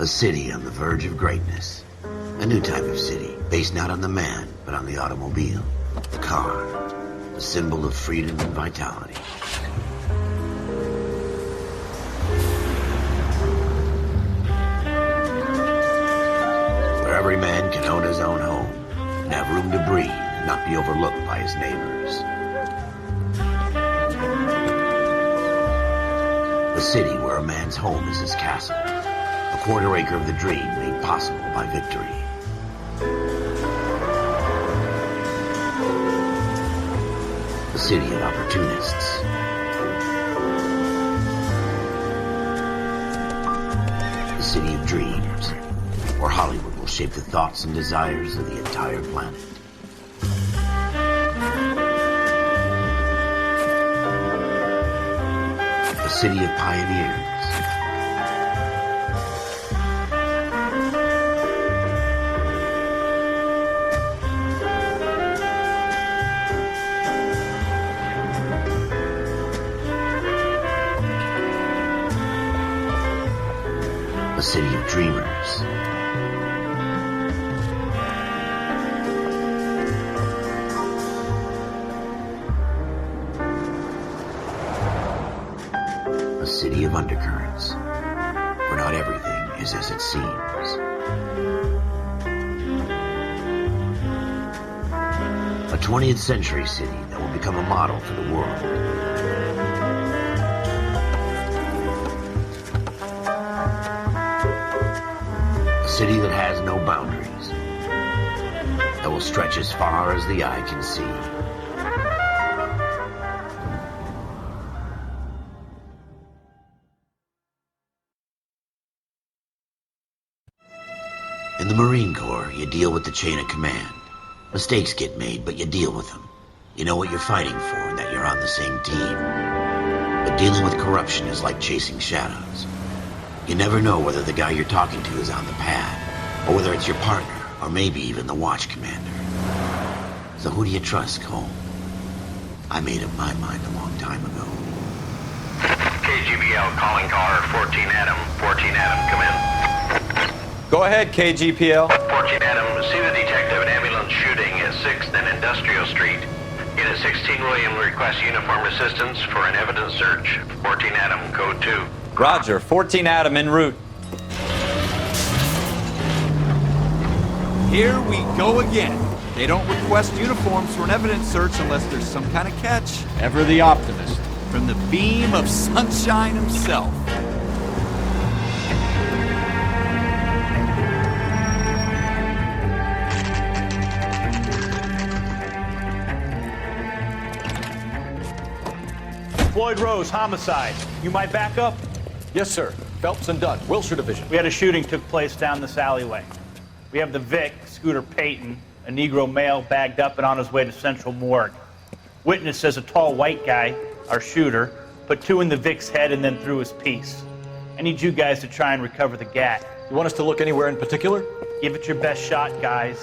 A city on the verge of greatness. A new type of city, based not on the man, but on the automobile. The car. The symbol of freedom and vitality. Where every man can own his own home, and have room to breathe, and not be overlooked by his neighbors. A city where a man's home is his castle. A quarter acre of the dream made possible by victory. A city of opportunists. A city of dreams, where Hollywood will shape the thoughts and desires of the entire planet. A city of pioneers. A city of dreamers. A city of undercurrents, where not everything is as it seems. A 20th century city that will become a model for the world. A city that has no boundaries, that will stretch as far as the eye can see. In the Marine Corps, you deal with the chain of command. Mistakes get made, but you deal with them. You know what you're fighting for and that you're on the same team. But dealing with corruption is like chasing shadows. You never know whether the guy you're talking to is on the pad, or whether it's your partner, or maybe even the watch commander. So who do you trust, Cole? I made up my mind a long time ago. KGBL calling caller 14 Adam. 14 Adam, come in. Go ahead, KGPL. 14 Adam, see the detective at ambulance shooting at 6th and Industrial Street. Unit 16 William requests uniform assistance for an evidence search. 14 Adam, code 2. Roger, 14 Adam en route. Here we go again. They don't request uniforms for an evidence search unless there's some kind of catch. Ever the optimist. From the beam of sunshine himself. Floyd Rose, homicide. You might back up? Yes, sir. Phelps and Dunn, Wilshire Division. We had a shooting took place down this alleyway. We have the Vic, Scooter Payton, a Negro male bagged up and on his way to Central Morgue. Witness says a tall white guy, our shooter, put 2 in the Vic's head and then threw his piece. I need you guys to try and recover the gat. You want us to look anywhere in particular? Give it your best shot, guys.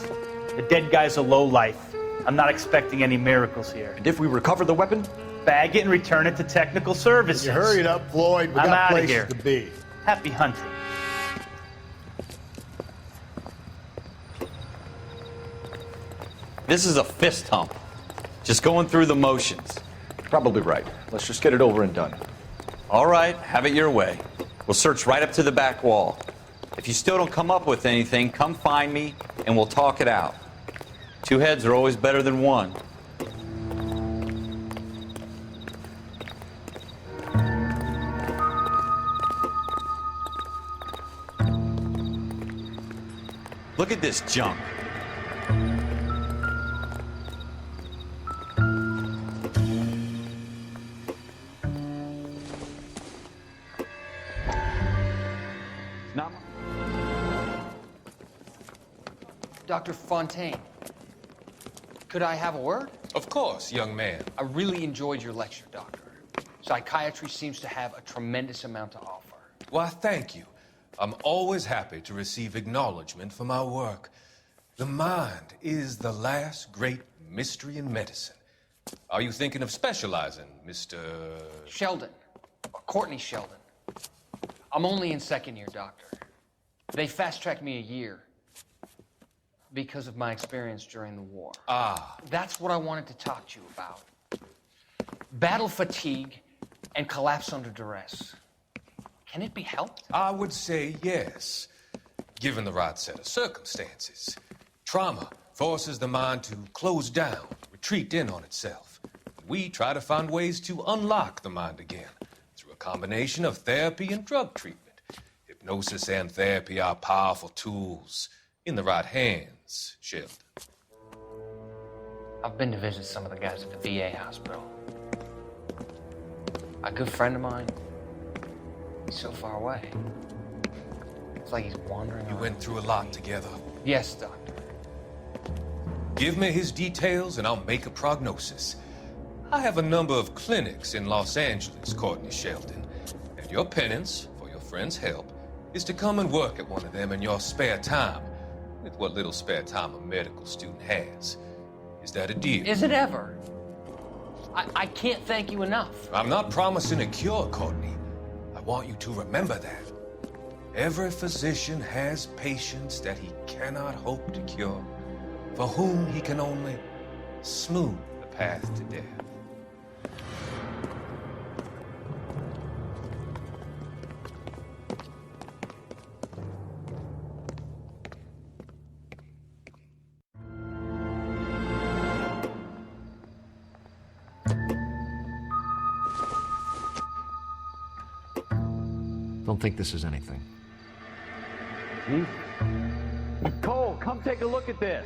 The dead guy's a lowlife. I'm not expecting any miracles here. And if we recover the weapon? Bag it and return it to technical services. You hurry it up, Floyd. We I'm got outta places here. to be. Happy hunting. This is a fist hump. Just going through the motions. Probably right. Let's just get it over and done. All right, have it your way. We'll search right up to the back wall. If you still don't come up with anything, come find me and we'll talk it out. 2 heads are always better than 1. Look at this junk. Dr. Fontaine, could I have a word? Of course, young man. I really enjoyed your lecture, Doctor. Psychiatry seems to have a tremendous amount to offer. Why, thank you. I'm always happy to receive acknowledgement for my work. The mind is the last great mystery in medicine. Are you thinking of specializing, Mr. Sheldon, or Courtney Sheldon. I'm only in 2nd year, Doctor. They fast-tracked me a year because of my experience during the war. Ah, That's what I wanted to talk to you about. Battle fatigue and collapse under duress. Can it be helped? I would say yes, given the right set of circumstances. Trauma forces the mind to close down, retreat in on itself. We try to find ways to unlock the mind again through a combination of therapy and drug treatment. Hypnosis and therapy are powerful tools in the right hands, Sheldon. I've been to visit some of the guys at the VA hospital. A good friend of mine, he's so far away. It's like he's wandering You around. went through a lot together. Yes, Doctor. Give me his details and I'll make a prognosis. I have a number of clinics in Los Angeles, Courtney Sheldon, and your penance, for your friend's help, is to come and work at one of them in your spare time, with what little spare time a medical student has. Is that a deal? Is it ever? I can't thank you enough. I'm not promising a cure, Courtney. I want you to remember that. Every physician has patients that he cannot hope to cure, for whom he can only smooth the path to death. Don't think this is anything. Cole, come take a look at this.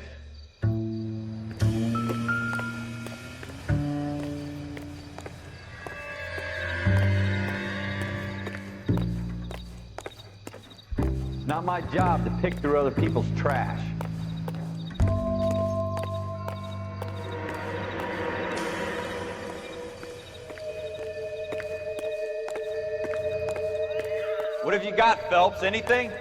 It's not my job to pick through other people's trash. What have you got, Phelps? Anything?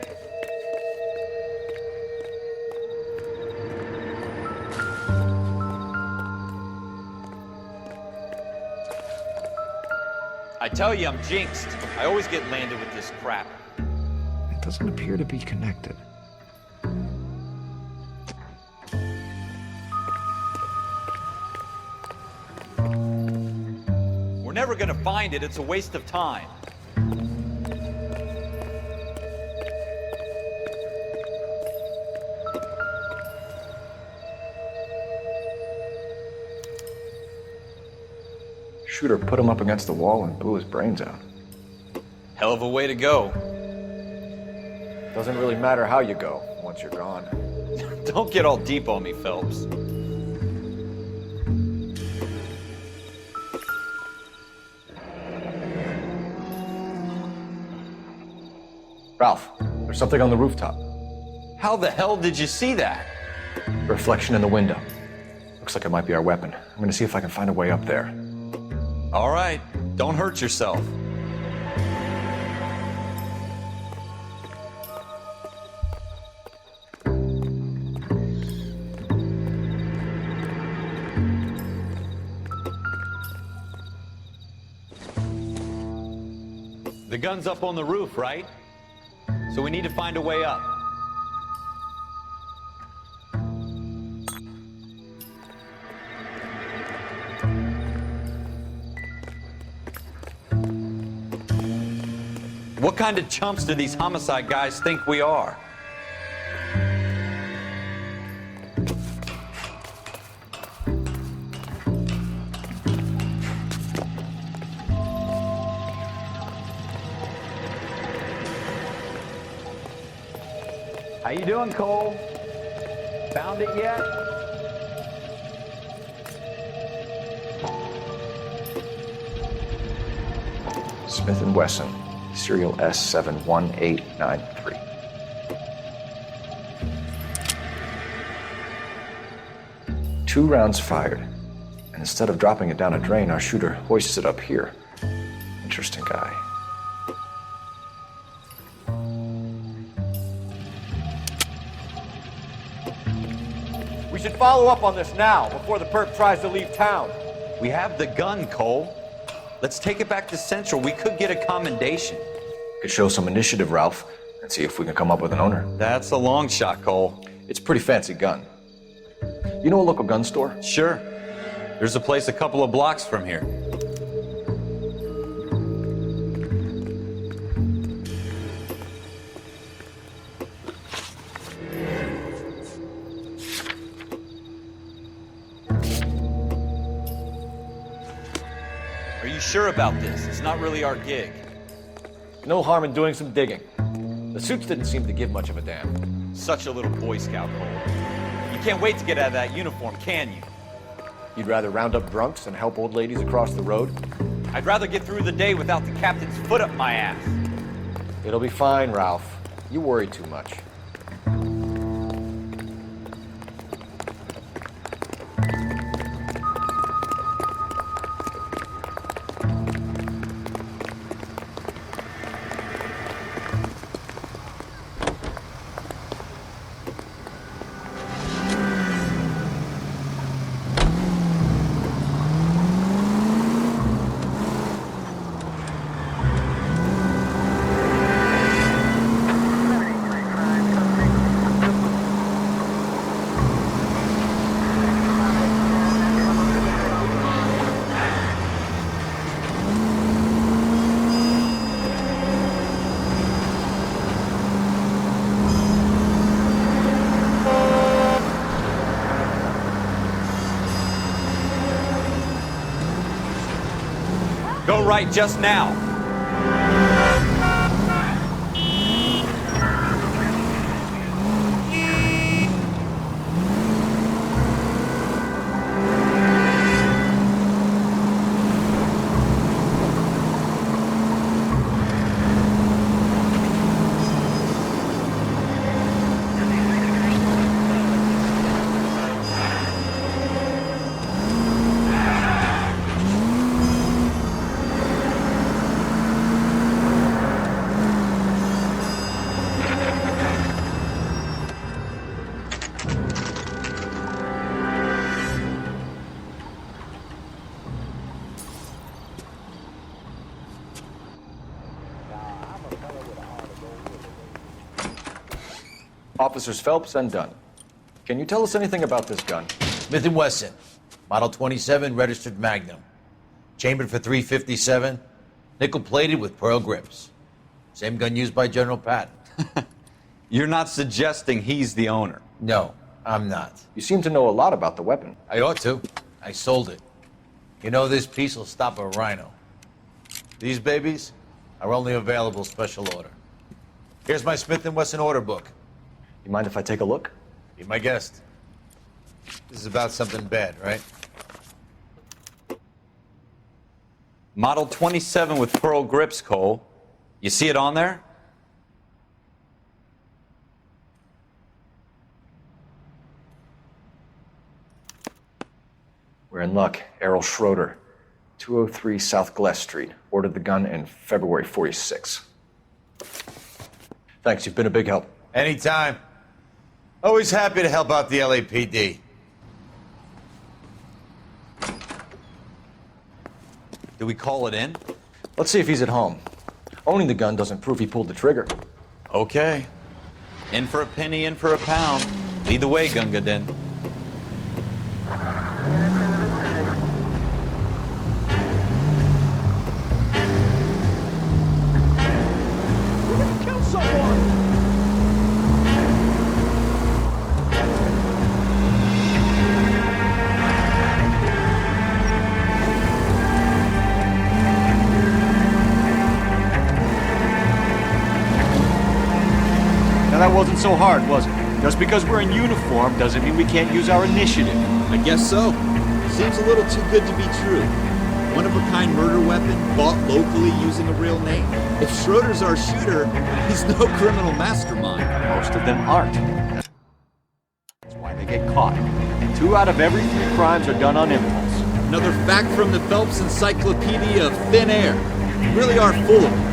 I tell you, I'm jinxed. I always get landed with this crap. It doesn't appear to be connected. We're never gonna find it. It's a waste of time. Shooter put him up against the wall and blew his brains out. Hell of a way to go. Doesn't really matter how you go once you're gone. Don't get all deep on me, Phelps. Ralph, there's something on the rooftop. How the hell did you see that? Reflection in the window. Looks like it might be our weapon. I'm gonna see if I can find a way up there. All right, don't hurt yourself. The gun's up on the roof, right? So we need to find a way up. What kind of chumps do these homicide guys think we are? How you doing, Cole? Found it yet? Smith & Wesson, serial S71893. Two rounds fired, and instead of dropping it down a drain, our shooter hoists it up here. Interesting guy. We should follow up on this now, before the perp tries to leave town. We have the gun, Cole. Let's take it back to Central. We could get a commendation. Could show some initiative, Ralph. and see if we can come up with an owner. That's a long shot, Cole. It's a pretty fancy gun. You know a local gun store? Sure. There's a place a couple of blocks from here. Are you sure about this? It's not really our gig. No harm in doing some digging. The suits didn't seem to give much of a damn. Such a little Boy Scout, Cole. You can't wait to get out of that uniform, can you? You'd rather round up drunks than help old ladies across the road? I'd rather get through the day without the captain's foot up my ass. It'll be fine, Ralph. You worry too much. Go right just now. Officers Phelps and Dunn. Can you tell us anything about this gun? Smith & Wesson, Model 27, registered Magnum. Chambered for .357, nickel-plated with pearl grips. Same gun used by General Patton. You're not suggesting he's the owner. No, I'm not. You seem to know a lot about the weapon. I ought to. I sold it. You know, this piece will stop a rhino. These babies are only available special order. Here's my Smith & Wesson order book. You mind if I take a look? Be my guest. This is about something bad, right? Model 27 with pearl grips, Cole. You see it on there? We're in luck. Errol Schroeder, 203 South Glass Street. Ordered the gun in February '46. Thanks, you've been a big help. Anytime. Always happy to help out the LAPD. Do we call it in? Let's see if he's at home. Owning the gun doesn't prove he pulled the trigger. Okay. In for a penny, in for a pound. Lead the way, Gunga Din. Kill someone! Now that wasn't so hard, was it? Just because we're in uniform doesn't mean we can't use our initiative. I guess so. Seems a little too good to be true. One-of-a-kind murder weapon bought locally using a real name. If Schroeder's our shooter, he's no criminal mastermind. Most of them aren't. That's why they get caught. 2 out of every 3 crimes are done on impulse. Another fact from the Phelps Encyclopedia of Thin Air. You really are full of it.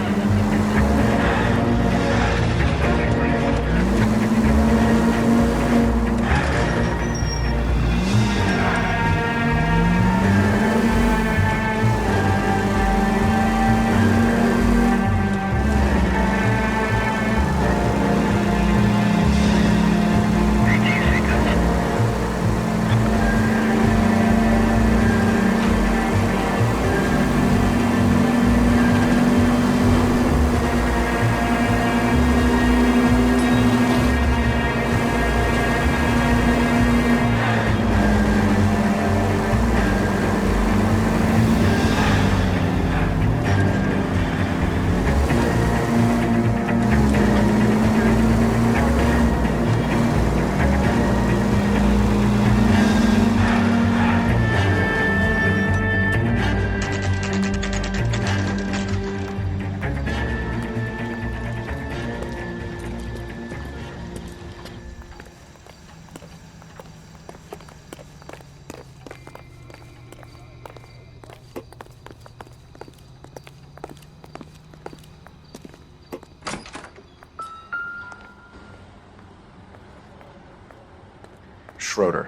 Schroeder,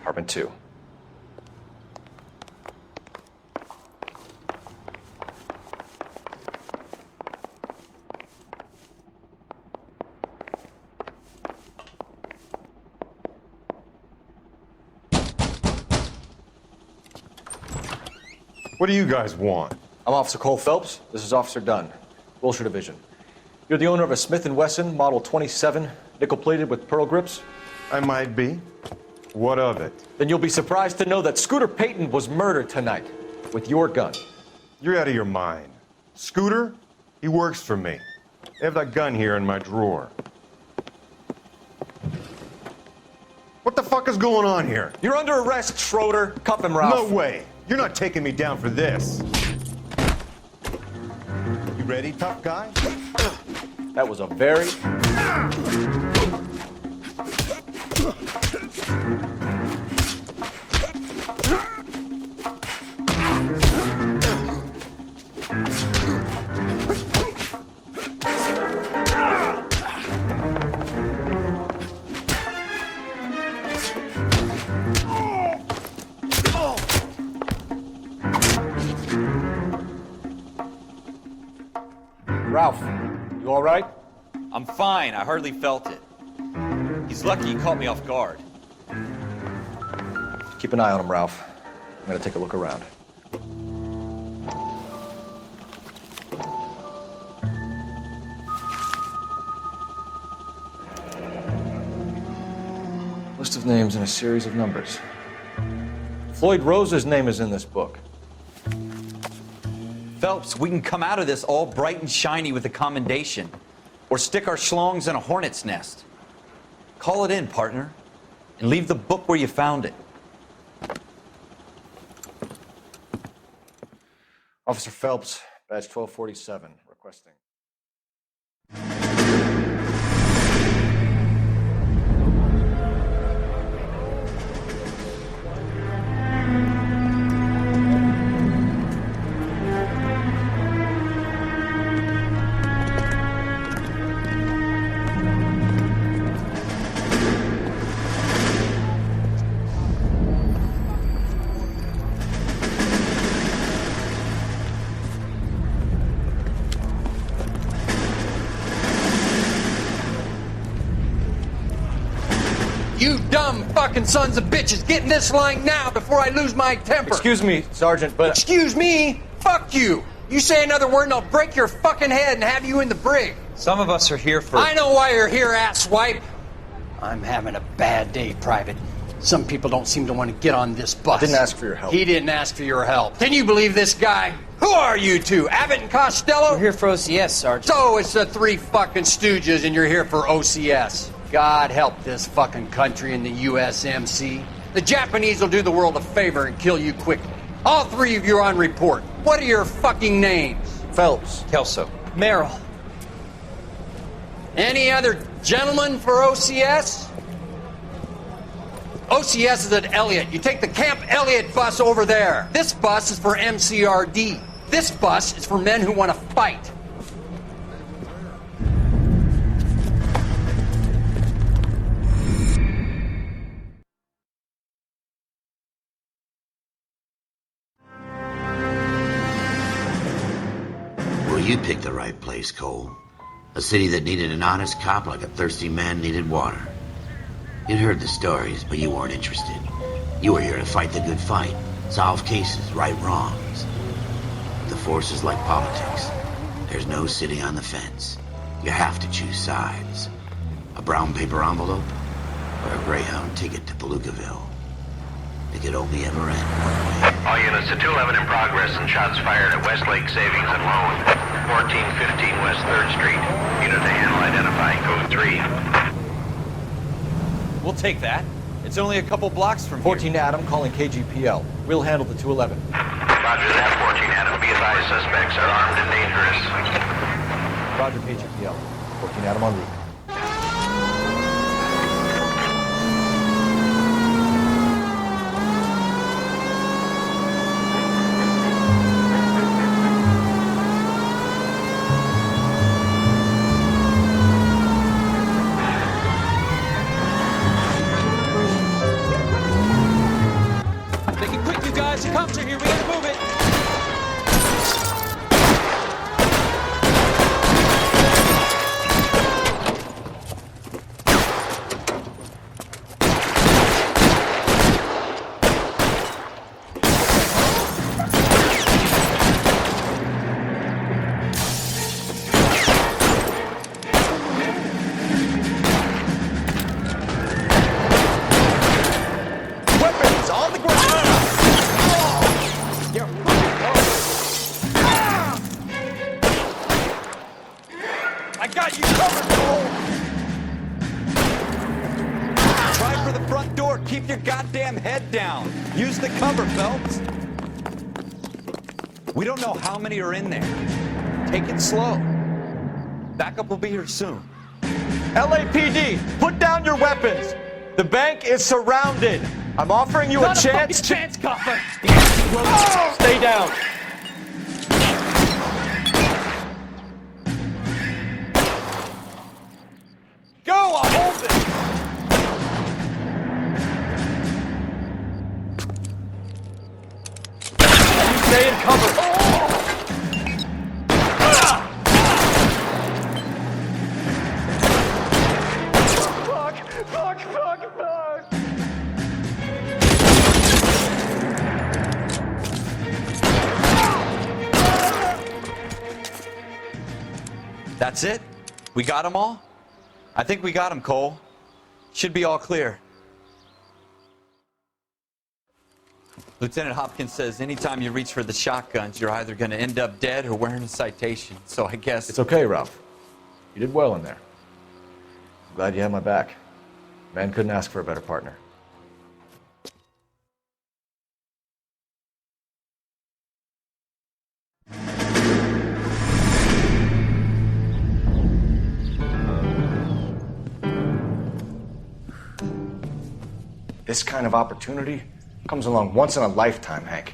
Apartment 2. What do you guys want? I'm Officer Cole Phelps. This is Officer Dunn, Wilshire Division. You're the owner of a Smith & Wesson Model 27, nickel-plated with pearl grips? I might be. What of it? Then you'll be surprised to know that Scooter Payton was murdered tonight with your gun. You're out of your mind. Scooter? He works for me. I have that gun here in my drawer. What the fuck is going on here? You're under arrest, Schroeder. Cuff him, Ralph. No way. You're not taking me down for this. You ready, tough guy? That was a very... Ralph, you all right? I'm fine. I hardly felt it. He's lucky he caught me off guard. Keep an eye on him, Ralph. I'm gonna take a look around. List of names and a series of numbers. Floyd Rose's name is in this book. Phelps, we can come out of this all bright and shiny with a commendation, or stick our schlongs in a hornet's nest. Call it in, partner, and leave the book where you found it. Officer Phelps, badge 1247, requesting. You dumb fucking sons of bitches, get in this line now before I lose my temper. Excuse me, Sergeant, but... Excuse me? Fuck you. You say another word and I'll break your fucking head and have you in the brig. Some of us are here for... I know why you're here, asswipe. I'm having a bad day, Private. Some people don't seem to want to get on this bus. I didn't ask for your help. He didn't ask for your help. Can you believe this guy? Who are you two? Abbott and Costello? We're here for OCS, Sergeant. So it's the three fucking stooges and you're here for OCS. God help this fucking country and the USMC. The Japanese will do the world a favor and kill you quickly. All three of you are on report. What are your fucking names? Phelps. Kelso. Merrill. Any other gentlemen for OCS? OCS is at Elliott. You take the Camp Elliott bus over there. This bus is for MCRD. This bus is for men who want to fight. Well, you picked the right place, Cole. A city that needed an honest cop like a thirsty man needed water. You'd heard the stories, but you weren't interested. You were here to fight the good fight, solve cases, right wrongs. The force is like politics. There's no sitting on the fence. You have to choose sides. A brown paper envelope or a Greyhound ticket to Palookaville. It could only ever end one way. All units to 211 in progress and shots fired at Westlake Savings and Loan, 1415 West 3rd Street. Unit to handle identifying code 3. We'll take that. It's only a couple blocks from 14 Adam calling KGPL. We'll handle the 211. Roger that, 14 Adam. Be advised, suspects are armed and dangerous. Roger, KGPL. 14 Adam en route. guys, the cops are here. We gotta move it. I got you covered, Cole! Try for the front door. Keep your goddamn head down. Use the cover, Phelps. We don't know how many are in there. Take it slow. Backup will be here soon. LAPD, put down your weapons! The bank is surrounded! I'm offering you a chance to... chance, copper! Stay down! Go, I'll hold it! You stay in cover. Fuck. That's it? We got them all? I think we got them, Cole. Should be all clear. Lieutenant Hopkins says anytime you reach for the shotguns, you're either going to end up dead or wearing a citation. So I guess... It's okay, Ralph. You did well in there. I'm glad you had my back. Man couldn't ask for a better partner. This kind of opportunity comes along once in a lifetime, Hank.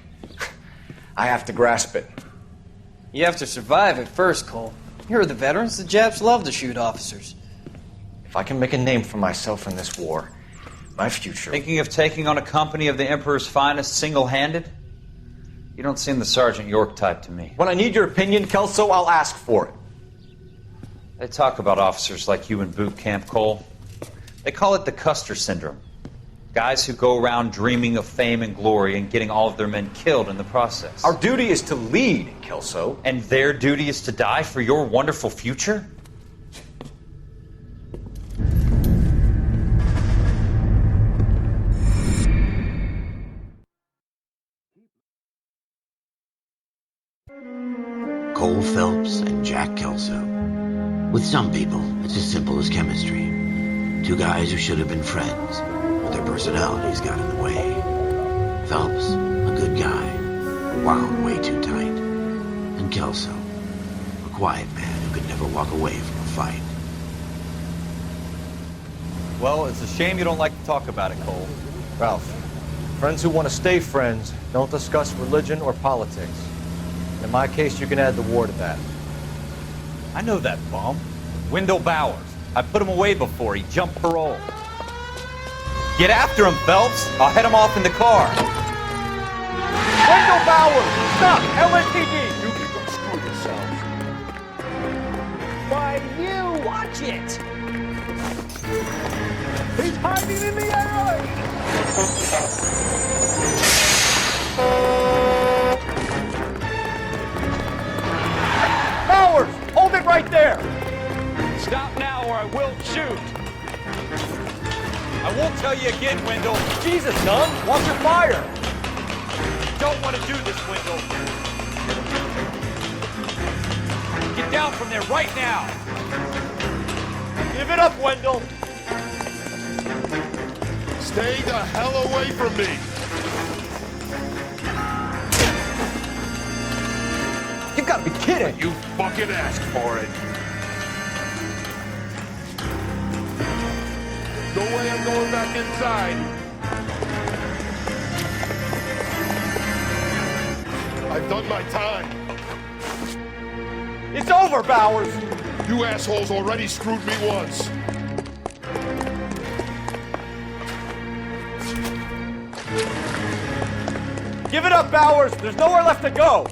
I have to grasp it. You have to survive it first, Cole. You're the veterans. The Japs love to shoot officers. If I can make a name for myself in this war, my future... Thinking of taking on a company of the Emperor's finest single-handed? You don't seem the Sergeant York type to me. When I need your opinion, Kelso, I'll ask for it. They talk about officers like you in boot camp, Cole. They call it the Custer Syndrome. Guys who go around dreaming of fame and glory and getting all of their men killed in the process. Our duty is to lead, Kelso. And their duty is to die for your wonderful future? Cole Phelps and Jack Kelso. With some people, it's as simple as chemistry. Two guys who should have been friends, but their personalities got in the way. Phelps, a good guy, wound way too tight. And Kelso, a quiet man who could never walk away from a fight. Well, it's a shame you don't like to talk about it, Cole. Ralph, friends who want to stay friends don't discuss religion or politics. In my case, you can add the war to that. I know that bum. Wendell Bowers. I put him away before. He jumped parole. Get after him, Phelps. I'll head him off in the car. Wendell Bowers! Stop! LAPD! You can go screw yourself. Why, you watch it! He's hiding in the alley! Bowers! Hold it right there! Stop now or I will shoot. I won't tell you again, Wendell. Jesus, son! Watch your fire! Don't want to do this, Wendell. Get down from there right now. Give it up, Wendell! Stay the hell away from me! You gotta be kidding! You fucking asked for it! No way I'm going back inside! I've done my time! It's over, Bowers! You assholes already screwed me once! Give it up, Bowers! There's nowhere left to go!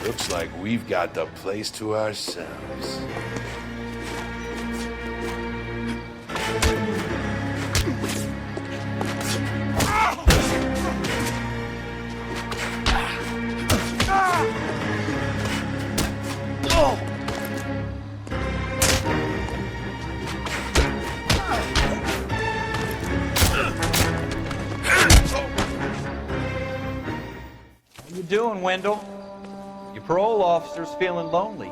Looks like we've got the place to ourselves. How you doing, Wendell? Your parole officer's feeling lonely.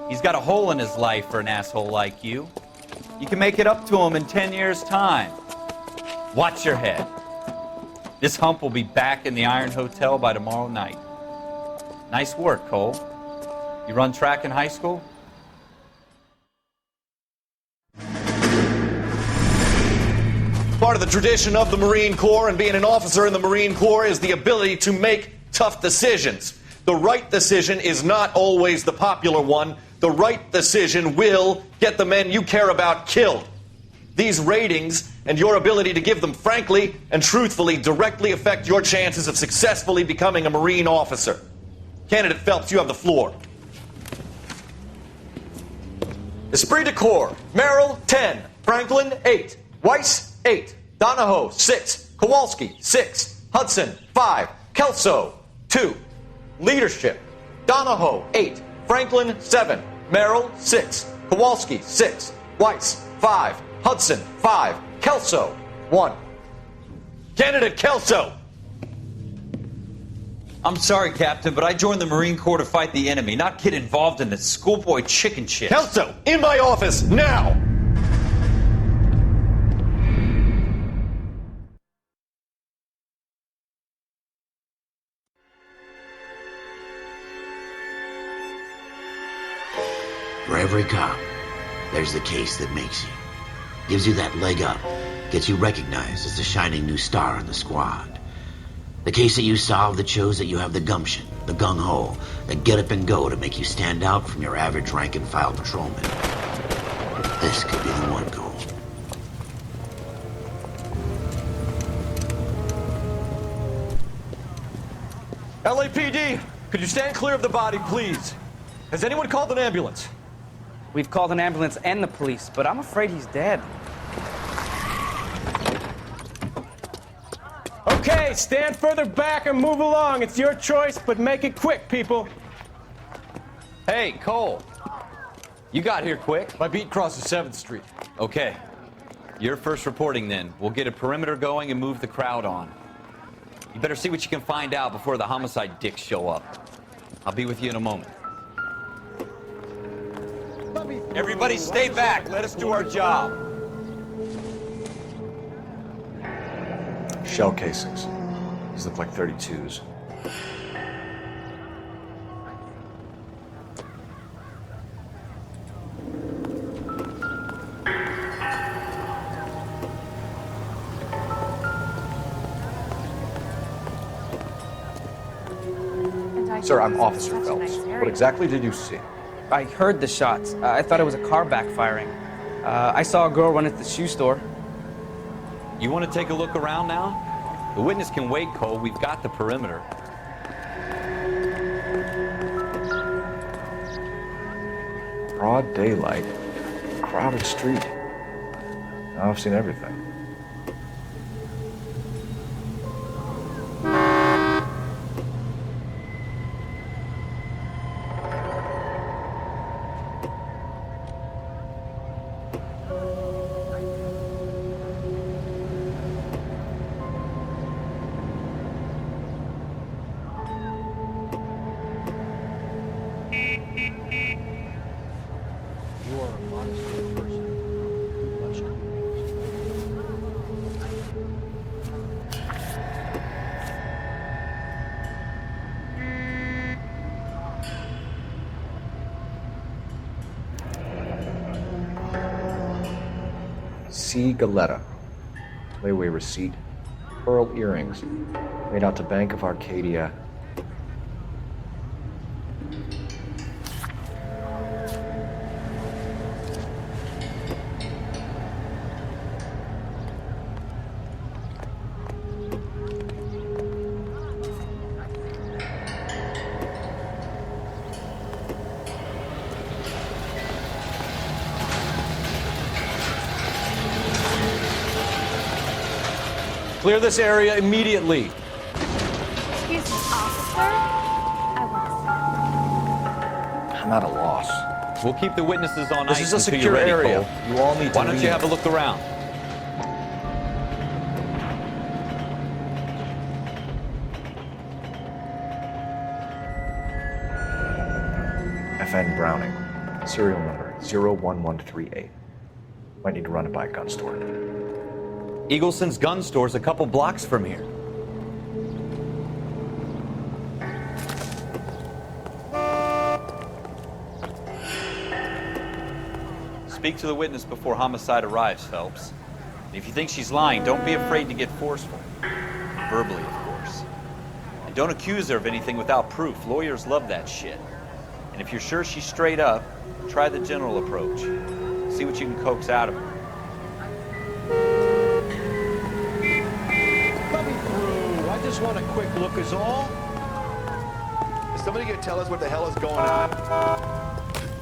He's got a hole in his life for an asshole like you. You can make it up to him in 10 years' time. Watch your head. This hump will be back in the Iron Hotel by tomorrow night. Nice work, Cole. You run track in high school? Part of the tradition of the Marine Corps and being an officer in the Marine Corps is the ability to make tough decisions. The right decision is not always the popular one. The right decision will get the men you care about killed. These ratings and your ability to give them frankly and truthfully directly affect your chances of successfully becoming a Marine officer. Candidate Phelps, you have the floor. Esprit de Corps, Merrill, 10. Franklin, 8. Weiss, 8. Donahoe, 6. Kowalski, 6. Hudson, 5. Kelso, 2. Leadership, Donahoe, 8. Franklin, 7. Merrill, 6. Kowalski, 6. Weiss, 5. Hudson, 5. Kelso, 1. Candidate Kelso! I'm sorry, Captain, but I joined the Marine Corps to fight the enemy, not get involved in this schoolboy chicken shit. Kelso, in my office, now! For every cop, there's the case that makes you. Gives you that leg up, gets you recognized as the shining new star in the squad. The case that you solve that shows that you have the gumption, the gung-ho, the get up and go to make you stand out from your average rank-and-file patrolman. This could be the one, Cole. LAPD, could you stand clear of the body, please? Has anyone called an ambulance? We've called an ambulance and the police, but I'm afraid he's dead. Okay, stand further back and move along. It's your choice, but make it quick, people. Hey, Cole. You got here quick. My beat crosses 7th Street. Okay. You're first reporting then. We'll get a perimeter going and move the crowd on. You better see what you can find out before the homicide dicks show up. I'll be with you in a moment. Everybody stay back. Let us do our job. Shell casings. These look like 32s. Sir, I'm Officer Phelps. What exactly did you see? I heard the shots. I thought it was a car backfiring. I saw a girl run at the shoe store. You want to take a look around now? The witness can wait, Cole. We've got the perimeter. Broad daylight, crowded street. Now I've seen everything. C. Galetta. Layaway receipt. Pearl earrings. Made out to Bank of Arcadia. Clear this area immediately. Excuse me, officer? I want I'm at a loss. We'll keep the witnesses on ice. This is a until secure you're ready, area. Cole. You all need to Why don't you leave. have a look around? FN Browning. Serial number 01138. Might need to run it by a gun store. Eagleson's gun store's a couple blocks from here. Speak to the witness before homicide arrives, Phelps. And if you think she's lying, don't be afraid to get forceful. Verbally, of course. And don't accuse her of anything without proof. Lawyers love that shit. And if you're sure she's straight up, try the general approach. See what you can coax out of her. Let me through. I just want a quick look is all. Is somebody gonna tell us what the hell is going on?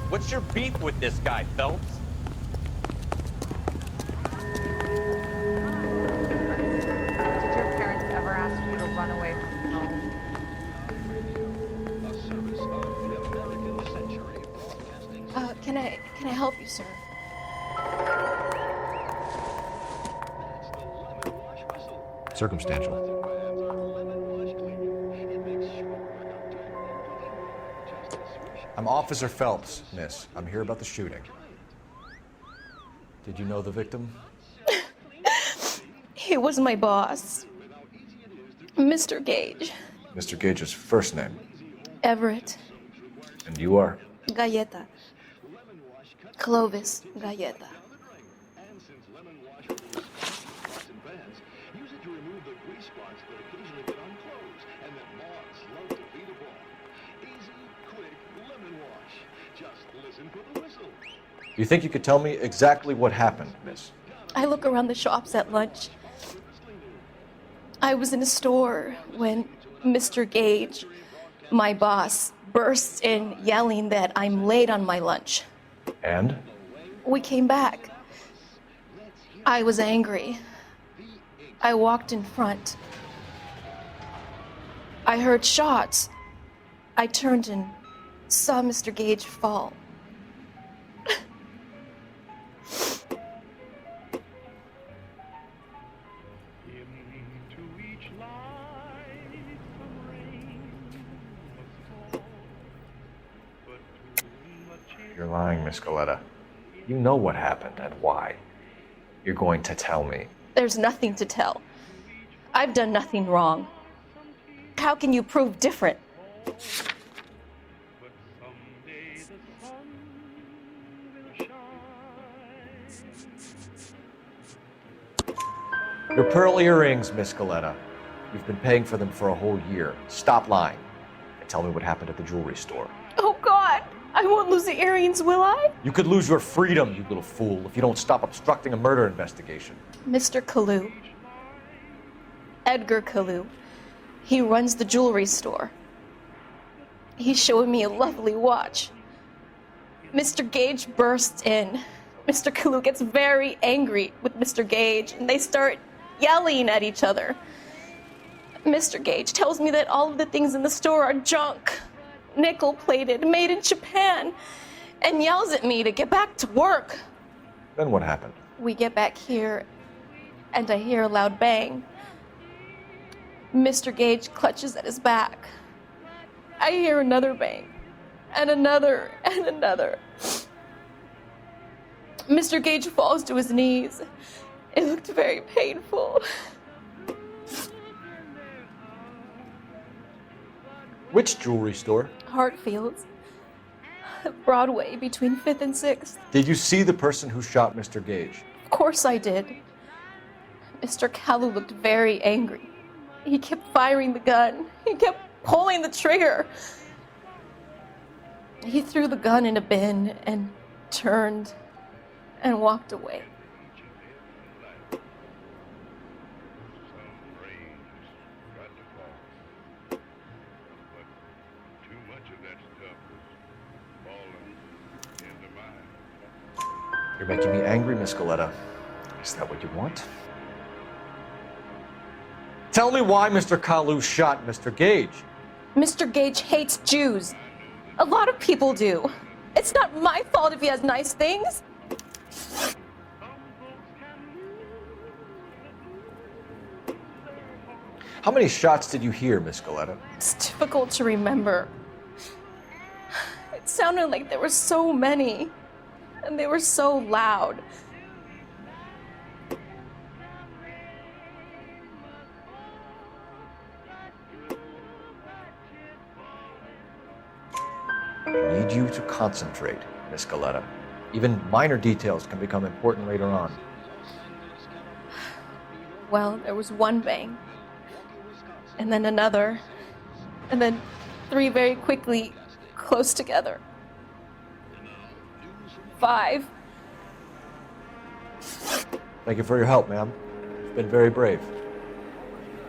What's your beef with this guy, Phelps? Did your parents ever ask you to run away from home? Can I help you, sir? Circumstantial. I'm Officer Phelps, miss. I'm here about the shooting. Did you know the victim? He was my boss, Mr. Gage. Mr. Gage's first name. Everett. And you are? Galleta. Clovis Galleta. You think you could tell me exactly what happened, miss? I look around the shops at lunch. I was in a store when Mr. Gage, my boss, bursts in yelling that I'm late on my lunch. And? We came back. I was angry. I walked in front. I heard shots. I turned and saw Mr. Gage fall. You're lying, Miss Galleta. You know what happened and why. You're going to tell me. There's nothing to tell. I've done nothing wrong. How can you prove different? Your pearl earrings, Miss Galleta. You've been paying for them for a whole year. Stop lying and tell me what happened at the jewelry store. Oh, God! I won't lose the earrings, will I? You could lose your freedom, you little fool, if you don't stop obstructing a murder investigation. Mr. Kalu. Edgar Kalu. He runs the jewelry store. He's showing me a lovely watch. Mr. Gage bursts in. Mr. Kalu gets very angry with Mr. Gage, and they start yelling at each other. Mr. Gage tells me that all of the things in the store are junk, nickel-plated, made in Japan, and yells at me to get back to work. Then what happened? We get back here, and I hear a loud bang. Mr. Gage clutches at his back. I hear another bang, and another, and another. Mr. Gage falls to his knees. It looked very painful. Which jewelry store? Hartfield's. Broadway, between 5th and 6th. Did you see the person who shot Mr. Gage? Of course I did. Mr. Kalu looked very angry. He kept firing the gun. He kept pulling the trigger. He threw the gun in a bin and turned and walked away. You're making me angry, Miss Galleta. Is that what you want? Tell me why Mr. Kalu shot Mr. Gage. Mr. Gage hates Jews. A lot of people do. It's not my fault if he has nice things. How many shots did you hear, Miss Galetta? It's difficult to remember. It sounded like there were so many, and they were so loud. I need you to concentrate, Miss Galetta. Even minor details can become important later on. Well, there was one bang, and then another, and then three very quickly, close together. 5. Thank you for your help, ma'am. You've been very brave.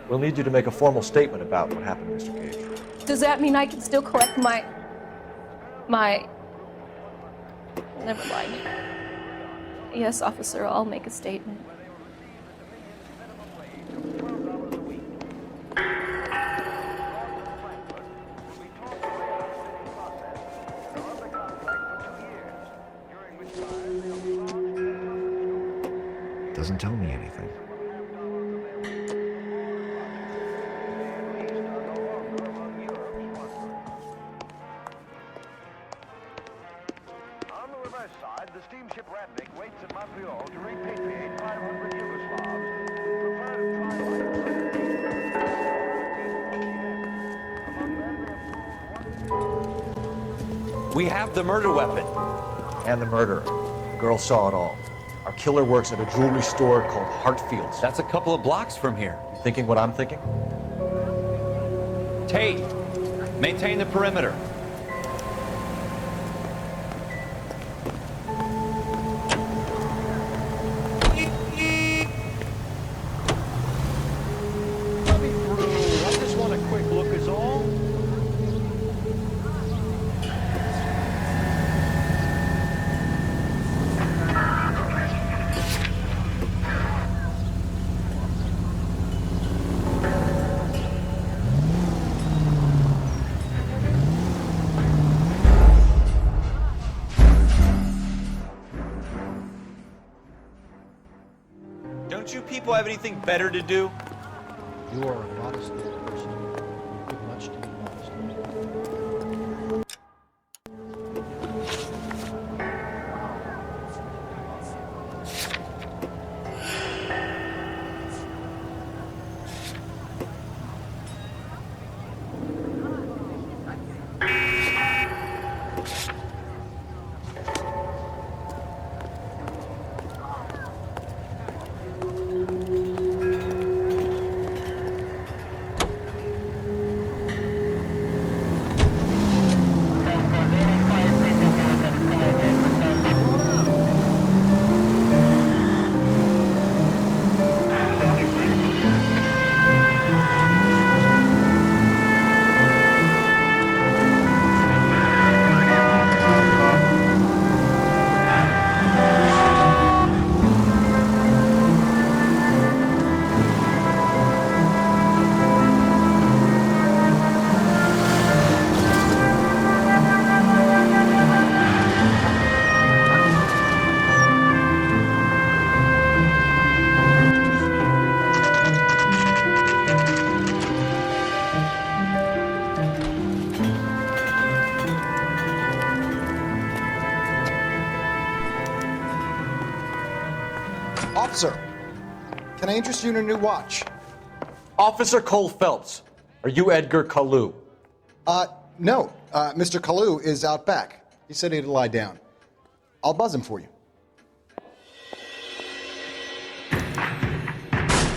We'll need you to make a formal statement about what happened, Mr. Gage. Does that mean I can still collect my... Never mind. Yes, officer, I'll make a statement. Doesn't tell me anything. We have the murder weapon. And the murderer. The girl saw it all. Our killer works at a jewelry store called Hartfield's. That's a couple of blocks from here. You thinking what I'm thinking? Tate, maintain the perimeter. I just want a quick look is all. Don't you people have anything better to do? You are a modest person. You do much to be modest. Officer, can I interest you in a new watch? Officer Cole Phelps, are you Edgar Kalu? No. Mr. Kalu is out back. He said he'd lie down. I'll buzz him for you.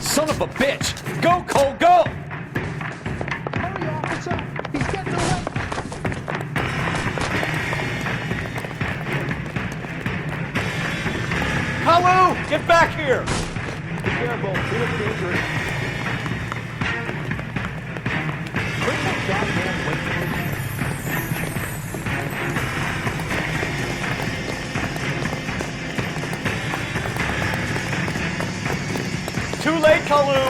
Son of a bitch! Go, Cole, go! Hurry, officer! He's getting away! Kalu, get back here! Be careful. He looks dangerous. Bring that goddamn weight. Too late, Kalu!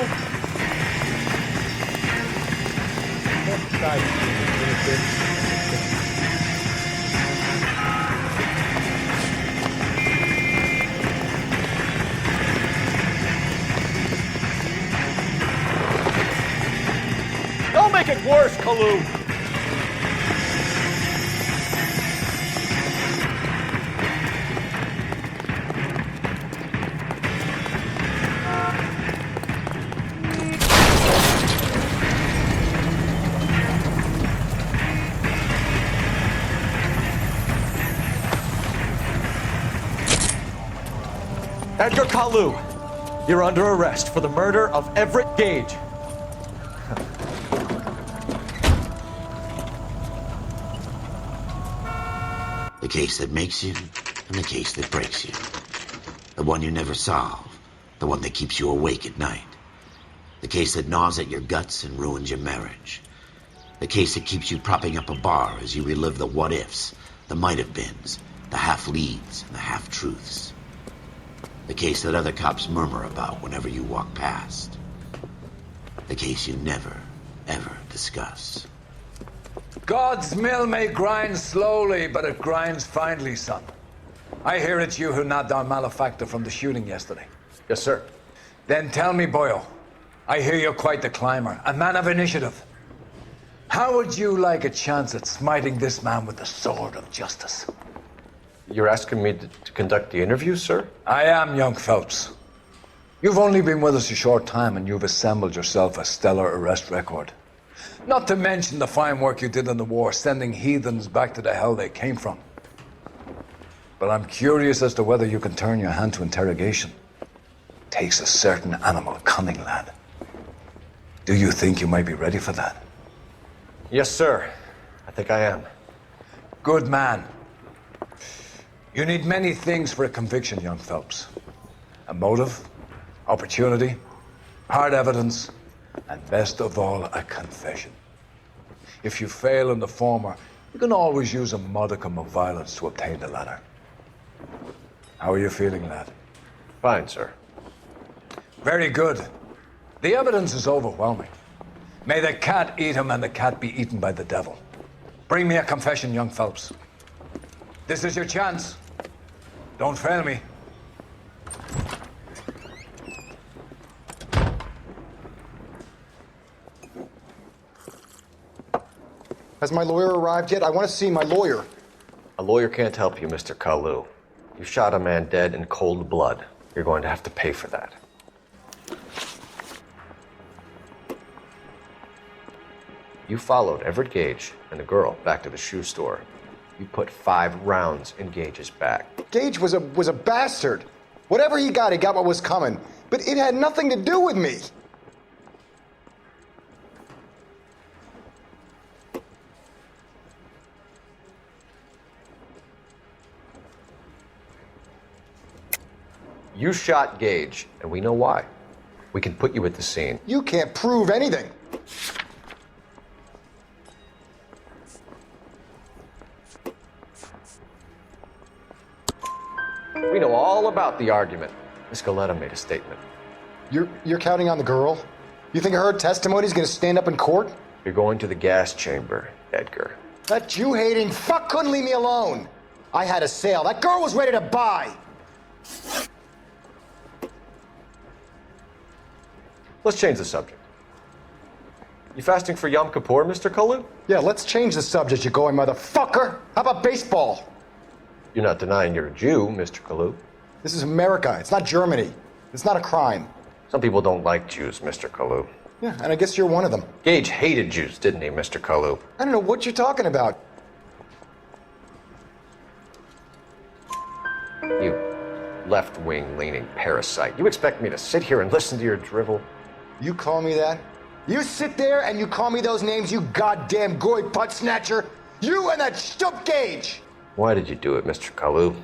can't decide between the innocent and the guilty. Don't make it worse, Kalu! Edgar Kalu, you're under arrest for the murder of Everett Gage. The case that makes you, and the case that breaks you. The one you never solve, the one that keeps you awake at night. The case that gnaws at your guts and ruins your marriage. The case that keeps you propping up a bar as you relive the what-ifs, the might-have-beens, the half-leads, and the half-truths. The case that other cops murmur about whenever you walk past. The case you never, ever discuss. God's mill may grind slowly, but it grinds finely, son. I hear it's you who nabbed our malefactor from the shooting yesterday. Yes, sir. Then tell me, boyo, I hear you're quite the climber, a man of initiative. How would you like a chance at smiting this man with the sword of justice? You're asking me to conduct the interview, sir? I am, young Phelps. You've only been with us a short time, and you've assembled yourself a stellar arrest record. Not to mention the fine work you did in the war, sending heathens back to the hell they came from. But I'm curious as to whether you can turn your hand to interrogation. Takes a certain animal cunning, lad. Do you think you might be ready for that? Yes, sir. I think I am. Good man. You need many things for a conviction, young Phelps. A motive, opportunity, hard evidence, and best of all, a confession. If you fail in the former, you can always use a modicum of violence to obtain the latter. How are you feeling, lad? Fine, sir. Very good. The evidence is overwhelming. May the cat eat him and the cat be eaten by the devil. Bring me a confession, young Phelps. This is your chance. Don't fail me. Has my lawyer arrived yet? I want to see my lawyer. A lawyer can't help you, Mr. Kalu. You shot a man dead in cold blood. You're going to have to pay for that. You followed Everett Gage and the girl back to the shoe store. You put 5 rounds in Gage's back. Gage was a bastard. Whatever he got what was coming. But it had nothing to do with me. You shot Gage, and we know why. We can put you at the scene. You can't prove anything. We know all about the argument. Miss Galetta made a statement. You're counting on the girl? You think her testimony is going to stand up in court? You're going to the gas chamber, Edgar. That Jew-hating fuck couldn't leave me alone. I had a sale. That girl was ready to buy. Let's change the subject. You fasting for Yom Kippur, Mr. Kalu? Yeah, let's change the subject, you going motherfucker. How about baseball? You're not denying you're a Jew, Mr. Kalu. This is America. It's not Germany. It's not a crime. Some people don't like Jews, Mr. Kalu. Yeah, and I guess you're one of them. Gage hated Jews, didn't he, Mr. Kalu? I don't know what you're talking about. You left-wing leaning parasite. You expect me to sit here and listen to your drivel? You call me that? You sit there and you call me those names, you goddamn goy butt snatcher? You and that stup Gage! Why did you do it, Mr. Kalu?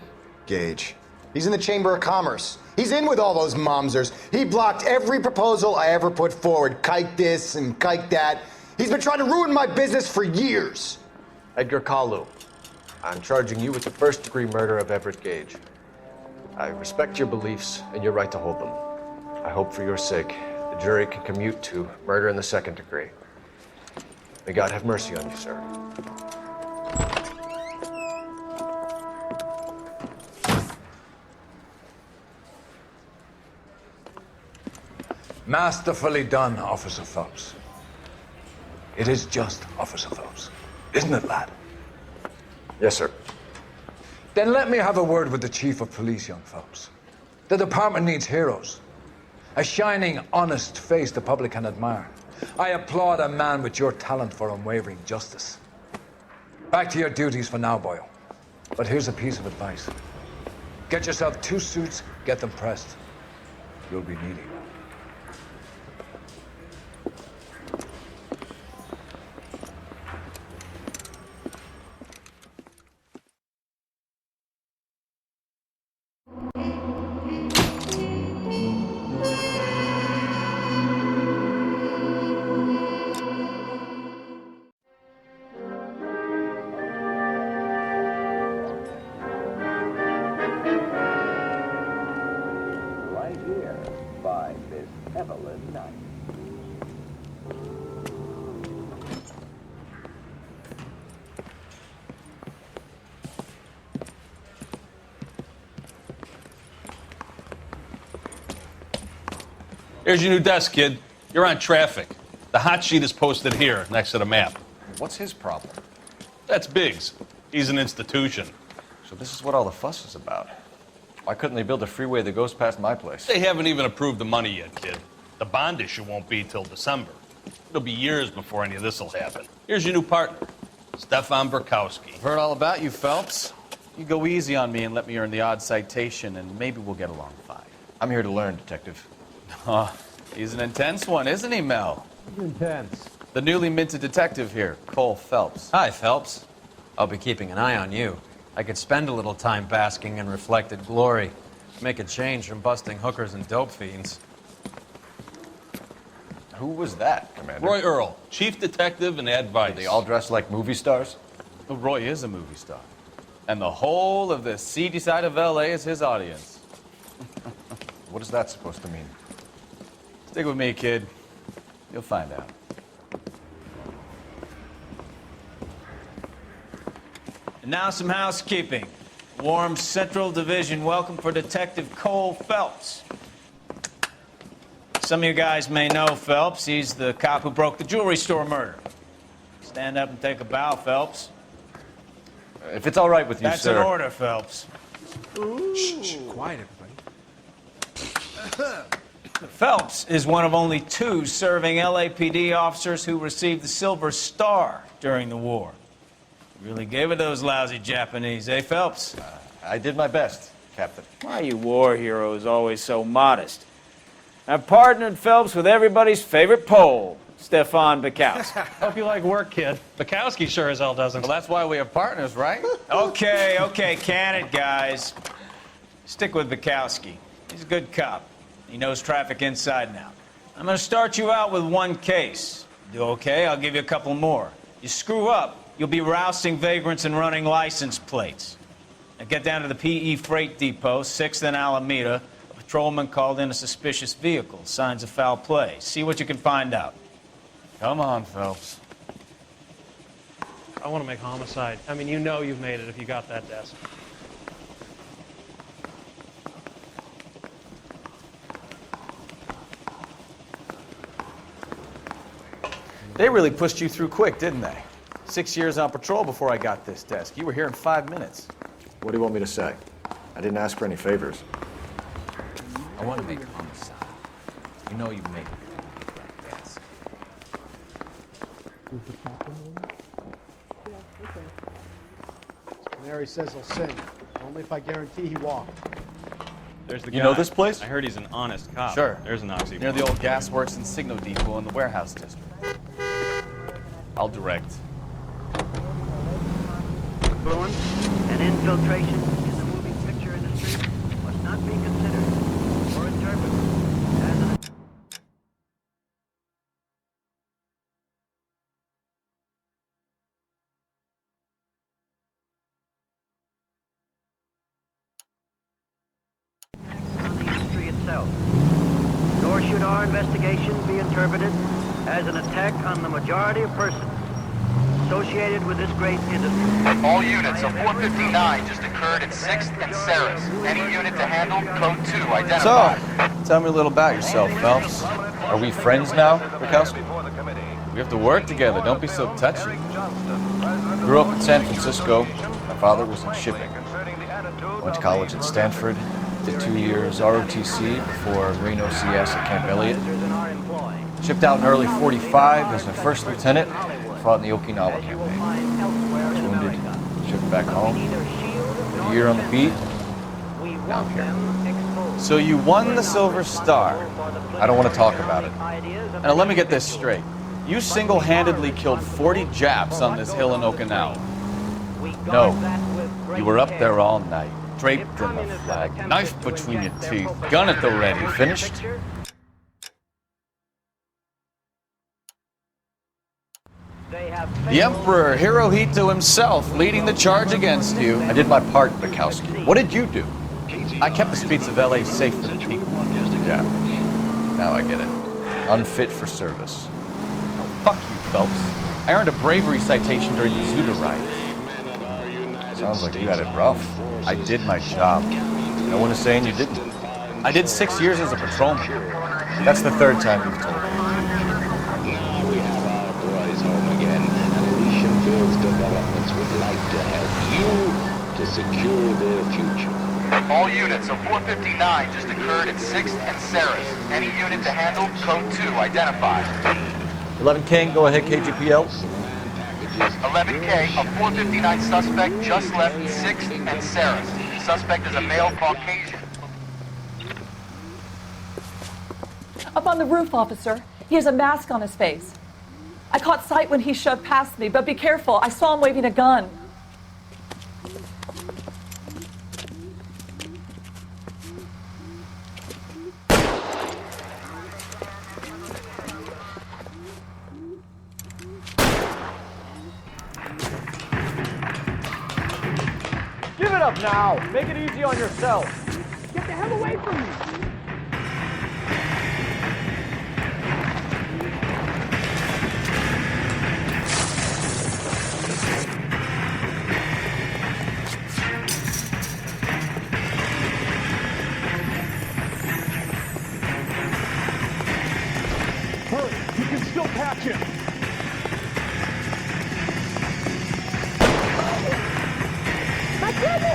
Gage. He's in the Chamber of Commerce. He's in with all those momsers. He blocked every proposal I ever put forward. Kike this and kike that. He's been trying to ruin my business for years. Edgar Kalu, I'm charging you with the first-degree murder of Everett Gage. I respect your beliefs and your right to hold them. I hope for your sake the jury can commute to murder in the second degree. May God have mercy on you, sir. Masterfully done, Officer Phelps. It is just Officer Phelps. Isn't it, lad? Yes, sir. Then let me have a word with the Chief of Police, young Phelps. The department needs heroes. A shining, honest face the public can admire. I applaud a man with your talent for unwavering justice. Back to your duties for now, boyo. But here's a piece of advice. Get yourself 2 suits, get them pressed. You'll be needing them. Here's your new desk, kid. You're on traffic. The hot sheet is posted here, next to the map. What's his problem? That's Biggs. He's an institution. So this is what all the fuss is about. Why couldn't they build a freeway that goes past my place? They haven't even approved the money yet, kid. The bond issue won't be till December. It'll be years before any of this will happen. Here's your new partner, Stefan Burkowski. I've heard all about you, Phelps. You go easy on me and let me earn the odd citation, and maybe we'll get along fine. I'm here to learn, Detective. Oh, he's an intense one, isn't he, Mel? Intense. The newly minted detective here, Cole Phelps. Hi, Phelps. I'll be keeping an eye on you. I could spend a little time basking in reflected glory. Make a change from busting hookers and dope fiends. Who was that, Commander? Roy Earl, chief detective and advice. Are they all dressed like movie stars? Well, Roy is a movie star. And the whole of the seedy side of L.A. is his audience. What is that supposed to mean? Stick with me, kid. You'll find out. And now some housekeeping. Warm Central Division welcome for Detective Cole Phelps. Some of you guys may know Phelps. He's the cop who broke the jewelry store murder. Stand up and take a bow, Phelps. If it's all right with you, That's sir. That's an order, Phelps. Shh, quiet, everybody. Phelps is one of only 2 serving LAPD officers who received the Silver Star during the war. Really gave it those lousy Japanese, eh, Phelps? I did my best, Captain. Why are you war heroes always so modest? I've partnered Phelps with everybody's favorite Pole, Stefan Burkowski. Hope you like work, kid. Burkowski sure as hell doesn't. Well, that's why we have partners, right? Okay, can it, guys. Stick with Burkowski. He's a good cop. He knows traffic inside and out. I'm going to start you out with 1 case. Do okay, I'll give you a couple more. You screw up, you'll be rousting vagrants and running license plates. Now get down to the PE Freight Depot, 6th and Alameda. A patrolman called in a suspicious vehicle. Signs of foul play. See what you can find out. Come on, Phelps. I want to make homicide. I mean, you know you've made it if you got that desk. They really pushed you through quick, didn't they? 6 years on patrol before I got this desk. You were here in 5 minutes. What do you want me to say? I didn't ask for any favors. I want to make homicide. You know you've made it. Yes. Mary says he'll sing. Only if I guarantee he walked. There's the You guy. know this place? I heard he's an honest cop. Sure. There's an oxymoron. Near the old gasworks and Signo Depot in the warehouse district. I'll direct. Influence and infiltration in the moving picture industry must not be considered or interpreted as an on the industry itself. Nor should our investigation be interpreted as an attack on the majority of persons associated with this great industry. All units of 459 just occurred at 6th and Ceres. Any unit to handle, code 2, identified. So, tell me a little about yourself, Phelps. Are we friends now, Bukowski? We have to work together. Don't be so touchy. Grew up in San Francisco. My father was in shipping. Went to college at Stanford. Did 2 years ROTC before Marine OCS at Camp Elliott. Shipped out in early 45 as a first lieutenant. Fought in the Okinawa campaign. Was wounded. Shipped back home. Did a year on the beat. Now I'm here. So you won the Silver Star. I don't want to talk about it. Now let me get this straight. You single-handedly killed 40 Japs on this hill in Okinawa. No. You were up there all night, draped in the flag, knife between your teeth, gun at the ready. Finished? The Emperor Hirohito himself leading the charge against you. I did my part, Bukowski. What did you do? I kept the streets of LA safe for the people. Yeah. Now I get it. Unfit for service. Oh, fuck you, Phelps. I earned a bravery citation during the Zuda riot. Sounds like you had it rough. I did my job. No one is saying you didn't. I did 6 years as a patrolman. That's the third time you've told me. Now we have our boys home again, and Alicia Bill's developments would like to help you to secure their future. All units of 459 just occurred at 6th and Ceres. Any unit to handle, code 2, identified. 11K, go ahead, KGPL. 11K, a 459 suspect just left 6th and Ceres. Suspect is a male Caucasian. Up on the roof, officer. He has a mask on his face. I caught sight when he shoved past me, but be careful. I saw him waving a gun. Give it up now. Make it easy on yourself. Get the hell away from me! Hurry, you can still catch him. My goodness!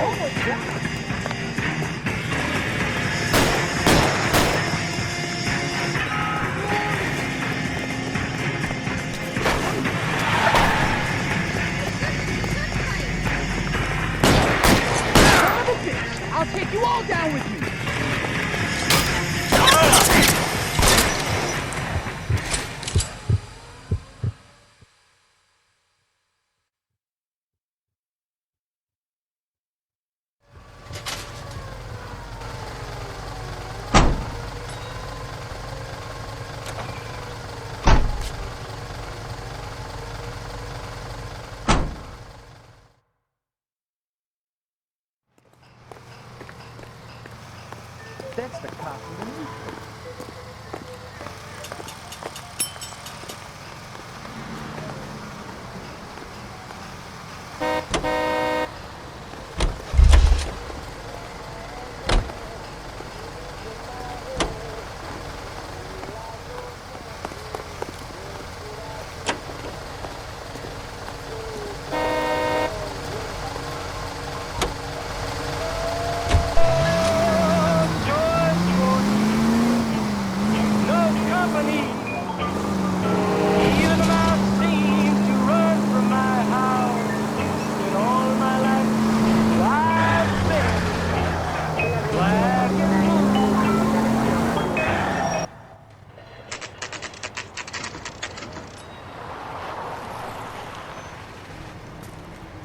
I'll take you all down with me. That's the cop.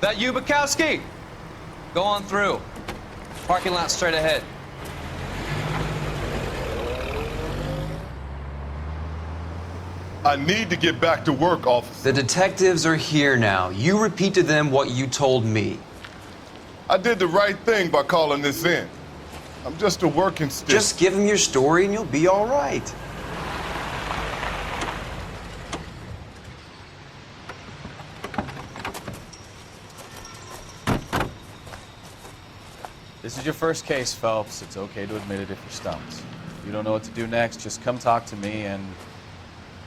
That you, Bukowski? Go on through. Parking lot straight ahead. I need to get back to work, officer. The detectives are here now. You repeat to them what you told me. I did the right thing by calling this in. I'm just a working stick. Just give them your story and you'll be all right. This is your first case, Phelps. It's okay to admit it if you're stumped. If you don't know what to do next, just come talk to me and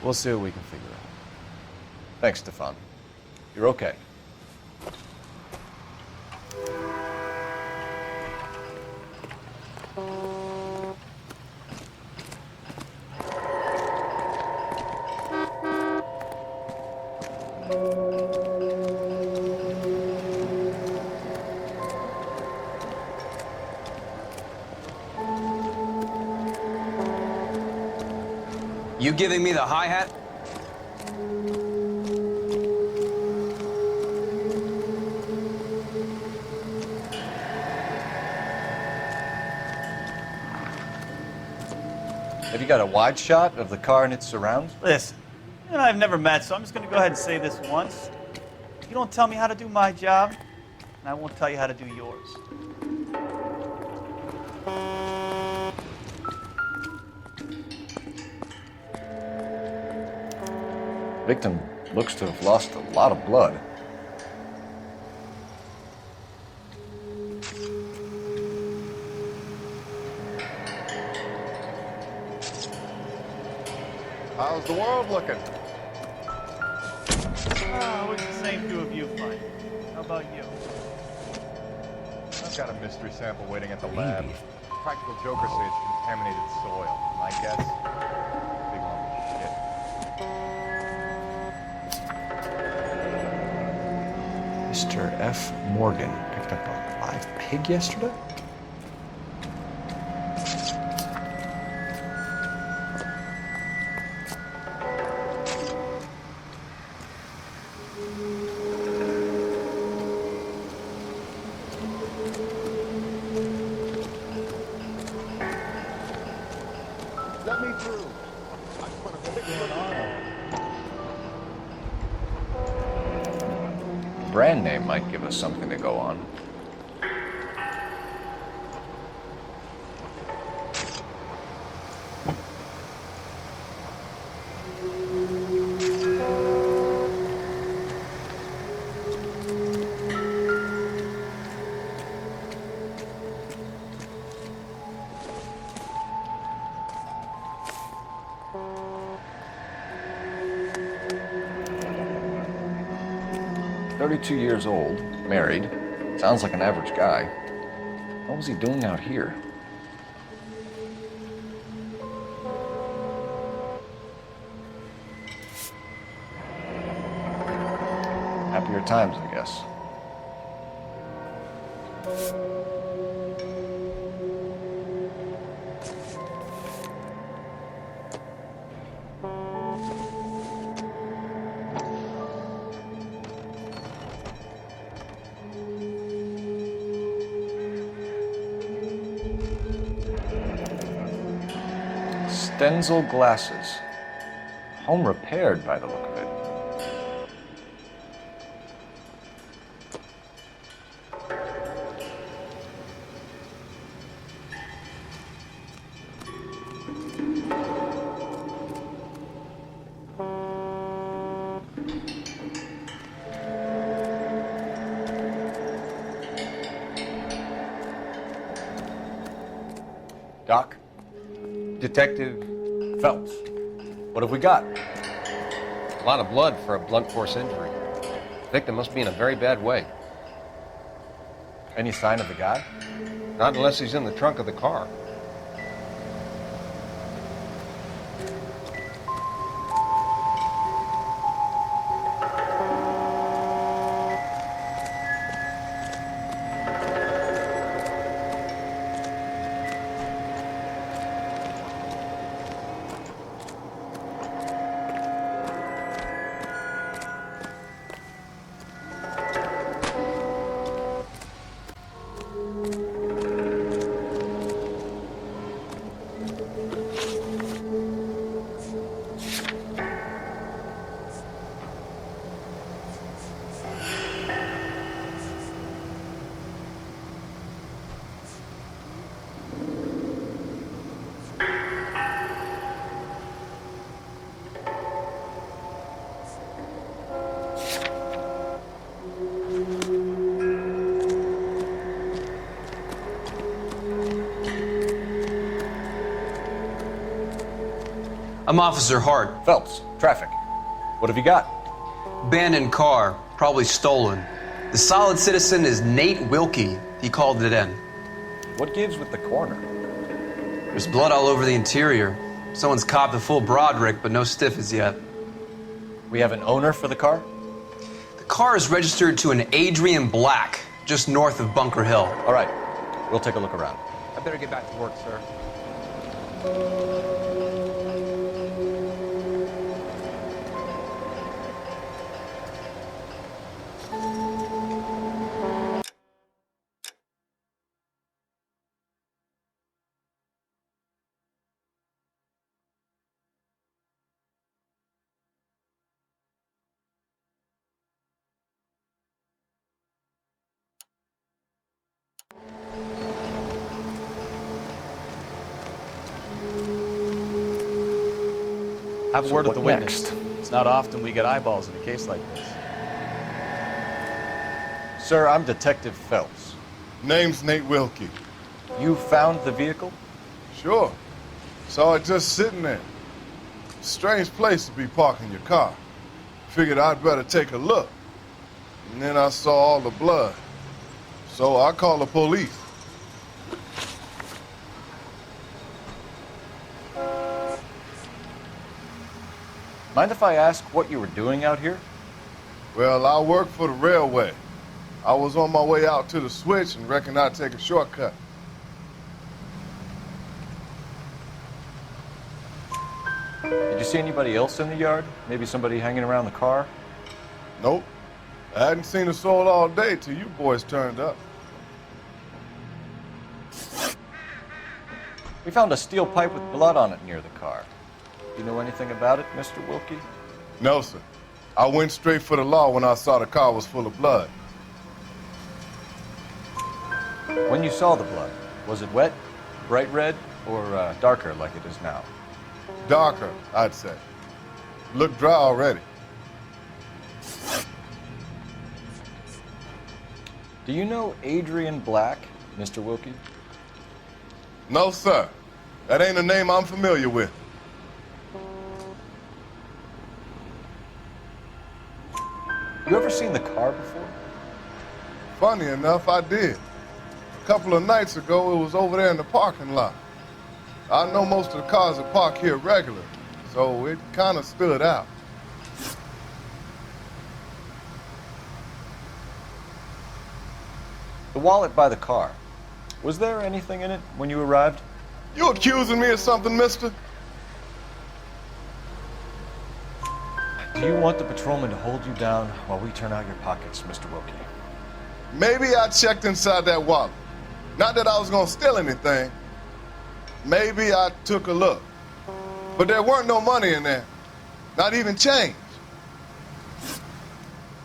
we'll see what we can figure out. Thanks, Stefan. You're okay. You giving me the hi-hat? Have you got a wide shot of the car and its surrounds? Listen, you and I have never met, so I'm just going to go ahead and say this once. You don't tell me how to do my job, and I won't tell you how to do yours. Victim looks to have lost a lot of blood. How's the world looking? What's the same two of you find? How about you? I've got a mystery sample waiting at the lab. Practical Joker say it's contaminated soil. My guess? Big lump of shit. Mr. F. Morgan picked up a live pig yesterday? Let me through. I want to figure it out. Brand name might give us something to go on. "32 years old, married, sounds like an average guy. What was he doing out here?" Happier times, I guess. Stenzel glasses. Home repaired by the look of it. Doc? Detective Phelps. What have we got? A lot of blood for a blunt force injury. The victim must be in a very bad way. Any sign of the guy? Not unless he's in the trunk of the car. I'm Officer Hart. Phelps, traffic. What have you got? Abandoned car, probably stolen. The solid citizen is Nate Wilkie. He called it in. What gives with the coroner? There's blood all over the interior. Someone's copped a full Broderick, but no stiff as yet. We have an owner for the car? The car is registered to an Adrian Black, just north of Bunker Hill. All right, we'll take a look around. I better get back to work, sir. Have a word with the next? witness. It's not often we get eyeballs in a case like this. Sir, I'm Detective Phelps. Name's Nate Wilkie. You found the vehicle? Sure. Saw it just sitting there. Strange place to be parking your car. Figured I'd better take a look. And then I saw all the blood. So I called the police. Mind if I ask what you were doing out here? Well, I work for the railway. I was on my way out to the switch and reckoned I'd take a shortcut. Did you see anybody else in the yard? Maybe somebody hanging around the car? Nope. I hadn't seen a soul all day till you boys turned up. We found a steel pipe with blood on it near the car. Do you know anything about it, Mr. Wilkie? No, sir. I went straight for the law when I saw the car was full of blood. When you saw the blood, was it wet, bright red, or darker like it is now? Darker, I'd say. Looked dry already. Do you know Adrian Black, Mr. Wilkie? No, sir. That ain't a name I'm familiar with. You ever seen the car before? Funny enough, I did. A couple of nights ago, it was over there in the parking lot. I know most of the cars that park here regular, so it kind of stood out. The wallet by the car. Was there anything in it when you arrived? You accusing me of something, mister? Do you want the patrolman to hold you down while we turn out your pockets, Mr. Wilkie? Maybe I checked inside that wallet. Not that I was gonna steal anything. Maybe I took a look. But there weren't no money in there. Not even change.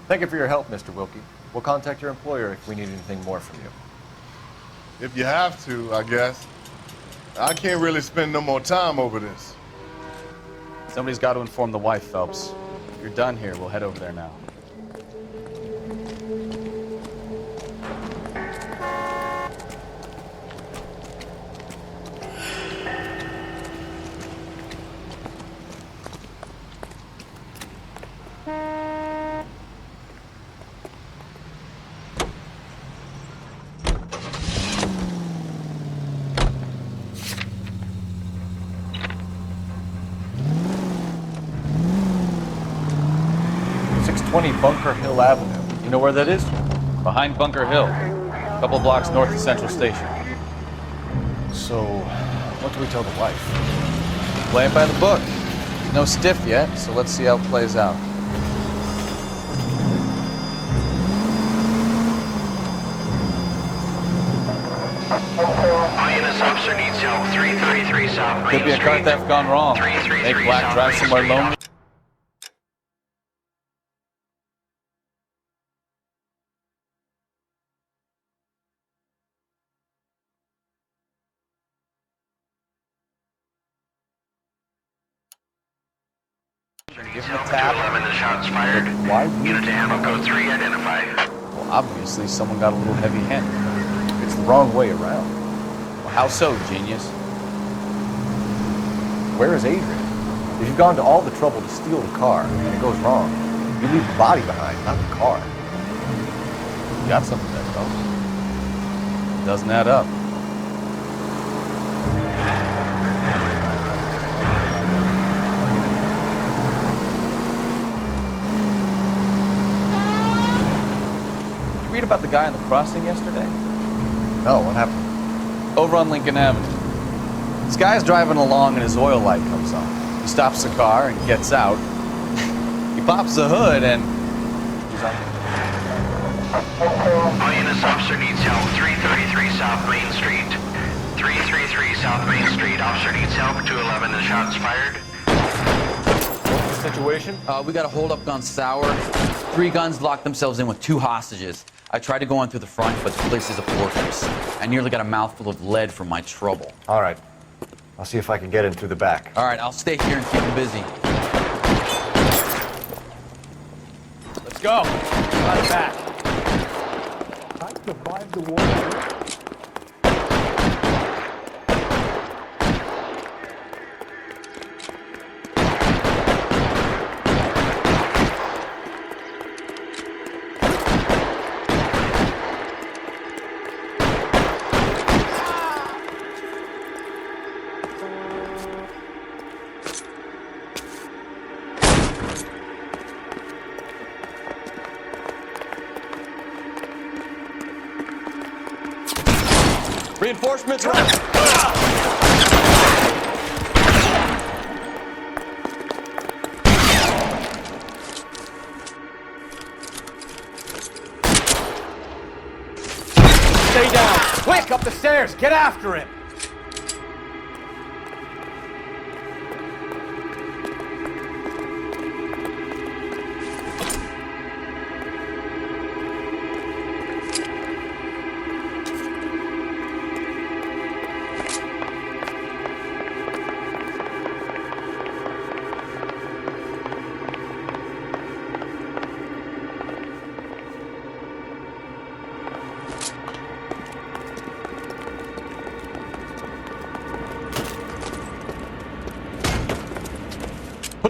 Thank you for your help, Mr. Wilkie. We'll contact your employer if we need anything more from you. If you have to, I guess. I can't really spend no more time over this. Somebody's got to inform the wife, Phelps. If you're done here, we'll head over there now. Bunker Hill Avenue. You know where that is? Behind Bunker Hill. A couple blocks north of Central Station. So, what do we tell the wife? Play it by the book. No stiff yet, so let's see how it plays out. INS officer needs help. 333 South Green Could be a car theft gone wrong. Make Black drive somewhere lonely. Give him a tap. 11, the shots fired. Why? Unit to ammo code 3 identified. Well, obviously someone got a little heavy-handed. It's the wrong way around. Well, how so, genius? Where is Adrian? If you've gone to all the trouble to steal the car and it goes wrong, you leave the body behind, not the car. You got something there, Phelps. Doesn't add up. Did you read about the guy on the crossing yesterday? No, what happened? Over on Lincoln Avenue. This guy's driving along and his oil light comes on. He stops the car and gets out. He pops the hood and he's on. All units, officer needs help. 333 South Main Street. 333 South Main Street. Officer needs help. 211 and shots fired. What's the situation? We got a hold-up gun sour. 3 guns locked themselves in with 2 hostages. I tried to go in through the front, but the place is a fortress. I nearly got a mouthful of lead from my trouble. All right. I'll see if I can get in through the back. All right, I'll stay here and keep them busy. Let's go. Got it back. I survived the war. Reinforcements are Stay down! Quick, up the stairs! Get after him!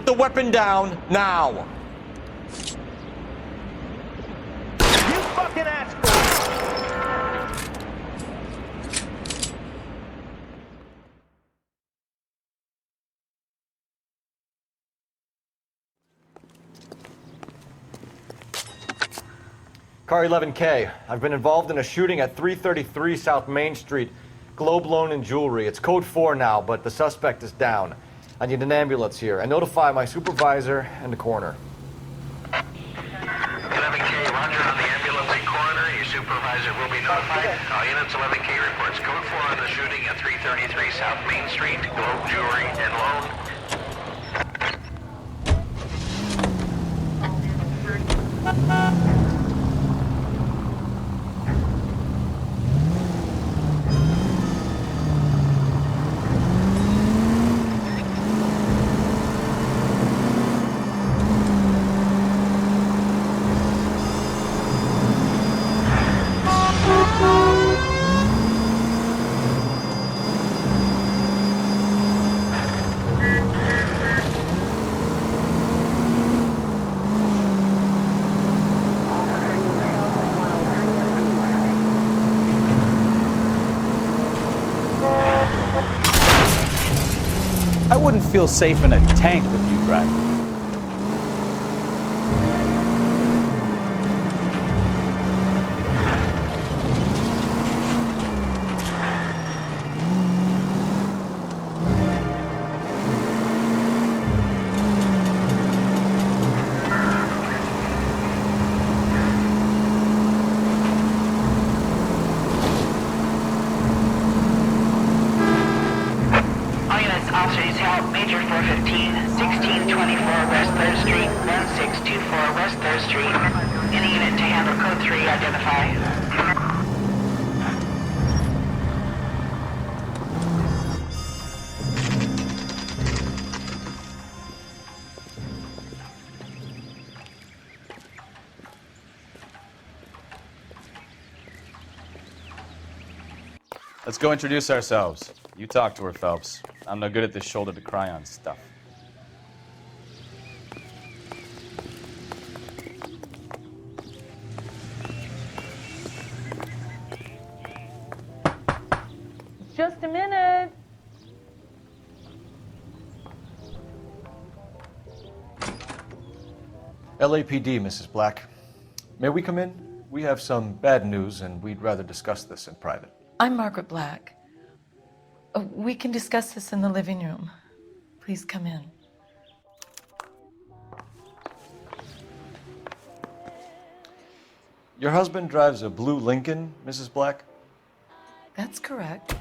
put the weapon down now. You fucking asshole! Car 11K. I've been involved in a shooting at 333 South Main Street. Globe Loan and Jewelry. It's code 4 now, but the suspect is down. I need an ambulance here. I notify my supervisor and the coroner. 11K, roger on the ambulance and coroner. Your supervisor will be notified. All units, 11K reports code 4 on the shooting at 333 South Main Street. Globe Jewelry and Loan. I wouldn't feel safe in a tank with you driving. Officers help Major 415, 1624 West 3rd Street, 1624 West 3rd Street. Any unit to handle code 3, identify. Let's go introduce ourselves. You talk to her, Phelps. I'm no good at this shoulder to cry on stuff. Just a minute. LAPD, Mrs. Black. May we come in? We have some bad news, and we'd rather discuss this in private. I'm Margaret Black. We can discuss this in the living room. Please come in. Your husband drives a blue Lincoln, Mrs. Black? That's correct.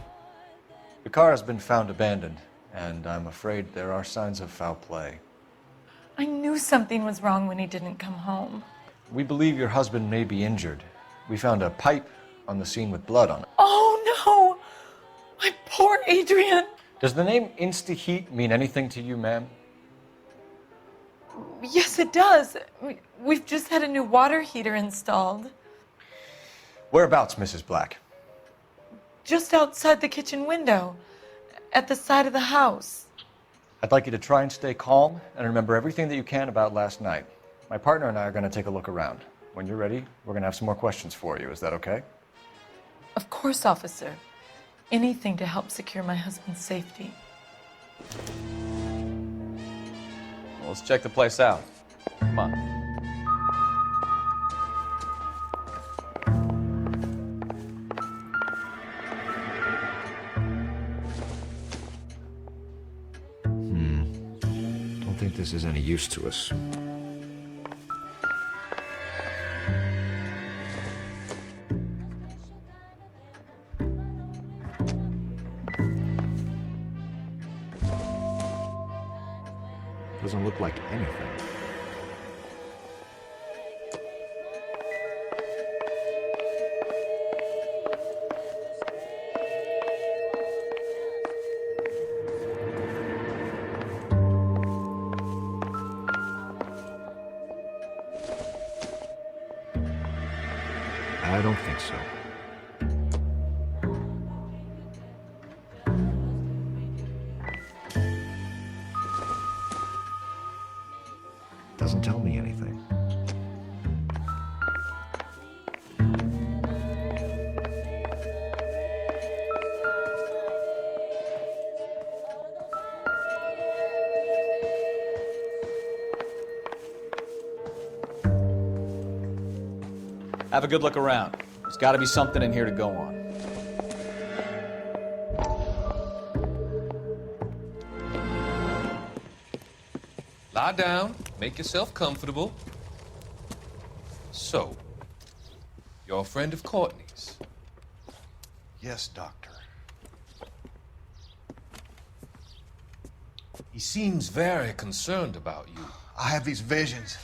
The car has been found abandoned, and I'm afraid there are signs of foul play. I knew something was wrong when he didn't come home. We believe your husband may be injured. We found a pipe on the scene with blood on it. Oh no! My poor Adrian! Does the name Insta-Heat mean anything to you, ma'am? Yes, it does. We've just had a new water heater installed. Whereabouts, Mrs. Black? Just outside the kitchen window, at the side of the house. I'd like you to try and stay calm and remember everything that you can about last night. My partner and I are going to take a look around. When you're ready, we're going to have some more questions for you. Is that okay? Of course, officer. Anything to help secure my husband's safety. Well, let's check the place out. Come on. Don't think this is any use to us. Doesn't look like anything. I don't think so. Doesn't tell me anything. Have a good look around. There's got to be something in here to go on. Lie down, make yourself comfortable. So, you're a friend of Courtney's? Yes, Doctor. He seems very concerned about you. I have these visions.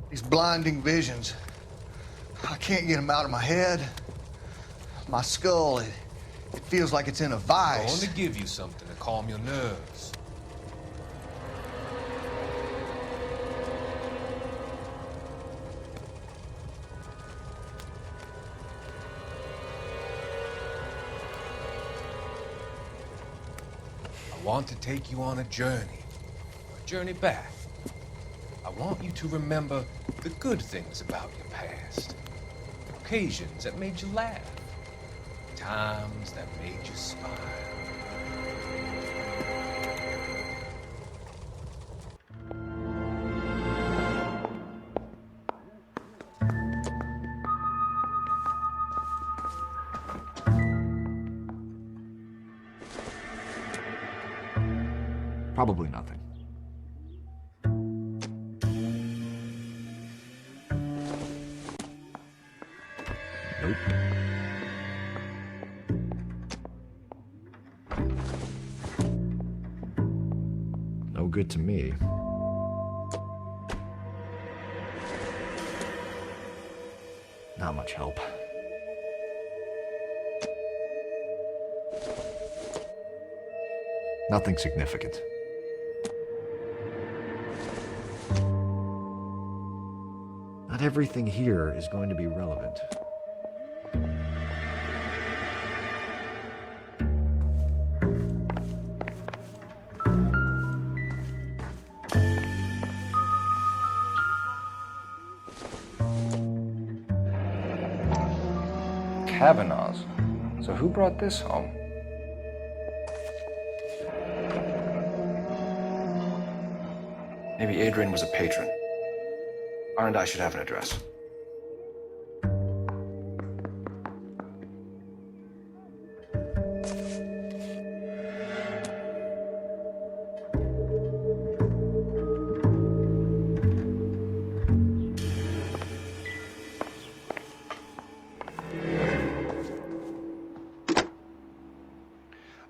These blinding visions. I can't get them out of my head. My skull, it feels like it's in a I vice. want to give you something to calm your nerves. I want to take you on a journey back. I want you to remember the good things about your past. Occasions that made you laugh. Times that made you smile. Probably nothing. Nope. No good to me. Not much help. Nothing significant. Not everything here is going to be relevant. Kavanaugh's. So who brought this home? Maybe Adrian was a patron. R&I should have an address.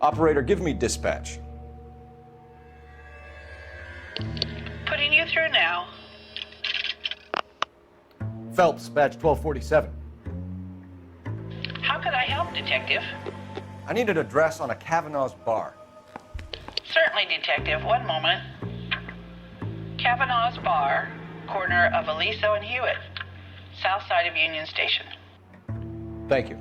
Operator, give me dispatch. Putting you through now. Phelps, badge 1247. How could I help, Detective? I need an address on a Kavanaugh's bar. Certainly, Detective. One moment. Kavanaugh's Bar, corner of Aliso and Hewitt, south side of Union Station. Thank you.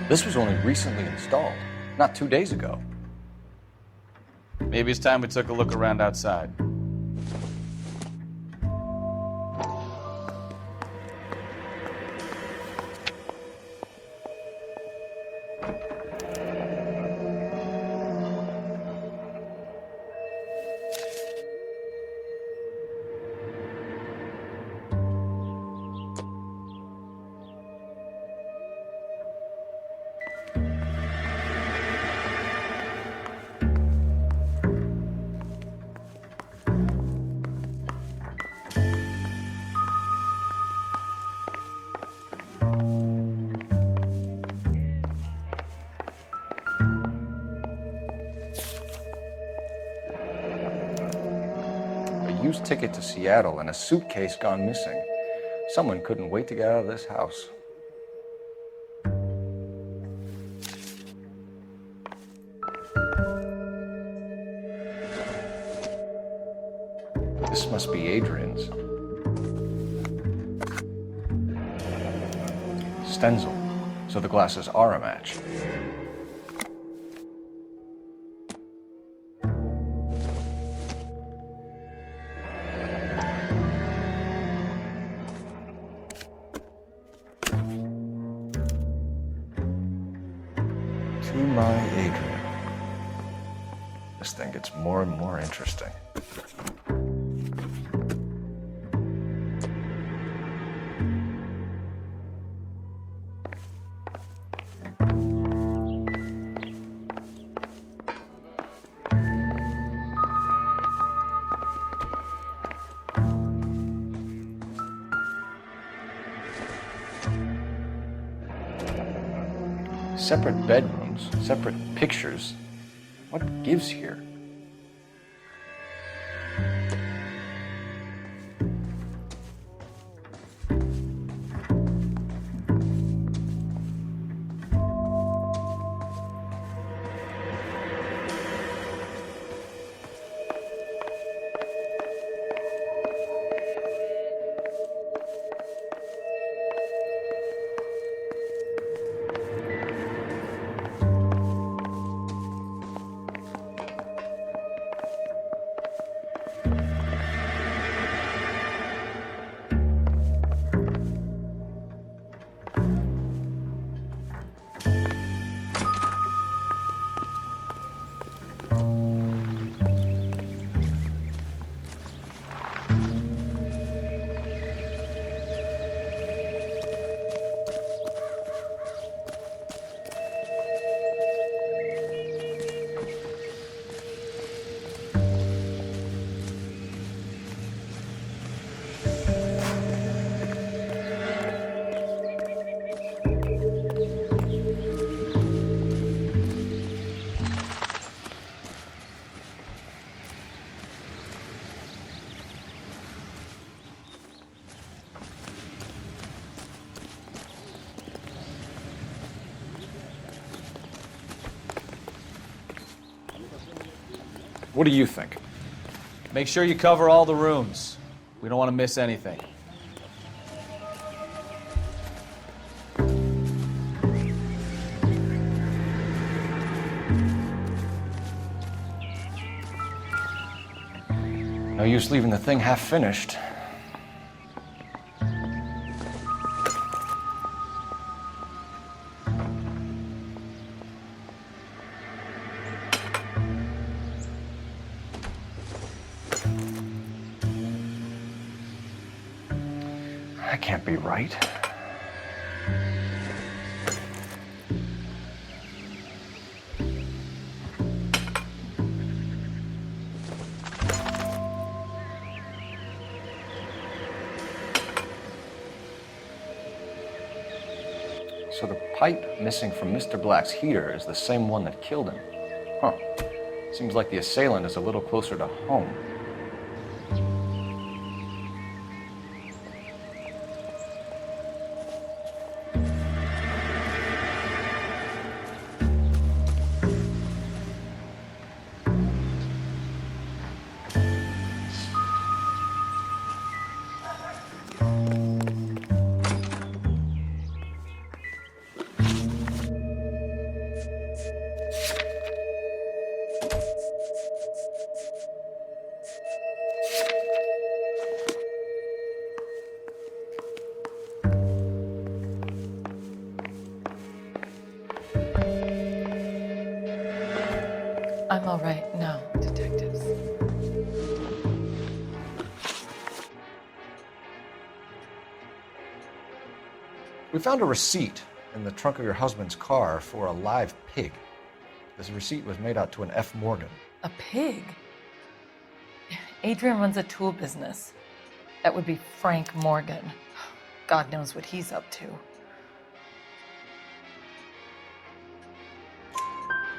This was only recently installed, not 2 days ago. Maybe it's time we took a look around outside. Used ticket to Seattle and a suitcase gone missing. Someone couldn't wait to get out of this house. This must be Adrian's. Stenzel, so the glasses are a match. To my Adrian. This thing gets more and more interesting. Separate bedrooms, separate pictures. What gives here? What do you think? Make sure you cover all the rooms. We don't want to miss anything. No use leaving the thing half finished. That can't be right. So the pipe missing from Mr. Black's heater is the same one that killed him. Huh. Seems like the assailant is a little closer to home. I'm all right now, detectives. We found a receipt in the trunk of your husband's car for a live pig. This receipt was made out to an F. Morgan. A pig? Adrian runs a tool business. That would be Frank Morgan. God knows what he's up to.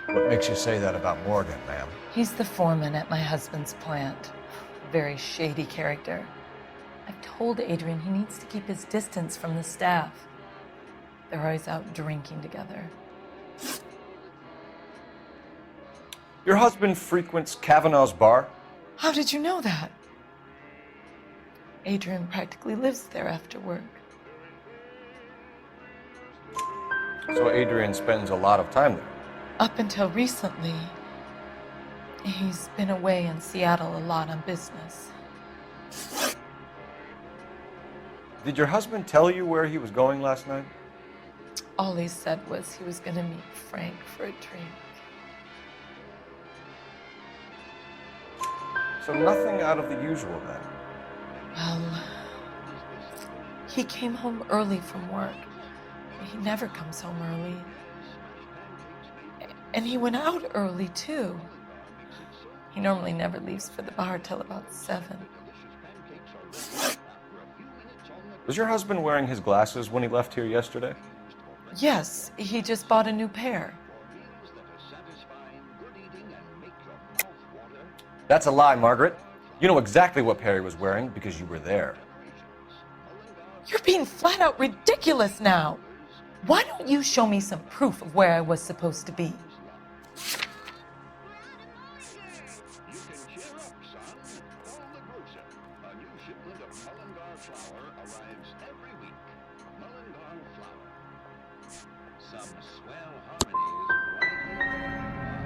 What makes you say that about Morgan, ma'am? He's the foreman at my husband's plant. A very shady character. I've told Adrian he needs to keep his distance from the staff. They're always out drinking together. Your husband frequents Kavanaugh's bar? How did you know that? Adrian practically lives there after work. So Adrian spends a lot of time there? Up until recently, he's been away in Seattle a lot on business. Did your husband tell you where he was going last night? All he said was he was going to meet Frank for a drink. So nothing out of the usual then? Well, he came home early from work. He never comes home early. And he went out early, too. He normally never leaves for the bar till about 7. Was your husband wearing his glasses when he left here yesterday? Yes, he just bought a new pair. That's a lie, Margaret. You know exactly what pair he was wearing because you were there. You're being flat out ridiculous now. Why don't you show me some proof of where I was supposed to be?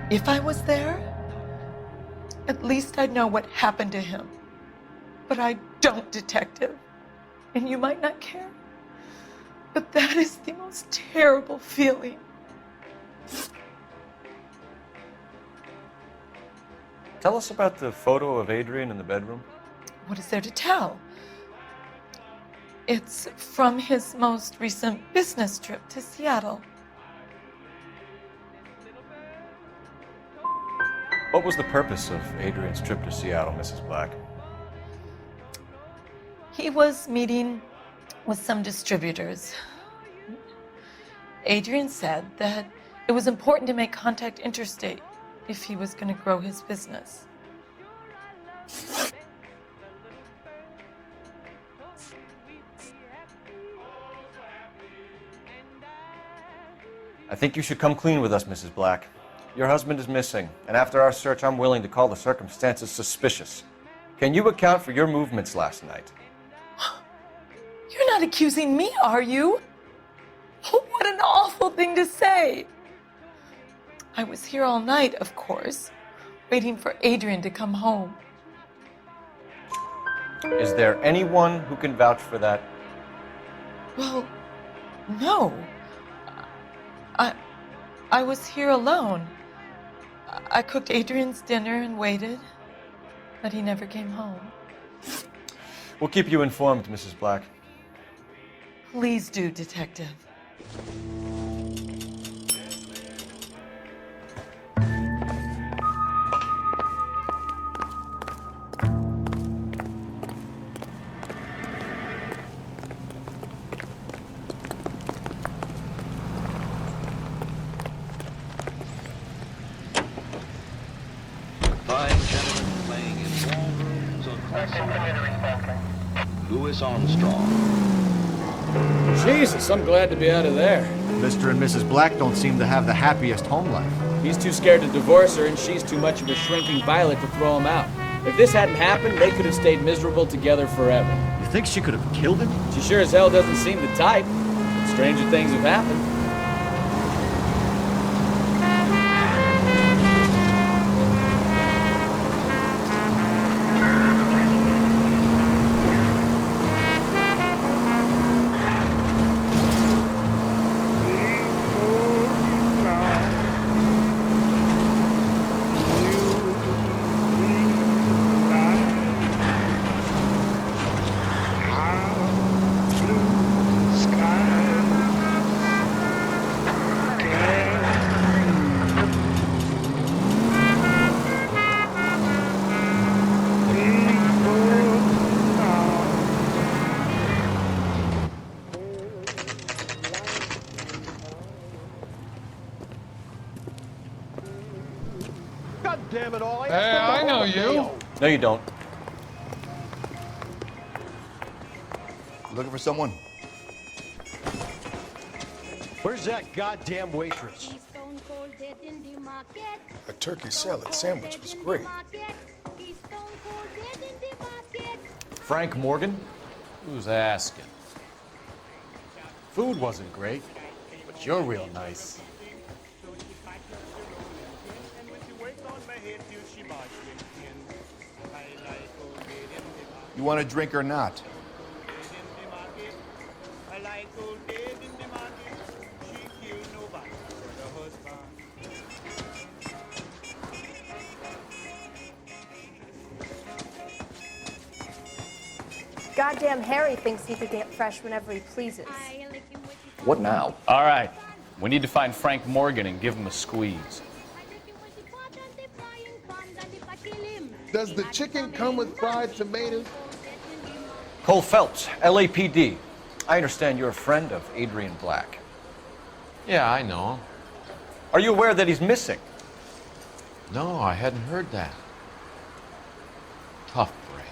If I was there, at least I'd know what happened to him. But I don't, detective. And you might not care, but that is the most terrible feeling. Tell us about the photo of Adrian in the bedroom. What is there to tell? It's from his most recent business trip to Seattle. What was the purpose of Adrian's trip to Seattle, Mrs. Black? He was meeting with some distributors. Adrian said that it was important to make contact interstate if he was going to grow his business. I think you should come clean with us, Mrs. Black. Your husband is missing, and after our search, I'm willing to call the circumstances suspicious. Can you account for your movements last night? You're not accusing me, are you? What an awful thing to say. I was here all night, of course, waiting for Adrian to come home. Is there anyone who can vouch for that? Well, no. I was here alone. I cooked Adrian's dinner and waited, but he never came home. We'll keep you informed, Mrs. Black. Please do, Detective. Five gentlemen playing in ballrooms across Louis Armstrong. Jesus, I'm glad to be out of there. Mr. and Mrs. Black don't seem to have the happiest home life. He's too scared to divorce her, and she's too much of a shrinking violet to throw him out. If this hadn't happened, they could have stayed miserable together forever. You think she could have killed him? She sure as hell doesn't seem the type. But stranger things have happened. God damn it all. Hey, I know you. No, you don't. Looking for someone? Where's that goddamn waitress? A turkey salad sandwich was great. Frank Morgan? Who's asking? Food wasn't great, but you're real nice. You want a drink or not? Goddamn Harry thinks he could get fresh whenever he pleases. What now? All right. We need to find Frank Morgan and give him a squeeze. Does the chicken come with fried tomatoes? Cole Phelps, LAPD. I understand you're a friend of Adrian Black. Yeah, I know him. Are you aware that he's missing? No, I hadn't heard that. Tough break.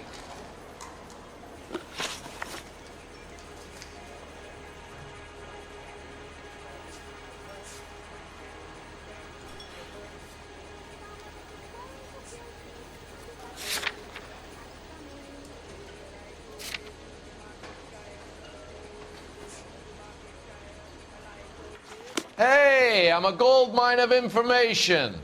Hey, I'm a gold mine of information.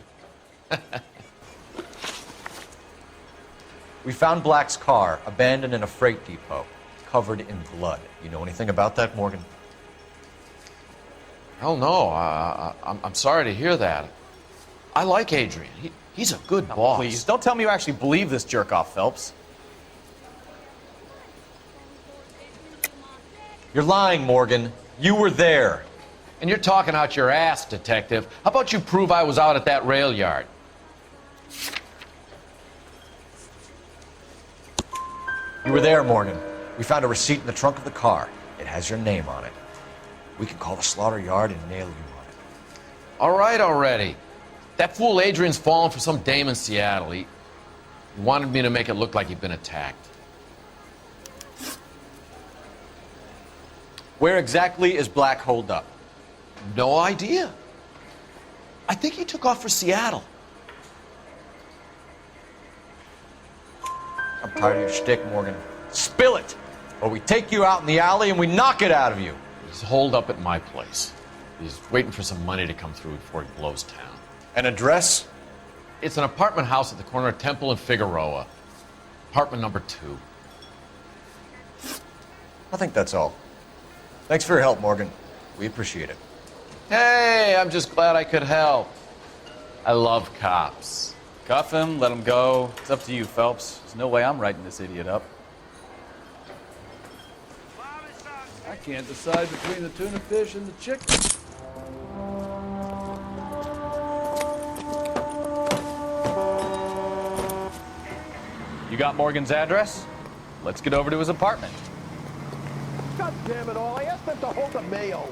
We found Black's car abandoned in a freight depot, covered in blood. You know anything about that, Morgan? Hell no. I'm sorry to hear that. I like Adrian. He's a good boss. Please, don't tell me you actually believe this jerk-off, Phelps. You're lying, Morgan. You were there. And you're talking out your ass, detective. How about you prove I was out at that rail yard? You were there, Morgan. We found a receipt in the trunk of the car. It has your name on it. We can call the slaughter yard and nail you on it. All right already. That fool Adrian's fallen for some dame in Seattle. He wanted me to make it look like he'd been attacked. Where exactly is Black holed up? No idea. I think he took off for Seattle. I'm tired of your shtick, Morgan. Spill it, or we take you out in the alley and we knock it out of you. He's holed up at my place. He's waiting for some money to come through before he blows town. An address? It's an apartment house at the corner of Temple and Figueroa. Apartment number 2. I think that's all. Thanks for your help, Morgan. We appreciate it. Hey, I'm just glad I could help. I love cops. Cuff him, let him go. It's up to you, Phelps. There's no way I'm writing this idiot up. I can't decide between the tuna fish and the chicken. You got Morgan's address? Let's get over to his apartment. God damn it all, I asked them to hold the mayo.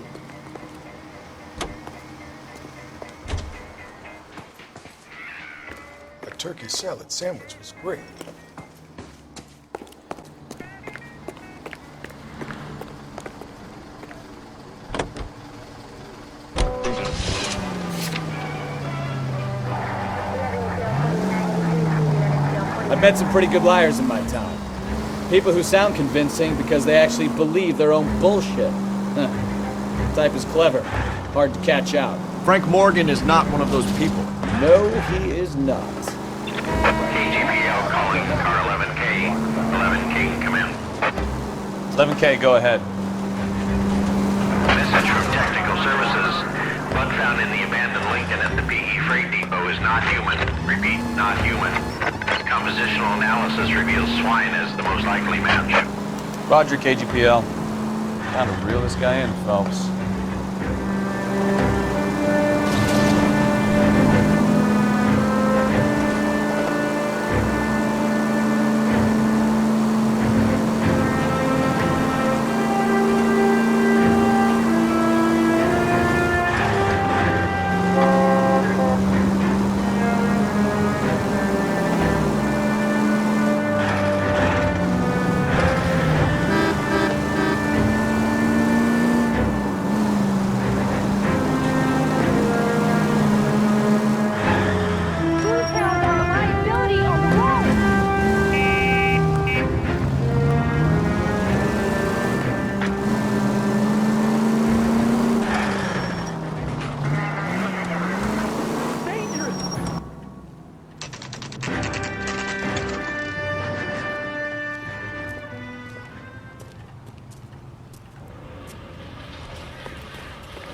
A turkey salad sandwich was great. I've met some pretty good liars in my town. People who sound convincing because they actually believe their own bullshit. The type is clever, hard to catch out. Frank Morgan is not one of those people. No, he is not. KGPL calling car 11K. 11K, come in. 11K, go ahead. Message from Technical Services. Blood found in the abandoned Lincoln at the PE Freight Depot is not human. Repeat, not human. Compositional analysis reveals swine as the most likely match. Roger, KGPL. Time to reel this guy in, Phelps.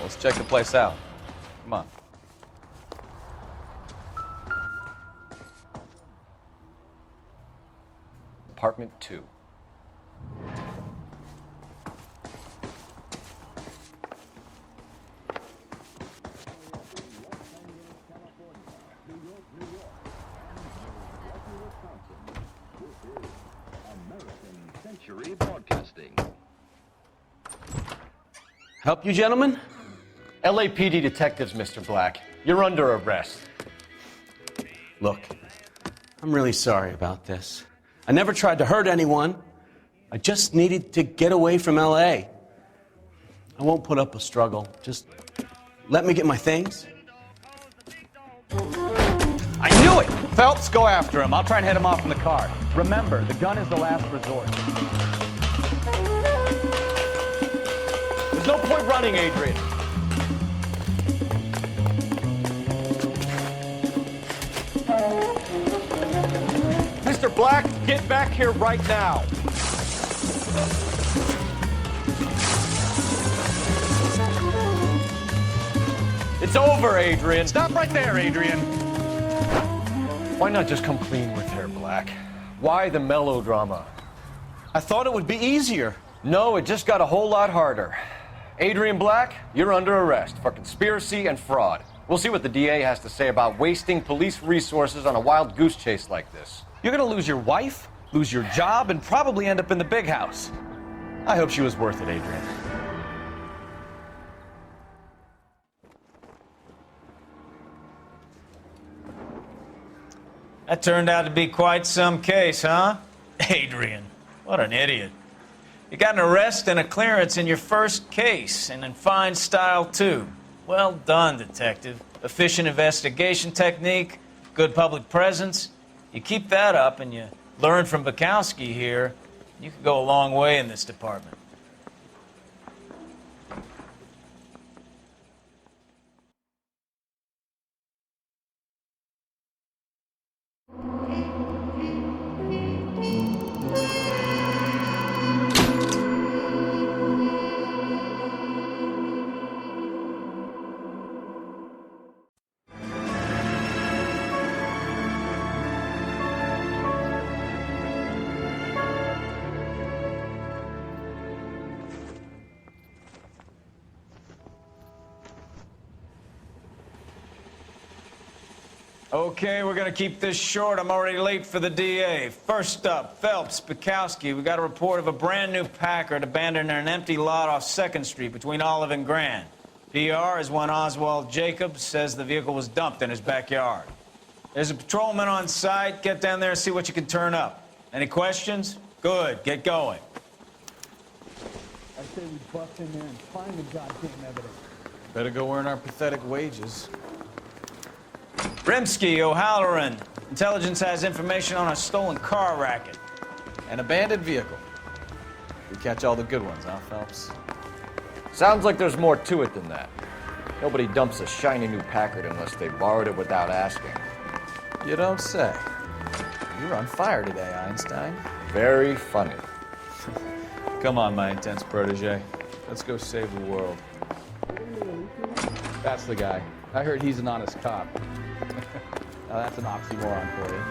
Let's check the place out. Come on. Apartment 2. Century Broadcasting. Help you, gentlemen? LAPD detectives, Mr. Black. You're under arrest. Look, I'm really sorry about this. I never tried to hurt anyone. I just needed to get away from LA. I won't put up a struggle. Just let me get my things. I knew it! Phelps, go after him. I'll try and head him off in the car. Remember, the gun is the last resort. There's no point running, Adrian. Mr. Black, get back here right now. It's over, Adrian. Stop right there, Adrian. Why not just come clean with her, Black? Why the melodrama? I thought it would be easier. No, it just got a whole lot harder. Adrian Black, you're under arrest for conspiracy and fraud. We'll see what the DA has to say about wasting police resources on a wild goose chase like this. You're gonna lose your wife, lose your job, and probably end up in the big house. I hope she was worth it, Adrian. That turned out to be quite some case, huh? Adrian, what an idiot. You got an arrest and a clearance in your first case, and in fine style, too. Well done, detective. Efficient investigation technique, good public presence. You keep that up and you learn from Bukowski here, you could go a long way in this department. Okay, we're gonna keep this short. I'm already late for the DA. First up, Phelps, Bukowski. We got a report of a brand new Packard abandoned in an empty lot off 2nd Street between Olive and Grand. PR is one Oswald Jacobs says the vehicle was dumped in his backyard. There's a patrolman on site. Get down there and see what you can turn up. Any questions? Good, get going. I say we bust in there and find the goddamn evidence. Better go earn our pathetic wages. Rimsky, O'Halloran. Intelligence has information on a stolen car racket. An abandoned vehicle. We catch all the good ones, huh, Phelps? Sounds like there's more to it than that. Nobody dumps a shiny new Packard unless they borrowed it without asking. You don't say. You're on fire today, Einstein. Very funny. Come on, my intense protege. Let's go save the world. That's the guy. I heard he's an honest cop. Now that's an oxymoron for you.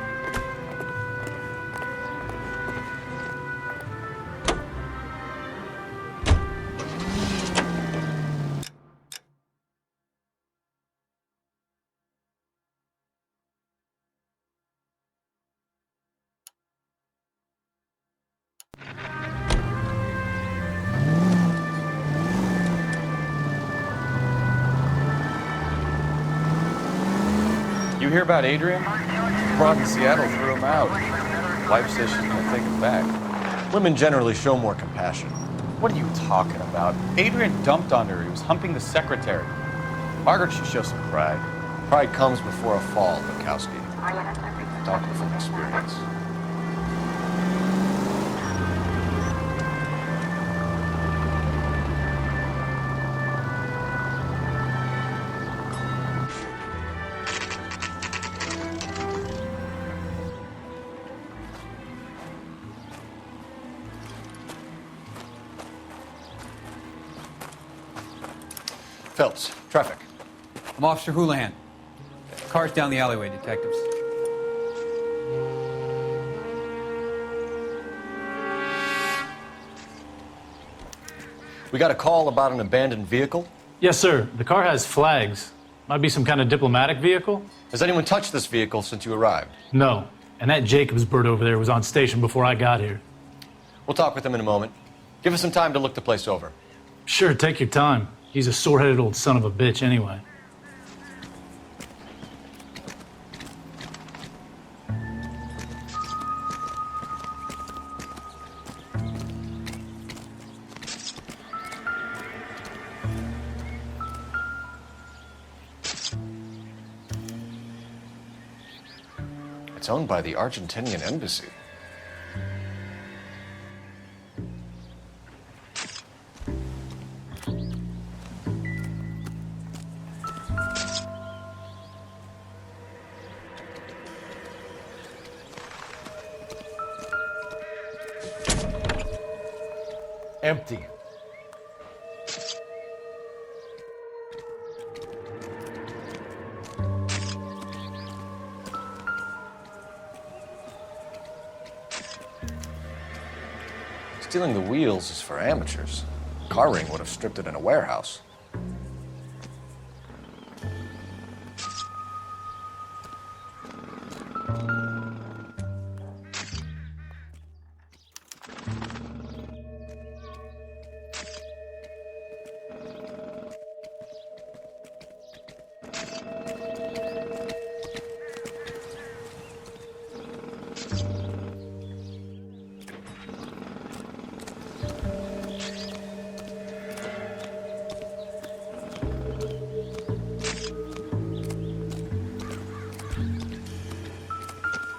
You hear about Adrian? Prague and Seattle threw him out. Wife says she's gonna take him back. Women generally show more compassion. What are you talking about? Adrian dumped on her. He was humping the secretary. Margaret should show some pride. Pride comes before a fall, Bukowski. Talk from experience. Phelps, traffic. I'm Officer Houlihan. Car's down the alleyway, detectives. We got a call about an abandoned vehicle? Yes, sir. The car has flags. Might be some kind of diplomatic vehicle. Has anyone touched this vehicle since you arrived? No. And that Jacobs bird over there was on station before I got here. We'll talk with him in a moment. Give us some time to look the place over. Sure, take your time. He's a sore-headed old son of a bitch anyway. It's owned by the Argentinian embassy. Empty. Stealing the wheels is for amateurs. Car ring would have stripped it in a warehouse.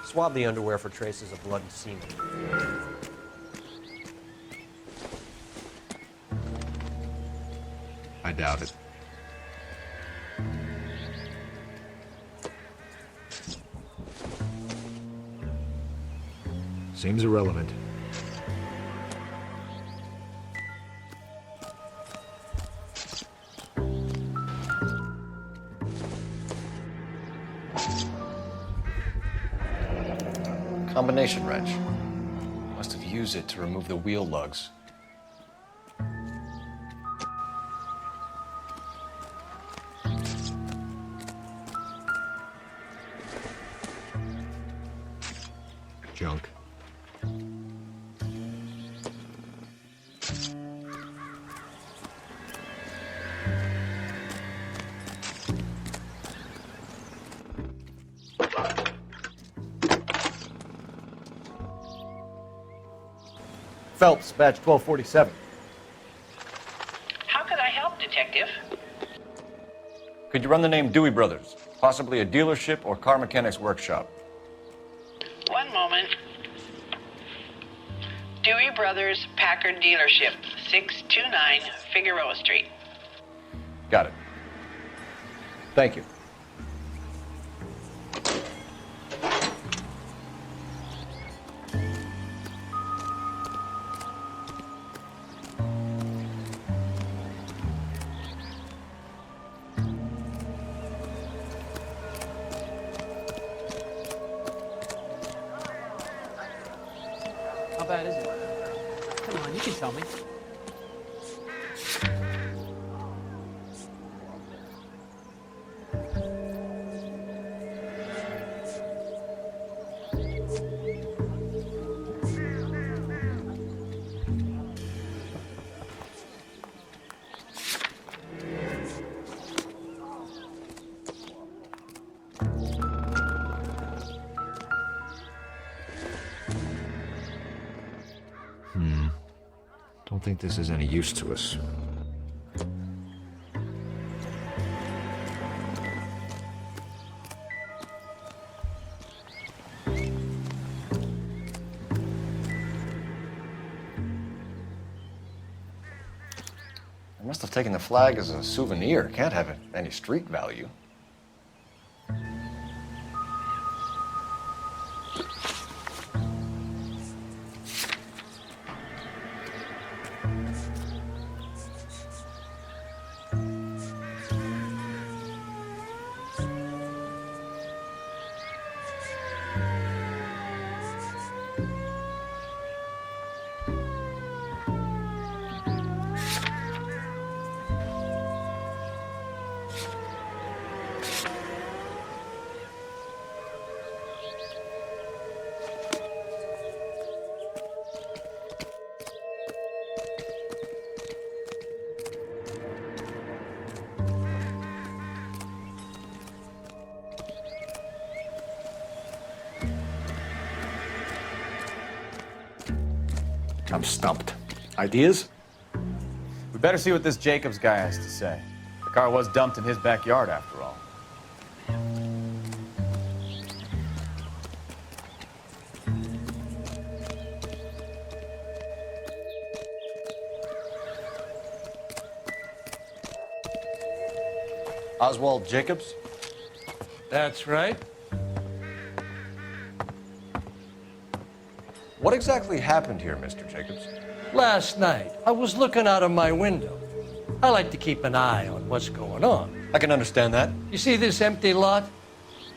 Swab the underwear for traces of blood and semen. I doubt it. Seems irrelevant. Combination wrench. Must have used it to remove the wheel lugs. junk. Phelps, badge 1247. How can I help, Detective? Could you run the name Dewey Brothers? Possibly a dealership or car mechanics workshop. One moment. Dewey Brothers Packard Dealership, 629 Figueroa Street. Got it. Thank you. How bad is it? Come on, you can tell me. Don't think this is any use to us. I must have taken the flag as a souvenir. Can't have any street value. I'm stumped. Ideas? We better see what this Jacobs guy has to say. The car was dumped in his backyard, after all. Oswald Jacobs? That's right. What exactly happened here, Mr. Jacobs? Last night, I was looking out of my window. I like to keep an eye on what's going on. I can understand that. You see this empty lot?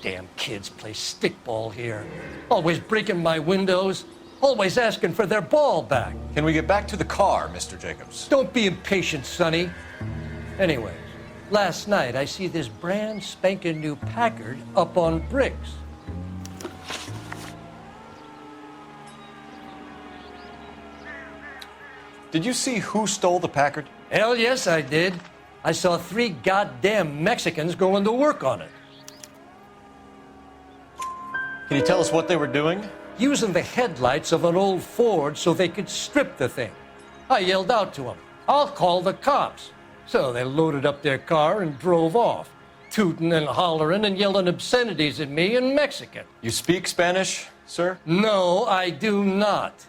Damn kids play stickball here. Always breaking my windows. Always asking for their ball back. Can we get back to the car, Mr. Jacobs? Don't be impatient, Sonny. Anyways, last night I see this brand spanking new Packard up on bricks. Did you see who stole the Packard? Hell yes, I did. I saw 3 goddamn Mexicans going to work on it. Can you tell us what they were doing? Using the headlights of an old Ford so they could strip the thing. I yelled out to them, "I'll call the cops." So they loaded up their car and drove off, tooting and hollering and yelling obscenities at me in Mexican. You speak Spanish, sir? No, I do not.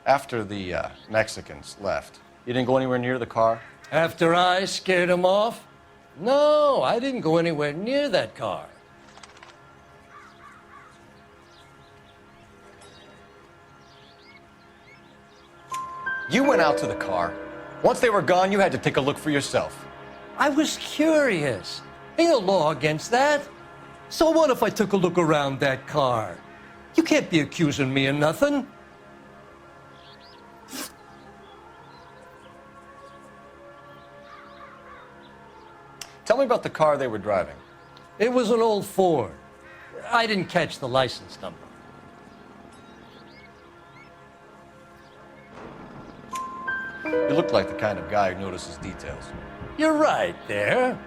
After the Mexicans left, you didn't go anywhere near the car? After I scared them off? No, I didn't go anywhere near that car. You went out to the car. Once they were gone, you had to take a look for yourself. I was curious. Ain't no law against that. So what if I took a look around that car? You can't be accusing me of nothing. Tell me about the car they were driving. It was an old Ford. I didn't catch the license number. You look like the kind of guy who notices details. You're right there.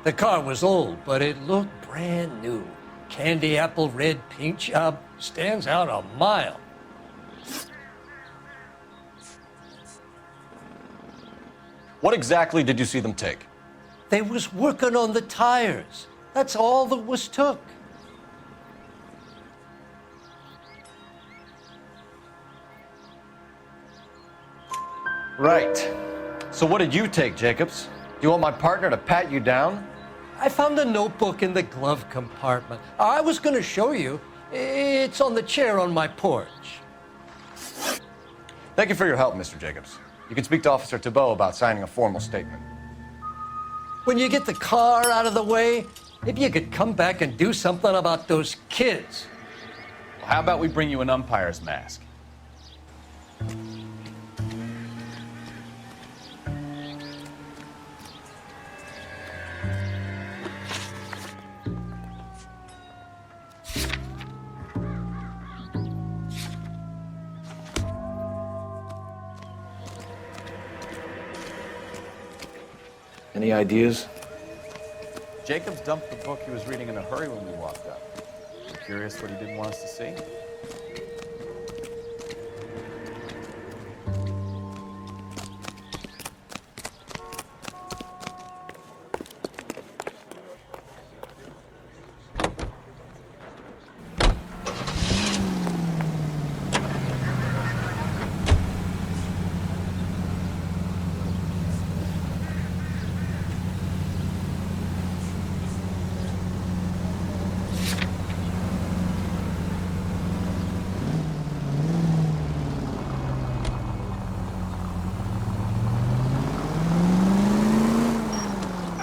The car was old, but it looked brand new. Candy apple red paint job stands out a mile. What exactly did you see them take? They was working on the tires. That's all that was took. Right. So what did you take, Jacobs? Do you want my partner to pat you down? I found a notebook in the glove compartment. I was going to show you. It's on the chair on my porch. Thank you for your help, Mr. Jacobs. You can speak to Officer Thibault about signing a formal statement. When you get the car out of the way, maybe you could come back and do something about those kids. Well, how about we bring you an umpire's mask? Any ideas? Jacobs dumped the book he was reading in a hurry when we walked up. You curious what he didn't want us to see?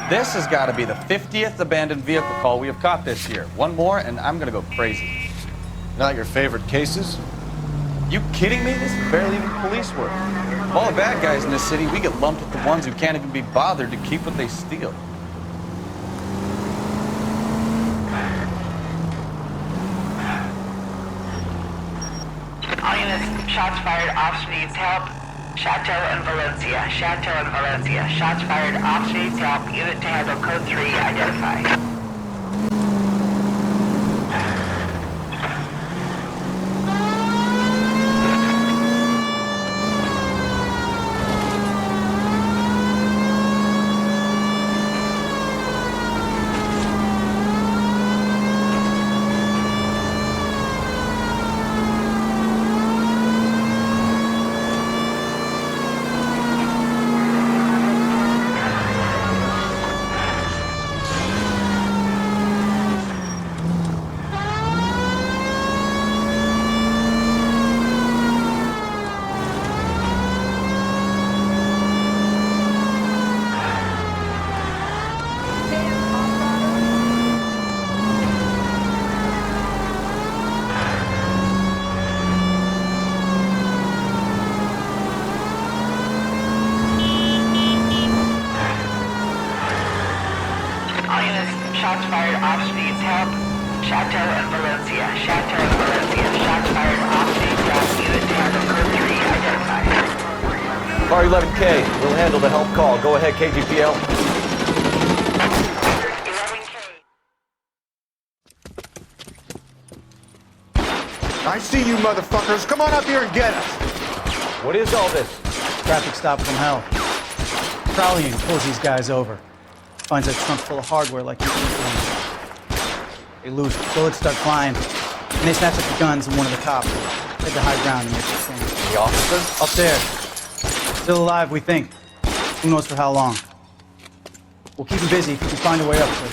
This has got to be the 50th abandoned vehicle call we have caught this year. One more, and I'm going to go crazy. Not your favorite cases? You kidding me? This is barely even police work. Of all the bad guys in this city, we get lumped with the ones who can't even be bothered to keep what they steal. All units, shots fired, officer needs help. Chateau and Valencia, Chateau and Valencia. Shots fired, officer needs help. Unit to handle code 3, identify. Shots fired, officer needs help. Chateau and Valencia, Chateau and Valencia. Shots fired, officer needs help. Unit to handle code 3, identify. Car 11K, we'll handle the help call. Go ahead, KGPL. 11K. I see you motherfuckers. Come on up here and get us. What is all this? Traffic stop from hell. Prowler unit pulls these guys over. Finds a trunk full of hardware like you can. They lose. Bullets start flying. And they snatch up the guns and one of the cops. Head to high ground and make the thing. The officer? Up there. Still alive, we think. Who knows for how long. We'll keep him busy if we can find a way up to it.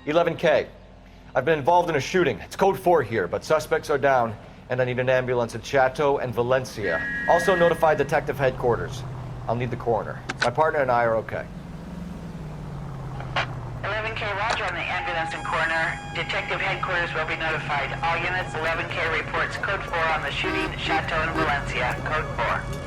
11K. I've been involved in a shooting. It's code 4 here, but suspects are down, and I need an ambulance at Chateau and Valencia. Also notify detective headquarters. I'll need the coroner. My partner and I are okay. 11K, roger on the ambulance and coroner. Detective headquarters will be notified. All units, 11K reports code 4 on the shooting at Chateau and Valencia. Code 4.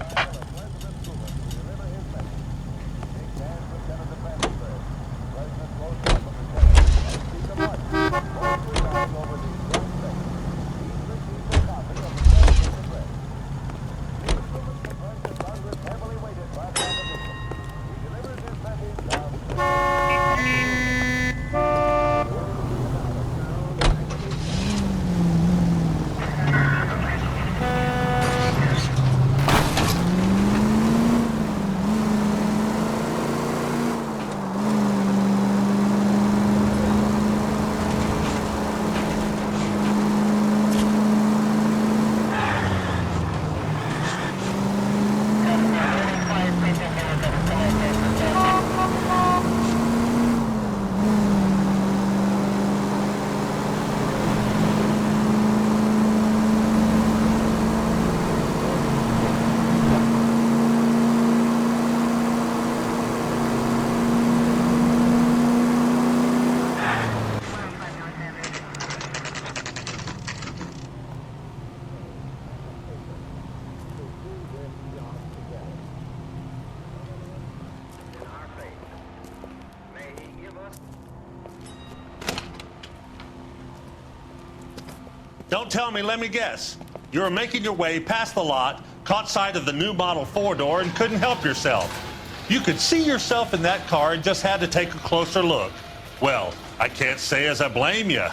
Don't tell me, let me guess. You were making your way past the lot, caught sight of the new model 4-door, and couldn't help yourself. You could see yourself in that car and just had to take a closer look. Well, I can't say as I blame you.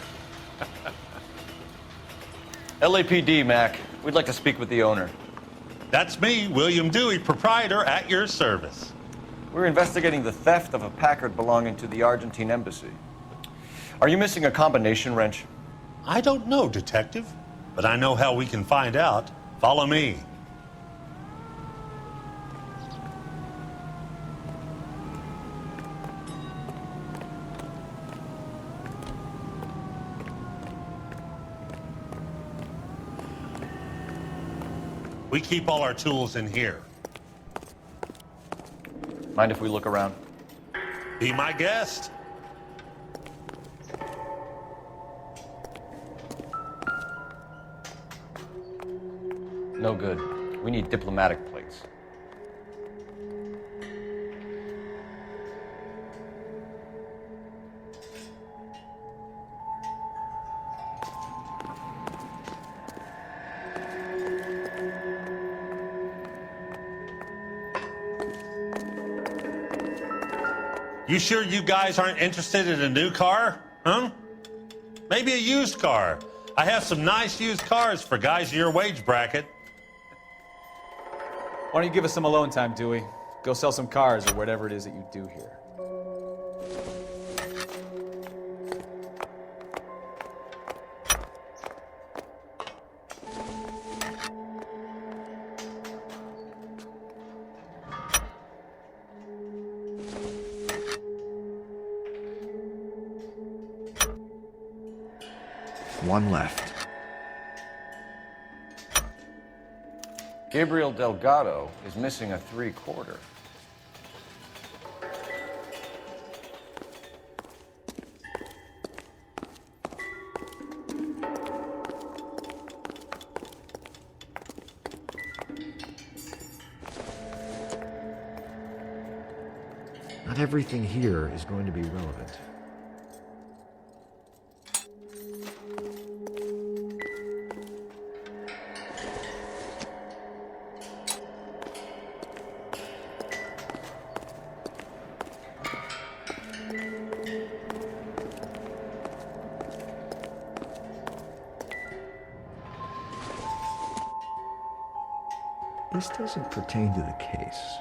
LAPD, Mac. We'd like to speak with the owner. That's me, William Dewey, proprietor, at your service. We're investigating the theft of a Packard belonging to the Argentine embassy. Are you missing a combination wrench? I don't know, Detective, but I know how we can find out. Follow me. We keep all our tools in here. Mind if we look around? Be my guest. No good. We need diplomatic plates. You sure you guys aren't interested in a new car? Huh? Maybe a used car. I have some nice used cars for guys in your wage bracket. Why don't you give us some alone time, Dewey? Go sell some cars or whatever it is that you do here. One left. Gabriel Delgado is missing a 3/4. Not everything here is going to be relevant. This doesn't pertain to the case.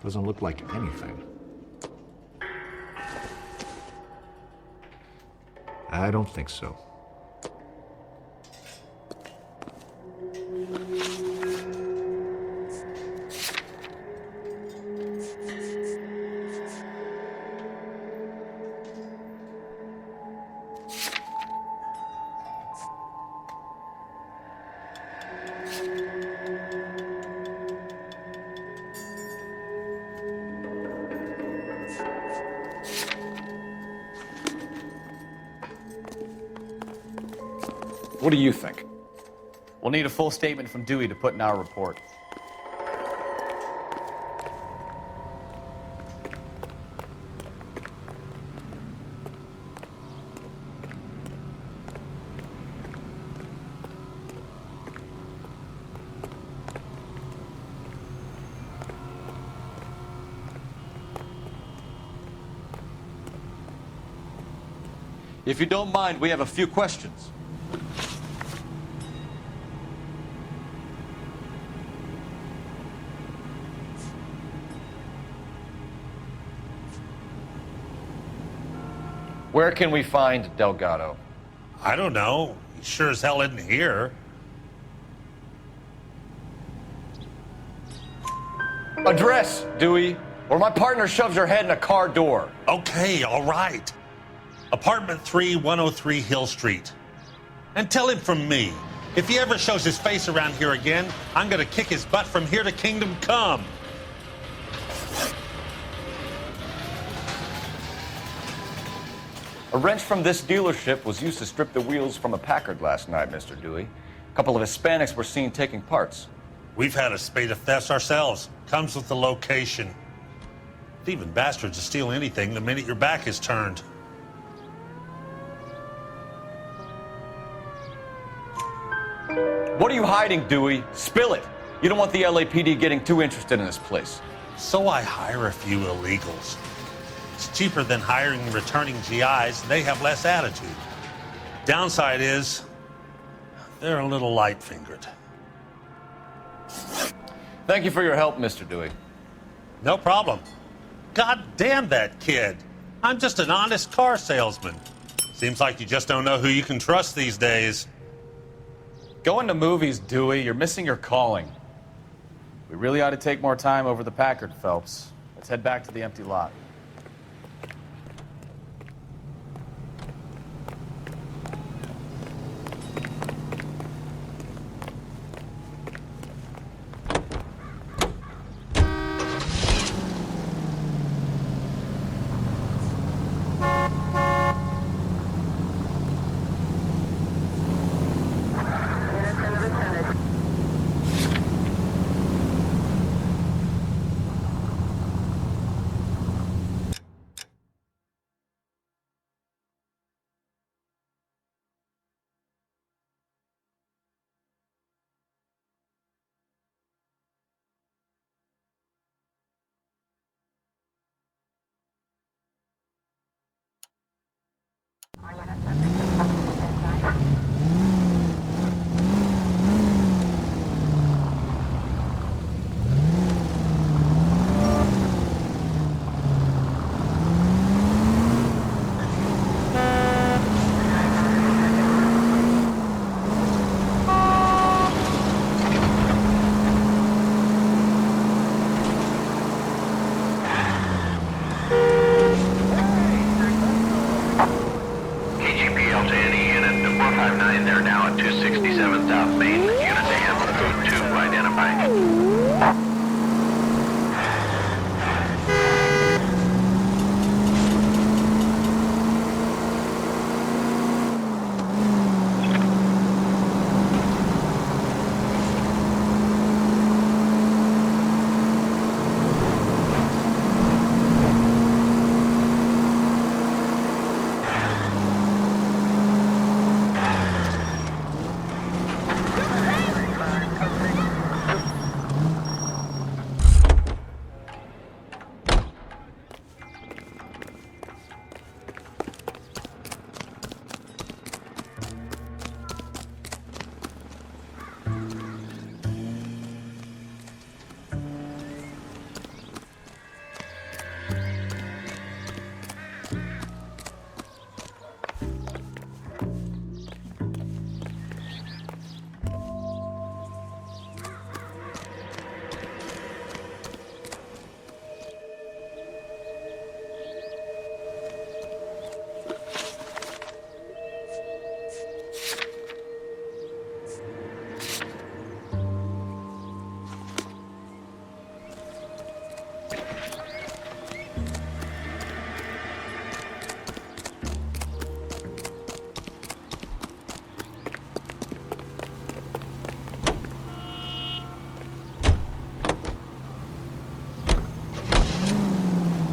Doesn't look like anything. I don't think so. What do you think? We'll need a full statement from Dewey to put in our report. If you don't mind, we have a few questions. Where can we find Delgado? I don't know. He sure as hell isn't here. Address, Dewey, or my partner shoves her head in a car door. Okay, all right. Apartment 3, 103 Hill Street. And tell him from me, if he ever shows his face around here again, I'm gonna kick his butt from here to Kingdom Come. A wrench from this dealership was used to strip the wheels from a Packard last night, Mr. Dewey. A couple of Hispanics were seen taking parts. We've had a spate of thefts ourselves. Comes with the location. Thieving bastards will steal anything the minute your back is turned. What are you hiding, Dewey? Spill it. You don't want the LAPD getting too interested in this place. So I hire a few illegals. It's cheaper than hiring returning GIs, and they have less attitude. Downside is, they're a little light-fingered. Thank you for your help, Mr. Dewey. No problem. God damn that kid. I'm just an honest car salesman. Seems like you just don't know who you can trust these days. Going to movies, Dewey. You're missing your calling. We really ought to take more time over the Packard, Phelps. Let's head back to the empty lot.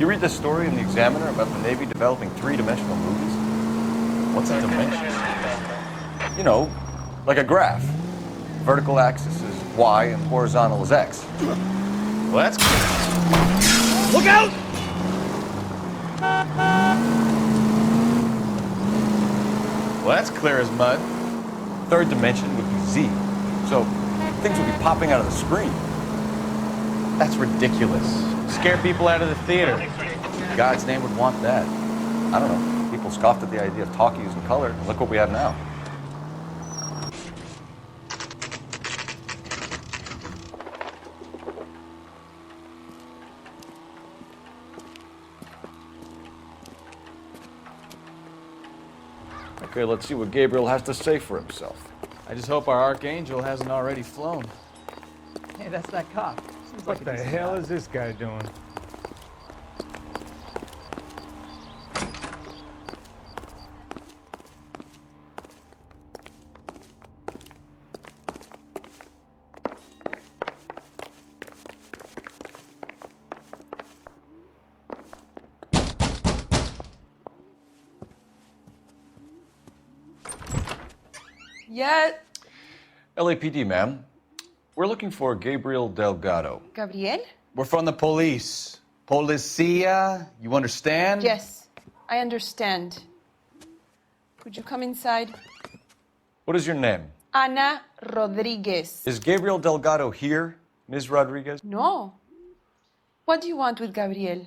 You read this story in the Examiner about the Navy developing three-dimensional movies? What's a dimension? You know, like a graph. Vertical axis is Y and horizontal is X. Well, that's Look out! Well, that's clear as mud. Third dimension would be Z. So things would be popping out of the screen. That's ridiculous. Scare people out of the theater. God's name would want that. I don't know. People scoffed at the idea of talkies in color, and look what we have now. Okay, let's see what Gabriel has to say for himself. I just hope our Archangel hasn't already flown. Hey, that's that cop. Seems What like a the decent hell guy. is this guy doing? Yeah, LAPD, ma'am. We're looking for Gabriel Delgado. Gabriel? We're from the police. Policia, you understand? Yes, I understand. Could you come inside? What is your name? Ana Rodriguez. Is Gabriel Delgado here, Ms. Rodriguez? No. What do you want with Gabriel?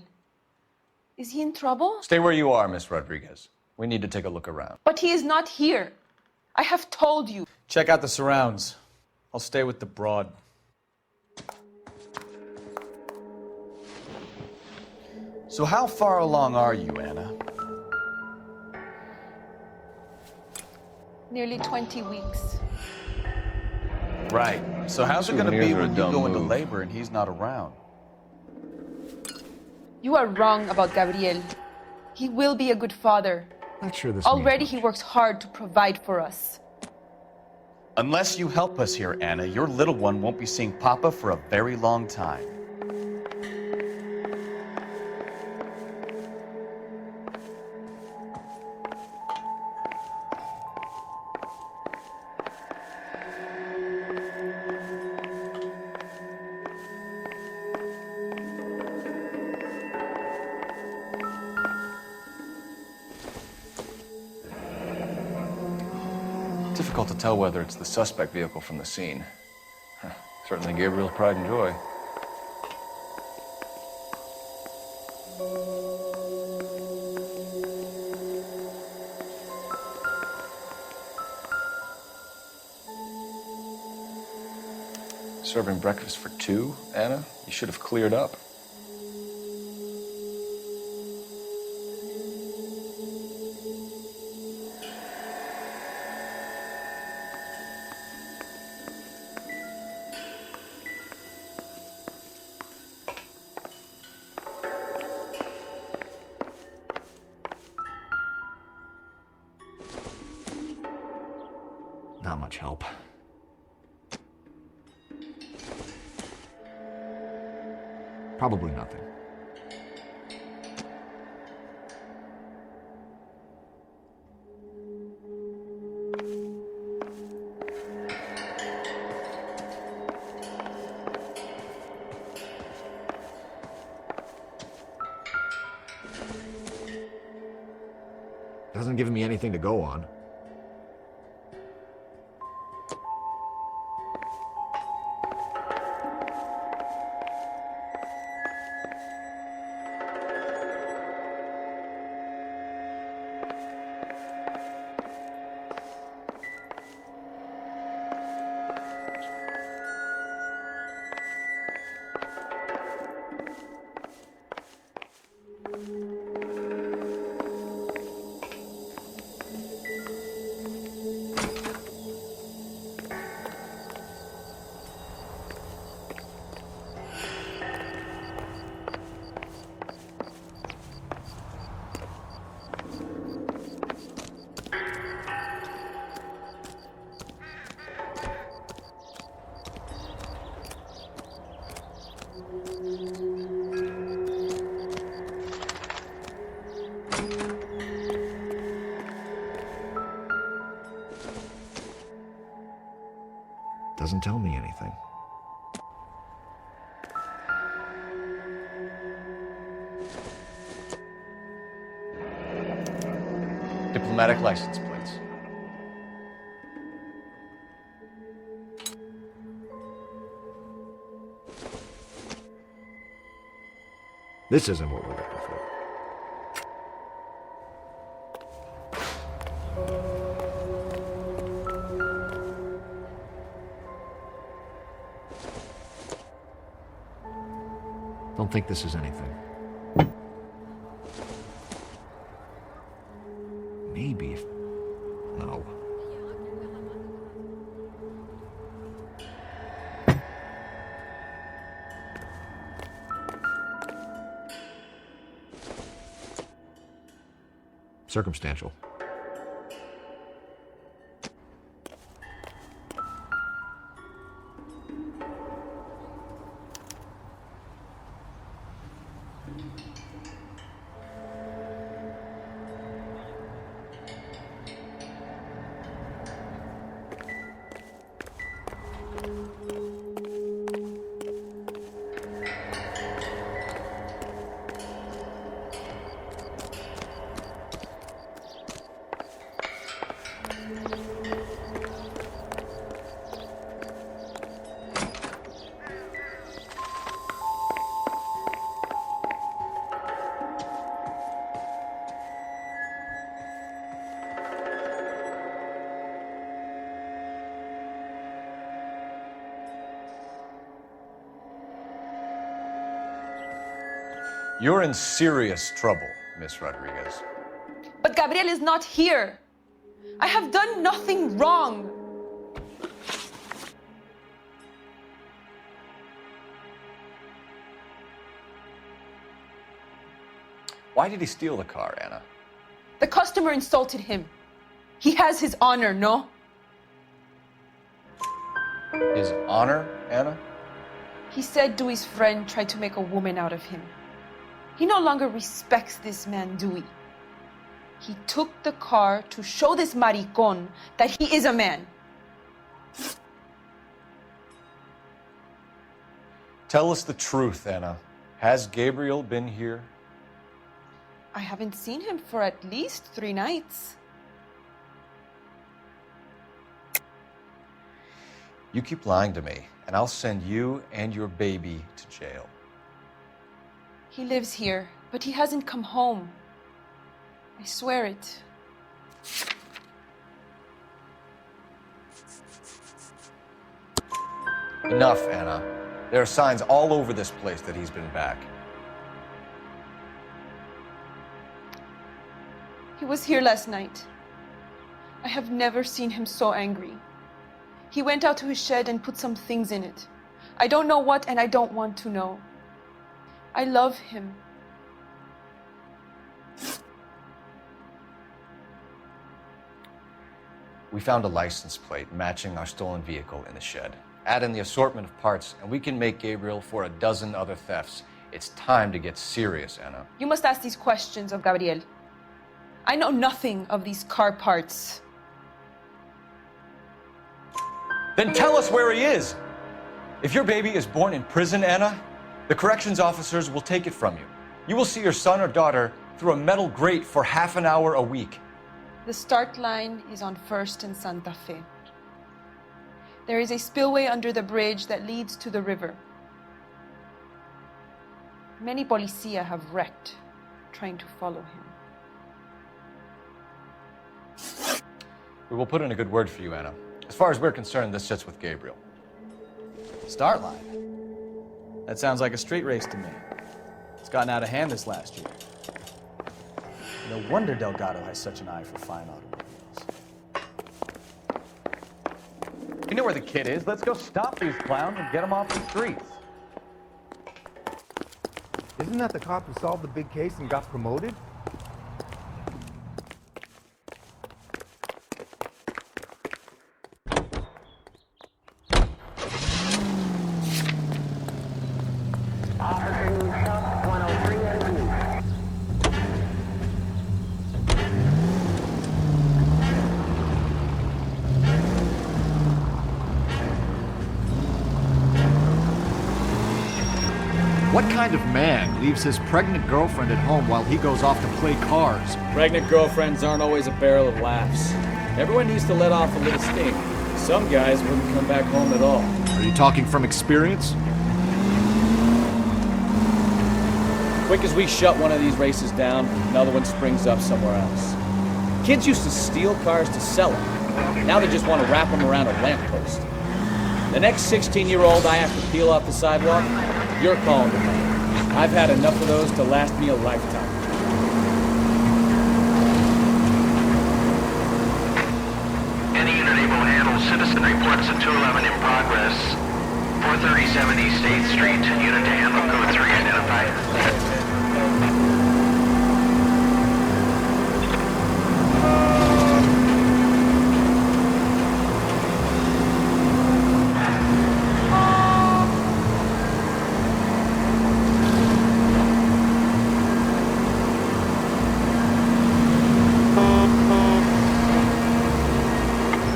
Is he in trouble? Stay where you are, Ms. Rodriguez. We need to take a look around. But he is not here. I have told you. Check out the surrounds. I'll stay with the broad. So how far along are you, Anna? Nearly 20 weeks. Right. So how's it going to be Souvenirs are a when you dumb go into move. labor and he's not around? You are wrong about Gabriel. He will be a good father. Not sure this Already he works hard to provide for us. Unless you help us here, Anna, your little one won't be seeing Papa for a very long time. Difficult to tell whether it's the suspect vehicle from the scene. Certainly Gabriel's pride and joy. Serving breakfast for two, Anna? You should have cleared up. Not much help. Probably nothing. Doesn't give me anything to go on. Doesn't tell me anything. Diplomatic license plates. This isn't what we're looking for. Don't think this is anything. Maybe if... No. Circumstantial. You're in serious trouble, Miss Rodriguez. But Gabriel is not here. I have done nothing wrong. Why did he steal the car, Anna? The customer insulted him. He has his honor, no? His honor, Anna? He said Dewey's friend tried to make a woman out of him. He no longer respects this man, Dewey. He took the car to show this maricón that he is a man. Tell us the truth, Anna. Has Gabriel been here? I haven't seen him for at least 3 nights. You keep lying to me, and I'll send you and your baby to jail. He lives here, but he hasn't come home. I swear it. Enough, Anna. There are signs all over this place that he's been back. He was here last night. I have never seen him so angry. He went out to his shed and put some things in it. I don't know what, and I don't want to know. I love him. We found a license plate matching our stolen vehicle in the shed. Add in the assortment of parts, and we can make Gabriel for a dozen other thefts. It's time to get serious, Anna. You must ask these questions of Gabriel. I know nothing of these car parts. Then tell us where he is! If your baby is born in prison, Anna, the corrections officers will take it from you. You will see your son or daughter through a metal grate for half an hour a week. The start line is on 1st and Santa Fe. There is a spillway under the bridge that leads to the river. Many policia have wrecked trying to follow him. We will put in a good word for you, Anna. As far as we're concerned, this sits with Gabriel. Start line? That sounds like a street race to me. It's gotten out of hand this last year. No wonder Delgado has such an eye for fine automobiles. You know where the kid is. Let's go stop these clowns and get them off the streets. Isn't that the cop who solved the big case and got promoted? What kind of man leaves his pregnant girlfriend at home while he goes off to play cards? Pregnant girlfriends aren't always a barrel of laughs. Everyone needs to let off a little steam. Some guys wouldn't come back home at all. Are you talking from experience? Quick as we shut one of these races down, another one springs up somewhere else. Kids used to steal cars to sell them. Now they just want to wrap them around a lamppost. The next 16-year-old I have to peel off the sidewalk, you're calling to me. I've had enough of those to last me a lifetime. Any unit able to handle citizen reports at 211 in progress. 437 East 8th Street, unit to handle code 3 identified.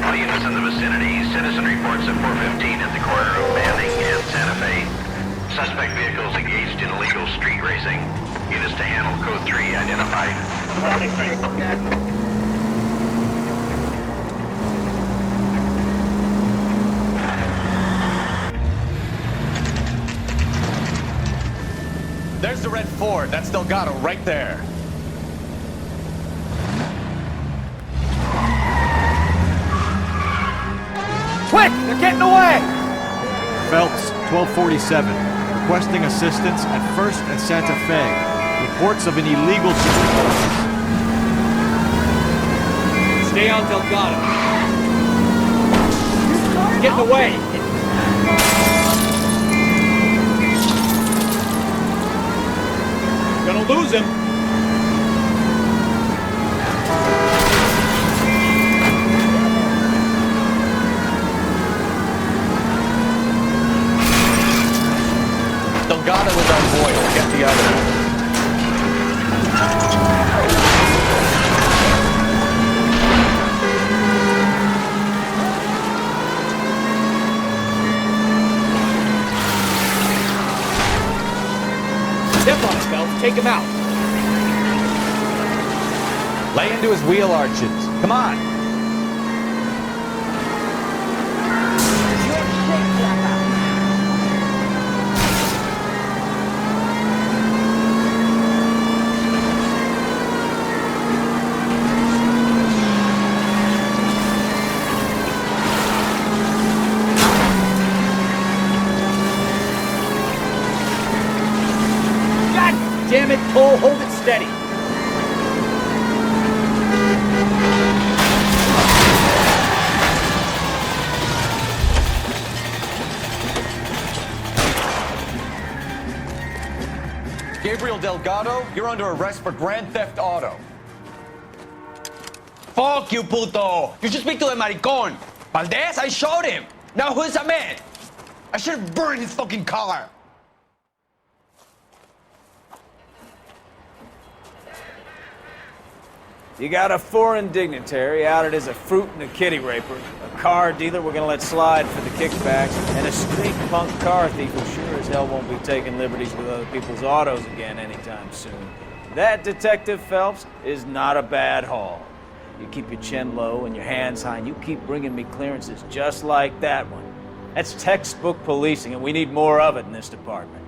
All units in the vicinity, citizen reports at 415 at the corner of Manning and Santa Fe. Suspect vehicles engaged in illegal street racing. Units to handle code 3 identified. There's the red Ford. That's Delgado right there. Quick! They're getting away! Phelps, 1247. Requesting assistance at 1st and Santa Fe. Reports of an illegal... Stay on Delgado. He's getting away. Gonna lose him. Delgado is our boy. We'll get the other. Step on it, Phelps. Take him out. Lay into his wheel arches. Come on. Damn it, Cole, hold it steady. Gabriel Delgado, you're under arrest for Grand Theft Auto. Fuck you, puto! You should speak to the maricón. Valdez, I showed him. Now who's a man? I should have burned his fucking car. You got a foreign dignitary outed as a fruit and a kitty raper, a car dealer we're gonna let slide for the kickbacks, and a street punk car thief who sure as hell won't be taking liberties with other people's autos again anytime soon. That, Detective Phelps, is not a bad haul. You keep your chin low and your hands high, and you keep bringing me clearances just like that one. That's textbook policing, and we need more of it in this department.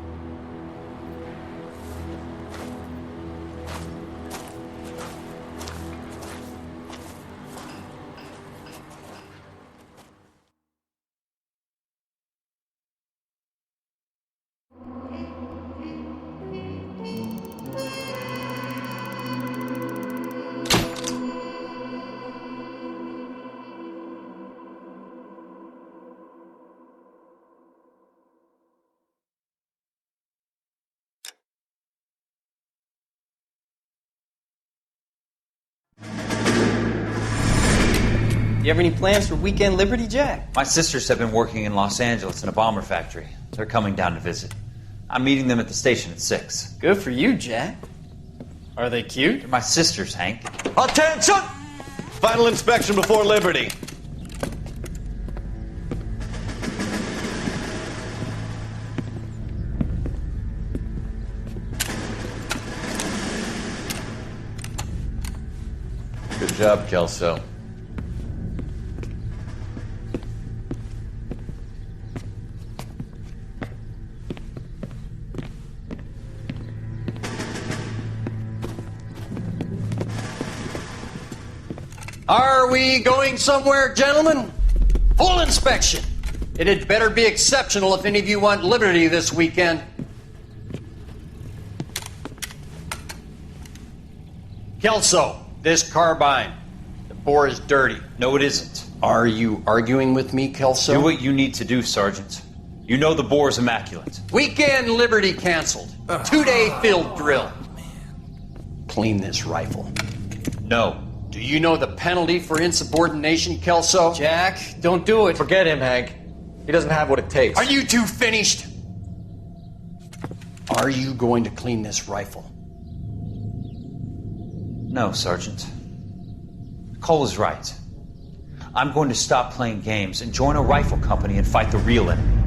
You have any plans for Weekend Liberty, Jack? My sisters have been working in Los Angeles in a bomber factory. They're coming down to visit. I'm meeting them at the station at 6. Good for you, Jack. Are they cute? They're my sisters, Hank. Attention! Final inspection before Liberty. Good job, Kelso. Are we going somewhere, gentlemen? Full inspection. It had better be exceptional if any of you want liberty this weekend. Kelso, this carbine. The bore is dirty. No, it isn't. Are you arguing with me, Kelso? Do what you need to do, Sergeant. You know the bore is immaculate. Weekend liberty canceled. 2-day field drill. Clean this rifle. No. Do you know the penalty for insubordination, Kelso? Jack, don't do it. Forget him, Hank. He doesn't have what it takes. Are you two finished? Are you going to clean this rifle? No, Sergeant. Cole is right. I'm going to stop playing games and join a rifle company and fight the real enemy.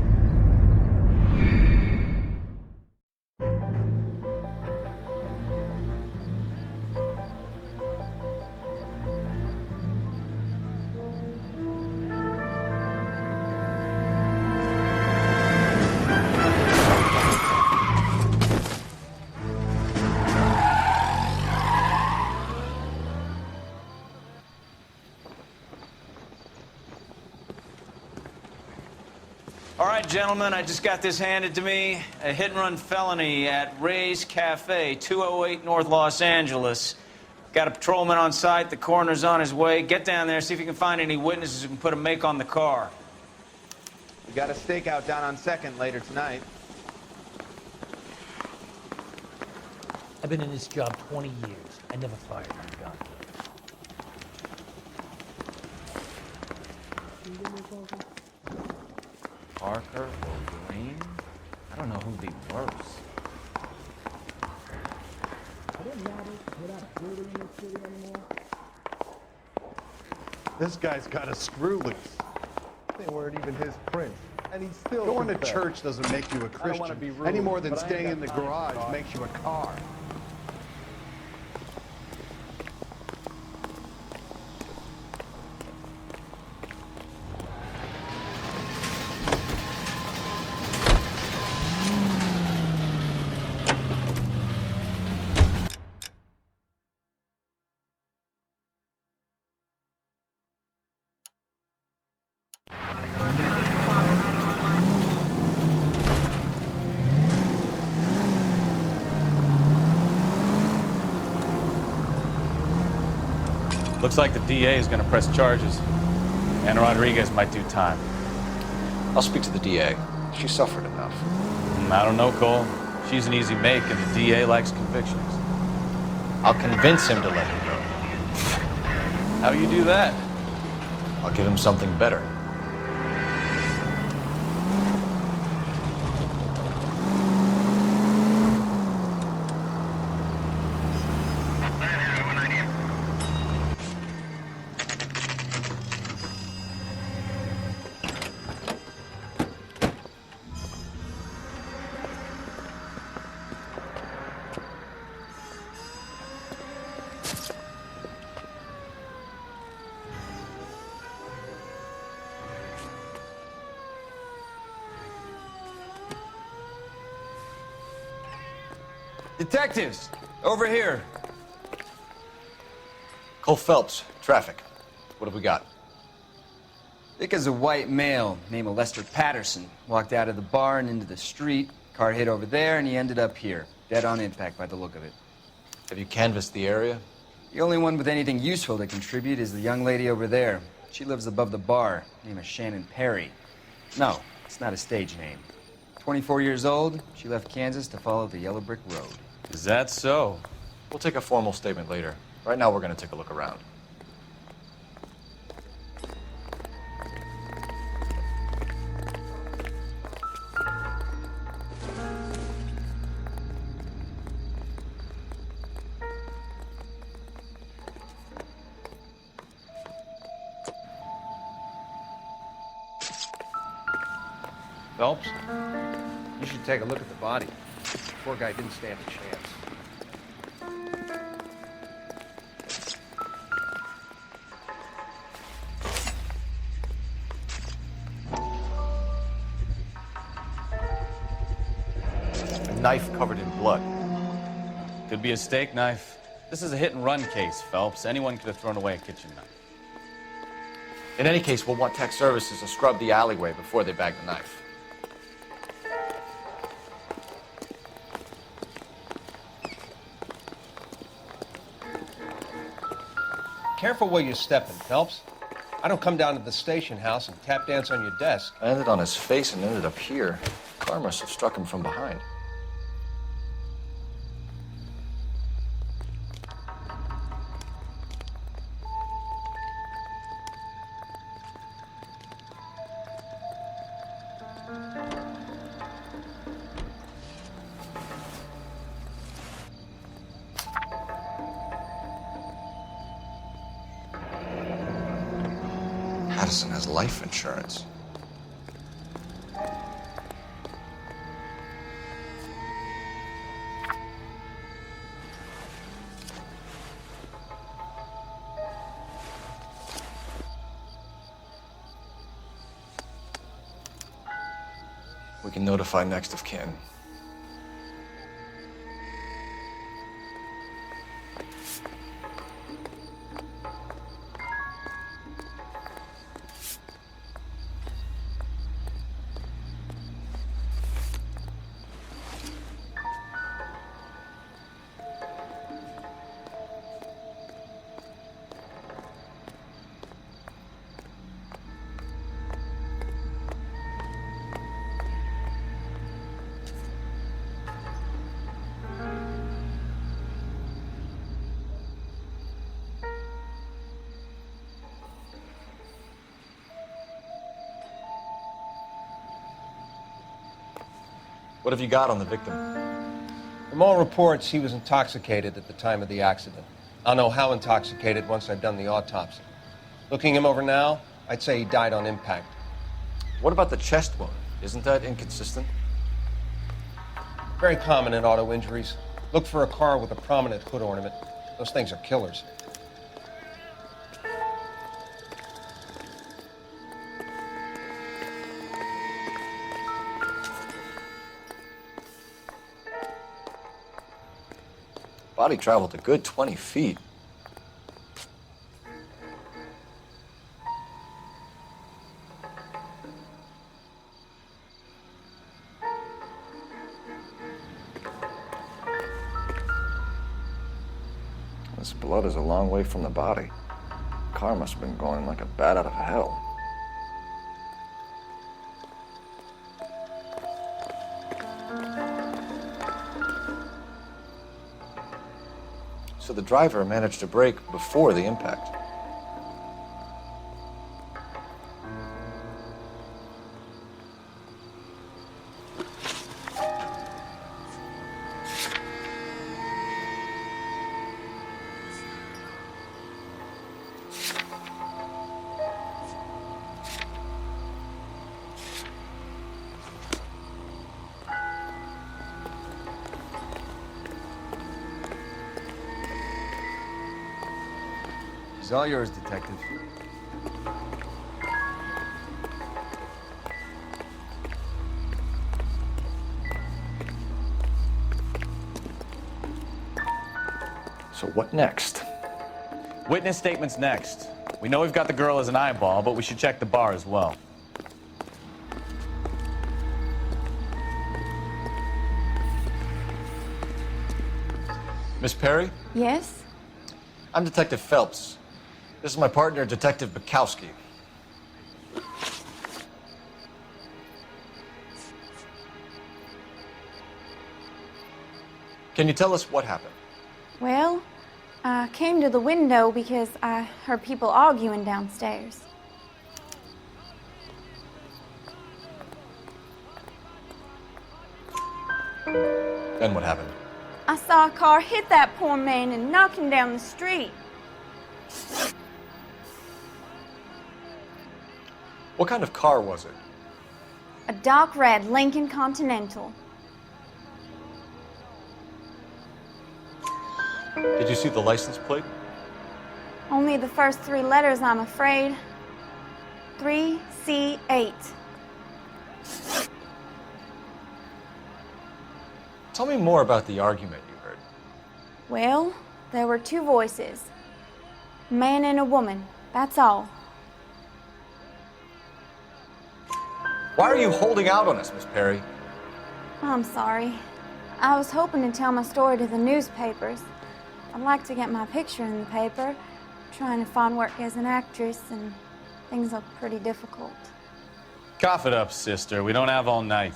All right, gentlemen, I just got this handed to me. A hit-and-run felony at Ray's Cafe, 208 North Los Angeles. Got a patrolman on site. The coroner's on his way. Get down there, see if you can find any witnesses who can put a make on the car. We got a stakeout down on 2nd later tonight. I've been in this job 20 years. I never fired my gun. Parker or Green? I don't know who'd be worse. This guy's got a screw loose. They weren't even his prints. And he's still Going to confessed. church doesn't make you a I don't Christian wanna be rude, any more than but I ain't staying got in the time for garage talk. makes you a car. Looks like the DA is going to press charges. Anna Rodriguez might do time. I'll speak to the DA. She suffered enough. I don't know, Cole. She's an easy make, and the DA likes convictions. I'll convince him to let her go. How you do that? I'll give him something better. Detectives, over here. Cole Phelps, traffic. What have we got? Thick as a white male named Lester Patterson. Walked out of the bar and into the street. Car hit over there, and he ended up here. Dead on impact by the look of it. Have you canvassed the area? The only one with anything useful to contribute is the young lady over there. She lives above the bar. Name is Shannon Perry. No, it's not a stage name. 24 years old, she left Kansas to follow the Yellow Brick Road. Is that so? We'll take a formal statement later. Right now, we're going to take a look around. Phelps? You should take a look at the body. The poor guy didn't stand a chance. knife covered in blood. Could be a steak knife. This is a hit-and-run case, Phelps. Anyone could have thrown away a kitchen knife. In any case, we'll want tech services to scrub the alleyway before they bag the knife. Careful where you're stepping, Phelps. I don't come down to the station house and tap dance on your desk. I landed on his face and ended up here. The car must have struck him from behind. Addison has life insurance. We can notify next of kin. What have you got on the victim? From all reports, he was intoxicated at the time of the accident. I'll know how intoxicated once I've done the autopsy. Looking him over now, I'd say he died on impact. What about the chest wound? Isn't that inconsistent? Very common in auto injuries. Look for a car with a prominent hood ornament. Those things are killers. Body traveled a good 20 feet. This blood is a long way from the body. The car must have been going like a bat out of hell. So the driver managed to brake before the impact. It's all yours, Detective. So what next? Witness statements next. We know we've got the girl as an eyeball, but we should check the bar as well. Miss Perry? Yes? I'm Detective Phelps. This is my partner, Detective Bukowski. Can you tell us what happened? Well, I came to the window because I heard people arguing downstairs. Then what happened? I saw a car hit that poor man and knock him down the street. What kind of car was it? A dark red Lincoln Continental. Did you see the license plate? Only the first three letters, I'm afraid. 3C8. Tell me more about the argument you heard. Well, there were two voices. A man and a woman, that's all. Why are you holding out on us, Miss Perry? I'm sorry. I was hoping to tell my story to the newspapers. I'd like to get my picture in the paper. Trying to find work as an actress, and things look pretty difficult. Cough it up, sister. We don't have all night.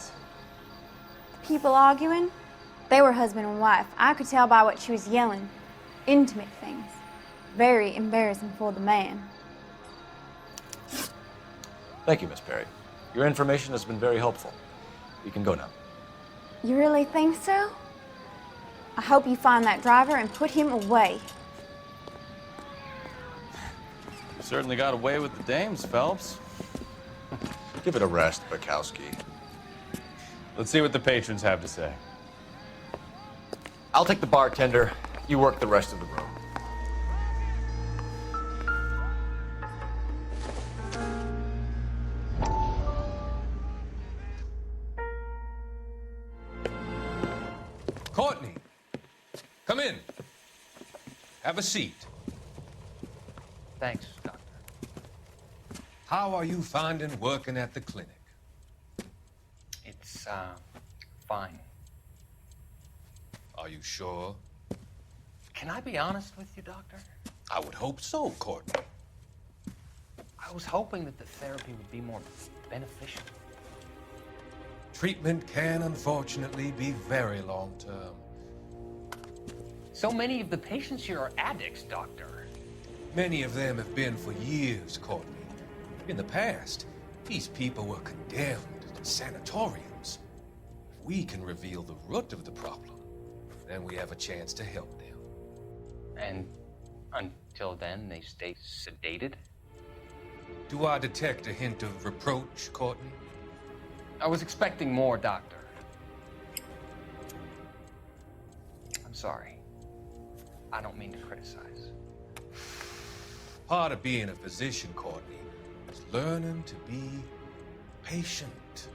People arguing? They were husband and wife. I could tell by what she was yelling. Intimate things. Very embarrassing for the man. Thank you, Miss Perry. Your information has been very helpful. You can go now. You really think so? I hope you find that driver and put him away. You certainly got away with the dames, Phelps. Give it a rest, Bukowski. Let's see what the patrons have to say. I'll take the bartender. You work the rest of the room. Courtney, come in. Have a seat. Thanks, Doctor. How are you finding working at the clinic? It's, fine. Are you sure? Can I be honest with you, Doctor? I would hope so, Courtney. I was hoping that the therapy would be more beneficial. Treatment can, unfortunately, be very long-term. So many of the patients here are addicts, Doctor. Many of them have been for years, Courtney. In the past, these people were condemned to sanatoriums. If we can reveal the root of the problem, then we have a chance to help them. And until then, they stay sedated? Do I detect a hint of reproach, Courtney? I was expecting more, Doctor. I'm sorry. I don't mean to criticize. Part of being a physician, Courtney, is learning to be patient.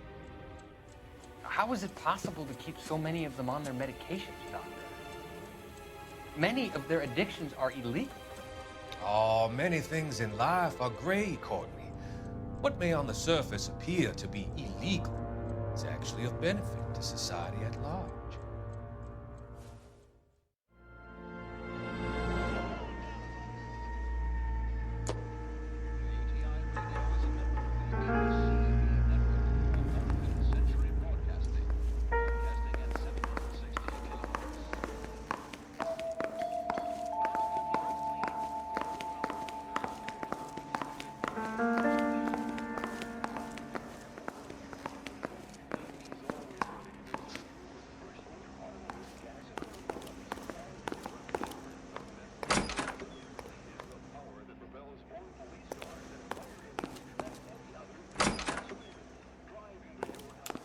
How is it possible to keep so many of them on their medications, Doctor? Many of their addictions are illegal. Oh, many things in life are gray, Courtney. What may on the surface appear to be illegal is actually of benefit to society at large.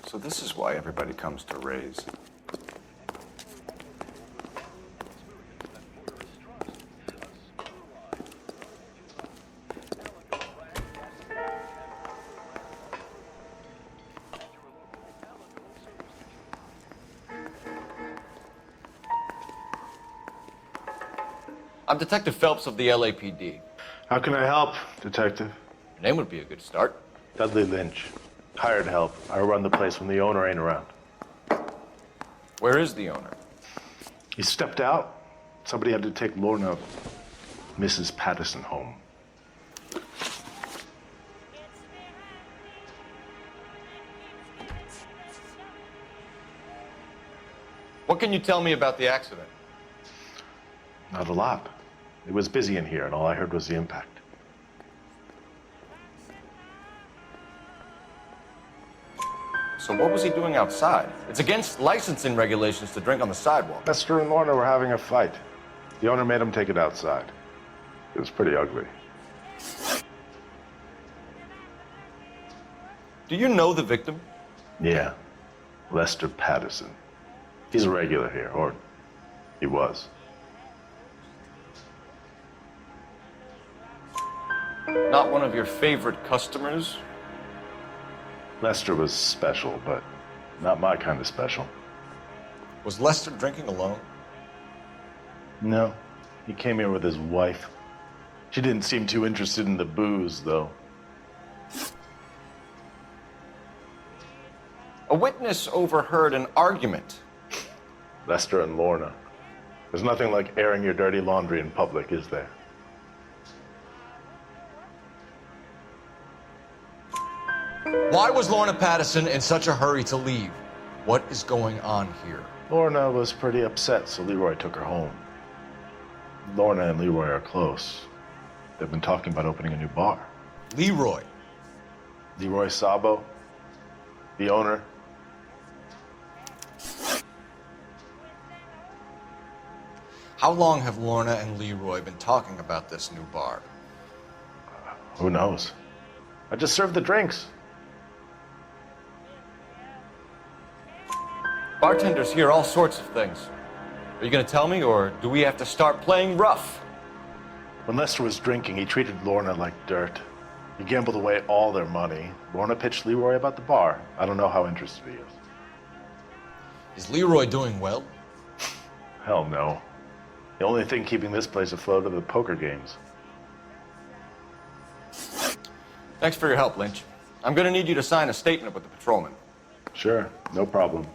So this is why everybody comes to Ray's. I'm Detective Phelps of the LAPD. How can I help, Detective? Your name would be a good start. Dudley Lynch. Hired help. I run the place when the owner ain't around. Where is the owner? He stepped out. Somebody had to take Lorna, Mrs. Patterson, home. What can you tell me about the accident? Not a lot. It was busy in here, and all I heard was the impact. So what was he doing outside? It's against licensing regulations to drink on the sidewalk. Lester and Lorna were having a fight. The owner made him take it outside. It was pretty ugly. Do you know the victim? Yeah. Lester Patterson. He's a regular here, or he was. Not one of your favorite customers? Lester was special, but not my kind of special. Was Lester drinking alone? No. He came here with his wife. She didn't seem too interested in the booze, though. A witness overheard an argument. Lester and Lorna. There's nothing like airing your dirty laundry in public, is there? Why was Lorna Patterson in such a hurry to leave? What is going on here? Lorna was pretty upset, so Leroy took her home. Lorna and Leroy are close. They've been talking about opening a new bar. Leroy? Leroy Sabo, the owner. How long have Lorna and Leroy been talking about this new bar? Who knows? I just served the drinks. Bartenders hear all sorts of things. Are you going to tell me, or do we have to start playing rough? When Lester was drinking, he treated Lorna like dirt. He gambled away all their money. Lorna pitched Leroy about the bar. I don't know how interested he is. Is Leroy doing well? Hell no. The only thing keeping this place afloat are the poker games. Thanks for your help, Lynch. I'm going to need you to sign a statement with the patrolman. Sure, no problem.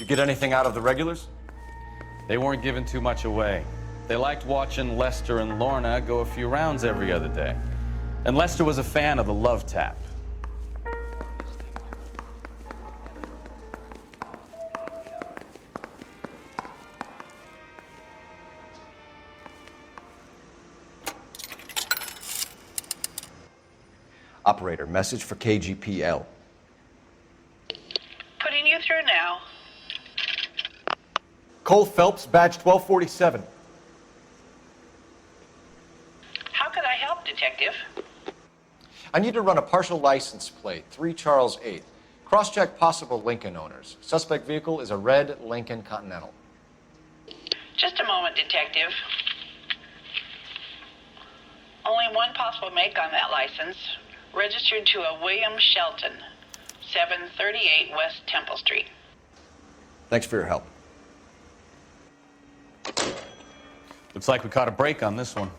You get anything out of the regulars? They weren't giving too much away. They liked watching Lester and Lorna go a few rounds every other day. And Lester was a fan of the love tap. Operator, message for KGPL. Putting you through now. Cole Phelps, badge 1247. How could I help, Detective? I need to run a partial license plate, 3 Charles 8. Cross-check possible Lincoln owners. Suspect vehicle is a red Lincoln Continental. Just a moment, Detective. Only one possible make on that license. Registered to a William Shelton, 738 West Temple Street. Thanks for your help. Looks like we caught a break on this one.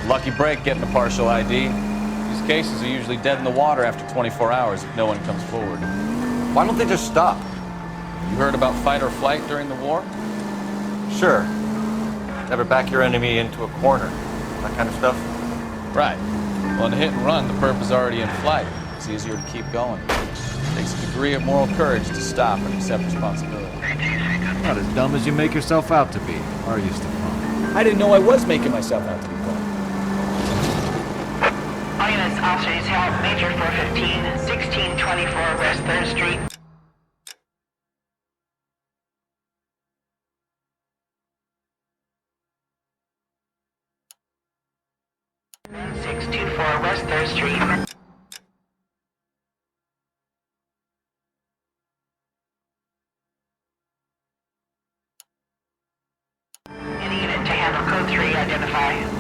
Lucky break getting a partial ID. These cases are usually dead in the water after 24 hours if no one comes forward. Why don't they just stop? You heard about fight or flight during the war? Sure. Never back your enemy into a corner. That kind of stuff. Right. Well, in a hit and run, the perp is already in flight. It's easier to keep going. It takes a degree of moral courage to stop and accept responsibility. Not as dumb as you make yourself out to be, are you, Stefan? I didn't know I was making myself out to be dumb. units, officers help. Major 415, 1624 West 3rd Street. West 3rd Street. Any unit to handle code 3, identify.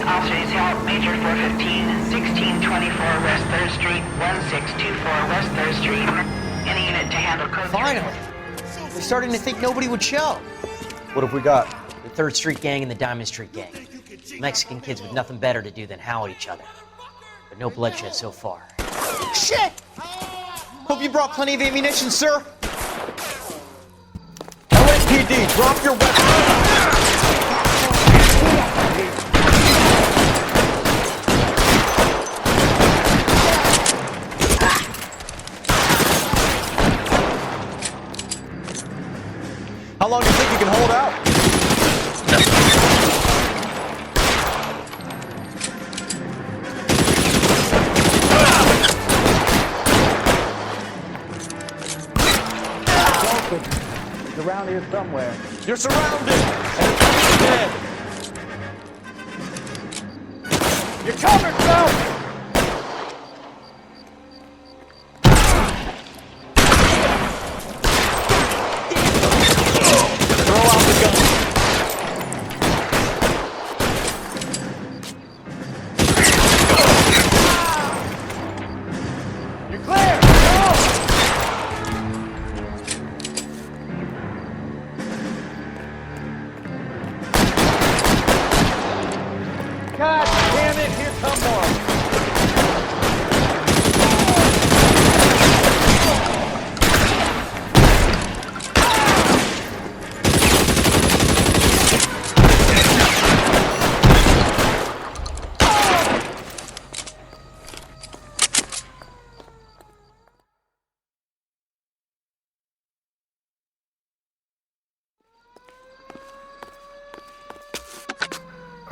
Officers help. Major 415, 1624 West 3rd Street, 1624 West 3rd Street. Any unit to handle code 3. Finally! We're starting to think nobody would show. What have we got? The 3rd Street Gang and the Diamond Street Gang. Mexican kids with nothing better to do than howl at each other. But no bloodshed so far. Shit! Hope you brought plenty of ammunition, sir. LAPD, drop your weapon! How long do you think you can hold out? He's around here somewhere. You're surrounded! And you're dead! You're covered, Phelps! God damn it, here come more.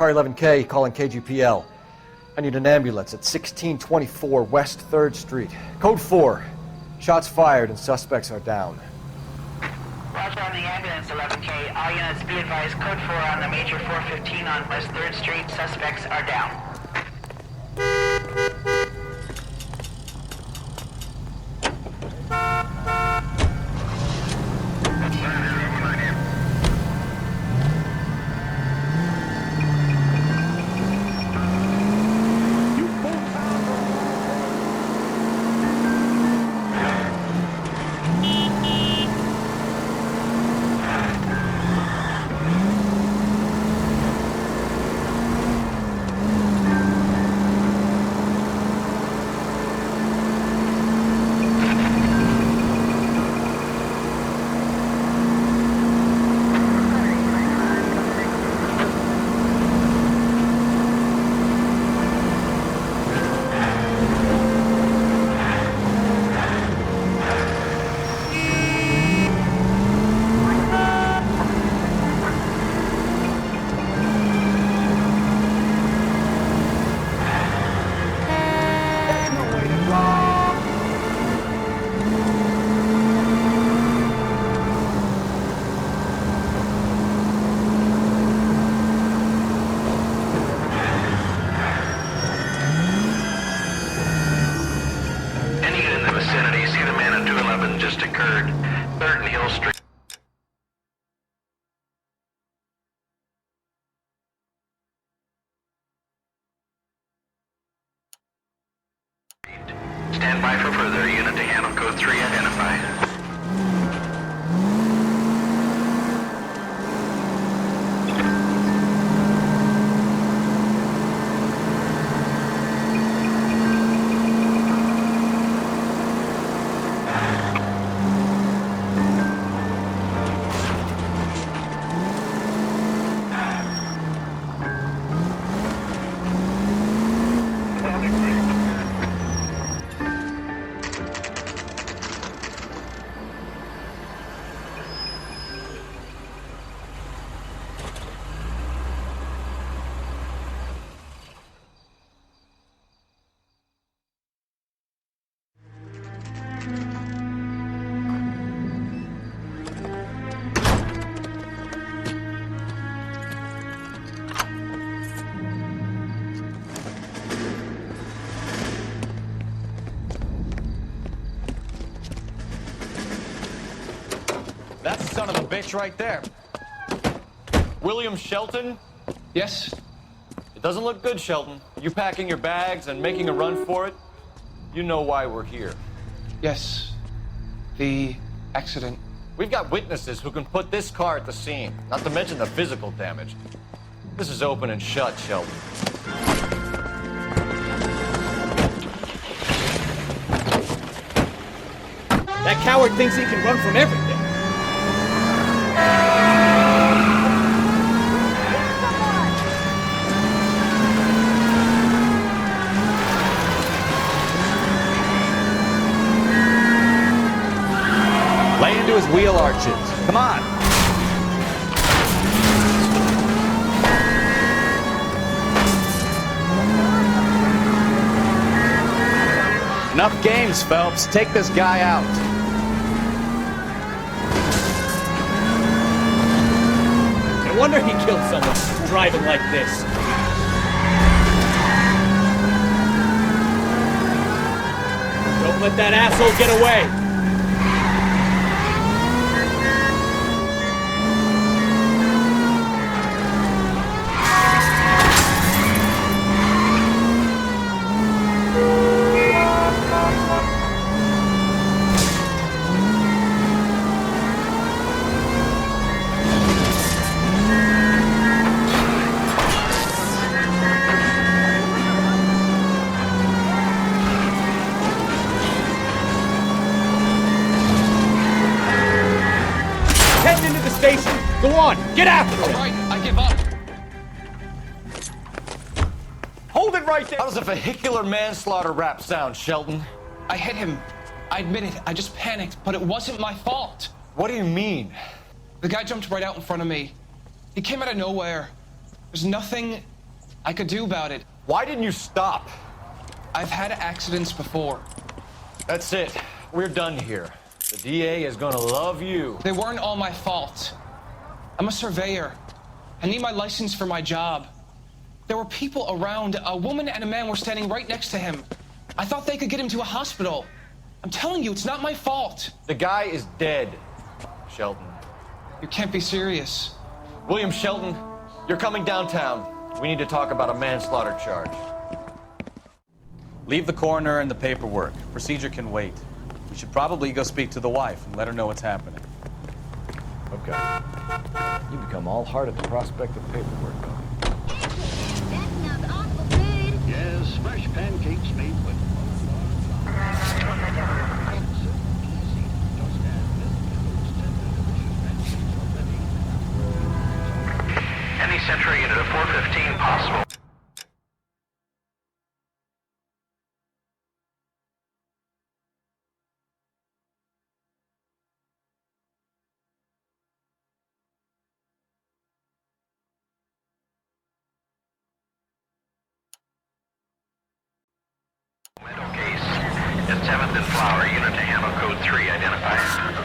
Car 11K, calling KGPL. I need an ambulance at 1624 West 3rd Street. Code 4. Shots fired and suspects are down. Roger on the ambulance, 11K. All units be advised, code 4 on the Major 415 on West 3rd Street. Suspects are down. 3rd Neal Street. Stand by for further. Unit to handle code 3 identified. That's the son of a bitch right there. William Shelton? Yes? It doesn't look good, Shelton. You packing your bags and making a run for it? You know why we're here. Yes. The accident. We've got witnesses who can put this car at the scene, not to mention the physical damage. This is open and shut, Shelton. That coward thinks he can run from everything. Lay into his wheel arches. Come on. Enough games, Phelps. Take this guy out. No wonder he killed someone driving like this. Don't let that asshole get away. Go on, get after it! All right, I give up. Hold it right there! How does a vehicular manslaughter rap sound, Shelton? I hit him. I admit it. I just panicked, but it wasn't my fault. What do you mean? The guy jumped right out in front of me. He came out of nowhere. There's nothing I could do about it. Why didn't you stop? I've had accidents before. That's it. We're done here. The DA is gonna love you. They weren't all my fault. I'm a surveyor. I need my license for my job. There were people around. A woman and a man were standing right next to him. I thought they could get him to a hospital. I'm telling you, it's not my fault. The guy is dead, Shelton. You can't be serious. William Shelton, you're coming downtown. We need to talk about a manslaughter charge. Leave the coroner and the paperwork. Procedure can wait. We should probably go speak to the wife and let her know what's happening. Okay. You become all heart at the prospect of paperwork, though. Yes, fresh pancakes made with Any Central unit of 415 possible. Middle case at 7th and Flower, unit to handle code 3 identified.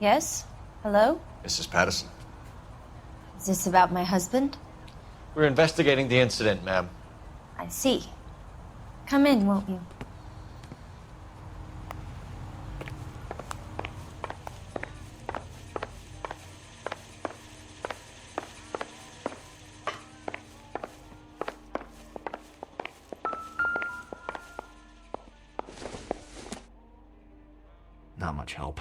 Yes? Hello? Mrs. Patterson. Is this about my husband? We're investigating the incident, ma'am. I see. Come in, won't you? Not much help.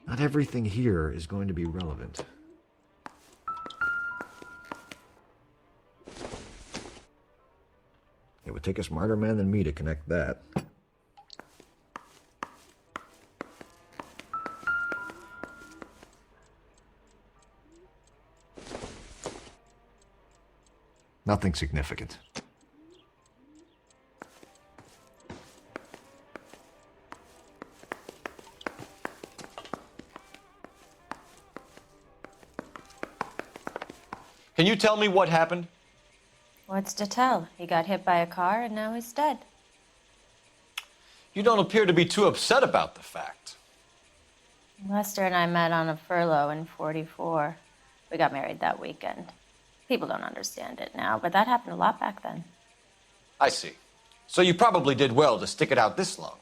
Not everything here is going to be relevant. It would take a smarter man than me to connect that. Nothing significant. Can you tell me what happened? What's to tell? He got hit by a car and now he's dead. You don't appear to be too upset about the fact. Lester and I met on a furlough in '44. We got married that weekend. People don't understand it now, but that happened a lot back then. I see. So you probably did well to stick it out this long.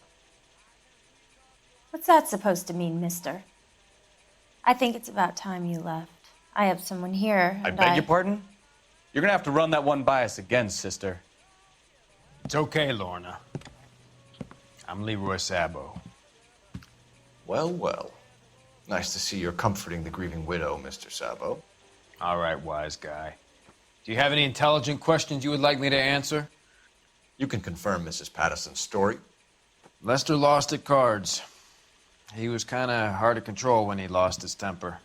What's that supposed to mean, mister? I think it's about time you left. I have someone here, I and beg your pardon? You're gonna have to run that one by us again, sister. It's okay, Lorna. I'm Leroy Sabo. Well, well. Nice to see you're comforting the grieving widow, Mr. Sabo. All right, wise guy. Do you have any intelligent questions you would like me to answer? You can confirm Mrs. Patterson's story. Lester lost at cards. He was kind of hard to control when he lost his temper.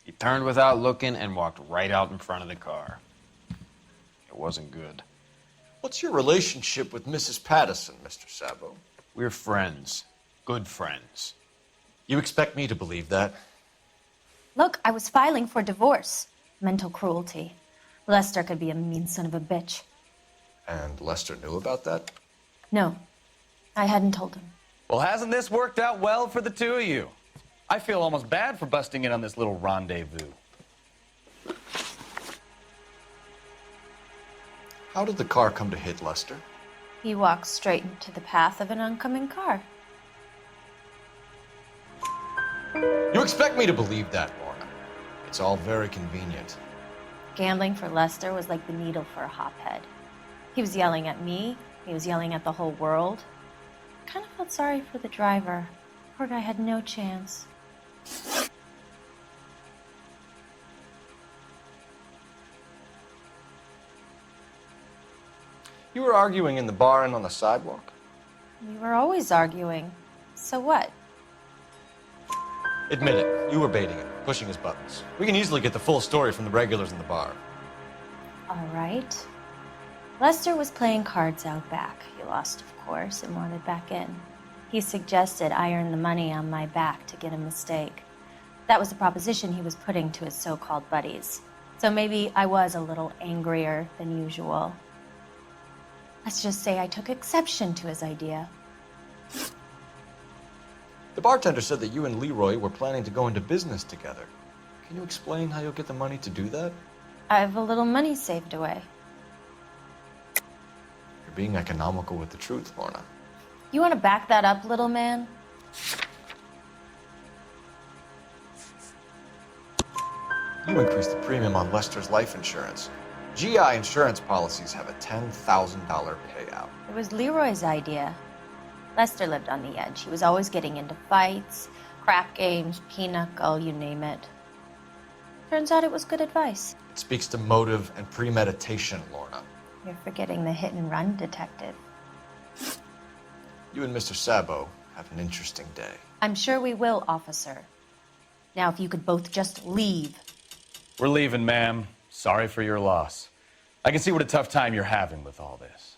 He turned without looking and walked right out in front of the car. It wasn't good. What's your relationship with Mrs. Patterson, Mr. Sabo? We're friends. Good friends. You expect me to believe that? Look, I was filing for divorce. Mental cruelty. Lester could be a mean son of a bitch. And Lester knew about that? No, I hadn't told him. Well, hasn't this worked out well for the two of you? I feel almost bad for busting in on this little rendezvous. How did the car come to hit Lester? He walked straight into the path of an oncoming car. You expect me to believe that, Lorna? It's all very convenient. Gambling for Lester was like the needle for a hophead. He was yelling at me. He was yelling at the whole world. I kind of felt sorry for the driver. Poor guy had no chance. You were arguing in the bar and on the sidewalk? We were always arguing. So what? Admit it, you were baiting him, pushing his buttons. We can easily get the full story from the regulars in the bar. All right. Lester was playing cards out back. He lost, of course, and wanted back in. He suggested I earn the money on my back to get a mistake. That was the proposition he was putting to his so-called buddies. So maybe I was a little angrier than usual. Let's just say I took exception to his idea. The bartender said that you and Leroy were planning to go into business together. Can you explain how you'll get the money to do that? I have a little money saved away. You're being economical with the truth, Lorna. You want to back that up, little man? You increased the premium on Lester's life insurance. GI insurance policies have a $10,000 payout. It was Leroy's idea. Lester lived on the edge. He was always getting into fights, crap games, pinochle, you name it. Turns out it was good advice. It speaks to motive and premeditation, Lorna. You're forgetting the hit and run detective. You and Mr. Sabo have an interesting day. I'm sure we will, officer. Now, if you could both just leave. We're leaving, ma'am. Sorry for your loss. I can see what a tough time you're having with all this.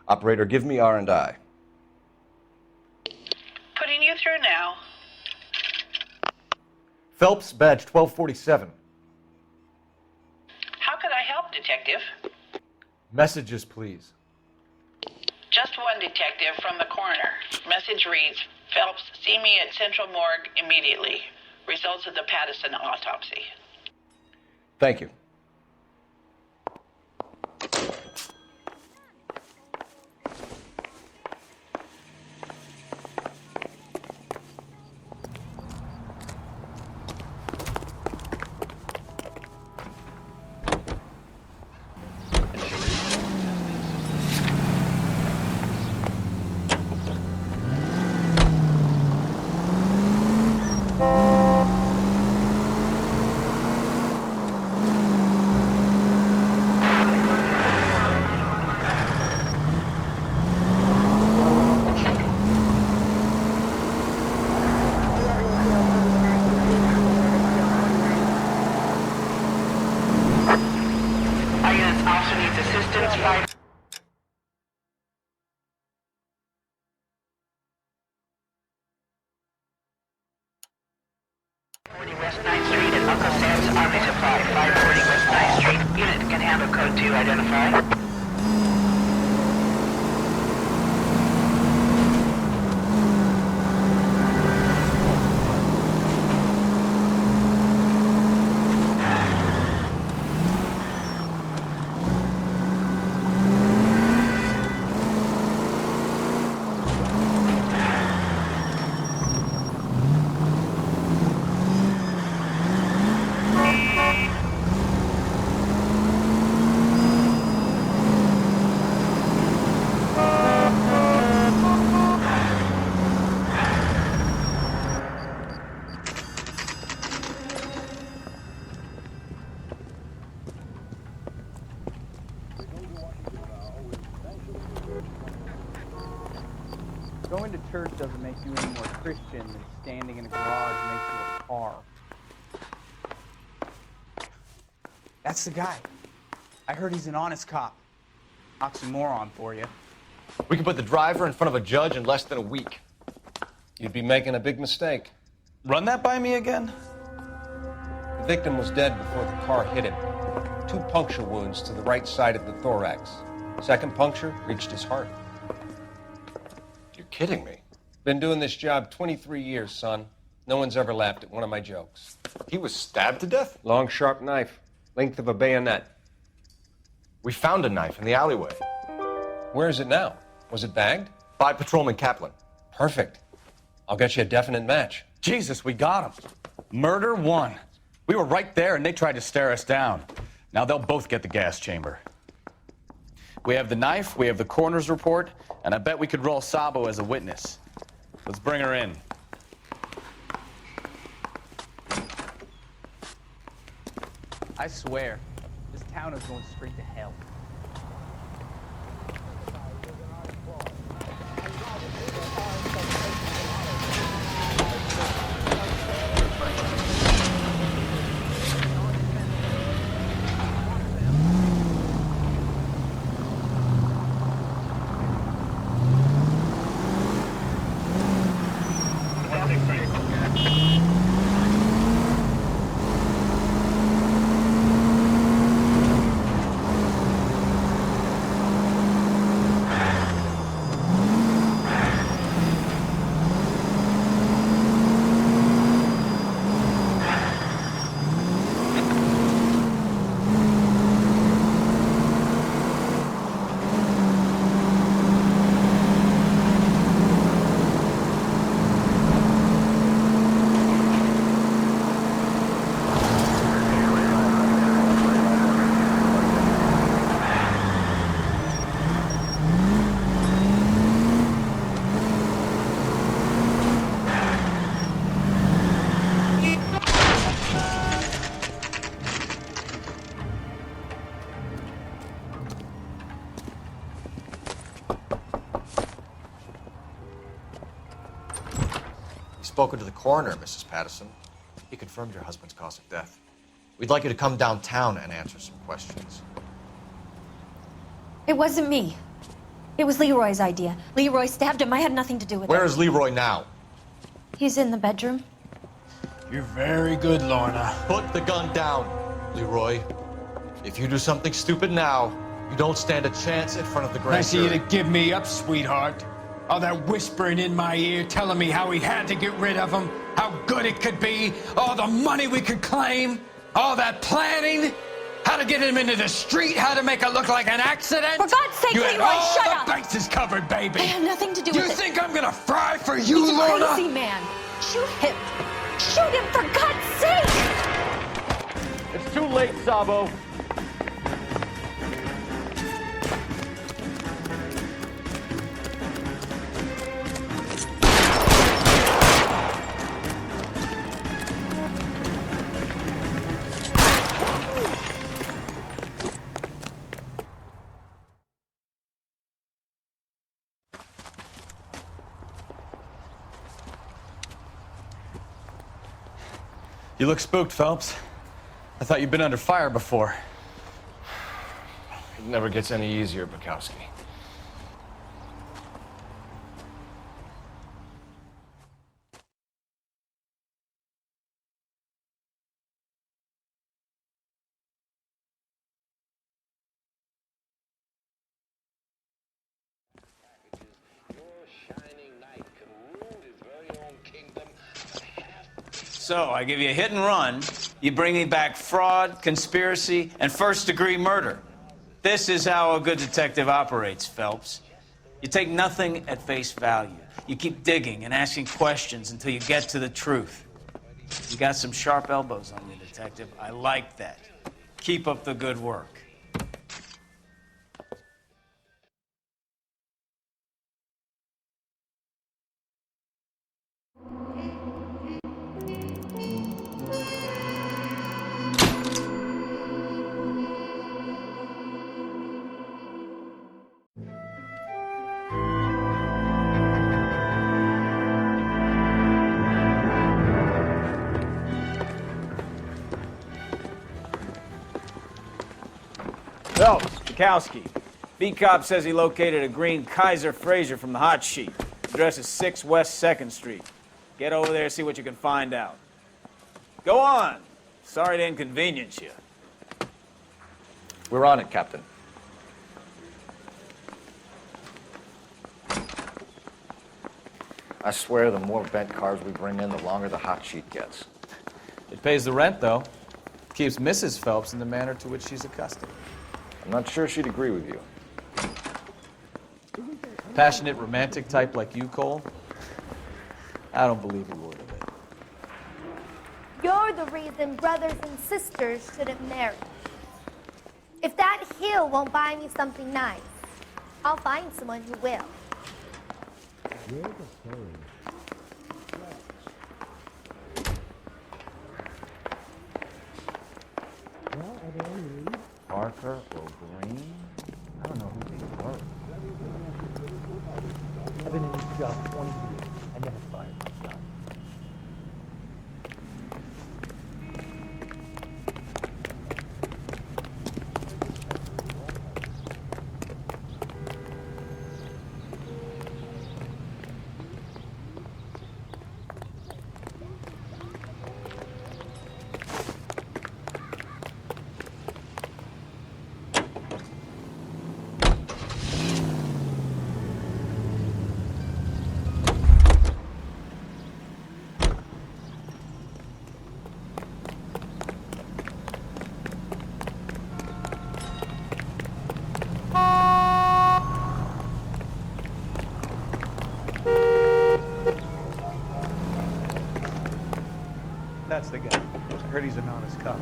Operator, give me R&I. Putting you through now. Phelps, badge 1247. How could I help, Detective? Messages, please. Just one detective from the coroner. Message reads, Phelps, see me at Central Morgue immediately. Results of the Pattison autopsy. Thank you. West 9th Street at Uncle Sam's Army Supply, 540 West 9th Street. Unit can handle code 2, identify. Going to church doesn't make you any more Christian than standing in a garage makes you a car. That's the guy. I heard he's an honest cop. Oxymoron for you. We can put the driver in front of a judge in less than a week. You'd be making a big mistake. Run that by me again? The victim was dead before the car hit him. 2 puncture wounds to the right side of the thorax. Second puncture reached his heart. You're kidding me. Been doing this job 23 years, son. No one's ever laughed at one of my jokes. He was stabbed to death? Long, sharp knife. Length of a bayonet. We found a knife in the alleyway. Where is it now? Was it bagged? By Patrolman Kaplan. Perfect. I'll get you a definite match. Jesus, we got him. Murder 1. We were right there and they tried to stare us down. Now they'll both get the gas chamber. We have the knife, we have the coroner's report, and I bet we could roll Sabo as a witness. Let's bring her in. I swear, this town is going straight to hell. spoken to the coroner, Mrs. Patterson. He confirmed your husband's cause of death. We'd like you to come downtown and answer some questions. It wasn't me. It was Leroy's idea. Leroy stabbed him. I had nothing to do with it. Where is Leroy now? He's in the bedroom. You're very good, Lorna. Put the gun down, Leroy. If you do something stupid now, you don't stand a chance in front of the grand Nice of you jury. to give me up, sweetheart. All that whispering in my ear telling me how we had to get rid of him, how good it could be, all the money we could claim, all that planning, how to get him into the street, how to make it look like an accident. For God's sake, you had Leroy, all shut the up! bases covered, baby. I had nothing to do with it. You think I'm gonna fry for you, He's a Lorna? crazy man. Shoot him. Shoot him, for God's sake! It's too late, Sabo. You look spooked, Phelps. I thought you'd been under fire before. It never gets any easier, Bukowski. So, I give you a hit and run, you bring me back fraud, conspiracy, and first-degree murder. This is how a good detective operates, Phelps. You take nothing at face value. You keep digging and asking questions until you get to the truth. You got some sharp elbows on you, detective. I like that. Keep up the good work. Phelps, Bukowski. Beat cop says he located a green Kaiser Fraser from the hot sheet. Address is 6 West 2nd Street. Get over there, see what you can find out. Go on. Sorry to inconvenience you. We're on it, Captain. I swear the more bent cars we bring in, the longer the hot sheet gets. It pays the rent, though. Keeps Mrs. Phelps in the manner to which she's accustomed. I'm not sure she'd agree with you. Passionate, romantic type like you, Cole? I don't believe a word of it. You're the reason brothers and sisters shouldn't marry. If that hill won't buy me something nice, I'll find someone who will. Parker or Green? I don't know who they were. I've been in this job 20 years. I never fired myself. That's the guy. I heard he's an honest cop.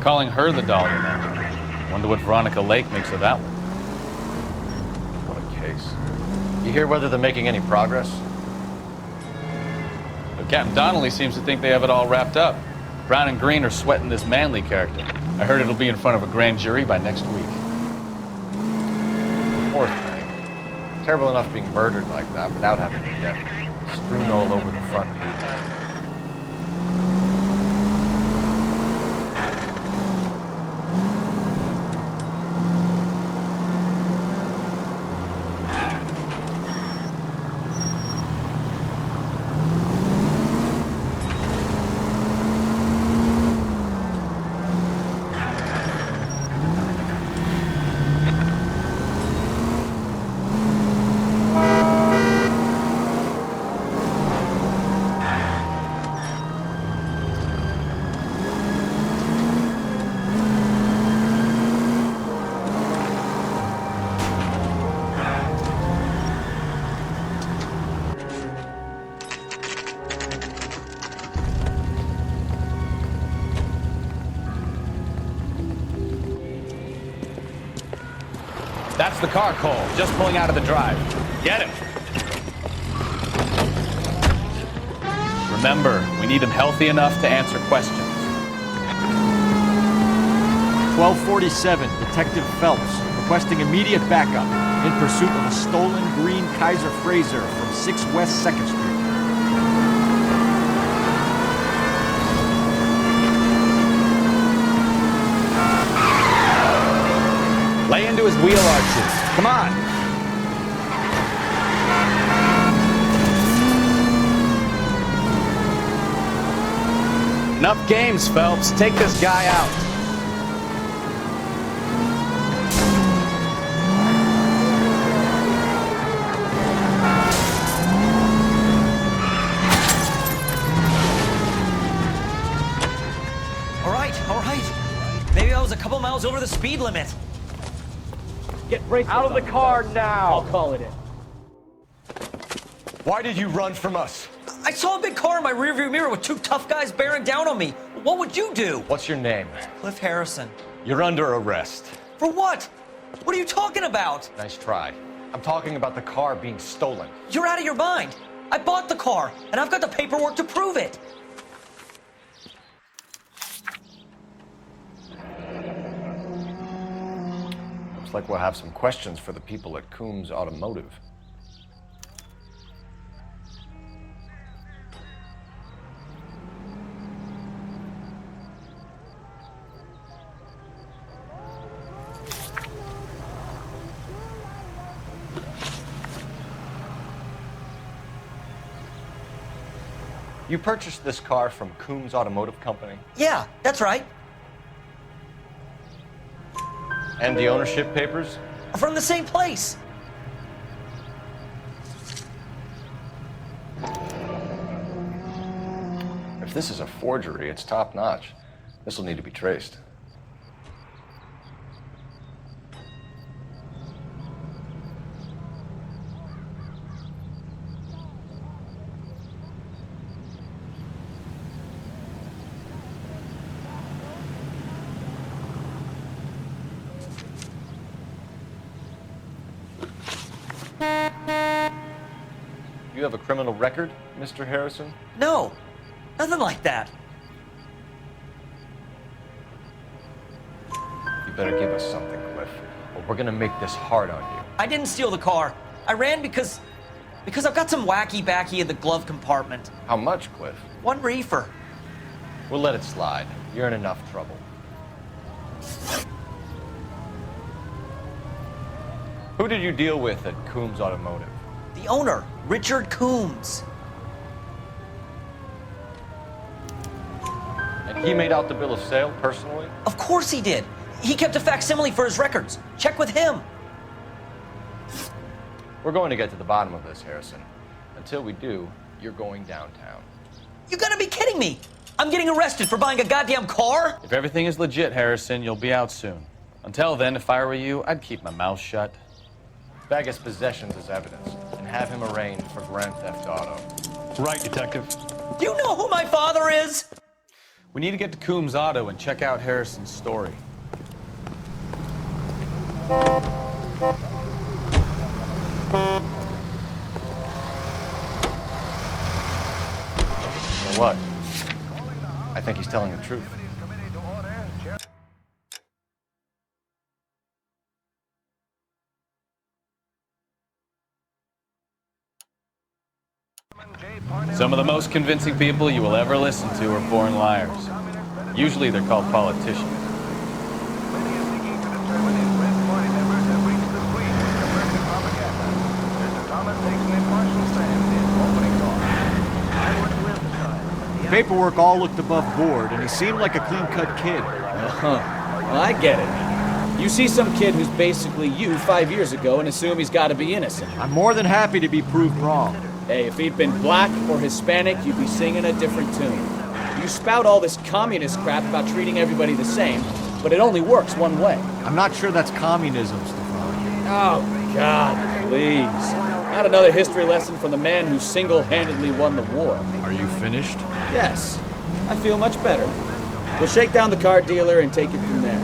calling her the Dahlia now. Wonder what Veronica Lake makes of that one. What a case. You hear whether they're making any progress? But Captain Donnelly seems to think they have it all wrapped up. Brown and Green are sweating this Manley character. I heard it'll be in front of a grand jury by next week. Poor thing. Terrible enough being murdered like that without having to get strewn all over the front page. That's the car, Cole. Just pulling out of the drive. Get him. Remember, we need him healthy enough to answer questions. 1247, Detective Phelps, requesting immediate backup in pursuit of a stolen green Kaiser Frazer from 6 West 2nd Street. Lay into his wheel arches. Come on. Enough games, Phelps. Take this guy out. All right. Maybe I was a couple miles over the speed limit. Get brakes out of the car now! I'll call it in. Why did you run from us? I saw a big car in my rearview mirror with 2 tough guys bearing down on me. What would you do? What's your name? Cliff Harrison. You're under arrest. For what? What are you talking about? Nice try. I'm talking about the car being stolen. You're out of your mind. I bought the car, and I've got the paperwork to prove it. Looks like we'll have some questions for the people at Coombs Automotive. You purchased this car from Coombs Automotive Company? Yeah, that's right. And the ownership papers? From the same place. If this is a forgery, it's top-notch. This will need to be traced. You have a criminal record, Mr. Harrison? No, nothing like that. You better give us something, Cliff, or we're gonna make this hard on you. I didn't steal the car. I ran because I've got some wacky backy in the glove compartment. How much, Cliff? 1 reefer. We'll let it slide. You're in enough trouble. Who did you deal with at Coombs Automotive? The owner, Richard Coombs. And he made out the bill of sale personally? Of course he did. He kept a facsimile for his records. Check with him. We're going to get to the bottom of this, Harrison. Until we do, you're going downtown. You gotta be kidding me. I'm getting arrested for buying a goddamn car? If everything is legit, Harrison, you'll be out soon. Until then, if I were you, I'd keep my mouth shut. Bag his possessions as evidence and have him arraigned for grand theft auto. Right, Detective. Do you know who my father is? We need to get to Coombs Auto and check out Harrison's story. So what? I think he's telling the truth. Some of the most convincing people you will ever listen to are born liars. Usually they're called politicians. Paperwork all looked above board, and he seemed like a clean-cut kid. Well, I get it. You see some kid who's basically you 5 years ago and assume he's got to be innocent. I'm more than happy to be proved wrong. Hey, if he'd been black or Hispanic, you'd be singing a different tune. You spout all this communist crap about treating everybody the same, but it only works one way. I'm not sure that's communism, Stefan. Oh, God, please. Not another history lesson from the man who single-handedly won the war. Are you finished? Yes. I feel much better. We'll shake down the car dealer and take it from there.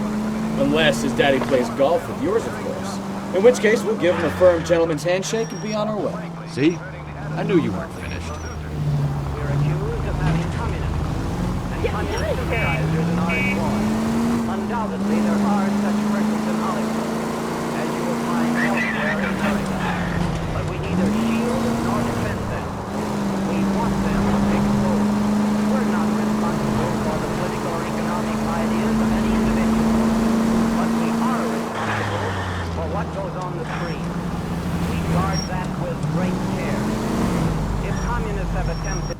Unless his daddy plays golf with yours, of course. In which case, we'll give him a firm gentleman's handshake and be on our way. See? I knew you weren't finished. We're accused of having communism. And communist advertisers in Hollywood. Undoubtedly, there are such persons in Hollywood, as you will find elsewhere in America. But we neither shield nor defend them. We want them to take roles. We're not responsible for the political or economic ideas of any individual. But we are responsible for what goes on the screen. We guard that with great care. If communists have attempted...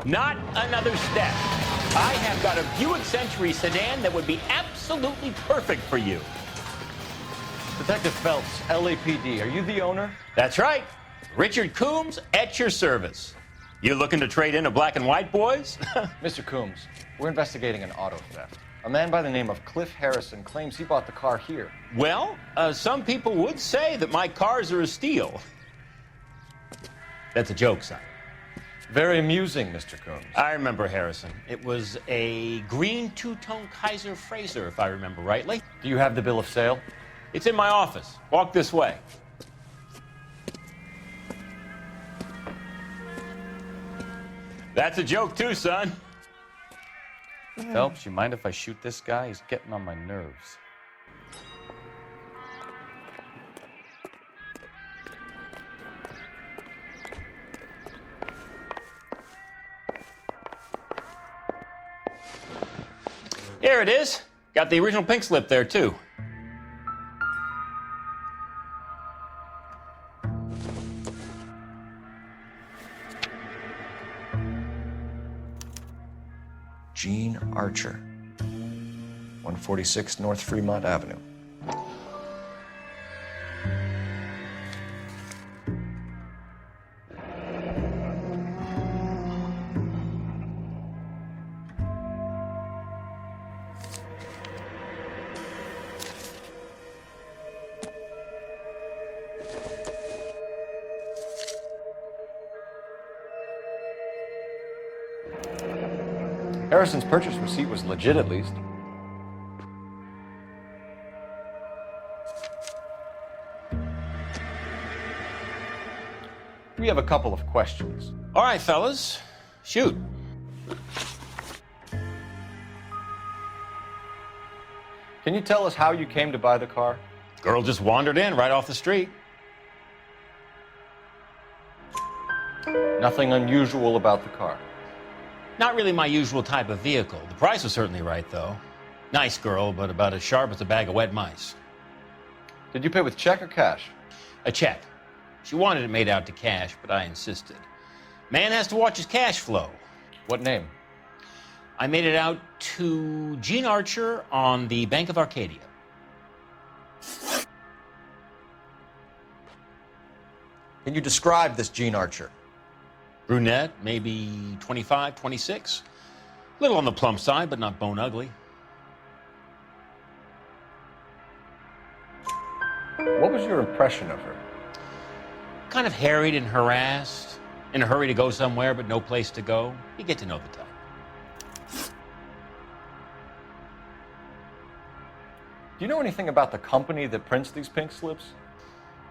Not another step. I have got a Buick Century sedan that would be absolutely perfect for you. Detective Phelps, LAPD, are you the owner? That's right. Richard Coombs at your service. You looking to trade in a black and white, boys? Mr. Coombs, we're investigating an auto theft. A man by the name of Cliff Harrison claims he bought the car here. Well, some people would say that my cars are a steal. That's a joke, son. Very amusing, Mr. Coombs. I remember Harrison. It was a green two-tone Kaiser Frazer, if I remember rightly. Do you have the bill of sale? It's in my office. Walk this way. That's a joke too, son. Phelps, you mind if I shoot this guy? He's getting on my nerves. Here it is. Got the original pink slip there, too. Gene Archer, 146 North Fremont Avenue. Harrison's purchase receipt was legit, at least. We have a couple of questions. All right, fellas. Shoot. Can you tell us how you came to buy the car? Girl just wandered in right off the street. Nothing unusual about the car. Not really my usual type of vehicle. The price was certainly right, though. Nice girl, but about as sharp as a bag of wet mice. Did you pay with check or cash? A check. She wanted it made out to cash, but I insisted. Man has to watch his cash flow. What name? I made it out to Gene Archer on the Bank of Arcadia. Can you describe this Gene Archer? Brunette, maybe 25, 26. Little on the plump side, but not bone ugly. What was your impression of her? Kind of harried and harassed, in a hurry to go somewhere, but no place to go. You get to know the type. Do you know anything about the company that prints these pink slips?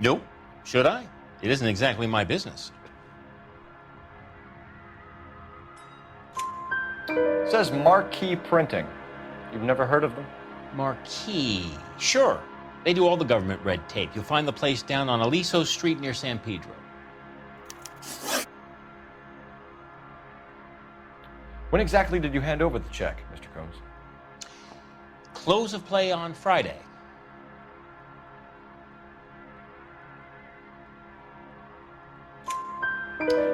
Nope. Should I? It isn't exactly my business. It says Marquee Printing. You've never heard of them? Marquee. Sure. They do all the government red tape. You'll find the place down on Aliso Street near San Pedro. When exactly did you hand over the check, Mr. Combs? Close of play on Friday.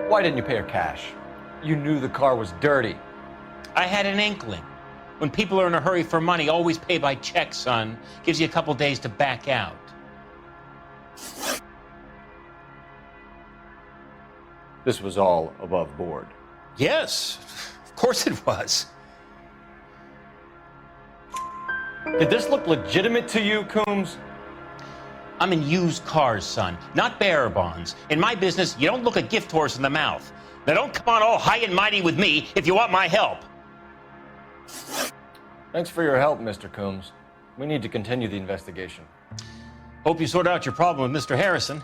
Why didn't you pay her cash? You knew the car was dirty. I had an inkling. When people are in a hurry for money, always pay by check, son. Gives you a couple days to back out. This was all above board. Yes, of course it was. Did this look legitimate to you, Coombs? I'm in used cars, son, not bearer bonds. In my business, you don't look a gift horse in the mouth. Now don't come on all high and mighty with me if you want my help. Thanks for your help, Mr. Coombs. We need to continue the investigation. Hope you sort out your problem with Mr. Harrison.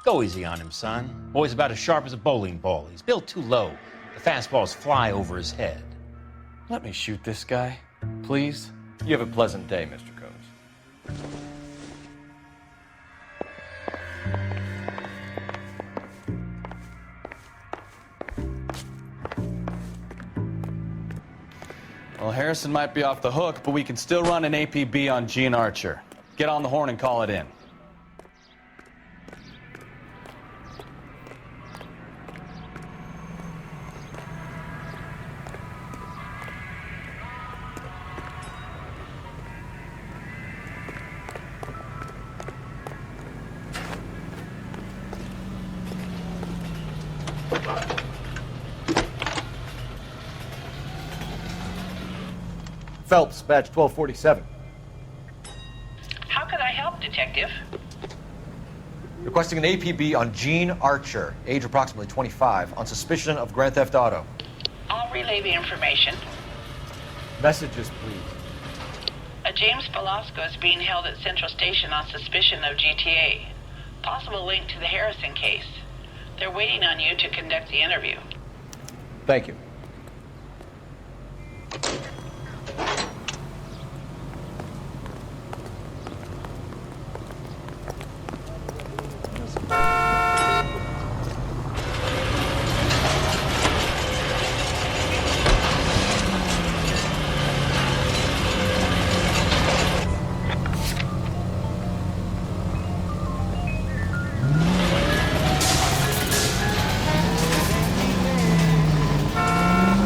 Go easy on him, son. Boy's about as sharp as a bowling ball. He's built too low. The fastballs fly over his head. Let me shoot this guy, please. You have a pleasant day, Mr. Combs. Well, Harrison might be off the hook, but we can still run an APB on Gene Archer. Get on the horn and call it in. Phelps, badge 1247. How could I help, Detective? Requesting an APB on Gene Archer, age approximately 25, on suspicion of grand theft auto. I'll relay the information. Messages, please. A James Velasco is being held at Central Station on suspicion of GTA. Possible link to the Harrison case. They're waiting on you to conduct the interview. Thank you.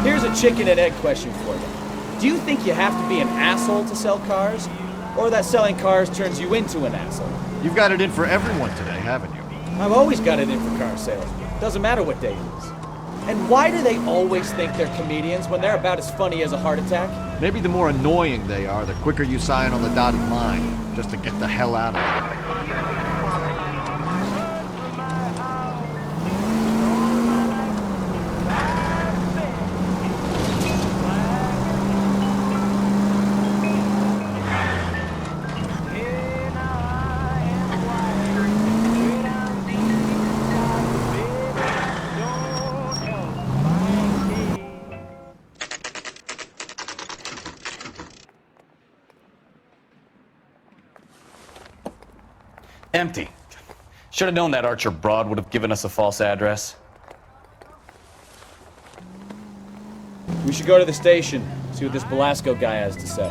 Here's a chicken and egg question for you. Do you think you have to be an asshole to sell cars? Or that selling cars turns you into an asshole? You've got it in for everyone today, haven't you? I've always got it in for car sales. Doesn't matter what day it is. And why do they always think they're comedians when they're about as funny as a heart attack? Maybe the more annoying they are, the quicker you sign on the dotted line, just to get the hell out of there. Empty. Should have known that Archer broad would have given us a false address. We should go to the station, see what this Velasco guy has to say.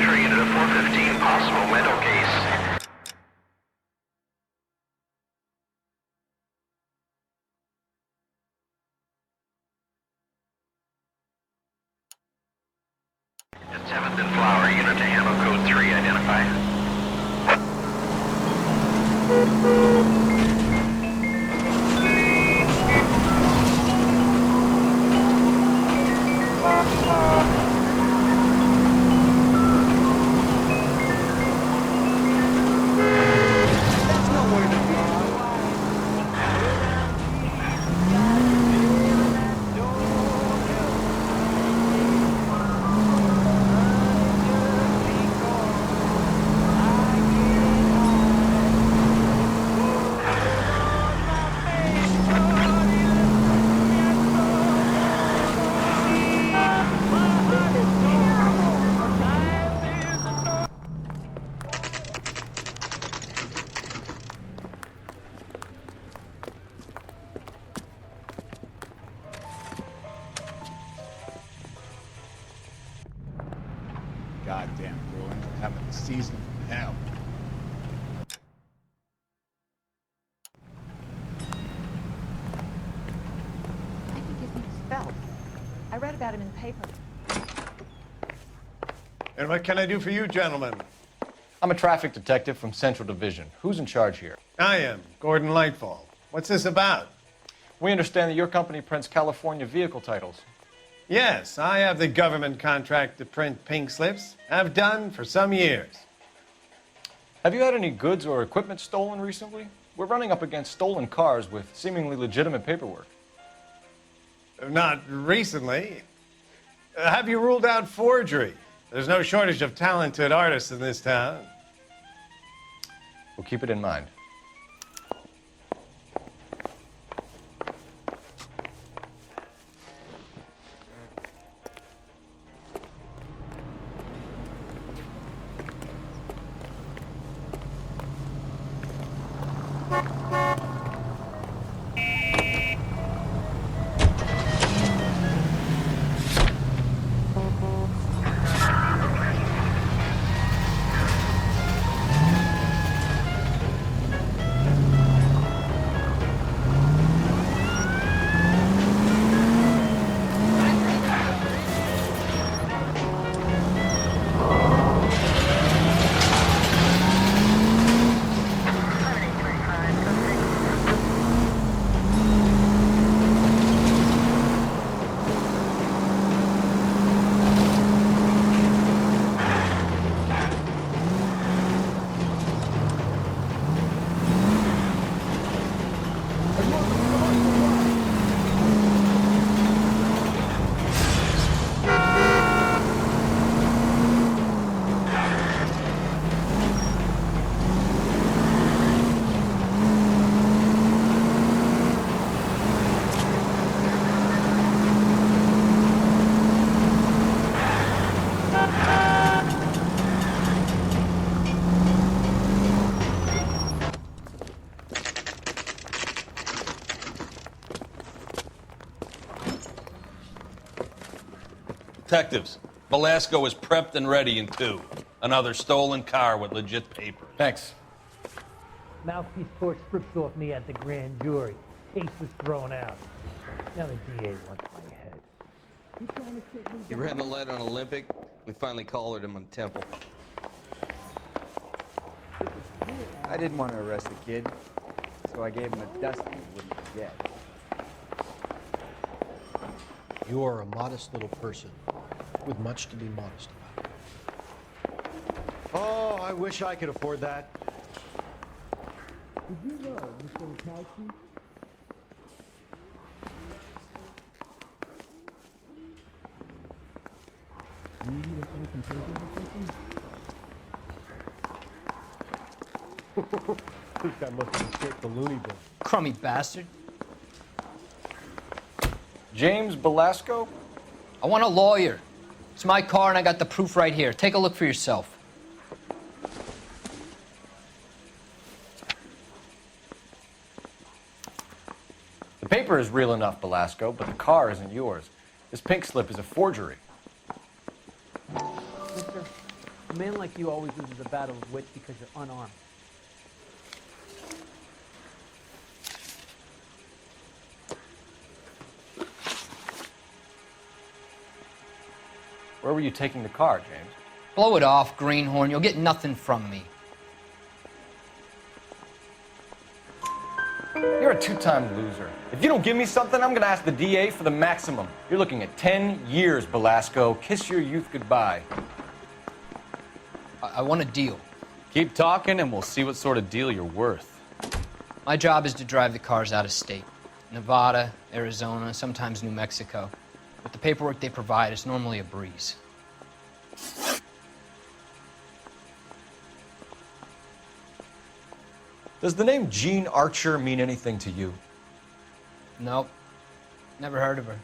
Metro unit of 415, possible mental case. At 7th and Flower, unit to ammo code 3, identify. Goddamn ruin. Having a season from hell. I think his name's Phelps. I read about him in the paper. And what can I do for you, gentlemen? I'm a traffic detective from Central Division. Who's in charge here? I am, Gordon Lightfall. What's this about? We understand that your company prints California vehicle titles. Yes, I have the government contract to print pink slips. I've done for some years. Have you had any goods or equipment stolen recently? We're running up against stolen cars with seemingly legitimate paperwork. Not recently. Have you ruled out forgery? There's no shortage of talented artists in this town. We'll keep it in mind. Detectives, Velasco is prepped and ready in 2. Another stolen car with legit papers. Thanks. Mouthpiece tore strips off me at the grand jury. Case was thrown out. Now the DA wants my head. He ran the light on Olympic. We finally collared him on Temple. I didn't want to arrest the kid, so I gave him a dusting he wouldn't forget. You are a modest little person with much to be modest about. Oh, I wish I could afford that. Did you know, Mr. Mikowski? You need a fucking paper or something? This guy must have escaped the loony bin. Crummy bastard. James Velasco? I want a lawyer. It's my car and I got the proof right here. Take a look for yourself. The paper is real enough, Velasco, but the car isn't yours. This pink slip is a forgery. Mister, A man like you always loses a battle of wit because you're unarmed. Where were you taking the car, James? Blow it off, greenhorn. You'll get nothing from me. You're a two-time loser. If you don't give me something, I'm gonna ask the DA for the maximum. You're looking at 10 years, Belasco. Kiss your youth goodbye. I want a deal. Keep talking and we'll see what sort of deal you're worth. My job is to drive the cars out of state. Nevada, Arizona, sometimes New Mexico. With the paperwork they provide, it's normally a breeze. Does the name Jean Archer mean anything to you? Nope. Never heard of her.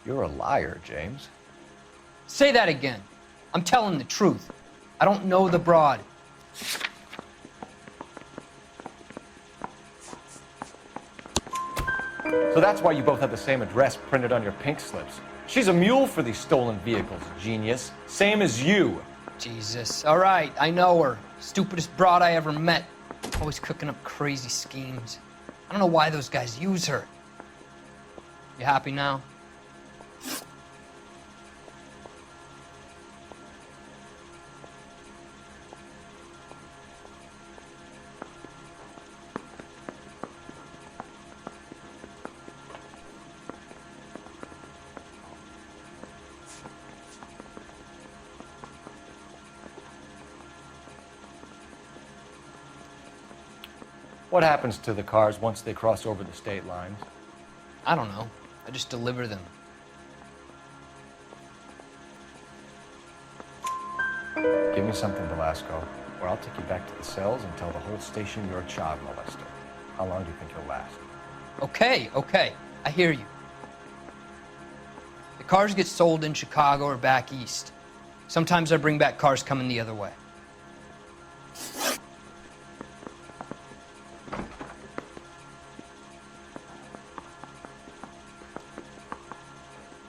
You're a liar, James. Say that again. I'm telling the truth. I don't know the broad. So that's why you both have the same address printed on your pink slips. She's a mule for these stolen vehicles, genius. Same as you. Jesus. All right, I know her. Stupidest broad I ever met. Always cooking up crazy schemes. I don't know why those guys use her. You happy now? What happens to the cars once they cross over the state lines? I don't know. I just deliver them. Give me something, Belasco, or I'll take you back to the cells and tell the whole station you're a child molester. How long do you think you'll last? Okay. I hear you. The cars get sold in Chicago or back east. Sometimes I bring back cars coming the other way.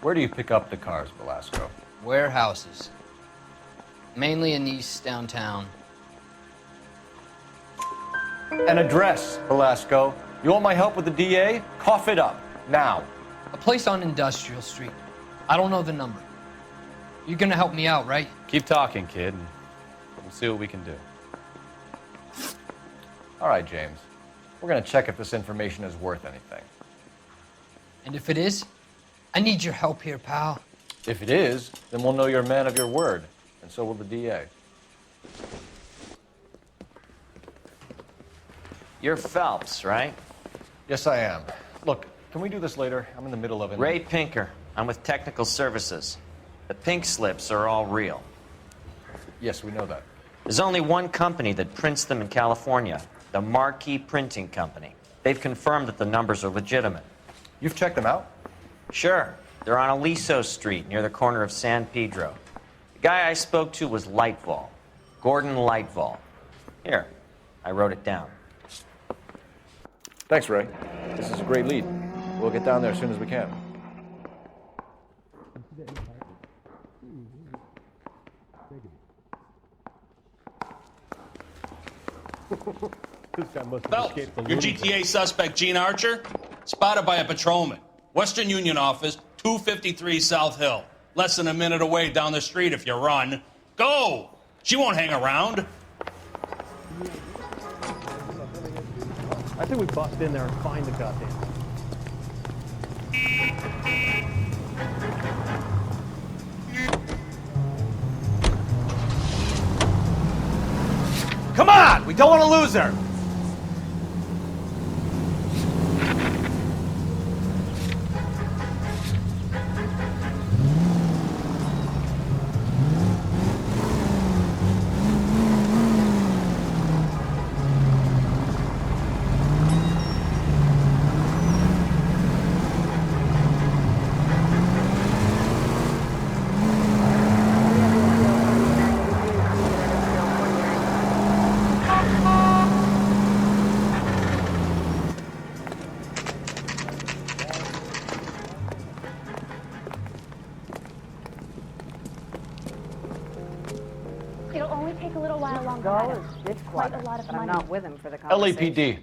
Where do you pick up the cars, Belasco? Warehouses. Mainly in East downtown. An address, Belasco. You want my help with the DA? Cough it up, now. A place on Industrial Street. I don't know the number. You're gonna help me out, right? Keep talking, kid, and we'll see what we can do. All right, James. We're gonna check if this information is worth anything. And if it is, I need your help here, pal. If it is, then we'll know you're a man of your word, and so will the DA. You're Phelps, right? Yes, I am. Look, can we do this later? I'm in the middle of it. Ray Pinker. I'm with Technical Services. The pink slips are all real. Yes, we know that. There's only one company that prints them in California, the Marquee Printing Company. They've confirmed that the numbers are legitimate. You've checked them out? Sure. They're on Aliso Street, near the corner of San Pedro. The guy I spoke to was Lightval. Gordon Lightval. Here, I wrote it down. Thanks, Ray. This is a great lead. We'll get down there as soon as we can. This guy must have Phelps, escaped the your lunatic. GTA suspect, Gene Archer, spotted by a patrolman. Western Union office, 253 South Hill. Less than a minute away down the street if you run. Go! She won't hang around. I think we bust in there and find the goddamn. Come on! We don't want to lose her! It'll only take a little while longer. Go, it's quite a lot of but I'm money. not with him for the conversation. LAPD.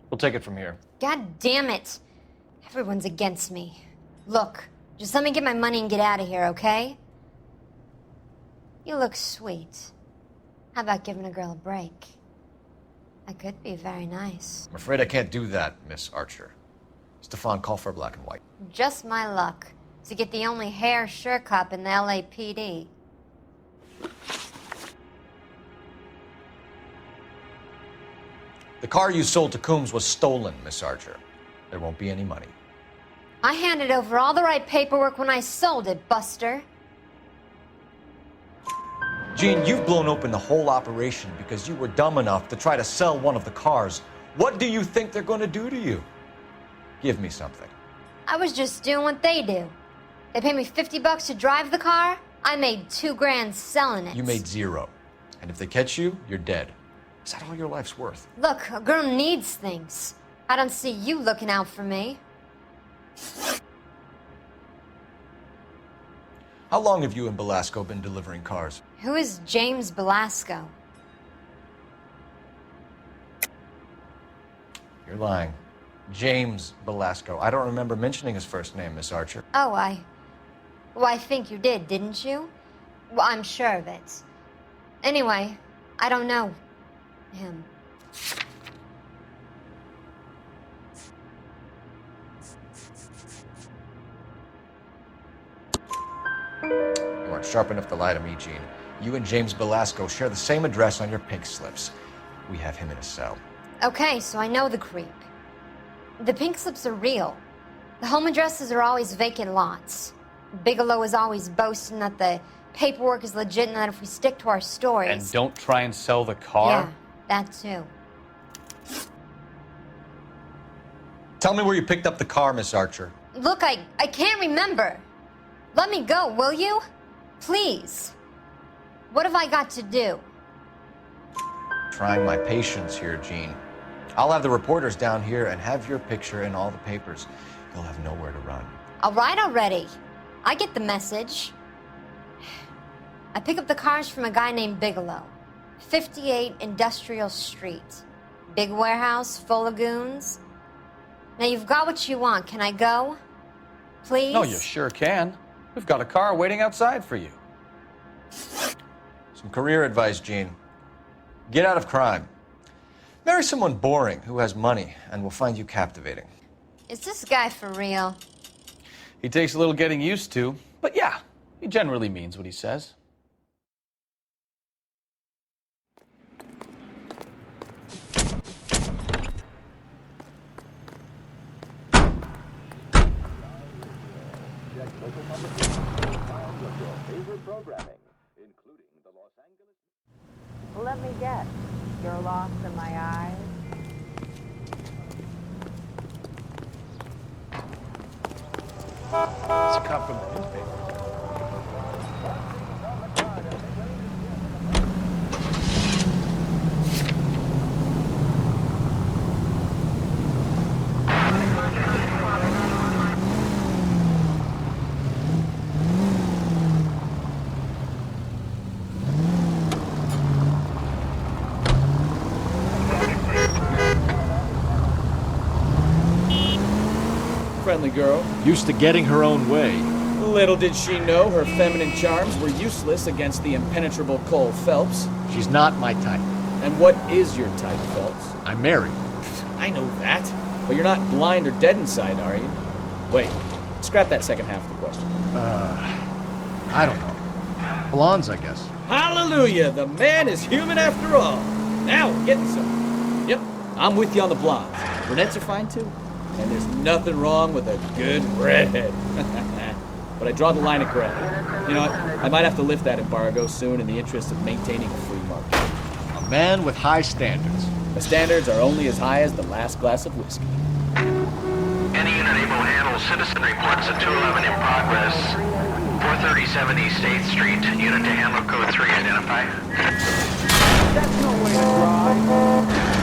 We'll take it from here. God damn it. Everyone's against me. Look, just let me get my money and get out of here, okay? You look sweet. How about giving a girl a break? I could be very nice. I'm afraid I can't do that, Miss Archer. Stefan, call for black and white. Just my luck to get the only hair sure cop in the LAPD. The car you sold to Coombs was stolen, Miss Archer. There won't be any money. I handed over all the right paperwork when I sold it, Buster. Gene, you've blown open the whole operation because you were dumb enough to try to sell one of the cars. What do you think they're going to do to you? Give me something. I was just doing what they do. They paid me $50 to drive the car. I made $2 grand selling it. You made $0. And if they catch you, you're dead. Is that all your life's worth? Look, a girl needs things. I don't see you looking out for me. How long have you and Belasco been delivering cars? Who is James Belasco? You're lying. James Belasco. I don't remember mentioning his first name, Miss Archer. Oh, Well, I think you did, didn't you? Well, I'm sure of it. Anyway, I don't know him. You aren't sharp enough to lie to me, Gene. You and James Belasco share the same address on your pink slips. We have him in a cell. Okay, so I know the creep. The pink slips are real. The home addresses are always vacant lots. Bigelow is always boasting that the paperwork is legit and that if we stick to our stories... And don't try and sell the car? Yeah, that too. Tell me where you picked up the car, Miss Archer. Look, I can't remember. Let me go, will you? Please. What have I got to do? Trying my patience here, Gene. I'll have the reporters down here and have your picture in all the papers. You'll have nowhere to run. All right already. I get the message. I pick up the cars from a guy named Bigelow. 58 Industrial Street. Big warehouse full of goons. Now you've got what you want. Can I go? Please? No, you sure can. We've got a car waiting outside for you. Some career advice, Gene. Get out of crime. Marry someone boring who has money and will find you captivating. Is this guy for real? He takes a little getting used to, but yeah, he generally means what he says. Let me guess. You're lost in my eyes. It's a cop from the newspaper. Friendly girl. Used to getting her own way. Little did she know her feminine charms were useless against the impenetrable Cole Phelps. She's not my type. And what is your type, Phelps? I'm married. I know that. But you're not blind or dead inside, are you? Wait, scrap that second half of the question. I don't know. Blondes, I guess. Hallelujah! The man is human after all. Now we're getting some. Yep, I'm with you on the blondes. Brunettes are fine too. And there's nothing wrong with a good redhead. But I draw the line at gray. You know what? I might have to lift that embargo soon in the interest of maintaining a free market. A man with high standards. The standards are only as high as the last glass of whiskey. Any unit able to handle citizen reports at 211 in progress. 437 East 8th Street. Unit to handle code 3 identified. That's no way to drive.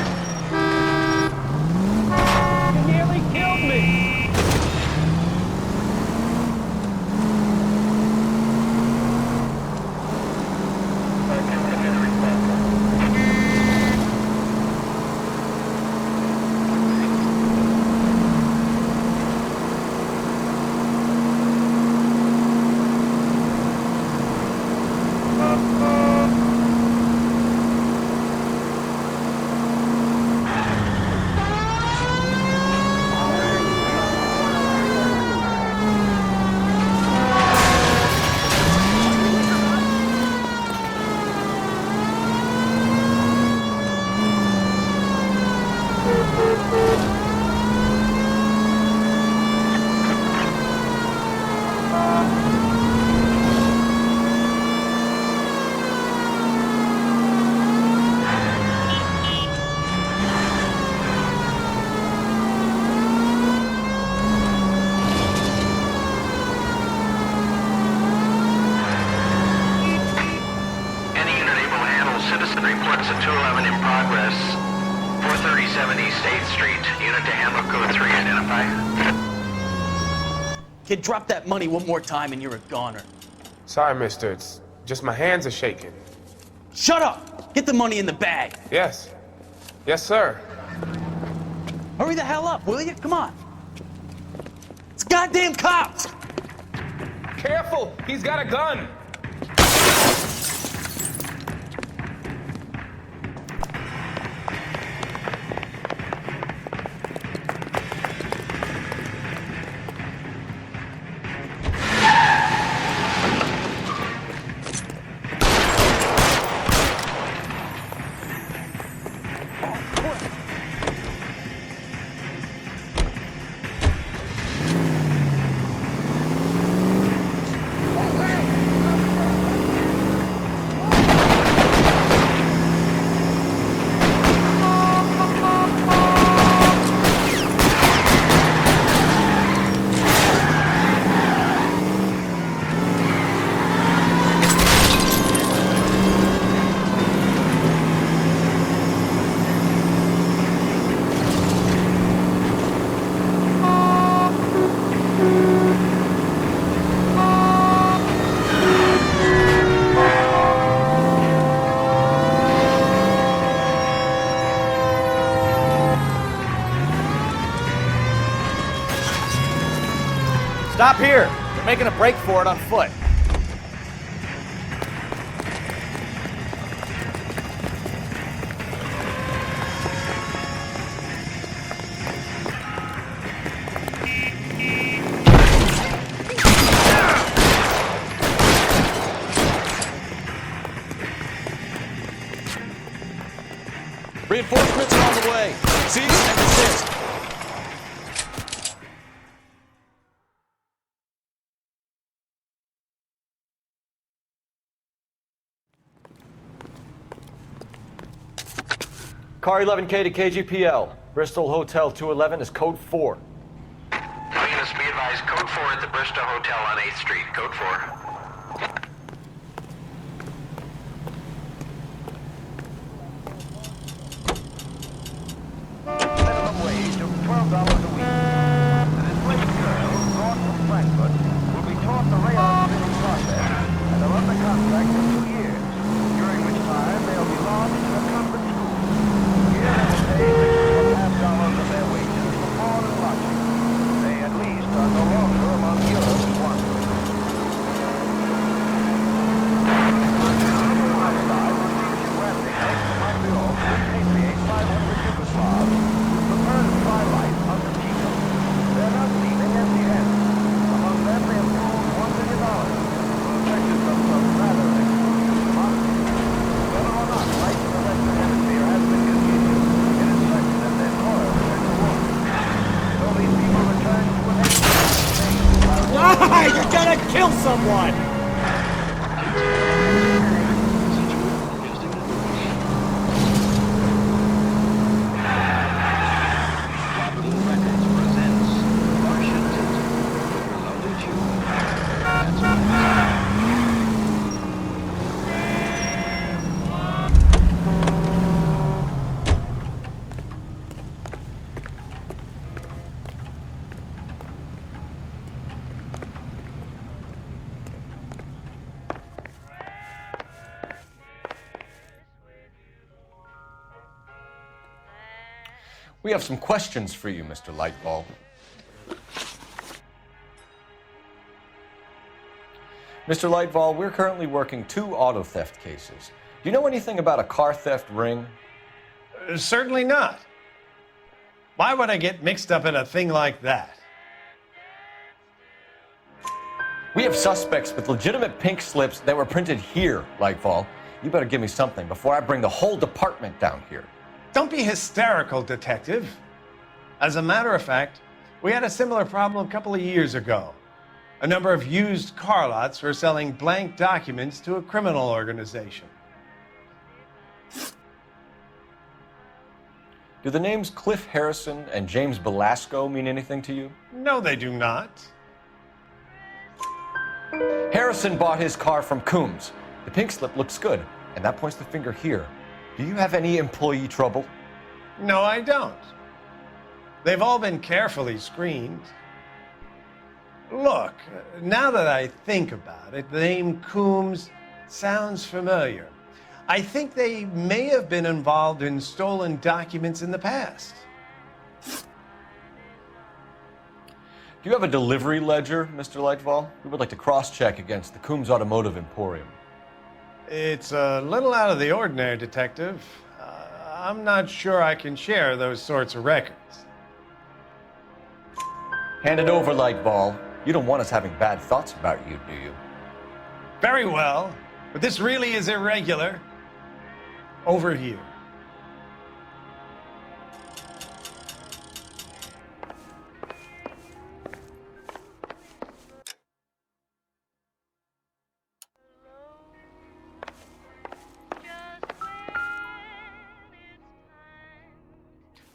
You nearly killed me. State Street, unit to handle code 3, identify. Kid, drop that money one more time and you're a goner. Sorry, mister. It's just my hands are shaking. Shut up! Get the money in the bag. Yes. Yes, sir. Hurry the hell up, will you? Come on. It's goddamn cops! Careful! He's got a gun! Stop here! They're making a break for it on foot. Reinforcements are on the way. Cease and desist. Car 11K to KGPL. Bristol Hotel 211 is code 4. All units be advised, code 4 at the Bristol Hotel on 8th Street. Code 4. Minimum wage of $12 a week. An enslaved girl brought from Frankfurt will be taught the rayon spinning process and are under contract for 2 years, during which time they'll be launched to a convent school. Here they will pay $6.50 of their wages for board and lodging. They at least are no longer among Europe's wanderers. Outside will teach you Westinghouse to Montreal to repatriate 500 Yugoslavs who prefer to try life under Tito. They're not leaving empty-handed. Among them, they have pooled $1 million for the purchase of some rather exclusive commodities. Whether or not life in the Western Hemisphere has been continued, it is certain that their toil return to war. So these people return to an You're gonna kill someone! We have some questions for you, Mr. Lightball. Mr. Lightball, we're currently working 2 auto theft cases. Do you know anything about a car theft ring? Certainly not. Why would I get mixed up in a thing like that? We have suspects with legitimate pink slips that were printed here, Lightball. You better give me something before I bring the whole department down here. Don't be hysterical, Detective. As a matter of fact, we had a similar problem a couple of years ago. A number of used car lots were selling blank documents to a criminal organization. Do the names Cliff Harrison and James Belasco mean anything to you? No, they do not. Harrison bought his car from Coombs. The pink slip looks good, and that points the finger here. Do you have any employee trouble? No, I don't. They've all been carefully screened. Look, now that I think about it, the name Coombs sounds familiar. I think they may have been involved in stolen documents in the past. Do you have a delivery ledger, Mr. Lightfall? We would like to cross-check against the Coombs Automotive Emporium. It's a little out of the ordinary, Detective. I'm not sure I can share those sorts of records. Hand it over, Lightfall. You don't want us having bad thoughts about you, do you? Very well, but this really is irregular. Over here.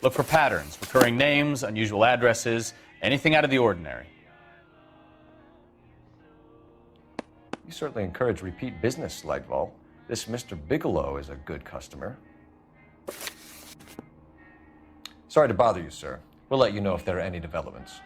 Look for patterns, recurring names, unusual addresses, anything out of the ordinary. You certainly encourage repeat business, Lightfall. This Mr. Bigelow is a good customer. Sorry to bother you, sir. We'll let you know if there are any developments.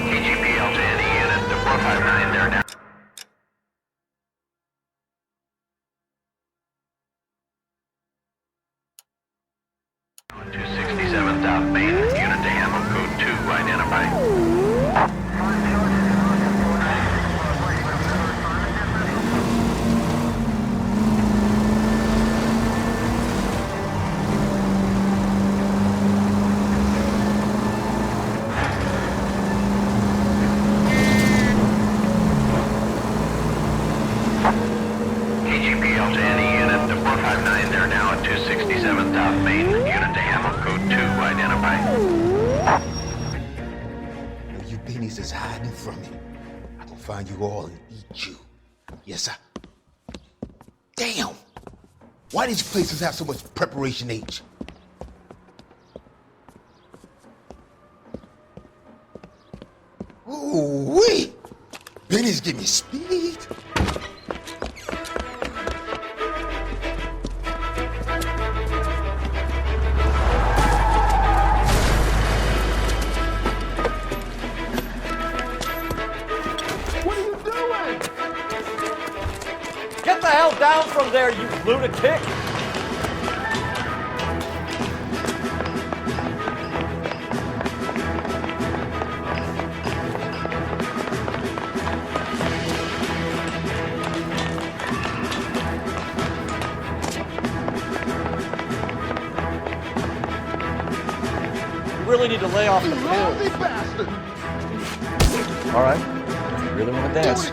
KGPL to any unit, the 459 there now. 267 South Main, unit to handle code 2, identify. KGPL to any unit, the 459 there now at 267 South Main, unit to handle code 2, identify. You beanies is hiding from me. I can find you all and eat you. Yes, sir. Damn! Why these places have so much preparation H? Ooh-wee! Benny's give me speed. Get the hell down from there, you lunatic! You really need to lay off the pills. All right. If you really want to dance.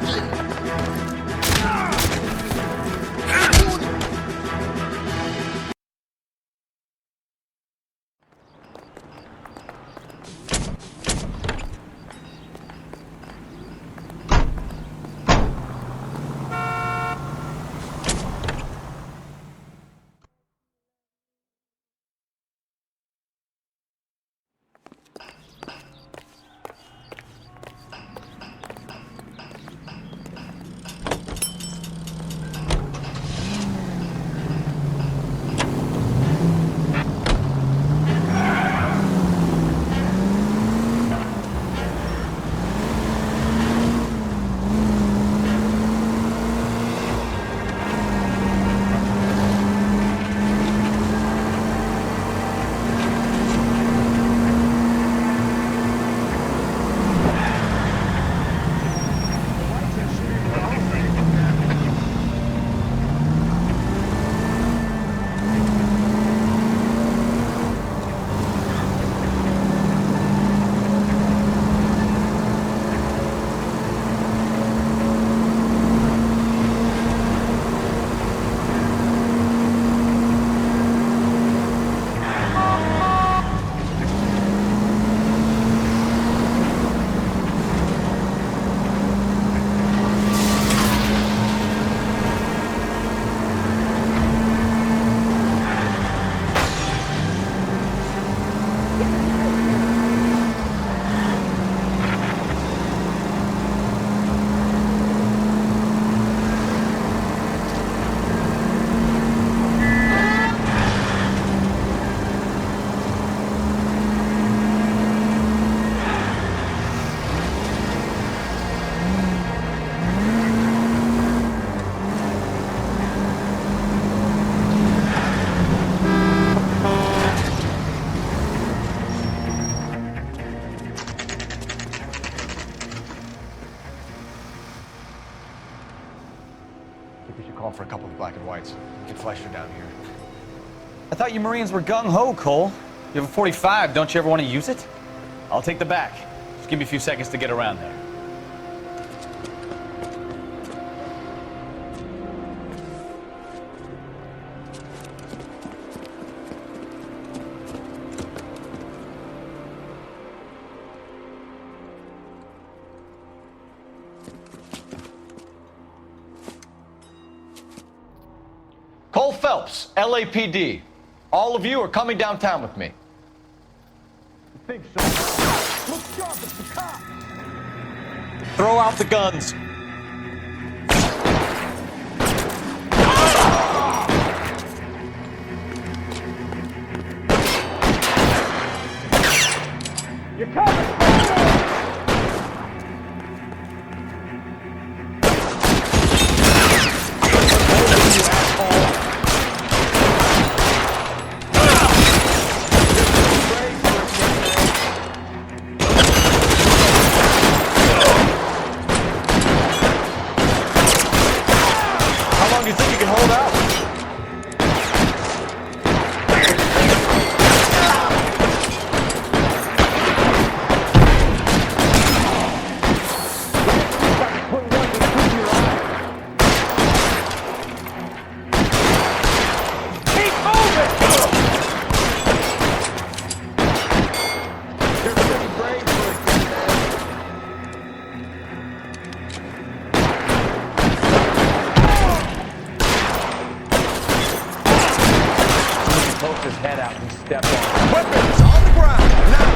chance. Get Fleischer down here. I thought you Marines were gung-ho, Cole. You have a 45, don't you ever want to use it? I'll take the back. Just give me a few seconds to get around there. Cole Phelps, LAPD. All of you are coming downtown with me. I think so. Look sharp, it's the cop. Throw out the guns. You're coming! How long do you think you can hold out? Poked his head out and stepped on. Weapons on the ground, now!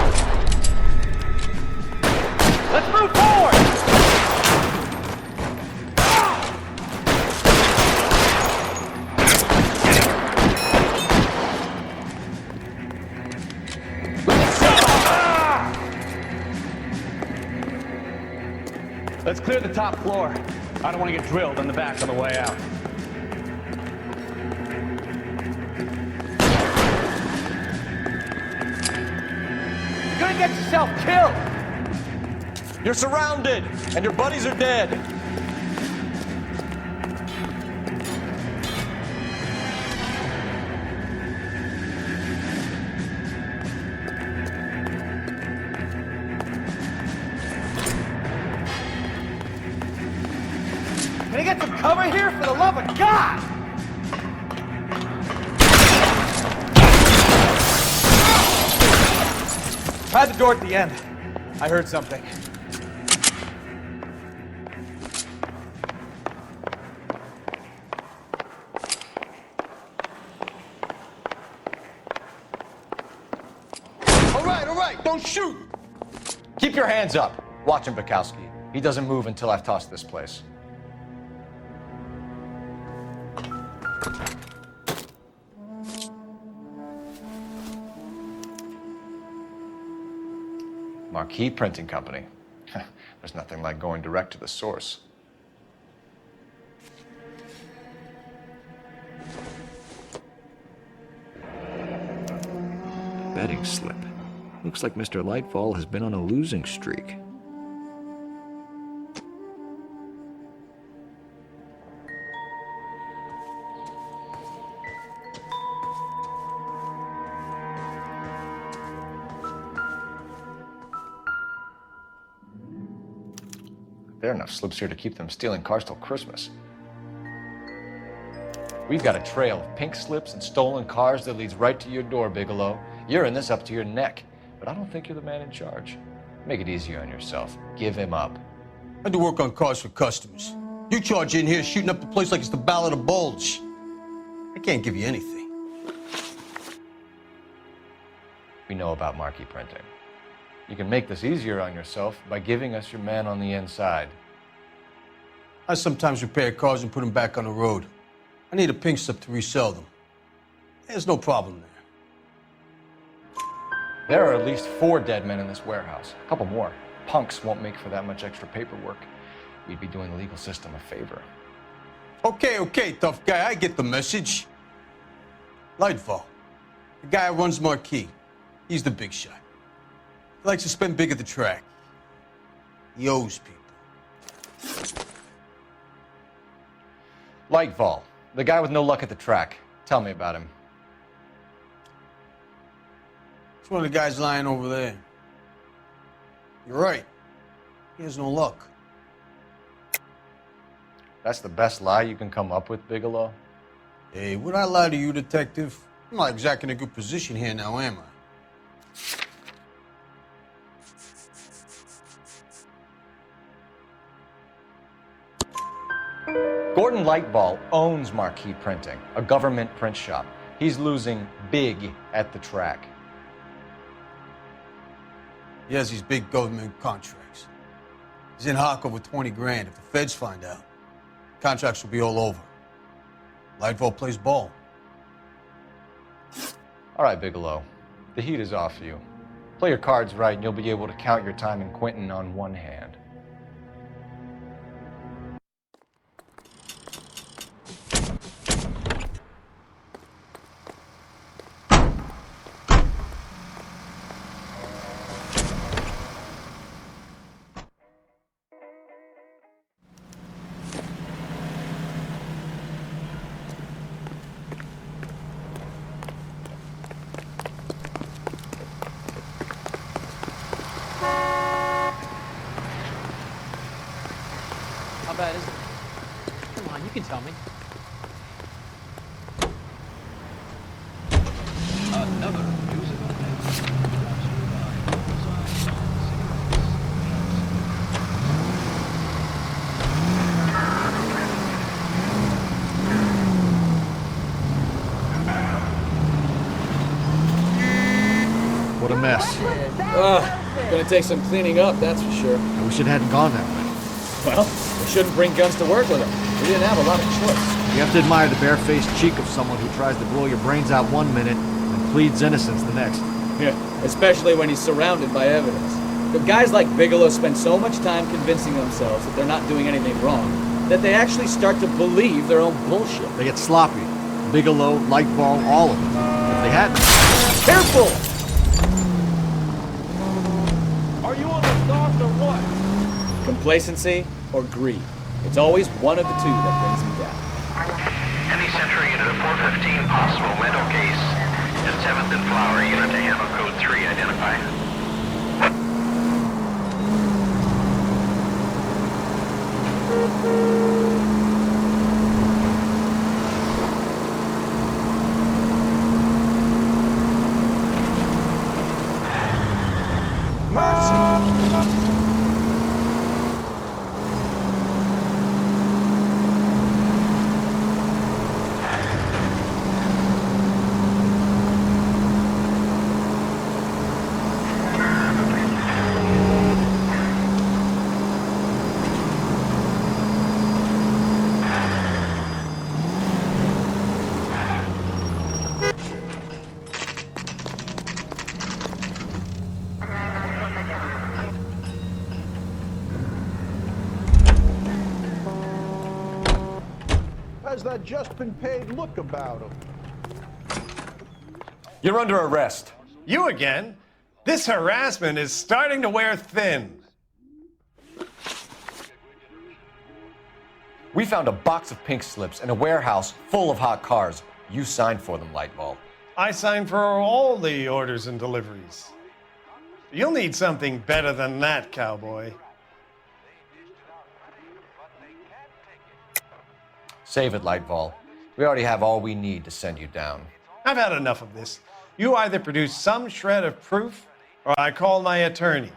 Let's move forward! Let's clear the top floor. I don't want to get drilled in the back on the way out. You're gonna get yourself killed! You're surrounded, and your buddies are dead. Can I get some cover here, for the love of God? Try the door at the end. I heard something. All right, don't shoot! Keep your hands up. Watch him, Bukowski. He doesn't move until I've tossed this place. Marquee Printing Company. There's nothing like going direct to the source. Betting slip. Looks like Mr. Lightfall has been on a losing streak. There are enough slips here to keep them stealing cars till Christmas. We've got a trail of pink slips and stolen cars that leads right to your door, Bigelow. You're in this up to your neck, but I don't think you're the man in charge. Make it easier on yourself. Give him up. I do work on cars for customers. You charge in here shooting up the place like it's the Ballad of Bulge. I can't give you anything. We know about marquee printing. You can make this easier on yourself by giving us your man on the inside. I sometimes repair cars and put them back on the road. I need a pink slip to resell them. There's no problem there. There are at least 4 dead men in this warehouse. A couple more. Punks won't make for that much extra paperwork. We'd be doing the legal system a favor. Okay, tough guy, I get the message. Lightfall, the guy who runs Marquee, he's the big shot. He likes to spend big at the track. He owes people. Lightfall, The guy with no luck at the track. Tell me about him. It's one of the guys lying over there. You're right. He has no luck. That's the best lie you can come up with, Bigelow? Hey, would I lie to you, detective? I'm not exactly in a good position here now, am I? Gordon Lightball owns Marquee Printing, a government print shop. He's losing big at the track. He has these big government contracts. He's in hock over 20 grand. If the feds find out, contracts will be all over. Lightfall plays ball. All right, Bigelow. The heat is off you. Play your cards right and you'll be able to count your time in Quentin on one hand. How bad is it? Come on, you can tell me. Another musical What a mess. Gonna take some cleaning up, that's for sure. I wish it hadn't gone that way. Well, we shouldn't bring guns to work with them. We didn't have a lot of choice. You have to admire the barefaced cheek of someone who tries to blow your brains out one minute and pleads innocence the next. Yeah, especially when he's surrounded by evidence. But guys like Bigelow spend so much time convincing themselves that they're not doing anything wrong that they actually start to believe their own bullshit. They get sloppy. Bigelow, Lightball, all of them. If they hadn't... Careful! Are you on the sauce or what? Complacency or greed. It's always one of the two that brings me down. Any Central unit of 415 possible mental case and 7th and Flower unit to handle code 3 identify. Has that just been paid look about him? You're under arrest. You again? This harassment is starting to wear thin. We found a box of pink slips in a warehouse full of hot cars. You signed for them, Lightball. I signed for all the orders and deliveries. You'll need something better than that, cowboy. Save it, Lightball. We already have all we need to send you down. I've had enough of this. You either produce some shred of proof, or I call my attorney.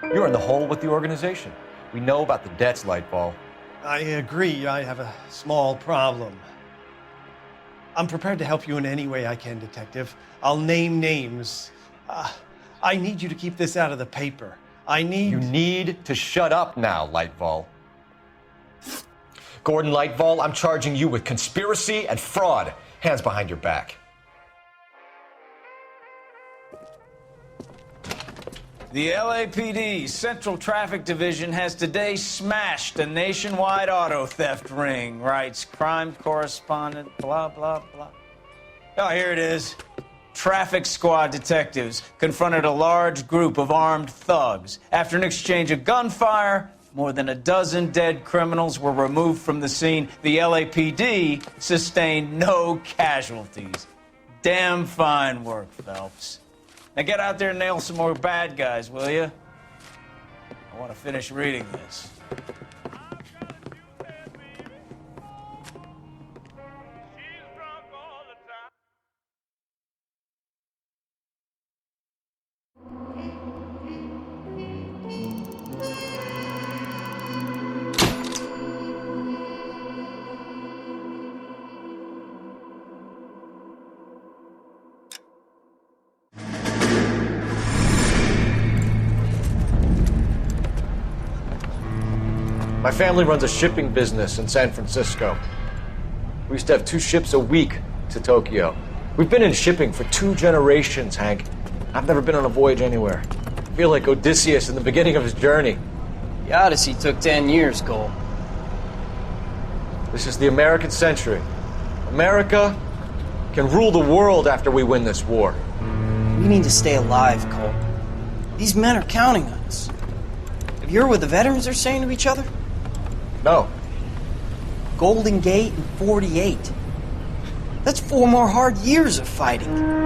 You're in the hole with the organization. We know about the debts, Lightball. I agree. I have a small problem. I'm prepared to help you in any way I can, Detective. I'll name names. I need you to keep this out of the paper. You need to shut up now, Lightball. Gordon Lightball, I'm charging you with conspiracy and fraud. Hands behind your back. The LAPD Central Traffic Division has today smashed a nationwide auto theft ring, writes crime correspondent, blah, blah, blah. Oh, here it is. traffic squad detectives confronted a large group of armed thugs. After an exchange of gunfire, more than a dozen dead criminals were removed from the scene. The LAPD sustained no casualties. Damn fine work, Phelps. Now get out there and nail some more bad guys, will you? I want to finish reading this. My family runs a shipping business in San Francisco. We used to have 2 ships a week to Tokyo. We've been in shipping for 2 generations, Hank. I've never been on a voyage anywhere. I feel like Odysseus in the beginning of his journey. The Odyssey took 10 years, Cole. This is the American century. America can rule the world after we win this war. We need to stay alive, Cole. These men are counting on us. Have you heard what the veterans are saying to each other? No. Golden Gate and 48. That's 4 more hard years of fighting.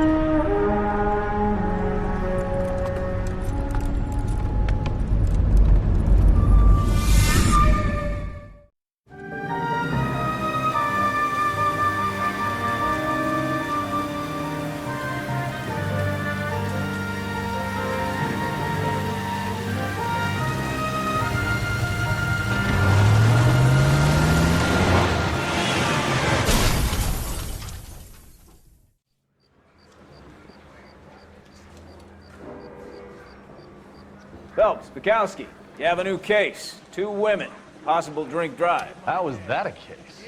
Phelps, Bukowski, you have a new case. 2 women, possible drink drive. How is that a case?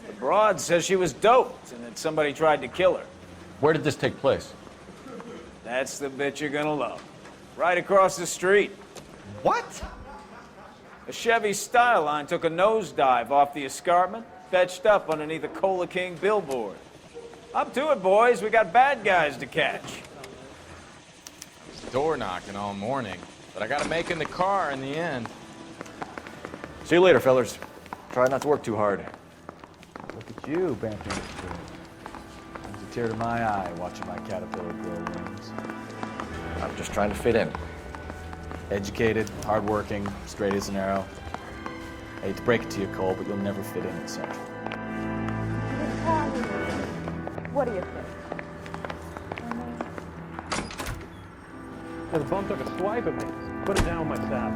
The broad says she was doped and that somebody tried to kill her. Where did this take place? That's the bit you're gonna love. Right across the street. What? A Chevy Styline took a nosedive off the escarpment, fetched up underneath a Cola King billboard. Up to it, boys. We got bad guys to catch. Door knocking all morning, but I gotta make in the car in the end. See you later, fellas. Try not to work too hard. Look at you, Bantam. Brings a tear to my eye watching my caterpillar grow wings. I'm just trying to fit in. Educated, hardworking, straight as an arrow. I hate to break it to you, Cole, but you'll never fit in at Central. What do you think? The bum took a swipe at me. Put it down with my staff.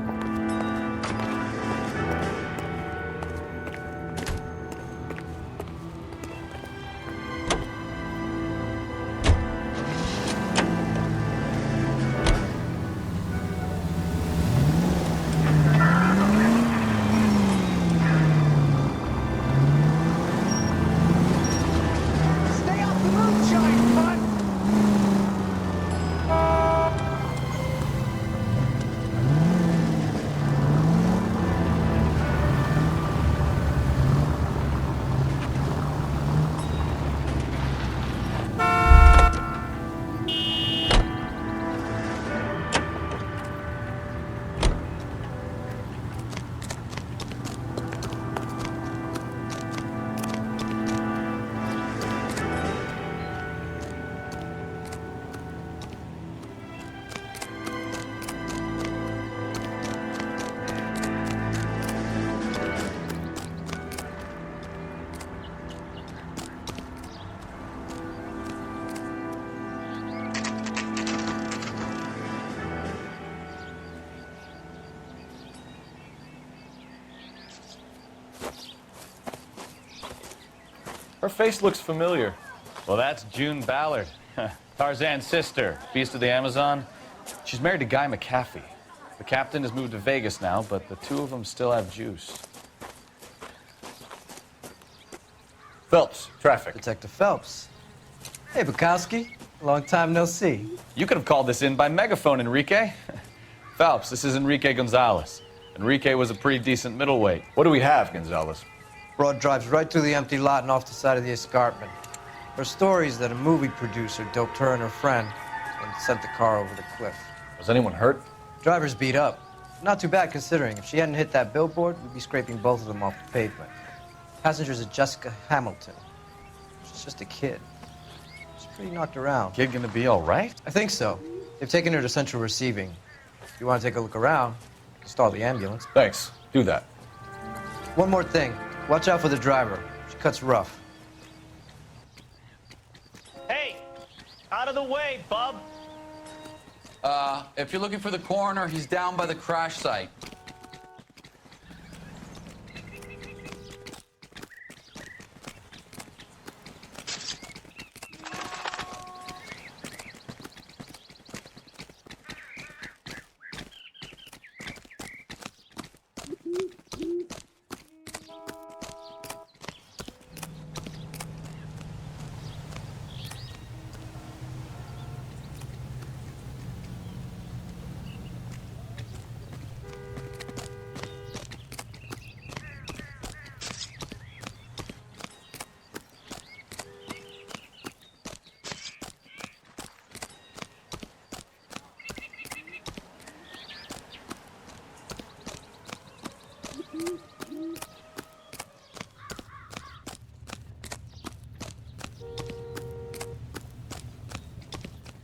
Stay off the move, giant cunt! Her face looks familiar. Well, that's June Ballard, Tarzan's sister, beast of the Amazon. She's married to Guy McAfee. The captain has moved to Vegas now, but the 2 of them still have juice. Phelps, traffic. Detective Phelps. Hey, Bukowski. Long time no see. You could have called this in by megaphone, Enrique. Phelps, this is Enrique Gonzalez. Enrique was a pretty decent middleweight. What do we have, Gonzalez? Broad drives right through the empty lot and off the side of the escarpment. Her stories that a movie producer doped her and her friend and sent the car over the cliff. Was anyone hurt? Driver's beat up. Not too bad considering. If she hadn't hit that billboard, we'd be scraping both of them off the pavement. Passenger's a Jessica Hamilton. She's just a kid. She's pretty knocked around. Kid gonna be all right? I think so. They've taken her to central receiving. If you want to take a look around, stall the ambulance. Thanks. Do that. One more thing. Watch out for the driver. She cuts rough. Hey! Out of the way, bub! If you're looking for the coroner, he's down by the crash site.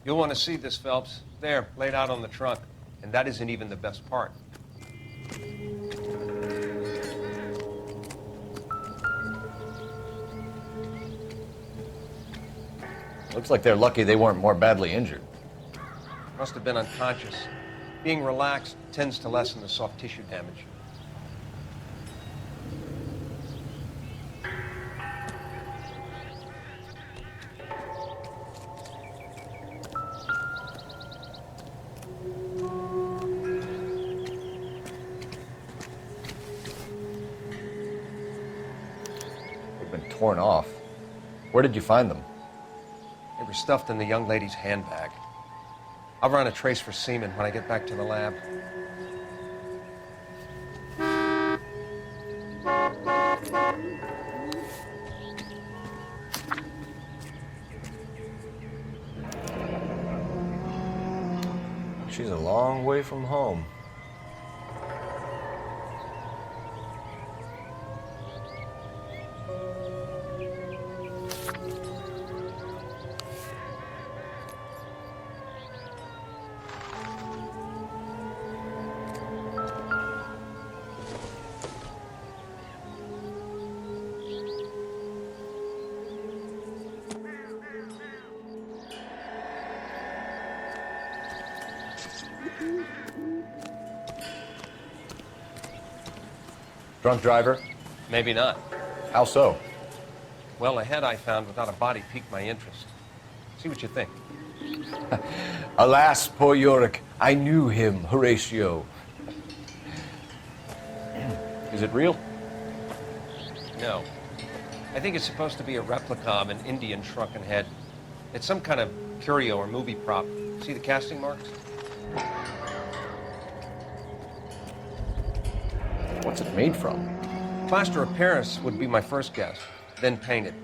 You'll want to see this, Phelps. There, laid out on the trunk. And that isn't even the best part. Looks like they're lucky they weren't more badly injured. Must have been unconscious. Being relaxed tends to lessen the soft tissue damage. Torn off. Where did you find them? They were stuffed in the young lady's handbag. I'll run a trace for semen when I get back to the lab. She's a long way from home. Drunk driver? Maybe not. How so? Well, a head I found without a body piqued my interest. See what you think. Alas, poor Yorick. I knew him, Horatio. Is it real? No. I think it's supposed to be a replica of an Indian shrunken head. It's some kind of curio or movie prop. See the casting marks? What's it made from? Plaster of Paris would be my first guess, then painted.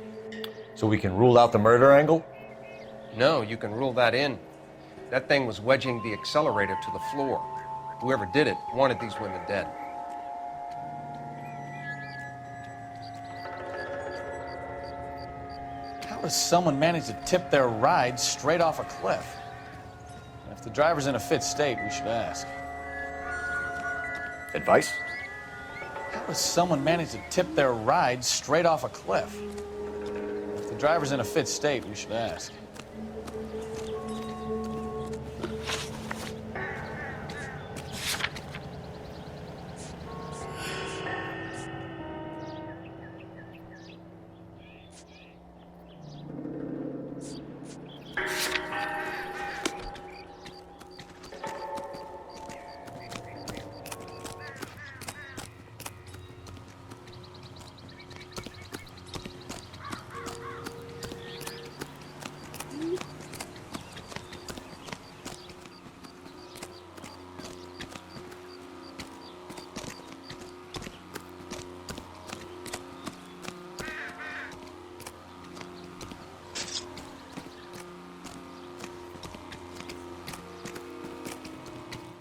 So we can rule out the murder angle? No, you can rule that in. That thing was wedging the accelerator to the floor. Whoever did it wanted these women dead. How does someone manage to tip their ride straight off a cliff? If the driver's in a fit state, we should ask. Advice? How does someone manage to tip their ride straight off a cliff? If the driver's in a fit state, we should ask.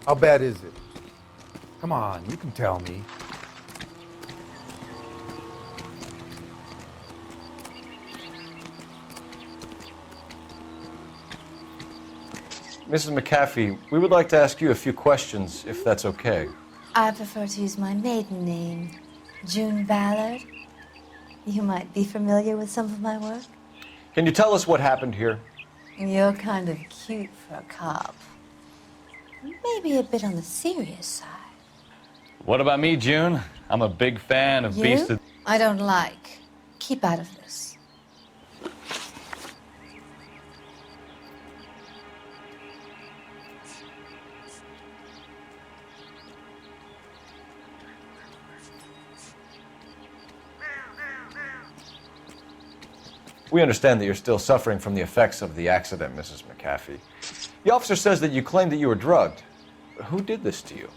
How bad is it? Come on, you can tell me. Mrs. McAfee, we would like to ask you a few questions, if that's okay. I prefer to use my maiden name, June Ballard. You might be familiar with some of my work. Can you tell us what happened here? You're kind of cute for a cop. Maybe a bit on the serious side. What about me, June? I'm a big fan of Beast You? of... I don't like. Keep out of this. We understand that you're still suffering from the effects of the accident, Mrs. McAfee. The officer says that you claimed that you were drugged. Who did this to you?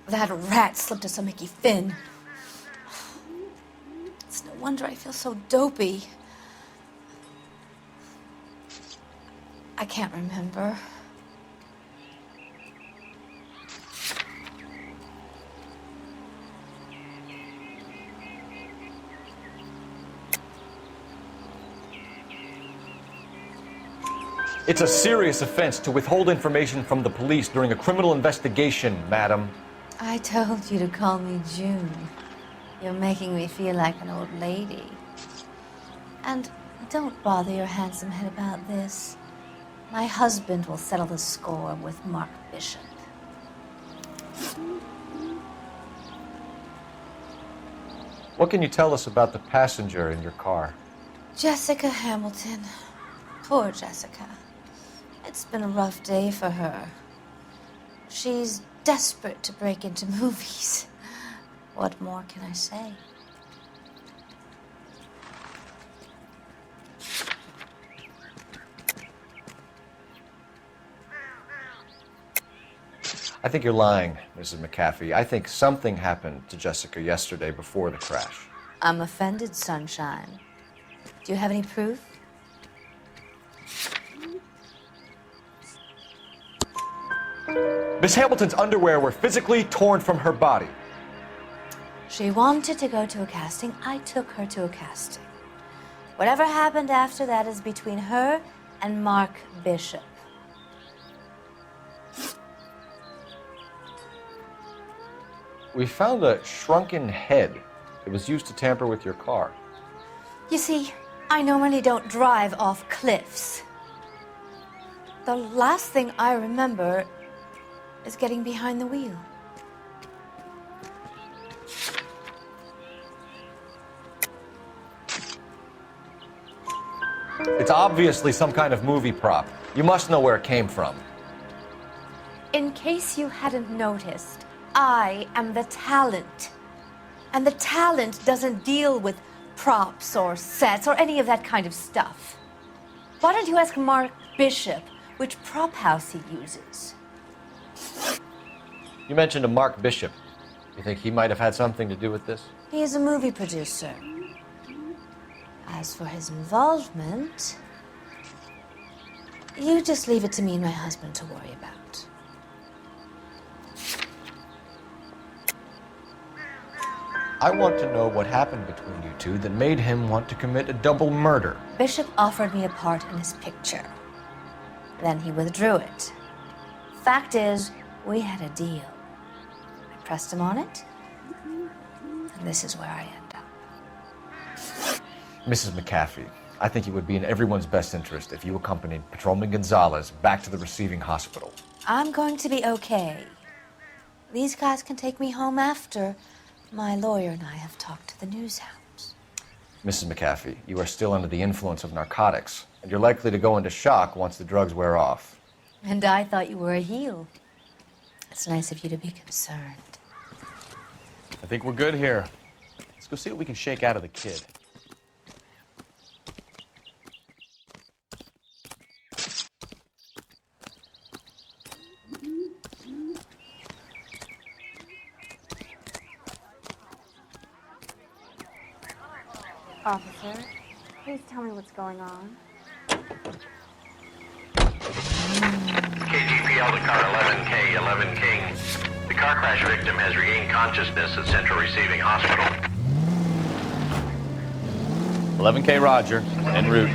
That rat slipped us a Mickey Finn. It's no wonder I feel so dopey. I can't remember. It's a serious offense to withhold information from the police during a criminal investigation, madam. I told you to call me June. You're making me feel like an old lady. And don't bother your handsome head about this. My husband will settle the score with Mark Bishop. What can you tell us about the passenger in your car? Jessica Hamilton. Poor Jessica. It's been a rough day for her. She's desperate to break into movies. What more can I say? I think you're lying, Mrs. McAfee. I think something happened to Jessica yesterday before the crash. I'm offended, Sunshine. Do you have any proof? Miss Hamilton's underwear were physically torn from her body. She wanted to go to a casting. I took her to a casting. Whatever happened after that is between her and Mark Bishop. We found a shrunken head. It was used to tamper with your car. You see, I normally don't drive off cliffs. The last thing I remember is getting behind the wheel. It's obviously some kind of movie prop. You must know where it came from. In case you hadn't noticed, I am the talent. And the talent doesn't deal with props or sets or any of that kind of stuff. Why don't you ask Mark Bishop which prop house he uses? You mentioned a Mark Bishop. You think he might have had something to do with this? He is a movie producer. As for his involvement, you just leave it to me and my husband to worry about. I want to know what happened between you two that made him want to commit a double murder. Bishop offered me a part in his picture. Then he withdrew it. Fact is, we had a deal. I pressed him on it, and this is where I end up. Mrs. McAfee, I think it would be in everyone's best interest if you accompanied Patrolman Gonzalez back to the receiving hospital. I'm going to be okay. These guys can take me home after my lawyer and I have talked to the news hounds. Mrs. McAfee, you are still under the influence of narcotics, and you're likely to go into shock once the drugs wear off. And I thought you were a heel. It's nice of you to be concerned. I think we're good here. Let's go see what we can shake out of the kid. Officer, please tell me what's going on. KGPS CL to car 11K, 11K. The car crash victim has regained consciousness at Central Receiving Hospital. 11K Roger, en route.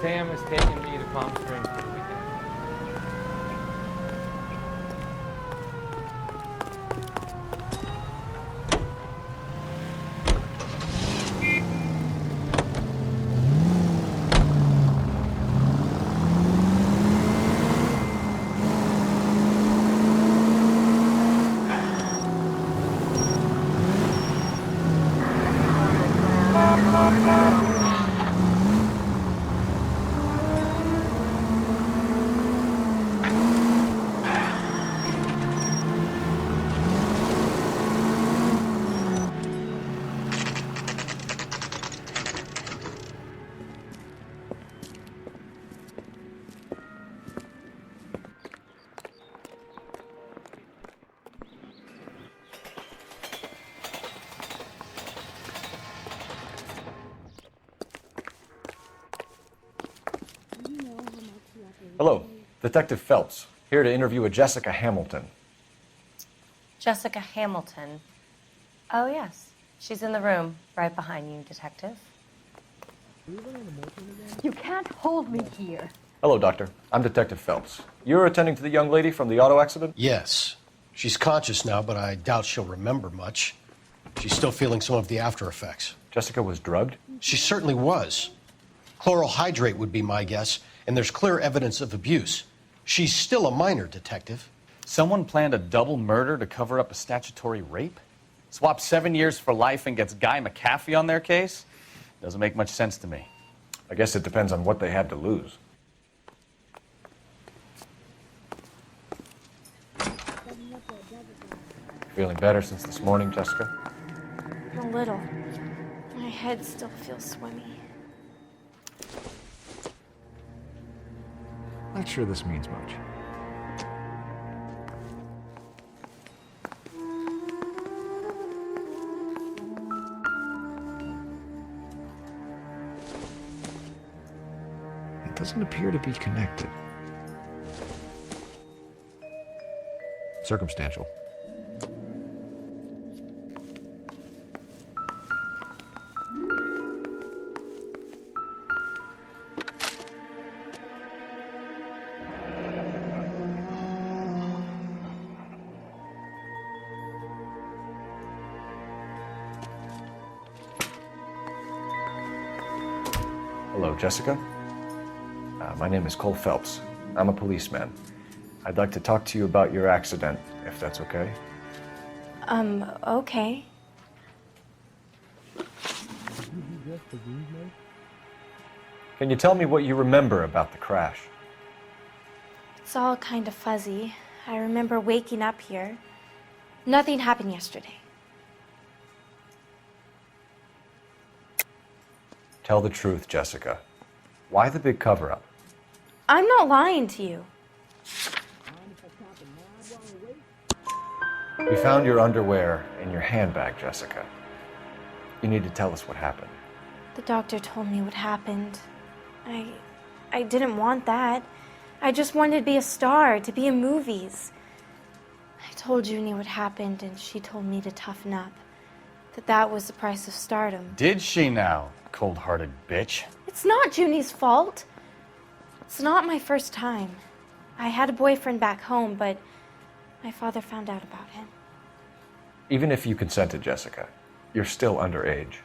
Sam is taking me to Palm Springs for the weekend. Hello, Detective Phelps, here to interview a Jessica Hamilton. Jessica Hamilton. Oh, yes. She's in the room right behind you, Detective. You can't hold me here. Hello, Doctor. I'm Detective Phelps. You're attending to the young lady from the auto accident? Yes. She's conscious now, but I doubt she'll remember much. She's still feeling some of the after effects. Jessica was drugged? She certainly was. Chloral hydrate would be my guess, and there's clear evidence of abuse. She's still a minor, Detective. Someone planned a double murder to cover up a statutory rape? Swap 7 years for life and gets Guy McAfee on their case? Doesn't make much sense to me. I guess it depends on what they had to lose. Feeling better since this morning, Jessica? A little. My head still feels swimmy. Not sure this means much. It doesn't appear to be connected. Circumstantial. Hello, Jessica. My name is Cole Phelps. I'm a policeman. I'd like to talk to you about your accident, if that's okay. Okay. Can you tell me what you remember about the crash? It's all kind of fuzzy. I remember waking up here. Nothing happened yesterday. Tell the truth, Jessica. Why the big cover-up? I'm not lying to you. We found your underwear in your handbag, Jessica. You need to tell us what happened. The doctor told me what happened. I didn't want that. I just wanted to be a star, to be in movies. I told Junie what happened, and she told me to toughen up. That was the price of stardom. Did she now, cold-hearted bitch? It's not Junie's fault. It's not my first time. I had a boyfriend back home, but my father found out about him. Even if you consented, Jessica, you're still underage.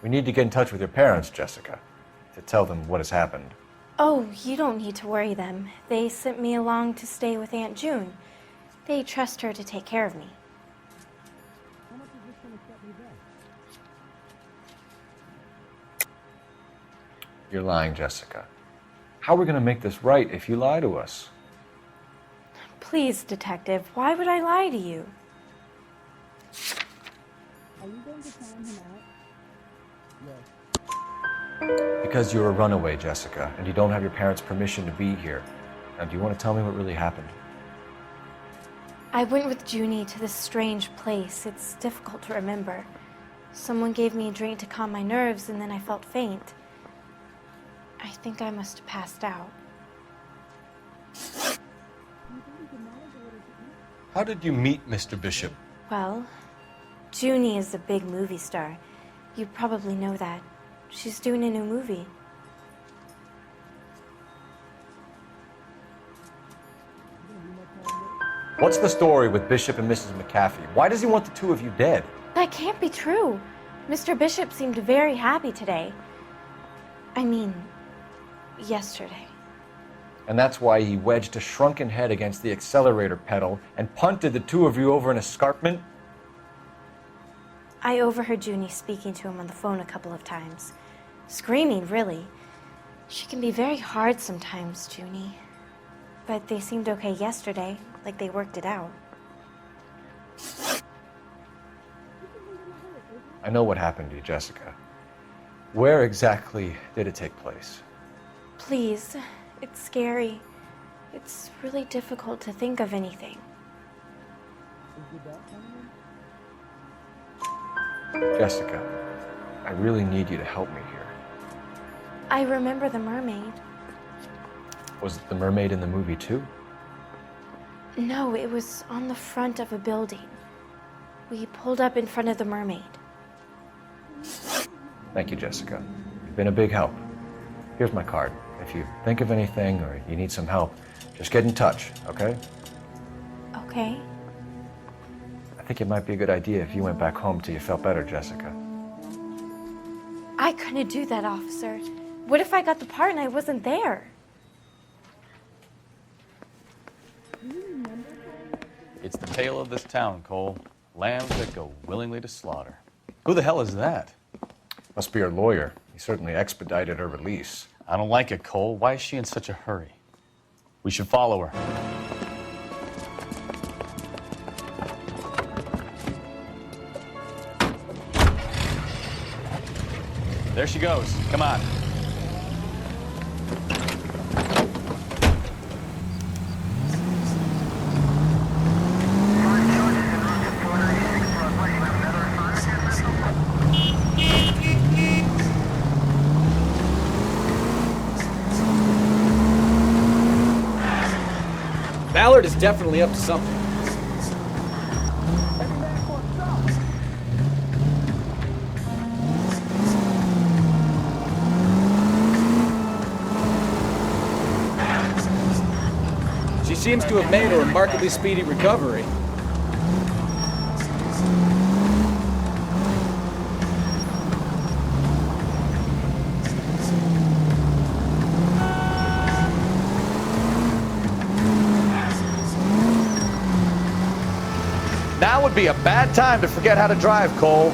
We need to get in touch with your parents, Jessica, to tell them what has happened. Oh, you don't need to worry them. They sent me along to stay with Aunt June. They trust her to take care of me. You're lying, Jessica. How are we going to make this right if you lie to us? Please, Detective, why would I lie to you? Are you going to find him out? Because you're a runaway, Jessica, and you don't have your parents' permission to be here. Now, do you want to tell me what really happened? I went with Junie to this strange place. It's difficult to remember. Someone gave me a drink to calm my nerves, and then I felt faint. I think I must have passed out. How did you meet Mr. Bishop? Well, Junie is a big movie star. You probably know that. She's doing a new movie. What's the story with Bishop and Mrs. McAfee? Why does he want the two of you dead? That can't be true. Mr. Bishop seemed very happy today. I mean, yesterday. And that's why he wedged a shrunken head against the accelerator pedal and punted the two of you over an escarpment? I overheard Junie speaking to him on the phone a couple of times. Screaming, really. She can be very hard sometimes, Junie. But they seemed okay yesterday, like they worked it out. I know what happened to you, Jessica. Where exactly did it take place? Please, it's scary. It's really difficult to think of anything. Jessica, I really need you to help me here. I remember the mermaid. Was the mermaid in the movie too? No, it was on the front of a building. We pulled up in front of the mermaid. Thank you, Jessica. You've been a big help. Here's my card. If you think of anything or you need some help, just get in touch, okay? Okay. I think it might be a good idea if you went back home till you felt better, Jessica. I couldn't do that, officer. What if I got the part and I wasn't there? It's the tale of this town, Cole. Lambs that go willingly to slaughter. Who the hell is that? Must be her lawyer. He certainly expedited her release. I don't like it, Cole. Why is she in such a hurry? We should follow her. There she goes. Come on. Ballard is definitely up to something. She seems to have made a remarkably speedy recovery. Now would be a bad time to forget how to drive, Cole.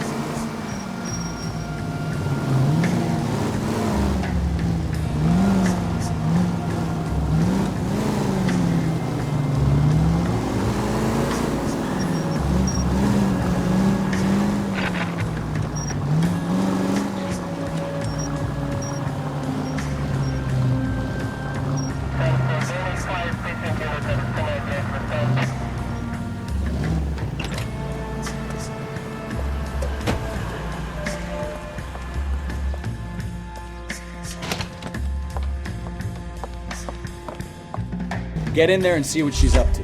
Get in there and see what she's up to.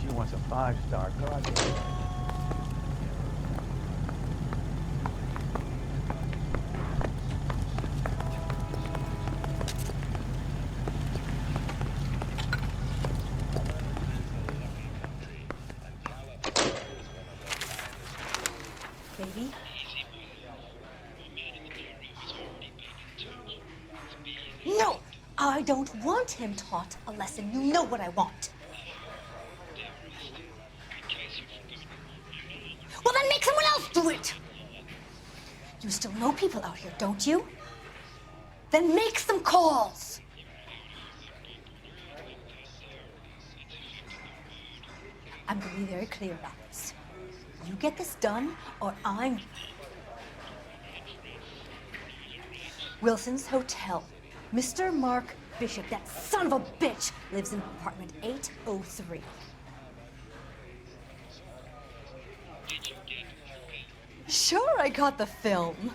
She wants a 5-star. God. I don't want him taught a lesson. You know what I want. Well, then make someone else do it. You still know people out here, don't you? Then make some calls. I'm going to be very clear about this. You get this done, or I'm... Wilson's Hotel. Mr. Mark Bishop, that son of a bitch, lives in apartment 803. Sure, I got the film.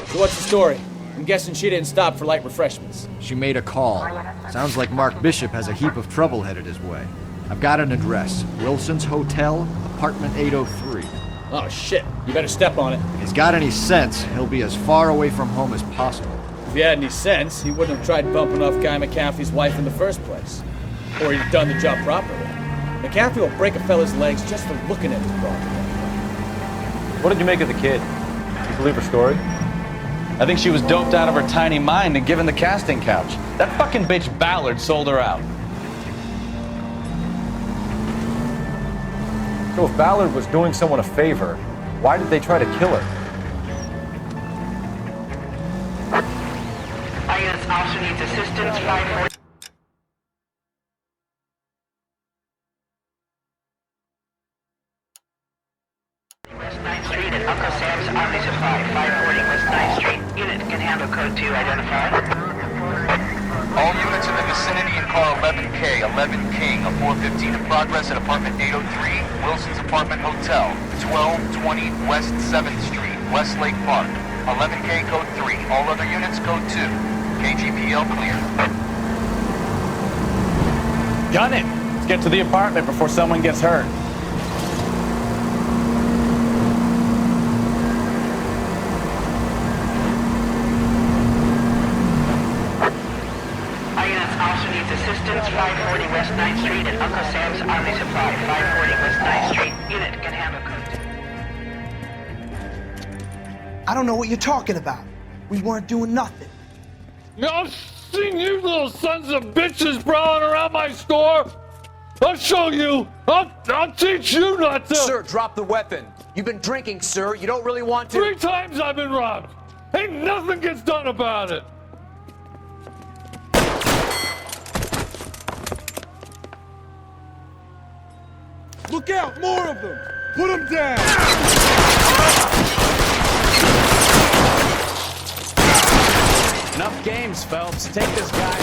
So what's the story? I'm guessing she didn't stop for light refreshments. She made a call. Sounds like Mark Bishop has a heap of trouble headed his way. I've got an address. Wilson's Hotel, apartment 803. Oh, shit. You better step on it. If he's got any sense, he'll be as far away from home as possible. If he had any sense, he wouldn't have tried bumping off Guy McCaffrey's wife in the first place. Or he'd have done the job properly. McCaffrey will break a fella's legs just for looking at his broad. What did you make of the kid? You believe her story? I think she was doped out of her tiny mind and given the casting couch. That fucking bitch Ballard sold her out. So if Ballard was doing someone a favor, why did they try to kill her? IS officer needs assistance, 540. West 9th Street at Uncle Sam's Army Supply, 540 West 9th Street. Unit can handle code 2, identify. All units in the vicinity in car 11K, 11 King, a 415 in progress at apartment 803, Wilson's Apartment Hotel, 1220 West 7th Street, Westlake Park. 11K code 3, all other units code 2. KGPL clear. Gun it! Let's get to the apartment before someone gets hurt. Officer needs assistance, 540 West 9th Street at Uncle Sam's Army Supply, 540 West 9th Street. Unit can handle code 2. I don't know what you're talking about. We weren't doing nothing. I've seen you little sons of bitches prowling around my store. I'll show you. I'll teach you not to. Sir, drop the weapon. You've been drinking, sir. You don't really want to. 3 times I've been robbed. Ain't nothing gets done about it. Look out! More of them! Put them down! Enough games, Phelps. Take this guy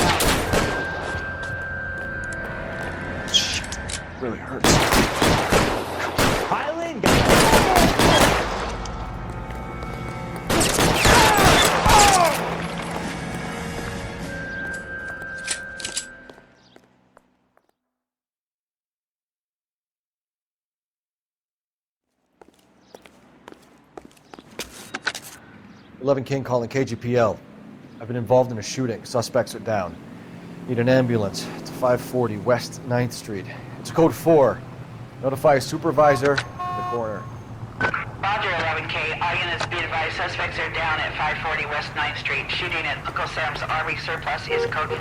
out. Shit. Really hurts. Highland, 11 King calling KGPL. I've been involved in a shooting. Suspects are down. Need an ambulance. It's 540 West 9th Street. It's code 4. Notify a supervisor in the corner. Roger, 11K. All units be advised, suspects are down at 540 West 9th Street. Shooting at Uncle Sam's Army Surplus is code 4.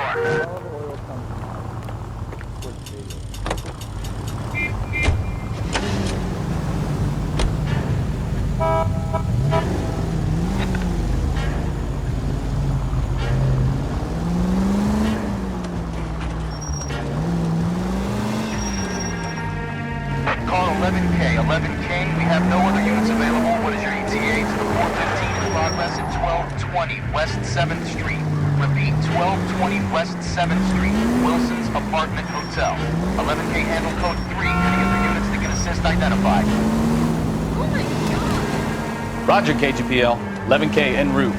Car 11K, 11 King, we have no other units available. What is your ETA to the 415 in progress at 1220 West 7th Street? Repeat, 1220 West 7th Street, Wilson's Apartment Hotel. 11K handle code 3. Any other units that can assist identify? Roger, KGPL. 11K en route.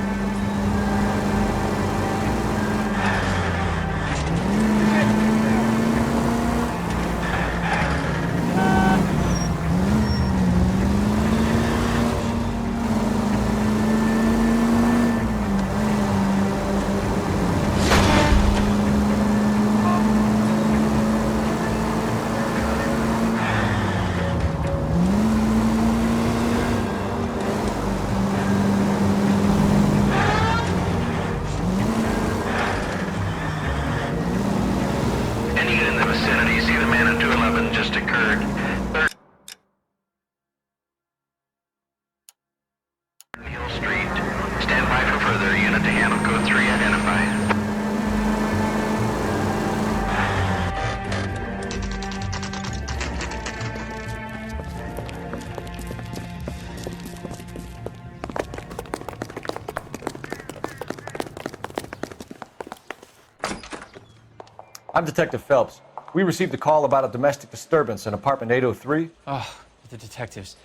I'm Detective Phelps. We received a call about a domestic disturbance in apartment 803. Oh, the detectives.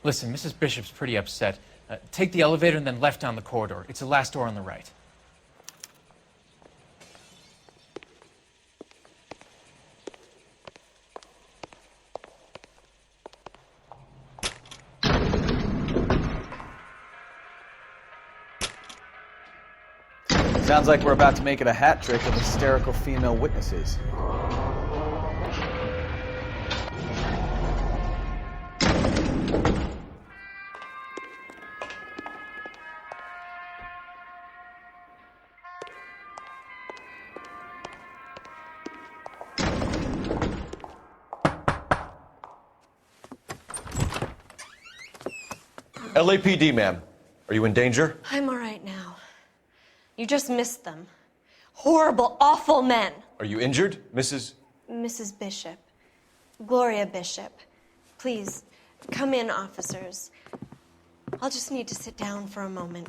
Listen, Mrs. Bishop's pretty upset. Take the elevator and then left down the corridor. It's the last door on the right. Sounds like we're about to make it a hat trick of hysterical female witnesses. LAPD, ma'am. Are you in danger? I'm all right now. You just missed them. Horrible, awful men. Are you injured, Mrs.? Mrs. Bishop. Gloria Bishop. Please, come in, officers. I'll just need to sit down for a moment.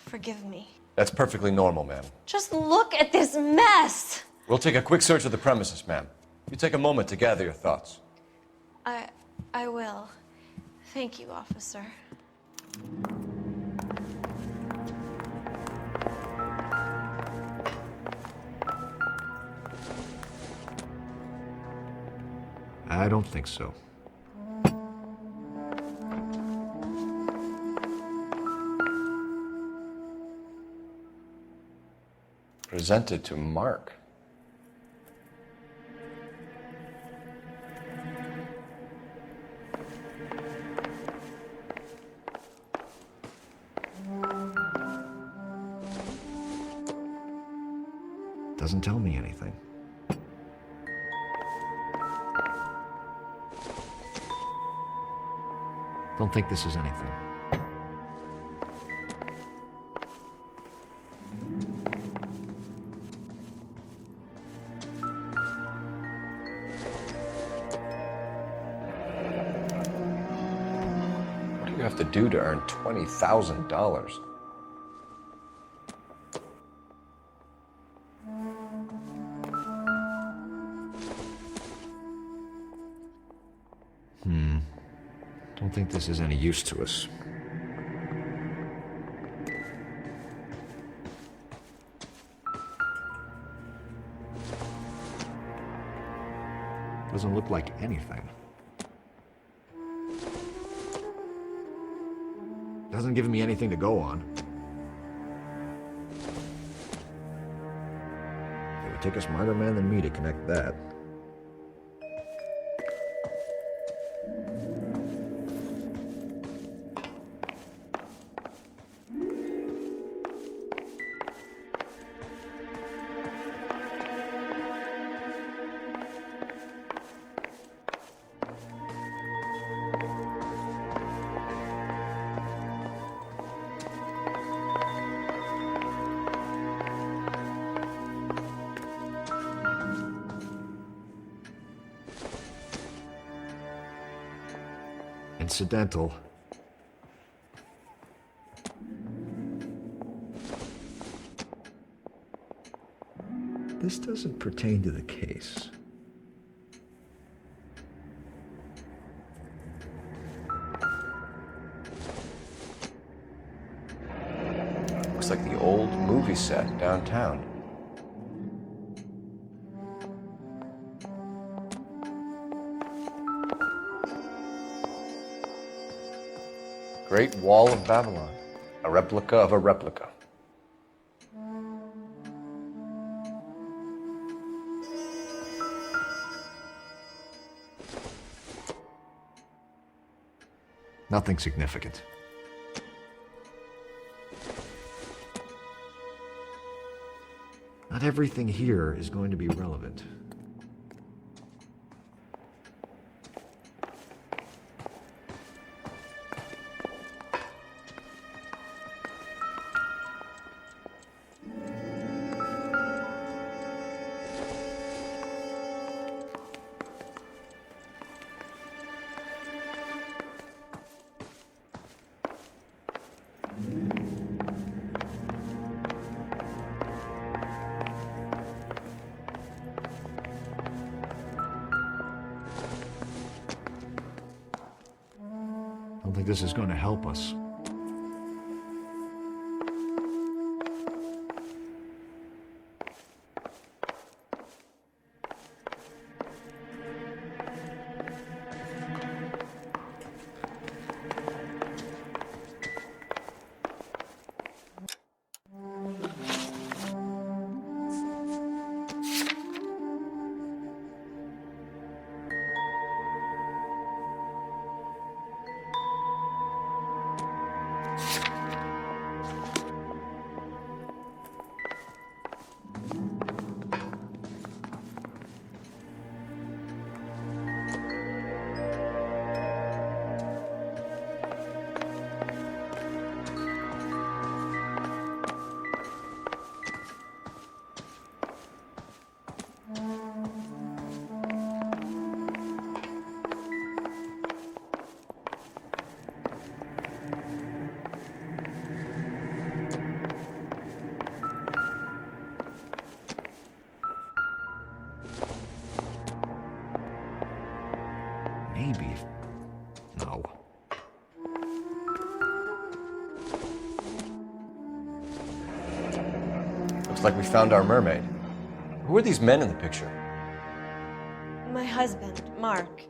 Forgive me. That's perfectly normal, ma'am. Just look at this mess! We'll take a quick search of the premises, ma'am. You take a moment to gather your thoughts. I will. Thank you, officer. I don't think so. Presented to Mark. Doesn't tell me anything. Don't think this is anything. What do you have to do to earn $20,000? Don't think this is any use to us. Doesn't look like anything. Doesn't give me anything to go on. It would take a smarter man than me to connect that. Incidental. This doesn't pertain to the case. Looks like the old movie set downtown. Great Wall of Babylon, a replica of a replica. Nothing significant. Not everything here is going to be relevant. think this is going to help us. Maybe. No. Looks like we found our mermaid. Who are these men in the picture? My husband, Mark,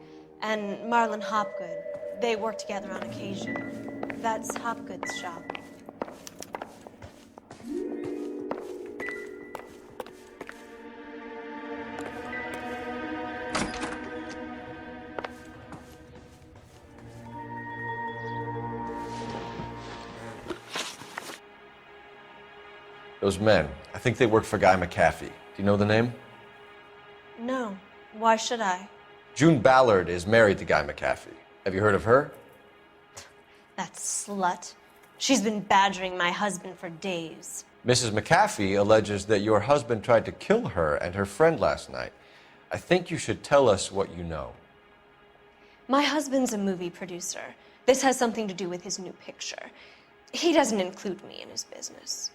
and Marlon Hopgood. They work together on occasion. That's Hopgood's shop. Those men, I think they work for Guy McAfee. Do you know the name? No. Why should I? June Ballard is married to Guy McAfee. Have you heard of her? That slut. She's been badgering my husband for days. Mrs. McAfee alleges that your husband tried to kill her and her friend last night. I think you should tell us what you know. My husband's a movie producer. This has something to do with his new picture. He doesn't include me in his business.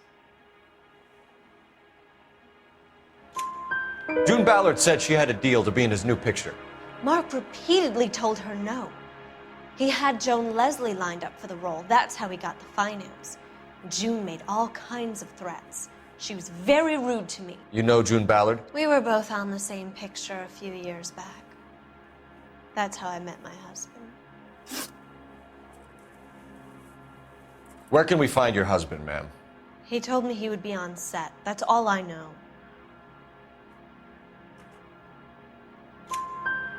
June Ballard said she had a deal to be in his new picture. Mark repeatedly told her no. He had Joan Leslie lined up for the role. That's how he got the finance. June made all kinds of threats. She was very rude to me. You know June Ballard? We were both on the same picture a few years back. That's how I met my husband. Where can we find your husband, ma'am? He told me he would be on set. That's all I know.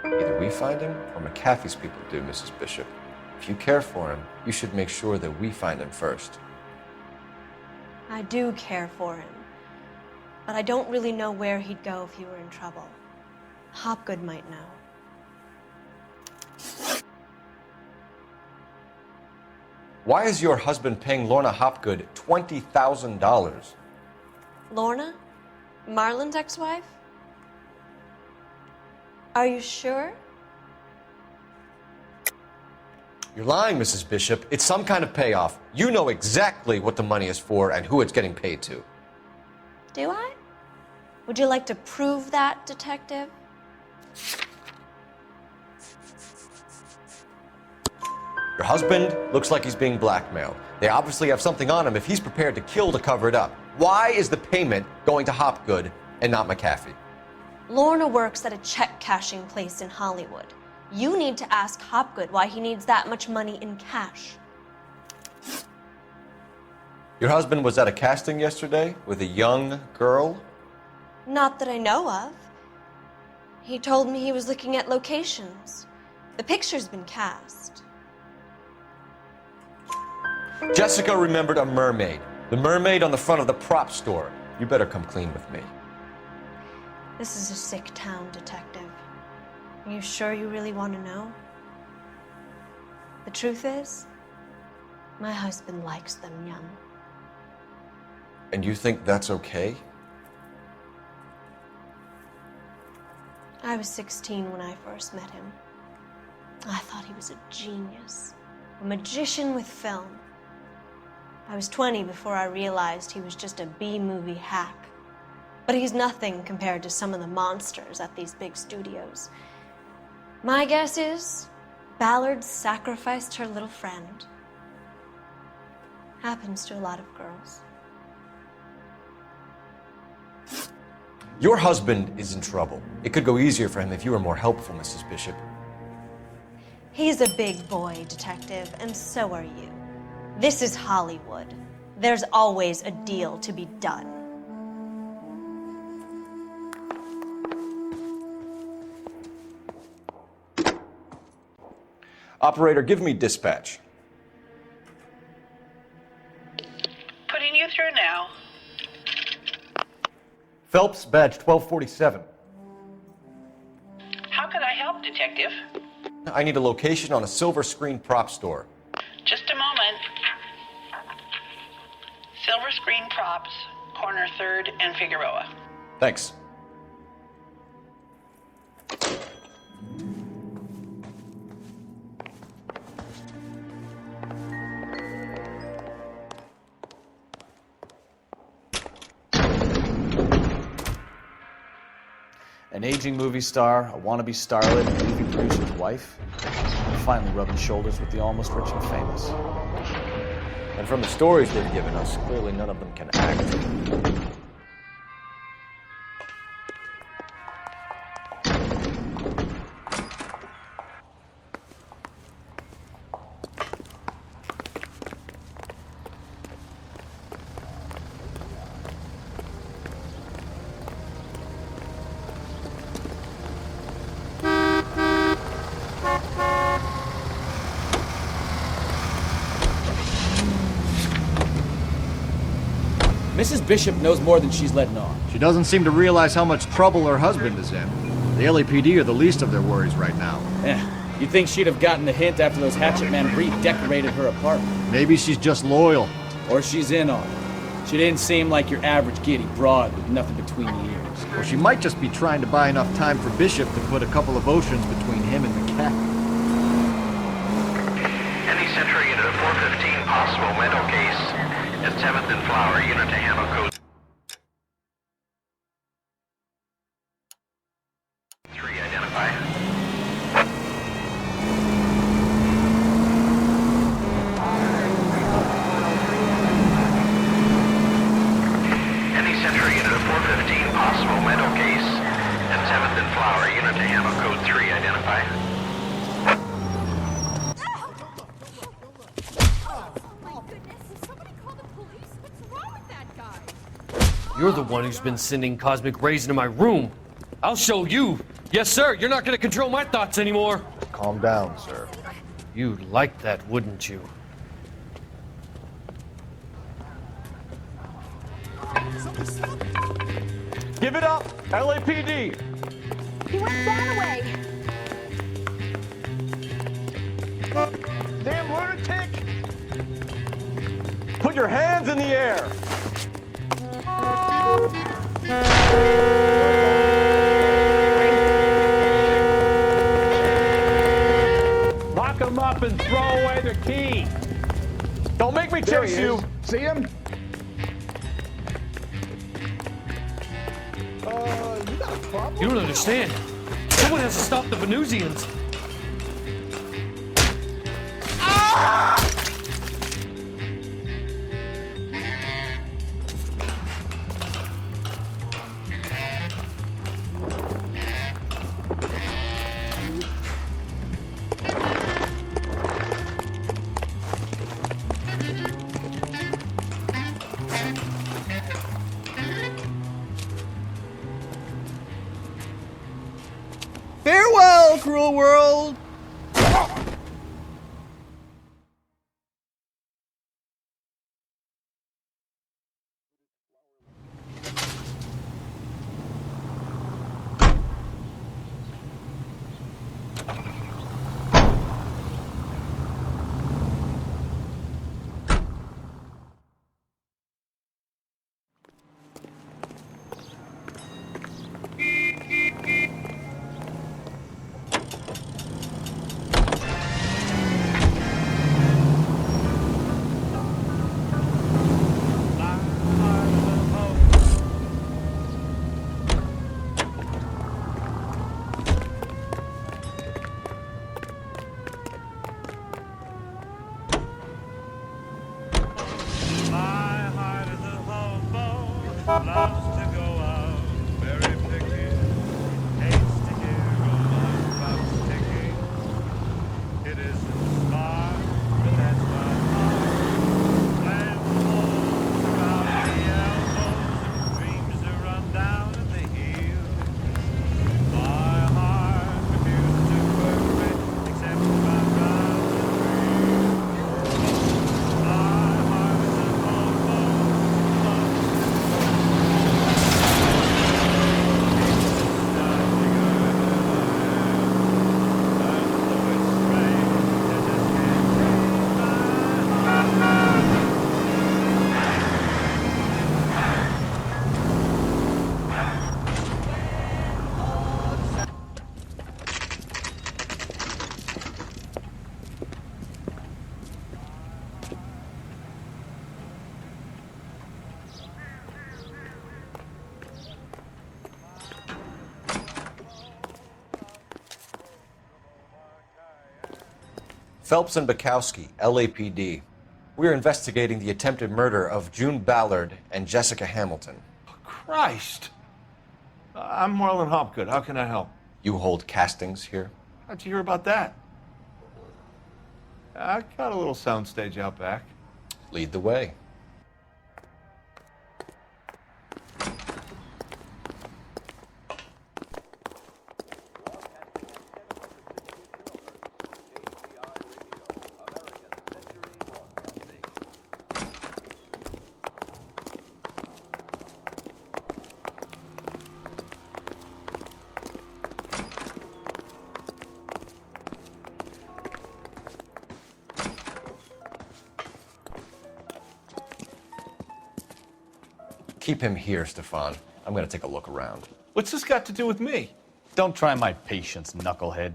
Either we find him or McAfee's people do, Mrs. Bishop. If you care for him, you should make sure that we find him first. I do care for him, but I don't really know where he'd go if he were in trouble. Hopgood might know. Why is your husband paying Lorna Hopgood $20,000? Lorna? Marlon's ex-wife? Are you sure? You're lying, Mrs. Bishop. It's some kind of payoff. You know exactly what the money is for and who it's getting paid to. Do I? Would you like to prove that, Detective? Your husband looks like he's being blackmailed. They obviously have something on him if he's prepared to kill to cover it up. Why is the payment going to Hopgood and not McAfee? Lorna works at a check-cashing place in Hollywood. You need to ask Hopgood why he needs that much money in cash. Your husband was at a casting yesterday with a young girl? Not that I know of. He told me he was looking at locations. The picture's been cast. Jessica remembered a mermaid. The mermaid on the front of the prop store. You better come clean with me. This is a sick town, Detective. Are you sure you really want to know? The truth is, my husband likes them young. And you think that's okay? I was 16 when I first met him. I thought he was a genius, a magician with film. I was 20 before I realized he was just a B-movie hack. But he's nothing compared to some of the monsters at these big studios. My guess is Ballard sacrificed her little friend. Happens to a lot of girls. Your husband is in trouble. It could go easier for him if you were more helpful, Mrs. Bishop. He's a big boy, Detective, and so are you. This is Hollywood. There's always a deal to be done. Operator, give me dispatch. Putting you through now. Phelps, badge 1247. How can I help, Detective? I need a location on a silver screen prop store. Just a moment. Silver Screen Props, corner 3rd and Figueroa. Thanks. An aging movie star, a wannabe starlet, a movie producer's wife. Finally rubbing shoulders with the almost rich and famous. And from the stories they've given us, clearly none of them can act. Mrs. Bishop knows more than she's letting on. She doesn't seem to realize how much trouble her husband is in. The LAPD are the least of their worries right now. Yeah, you'd think she'd have gotten the hint after those hatchet men redecorated her apartment. Maybe she's just loyal. Or she's in on it. She didn't seem like your average giddy broad with nothing between the ears. Or she might just be trying to buy enough time for Bishop to put a couple of oceans between him and the cat. Any Century unit of 415 possible mental case at 7th and Flower, unit to handle code 3, identify. Any Century unit of 415 possible mental case at 7th and Flower, unit to handle code 3, identify. You're the one who's been sending cosmic rays into my room. I'll show you. Yes, sir. You're not going to control my thoughts anymore. Calm down, sir. You'd like that, wouldn't you? Give it up, LAPD! He went that way. Damn lunatic! Put your hands in the air! Lock him up and throw away the key. Don't make me chase you! See him? You got a problem? You don't understand. Someone has to stop the Venusians. Farewell, cruel world! Phelps and Bukowski, LAPD. We're investigating the attempted murder of June Ballard and Jessica Hamilton. Christ! I'm Marlon Hopgood. How can I help? You hold castings here? How'd you hear about that? I got a little soundstage out back. Lead the way. Keep him here, Stefan. I'm gonna take a look around. What's this got to do with me? Don't try my patience, knucklehead.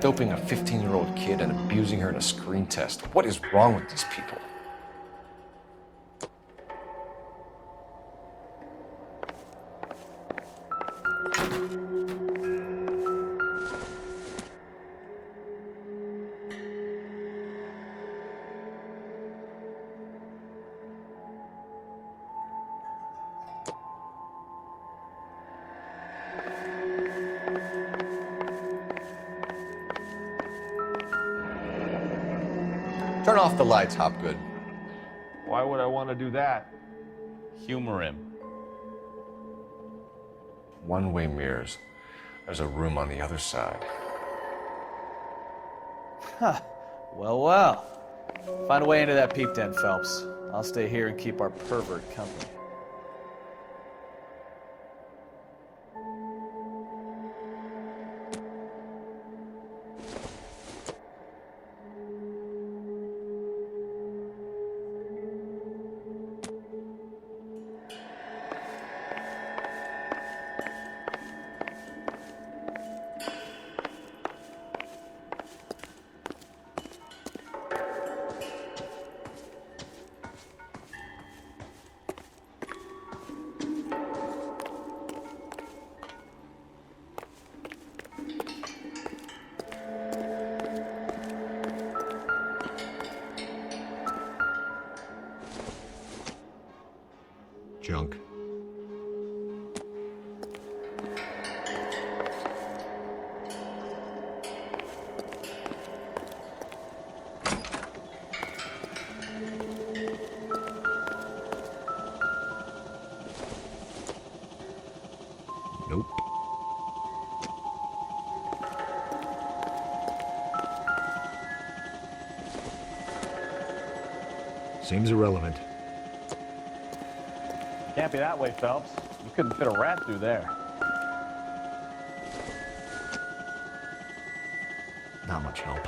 Doping a 15-year-old kid and abusing her in a screen test. What is wrong with these people? Turn off the lights, Hopgood. Why would I want to do that? Humor him. One-way mirrors. There's a room on the other side. Huh. Well, well. Find a way into that peep den, Phelps. I'll stay here and keep our pervert company. Junk. Nope. Seems irrelevant. Can't be that way, Phelps. You couldn't fit a rat through there. Not much help.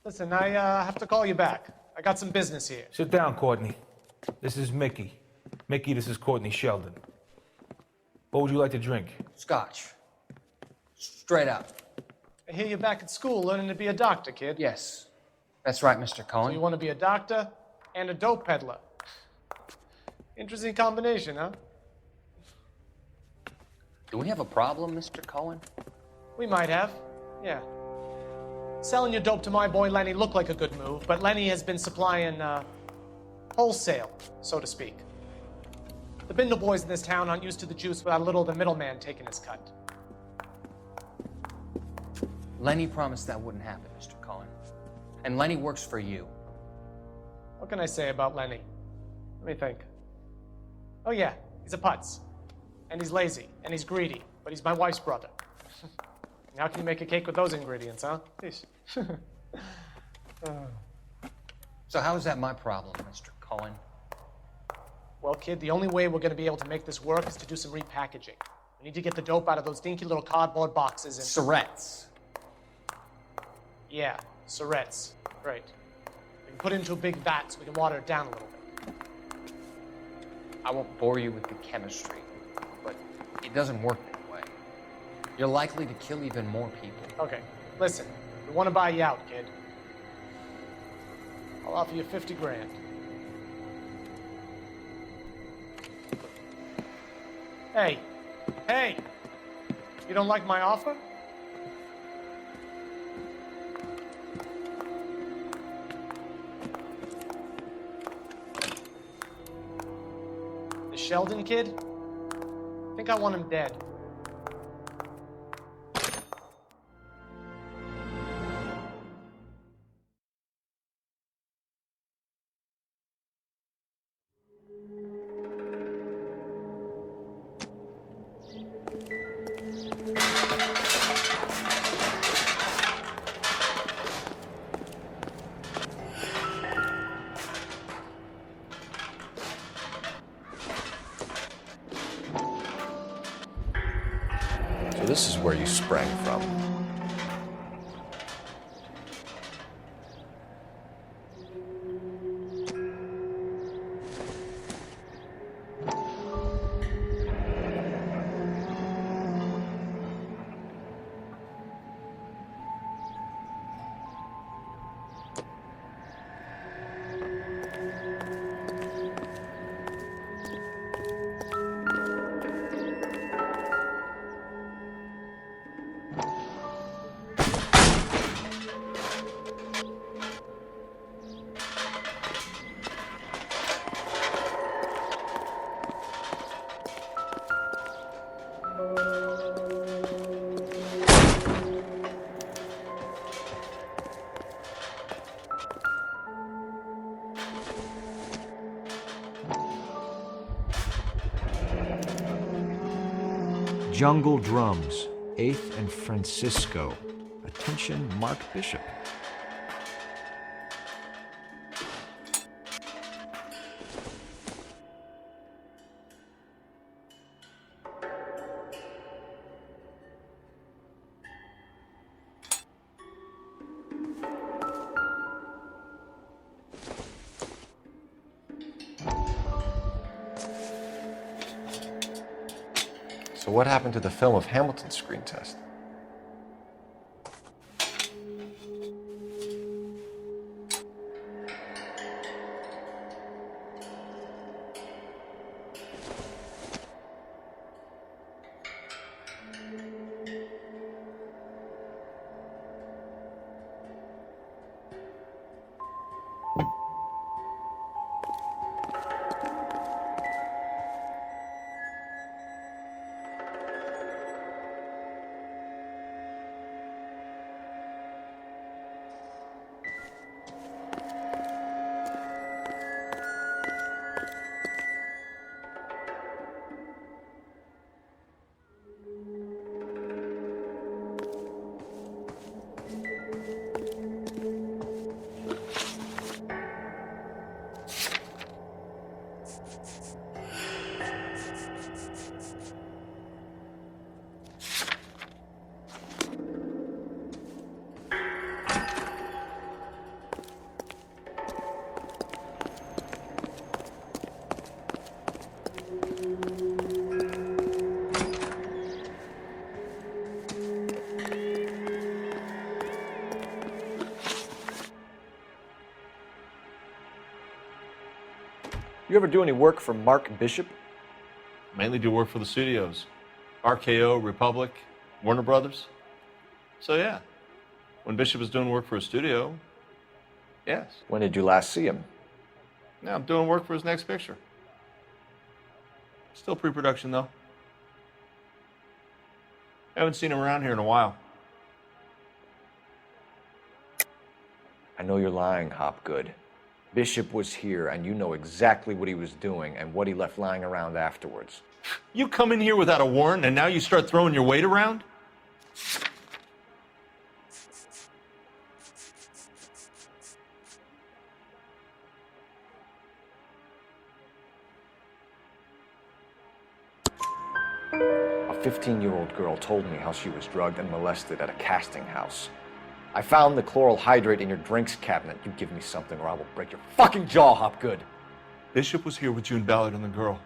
Listen, I have to call you back. I got some business here. Sit down, Courtney. This is Mickey. Mickey, this is Courtney Sheldon. What would you like to drink? Scotch. Straight up. I hear you're back at school learning to be a doctor, kid. Yes. That's right, Mr. Cohen. So you want to be a doctor and a dope peddler. Interesting combination, huh? Do we have a problem, Mr. Cohen? We might have, yeah. Selling your dope to my boy Lenny looked like a good move, but Lenny has been supplying, wholesale, so to speak. The Bindle boys in this town aren't used to the juice without a little of the middleman taking his cut. Lenny promised that wouldn't happen, Mr. Cohen. And Lenny works for you. What can I say about Lenny? Let me think. Oh yeah, he's a putz. And he's lazy, and he's greedy, but he's my wife's brother. How can you make a cake with those ingredients, huh? So how is that my problem, Mr. Cohen? Well, kid, the only way we're going to be able to make this work is to do some repackaging. We need to get the dope out of those dinky little cardboard boxes and... Surrettes. Yeah, Surrettes. Right. We can put it into a big vat so we can water it down a little bit. I won't bore you with the chemistry, but it doesn't work that way. You're likely to kill even more people. Okay, listen. We want to buy you out, kid. I'll offer you 50 grand. Hey, hey! You don't like my offer? The Sheldon kid? I think I want him dead. So this is where you sprang from. Jungle Drums, 8th and Francisco. Attention, Mark Bishop. So what happened to the film of Hamilton's screen test? You ever do any work for Mark Bishop? Mainly do work for the studios. RKO, Republic, Warner Brothers. So yeah, when Bishop was doing work for a studio, yes. When did you last see him? Now I'm doing work for his next picture. Still pre-production though. Haven't seen him around here in a while. I know you're lying, Hopgood. Bishop was here, and you know exactly what he was doing and what he left lying around afterwards. You come in here without a warrant, and now you start throwing your weight around? A 15-year-old girl told me how she was drugged and molested at a casting house. I found the chloral hydrate in your drinks cabinet. You give me something or I will break your fucking jaw, Hopgood. Bishop was here with June Ballard and the girl.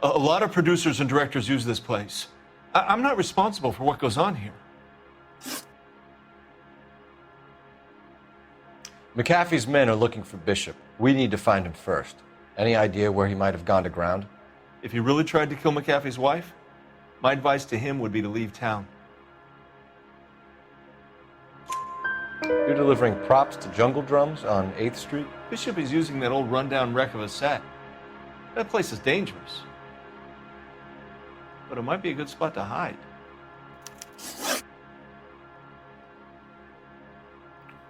A lot of producers and directors use this place. I'm not responsible for what goes on here. McAfee's men are looking for Bishop. We need to find him first. Any idea where he might have gone to ground? If he really tried to kill McAfee's wife, my advice to him would be to leave town. You're delivering props to Jungle Drums on 8th Street? Bishop is using that old rundown wreck of a set. That place is dangerous. But it might be a good spot to hide.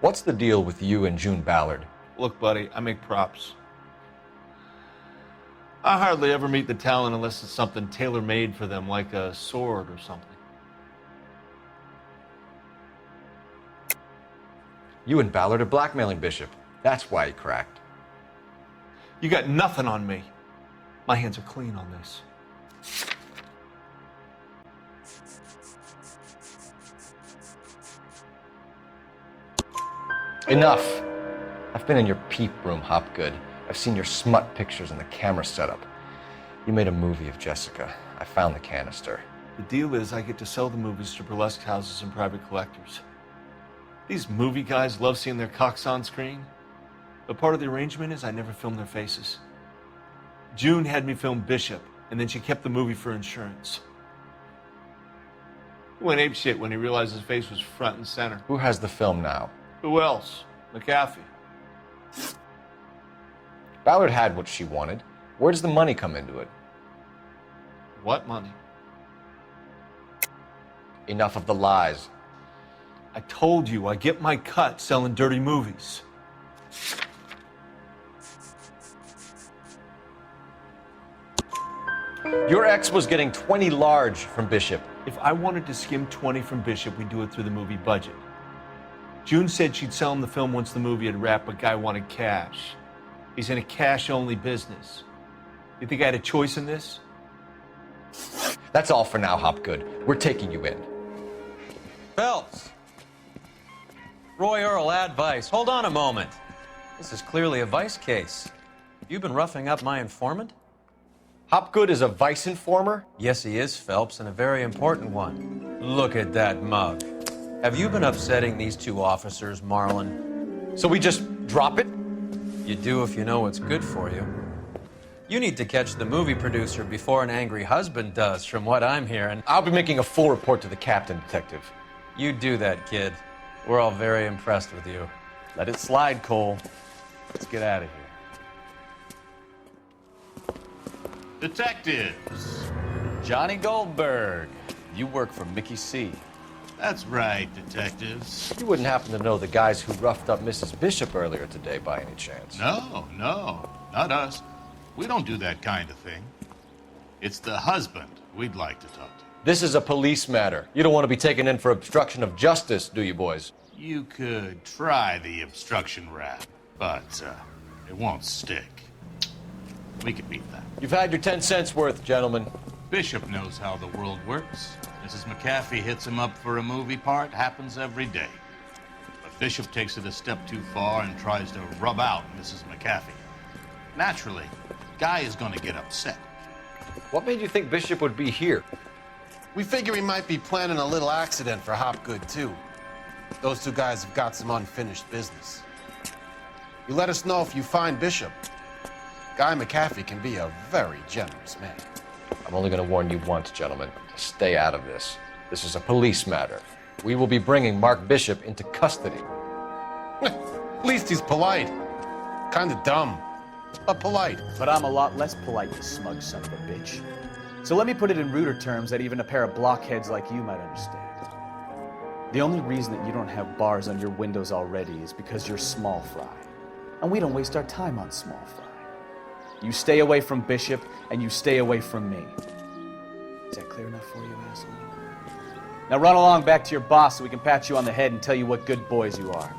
What's the deal with you and June Ballard? Look, buddy, I make props. I hardly ever meet the talent unless it's something tailor-made for them, like a sword or something. You and Ballard are blackmailing Bishop. That's why he cracked. You got nothing on me. My hands are clean on this. Enough. I've been in your peep room, Hopgood. I've seen your smut pictures and the camera setup. You made a movie of Jessica. I found the canister. The deal is I get to sell the movies to burlesque houses and private collectors. These movie guys love seeing their cocks on screen, but part of the arrangement is I never film their faces. June had me film Bishop, and then she kept the movie for insurance. He went apeshit when he realized his face was front and center. Who has the film now? Who else? McAfee. Ballard had what she wanted. Where does the money come into it? What money? Enough of the lies. I told you I get my cut selling dirty movies. Your ex was getting 20 large from Bishop. If I wanted to skim 20 from Bishop, we'd do it through the movie budget. June said she'd sell him the film once the movie had wrapped, but Guy wanted cash. He's in a cash-only business. You think I had a choice in this? That's all for now, Hopgood. We're taking you in. Phelps! Roy Earl, ad vice. Hold on a moment. This is clearly a vice case. You've been roughing up my informant? Hopgood is a vice informer? Yes, he is, Phelps, and a very important one. Look at that mug. Have you been upsetting these two officers, Marlon? So we just drop it? You do if you know what's good for you. You need to catch the movie producer before an angry husband does, from what I'm hearing. I'll be making a full report to the captain, Detective. You do that, kid. We're all very impressed with you. Let it slide, Cole. Let's get out of here. Detectives. Johnny Goldberg. You work for Mickey C. That's right, detectives. You wouldn't happen to know the guys who roughed up Mrs. Bishop earlier today by any chance? No, not us. We don't do that kind of thing. It's the husband we'd like to talk to. This is a police matter. You don't want to be taken in for obstruction of justice, do you, boys? You could try the obstruction rap, but it won't stick. We could beat that. You've had your 10 cents worth, gentlemen. Bishop knows how the world works. Mrs. McAfee hits him up for a movie part, happens every day. But Bishop takes it a step too far and tries to rub out Mrs. McAfee. Naturally, Guy is going to get upset. What made you think Bishop would be here? We figure he might be planning a little accident for Hopgood, too. Those two guys have got some unfinished business. You let us know if you find Bishop. Guy McAfee can be a very generous man. I'm only going to warn you once, gentlemen. Stay out of this. This is a police matter. We will be bringing Mark Bishop into custody. At least he's polite. Kinda dumb, but polite. But I'm a lot less polite, you smug son of a bitch. So let me put it in ruder terms that even a pair of blockheads like you might understand. The only reason that you don't have bars on your windows already is because you're small fry. And we don't waste our time on small fry. You stay away from Bishop, and you stay away from me. Is that clear enough for you, asshole? Now run along back to your boss so we can pat you on the head and tell you what good boys you are.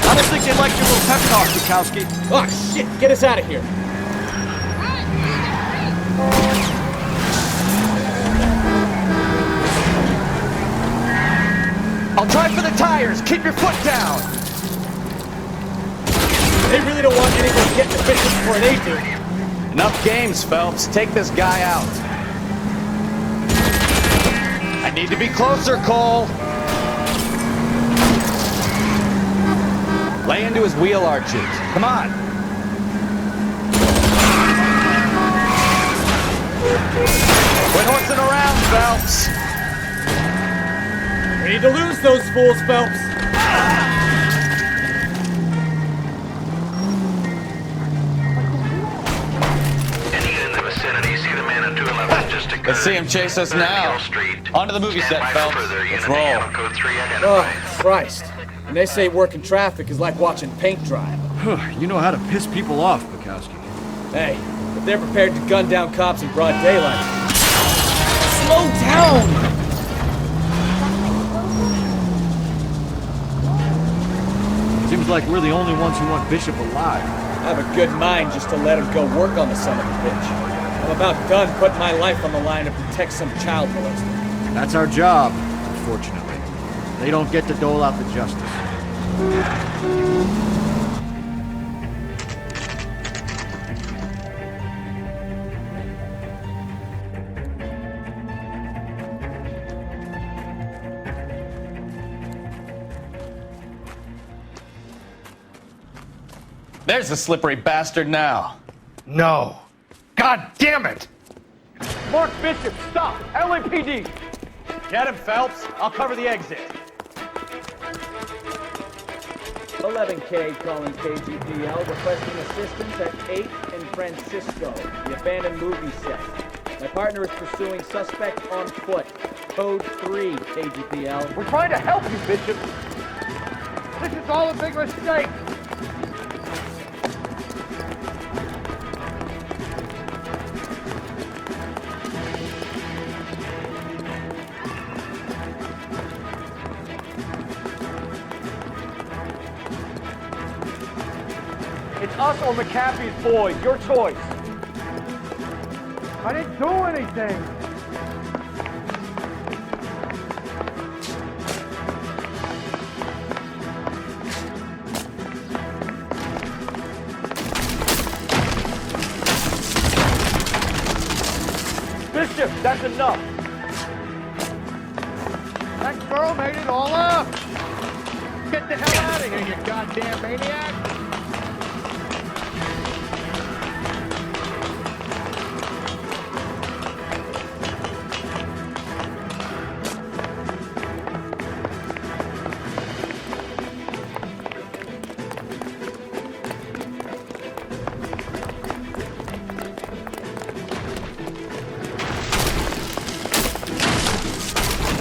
I don't think they liked your little pep talk, Bukowski. Oh, shit! Get us out of here! I'll try for the tires. Keep your foot down. They really don't want anybody getting the Bishop before they do. Enough games, Phelps. Take this guy out. I need to be closer, Cole. Lay into his wheel arches. Come on. Quit horsing around, Phelps. We need to lose those fools, Phelps. Let's see him chase us now. Onto the movie set, Phelps. Let's roll. Oh, Christ. And they say working traffic is like watching paint dry. You know how to piss people off, Bukowski. Hey, if they're prepared to gun down cops in broad daylight. Slow down! Seems like we're the only ones who want Bishop alive. I have a good mind just to let him go work on the son of a bitch. I'm about done putting my life on the line to protect some child molester. That's our job, unfortunately. They don't get to dole out the justice. There's the slippery bastard now. No. God damn it! Mark Bishop, stop! LAPD! Get him, Phelps. I'll cover the exit. 11K calling KGPL, requesting assistance at 8 in Francisco, the abandoned movie set. My partner is pursuing suspect on foot. Code 3, KGPL. We're trying to help you, Bishop. This is all a big mistake. It's us or McAfee's boys. Your choice. I didn't do anything. Bishop, that's enough. That girl made it all up. Get the hell out of here, you goddamn maniac.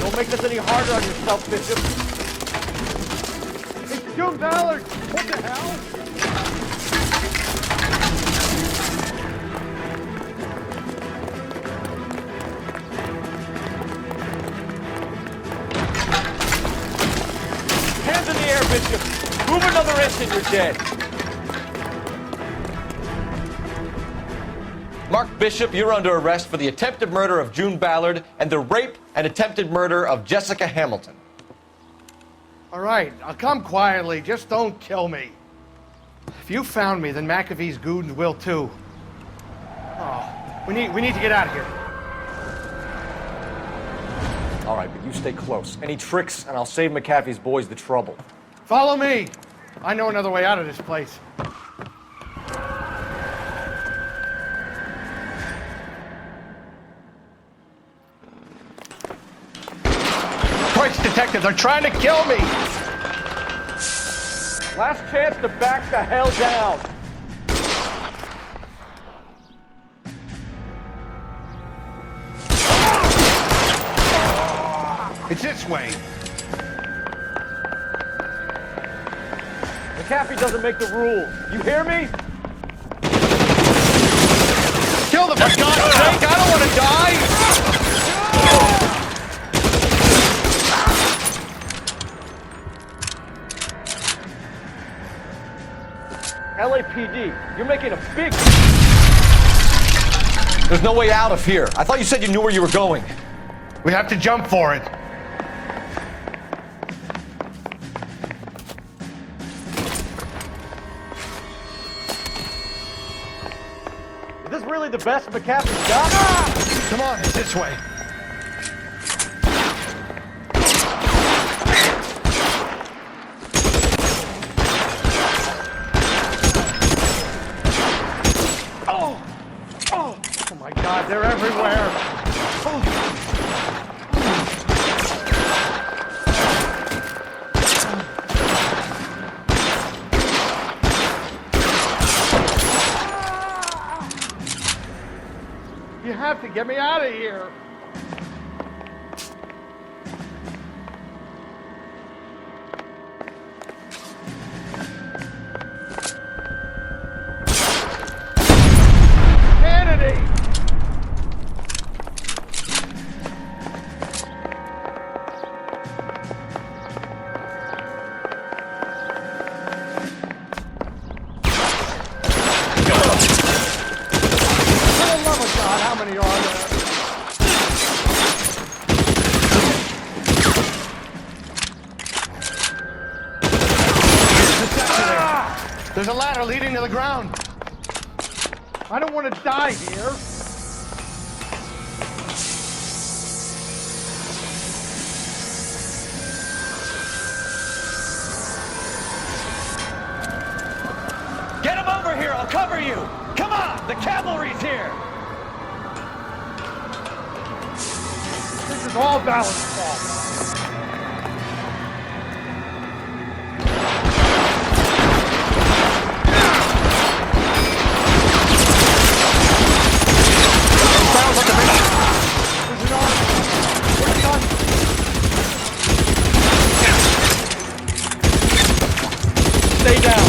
Don't make this any harder on yourself, Bishop. It's June Ballard. What the hell? Hands in the air, Bishop. Move another inch and you're dead. Mark Bishop, you're under arrest for the attempted murder of June Ballard and the rape and attempted murder of Jessica Hamilton. All right, I'll come quietly. Just don't kill me. If you found me, then McAfee's goons will too. Oh, we need to get out of here. All right, but you stay close. Any tricks, and I'll save McAfee's boys the trouble. Follow me. I know another way out of this place. Christ, detectives are trying to kill me! Last chance to back the hell down. It's this way. McAfee doesn't make the rules. You hear me? Kill them, for God's sake! I don't want to die! LAPD, you're making a big... There's no way out of here. I thought you said you knew where you were going. We have to jump for it. Is this really the best McAfee's got? Come on, it's this way. Oh my God, they're everywhere. You have to get me out of here. There's a ladder leading to the ground. I don't want to die here. Get him over here, I'll cover you! Come on, the cavalry's here! This is all Valor's fault. Stay down.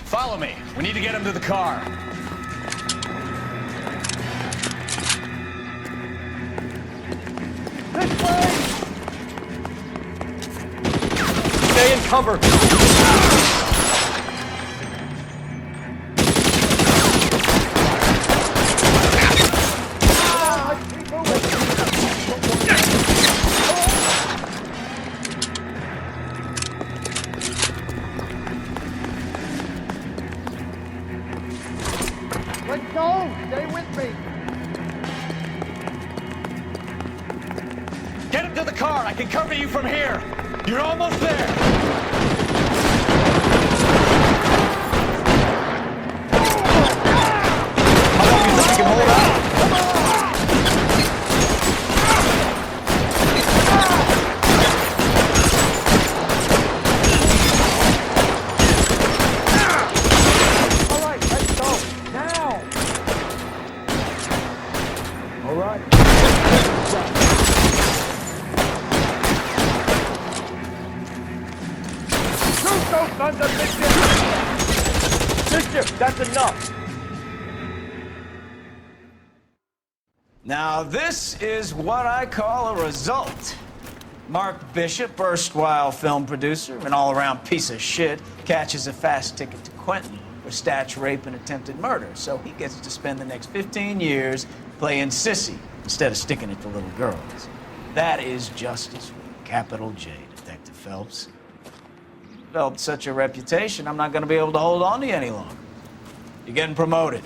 Follow me. We need to get him to the car. Stay in cover. Let go! Stay with me! Get him to the car. I can cover you from here. You're almost there. How long do you think you can hold out? All right, let's go. Now! All right. Shoot those sons of bitches! Mischief, that's enough. Now, this is what I call a result. Mark Bishop, erstwhile film producer, an all-around piece of shit, catches a fast ticket to Quentin for statch rape and attempted murder, so he gets to spend the next 15 years playing sissy instead of sticking it to little girls. That is justice with a capital J, Detective. Phelps. Developed such a reputation, I'm not going to be able to hold on to you any longer. You're getting promoted.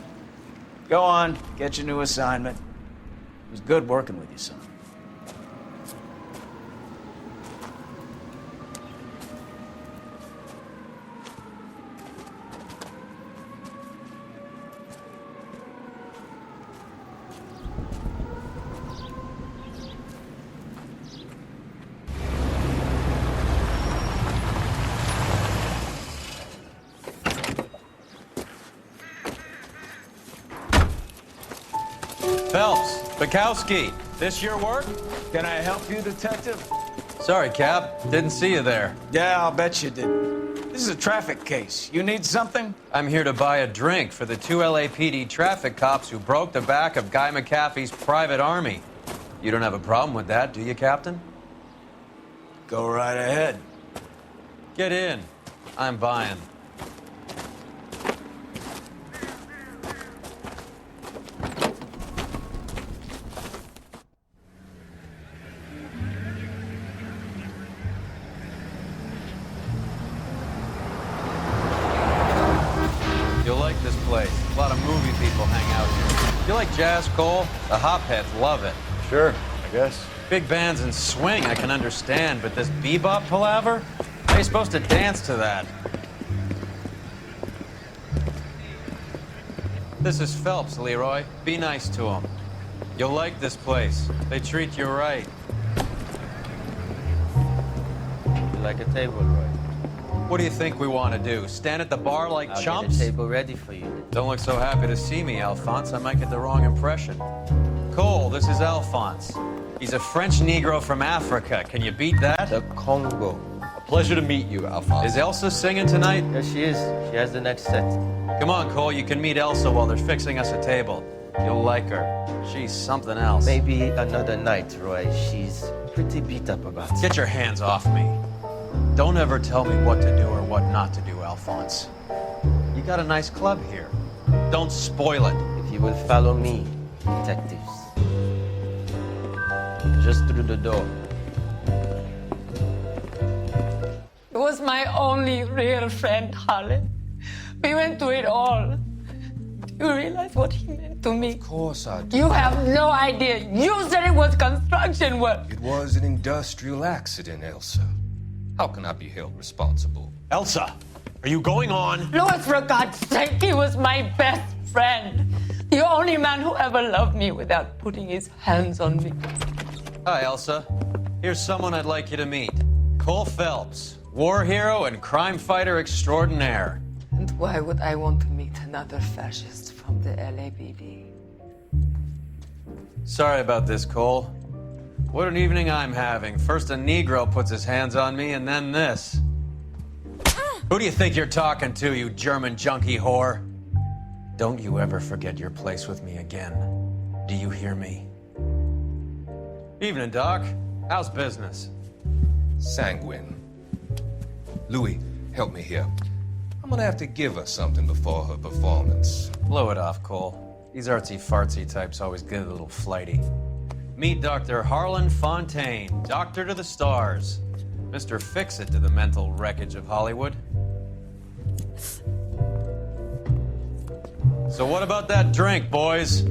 Go on, get your new assignment. It was good working with you, son. Phelps, Bukowski, this your work? Can I help you, Detective? Sorry, Cap. Didn't see you there. Yeah, I'll bet you did. This is a traffic case. You need something? I'm here to buy a drink for the 2 LAPD traffic cops who broke the back of Guy McAfee's private army. You don't have a problem with that, do you, Captain? Go right ahead. Get in. I'm buying. You'll like this place. A lot of movie people hang out here. You like jazz, Cole? The hopheads love it. Sure, I guess. Big bands and swing I can understand, but this bebop palaver? How are you supposed to dance to that? This is Phelps, Leroy. Be nice to him. You'll like this place. They treat you right. You like a table, Roy? What do you think we want to do? Stand at the bar like I'll chumps? get a table ready for you. Don't look so happy to see me, Alphonse. I might get the wrong impression. Cole, this is Alphonse. He's a French Negro from Africa. Can you beat that? The Congo. A pleasure to meet you, Alphonse. Is Elsa singing tonight? Yes, she is. She has the next set. Come on, Cole. You can meet Elsa while they're fixing us a table. You'll like her. She's something else. Maybe another night, Roy. She's pretty beat up about it. Get your hands off me. Don't ever tell me what to do or what not to do, Alphonse. You got a nice club here. Don't spoil it. If you will follow me, detectives. Just through the door. He was my only real friend, Harlan. We went through it all. Do you realize what he meant to me? Of course I do. You have no idea. You said it was construction work. It was an industrial accident, Elsa. How can I be held responsible? Elsa, are you going on? Louis, for God's sake, he was my best friend. The only man who ever loved me without putting his hands on me. Hi, Elsa. Here's someone I'd like you to meet. Cole Phelps, war hero and crime fighter extraordinaire. And why would I want to meet another fascist from the LAPD? Sorry about this, Cole. What an evening I'm having. First a Negro puts his hands on me, and then this. Who do you think you're talking to, you German junkie whore? Don't you ever forget your place with me again. Do you hear me? Evening, Doc. How's business? Sanguine. Louis, help me here. I'm gonna have to give her something before her performance. Blow it off, Cole. These artsy-fartsy types always get a little flighty. Meet Dr. Harlan Fontaine, doctor to the stars. Mr. Fix-It to the mental wreckage of Hollywood. So what about that drink, boys?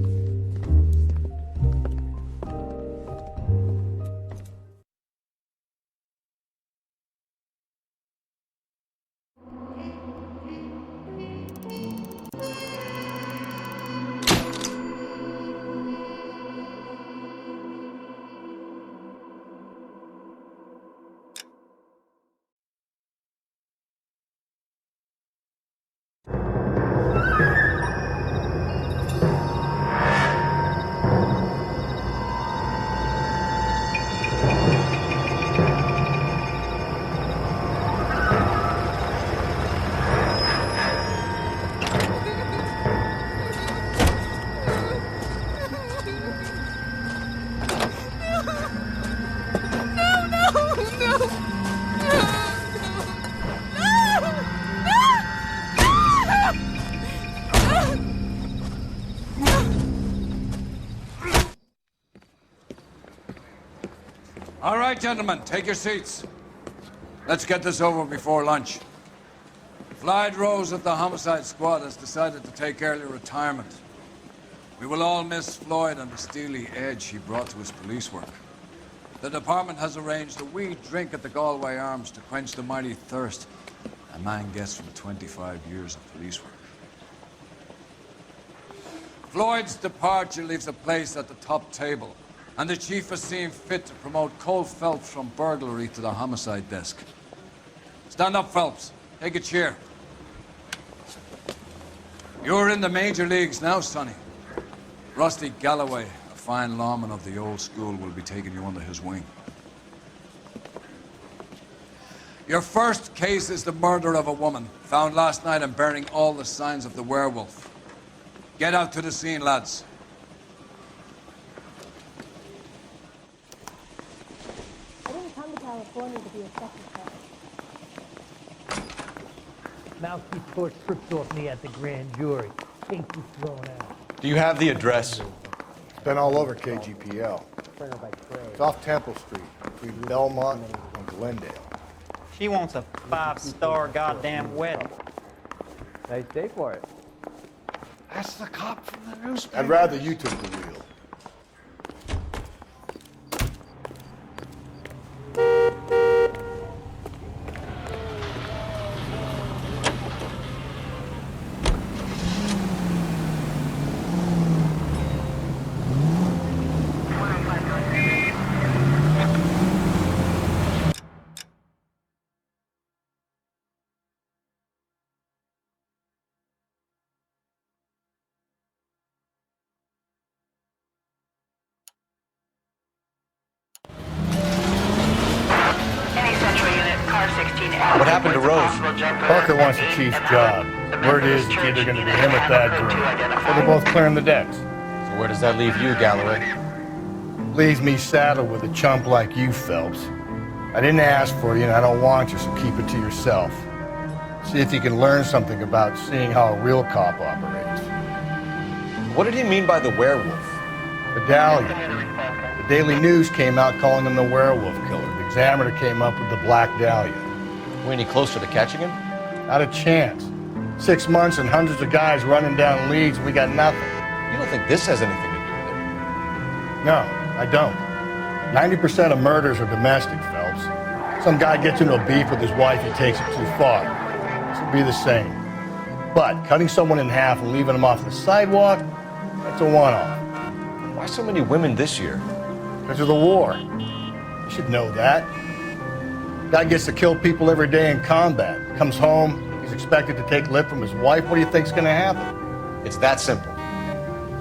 All right, gentlemen, take your seats. Let's get this over before lunch. Floyd Rose at the homicide squad has decided to take early retirement. We will all miss Floyd and the steely edge he brought to his police work. The department has arranged a wee drink at the Galway Arms to quench the mighty thirst a man gets from 25 years of police work. Floyd's departure leaves a place at the top table, and the chief has seen fit to promote Cole Phelps from burglary to the homicide desk. Stand up, Phelps. Take a chair. You're in the major leagues now, Sonny. Rusty Galloway, a fine lawman of the old school, will be taking you under his wing. Your first case is the murder of a woman, found last night and bearing all the signs of the werewolf. Get out to the scene, lads. I didn't come to California to be a secretary. Mousy tore strips off me at the grand jury. Case was thrown out. Do you have the address? It's been all over KGPL. It's off Temple Street, between Belmont and Glendale. She wants a 5-star goddamn wedding. Nice day for it. That's the cop from the newspaper. I'd rather you took the wheel. What happened to Rose? Parker wants the chief's job. Word is it's either going to be him or Thad Green. So they're both clearing the decks. So where does that leave you, Galloway? Leaves me saddled with a chump like you, Phelps. I didn't ask for you, and I don't want you, so keep it to yourself. See if you can learn something about seeing how a real cop operates. What did he mean by the werewolf? Medallion. The Daily News came out calling him the werewolf killer. The Examiner came up with the Black Dahlia. We any closer to catching him? Not a chance. 6 months and hundreds of guys running down leads, and we got nothing. You don't think this has anything to do with it? No, I don't. 90% of murders are domestic, Phelps. Some guy gets into a beef with his wife, he takes it too far. This would be the same. But cutting someone in half and leaving them off the sidewalk, that's a one-off. Why so many women this year? Because of the war. You should know that. Guy gets to kill people every day in combat. Comes home, he's expected to take lip from his wife. What do you think's gonna happen? It's that simple.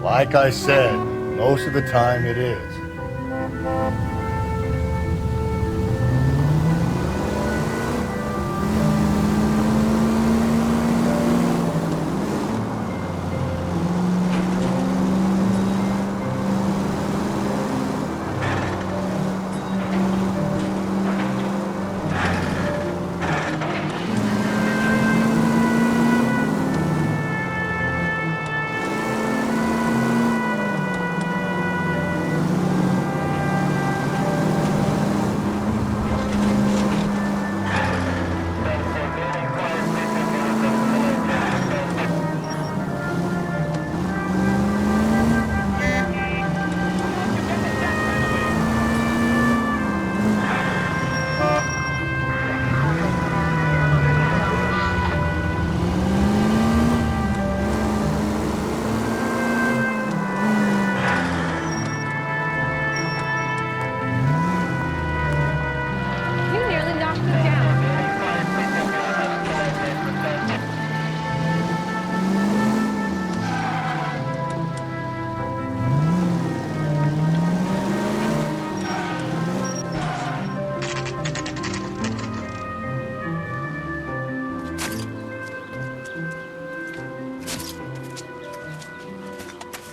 Like I said, most of the time it is.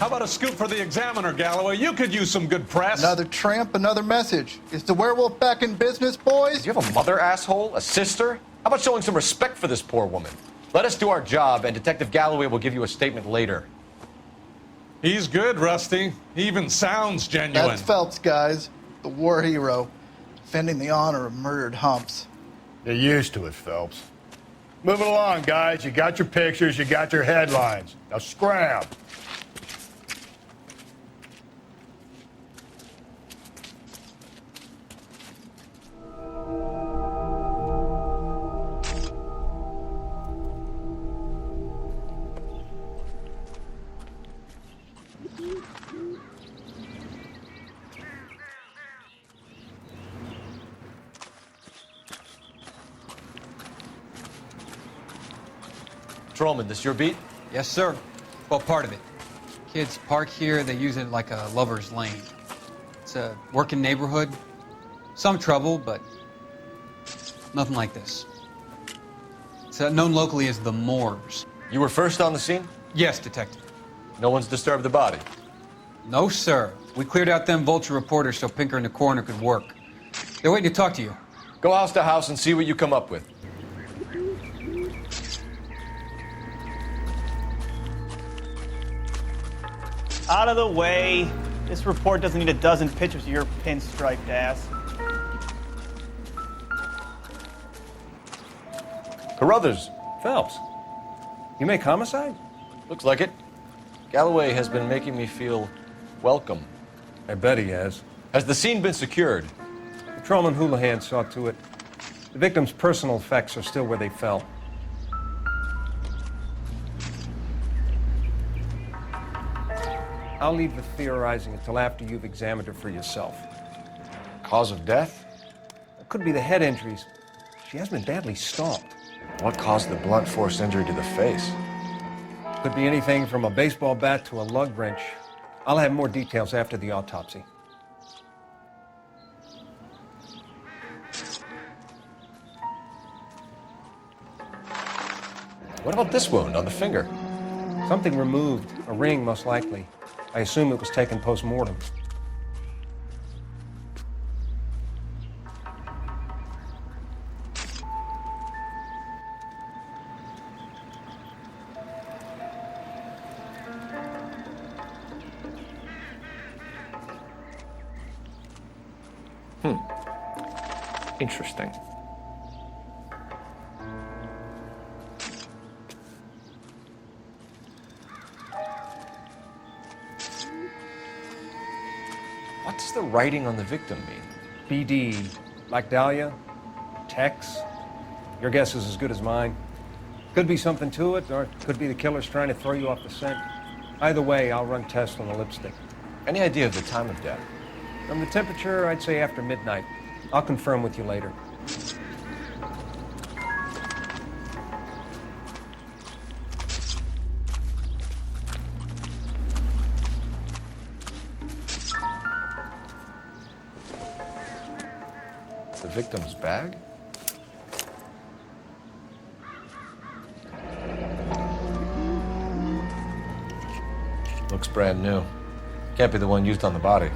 How about a scoop for the Examiner, Galloway? You could use some good press. Another tramp, another message. Is the werewolf back in business, boys? Do you have a mother, asshole? A sister? How about showing some respect for this poor woman? Let us do our job, and Detective Galloway will give you a statement later. He's good, Rusty. He even sounds genuine. That's Phelps, guys. The war hero. Defending the honor of murdered humps. Get used to it, Phelps. Move it along, guys. You got your pictures, you got your headlines. Now scram. Patrolman, this your beat? Yes, sir. Well, part of it. Kids park here, they use it like a lover's lane. It's a working neighborhood. Some trouble, but nothing like this. It's known locally as the Moors. You were first on the scene? Yes, Detective. No one's disturbed the body? No, sir. We cleared out them vulture reporters so Pinker and the coroner could work. They're waiting to talk to you. Go house to house and see what you come up with. Out of the way. This report doesn't need a dozen pictures of your pinstriped ass. Carruthers, Phelps, you make homicide? Looks like it. Galloway has been making me feel welcome. I bet he has. Has the scene been secured? Patrolman Houlihan saw to it. The victim's personal effects are still where they fell. I'll leave the theorizing until after you've examined her for yourself. Cause of death? It could be the head injuries. She has been badly stalked. What caused the blunt force injury to the face? Could be anything from a baseball bat to a lug wrench. I'll have more details after the autopsy. What about this wound on the finger? Something removed, a ring most likely. I assume it was taken post-mortem. Interesting. What does the writing on the victim mean? BD, like Dahlia, Tex. Your guess is as good as mine. Could be something to it, or it could be the killer's trying to throw you off the scent. Either way, I'll run tests on the lipstick. Any idea of the time of death? From the temperature, I'd say after midnight. I'll confirm with you later. The victim's bag? Looks brand new. Can't be the one used on the body.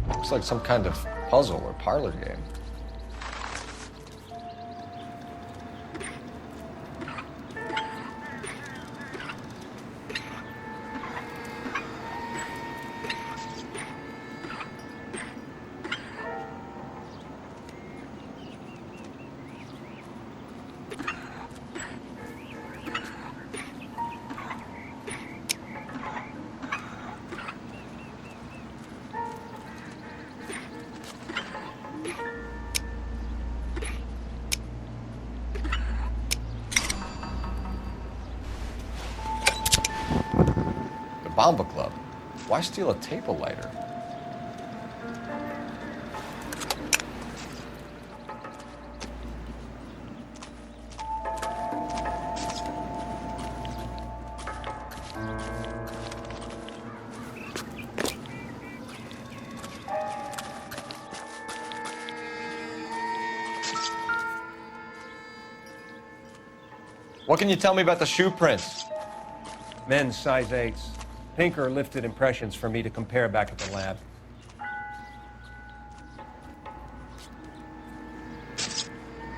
Looks like some kind of puzzle or parlor game. Bomba Club. Why steal a table lighter? What can you tell me about the shoe prints? Men's size 8s. Pinker lifted impressions for me to compare back at the lab.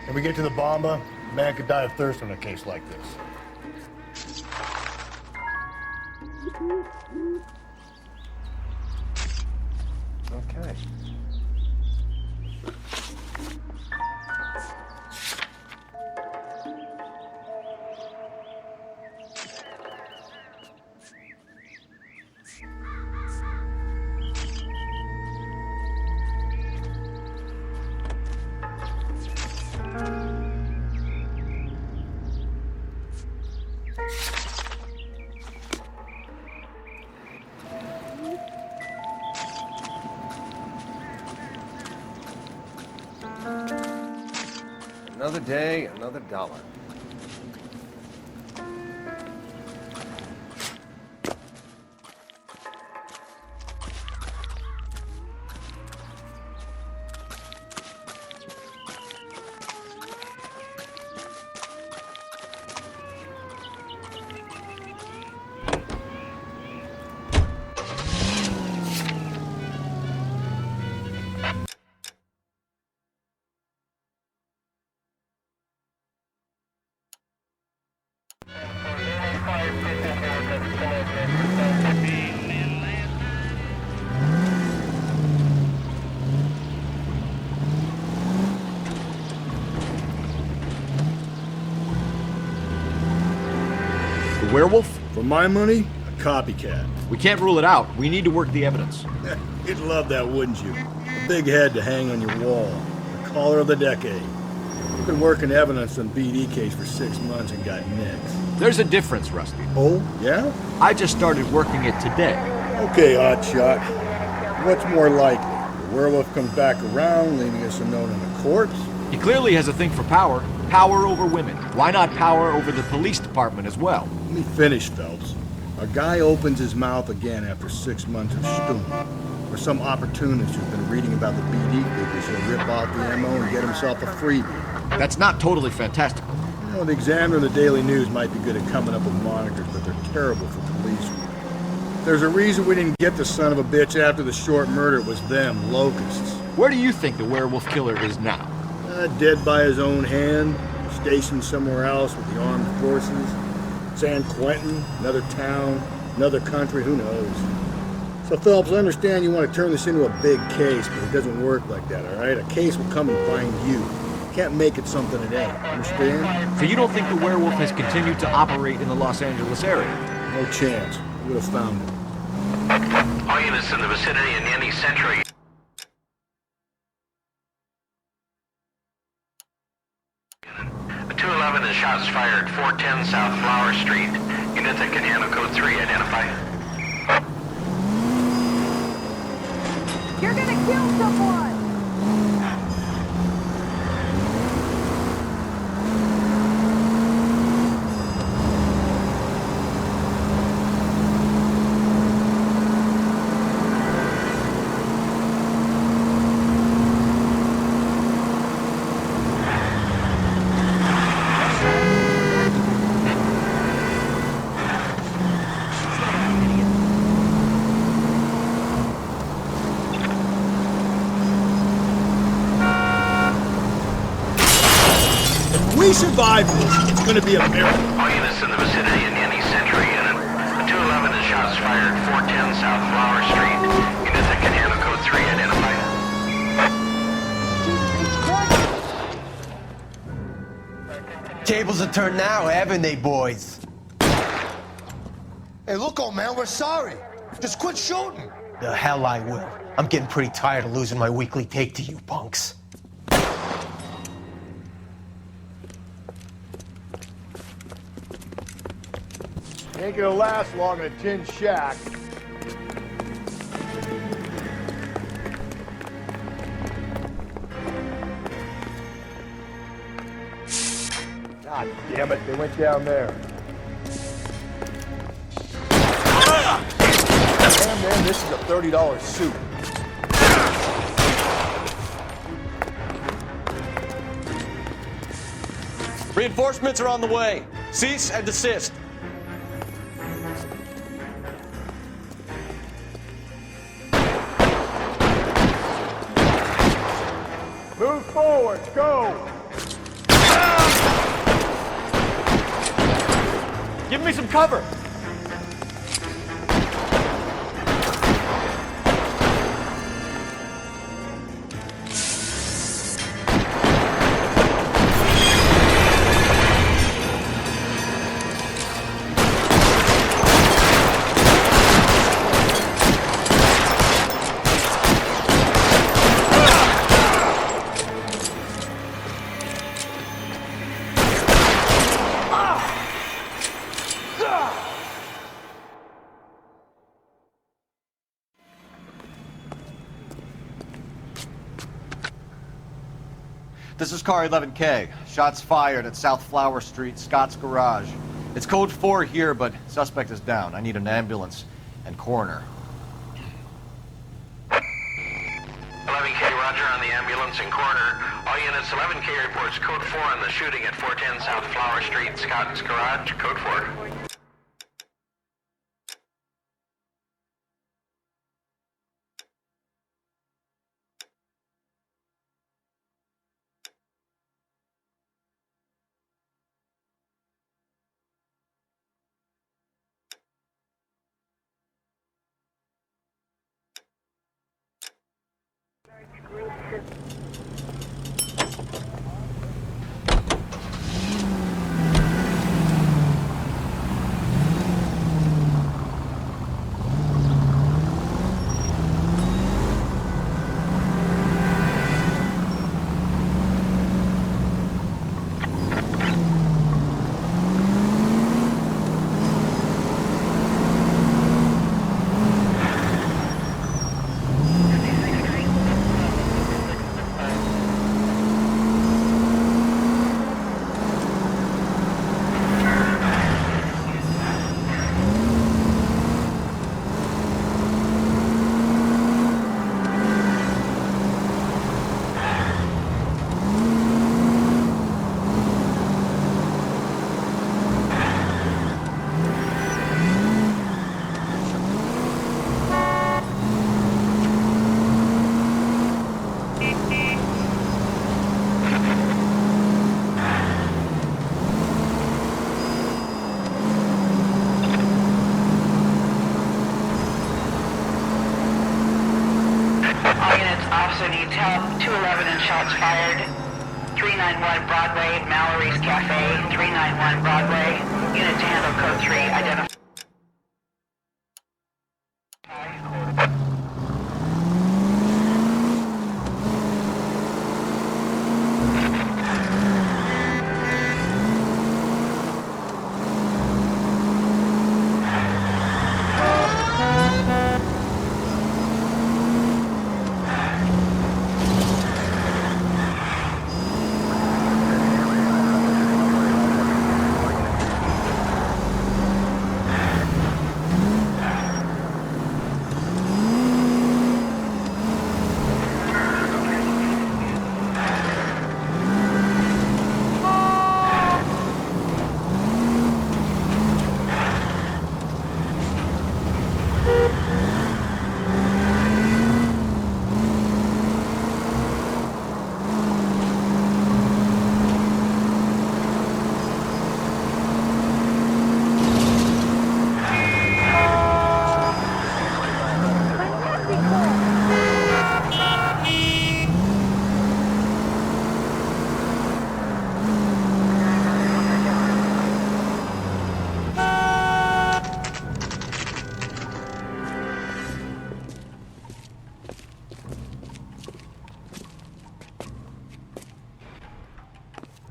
Can we get to the bomba? A man could die of thirst on a case like this. Okay. Another day, another dollar. The werewolf? For my money, a copycat. We can't rule it out. We need to work the evidence. You'd love that, wouldn't you? A big head to hang on your wall. The caller of the decade. You've been working evidence on BD case for 6 months and got nicks. There's a difference, Rusty. Oh, yeah? I just started working it today. Okay, Hotshot. What's more likely? The werewolf comes back around, leaving us a note on the corpse? He clearly has a thing for power. Power over women. Why not power over the police department as well? Let me finish, Phelps. A guy opens his mouth again after 6 months of stewing. Or some opportunist who's been reading about the BD figures who'll rip off the MO and get himself a freebie. That's not totally fantastical. You know, the Examiner and the Daily News might be good at coming up with monikers, but they're terrible for police. There's a reason we didn't get the son of a bitch after the short murder. It was them, locusts. Where do you think the werewolf killer is now? Dead by his own hand, stationed somewhere else with the armed forces. San Quentin, another town, another country, who knows? So, Phelps, I understand you want to turn this into a big case, but it doesn't work like that, all right? A case will come and find you. You can't make it something it ain't, understand? So you don't think the werewolf has continued to operate in the Los Angeles area? No chance. We would have found him. All units in the vicinity in any century. A 211 and shots fired, 410 South Flower Street. Units at Canano Code 3, identify. You're gonna kill someone! We survive this. It's gonna be a miracle. All units in the vicinity in any century unit. A 211 and shots fired, 410 South Flower Street. Units at Canano Code 3, identify. Tables are turned now, haven't they, boys? Hey, look, old man, we're sorry. Just quit shooting. The hell I will. I'm getting pretty tired of losing my weekly take to you punks. Ain't gonna last long in a tin shack. God damn it, they went down there. Damn, man, this is a $30 suit. Reinforcements are on the way. Cease and desist. Move forward, go! Give me some cover! This is car 11K. Shots fired at South Flower Street, Scott's Garage. It's code 4 here, but suspect is down. I need an ambulance and coroner. 11K, roger on the ambulance and coroner. All units, 11K reports code 4 on the shooting at 410 South Flower Street, Scott's Garage, code 4. Officer needs help. 211 and shots fired. 391 Broadway, Mallory's Cafe. 391 Broadway. Unit to handle code 3. Identify.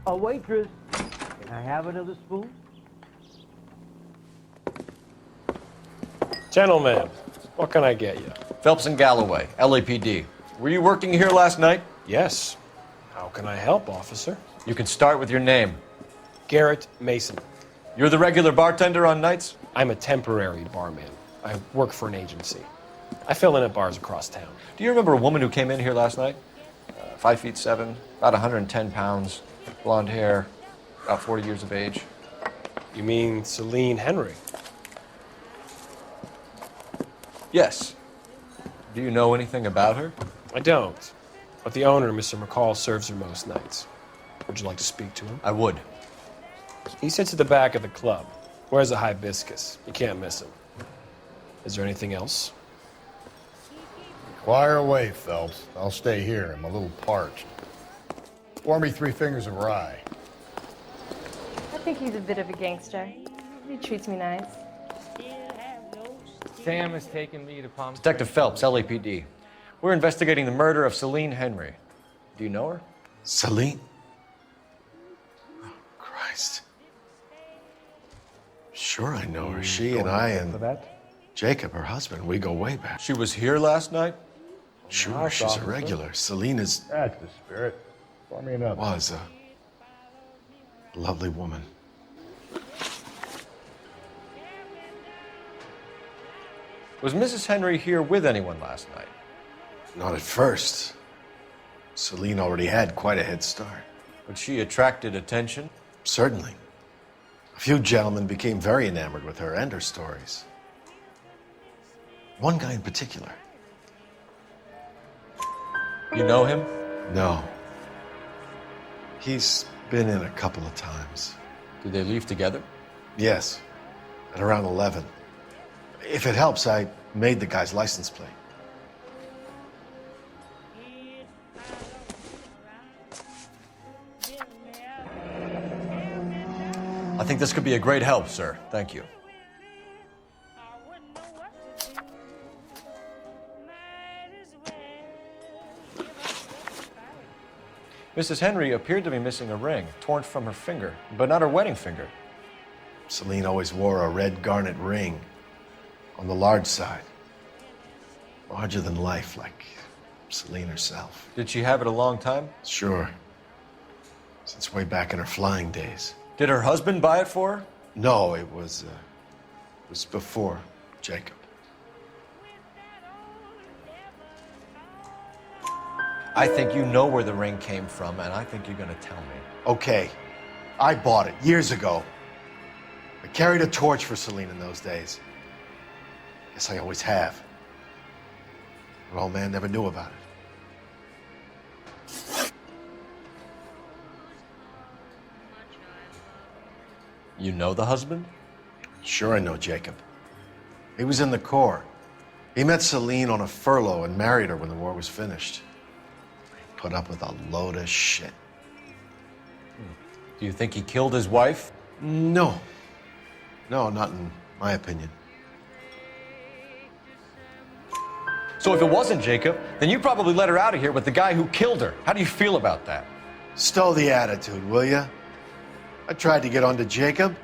A waitress, can I have another spoon? Gentlemen, what can I get you? Phelps and Galloway, LAPD. Were you working here last night? Yes. How can I help, officer? You can start with your name. Garrett Mason. You're the regular bartender on nights? I'm a temporary barman. I work for an agency. I fill in at bars across town. Do you remember a woman who came in here last night? 5'7", about 110 pounds, blonde hair, about 40 years of age. You mean Celine Henry? Yes. Do you know anything about her? I don't. But the owner, Mr. McCall, serves her most nights. Would you like to speak to him? I would. He sits at the back of the club. Wears a hibiscus. You can't miss him. Is there anything else? Inquire away, Phelps. I'll stay here. I'm a little parched. Pour me 3 fingers of rye. I think he's a bit of a gangster. He treats me nice. Sam has taken me to Palm Detective Phelps, LAPD. We're investigating the murder of Celine Henry. Do you know her? Celine? Oh, Christ. Sure I know her. She and I and Jacob, her husband, we go way back. She was here last night? Sure, she's a regular. Celine is... That's the spirit. Pour me another. Was a lovely woman. Was Mrs. Henry here with anyone last night? Not at first. Celine already had quite a head start. But she attracted attention? Certainly. A few gentlemen became very enamored with her and her stories. One guy in particular. You know him? No. He's been in a couple of times. Did they leave together? Yes, at around 11. If it helps, I made the guy's license plate. I think this could be a great help, sir. Thank you. Mrs. Henry appeared to be missing a ring, torn from her finger, but not her wedding finger. Celine always wore a red garnet ring on the large side. Larger than life, like Celine herself. Did she have it a long time? Sure. Since way back in her flying days. Did her husband buy it for her? No, it was before Jacob. I think you know where the ring came from, and I think you're going to tell me. Okay, I bought it years ago. I carried a torch for Celine in those days. Guess I always have. Her old man never knew about it. You know the husband? Sure I know Jacob. He was in the Corps. He met Celine on a furlough and married her when the war was finished. He put up with a load of shit. Do you think he killed his wife? No. No, not in my opinion. So if it wasn't Jacob, then you probably let her out of here with the guy who killed her. How do you feel about that? Stow the attitude, will ya? I tried to get on to Jacob.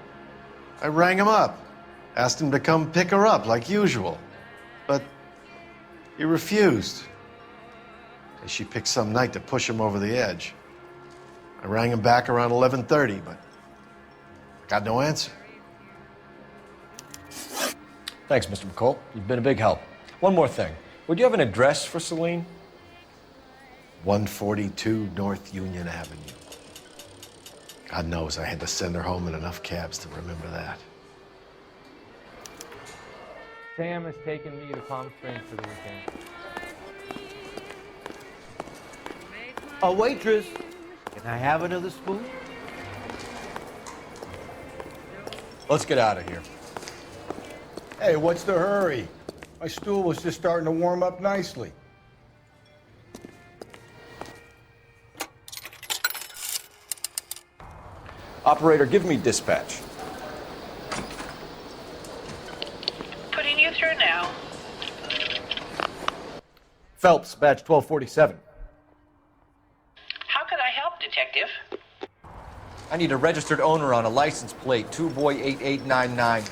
I rang him up, asked him to come pick her up like usual. But he refused. And she picked some night to push him over the edge. I rang him back around 11:30, but I got no answer. Thanks, Mr. McCall. You've been a big help. One more thing. Would you have an address for Celine? 142 North Union Avenue. God knows I had to send her home in enough cabs to remember that. Sam has taken me to Palm Springs for the weekend. A waitress, can I have another spoon? Let's get out of here. Hey, what's the hurry? My stool was just starting to warm up nicely. Operator, give me dispatch. Putting you through now. Phelps, badge 1247. How could I help, Detective? I need a registered owner on a license plate, 2boy8899.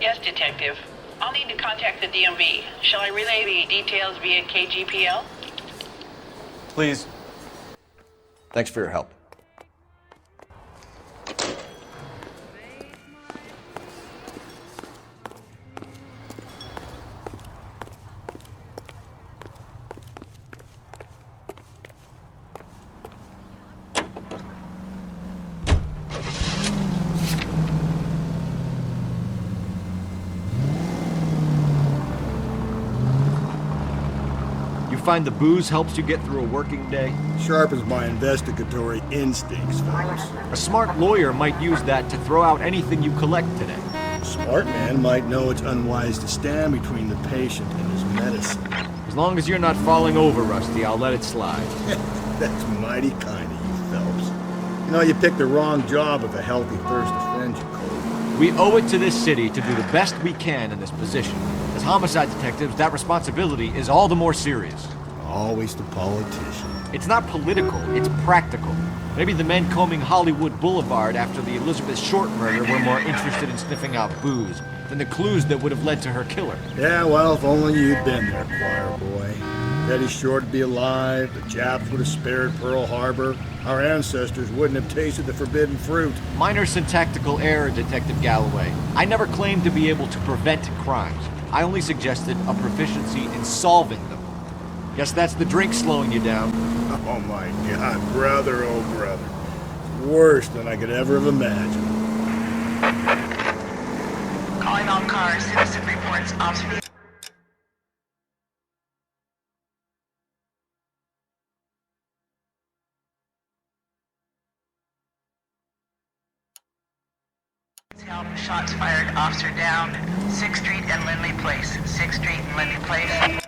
Yes, Detective. I'll need to contact the DMV. Shall I relay the details via KGPL? Please. Thanks for your help. find the booze helps you get through a working day? Sharpens my investigatory instincts, Phelps. A smart lawyer might use that to throw out anything you collect today. A smart man might know it's unwise to stand between the patient and his medicine. As long as you're not falling over, Rusty, I'll let it slide. That's mighty kind of you, Phelps. You know, you picked the wrong job if a healthy thirst offends you, Cole. We owe it to this city to do the best we can in this position. As homicide detectives, that responsibility is all the more serious. Always the politician. It's not political, it's practical. Maybe the men combing Hollywood Boulevard after the Elizabeth Short murder were more interested in sniffing out booze than the clues that would have led to her killer. Yeah, well, if only you'd been there, choir boy. Teddy Short would be alive, the Japs would have spared Pearl Harbor, our ancestors wouldn't have tasted the forbidden fruit. Minor syntactical error, Detective Galloway. I never claimed to be able to prevent crimes. I only suggested a proficiency in solving them. Guess that's the drink slowing you down. Oh my God, brother, oh brother. Worse than I could ever have imagined. Calling all cars, citizen reports observation. Shots fired, officer down. 6th Street and Lindley Place. 6th Street and Lindley Place.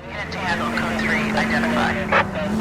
Unit to handle code 3, identified.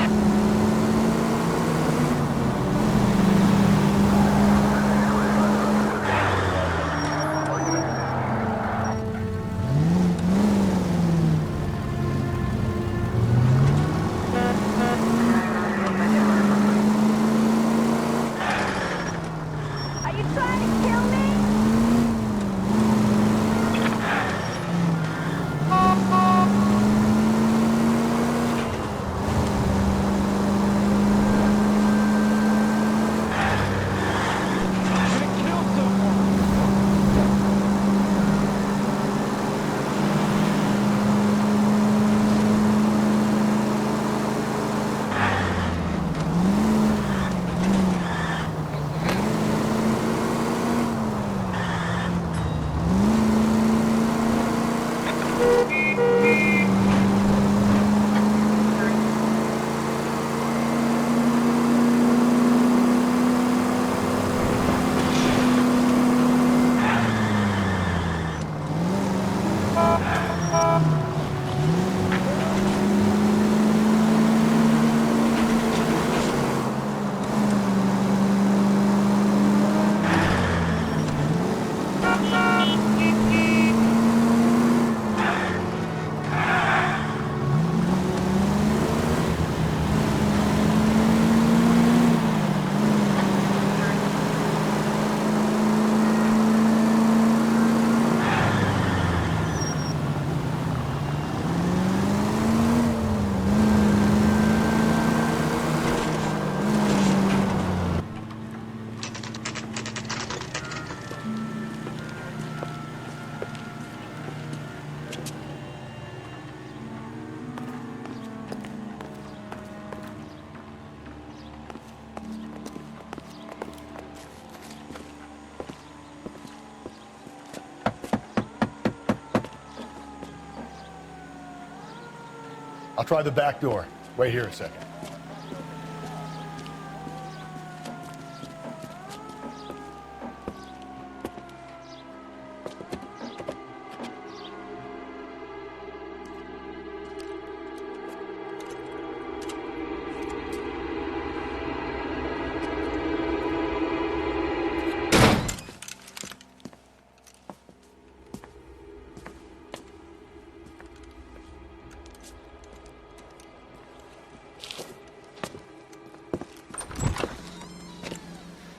I'll try the back door. Wait here a second.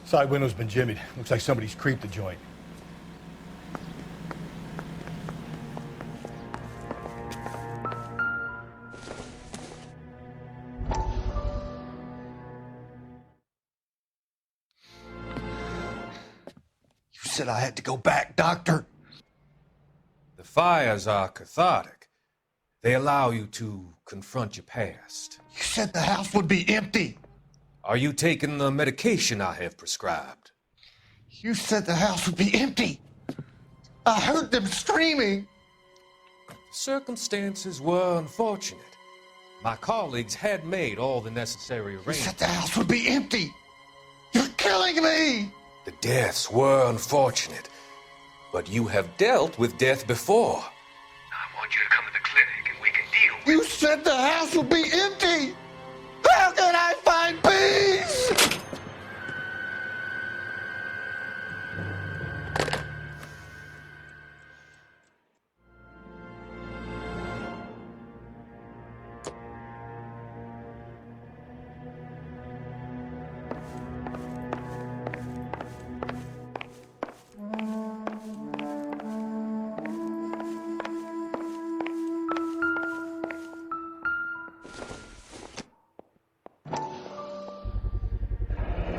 Side window's been jimmied. Looks like somebody's creeped the joint. You said I had to go back, Doctor. The fires are cathartic. They allow you to confront your past. You said the house would be empty. Are you taking the medication I have prescribed? You said the house would be empty. I heard them screaming. The circumstances were unfortunate. My colleagues had made all the necessary arrangements. You said the house would be empty. You're killing me. The deaths were unfortunate, but you have dealt with death before. I want you to come to the clinic and we can deal with it. You said the house would be empty. How can I find peace?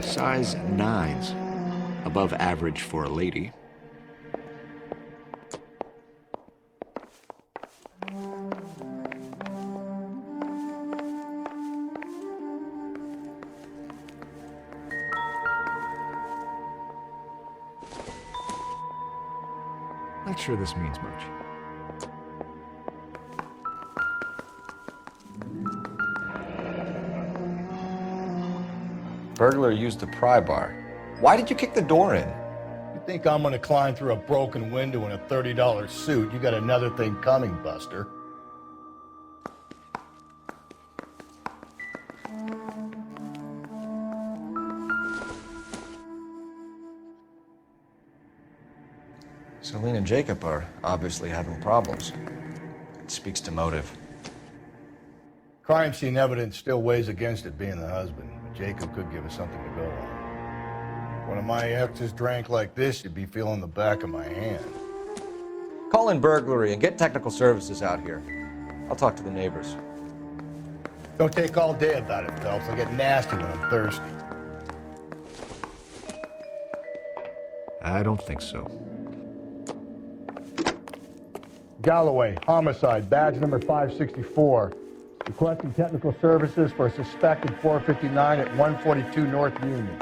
Size 9s. Above average for a lady. Not sure this means much. Burglar used the pry bar. Why did you kick the door in? You think I'm gonna climb through a broken window in a $30 suit? You got another thing coming, Buster. Celine and Jacob are obviously having problems. It speaks to motive. Crime scene evidence still weighs against it being the husband, but Jacob could give us something to go on. If one of my exes drank like this, you'd be feeling the back of my hand. Call in burglary and get technical services out here. I'll talk to the neighbors. Don't take all day about it, Phelps. I'll get nasty when I'm thirsty. I don't think so. Galloway, homicide, badge number 564. Requesting technical services for a suspected 459 at 142 North Union.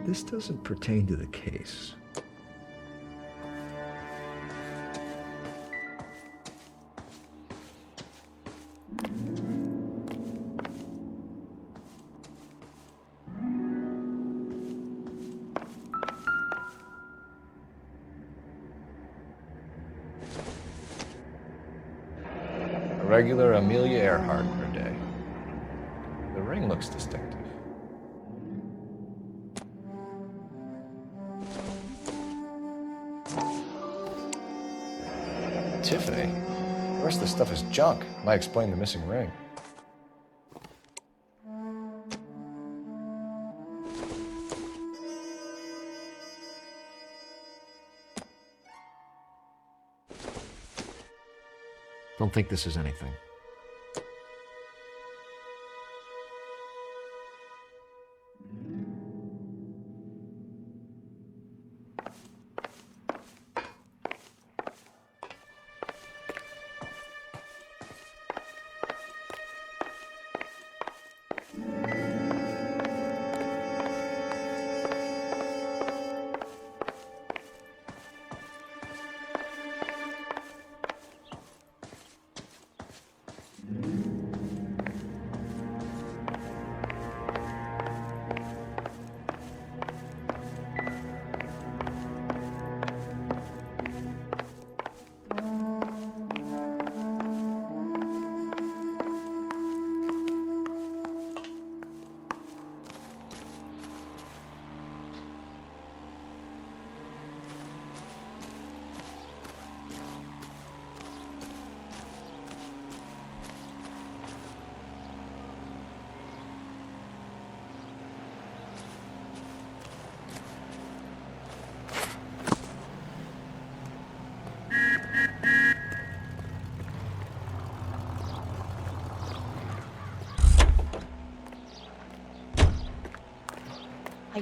This doesn't pertain to the case. A regular Amelia Earhart per day. The ring looks distinctive. Tiffany? The rest of the stuff is junk. Might explain the missing ring. Don't think this is anything.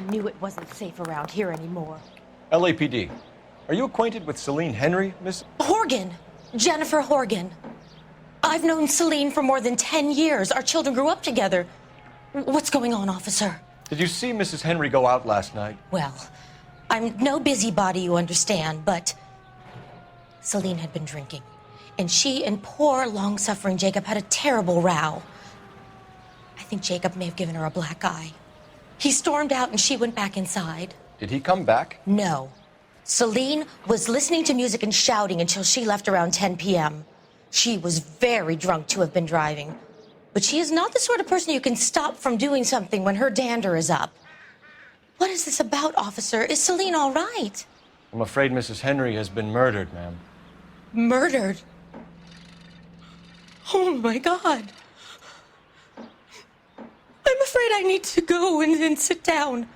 knew it wasn't safe around here anymore. LAPD, are you acquainted with Celine Henry, Miss? Horgan! Jennifer Horgan. I've known Celine for more than 10 years. Our children grew up together. What's going on, officer? Did you see Mrs. Henry go out last night? Well, I'm no busybody, you understand, but Celine had been drinking. And she and poor, long-suffering Jacob had a terrible row. I think Jacob may have given her a black eye. He stormed out and she went back inside. Did he come back? No. Celine was listening to music and shouting until she left around 10 p.m. She was very drunk to have been driving. But she is not the sort of person you can stop from doing something when her dander is up. What is this about, officer? Is Celine all right? I'm afraid Mrs. Henry has been murdered, ma'am. Murdered? Oh, my God. I'm afraid I need to go and sit down.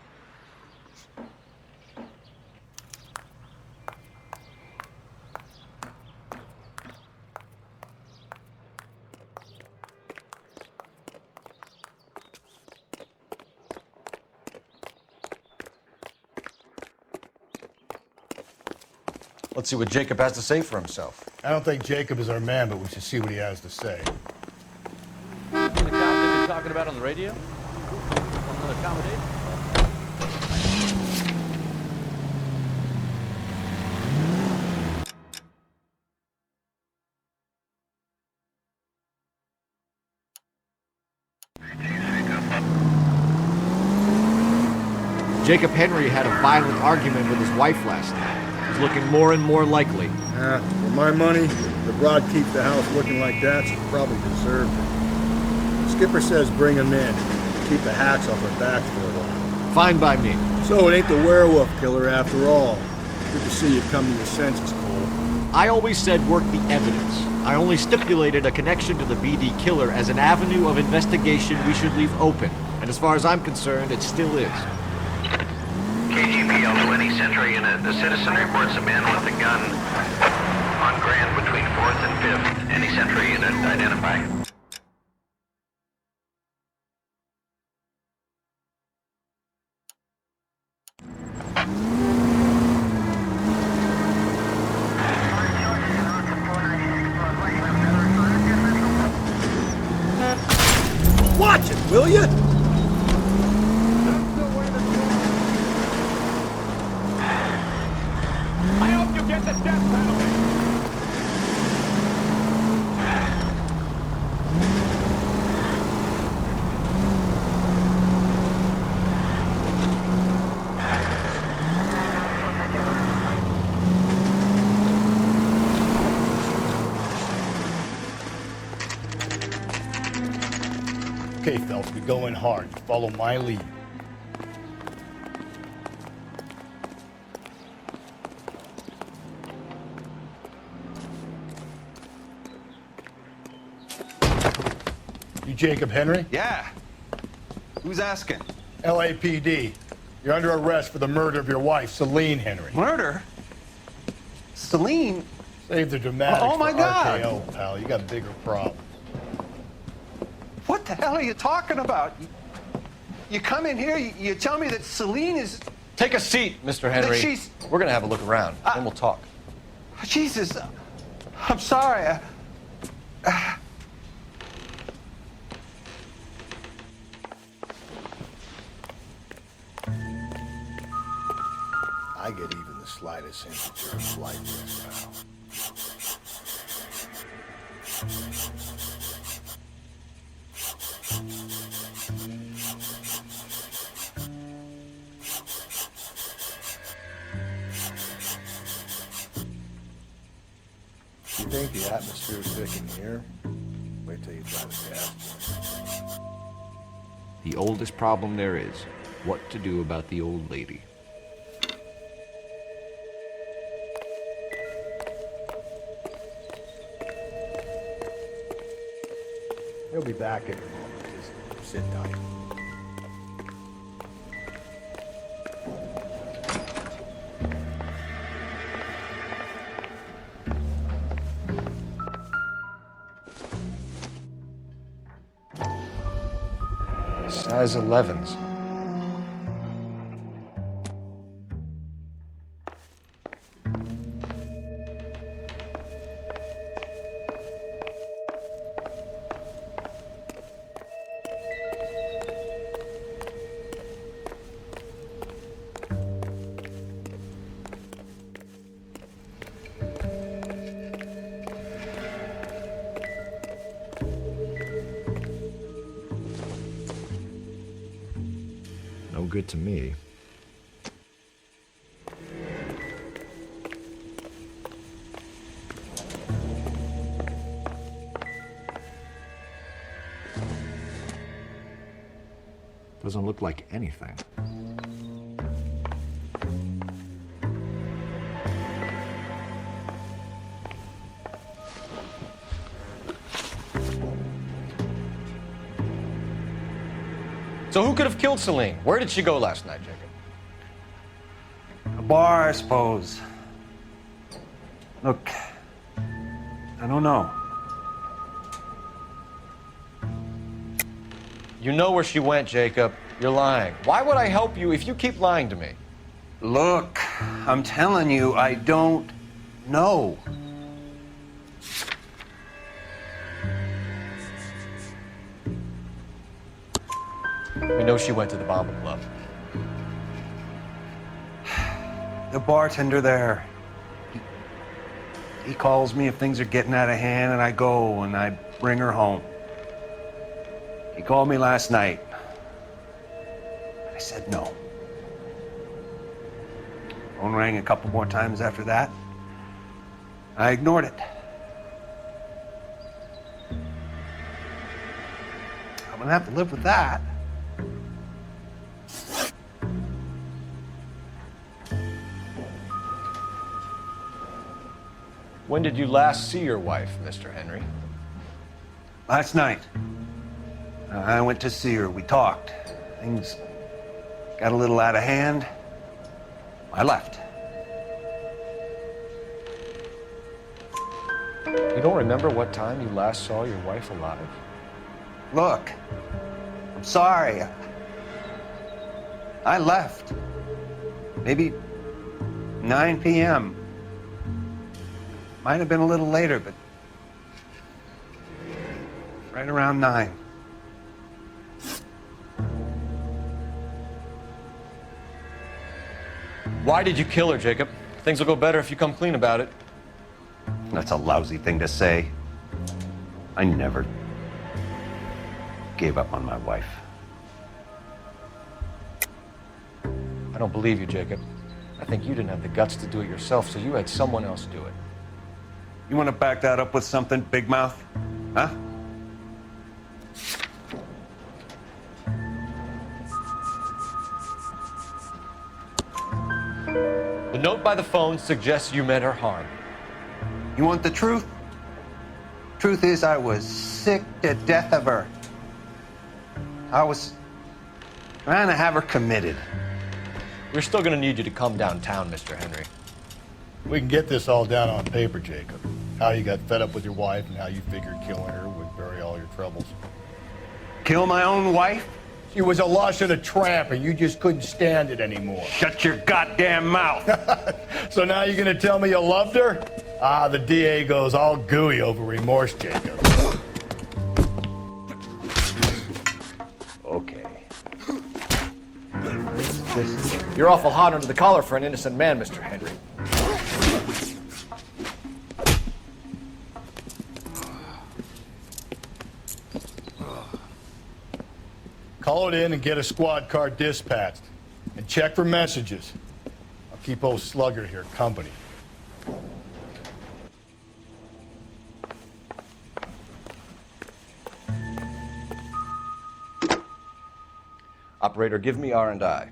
Let's see what Jacob has to say for himself. I don't think Jacob is our man, but we should see what he has to say. The cop they've been talking about on the radio? Another accommodation? Jacob Henry had a violent argument with his wife last night. It's looking more and more likely. For my money, the broad keeps the house looking like that, she probably deserved it. Skipper says bring him in. Keep the hacks off her back for a while. Fine by me. So it ain't the werewolf killer after all. Good to see you come to your senses, Cole. I always said work the evidence. I only stipulated a connection to the BD killer as an avenue of investigation we should leave open. And as far as I'm concerned, it still is. KGPL to any Central unit. The citizen reports a man with a gun on Grand between 4th and 5th. Any Central unit, identify. Watch it, will you? I hope you get the death penalty. Okay, Phelps, we go in hard. Follow my lead. You Jacob Henry? Yeah. Who's asking? LAPD. You're under arrest for the murder of your wife, Celine Henry. Murder? Celine? Save the dramatics Oh, my for God. RKO, pal. You got bigger problems. What the hell are you talking about? You come in here, you tell me that Celine is... Take a seat, Mr. Henry. she's- We're gonna have a look around, then we'll talk. Jesus, I'm sorry. I get even the slightest hint that you're a flight risk now. You think the atmosphere's thick in here? Wait till you try the gas. The oldest problem there is, what to do about the old lady. He'll be back in a moment. Just sit tight. Size 11s. good to me. Doesn't look like anything. So who could have killed Celine? Where did she go last night, Jacob? A bar, I suppose. Look, I don't know. You know where she went, Jacob. You're lying. Why would I help you if you keep lying to me? Look, I'm telling you, I don't know. We know she went to the Bomber Club. The bartender there, he calls me if things are getting out of hand, and I go and I bring her home. He called me last night. I said no. Phone rang a couple more times after that. I ignored it. I'm gonna have to live with that. When did you last see your wife, Mr. Henry? Last night. I went to see her. We talked. Things got a little out of hand. I left. You don't remember what time you last saw your wife alive? Look, I'm sorry. I left. Maybe 9 p.m. Might have been a little later, but right around 9. Why did you kill her, Jacob? Things will go better if you come clean about it. That's a lousy thing to say. I never gave up on my wife. I don't believe you, Jacob. I think you didn't have the guts to do it yourself, so you had someone else do it. You want to back that up with something, Big Mouth? Huh? The note by the phone suggests you meant her harm. You want the truth? Truth is, I was sick to death of her. I was trying to have her committed. We're still going to need you to come downtown, Mr. Henry. We can get this all down on paper, Jacob. How you got fed up with your wife and how you figured killing her would bury all your troubles. Kill my own wife? She was a lush and a tramp, and you just couldn't stand it anymore. Shut your goddamn mouth! So now you're gonna tell me you loved her? Ah, the DA goes all gooey over remorse, Jacob. Okay. You're awful hot under the collar for an innocent man, Mr. Henry. Call it in and get a squad car dispatched. And check for messages. I'll keep old Slugger here company. Operator, give me R&I.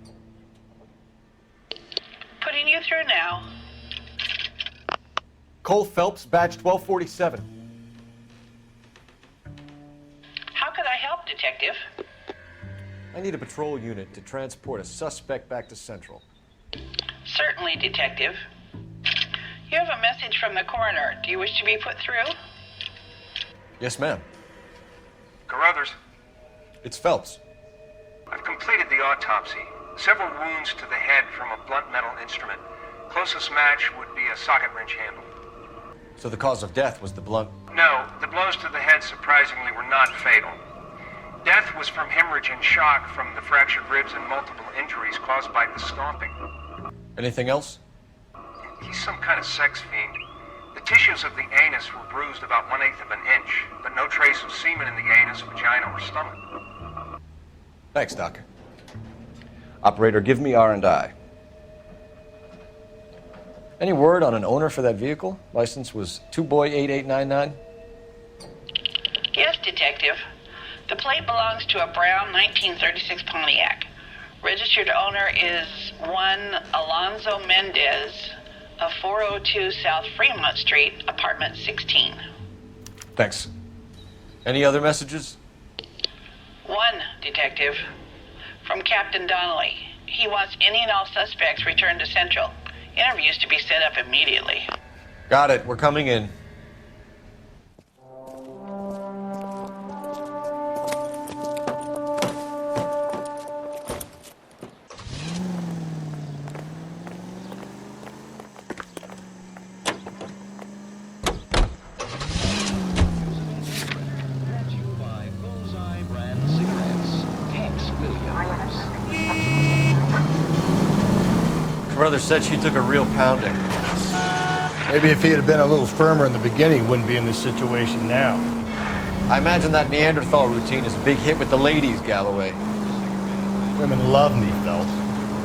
Putting you through now. Cole Phelps, badge 1247. How could I help, Detective? I need a patrol unit to transport a suspect back to Central. Certainly, Detective. You have a message from the coroner. Do you wish to be put through? Yes, ma'am. Carruthers, It's Phelps. I've completed the autopsy. Several wounds to the head from a blunt metal instrument. Closest match would be a socket wrench handle. So the cause of death was the blunt. No, the blows to the head surprisingly were not fatal. Death was from hemorrhage and shock from the fractured ribs and multiple injuries caused by the stomping. Anything else? He's some kind of sex fiend. The tissues of the anus were bruised about 1/8 of an inch, but no trace of semen in the anus, vagina, or stomach. Thanks, Doctor. Operator, give me R&I. Any word on an owner for that vehicle? License was 2boy8899. Yes, Detective. The plate belongs to a brown 1936 Pontiac. Registered owner is one Alonzo Mendez of 402 South Fremont Street, apartment 16. Thanks. Any other messages? One, Detective. From Captain Donnelly. He wants any and all suspects returned to Central. Interviews to be set up immediately. Got it. We're coming in. Brother said she took a real pounding. Maybe if he had been a little firmer in the beginning, wouldn't be in this situation now. I imagine that Neanderthal routine is a big hit with the ladies, Galloway. Women love me, Phelps.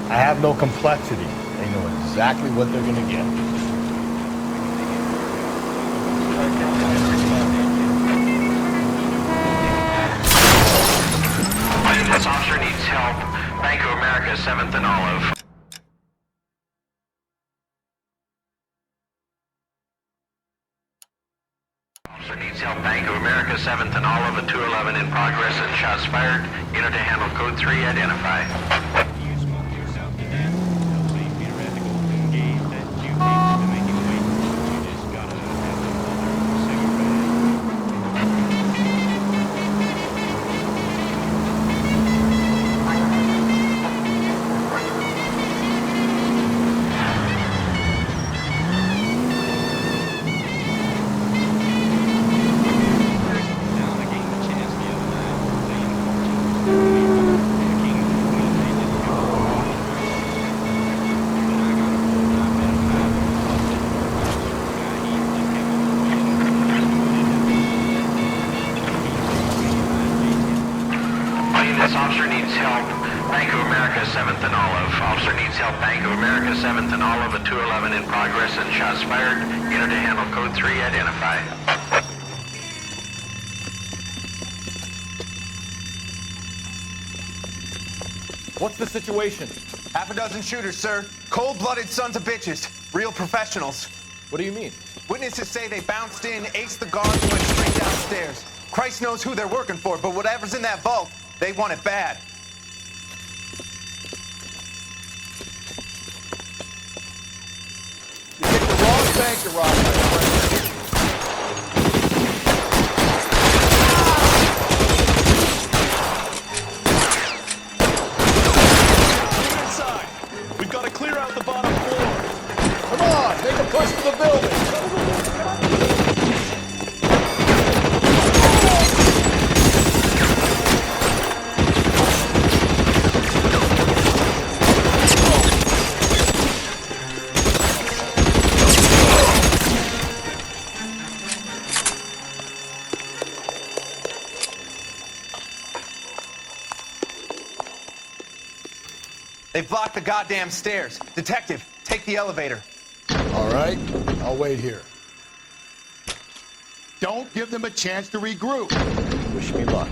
I have no complexity. They know exactly what they're gonna get. This officer needs help. Bank of America, 7th and Olive. Officer needs help. Bank of America, 7th and Olive, a 211 in progress and shots fired. Unit to handle code 3, identify. Officer needs help. Bank of America, 7th and Olive. Officer needs help. Bank of America, 7th and Olive, a 211 in progress and shots fired. Unit to handle code 3, identify. What's the situation? Half a dozen shooters, sir. Cold-blooded sons of bitches. Real professionals. What do you mean? Witnesses say they bounced in, aced the guards, and went straight downstairs. Christ knows who they're working for, but whatever's in that vault, they want it bad. You picked the wrong bank to rob, my friend. Get inside. We've got to clear out the bottom floor. Come on, make a push for the building. They've blocked the goddamn stairs. Detective, take the elevator. All right, I'll wait here. Don't give them a chance to regroup. Wish me luck.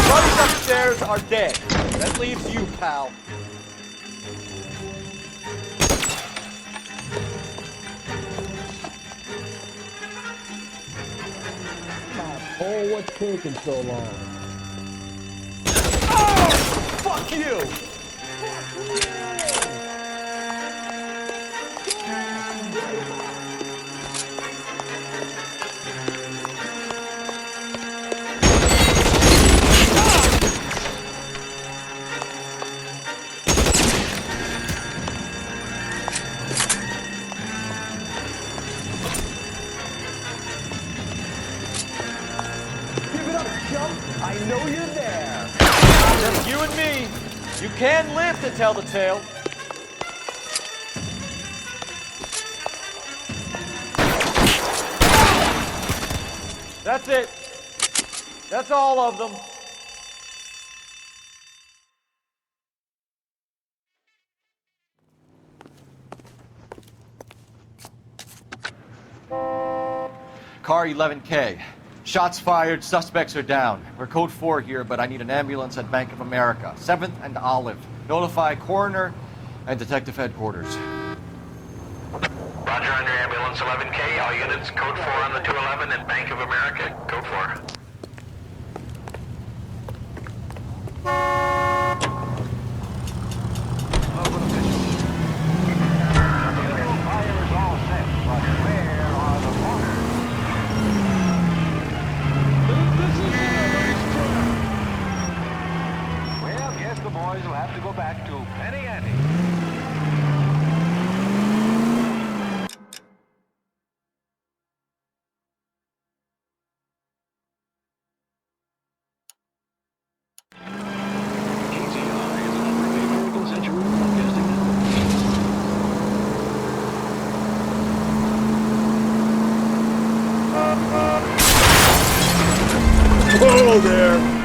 Buddies upstairs are dead. That leaves you, pal. Oh, what's taking so long? Oh! Fuck you! I know you're there. Just you and me. You can live to tell the tale. That's it. That's all of them. Car 11K. Shots fired, suspects are down. We're code 4 here, but I need an ambulance at Bank of America. 7th and Olive. Notify coroner and detective headquarters. Roger on your ambulance 11K. All units, code 4 on the 211 and Bank of America. Code 4. Boys will have to go back to Penny Ante. Whoa there!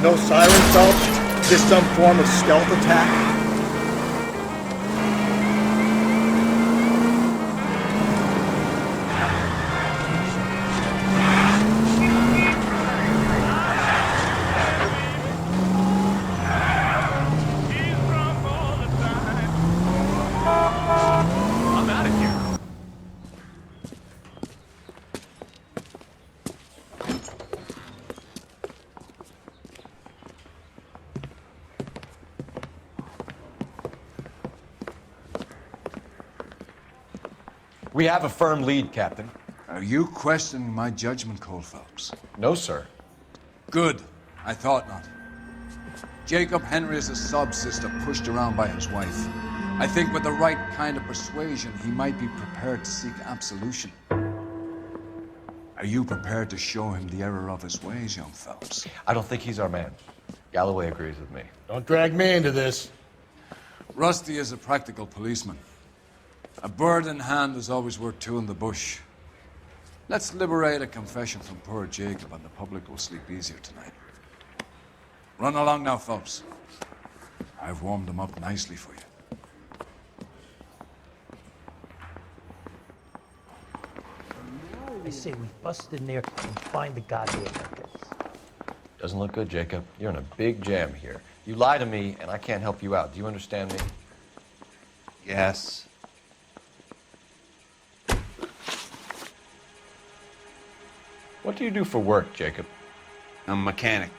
No siren, Phelps? Just some form of stealth attack? I'm out of here. We have a firm lead, Captain. Are you questioning my judgment call, Phelps? No, sir. Good. I thought not. Jacob Henry is a sub-sister pushed around by his wife. I think with the right kind of persuasion, he might be prepared to seek absolution. Are you prepared to show him the error of his ways, young Phelps? I don't think he's our man. Galloway agrees with me. Don't drag me into this. Rusty is a practical policeman. A bird in hand is always worth two in the bush. Let's liberate a confession from poor Jacob and the public will sleep easier tonight. Run along now, Phelps. I've warmed them up nicely for you. I say we bust in there and find the goddamn records. Doesn't look good, Jacob. You're in a big jam here. You lie to me, and I can't help you out. Do you understand me? Yes. What do you do for work, Jacob? I'm a mechanic.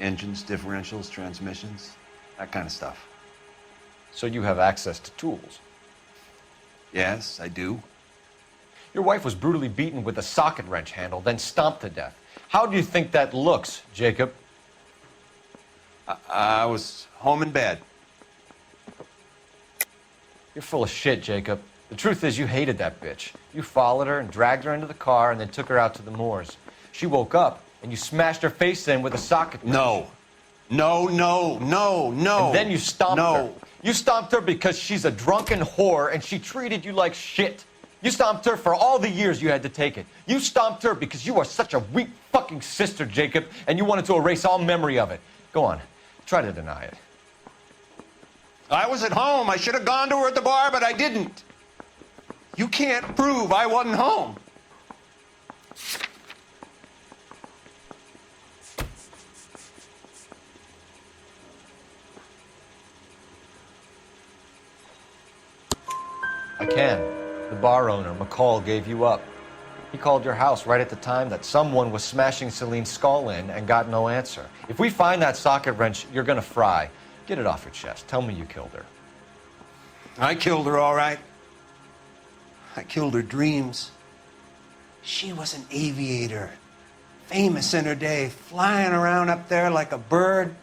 Engines, differentials, transmissions, that kind of stuff. So you have access to tools? Yes, I do. Your wife was brutally beaten with a socket wrench handle, then stomped to death. How do you think that looks, Jacob? I was home in bed. You're full of shit, Jacob. The truth is you hated that bitch. You followed her and dragged her into the car and then took her out to the moors. She woke up and you smashed her face in with a socket wrench. No. No. And then you stomped her. You stomped her because she's a drunken whore and she treated you like shit. You stomped her for all the years you had to take it. You stomped her because you are such a weak fucking sister, Jacob, and you wanted to erase all memory of it. Go on. Try to deny it. I was at home. I should have gone to her at the bar, but I didn't. You can't prove I wasn't home. I can. The bar owner, McCall, gave you up. He called your house right at the time that someone was smashing Celine's skull in and got no answer. If we find that socket wrench, you're gonna fry. Get it off your chest. Tell me you killed her. I killed her, all right. I killed her dreams. She was an aviator, famous in her day, flying around up there like a bird.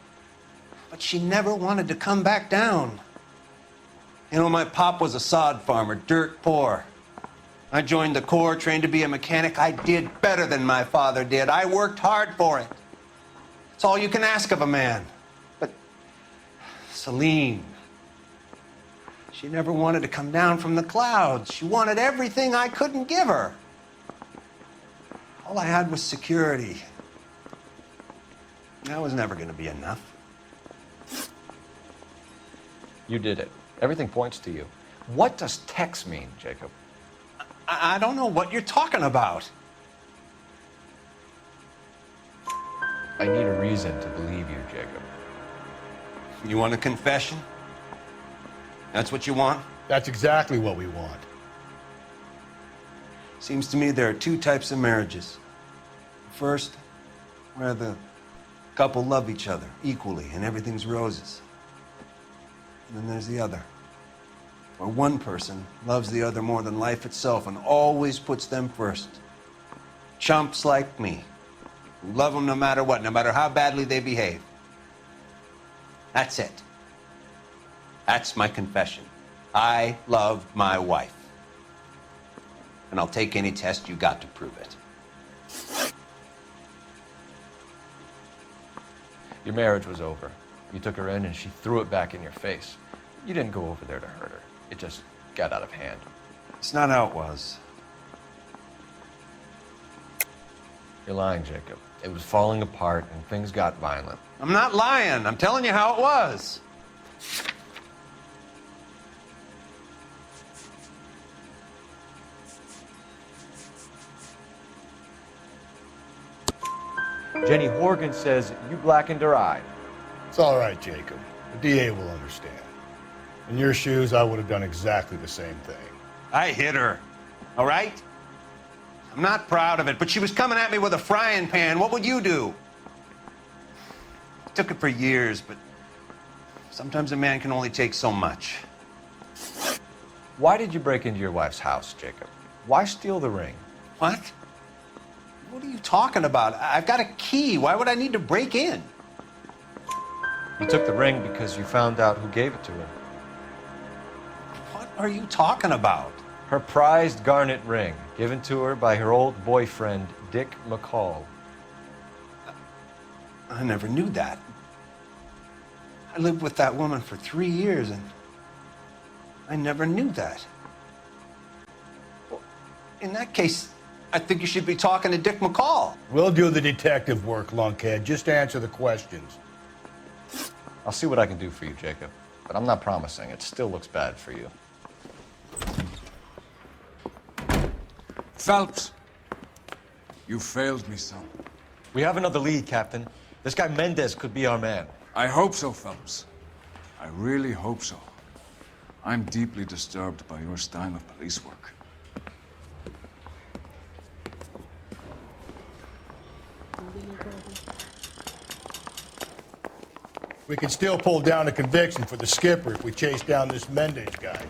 But she never wanted to come back down. You know, my pop was a sod farmer, dirt poor. I joined the Corps, trained to be a mechanic. I did better than my father did. I worked hard for it. It's all you can ask of a man. But Celine, she never wanted to come down from the clouds. She wanted everything I couldn't give her. All I had was security. That was never going to be enough. You did it. Everything points to you. What does Tex mean, Jacob? I don't know what you're talking about. I need a reason to believe you, Jacob. You want a confession? That's what you want? That's exactly what we want. Seems to me there are two types of marriages. First, where the couple love each other equally and everything's roses. And then there's the other, where one person loves the other more than life itself and always puts them first. Chumps like me, who love them no matter what, no matter how badly they behave. That's it. That's my confession. I loved my wife. And I'll take any test you got to prove it. Your marriage was over. You took her in and she threw it back in your face. You didn't go over there to hurt her. It just got out of hand. It's not how it was. You're lying, Jacob. It was falling apart and things got violent. I'm not lying. I'm telling you how it was. Jenny Horgan says you blackened her eye. It's all right, Jacob. The DA will understand. In your shoes, I would have done exactly the same thing. I hit her, all right? I'm not proud of it, but she was coming at me with a frying pan. What would you do? It took it for years, but sometimes a man can only take so much. Why did you break into your wife's house, Jacob? Why steal the ring? What? What are you talking about? I've got a key. Why would I need to break in? You took the ring because you found out who gave it to her. What are you talking about? Her prized garnet ring, given to her by her old boyfriend, Dick McCall. I never knew that. I lived with that woman for 3 years, and I never knew that. Well, in that case, I think you should be talking to Dick McCall. We'll do the detective work, lunkhead. Just answer the questions. I'll see what I can do for you, Jacob. But I'm not promising. It still looks bad for you. Phelps, you failed me, son. We have another lead, Captain. This guy Mendez could be our man. I hope so, Phelps. I really hope so. I'm deeply disturbed by your style of police work. We can still pull down a conviction for the skipper if we chase down this Mendez guy.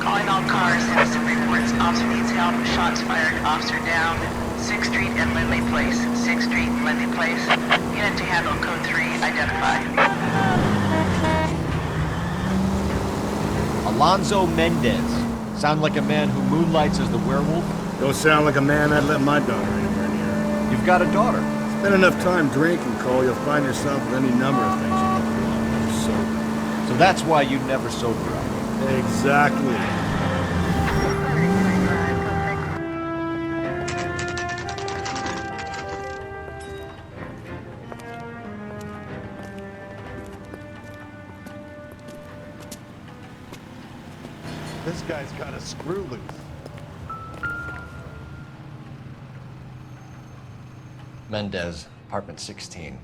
Calling all cars, citizen reports. Officer needs help. Shots fired. Officer down. 6th Street and Lindley Place. 6th Street and Lindley Place. Unit to handle code 3. Identify. Alonzo Mendez. Sound like a man who moonlights as the werewolf? Don't sound like a man I'd let my daughter anywhere near. You've got a daughter. Spend enough time drinking, Cole, you'll find yourself with any number of things you don't belong to. So that's why you never sober up. Exactly. This guy's got a screw loose. Mendez, apartment 16.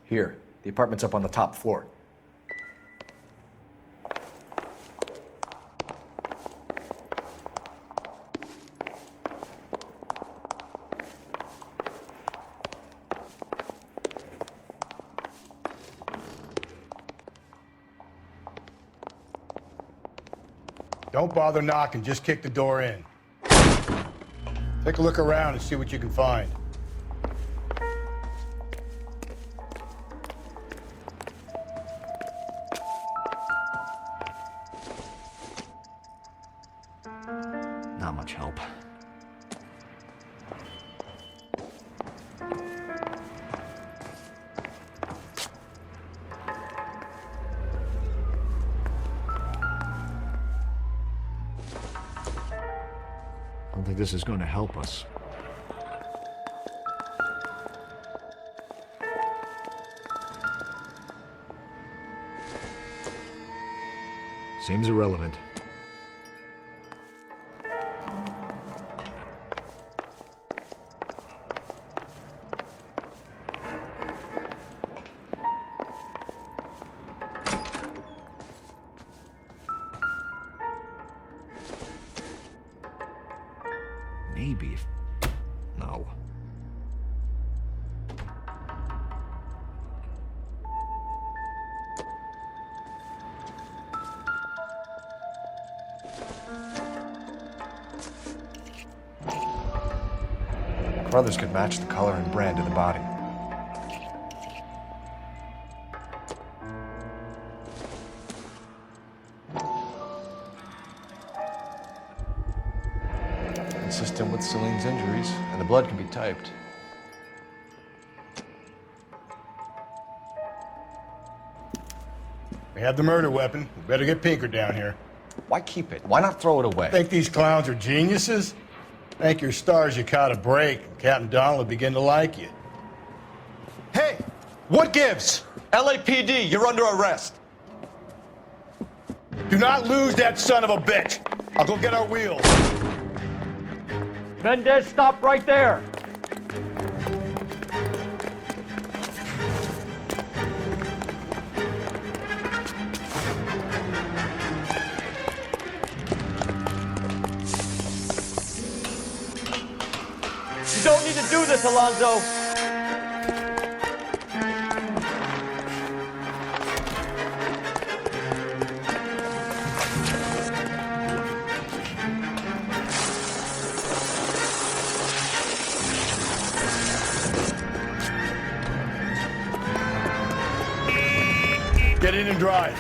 Here, the apartment's up on the top floor. Don't bother knocking, just kick the door in. Take a look around and see what you can find. Not much help. I don't think this is going to help us. Seems irrelevant. Maybe if... No. Brothers could match the color and brand of the body. Consistent with Celine's injuries, and the blood can be typed. We have the murder weapon. We better get Pinker down here. Why keep it? Why not throw it away? Think these clowns are geniuses? Thank your stars you caught a break. Captain Donald will begin to like you. Hey! What gives? LAPD, you're under arrest. Do not lose that son of a bitch. I'll go get our wheels. Mendez, stop right there! You don't need to do this, Alonzo! Get in and drive.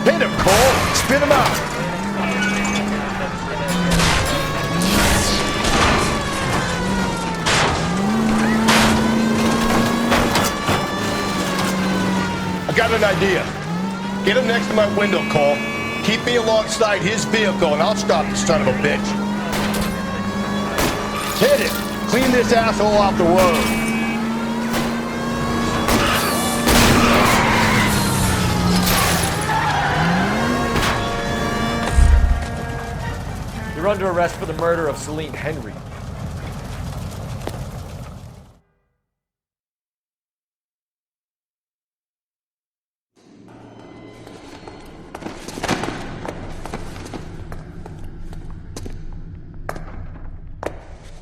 Hit him, Cole! Spin him out! I got an idea. Get him next to my window, Cole. Keep me alongside his vehicle, and I'll stop this son of a bitch. Hit it! Clean this asshole off the road. You're under arrest for the murder of Celine Henry.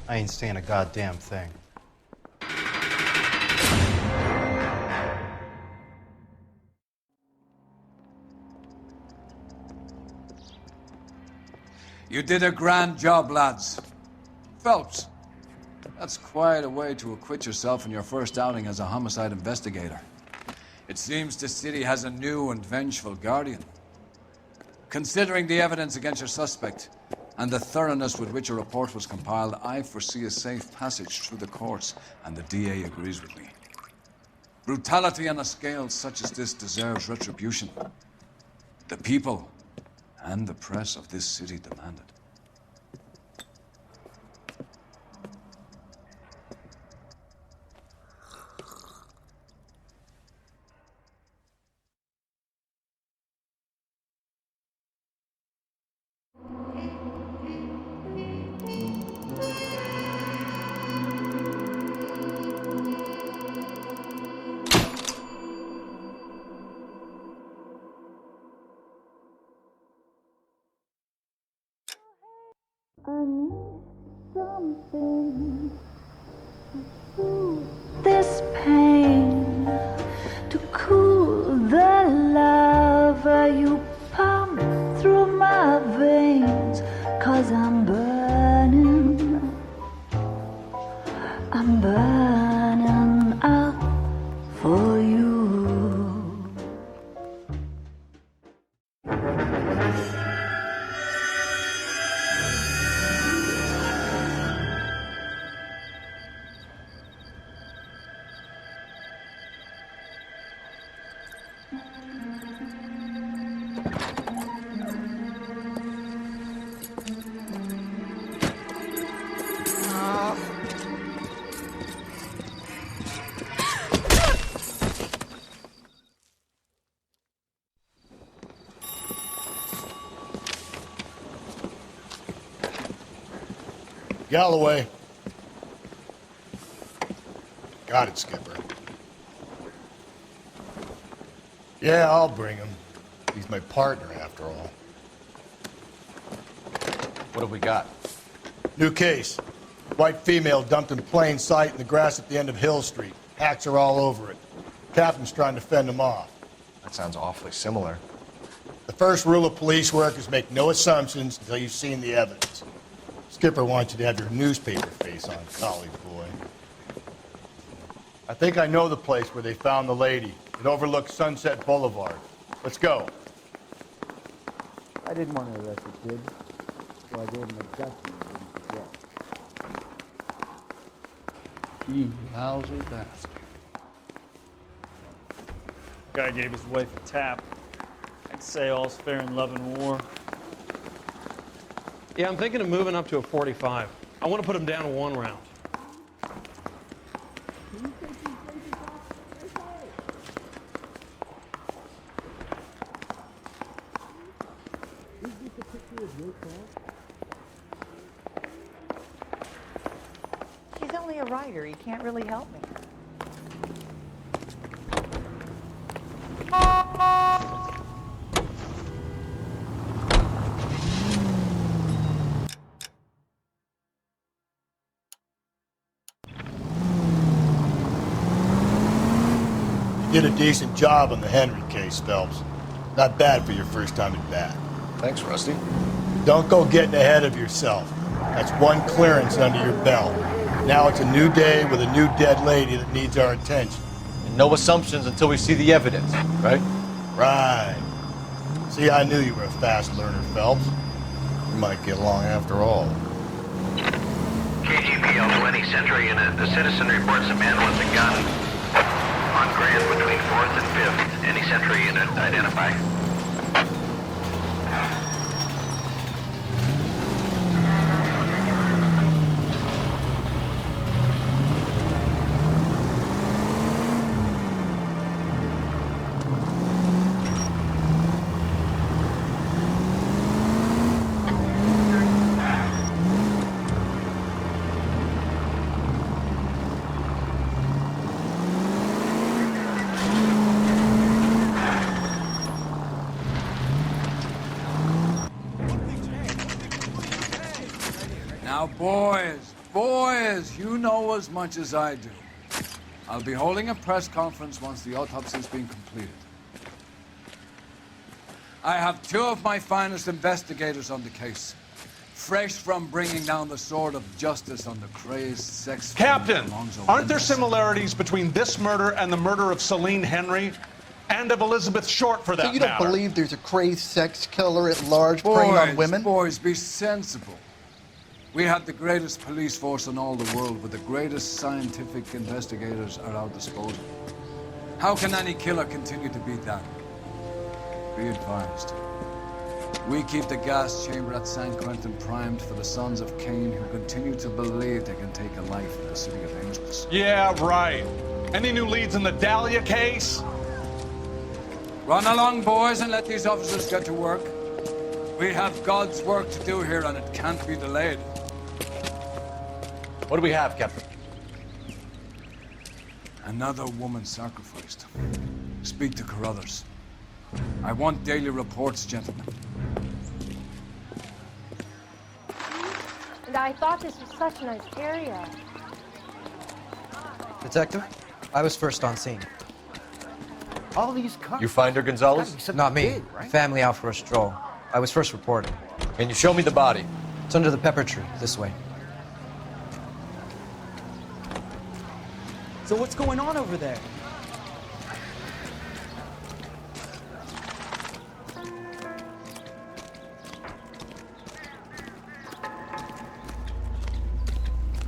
I ain't saying a goddamn thing. You did a grand job, lads. Phelps, that's quite a way to acquit yourself in your first outing as a homicide investigator. It seems the city has a new and vengeful guardian. Considering the evidence against your suspect, and the thoroughness with which a report was compiled, I foresee a safe passage through the courts, and the DA agrees with me. Brutality on a scale such as this deserves retribution. The people and the press of this city demand it. I need something to soothe this pain, to cool the lava you pump through my veins, 'cause I'm burning up for you. Galloway. Got it, Skipper. Yeah, I'll bring him. He's my partner, after all. What have we got? New case. White female dumped in plain sight in the grass at the end of Hill Street. Hacks are all over it. Captain's trying to fend them off. That sounds awfully similar. The first rule of police work is make no assumptions until you've seen the evidence. Skipper wants you to have your newspaper face on, college boy. I think I know the place where they found the lady. It overlooks Sunset Boulevard. Let's go. I didn't want to arrest the kid, so I gave him a dusting. You lousy bastard. Guy gave his wife a tap. I'd say all's fair in love and war. Yeah, I'm thinking of moving up to a 45. I want to put him down to 1 round. He's only a writer. He can't really help me. You did a decent job on the Henry case, Phelps. Not bad for your first time at bat. Thanks, Rusty. Don't go getting ahead of yourself. That's one clearance under your belt. Now it's a new day with a new dead lady that needs our attention. And no assumptions until we see the evidence, right? Right. See, I knew you were a fast learner, Phelps. We might get along after all. KGPL 20 Century Unit. The citizen reports a man with a gun on Grand between 4th and 5th. Any Century Unit identify. Now, boys, you know as much as I do. I'll be holding a press conference once the autopsy's been completed. I have 2 of my finest investigators on the case, fresh from bringing down the sword of justice on the crazed sex... Captain, aren't there similarities between this murder and the murder of Celine Henry? And of Elizabeth Short, for that So you don't matter. believe there's a crazed sex killer at large preying on women? Boys, be sensible. We have the greatest police force in all the world, with the greatest scientific investigators at our disposal. How can any killer continue to beat that? Be advised. We keep the gas chamber at San Quentin primed for the sons of Cain who continue to believe they can take a life in the City of Angels. Yeah, right. Any new leads in the Dahlia case? Run along, boys, and let these officers get to work. We have God's work to do here, and it can't be delayed. What do we have, Captain? Another woman sacrificed. Speak to Carruthers. I want daily reports, gentlemen. And I thought this was such a nice area. Detective, I was first on scene. All these cars. You find her, Gonzalez? Not me. Family out for a stroll. I was first reported. Can you show me the body? It's under the pepper tree, this way. So what's going on over there?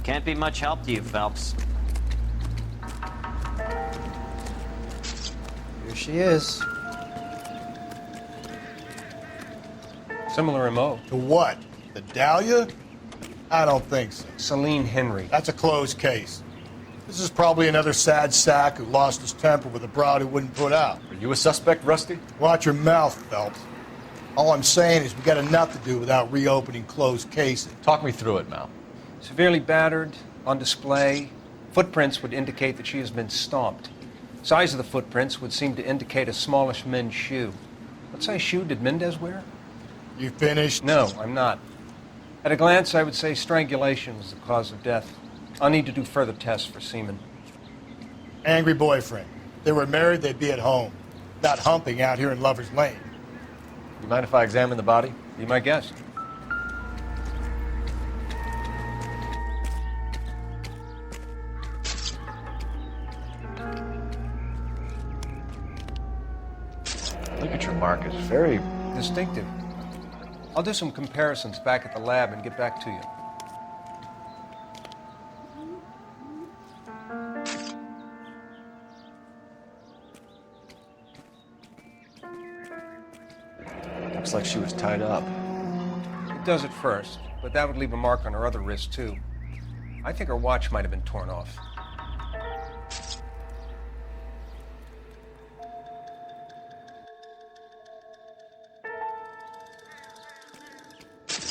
Can't be much help to you, Phelps. Here she is. Similar MO. To what? The Dahlia? I don't think so. Celine Henry. That's a closed case. This is probably another sad sack who lost his temper with a broad who wouldn't put out. Are you a suspect, Rusty? Watch your mouth, Phelps. All I'm saying is we got enough to do without reopening closed cases. Talk me through it, Mal. Severely battered, on display. Footprints would indicate that she has been stomped. Size of the footprints would seem to indicate a smallish men's shoe. What size shoe did Mendez wear? You finished? No, I'm not. At a glance, I would say strangulation was the cause of death. I'll need to do further tests for semen. Angry boyfriend. If they were married, they'd be at home. Not humping out here in Lover's Lane. You mind if I examine the body? Be my guest. Signature mark is very distinctive. I'll do some comparisons back at the lab and get back to you. Looks like she was tied up. It does at first, but that would leave a mark on her other wrist, too. I think her watch might have been torn off.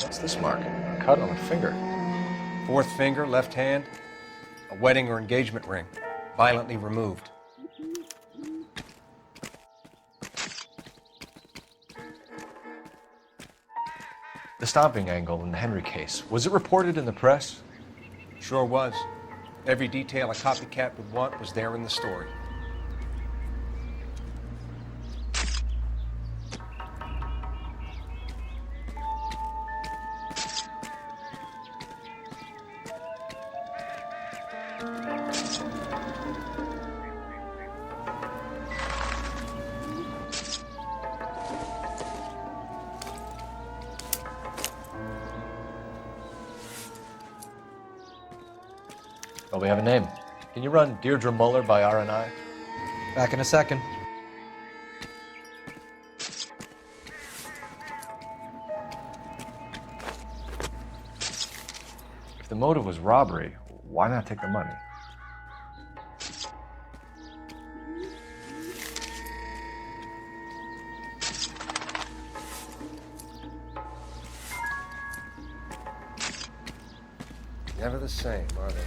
What's this mark? A cut on a finger. Fourth finger, left hand, a wedding or engagement ring, violently removed. The stomping angle in the Henry case, was it reported in the press? Sure was. Every detail a copycat would want was there in the story. Well, we have a name. Can you run Deirdre Muller by RNI? Back in a second. If the motive was robbery, why not take the money? Never the same, are they?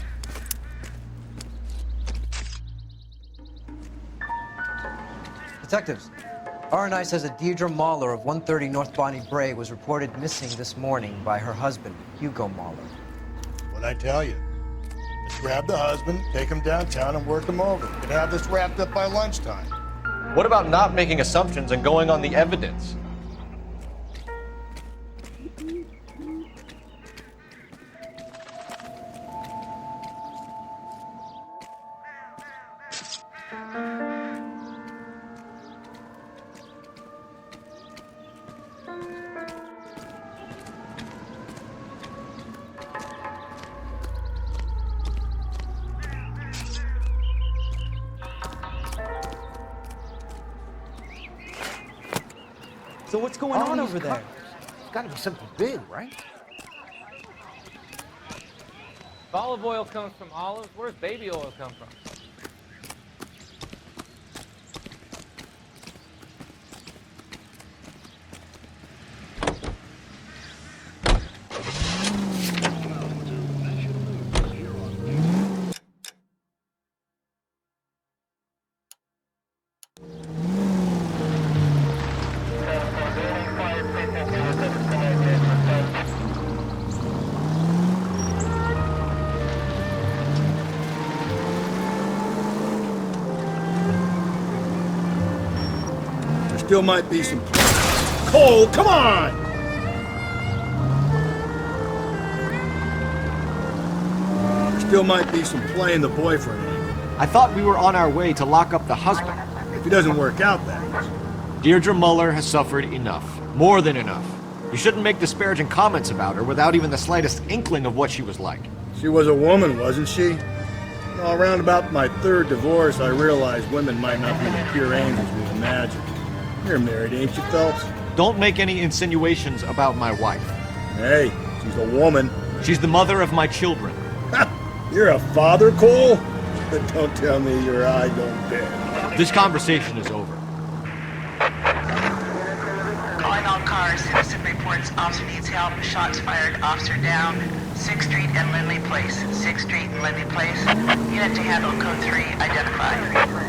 Detectives, RNI says that Deirdre Mahler of 130 North Bonnie Bray was reported missing this morning by her husband, Hugo Mahler. What'd I tell you? Just grab the husband, take him downtown, and work him over. We can have this wrapped up by lunchtime. What about not making assumptions and going on the evidence? So what's going on over there? It's gotta be something big, right? If olive oil comes from olives, where's baby oil come from? Still might be some... Cole, come on! There still might be some playing the boyfriend angle. I thought we were on our way to lock up the husband. If he doesn't work out, that is. Deirdre Muller has suffered enough. More than enough. You shouldn't make disparaging comments about her without even the slightest inkling of what she was like. She was a woman, wasn't she? Well, around about my third divorce, I realized women might not be the pure angels we imagined. You're married, ain't you, Phelps? Don't make any insinuations about my wife. Hey, she's a woman. She's the mother of my children. You're a father, Cole? But don't tell me your eye don't bend. This conversation is over. Calling all cars. Citizen reports officer needs help. Shots fired. Officer down. 6th Street and Lindley Place. 6th Street and Lindley Place. Unit to handle code 3. Identify.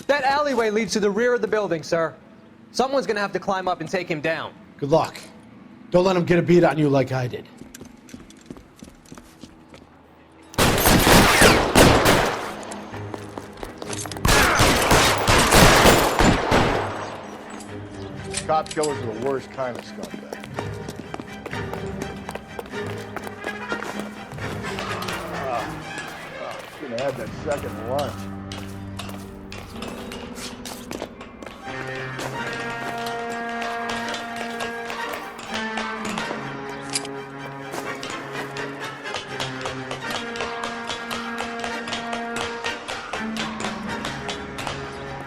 That alleyway leads to the rear of the building, sir. Someone's gonna have to climb up and take him down. Good luck. Don't let him get a beat on you like I did. Cop killers are the worst kind of scumbag. Should have had that second lunch.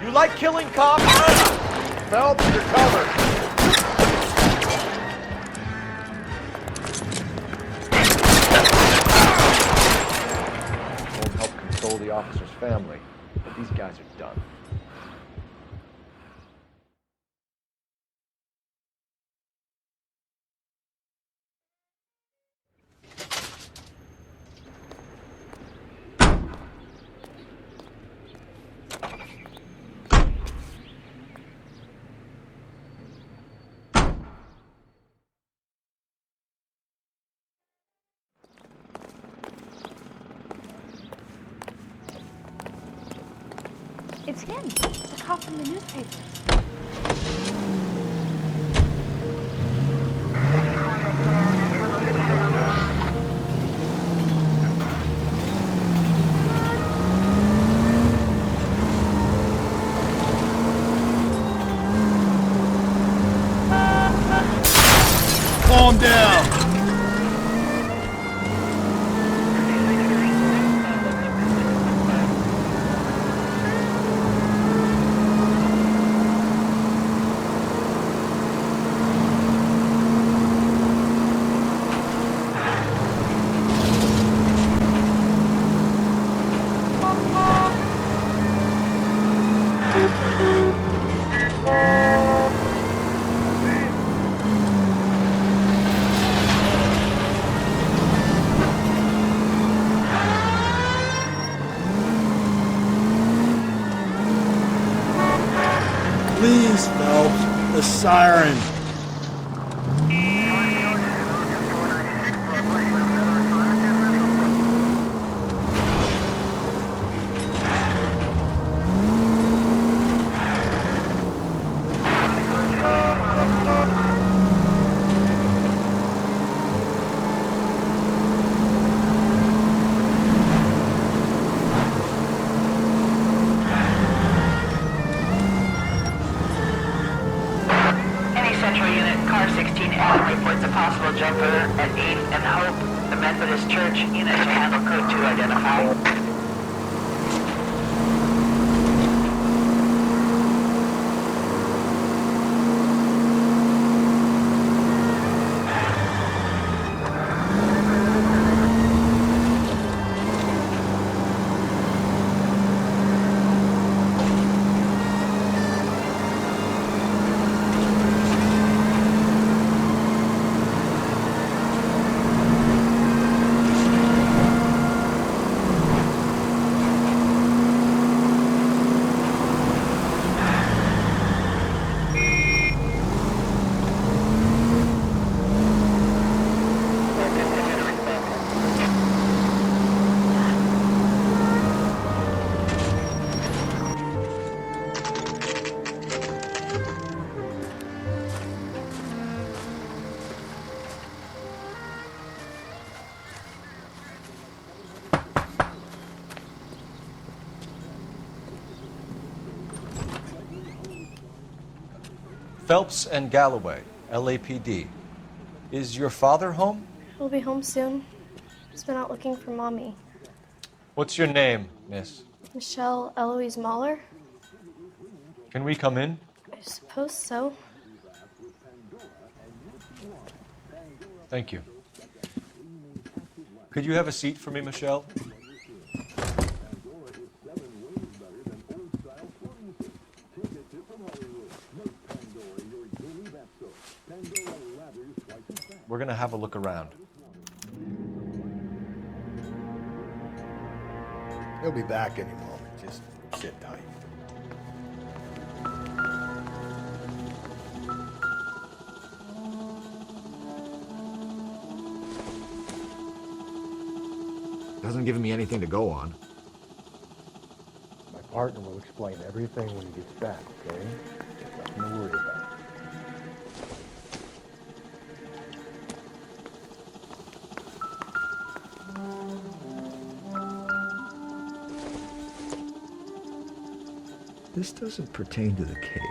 You like killing cops? Phelps, you're covered. Won't help console the officer's family, but these guys are done. It's him, the cop from the newspaper. Calm down. Please, Phelps. The siren. Central Unit, Car 16L reports a possible jumper at 8th and Hope, the Methodist Church. Unit to handle code 2 identified. Phelps and Galloway, LAPD. Is your father home? He'll be home soon. He's been out looking for Mommy. What's your name, miss? Michelle Eloise Mahler? Can we come in? I suppose so. Thank you. Could you have a seat for me, Michelle? We're going to have a look around. He'll be back any moment. Just sit tight. Hasn't given me anything to go on. My partner will explain everything when he gets back, okay? Nothing to worry about. This doesn't pertain to the case.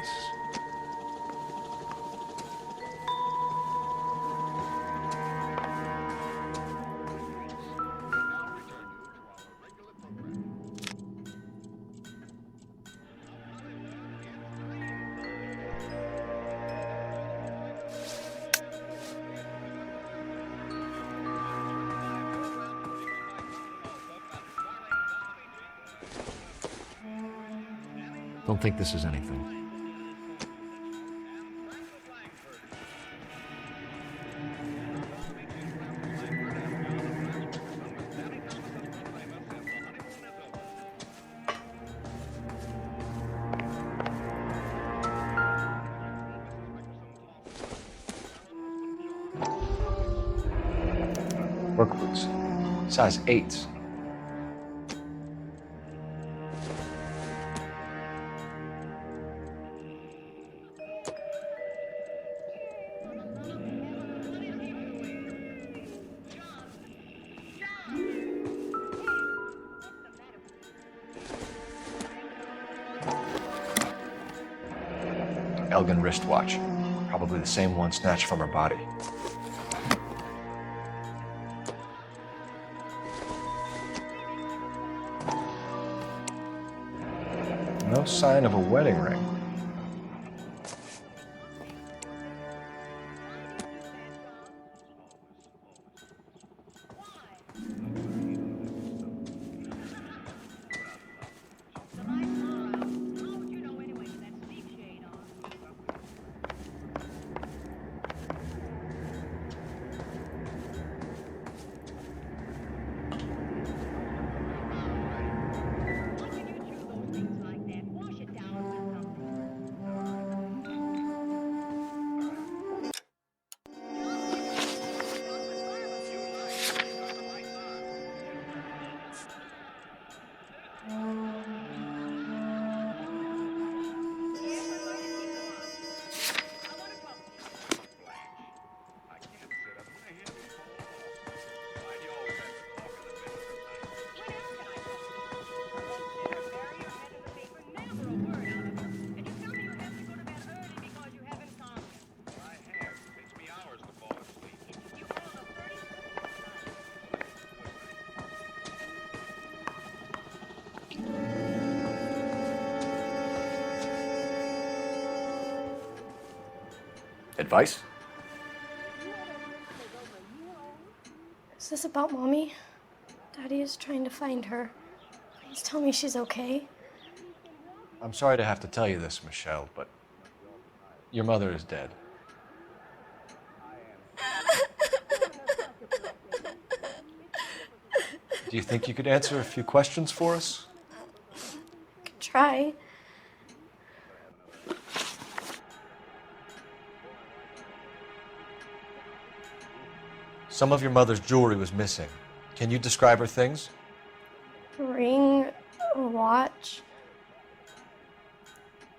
Don't think this is anything. Work boots, size 8s. Elgin wristwatch, probably the same one snatched from her body. No sign of a wedding ring. Advice? Is this about Mommy? Daddy is trying to find her. Please tell me she's okay. I'm sorry to have to tell you this, Michelle, but your mother is dead. Do you think you could answer a few questions for us? Could try. Some of your mother's jewelry was missing. Can you describe her things? A ring, a watch.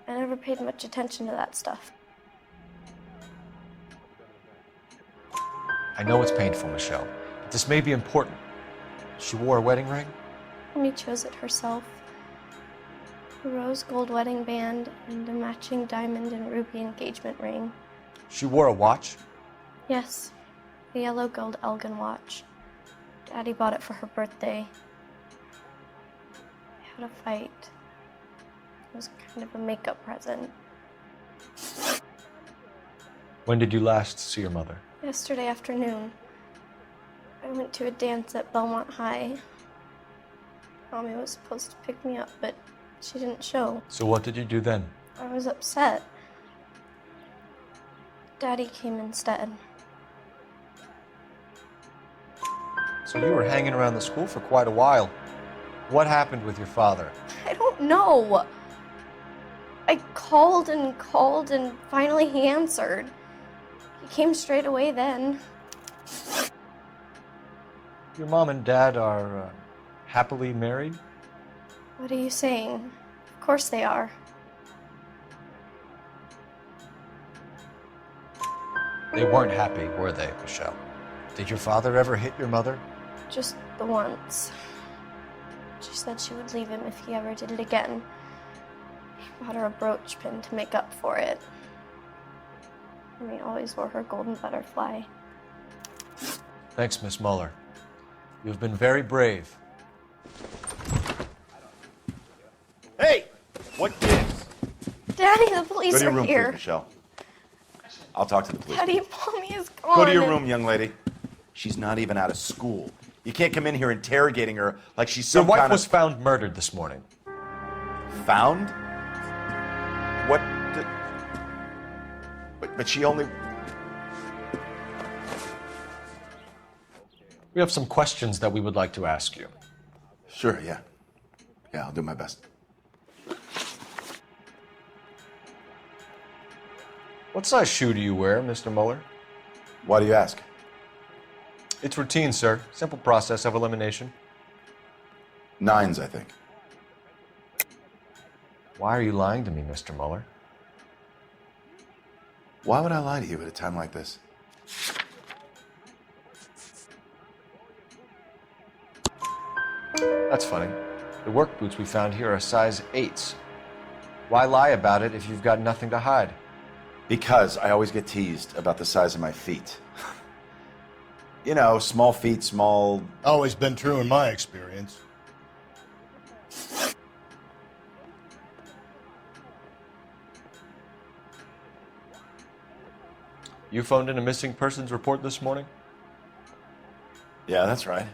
I never paid much attention to that stuff. I know it's painful, Michelle, but this may be important. She wore a wedding ring? Mommy chose it herself. A rose gold wedding band and a matching diamond and ruby engagement ring. She wore a watch? Yes, a yellow gold Elgin watch. Daddy bought it for her birthday. We had a fight. It was kind of a makeup present. When did you last see your mother? Yesterday afternoon. I went to a dance at Belmont High. Mommy was supposed to pick me up, but she didn't show. So what did you do then? I was upset. Daddy came instead. So you were hanging around the school for quite a while. What happened with your father? I don't know. I called and finally he answered. He came straight away then. Your mom and dad are happily married? What are you saying? Of course they are. They weren't happy, were they, Michelle? Did your father ever hit your mother? Just the once. She said she would leave him if he ever did it again. He bought her a brooch pin to make up for it. And he always wore her golden butterfly. Thanks, Miss Muller. You've been very brave. Hey! What gives? Daddy, the police Go to your are room, here. please, Michelle. I'll talk to the police. Daddy, Mommy is gone. Go to your room, young lady. She's not even out of school. You can't come in here interrogating her like she's some Your wife kind was found murdered this morning. Found? What? But she only... We have some questions that we would like to ask you. Sure, yeah. Yeah, I'll do my best. What size shoe do you wear, Mr. Muller? Why do you ask? It's routine, sir. Simple process of elimination. 9s, I think. Why are you lying to me, Mr. Muller? Why would I lie to you at a time like this? That's funny. The work boots we found here are size 8s. Why lie about it if you've got nothing to hide? Because I always get teased about the size of my feet. You know, small feet, small... Always been true in my experience. You phoned in a missing persons report this morning? Yeah, that's right.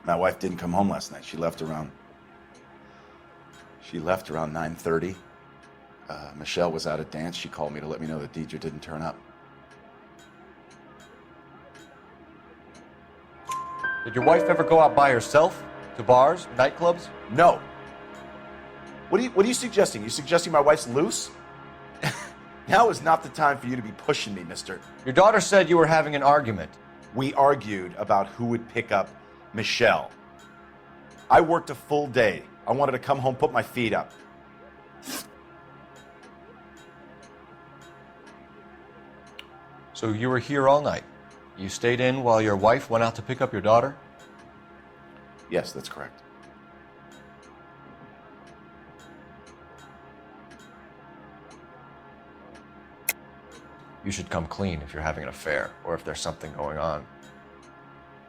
My wife didn't come home last night. She left around 9:30. Michelle was out at dance. She called me to let me know that Deidre didn't turn up. Did your wife ever go out by herself? To bars, nightclubs? No. What are you suggesting? You suggesting my wife's loose? Now is not the time for you to be pushing me, mister. Your daughter said you were having an argument. We argued about who would pick up Michelle. I worked a full day. I wanted to come home, put my feet up. So you were here all night? You stayed in while your wife went out to pick up your daughter? Yes, that's correct. You should come clean if you're having an affair or if there's something going on.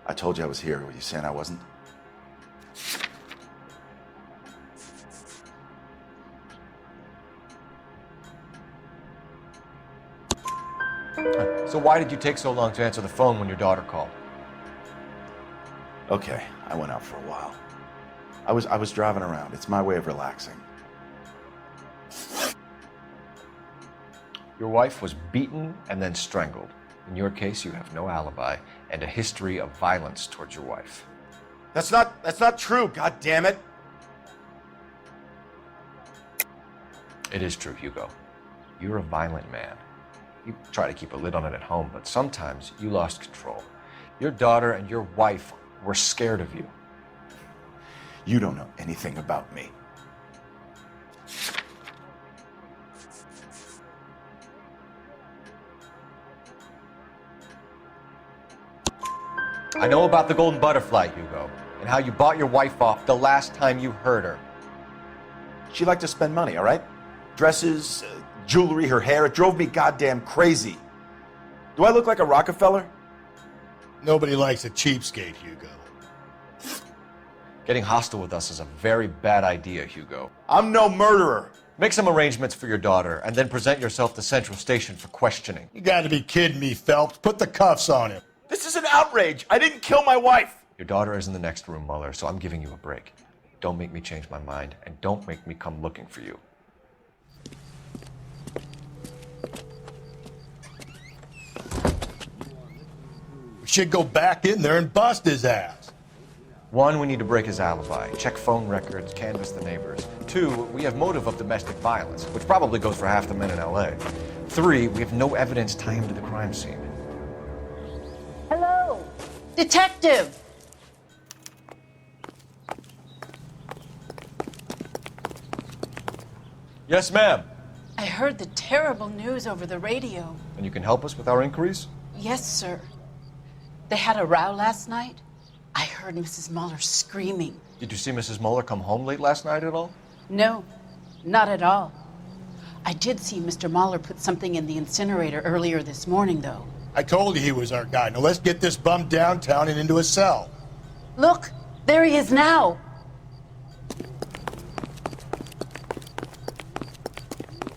I told you I was here. Were you saying I wasn't? So why did you take so long to answer the phone when your daughter called? Okay, I went out for a while. I was driving around. It's my way of relaxing. Your wife was beaten and then strangled. In your case, you have no alibi and a history of violence towards your wife. That's not true, god damn it. It is true, Hugo. You're a violent man. You try to keep a lid on it at home, but sometimes you lost control. Your daughter and your wife were scared of you. You don't know anything about me. I know about the golden butterfly, Hugo, and how you bought your wife off the last time you heard her. She liked to spend money, all right? Dresses, jewelry, her hair. It drove me goddamn crazy. Do I look like a Rockefeller? Nobody likes a cheapskate, Hugo. Getting hostile with us is a very bad idea, Hugo. I'm no murderer. Make some arrangements for your daughter, and then present yourself to Central Station for questioning. You gotta be kidding me, Phelps. Put the cuffs on him. This is an outrage. I didn't kill my wife. Your daughter is in the next room, Mueller, so I'm giving you a break. Don't make me change my mind, and don't make me come looking for you. We should go back in there and bust his ass. 1, we need to break his alibi, check phone records, canvass the neighbors. 2, we have motive of domestic violence, which probably goes for half the men in LA. 3, we have no evidence tying him to the crime scene. Hello, detective. Yes, ma'am. I heard the terrible news over the radio. And you can help us with our inquiries? Yes, sir. They had a row last night. I heard Mrs. Mueller screaming. Did you see Mrs. Mueller come home late last night at all? No, not at all. I did see Mr. Mueller put something in the incinerator earlier this morning, though. I told you he was our guy. Now let's get this bum downtown and into a cell. Look, there he is now.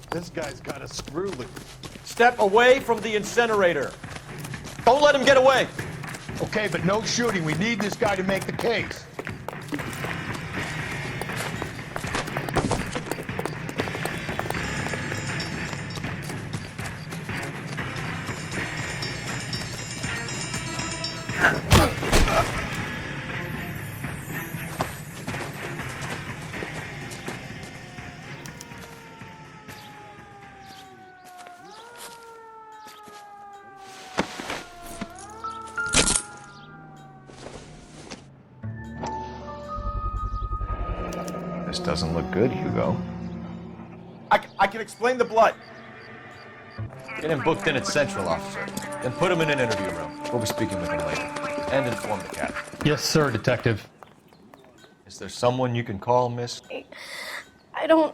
This guy's got a screw loose. Step away from the incinerator. Don't let him get away. Okay, but no shooting. We need this guy to make the case. This doesn't look good, Hugo. I can explain the blood. Get him booked in at Central, officer. Then put him in an interview room. We'll be speaking with him later. And inform the captain. Yes, sir, detective. Is there someone you can call, miss? I don't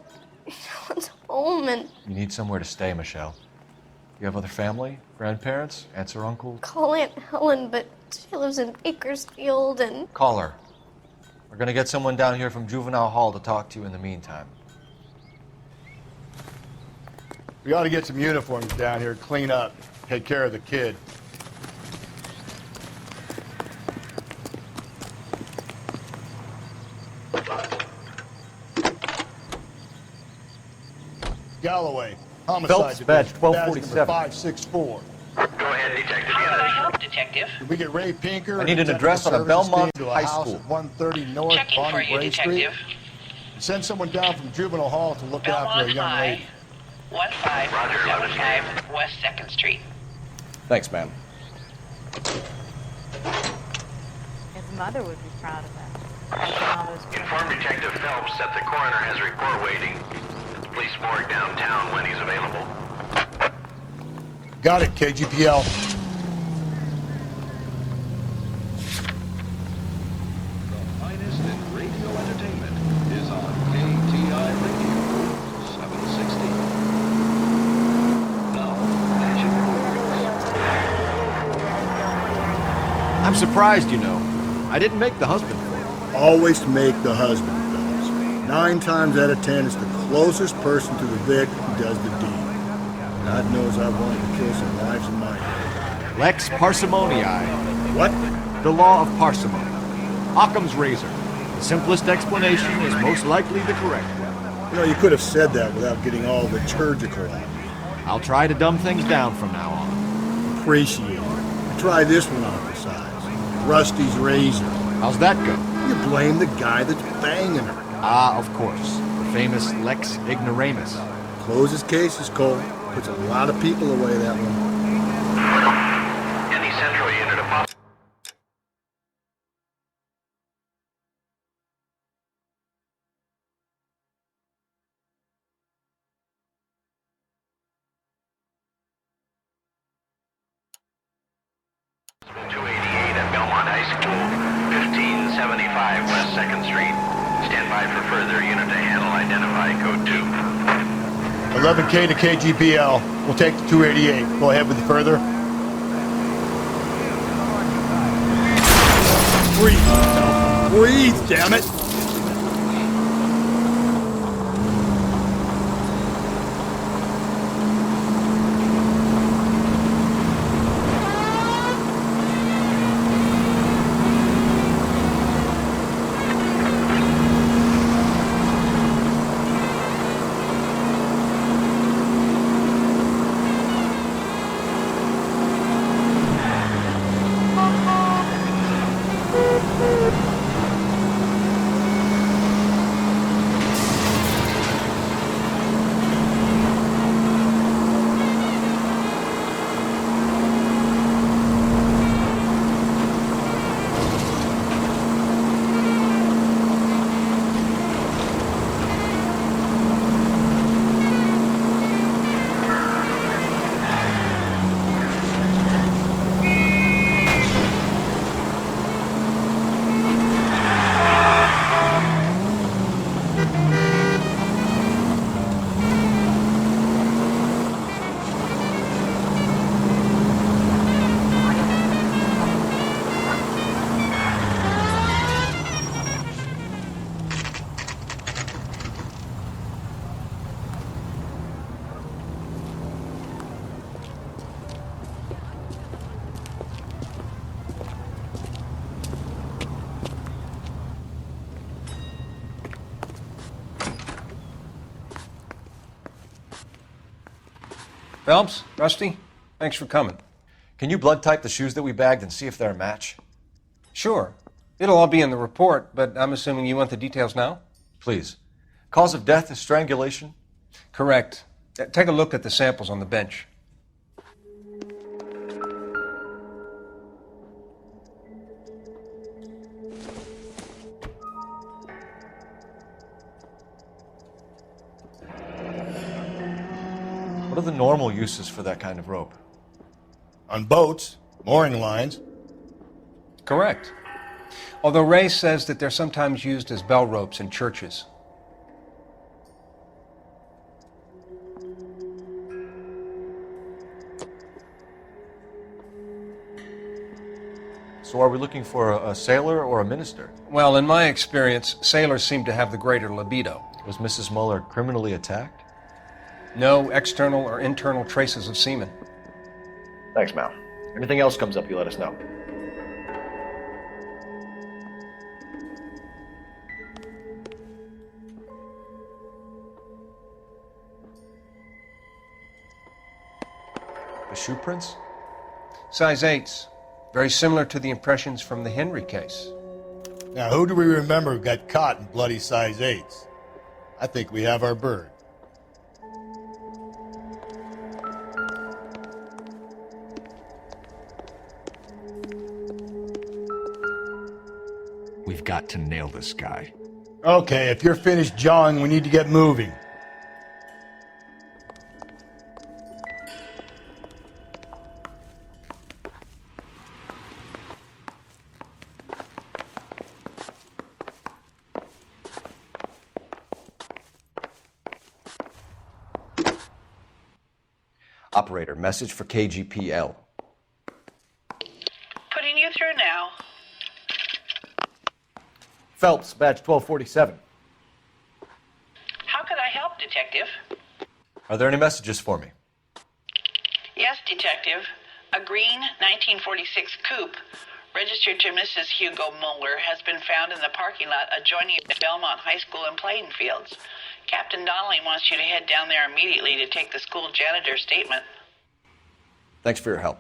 want home and You need somewhere to stay, Michelle. You have other family? Grandparents? Aunts or uncles? call Aunt Helen, but she lives in Bakersfield and Call her. We're gonna get someone down here from Juvenile Hall to talk to you in the meantime. We ought to get some uniforms down here, clean up, take care of the kid. Galloway, homicide Phelps, badge division, 1247. 564. Go ahead, detective. How can I help, detective? Did we get Ray Pinker? I need an Technical address on a Services Belmont team to a High house School. at 130 North Checking for Bonnie you, Bray Street. detective. Send someone down from Juvenile Hall to look after a Belmont young High, lady. 1575 West 2nd Street. Thanks, ma'am. His mother would be proud of that. Inform Detective Phelps that the coroner has a report waiting at the police morgue downtown when he's available. Got it, KGPL. Finest in radio entertainment is on KTI Radio 760. Now, I'm surprised, you know. I didn't make the husband. Always make the husband, fellas. 9 times out of 10, it's the closest person to the Vic who does the deed. God knows I've wanted to kill some wives in my head. Lex parsimoniae. What? The law of parsimony. Occam's razor. The simplest explanation is most likely the correct one. You know, you could have said that without getting all liturgical on me. I'll try to dumb things down from now on. Appreciate it. Try this one on for size. Rusty's razor. How's that go? You blame the guy that's banging her. Ah, of course. The famous Lex ignoramus. Closes cases, Cole. Puts a lot of people away, that one. Any central unit of... at Belmont High School, 1575 West 2nd Street. Stand by for further unit to handle. Identify code 2. 11K to KGPL. We'll take the 288. Go ahead with the further. Breathe. Breathe, damn it. Phelps, Rusty, thanks for coming. Can you blood type the shoes that we bagged and see if they're a match? Sure. It'll all be in the report, but I'm assuming you want the details now? Please. Cause of death is strangulation? Correct. Take a look at the samples on the bench. What are the normal uses for that kind of rope? On boats, mooring lines. Correct. Although Ray says that they're sometimes used as bell ropes in churches. So are we looking for a sailor or a minister? Well, in my experience, sailors seem to have the greater libido. Was Mrs. Muller criminally attacked? No external or internal traces of semen. Thanks, Mal. Anything else comes up, you let us know. The shoe prints? Size 8s. Very similar to the impressions from the Henry case. Now, who do we remember got caught in bloody size 8s? I think we have our bird. We've got to nail this guy. Okay, if you're finished jawing, we need to get moving. Operator, message for KGPL. Putting you through now. Phelps, badge 1247. How could I help, Detective? Are there any messages for me? Yes, Detective. A green 1946 coupe registered to Mrs. Hugo Mueller has been found in the parking lot adjoining the Belmont High School and playing fields. Captain Donnelly wants you to head down there immediately to take the school janitor's statement. Thanks for your help.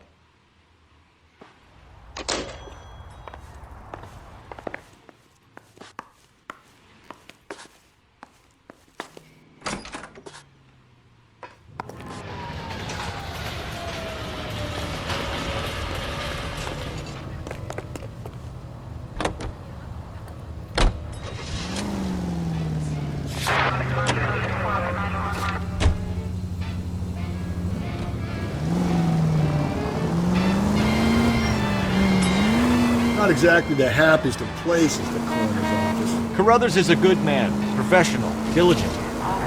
Not exactly the happiest of places, the coroner's office. Carruthers is a good man, professional, diligent.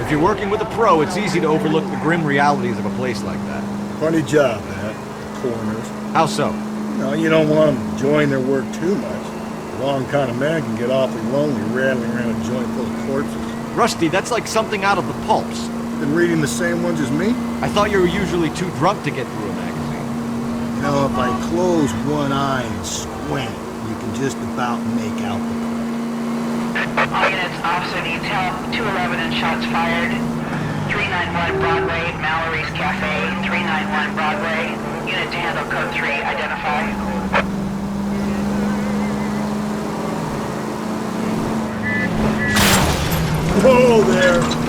If you're working with a pro, it's easy to overlook the grim realities of a place like that. Funny job, that, coroner's. How so? No, you don't want them enjoying their work too much. The wrong kind of man can get awfully lonely rattling around a joint full of corpses. Rusty, that's like something out of the pulps. Been reading the same ones as me? I thought you were usually too drunk to get through a magazine. You know, if I close one eye and squint, you can just about make out the play. All units, officer needs help. 211 and shots fired. 391 Broadway, Mallory's Cafe. 391 Broadway. Unit to handle code 3, identify. Whoa there!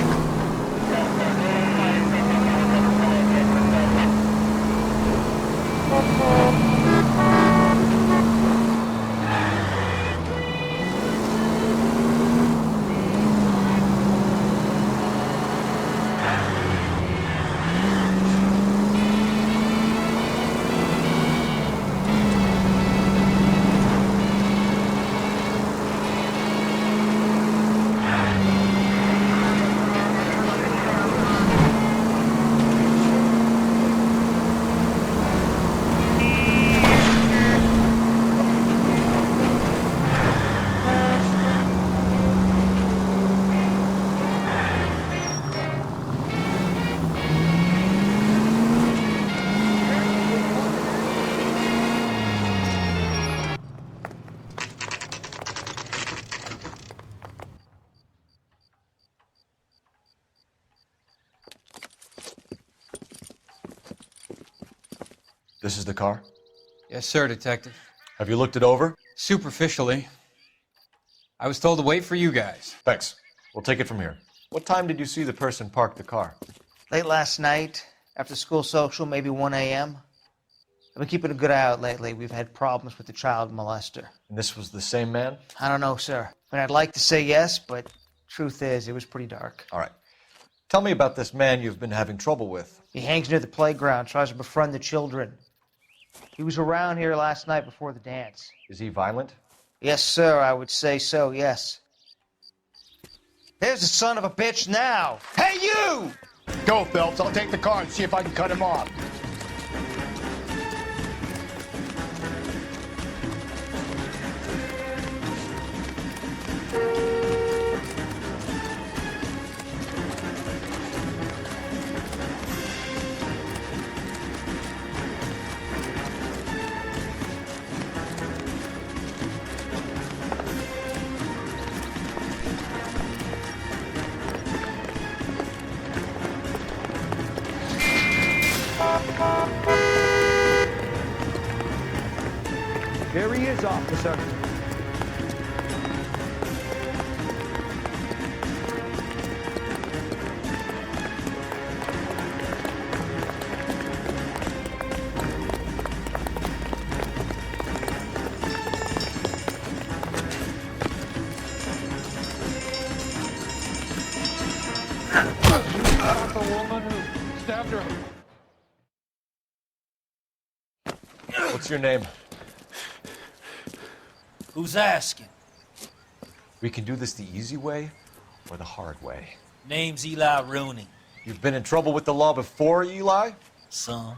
This is the car? Yes, sir, Detective. Have you looked it over? Superficially. I was told to wait for you guys. Thanks. We'll take it from here. What time did you see the person park the car? Late last night, after school social, maybe 1 a.m. I've been keeping a good eye out lately. We've had problems with the child molester. And this was the same man? I don't know, sir. I mean, I'd like to say yes, but truth is, it was pretty dark. All right. Tell me about this man you've been having trouble with. He hangs near the playground, tries to befriend the children. He was around here last night before the dance. Is he violent? Yes, sir, I would say so, yes. There's the son of a bitch now! Hey, you! Go, Phelps. I'll take the car and see if I can cut him off. Here he is, officer. Not the woman who stabbed her. What's your name? Who's asking? We can do this the easy way or the hard way. Name's Eli Rooney. You've been in trouble with the law before, Eli? Some.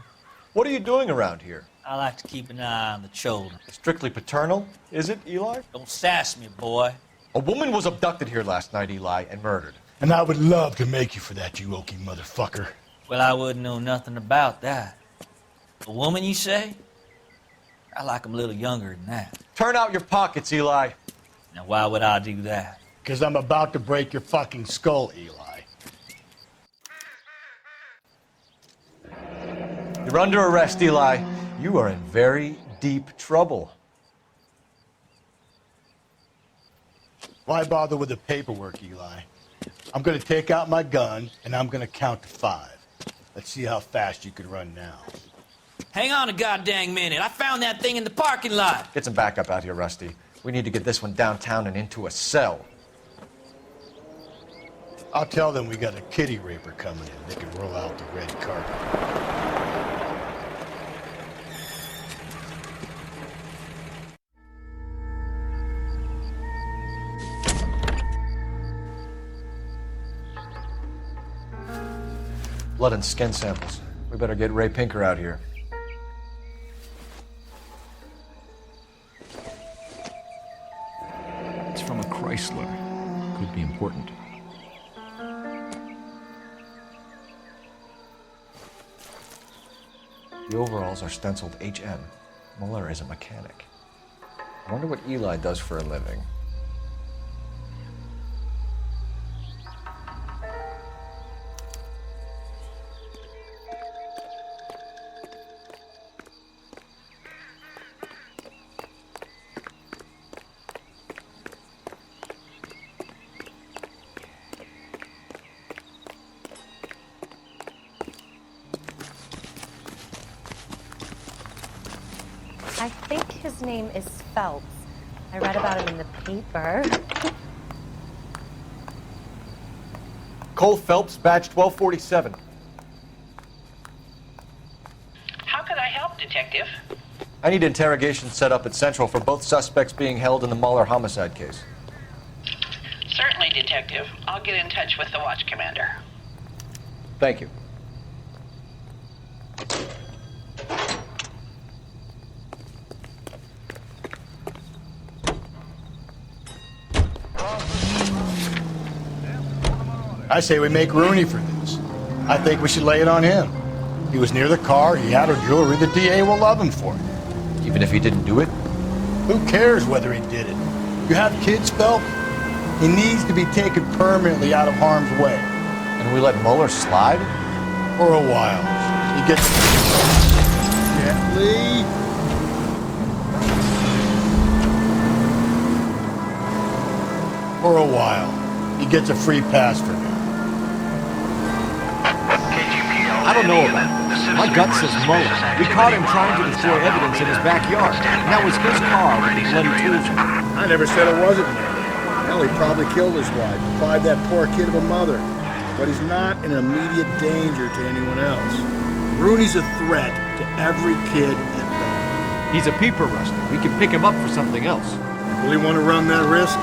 What are you doing around here? I like to keep an eye on the children. Strictly paternal, is it, Eli? Don't sass me, boy. A woman was abducted here last night, Eli, and murdered. And I would love to make you for that, you oaky motherfucker. Well, I wouldn't know nothing about that. A woman, you say? I like 'em a little younger than that. Turn out your pockets, Eli. Now, why would I do that? Because I'm about to break your fucking skull, Eli. You're under arrest, Eli. You are in very deep trouble. Why bother with the paperwork, Eli? I'm going to take out my gun, and I'm going to count to 5. Let's see how fast you can run now. Hang on a goddamn minute. I found that thing in the parking lot. Get some backup out here, Rusty. We need to get this one downtown and into a cell. I'll tell them we got a kitty raper coming in. They can roll out the red carpet. Blood and skin samples. We better get Ray Pinker out here. It's from a Chrysler. Could be important. The overalls are stenciled HM. Muller is a mechanic. I wonder what Eli does for a living. I think his name is Phelps. I read about him in the paper. Cole Phelps, badge 1247. How could I help, Detective? I need interrogation set up at Central for both suspects being held in the Muller homicide case. Certainly, Detective. I'll get in touch with the watch commander. Thank you. I say we make Rooney for this. I think we should lay it on him. He was near the car, he had her jewelry, the DA will love him for it. Even if he didn't do it? Who cares whether he did it? You have kids, Phelps? He needs to be taken permanently out of harm's way. And we let Muller slide? For a while. He gets... Gently. For a while. He gets a free pass for now. I don't know about this. My gut says Muller. We caught him trying to destroy evidence in his backyard. And that was his car with the bloody tools. I never said it wasn't murder. Hell, he probably killed his wife, deprived that poor kid of a mother. But he's not an immediate danger to anyone else. Rooney's a threat to every kid at home. He's a peeper, Rusty. We can pick him up for something else. Will he want to run that risk?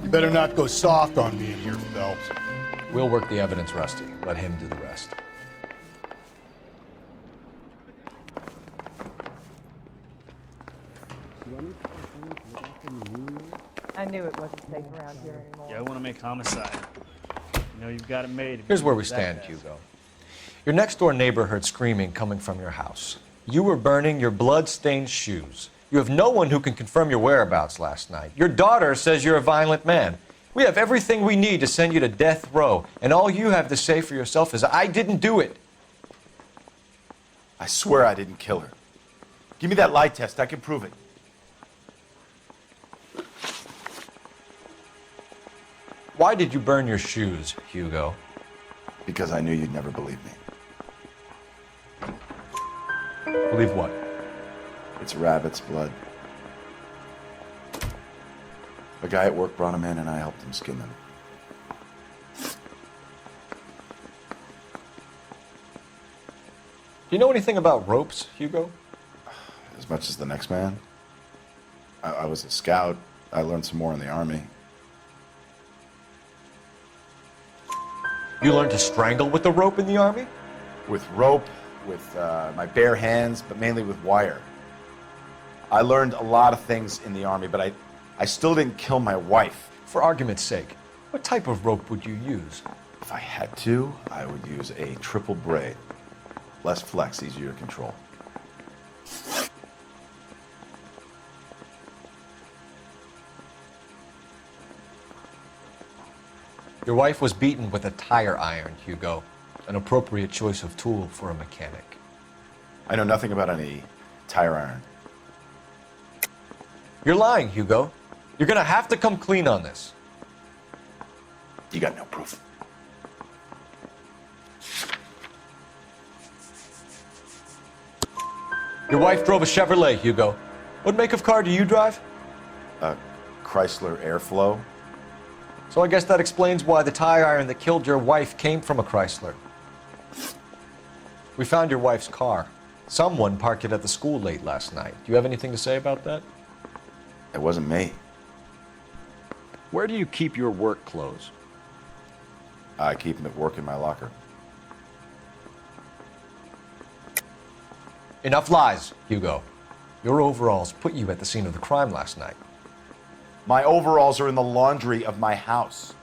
You better not go soft on me in here, Phelps. We'll work the evidence, Rusty. Let him do the rest. I knew it wasn't safe around here anymore. Yeah, I want to make homicide. You know you've got it made. Here's where we stand, Hugo. Your next-door neighbor heard screaming coming from your house. You were burning your blood-stained shoes. You have no one who can confirm your whereabouts last night. Your daughter says you're a violent man. We have everything we need to send you to death row, and all you have to say for yourself is, I didn't do it. I swear I didn't kill her. Give me that lie test. I can prove it. Why did you burn your shoes, Hugo? Because I knew you'd never believe me. Believe what? It's rabbit's blood. A guy at work brought him in and I helped him skin them. Do you know anything about ropes, Hugo? As much as the next man. I was a scout. I learned some more in the Army. You learned to strangle with the rope in the Army? With rope, with my bare hands, but mainly with wire. I learned a lot of things in the Army, but I still didn't kill my wife. For argument's sake, what type of rope would you use? If I had to, I would use a triple braid. Less flex, easier to control. Your wife was beaten with a tire iron, Hugo. An appropriate choice of tool for a mechanic. I know nothing about any tire iron. You're lying, Hugo. You're gonna have to come clean on this. You got no proof. Your wife drove a Chevrolet, Hugo. What make of car do you drive? A Chrysler Airflow. So I guess that explains why the tire iron that killed your wife came from a Chrysler. We found your wife's car. Someone parked it at the school late last night. Do you have anything to say about that? It wasn't me. Where do you keep your work clothes? I keep them at work in my locker. Enough lies, Hugo. Your overalls put you at the scene of the crime last night. My overalls are in the laundry of my house.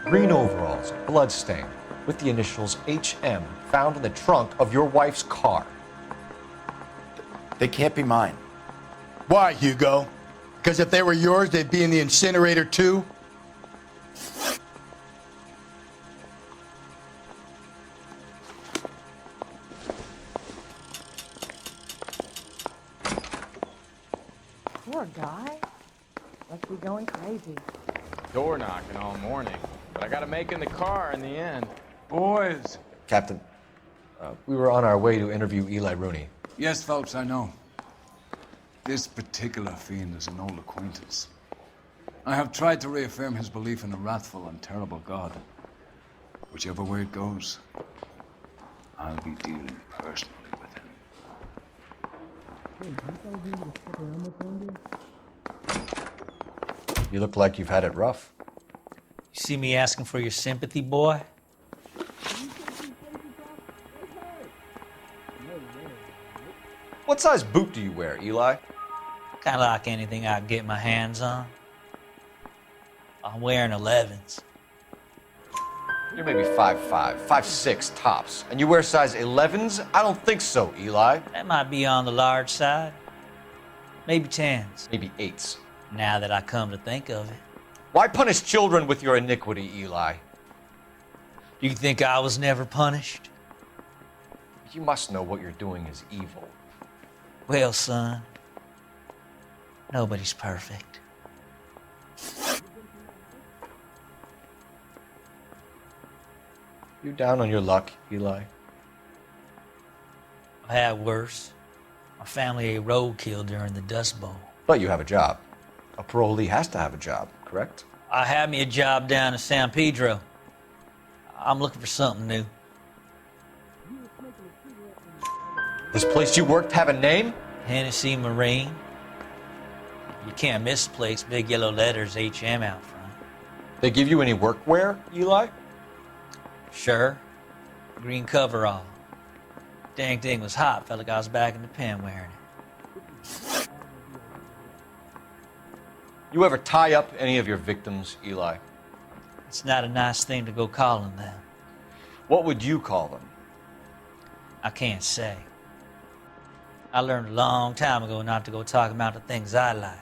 Green overalls, bloodstained, with the initials HM found in the trunk of your wife's car. They can't be mine. Why, Hugo? Because if they were yours, they'd be in the incinerator too? Poor guy. Must be going crazy. Door knocking all morning, but I got to make in the car in the end. Boys. Captain, we were on our way to interview Eli Rooney. Yes, Phelps, I know. This particular fiend is an old acquaintance. I have tried to reaffirm his belief in a wrathful and terrible God. Whichever way it goes, I'll be dealing personally with him. You look like you've had it rough. You see me asking for your sympathy, boy? What size boot do you wear, Eli? Kind of like anything I can get my hands on. I'm wearing 11s. You're maybe 5'5", 5'6", tops. And you wear size 11s? I don't think so, Eli. That might be on the large side. Maybe 10s. Maybe 8s. Now that I come to think of it. Why punish children with your iniquity, Eli? Do you think I was never punished? You must know what you're doing is evil. Well, son, nobody's perfect. You down on your luck, Eli? I've had worse. My family ate roadkill during the Dust Bowl. But you have a job. A parolee has to have a job, correct? I had me a job down in San Pedro. I'm looking for something new. This place you worked have a name? Hennessy Marine. You can't miss the place. Big yellow letters, HM out front. They give you any workwear, Eli? Sure. Green coverall. Dang thing was hot. Felt like I was back in the pen wearing it. You ever tie up any of your victims, Eli? It's not a nice thing to go calling them. What would you call them? I can't say. I learned a long time ago not to go talking about the things I like.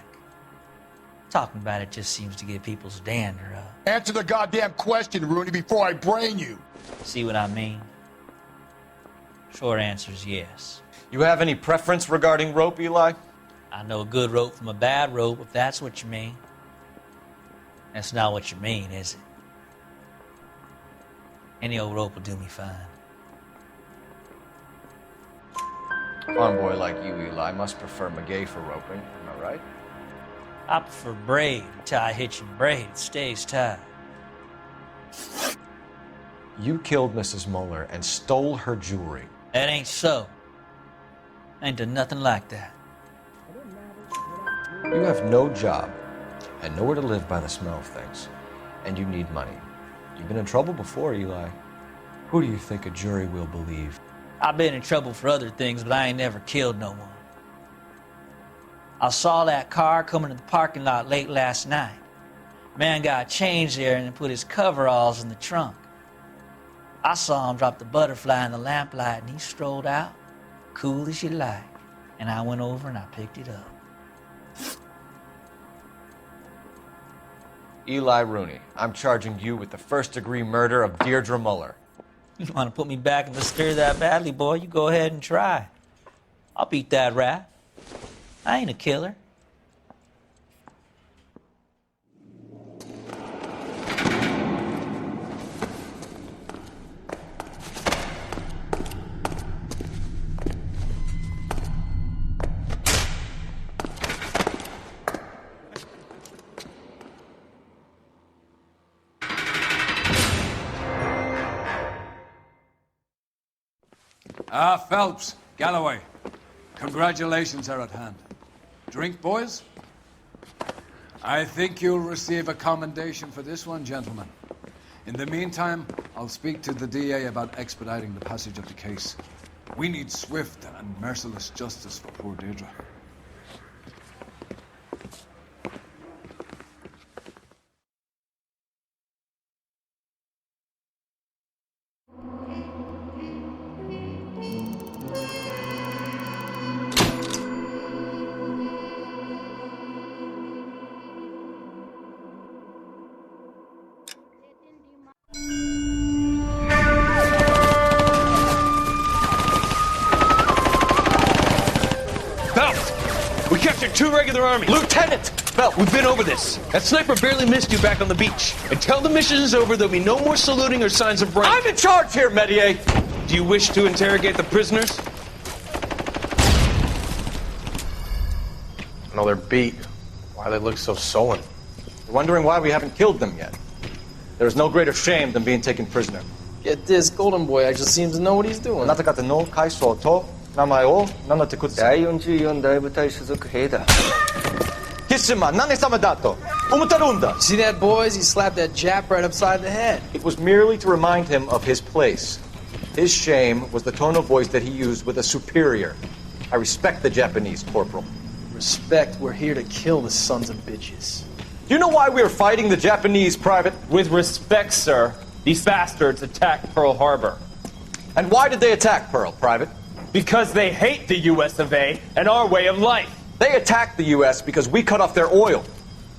Talking about it just seems to get people's dander up. Answer the goddamn question, Rooney, before I brain you. See what I mean? Short answer is yes. You have any preference regarding rope, Eli? I know a good rope from a bad rope, if that's what you mean. That's not what you mean, is it? Any old rope will do me fine. A farm boy like you, Eli, must prefer Magay for roping. Am I right? I prefer braid. You tie hitching braid, it stays tied. You killed Mrs. Muller and stole her jewelry. That ain't so. I ain't done nothing like that. You have no job and nowhere to live by the smell of things, and you need money. You've been in trouble before, Eli. Who do you think a jury will believe? I've been in trouble for other things, but I ain't never killed no one. I saw that car coming to the parking lot late last night. Man got changed there and put his coveralls in the trunk. I saw him drop the butterfly in the lamplight, and he strolled out, cool as you like. And I went over and I picked it up. Eli Rooney, I'm charging you with the first-degree murder of Deirdre Muller. You want to put me back in the stir that badly, boy? You go ahead and try. I'll beat that rap. I ain't a killer. Phelps, Galloway, congratulations are at hand. Drink, boys? I think you'll receive a commendation for this one, gentlemen. In the meantime, I'll speak to the DA about expediting the passage of the case. We need swift and merciless justice for poor Deirdre. We captured 2 regular army. Lieutenant! Well, we've been over this. That sniper barely missed you back on the beach. Until the mission is over, there'll be no more saluting or signs of rank. I'm in charge here, Medier! Do you wish to interrogate the prisoners? No, they're beat. Why they look so sullen? You're wondering why we haven't killed them yet. There is no greater shame than being taken prisoner. Get this, Golden Boy actually seems to know what he's doing. あなた方の会社と名前を名乗ってください。第44大部隊所属兵だ。See that, boys? He slapped that Jap right upside the head. It was merely to remind him of his place. His shame was the tone of voice that he used with a superior. I respect the Japanese, Corporal. Respect, we're here to kill the sons of bitches. Do you know why we are fighting the Japanese, Private? With respect, sir, these bastards attacked Pearl Harbor. And why did they attack Pearl, Private? Because they hate the US of A and our way of life. They attacked the U.S. because we cut off their oil.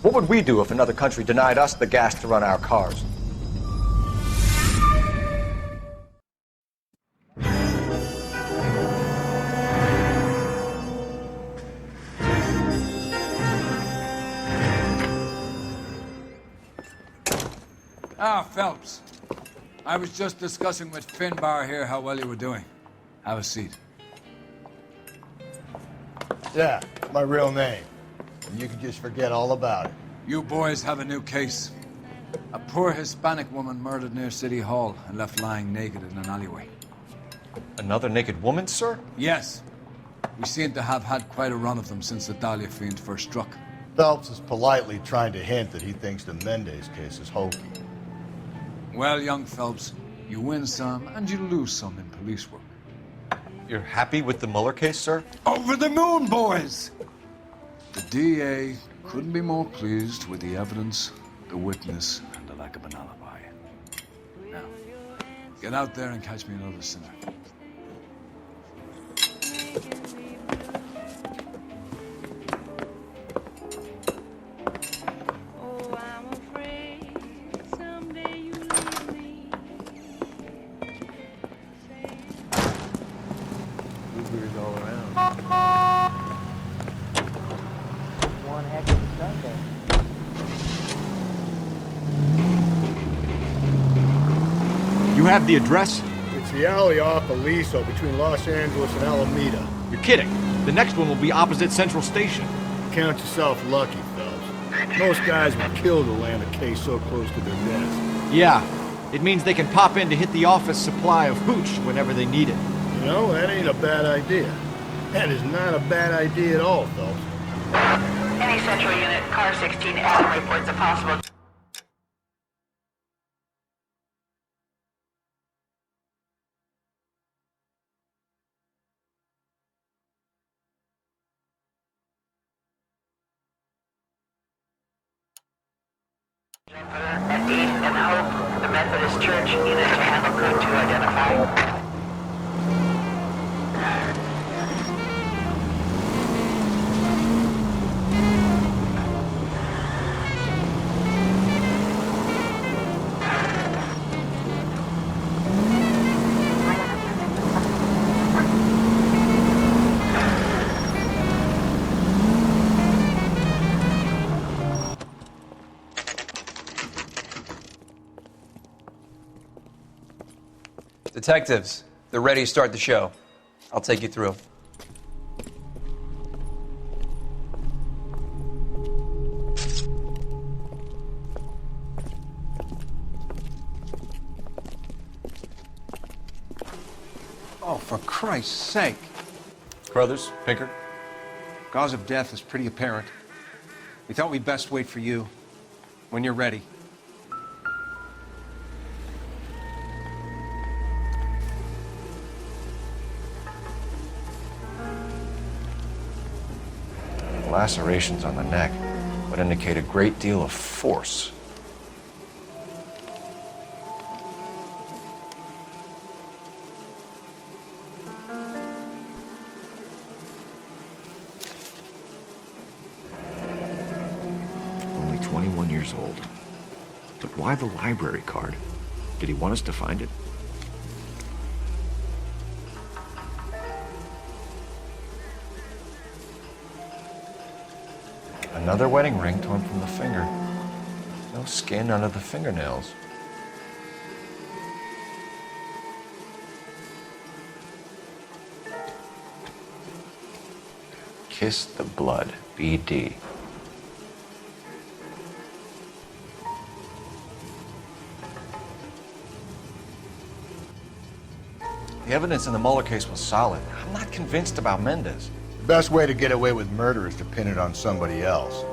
What would we do if another country denied us the gas to run our cars? Phelps. I was just discussing with Finbar here how well you were doing. Have a seat. Yeah, my real name. And you can just forget all about it. You boys have a new case. A poor Hispanic woman murdered near City Hall and left lying naked in an alleyway. Another naked woman, sir? Yes. We seem to have had quite a run of them since the Dahlia fiend first struck. Phelps is politely trying to hint that he thinks the Mendez case is hokey. Well, young Phelps, you win some and you lose some in police work. You're happy with the Muller case, sir? Over the moon, boys! The DA couldn't be more pleased with the evidence, the witness, and the lack of an alibi. Now, get out there and catch me another sinner. Ubers all around. One heck of a Sunday. You have the address? It's the alley off Aliso between Los Angeles and Alameda. You're kidding. The next one will be opposite Central Station. Count yourself lucky, Phelps. Most guys would kill to land a case so close to their desk. Yeah. It means they can pop in to hit the office supply of hooch whenever they need it. You know, that ain't a bad idea. That is not a bad idea at all, Phelps. Any central unit, car 16, Adam reports a possible... At 8 and Hope, the Methodist Church, unit to handle code 2 identify. Detectives, they're ready to start the show. I'll take you through. Oh, for Christ's sake. Brothers, Pinker? Cause of death is pretty apparent. We thought we'd best wait for you. When you're ready. Lacerations on the neck would indicate a great deal of force. Only 21 years old. But why the library card? Did he want us to find it? Another wedding ring torn from the finger. No skin under the fingernails. Kiss the blood, BD. The evidence in the Mueller case was solid. I'm not convinced about Mendez. The best way to get away with murder is to pin it on somebody else.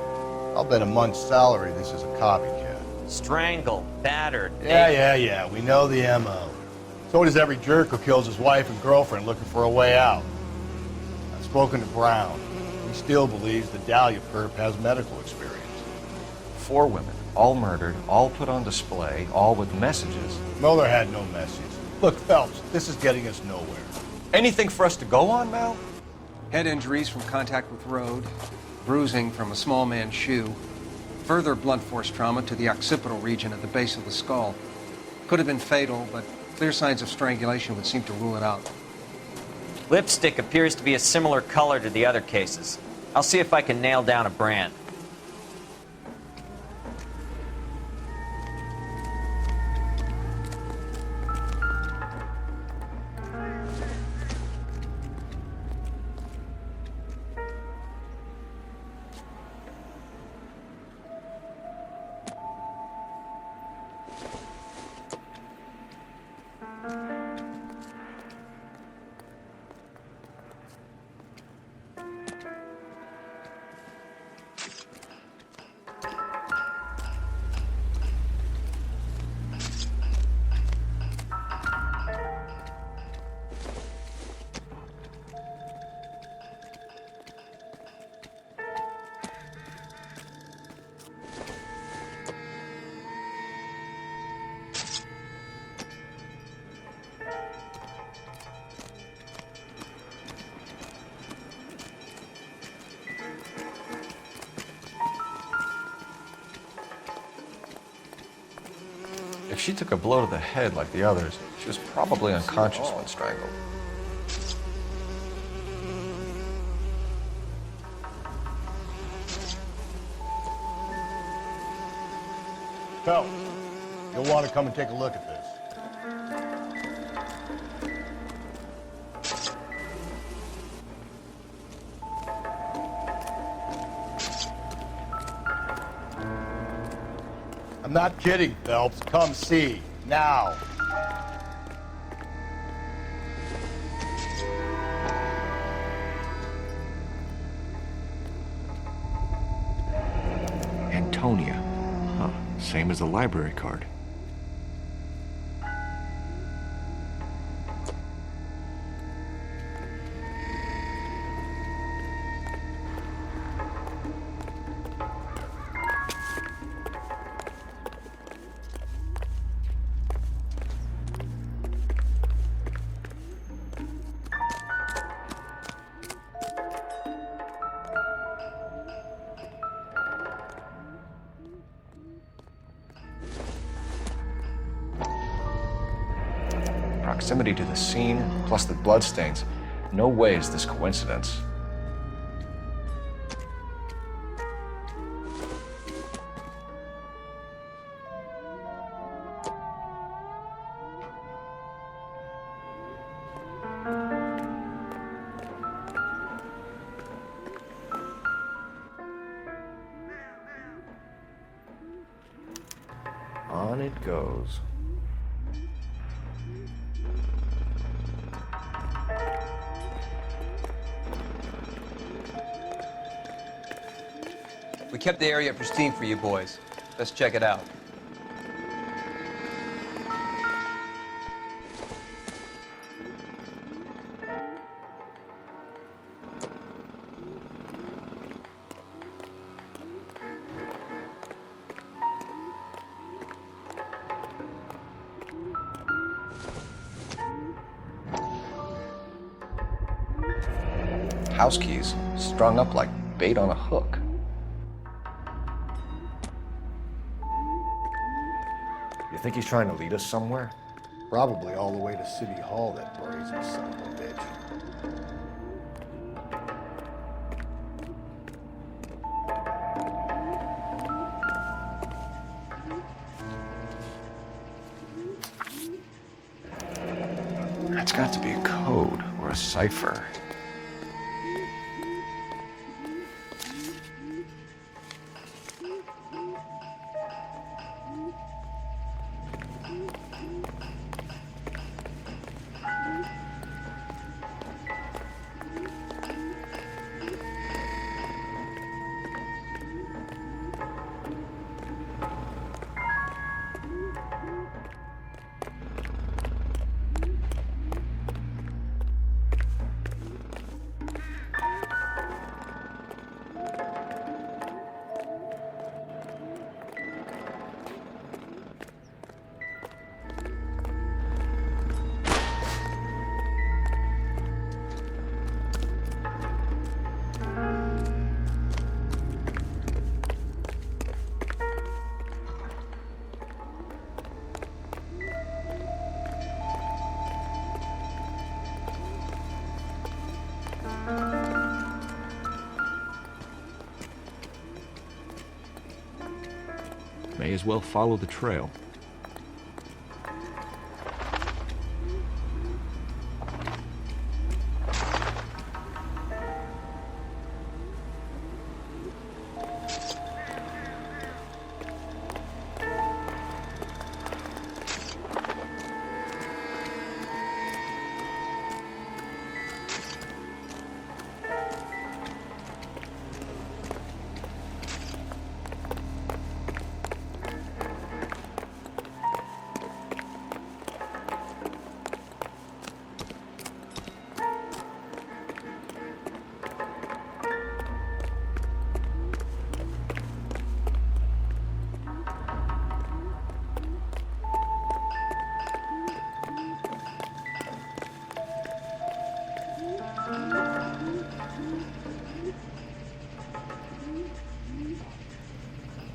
I'll bet a month's salary this is a copycat. Strangled, battered. Yeah. We know the M.O. So does every jerk who kills his wife and girlfriend looking for a way out. I've spoken to Brown. He still believes the Dahlia perp has medical experience. 4 women, all murdered, all put on display, all with messages. Mueller had no message. Look, Phelps, this is getting us nowhere. Anything for us to go on, Mal? Head injuries from contact with road, bruising from a small man's shoe, further blunt force trauma to the occipital region at the base of the skull. Could have been fatal, but clear signs of strangulation would seem to rule it out. Lipstick appears to be a similar color to the other cases. I'll see if I can nail down a brand. she took a blow to the head like the others, she was probably unconscious when strangled. Phelps, you'll want to come and take a look at this. I'm not kidding, Phelps. Come see. Now. Antonia. Huh. Same as the library card. Proximity to the scene, plus the bloodstains. No way is this coincidence. On it goes. We kept the area pristine for you boys. Let's check it out. House keys, strung up like bait on a hook. You think he's trying to lead us somewhere? Probably all the way to City Hall, that brazen son of a bitch. That's got to be a code or a cipher. May as well follow the trail.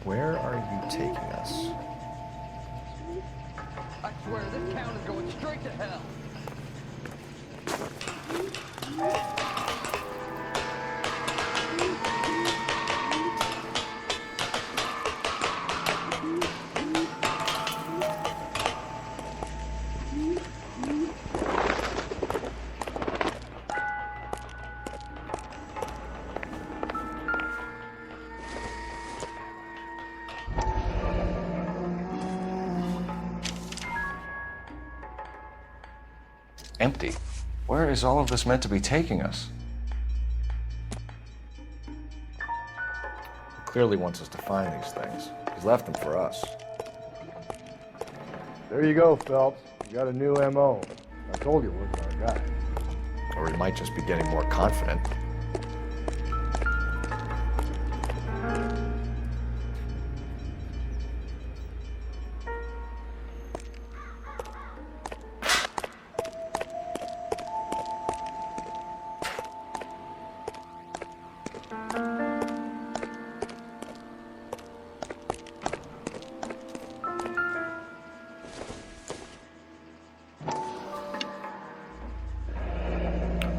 Where are you taking us? I swear, this town is going straight to hell. Empty. Where is all of this meant to be taking us? He clearly wants us to find these things. He's left them for us. There you go, Phelps. You got a new MO. I told you we're our guy. Or he might just be getting more confident.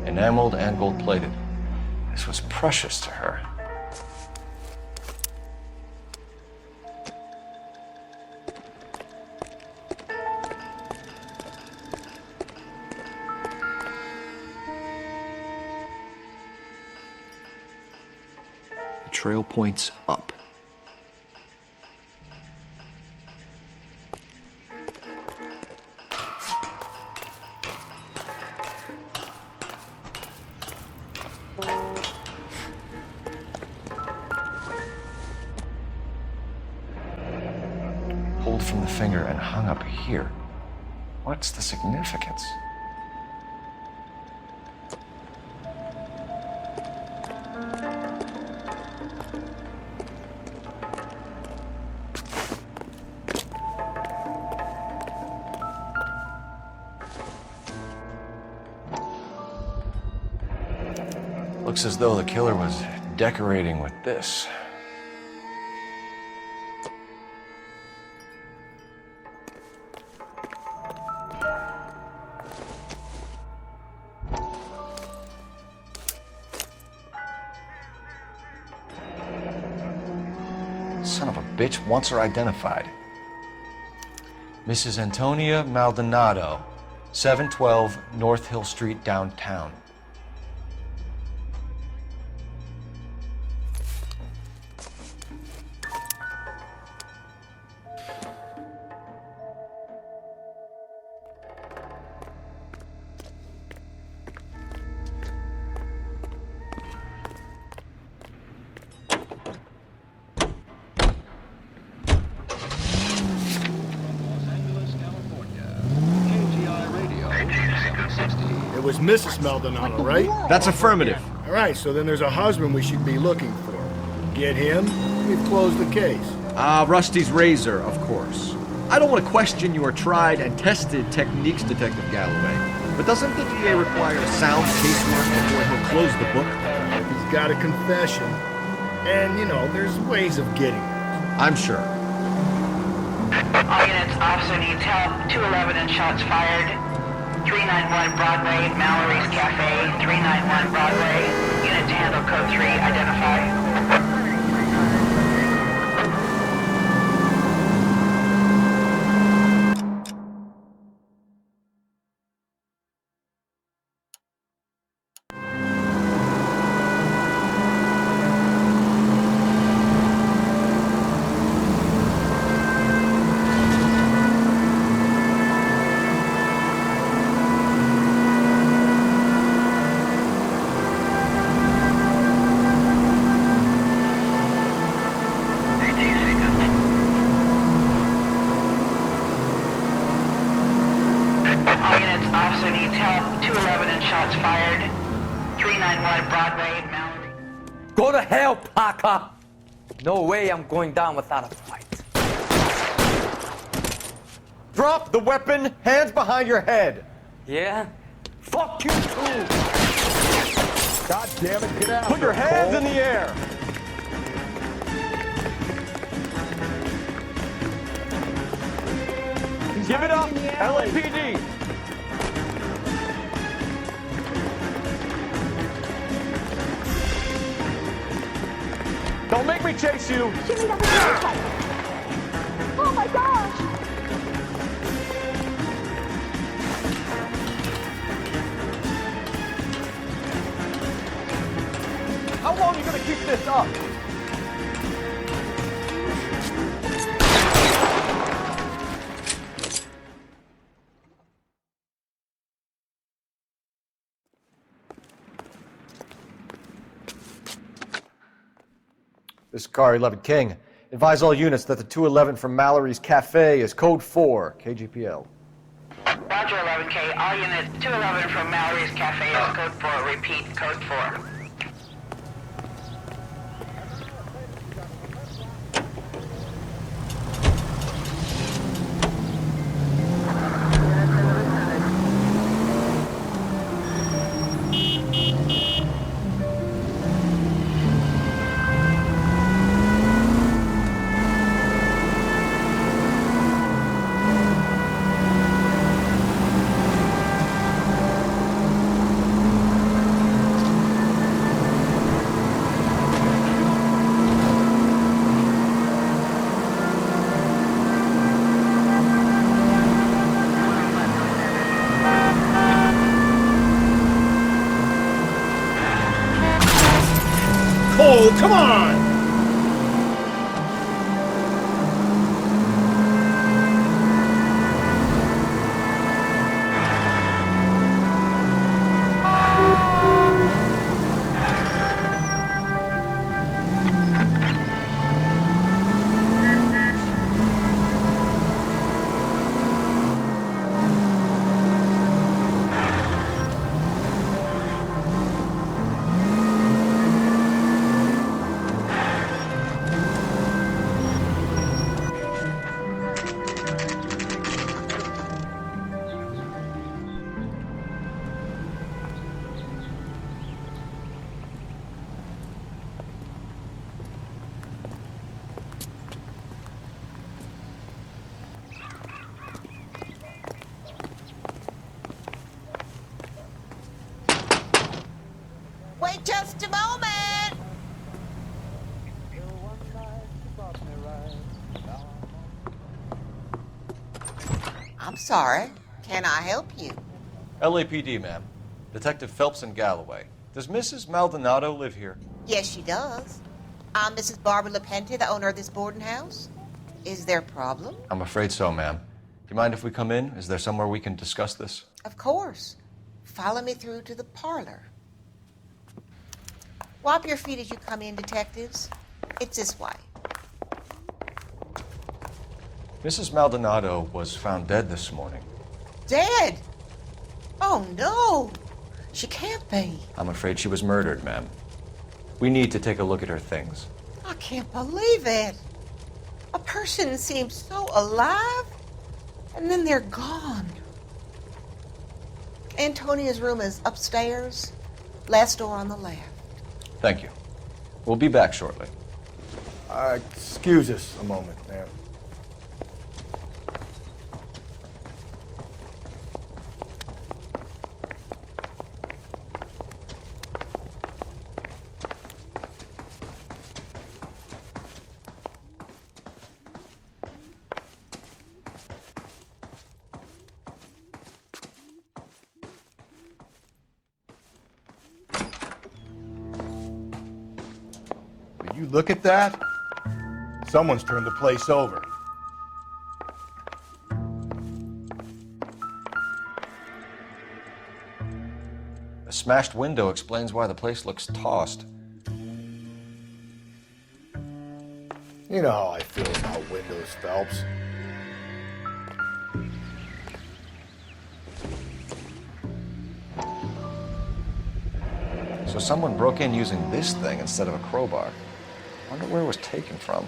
Enameled and gold-plated. This was precious to her. The trail points up. Pulled from the finger and hung up here. What's the significance? Looks as though the killer was decorating with this. Son of a bitch wants her identified. Mrs. Antonia Maldonado, 712 North Hill Street, downtown. It was Mrs. Maldonado, right? That's affirmative. All right, so then there's a husband we should be looking for. Get him, we've closed the case. Rusty's razor, of course. I don't want to question your tried and tested techniques, Detective Galloway. But doesn't the DA require sound casework before he'll close the book? He's got a confession. And, you know, there's ways of getting it. I'm sure. All units, officer needs help. 211 and shots fired. 391 Broadway, Mallory's Cafe. 391 Broadway. Unit to handle code 3, identify. Officer needs help. 211 and shots fired. 391 Broadway, Mallory. Go to hell, Parker! No way I'm going down without a fight. Drop the weapon, hands behind your head. Yeah? Fuck you too! God damn it, get out. Put your hands in the air. He's Give it up, LAPD. Don't make me chase you. Jimmy, that was a fight. Oh my gosh! How long are you gonna keep this up? This is Car 11 King. Advise all units that the 211 from Mallory's Cafe is code 4, KGPL. Roger, 11K. All units, 211 from Mallory's Cafe is code 4. Repeat, code 4. Oh, come on! Wait just a moment! I'm sorry. Can I help you? LAPD, ma'am. Detective Phelps and Galloway. Does Mrs. Maldonado live here? Yes, she does. I'm Mrs. Barbara LaPente, the owner of this boarding house. Is there a problem? I'm afraid so, ma'am. Do you mind if we come in? Is there somewhere we can discuss this? Of course. Follow me through to the parlor. Wipe your feet as you come in, detectives. It's this way. Mrs. Maldonado was found dead this morning. Dead? Oh, no. She can't be. I'm afraid she was murdered, ma'am. We need to take a look at her things. I can't believe it. A person seems so alive, and then they're gone. Antonia's room is upstairs, last door on the left. Thank you. We'll be back shortly. Excuse us a moment, ma'am. You look at that? Someone's turned the place over. A smashed window explains why the place looks tossed. You know how I feel about windows, Phelps. So someone broke in using this thing instead of a crowbar. Wonder where it was taken from.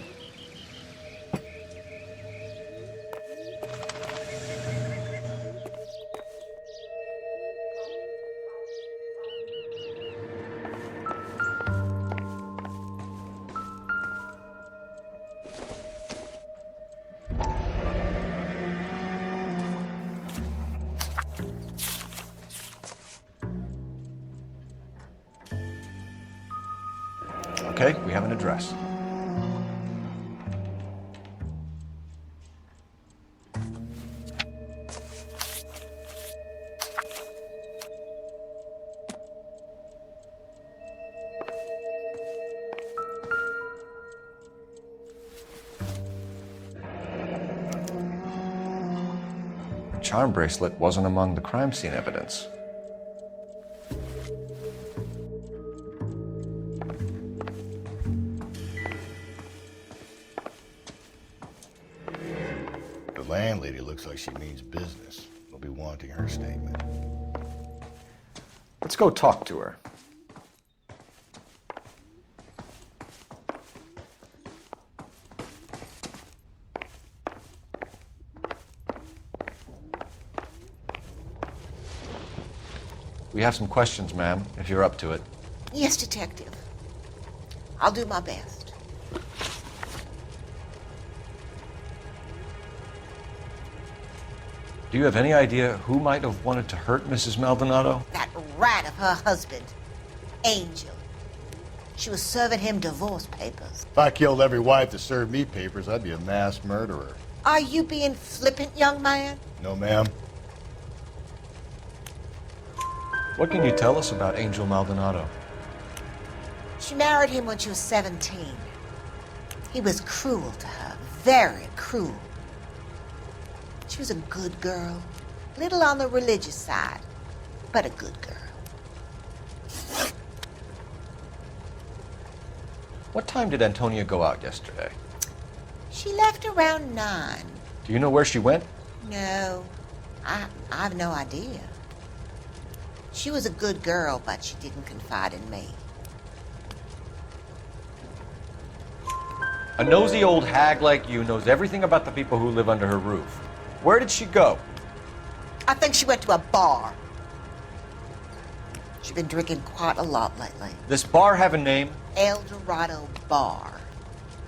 Okay, we have an address. The charm bracelet wasn't among the crime scene evidence. The landlady looks like she means business. We'll be wanting her statement. Let's go talk to her. We have some questions, ma'am, if you're up to it. Yes, Detective. I'll do my best. Do you have any idea who might have wanted to hurt Mrs. Maldonado? That rat of her husband, Angel. She was serving him divorce papers. If I killed every wife that served me papers, I'd be a mass murderer. Are you being flippant, young man? No, ma'am. What can you tell us about Angel Maldonado? She married him when she was 17. He was cruel to her, very cruel. She was a good girl, little on the religious side, but a good girl. What time did Antonia go out yesterday? She left around 9. Do you know where she went? No, I have no idea. She was a good girl, but she didn't confide in me. A nosy old hag like you knows everything about the people who live under her roof. Where did she go? I think she went to a bar. She's been drinking quite a lot lately. This bar have a name? El Dorado Bar.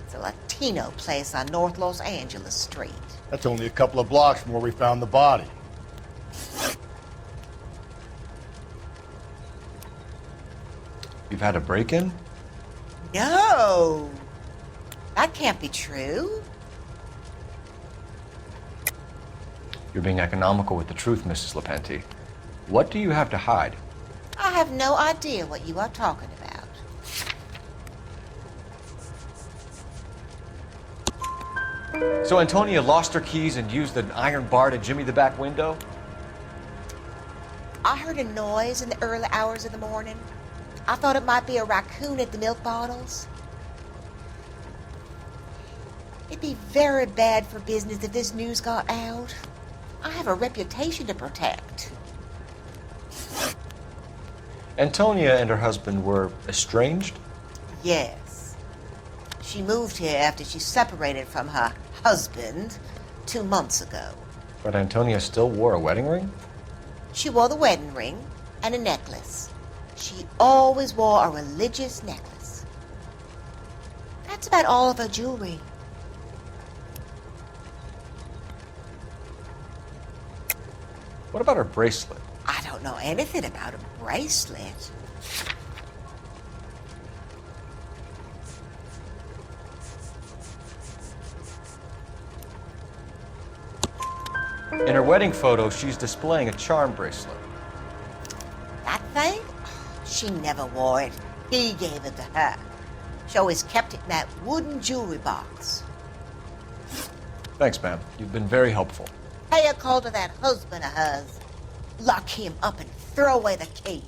It's a Latino place on North Los Angeles Street. That's only a couple of blocks from where we found the body. You've had a break-in? No! That can't be true. You're being economical with the truth, Mrs. Lepenti. What do you have to hide? I have no idea what you are talking about. So Antonia lost her keys and used an iron bar to jimmy the back window? I heard a noise in the early hours of the morning. I thought it might be a raccoon at the milk bottles. It'd be very bad for business if this news got out. I have a reputation to protect. Antonia and her husband were estranged? Yes. She moved here after she separated from her husband 2 months ago. But Antonia still wore a wedding ring? She wore the wedding ring and a necklace. She always wore a religious necklace. That's about all of her jewelry. What about her bracelet? I don't know anything about a bracelet. In her wedding photo, she's displaying a charm bracelet. That thing? She never wore it. He gave it to her. She always kept it in that wooden jewelry box. Thanks, ma'am. You've been very helpful. Pay a call to that husband of hers. Lock him up and throw away the key.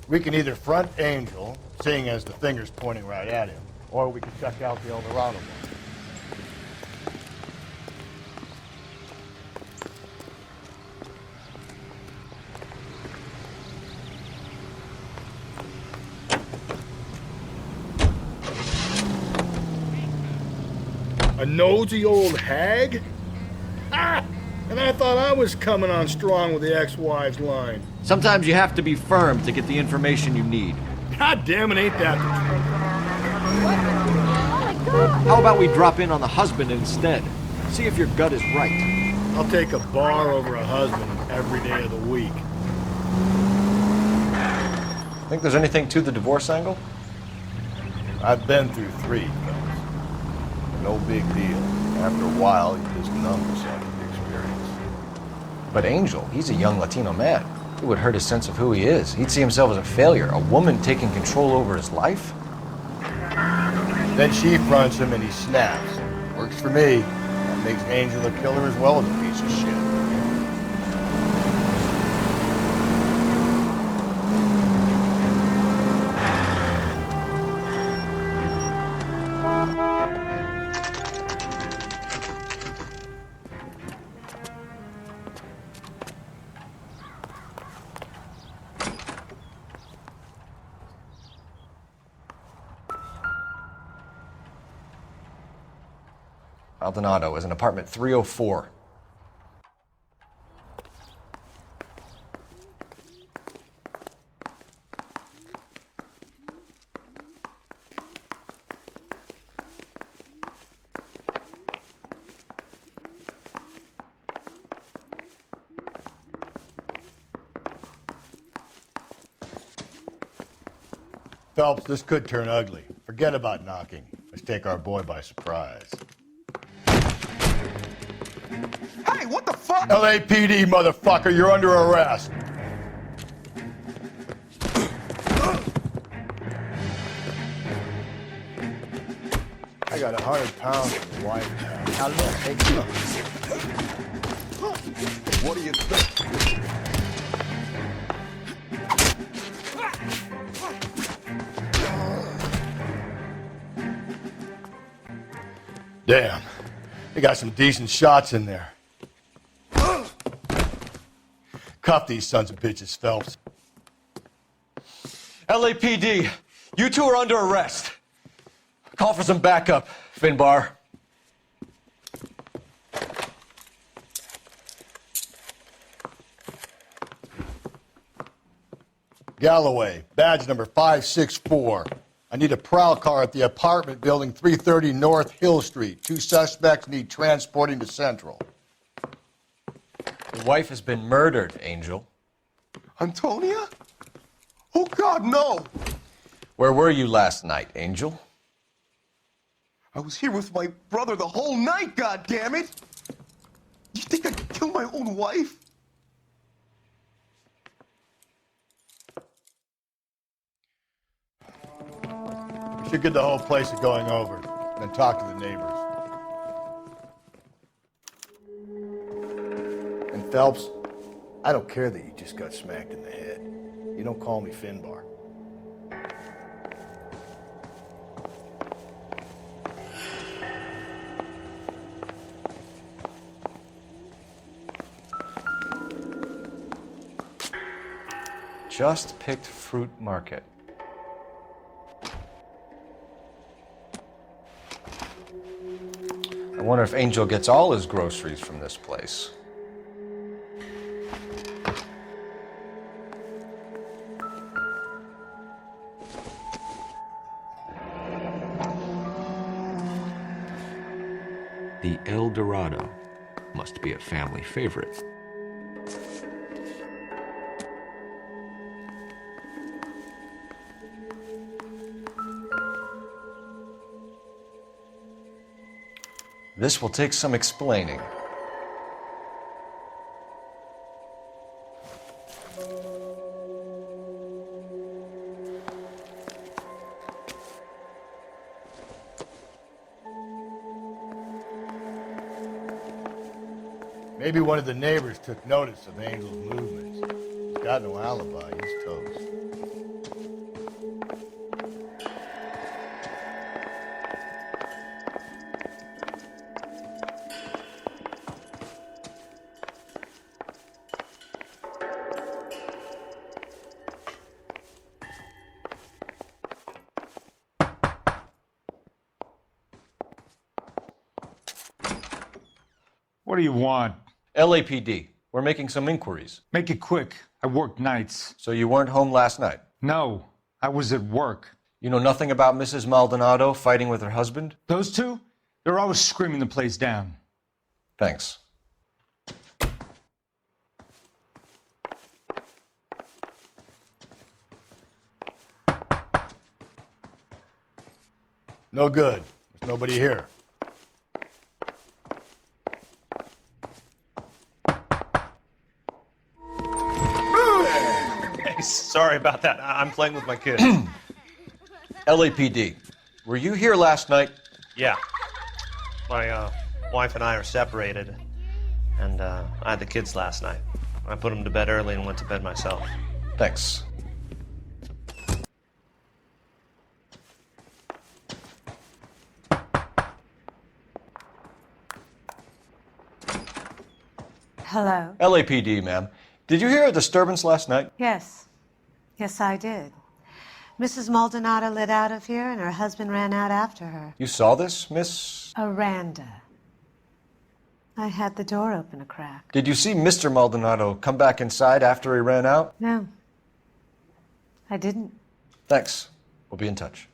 We can either front Angel, seeing as the finger's pointing right at him, or we can check out the El Dorado one. A nosy old hag? Ah! And I thought I was coming on strong with the ex-wives line. Sometimes you have to be firm to get the information you need. God damn it, ain't that the truth? How about we drop in on the husband instead? See if your gut is right. I'll take a bar over a husband every day of the week. Think there's anything to the divorce angle? I've been through 3, fellas. No big deal. After a while, you just numb yourself to the experience. But Angel, he's a young Latino man. It would hurt his sense of who he is. He'd see himself as a failure. A woman taking control over his life? Then she fronts him and he snaps. Works for me. That makes Angel a killer as well as a piece of shit. Maldonado is in apartment 304. Phelps, this could turn ugly. Forget about knocking. Let's take our boy by surprise. Hey, what the fuck? LAPD, motherfucker, you're under arrest. I got 100 pounds of the wife. Now look, hey, look. What do you think? Damn, they got some decent shots in there. Cuff these sons of bitches, Phelps. LAPD, you two are under arrest. Call for some backup, Finbar. Galloway, badge number 564. I need a prowl car at the apartment building 330 North Hill Street. 2 suspects need transporting to Central. Your wife has been murdered, Angel. Antonia? Oh, God, no! Where were you last night, Angel? I was here with my brother the whole night, goddammit! You think I could kill my own wife? We should get the whole place to going over, then talk to the neighbors. And Phelps, I don't care that you just got smacked in the head. You don't call me Finbar. Just picked fruit market. I wonder if Angel gets all his groceries from this place. The El Dorado must be a family favorite. This will take some explaining. Maybe one of the neighbors took notice of Angel's movements. He's got no alibi. He's toast. What do you want? LAPD. We're making some inquiries. Make it quick. I work nights. So you weren't home last night? No, I was at work. You know nothing about Mrs. Maldonado fighting with her husband? Those two? They're always screaming the place down. Thanks. No good. There's nobody here. Hey, sorry about that. I'm playing with my kid. LAPD. Were you here last night? Yeah. My wife and I are separated, and I had the kids last night. I put them to bed early and went to bed myself. Thanks. Hello? LAPD, ma'am. Did you hear a disturbance last night? Yes. Yes, I did. Mrs. Maldonado lit out of here, and her husband ran out after her. You saw this, Miss? Aranda. I had the door open a crack. Did you see Mr. Maldonado come back inside after he ran out? No. I didn't. Thanks. We'll be in touch.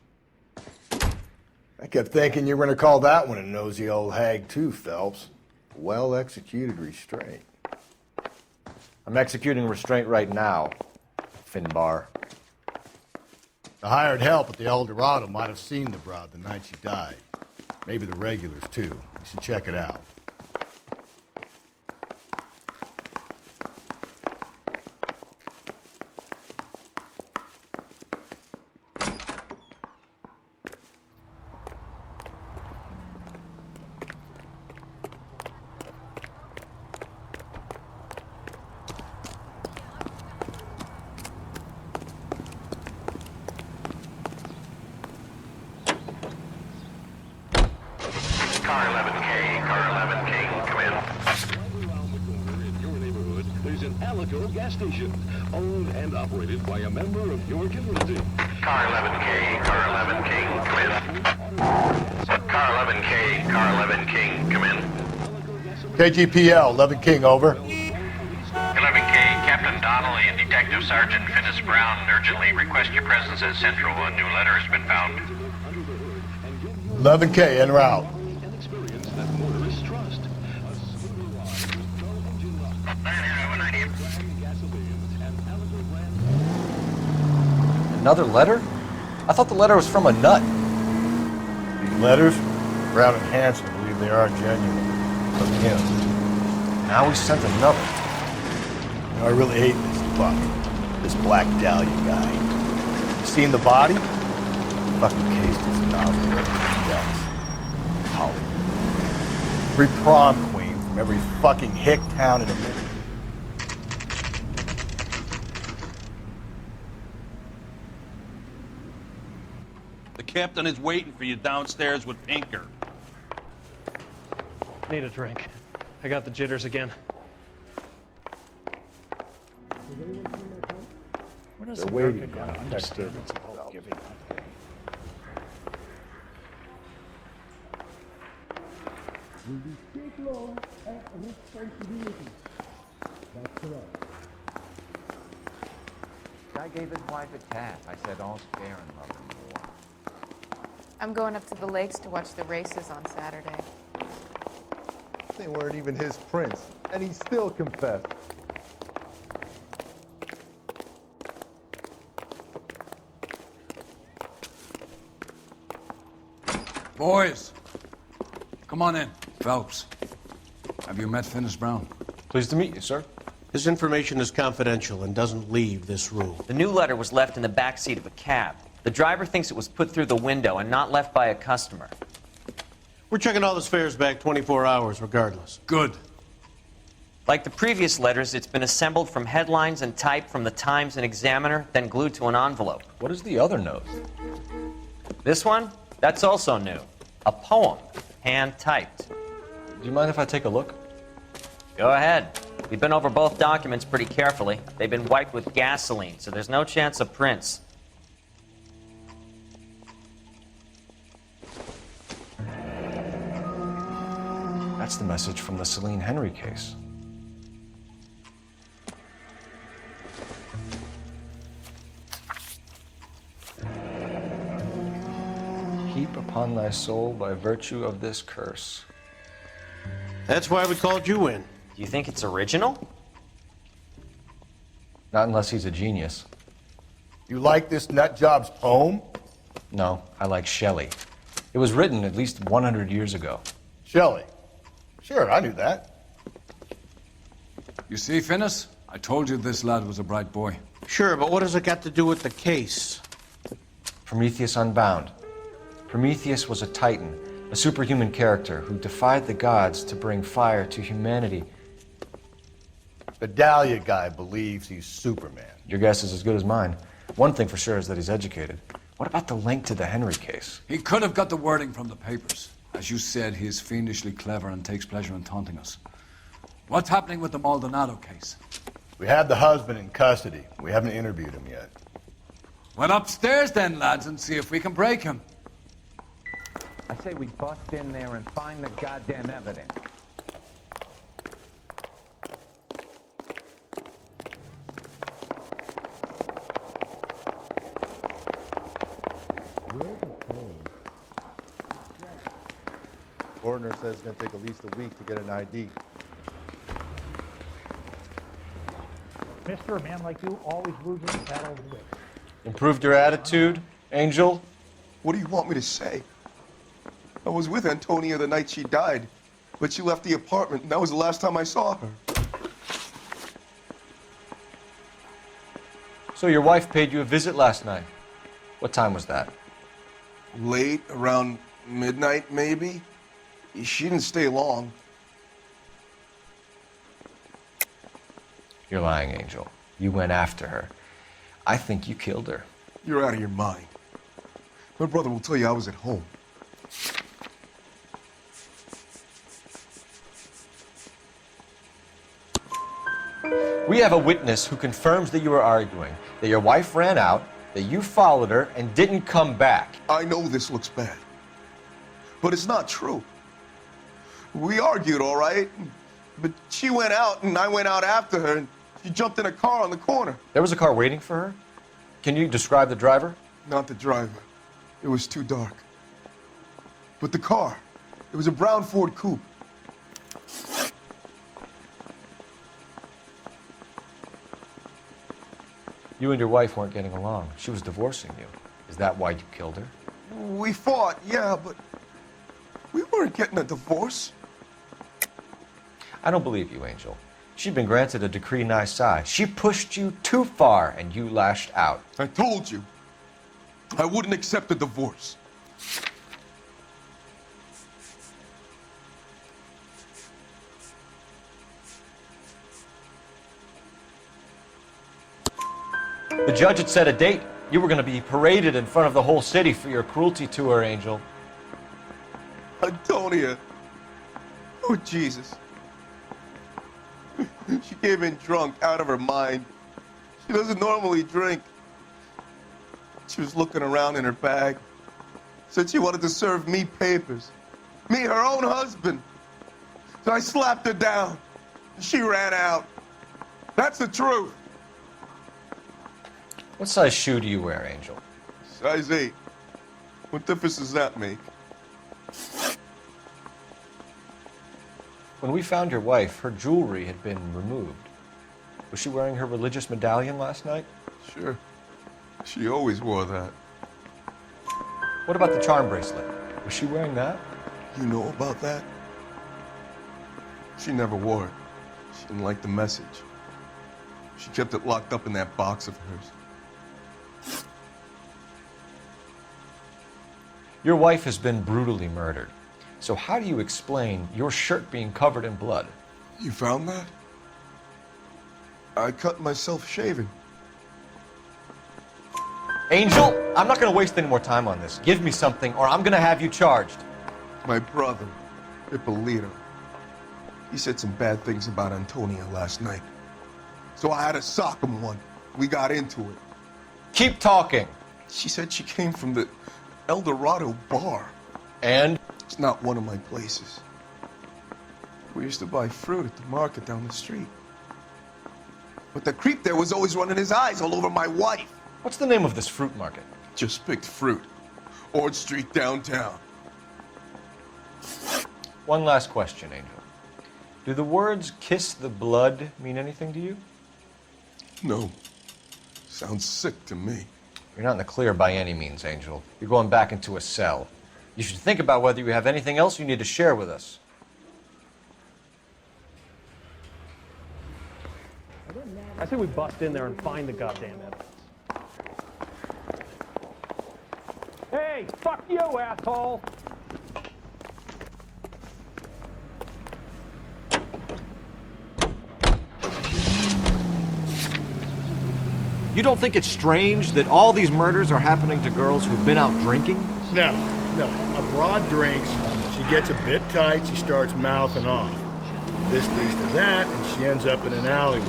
I kept thinking you were going to call that one a nosy old hag too, Phelps. Well-executed restraint. I'm executing restraint right now, Finbar. The hired help at the El Dorado might have seen the broad the night she died. Maybe the regulars, too. You should check it out. Car 11K, car 11K, come in. There's an Alico gas station, owned and operated by a member of your community. Car 11K, car 11K, come in. Car 11K, car 11K, come in. KGPL, 11 King, over. 11K, Captain Donnelly and Detective Sergeant Finnis Brown urgently request your presence at Central. A new letter has been found. 11K, en route. Another letter? I thought the letter was from a nut. These letters, Brown and Hanson believe they are genuine. From him. Now we sent another. You know, I really hate this fuck. This Black Dahlia guy. You seen the body? Fucking cased his nostril with guts. Hollywood. Every prom queen from every fucking hick town in America. The captain is waiting for you downstairs with Pinker. Need a drink. I got the jitters again. They're waiting on a disturbance. Guy gave his wife a tat. I said, all's fair in love and war. I'm going up to the lakes to watch the races on Saturday. They weren't even his prints, and he still confessed. Boys, come on in. Phelps, have you met Finnis Brown? Pleased to meet you, sir. This information is confidential and doesn't leave this room. The new letter was left in the back seat of a cab. The driver thinks it was put through the window and not left by a customer. We're checking all this fares back 24 hours regardless. Good. Like the previous letters, it's been assembled from headlines and typed from the Times and Examiner, then glued to an envelope. What is the other note? This one? That's also new. A poem, hand-typed. Do you mind if I take a look? Go ahead. We've been over both documents pretty carefully. They've been wiped with gasoline, so there's no chance of prints. That's the message from the Celine Henry case. Heap upon thy soul by virtue of this curse. That's why we called you in. Do you think it's original? Not unless he's a genius. You like this nut job's poem? No, I like Shelley. It was written at least 100 years ago. Shelley. Sure, I knew that. You see, Finnis? I told you this lad was a bright boy. Sure, but what does it got to do with the case? Prometheus Unbound. Prometheus was a titan, a superhuman character who defied the gods to bring fire to humanity. The Dahlia guy believes he's Superman. Your guess is as good as mine. One thing for sure is that he's educated. What about the link to the Henry case? He could have got the wording from the papers. As you said, he is fiendishly clever and takes pleasure in taunting us. What's happening with the Maldonado case? We have the husband in custody. We haven't interviewed him yet. Well, upstairs then, lads, and see if we can break him. I say we bust in there and find the goddamn evidence. Coroner says it's going to take at least a week to get an ID. Mister, a man like you always loses the battle of the wits. Improved your attitude, Angel? What do you want me to say? I was with Antonia the night she died, but she left the apartment, and that was the last time I saw her. So your wife paid you a visit last night. What time was that? Late, around midnight, maybe? She didn't stay long. You're lying, Angel. You went after her. I think you killed her. You're out of your mind. My brother will tell you I was at home. We have a witness who confirms that you were arguing, that your wife ran out, that you followed her, and didn't come back. I know this looks bad, but it's not true. We argued, all right, but she went out and I went out after her, and she jumped in a car on the corner. There was a car waiting for her? Can you describe the driver? Not the driver. It was too dark. But the car, it was a brown Ford coupe. You and your wife weren't getting along. She was divorcing you. Is that why you killed her? We fought, yeah, but we weren't getting a divorce. I don't believe you, Angel. She'd been granted a decree nisi. She pushed you too far, and you lashed out. I told you. I wouldn't accept a divorce. The judge had set a date. You were going to be paraded in front of the whole city for your cruelty to her, Angel. Antonia. Oh, Jesus. She came in drunk, out of her mind. She doesn't normally drink. She was looking around in her bag. Said she wanted to serve me papers. Me, her own husband. So I slapped her down. She ran out. That's the truth. What size shoe do you wear, Angel? Size 8. What difference does that make? When we found your wife, her jewelry had been removed. Was she wearing her religious medallion last night? Sure. She always wore that. What about the charm bracelet? Was she wearing that? You know about that? She never wore it. She didn't like the message. She kept it locked up in that box of hers. Your wife has been brutally murdered. So how do you explain your shirt being covered in blood? You found that? I cut myself shaving. Angel, I'm not going to waste any more time on this. Give me something or I'm going to have you charged. My brother, Ippolito, he said some bad things about Antonia last night. So I had to sock him one. We got into it. Keep talking. She said she came from the El Dorado bar. And? It's not one of my places. We used to buy fruit at the market down the street. But the creep there was always running his eyes all over my wife. What's the name of this fruit market? Just picked fruit. Ord Street downtown. One last question, Angel. Do the words kiss the blood mean anything to you? No. Sounds sick to me. You're not in the clear by any means, Angel. You're going back into a cell. You should think about whether you have anything else you need to share with us. I say we bust in there and find the goddamn evidence. Hey, fuck you, asshole! You don't think it's strange that all these murders are happening to girls who've been out drinking? No. A broad drinks, she gets a bit tight, she starts mouthing off. This leads to that, and she ends up in an alleyway.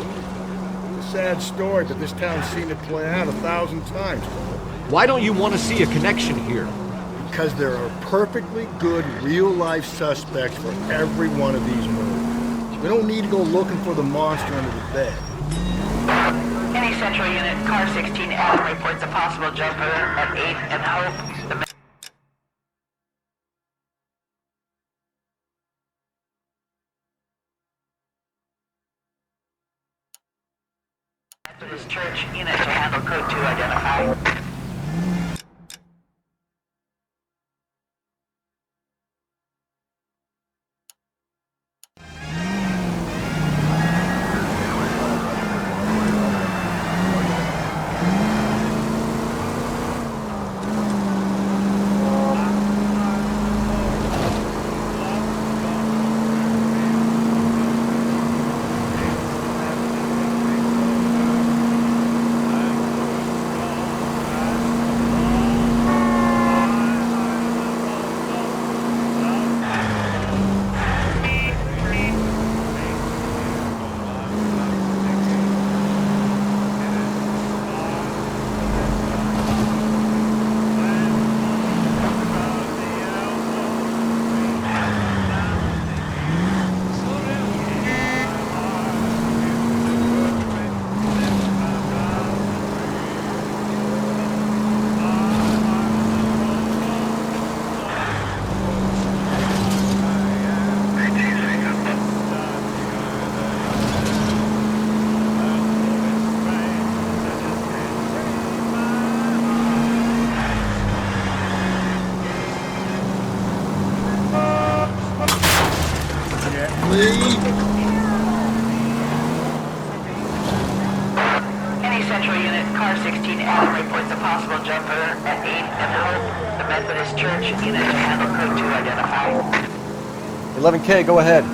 It's a sad story, but this town's seen it play out 1,000 times. Why don't you want to see a connection here? Because there are perfectly good real-life suspects for every one of these murders. We don't need to go looking for the monster under the bed. Any Central Unit, car 16 Adam reports a possible jumper at 8th and Hope. The Methodist Church unit to handle code 2 identify. Any Central Unit, car 16 Adam reports a possible jumper at 8th and Hope. The Methodist Church unit to handle code 2 identify. 11K, go ahead.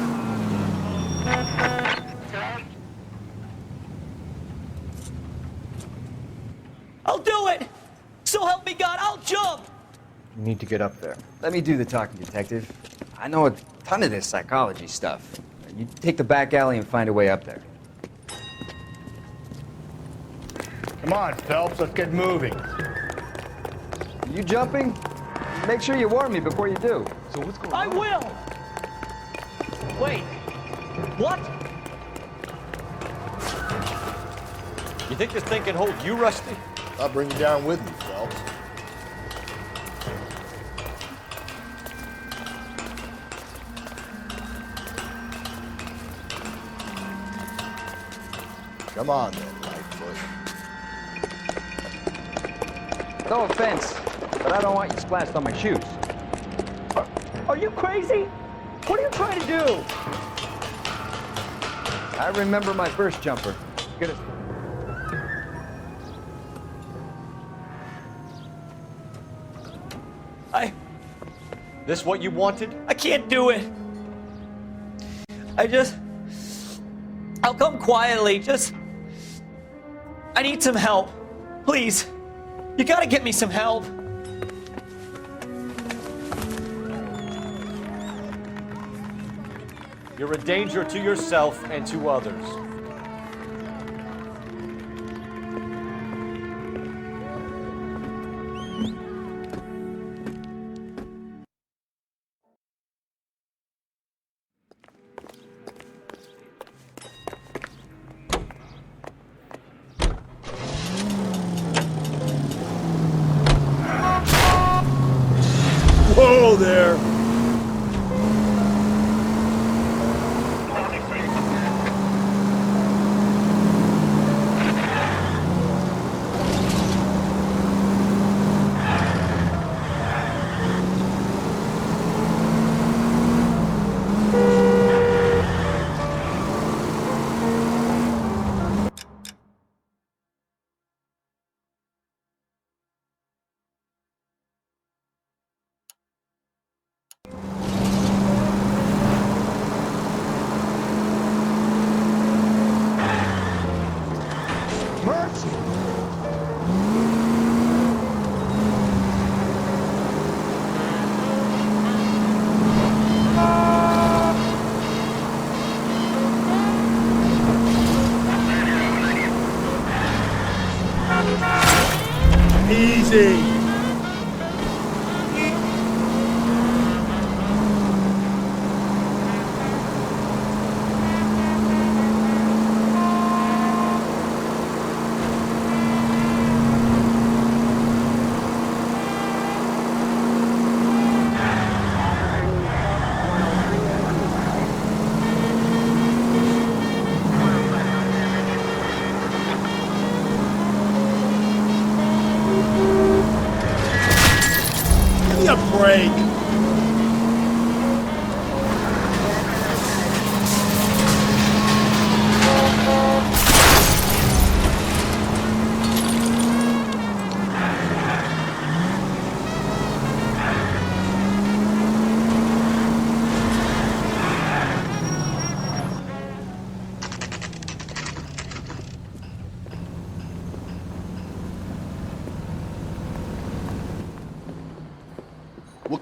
I'll do it! So help me God, I'll jump! You need to get up there. Let me do the talking, detective. I know a ton of this psychology stuff. You take the back alley and find a way up there. Come on, Phelps, let's get moving. You jumping? Make sure you warn me before you do. So what's going on? I will! Wait, what? You think this thing can hold you, Rusty? I'll bring you down with me, Phelps. Come on, then, Lightfoot. No offense, but I don't want you splashed on my shoes. Are you crazy? What are you trying to do? I remember my first jumper. Get it. This what you wanted? I can't do it. I'll come quietly, I need some help. Please. You gotta get me some help. You're a danger to yourself and to others. Whoa there!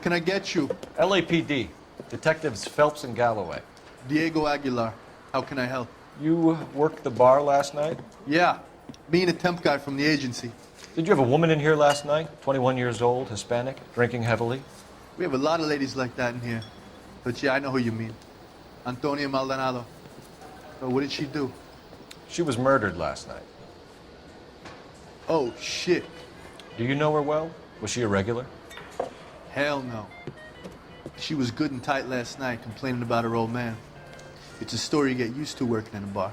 What can I get you? LAPD. Detectives Phelps and Galloway. Diego Aguilar. How can I help? You worked the bar last night? Yeah. Me and a temp guy from the agency. Did you have a woman in here last night? 21 years old, Hispanic, drinking heavily? We have a lot of ladies like that in here. But yeah, I know who you mean. Antonia Maldonado. So what did she do? She was murdered last night. Oh, shit. Do you know her well? Was she a regular? Hell no. She was good and tight last night, complaining about her old man. It's a story you get used to working in a bar.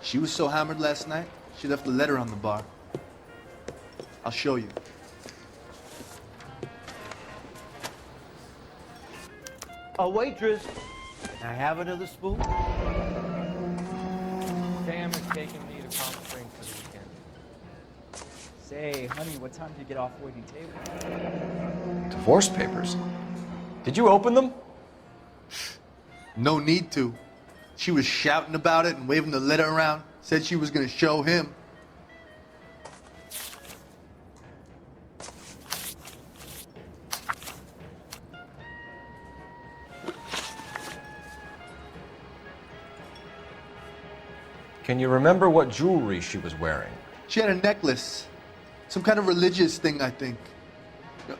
She was so hammered last night, she left a letter on the bar. I'll show you. A waitress. Can I have another spoon? Sam is taking me to Palm Springs for the weekend. Say, honey, what time do you get off waiting table? Divorce papers. Did you open them? No need to. She was shouting about it and waving the letter around. Said she was going to show him. Can you remember what jewelry she was wearing? She had a necklace. Some kind of religious thing, I think.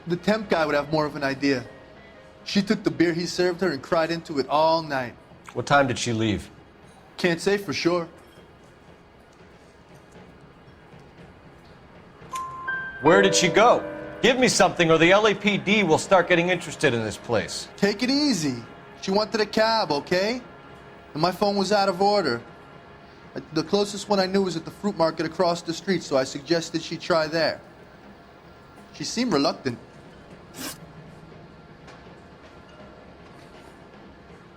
The temp guy would have more of an idea. She took the beer he served her and cried into it all night. What time did she leave? Can't say for sure. Where did she go? Give me something or the LAPD will start getting interested in this place. Take it easy. She wanted a cab, okay? And my phone was out of order. The closest one I knew was at the fruit market across the street, so I suggested she try there. She seemed reluctant.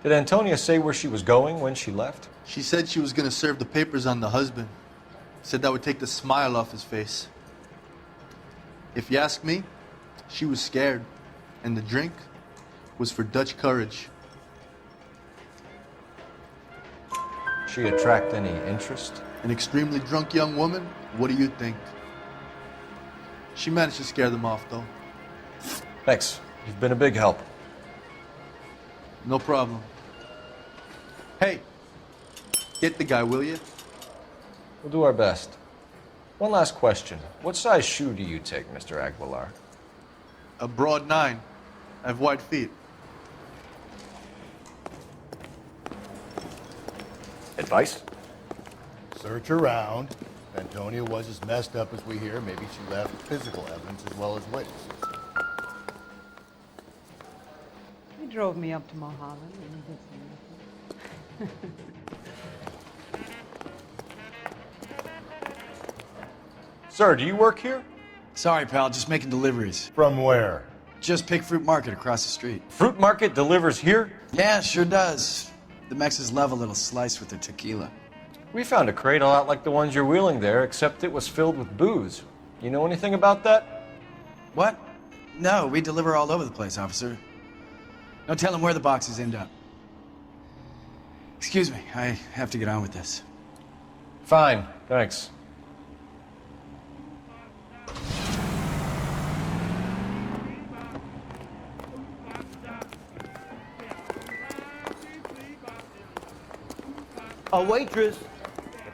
Did Antonia say where she was going when she left? She said she was going to serve the papers on the husband. Said that would take the smile off his face. If you ask me, she was scared. And the drink was for Dutch courage. She attract any interest? An extremely drunk young woman? What do you think? She managed to scare them off, though. Thanks. You've been a big help. No problem. Hey, get the guy, will you? We'll do our best. One last question. What size shoe do you take, Mr. Aguilar? A broad 9. I have wide feet. Advice? Search around. If Antonia was as messed up as we hear, maybe she left physical evidence as well as witnesses. He drove me up to Mulholland and he did some Sir, do you work here? Sorry, pal, just making deliveries. From where? Just Pick Fruit Market across the street. Fruit Market delivers here? Yeah, sure does. The Mexes love a little slice with their tequila. We found a crate a lot like the ones you're wheeling there, except it was filled with booze. You know anything about that? What? No, we deliver all over the place, officer. No telling where the boxes end up. Excuse me, I have to get on with this. Fine, thanks. A waitress.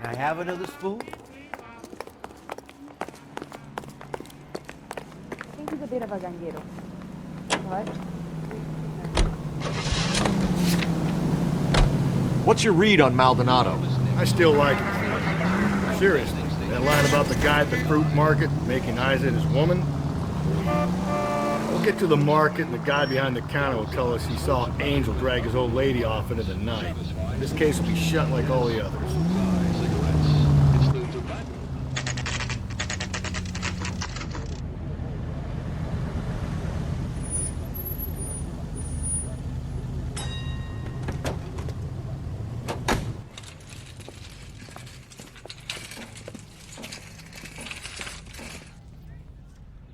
Can I have another spoon? I think he's a bit of a ganguero. What? What's your read on Maldonado? I still like him. Seriously, that line about the guy at the fruit market making eyes at his woman? We'll get to the market and the guy behind the counter will tell us he saw Angel drag his old lady off into the night. This case will be shut like all the others.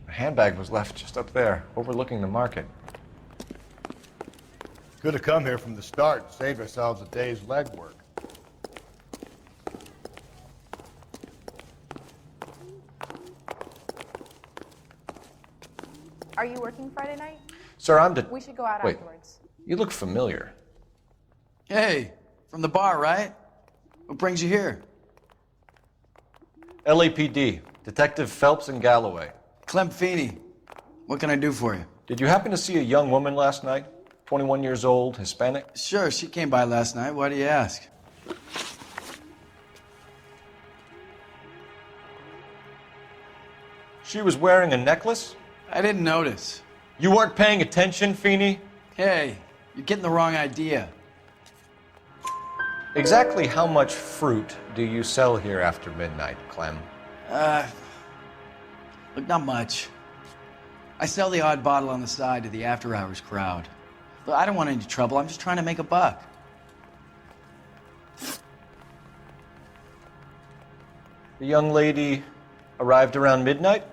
The handbag was left just up there, overlooking the market. Could have come here from the start and saved ourselves a day's legwork. Are you working Friday night? Sir, We should go out Wait. afterwards. You look familiar. Hey, from the bar, right? What brings you here? LAPD, Detective Phelps and Galloway. Clem Feeney. What can I do for you? Did you happen to see a young woman last night? 21 years old, Hispanic? Sure, she came by last night. Why do you ask? She was wearing a necklace? I didn't notice. You weren't paying attention, Feeney? Hey, you're getting the wrong idea. Exactly how much fruit do you sell here after midnight, Clem? Look, not much. I sell the odd bottle on the side to the after-hours crowd. But I don't want any trouble. I'm just trying to make a buck. The young lady arrived around midnight?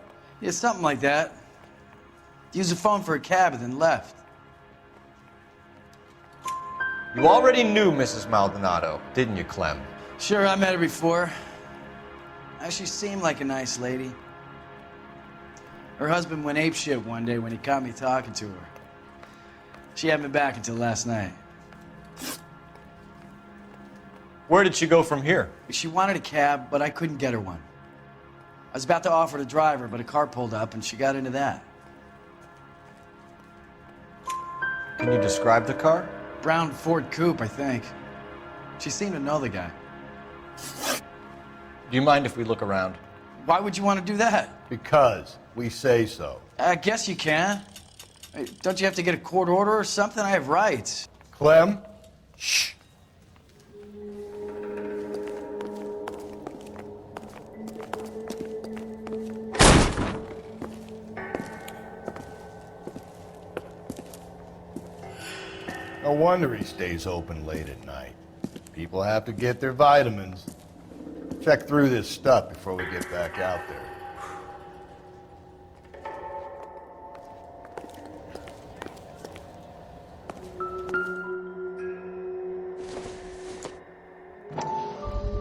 Yeah, something like that. Used the phone for a cab and then left. You already knew Mrs. Maldonado, didn't you, Clem? Sure, I met her before. She seemed like a nice lady. Her husband went apeshit one day when he caught me talking to her. She had me back until last night. Where did she go from here? She wanted a cab, but I couldn't get her one. I was about to offer to drive her, but a car pulled up and she got into that. Can you describe the car? Brown Ford Coupe, I think. She seemed to know the guy. Do you mind if we look around? Why would you want to do that? Because we say so. I guess you can. Hey, don't you have to get a court order or something? I have rights. Clem? Shh. No wonder he stays open late at night. People have to get their vitamins. Check through this stuff before we get back out there.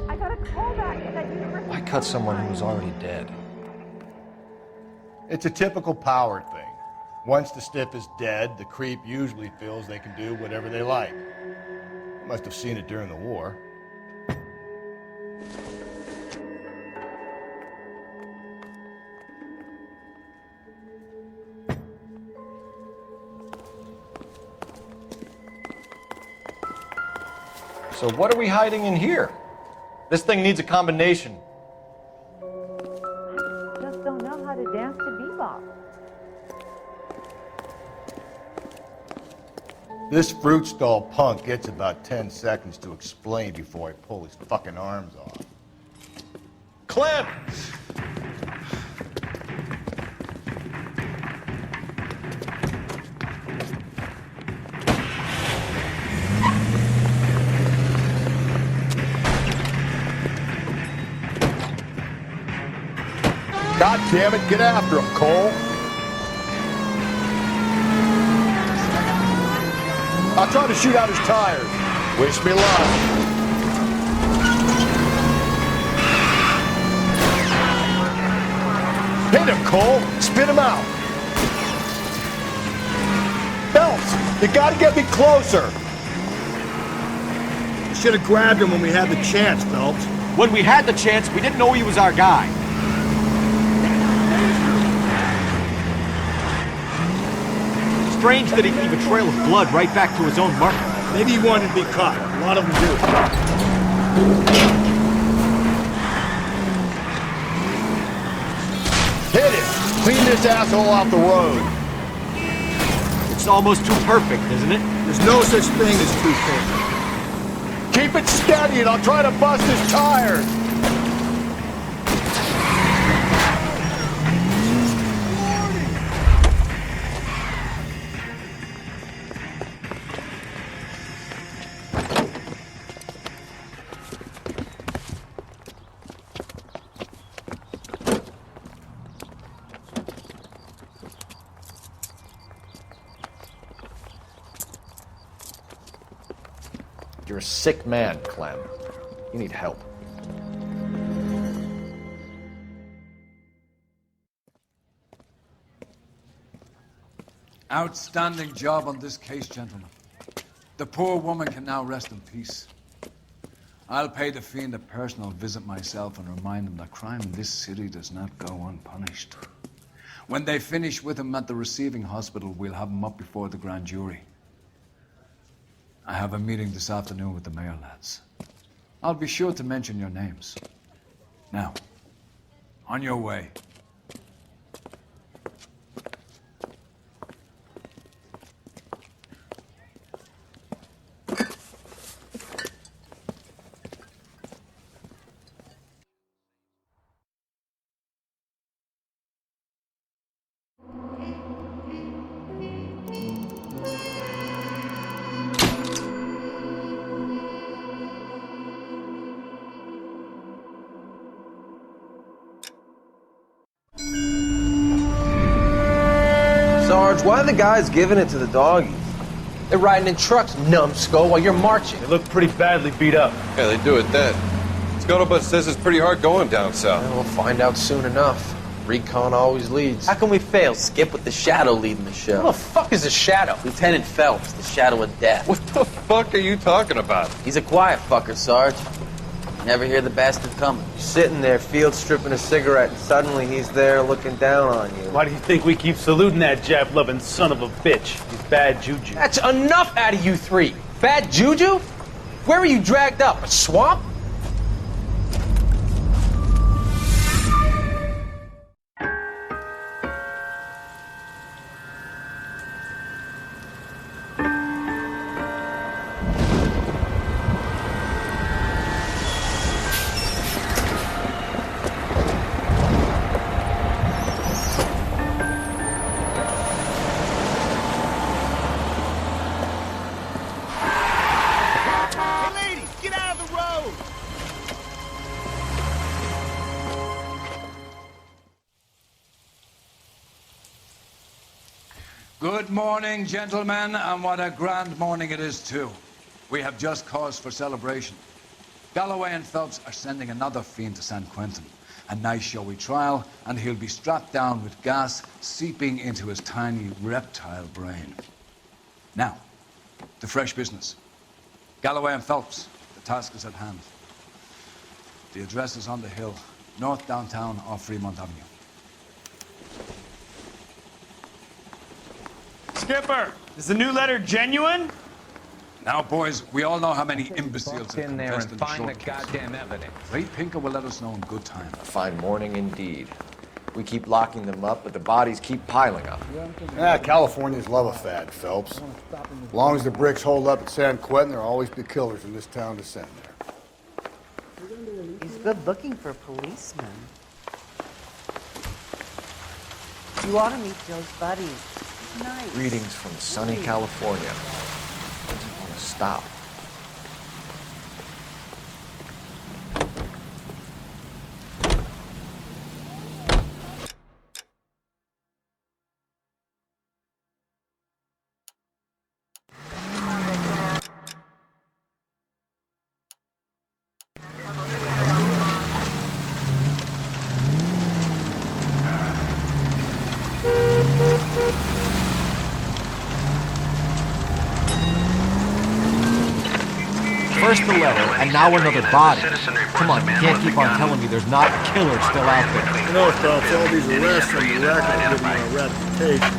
I got a call back at that university. Why cut someone who was already dead? It's a typical power thing. Once the stiff is dead, the creep usually feels they can do whatever they like. You must have seen it during the war. So what are we hiding in here? This thing needs a combination. Just don't know how to dance to bebop. This fruit stall punk gets about 10 seconds to explain before I pull his fucking arms off. Clem! God damn it, get after him, Cole. I'll try to shoot out his tires. Wish me luck. Hit him, Cole. Spit him out. Phelps, you gotta get me closer. You should have grabbed him when we had the chance, Phelps. When we had the chance, we didn't know he was our guy. Strange that he'd leave a trail of blood right back to his own mark. Maybe he wanted to be caught. A lot of them do. Hit it! Clean this asshole off the road. It's almost too perfect, isn't it? There's no such thing as too perfect. Keep it steady and I'll try to bust his tires. You're a sick man, Clem. You need help. Outstanding job on this case, gentlemen. The poor woman can now rest in peace. I'll pay the fiend a personal visit myself and remind him that crime in this city does not go unpunished. When they finish with him at the receiving hospital, we'll have him up before the grand jury. I have a meeting this afternoon with the mayor lads. I'll be sure to mention your names. Now, on your way. Sarge, why are the guys giving it to the doggies? They're riding in trucks, numbskull, while you're marching. They look pretty badly beat up. Yeah, they do at that. Scuttlebutt says it's pretty hard going down south. We'll find out soon enough. Recon always leads. How can we fail? Skip with the Shadow leading the show. Who the fuck is the Shadow? Lieutenant Phelps, the Shadow of Death. What the fuck are you talking about? He's a quiet fucker, Sarge. Never hear the bastard coming. You're sitting there, field stripping a cigarette, and suddenly he's there looking down on you. Why do you think we keep saluting that Jap-loving son of a bitch? He's bad juju. That's enough out of you three. Bad juju? Where were you dragged up? A swamp? Good morning, gentlemen, and what a grand morning it is, too. We have just cause for celebration. Galloway and Phelps are sending another fiend to San Quentin. A nice showy trial, and he'll be strapped down with gas seeping into his tiny reptile brain. Now, to fresh business. Galloway and Phelps, the task is at hand. The address is on the hill, north downtown off Fremont Avenue. Skipper, is the new letter genuine? Now, boys, we all know how many imbeciles have in there confessed and in the find the short case. goddamn evidence. Ray Pinker will let us know in good time. A fine morning indeed. We keep locking them up, but the bodies keep piling up. Californians love a fad, Phelps. As long as the bricks hold up at San Quentin, there'll always be killers in this town to send there. He's good looking for a policeman. You ought to meet Joe's buddies. He's nice. Greetings from sunny California. Doesn't want to stop. First the letter, and now another body. Come on, you can't keep on telling me there's not a killer still out there. You know, Phelps, all these arrests and the record give them a reputation.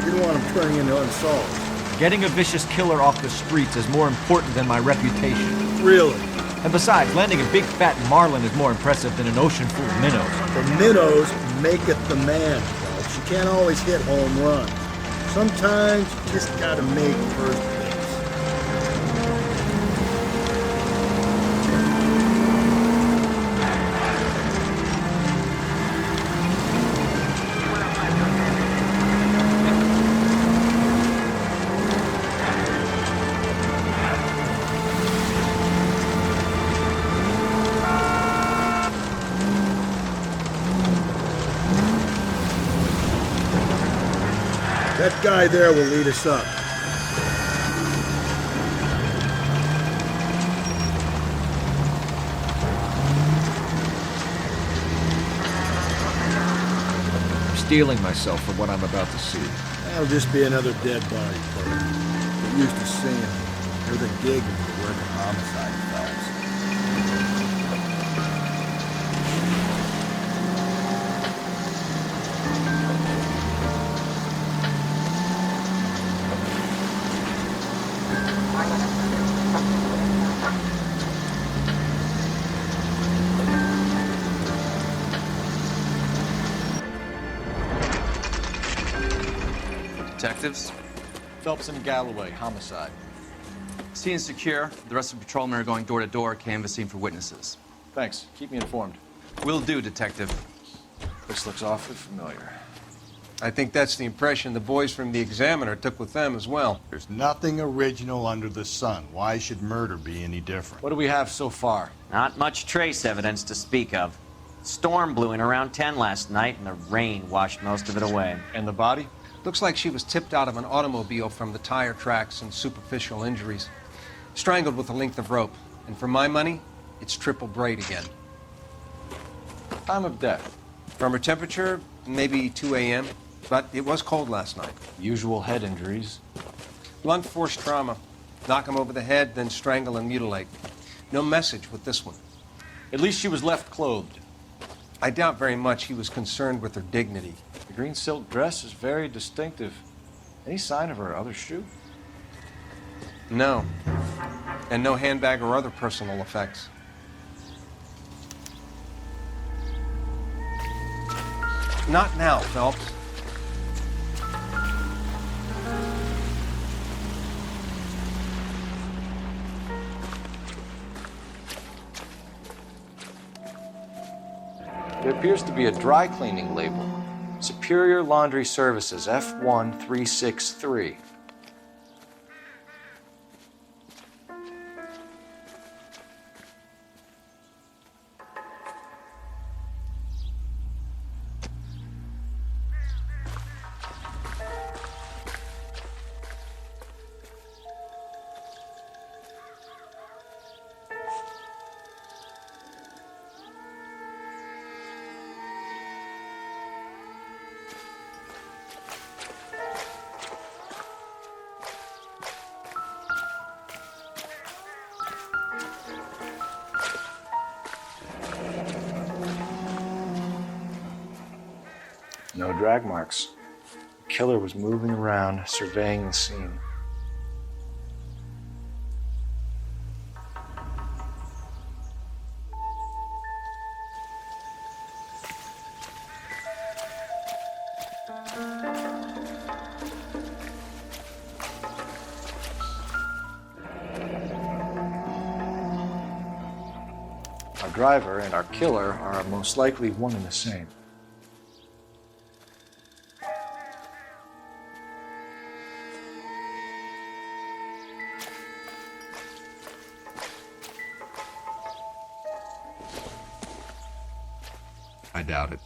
You don't want them turning into unsolved. Getting a vicious killer off the streets is more important than my reputation. Really? And besides, landing a big fat marlin is more impressive than an ocean full of minnows. The minnows make it the man, Phelps. You can't always hit home runs. Sometimes you just gotta make first base. That guy there will lead us up. I'm steeling myself for what I'm about to see. That'll just be another dead body, Corey. Get used to seeing them. They're the gig of the work of homicide fellas. Detectives? Phelps and Galloway, homicide. Scene is secure. The rest of the patrolmen are going door to door, canvassing for witnesses. Thanks. Keep me informed. Will do, Detective. This looks awfully familiar. I think that's the impression the boys from the Examiner took with them as well. There's nothing original under the sun. Why should murder be any different? What do we have so far? Not much trace evidence to speak of. Storm blew in around 10 last night, and the rain washed most of it away. And the body? Looks like she was tipped out of an automobile from the tire tracks and superficial injuries. Strangled with a length of rope. And for my money, it's triple braid again. Time of death? From her temperature, maybe 2 a.m., but it was cold last night. Usual head injuries. Blunt force trauma. Knock him over the head, then strangle and mutilate. No message with this one. At least she was left clothed. I doubt very much he was concerned with her dignity. The green silk dress is very distinctive. Any sign of her other shoe? No. And no handbag or other personal effects. Not now, Phelps. There appears to be a dry cleaning label. Superior Laundry Services, F1363. No drag marks. The killer was moving around, surveying the scene. Our driver and our killer are most likely one and the same. I doubt it.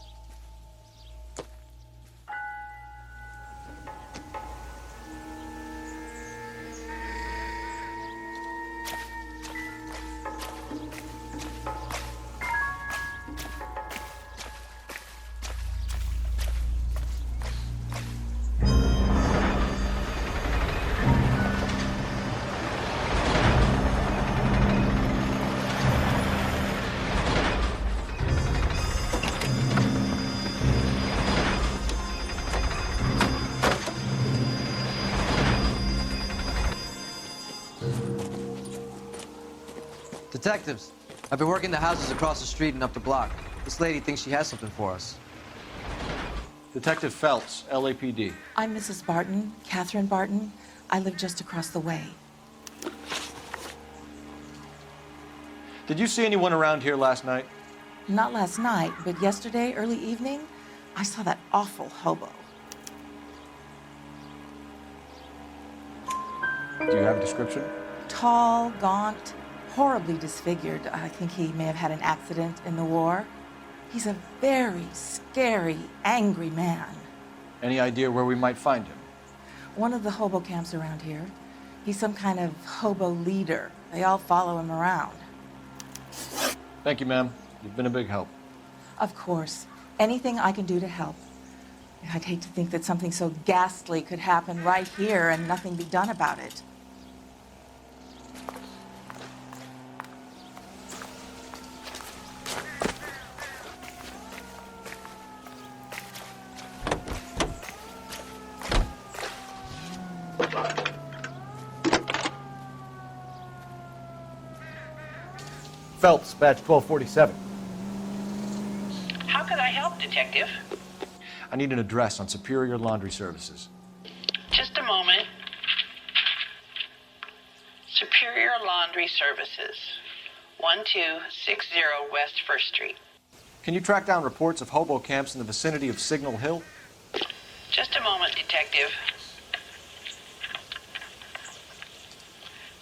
Detectives, I've been working the houses across the street and up the block. This lady thinks she has something for us. Detective Phelps, LAPD. I'm Mrs. Barton, Catherine Barton. I live just across the way. Did you see anyone around here last night? Not last night, but yesterday, early evening, I saw that awful hobo. Do you have a description? Tall, gaunt, horribly disfigured. I think he may have had an accident in the war. He's a very scary, angry man. Any idea where we might find him? One of the hobo camps around here. He's some kind of hobo leader. They all follow him around. Thank you, ma'am. You've been a big help. Of course. Anything I can do to help. I'd hate to think that something so ghastly could happen right here and nothing be done about it. Phelps, badge 1247. How can I help, Detective? I need an address on Superior Laundry Services. Just a moment. Superior Laundry Services, 1260 West 1st Street. Can you track down reports of hobo camps in the vicinity of Signal Hill? Just a moment, Detective.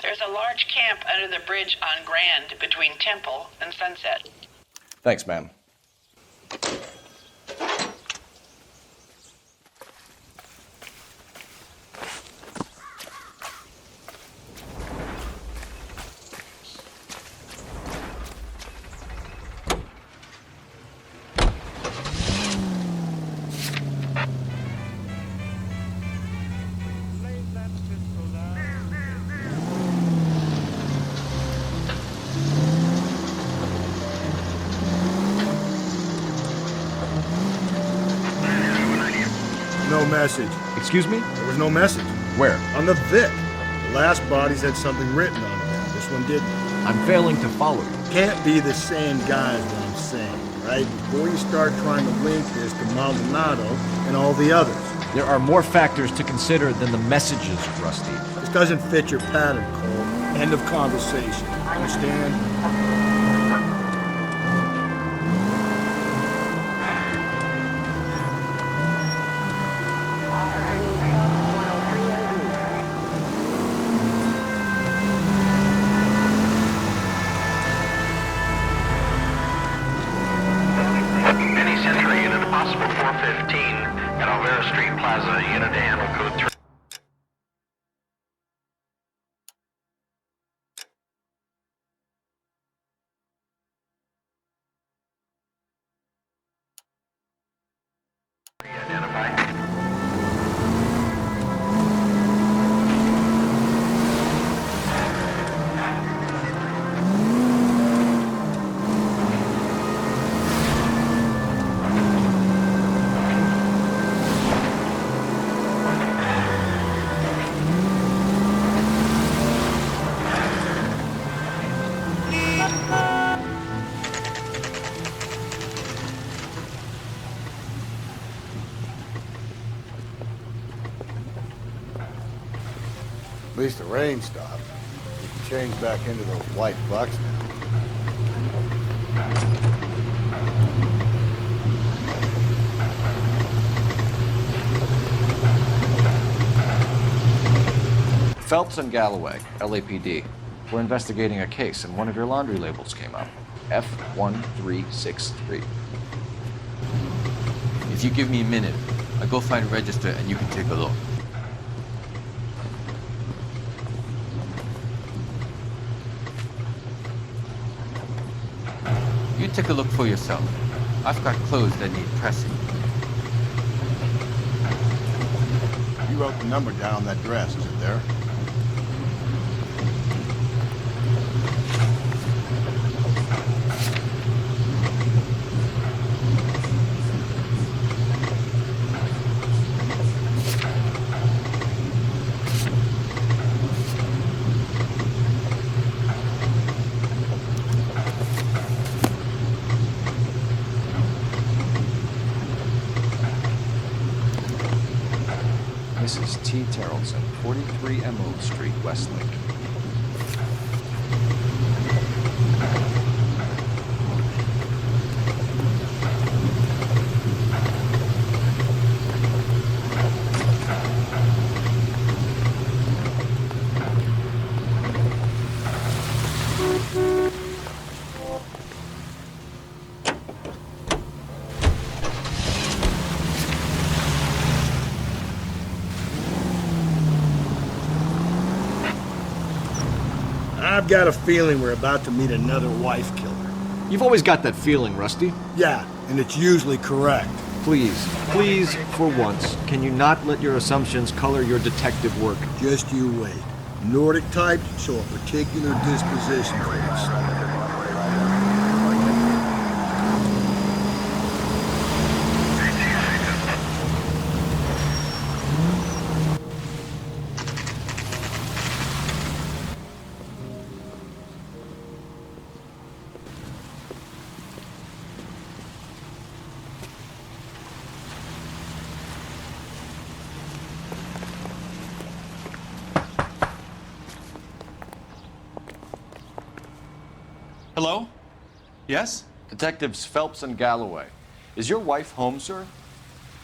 There's a large camp under the bridge on Grand between Temple and Sunset. Thanks, ma'am. No message. Excuse me? There was no message. Where? On the Vic. The last bodies had something written on them. This one didn't. I'm failing to follow you. Can't be the same guy is what I'm saying, right? Before you start trying to link this to Maldonado and all the others. There are more factors to consider than the messages, Rusty. This doesn't fit your pattern, Cole. End of conversation. Understand? At least the rain stopped. We can change back into those white bucks now. Phelps and Galloway, LAPD. We're investigating a case, and one of your laundry labels came up. F1363. If you give me a minute, I'll go find a register and you can take a look. You take a look for yourself. I've got clothes that need pressing. You wrote the number down on that dress, is it there? Mrs. T. Terrellson, 43 Emerald Street, Westlake. I've got a feeling we're about to meet another wife killer. You've always got that feeling, Rusty. Yeah, and it's usually correct. Please, for once, can you not let your assumptions color your detective work? Just you wait. Nordic types show a particular disposition for this stuff. Hello? Yes? Detectives Phelps and Galloway. Is your wife home, sir?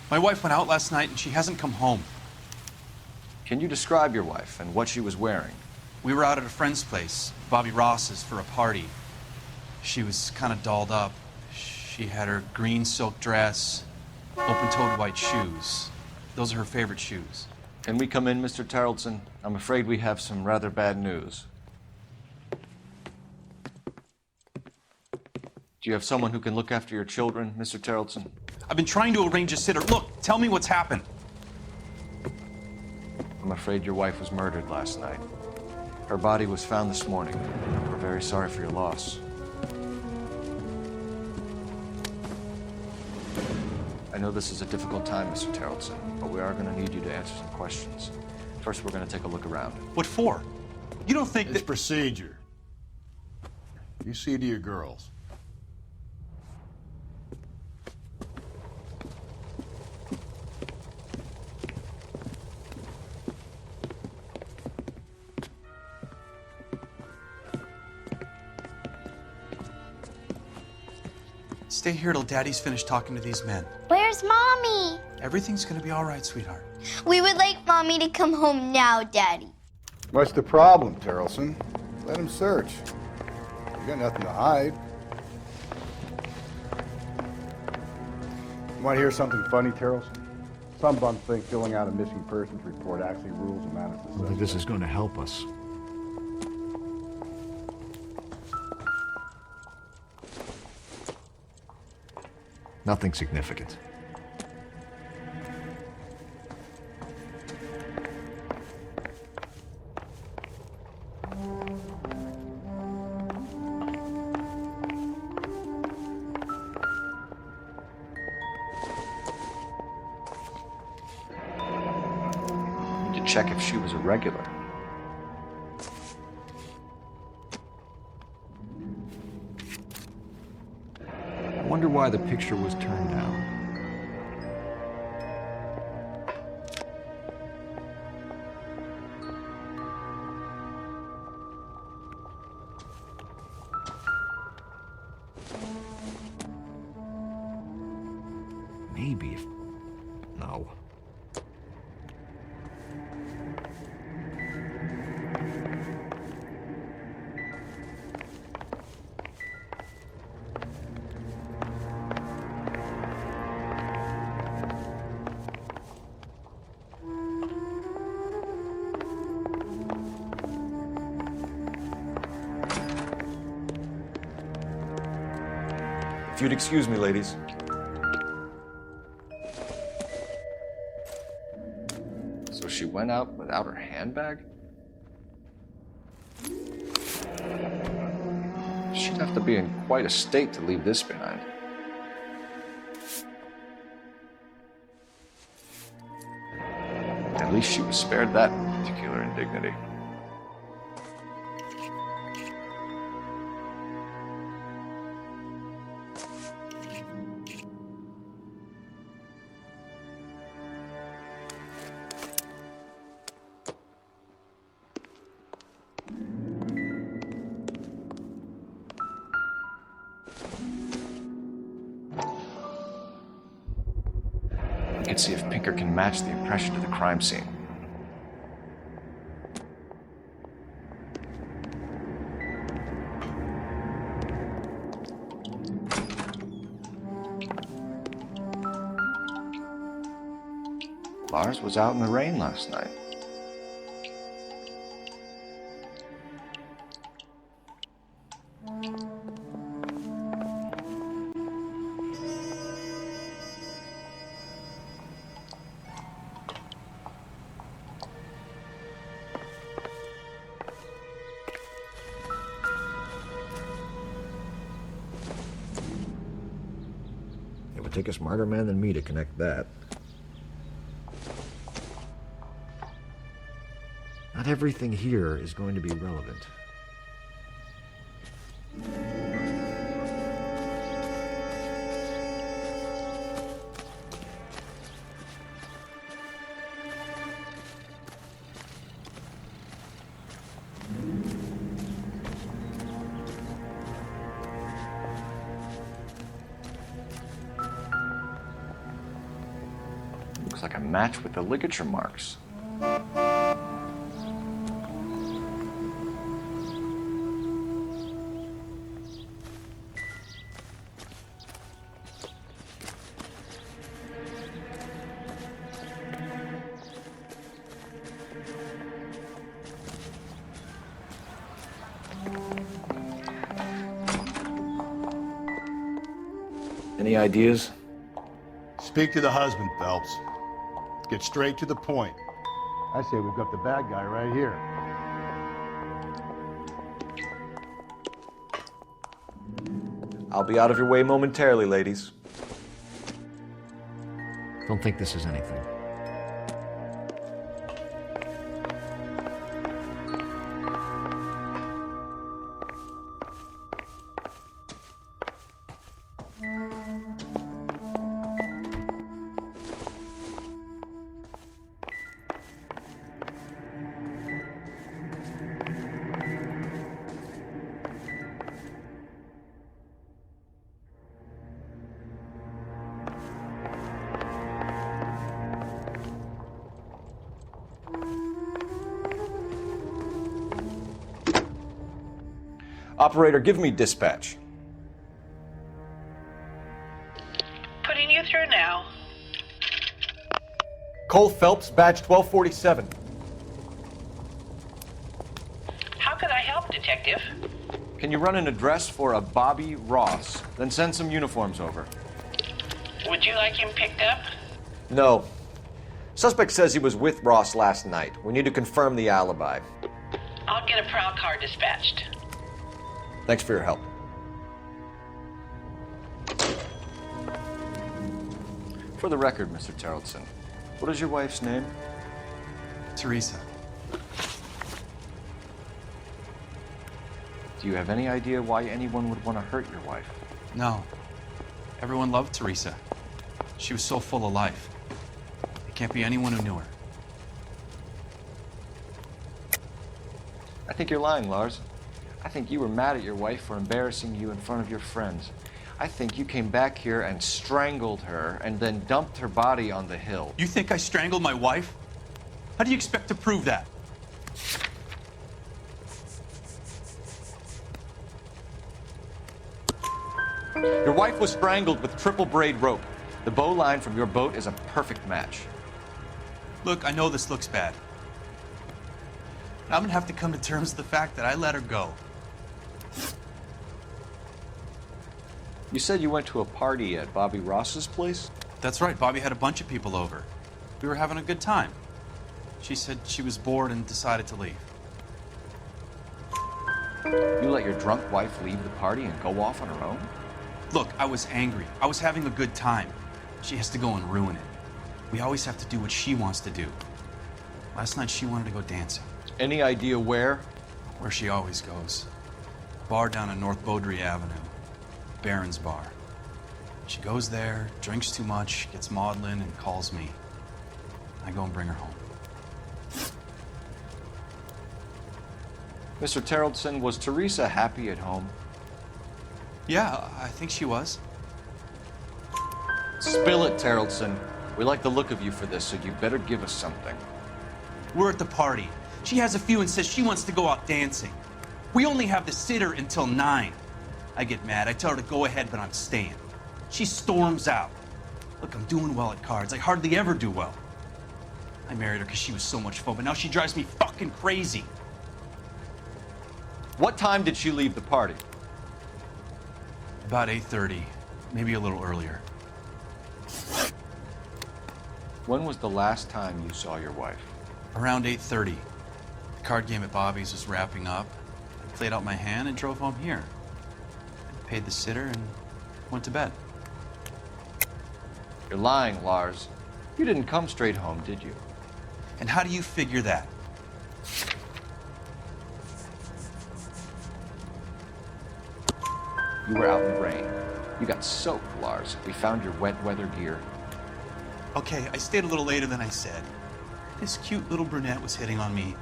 My wife went out last night and she hasn't come home. Can you describe your wife and what she was wearing? We were out at a friend's place, Bobby Ross's, for a party. She was kind of dolled up. She had her green silk dress, open-toed white shoes. Those are her favorite shoes. Can we come in, Mr. Tarleton? I'm afraid we have some rather bad news. Do you have someone who can look after your children, Mr. Tarleton? I've been trying to arrange a sitter. Look, tell me what's happened. I'm afraid your wife was murdered last night. Her body was found this morning. We're very sorry for your loss. I know this is a difficult time, Mr. Tarleton, but we are going to need you to answer some questions. First, we're going to take a look around. What for? You don't think It's procedure. You see to your girls. Stay here till Daddy's finished talking to these men. Where's Mommy? Everything's gonna be all right, sweetheart. We would like Mommy to come home now, Daddy. What's the problem, Tarleton? Let him search. You got nothing to hide. You want to hear something funny, Tarleton? Some bums think filling out a missing persons report actually rules a matter. I think this is going to help us. Nothing significant. Need to check if she was a regular. I wonder why the picture was turned down. Maybe if... No. If you'd excuse me, ladies. So she went out without her handbag? She'd have to be in quite a state to leave this behind. At least she was spared that particular indignity. Let's see if Pinker can match the impression to the crime scene. Lars was out in the rain last night. It'd take a smarter man than me to connect that. Not everything here is going to be relevant. Looks like a match with the ligature marks. Any ideas? Speak to the husband, Phelps. Get straight to the point. I say we've got the bad guy right here. I'll be out of your way momentarily, ladies. Don't think this is anything. Operator, give me dispatch. Putting you through now. Cole Phelps, badge 1247. How can I help, Detective? Can you run an address for a Bobby Ross, then send some uniforms over? Would you like him picked up? No. Suspect says he was with Ross last night. We need to confirm the alibi. I'll get a prowl car dispatched. Thanks for your help. For the record, Mr. Terrellson, what is your wife's name? Teresa. Do you have any idea why anyone would want to hurt your wife? No. Everyone loved Teresa. She was so full of life. There can't be anyone who knew her. I think you're lying, Lars. I think you were mad at your wife for embarrassing you in front of your friends. I think you came back here and strangled her and then dumped her body on the hill. You think I strangled my wife? How do you expect to prove that? Your wife was strangled with triple braid rope. The bow line from your boat is a perfect match. Look, I know this looks bad. I'm gonna have to come to terms with the fact that I let her go. You said you went to a party at Bobby Ross's place? That's right, Bobby had a bunch of people over. We were having a good time. She said she was bored and decided to leave. You let your drunk wife leave the party and go off on her own? Look, I was angry. I was having a good time. She has to go and ruin it. We always have to do what she wants to do. Last night she wanted to go dancing. Any idea where? Where she always goes. Bar down on North Beaudry Avenue. Barron's Bar. She goes there, drinks too much, gets maudlin, and calls me. I go and bring her home. Mr. Terrellson, was Teresa happy at home? Yeah, I think she was. Spill it, Terrellson. We like the look of you for this, so you better give us something. We're at the party. She has a few and says she wants to go out dancing. We only have the sitter until 9. I get mad. I tell her to go ahead, but I'm staying. She storms out. Look, I'm doing well at cards. I hardly ever do well. I married her because she was so much fun, but now she drives me fucking crazy. What time did she leave the party? About 8:30, maybe a little earlier. When was the last time you saw your wife? Around 8:30. The card game at Bobby's was wrapping up. I played out my hand and drove home here. I paid the sitter and went to bed. You're lying, Lars. You didn't come straight home, did you? And how do you figure that? You were out in the rain. You got soaked, Lars. We found your wet weather gear. Okay, I stayed a little later than I said. This cute little brunette was hitting on me.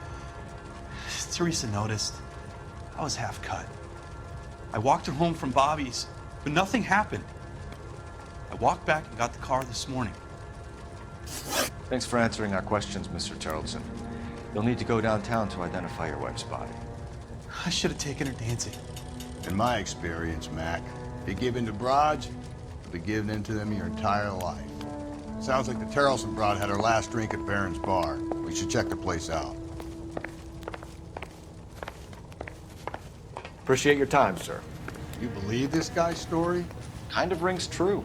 Teresa noticed. I was half cut. I walked her home from Bobby's, but nothing happened. I walked back and got the car this morning. Thanks for answering our questions, Mr. Tarleton. You'll need to go downtown to identify your wife's body. I should have taken her dancing. In my experience, Mac, if you give in to broads, you'll be giving in to them your entire life. Sounds like the Tarleton broad had her last drink at Barron's bar. We should check the place out. Appreciate your time, sir. You believe this guy's story? Kind of rings true.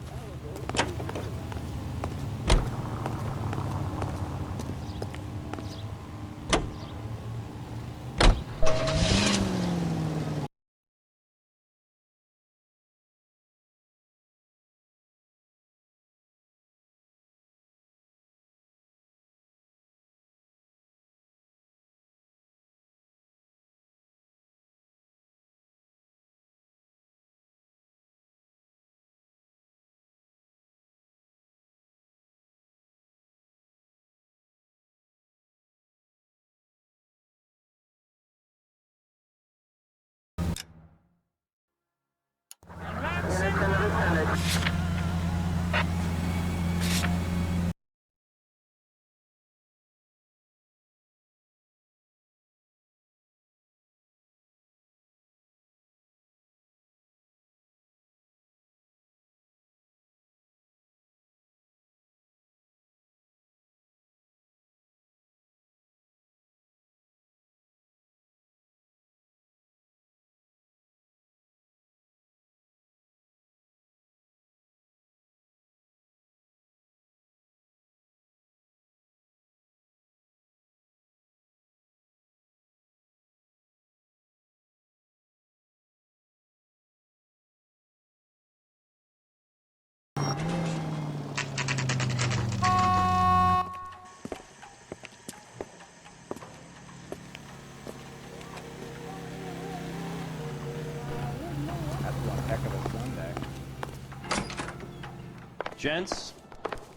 Gents,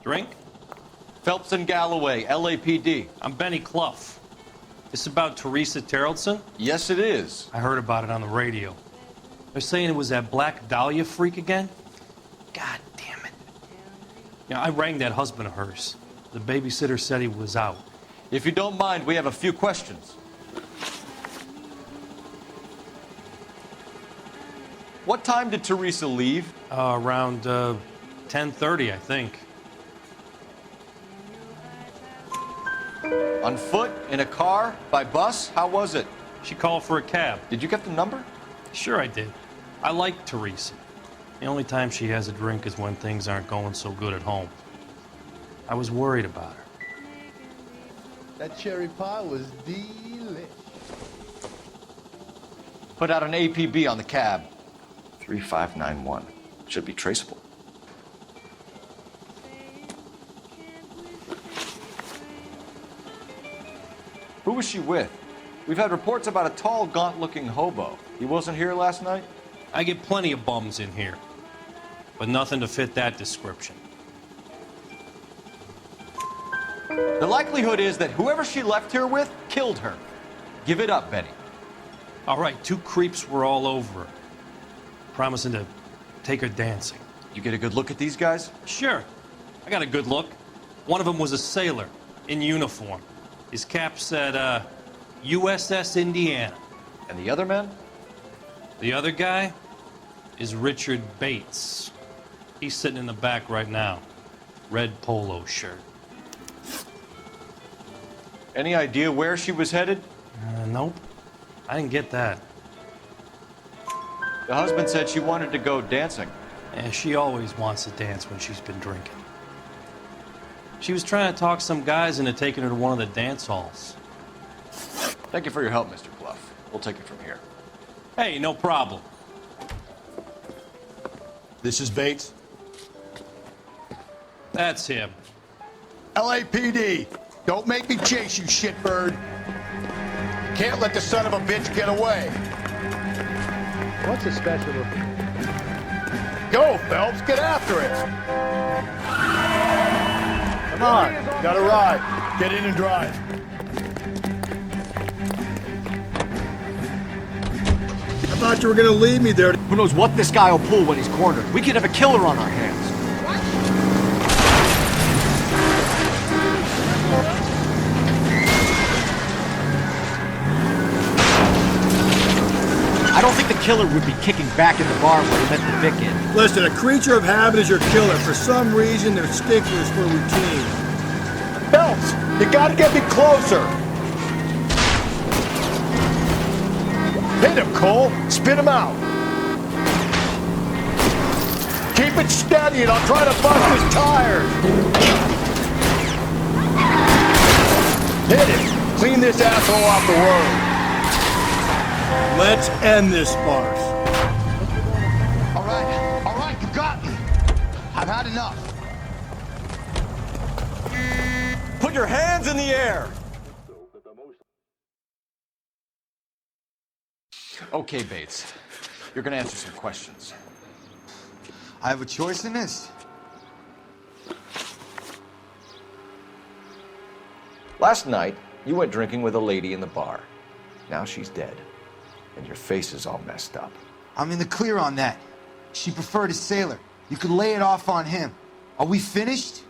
drink? Phelps and Galloway, LAPD. I'm Benny Clough. This about Teresa Tarleton? Yes, it is. I heard about it on the radio. They're saying it was that Black Dahlia freak again? God damn it. Yeah, I rang that husband of hers. The babysitter said he was out. If you don't mind, we have a few questions. What time did Teresa leave? Around 10:30, I think. On foot? In a car? By bus? How was it? She called for a cab. Did you get the number? Sure I did. I like Teresa. The only time she has a drink is when things aren't going so good at home. I was worried about her. That cherry pie was delish. Put out an APB on the cab. 3591. Should be traceable. Who was she with? We've had reports about a tall, gaunt-looking hobo. He wasn't here last night? I get plenty of bums in here, but nothing to fit that description. The likelihood is that whoever she left here with killed her. Give it up, Benny. All right, two creeps were all over her, promising to take her dancing. You get a good look at these guys? Sure. I got a good look. One of them was a sailor in uniform. His cap said, USS Indiana. And the other man? The other guy is Richard Bates. He's sitting in the back right now. Red polo shirt. Any idea where she was headed? Nope. I didn't get that. The husband said she wanted to go dancing. Yeah, she always wants to dance when she's been drinking. She was trying to talk some guys into taking her to one of the dance halls. Thank you for your help, Mr. Clough. We'll take it from here. Hey, no problem. This is Bates. That's him. LAPD, don't make me chase you, shitbird. Can't let the son of a bitch get away. What's so special? Go, Phelps, get after it. Come on, got a ride. Get in and drive. I thought you were gonna leave me there. Who knows what this guy will pull when he's cornered? We could have a killer on our hands. I don't think the killer would be kicking back in the bar where he met the Vic in. Listen, a creature of habit is your killer. For some reason, they're sticklers for routine. Phelps, you gotta get me closer. Hit him, Cole. Spit him out. Keep it steady and I'll try to bust his tires. Hit him. Clean this asshole off the road. Let's end this farce. All right, you got me. I've had enough. Put your hands in the air! Okay, Bates. You're gonna answer some questions. I have a choice in this. Last night, you went drinking with a lady in the bar. Now she's dead. And your face is all messed up. I'm in the clear on that. She preferred a sailor. You could lay it off on him. Are we finished?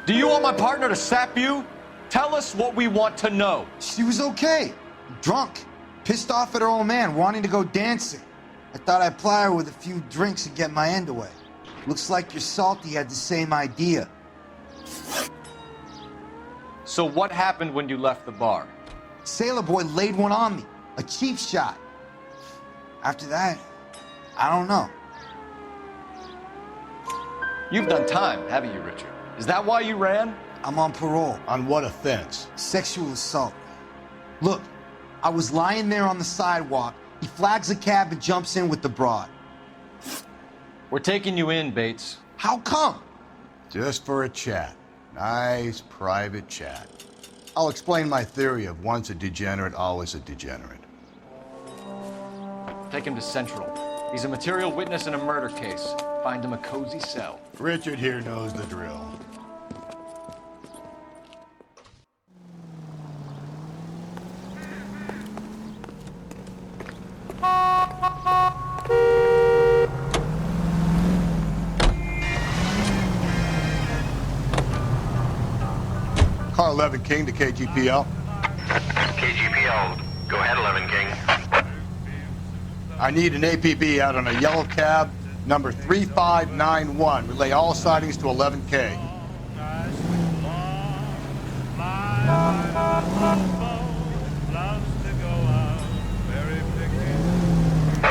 Do you want my partner to sap you? Tell us what we want to know. She was okay. Drunk. Pissed off at her old man, wanting to go dancing. I thought I'd ply her with a few drinks and get my end away. Looks like your Salty had the same idea. So what happened when you left the bar? Sailor boy laid one on me. A cheap shot. After that, I don't know. You've done time, haven't you, Richard? Is that why you ran? I'm on parole. On what offense? Sexual assault. Look, I was lying there on the sidewalk. He flags a cab and jumps in with the broad. We're taking you in, Bates. How come? Just for a chat. Nice private chat. I'll explain my theory of once a degenerate, always a degenerate. Take him to Central. He's a material witness in a murder case. Find him a cozy cell. Richard here knows the drill. Car 11 King to KGPL. KGPL, go ahead 11 King. I need an APB out on a yellow cab, number 3591. Relay all sightings to 11K.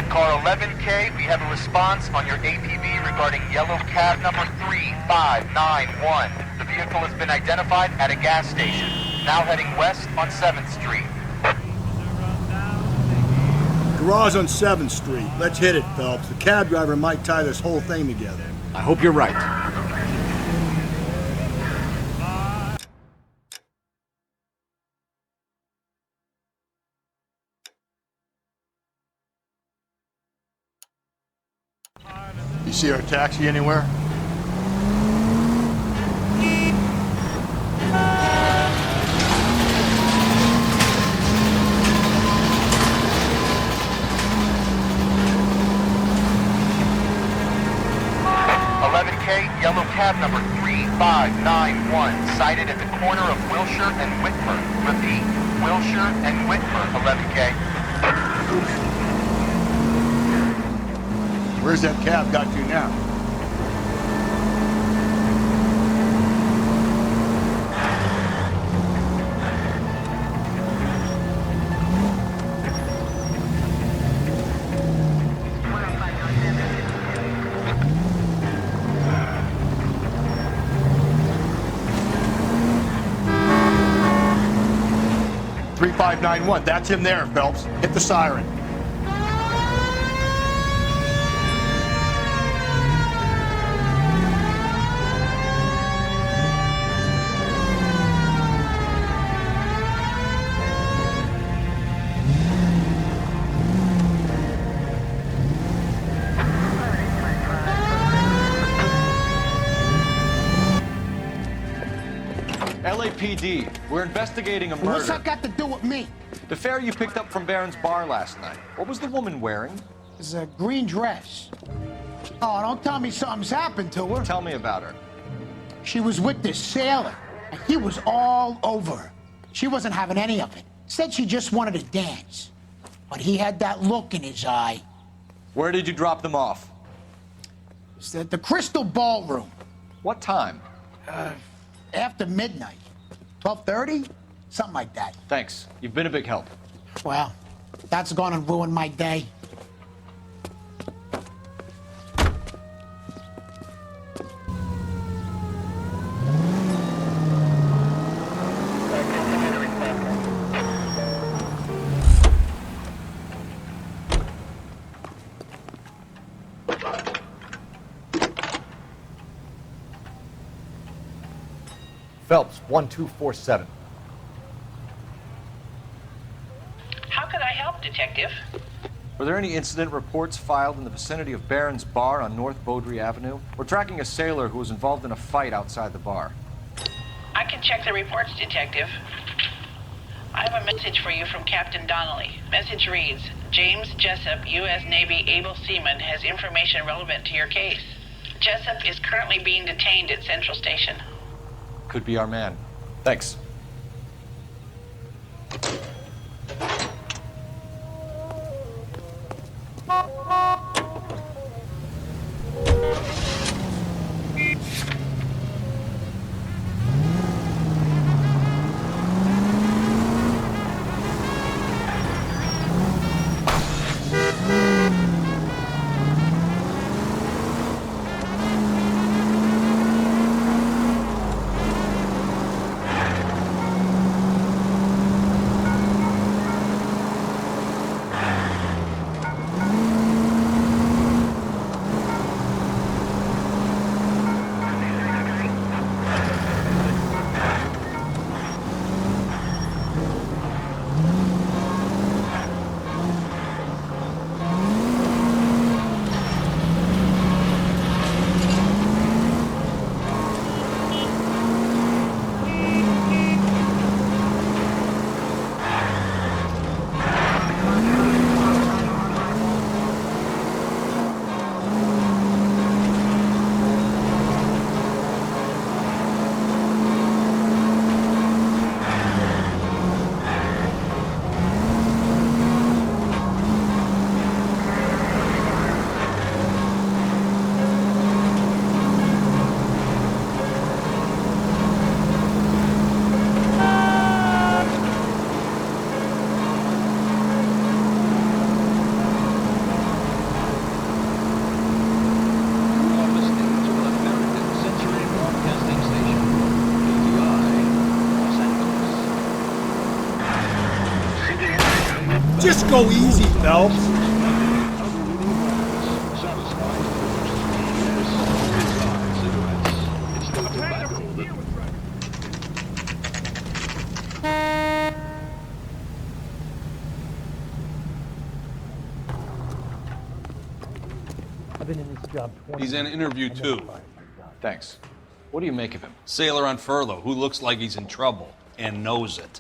Car 11K, we have a response on your APB regarding yellow cab number 3591. The vehicle has been identified at a gas station, now heading west on 7th Street. Garage on 7th Street. Let's hit it, Phelps. The cab driver might tie this whole thing together. I hope you're right. You see our taxi anywhere? Yellow cab number 3591, sighted at the corner of Wilshire and Whitmer. Repeat, Wilshire and Whitmer, 11K. Where's that cab got to now? That's him there, Phelps. Hit the siren. LAPD. We're investigating a murder. What's that got to do with me? The fare you picked up from Barron's bar last night. What was the woman wearing? It's a green dress. Oh, don't tell me something's happened to her. Tell me about her. She was with this sailor, and he was all over her. She wasn't having any of it. Said she just wanted to dance. But he had that look in his eye. Where did you drop them off? It's at the Crystal Ballroom. What time? After midnight. 12:30? Something like that. Thanks. You've been a big help. Well, that's gonna ruin my day. Phelps, 1247. How can I help, Detective? Were there any incident reports filed in the vicinity of Barron's Bar on North Beaudry Avenue? We're tracking a sailor who was involved in a fight outside the bar. I can check the reports, Detective. I have a message for you from Captain Donnelly. Message reads, James Jessup, U.S. Navy able seaman, has information relevant to your case. Jessup is currently being detained at Central Station. Could be our man. Thanks. Just go easy, Phelps. I've been in this job 20 He's in interview too. Thanks. What do you make of him? Sailor on furlough who looks like he's in trouble and knows it.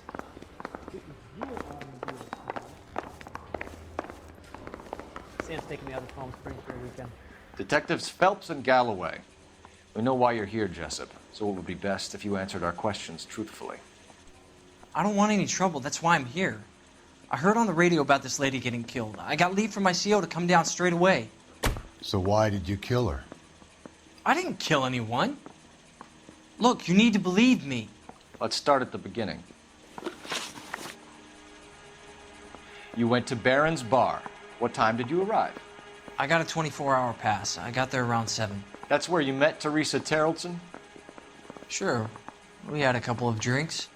Sam's taking me out of Palm Springs for a weekend. Detectives Phelps and Galloway. We know why you're here, Jessup, so it would be best if you answered our questions truthfully. I don't want any trouble. That's why I'm here. I heard on the radio about this lady getting killed. I got leave from my CO to come down straight away. So why did you kill her? I didn't kill anyone. Look, you need to believe me. Let's start at the beginning. You went to Barron's Bar. What time did you arrive? I got a 24-hour pass. I got there around 7. That's where you met Teresa Terrellson? Sure. We had a couple of drinks.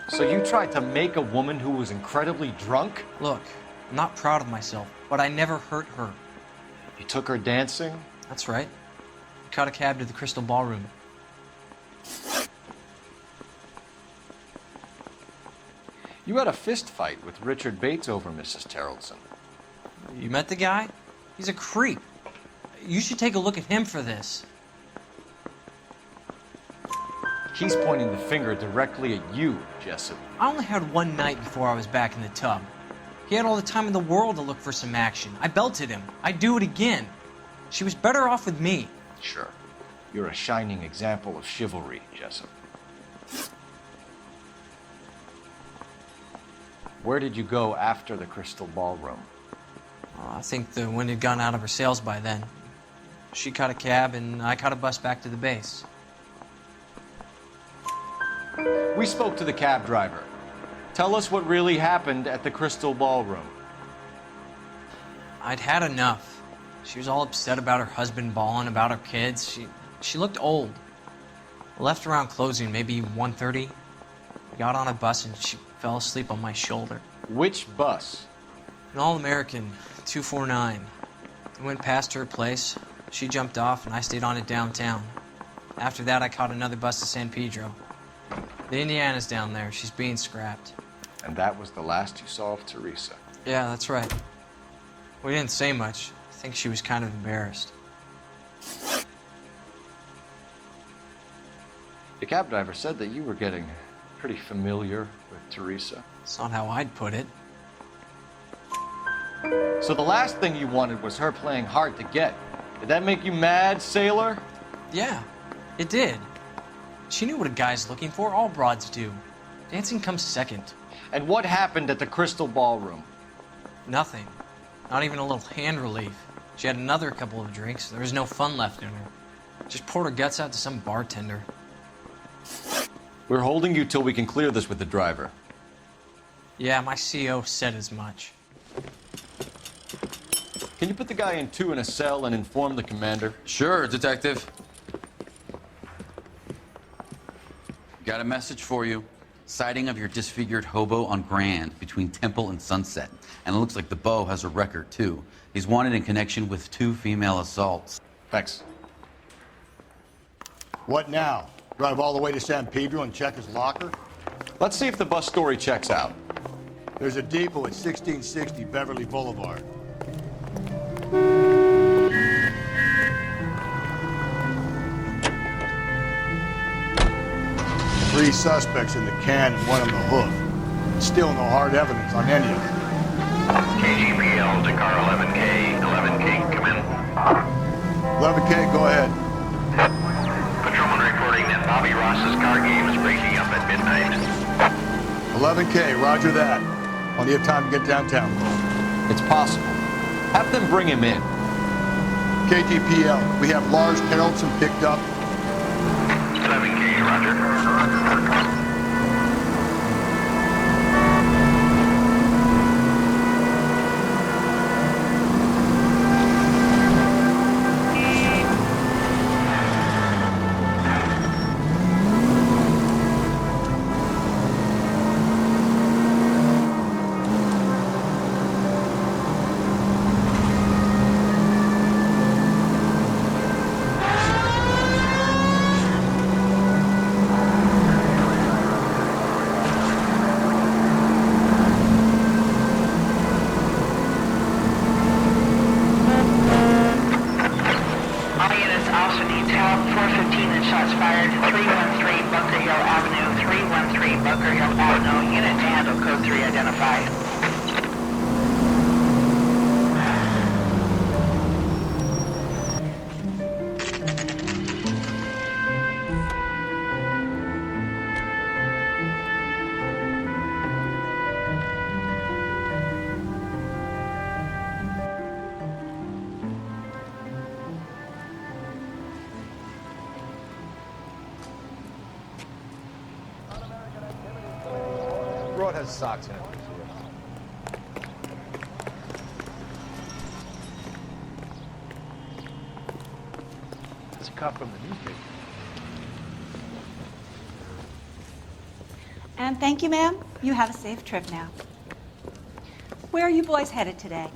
So you tried to make a woman who was incredibly drunk? Look, I'm not proud of myself, but I never hurt her. You took her dancing? That's right. I caught a cab to the Crystal Ballroom. You had a fist fight with Richard Bates over Mrs. Terrellson. You met the guy? He's a creep. You should take a look at him for this. He's pointing the finger directly at you, Jessup. I only had one night before I was back in the tub. He had all the time in the world to look for some action. I belted him. I'd do it again. She was better off with me. Sure. You're a shining example of chivalry, Jessup. Where did you go after the Crystal Ballroom? I think the wind had gone out of her sails by then. She caught a cab, and I caught a bus back to the base. We spoke to the cab driver. Tell us what really happened at the Crystal Ballroom. I'd had enough. She was all upset about her husband bawling about her kids. She looked old. I left around closing, maybe 1:30. Got on a bus and she fell asleep on my shoulder. Which bus? An All-American, 249. I went past her place. She jumped off and I stayed on it downtown. After that, I caught another bus to San Pedro. The Indiana's down there. She's being scrapped. And that was the last you saw of Teresa? Yeah, that's right. We didn't say much. I think she was kind of embarrassed. The cab driver said that you were getting pretty familiar with Teresa. It's not how I'd put it. So the last thing you wanted was her playing hard to get. Did that make you mad, sailor? Yeah, it did. She knew what a guy's looking for. All broads do. Dancing comes second. And what happened at the Crystal Ballroom? Nothing. Not even a little hand relief. She had another couple of drinks. There was no fun left in her. Just poured her guts out to some bartender. We're holding you till we can clear this with the driver. Yeah, my CO said as much. Can you put the guy in 2 in a cell and inform the commander? Sure, Detective. Got a message for you. Sighting of your disfigured hobo on Grand between Temple and Sunset. And it looks like the beau has a record, too. He's wanted in connection with 2 female assaults. Thanks. What now? Drive all the way to San Pedro and check his locker? Let's see if the bus story checks out. There's a depot at 1660 Beverly Boulevard. Three suspects in the can and one on the hoof. Still no hard evidence on any of them. KGPL to car 11K. 11K, come in. 11K, go ahead. Patrolman reporting that Bobby Ross's car game is breaking up at midnight. 11K, roger that. Plenty of time to get downtown. It's possible. Have them bring him in. KTPL, we have Lars Haraldson picked up. 11K, roger. Broad has socks in it this year. It's a cut from the newspaper. And thank you, ma'am. You have a safe trip now. Where are you boys headed today?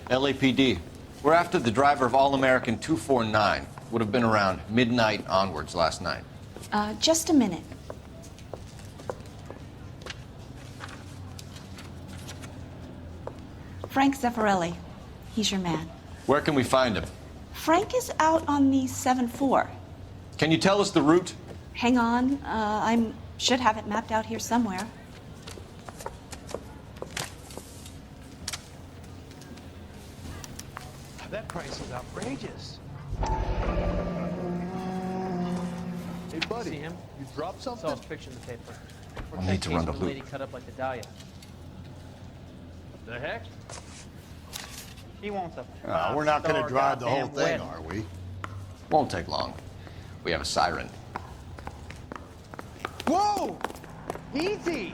LAPD. We're after the driver of All-American 249. Would have been around midnight onwards last night. Just a minute. Frank Zeffirelli. He's your man. Where can we find him? Frank is out on the 7-4. Can you tell us the route? Hang on, I should have it mapped out here somewhere. That price is outrageous. Hey, buddy, See him? you dropped something? Saw his picture in the paper. I'll need to run the The loop. lady cut up like the dahlia. The heck? He wants a We're not going to five-star drive the whole goddamn thing, wedding. are we? Won't take long. We have a siren. Whoa! Easy!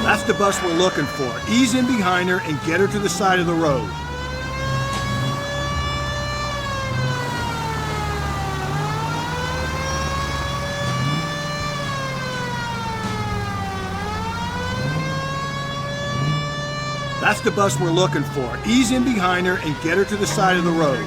That's the bus we're looking for. Ease in behind her and get her to the side of the road. That's the bus we're looking for. Ease in behind her and get her to the side of the road.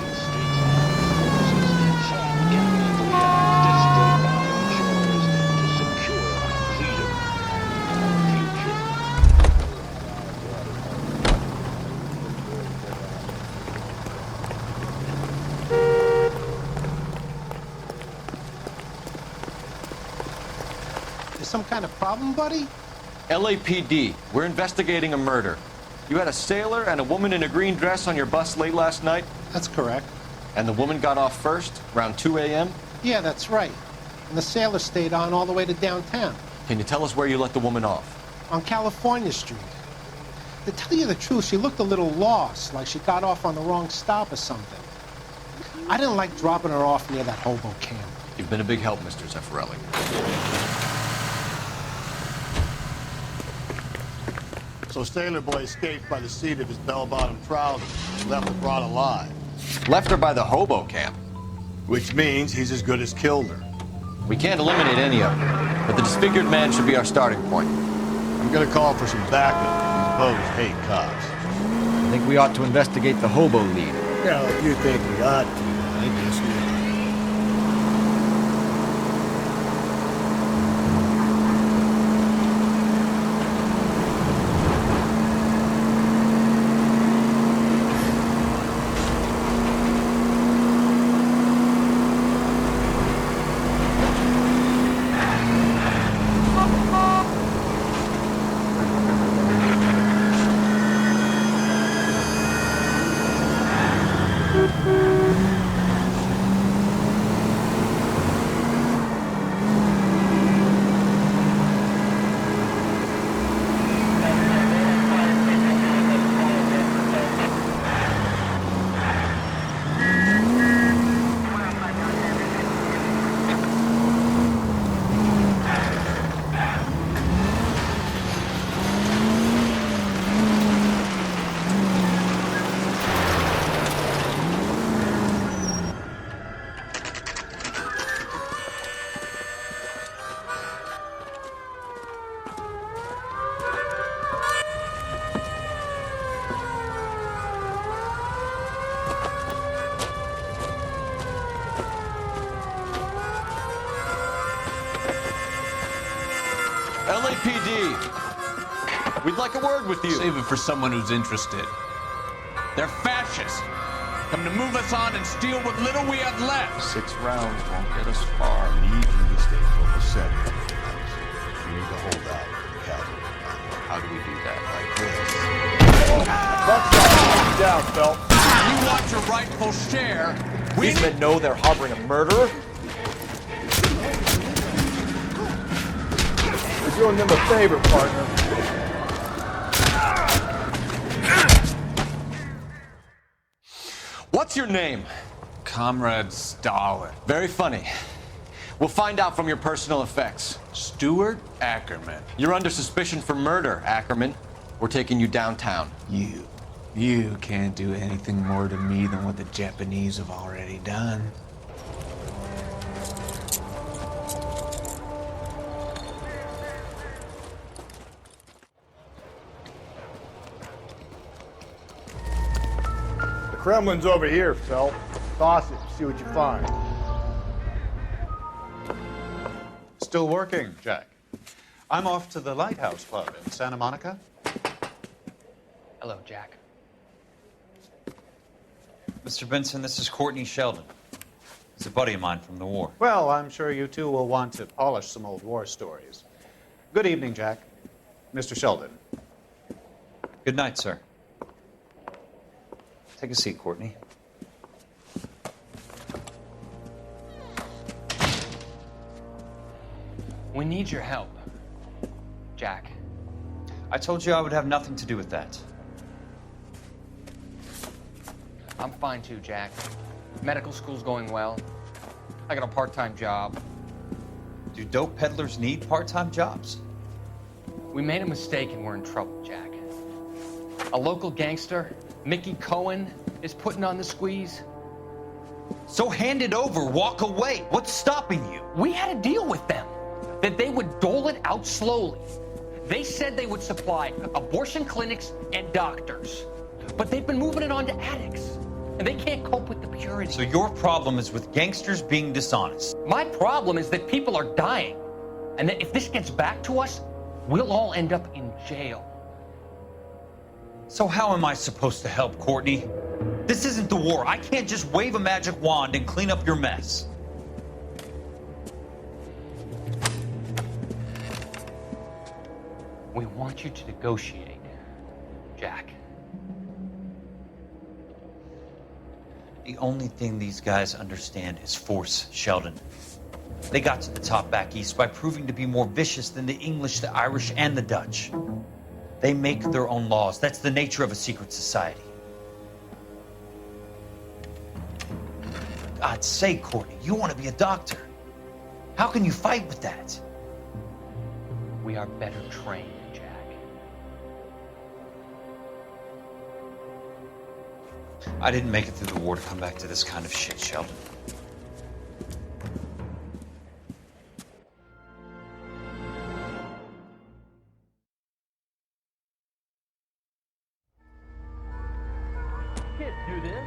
Is some kind of problem, buddy? LAPD, we're investigating a murder. You had a sailor and a woman in a green dress on your bus late last night? That's correct. And the woman got off first, around 2 a.m.? Yeah, that's right. And the sailor stayed on all the way to downtown. Can you tell us where you let the woman off? On California Street. To tell you the truth, she looked a little lost, like she got off on the wrong stop or something. I didn't like dropping her off near that hobo camp. You've been a big help, Mr. Zeffirelli. So Sailor Boy escaped by the seat of his bell-bottom trousers, left the broad alive. Left her by the hobo camp. Which means he's as good as killed her. We can't eliminate any of them, but the disfigured man should be our starting point. I'm gonna call for some backup. These bows hate cops. I think we ought to investigate the hobo lead. Well, if you think we ought to, I guess we ought. LAPD, we'd like a word with you. Save it for someone who's interested. They're fascists. Come to move us on and steal what little we have left. 6 rounds won't get us far. We need you to stay focused center. We need to hold out for the cavalry. How do we do that? That's down, Phelps. You want your rightful share. These men know they're harboring a murderer. We're doing them a favor, partner. What's your name? Comrade Stalin. Very funny. We'll find out from your personal effects. Stuart Ackerman. You're under suspicion for murder, Ackerman. We're taking you downtown. You can't do anything more to me than what the Japanese have already done. Kremlin's over here, Phelps. Toss it, see what you find. Still working, Jack. I'm off to the Lighthouse Club in Santa Monica. Hello, Jack. Mr. Benson, this is Courtney Sheldon. He's a buddy of mine from the war. Well, I'm sure you two will want to polish some old war stories. Good evening, Jack. Mr. Sheldon. Good night, sir. Take a seat, Courtney. We need your help, Jack. I told you I would have nothing to do with that. I'm fine too, Jack. Medical school's going well. I got a part-time job. Do dope peddlers need part-time jobs? We made a mistake and we're in trouble, Jack. A local gangster, Mickey Cohen, is putting on the squeeze. So hand it over, walk away. What's stopping you? We had a deal with them that they would dole it out slowly. They said they would supply abortion clinics and doctors, but they've been moving it on to addicts, and they can't cope with the purity. So your problem is with gangsters being dishonest. My problem is that people are dying, and that if this gets back to us, we'll all end up in jail. So how am I supposed to help, Courtney? This isn't the war. I can't just wave a magic wand and clean up your mess. We want you to negotiate, Jack. The only thing these guys understand is force, Sheldon. They got to the top back east by proving to be more vicious than the English, the Irish, and the Dutch. They make their own laws. That's the nature of a secret society. God's sake, Courtney, you want to be a doctor. How can you fight with that? We are better trained, Jack. I didn't make it through the war to come back to this kind of shit, Sheldon. Can't do this.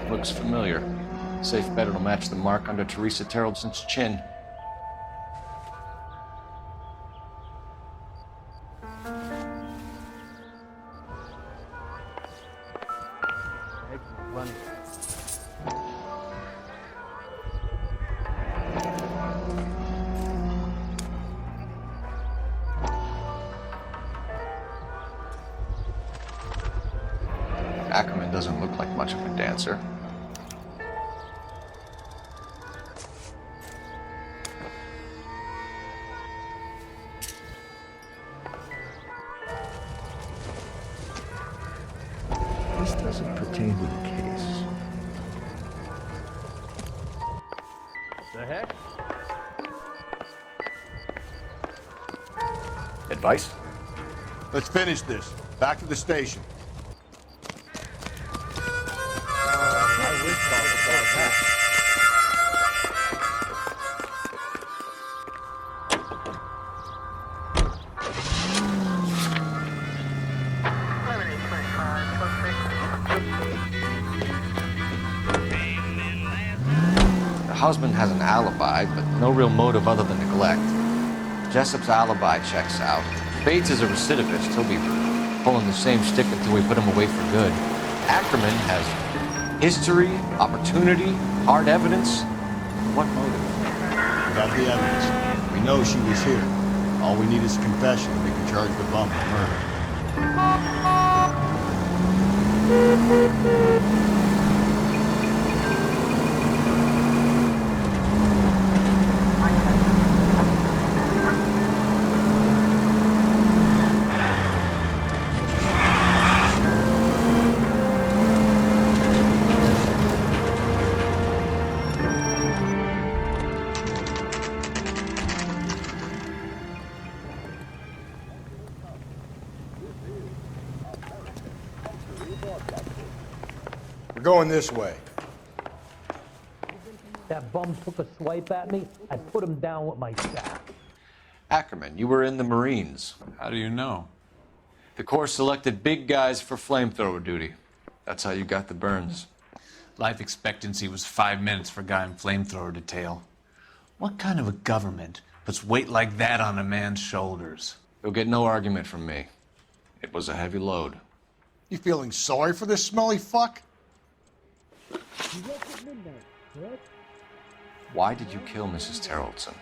Looks familiar. Safe bet it'll match the mark under Teresa Terrelson's chin. Ackerman doesn't look like much of a dancer. This doesn't pertain to the case. The heck? Advice? Let's finish this. Back to the station. The husband has an alibi, but no real motive other than neglect. Jessup's alibi checks out. Bates is a recidivist. He'll be pulling the same stick until we put him away for good. Ackerman has history, opportunity, hard evidence. What motive? We got the evidence. We know she was here. All we need is a confession and we can charge the bum with murder. We're going this way. That bum took a swipe at me, I put him down with my sack. Ackerman, you were in the Marines. How do you know? The Corps selected big guys for flamethrower duty. That's how you got the burns. Life expectancy was 5 minutes for a guy in flamethrower detail. What kind of a government puts weight like that on a man's shoulders? You'll get no argument from me. It was a heavy load. You feeling sorry for this smelly fuck? Why did you kill Mrs. Terrellson?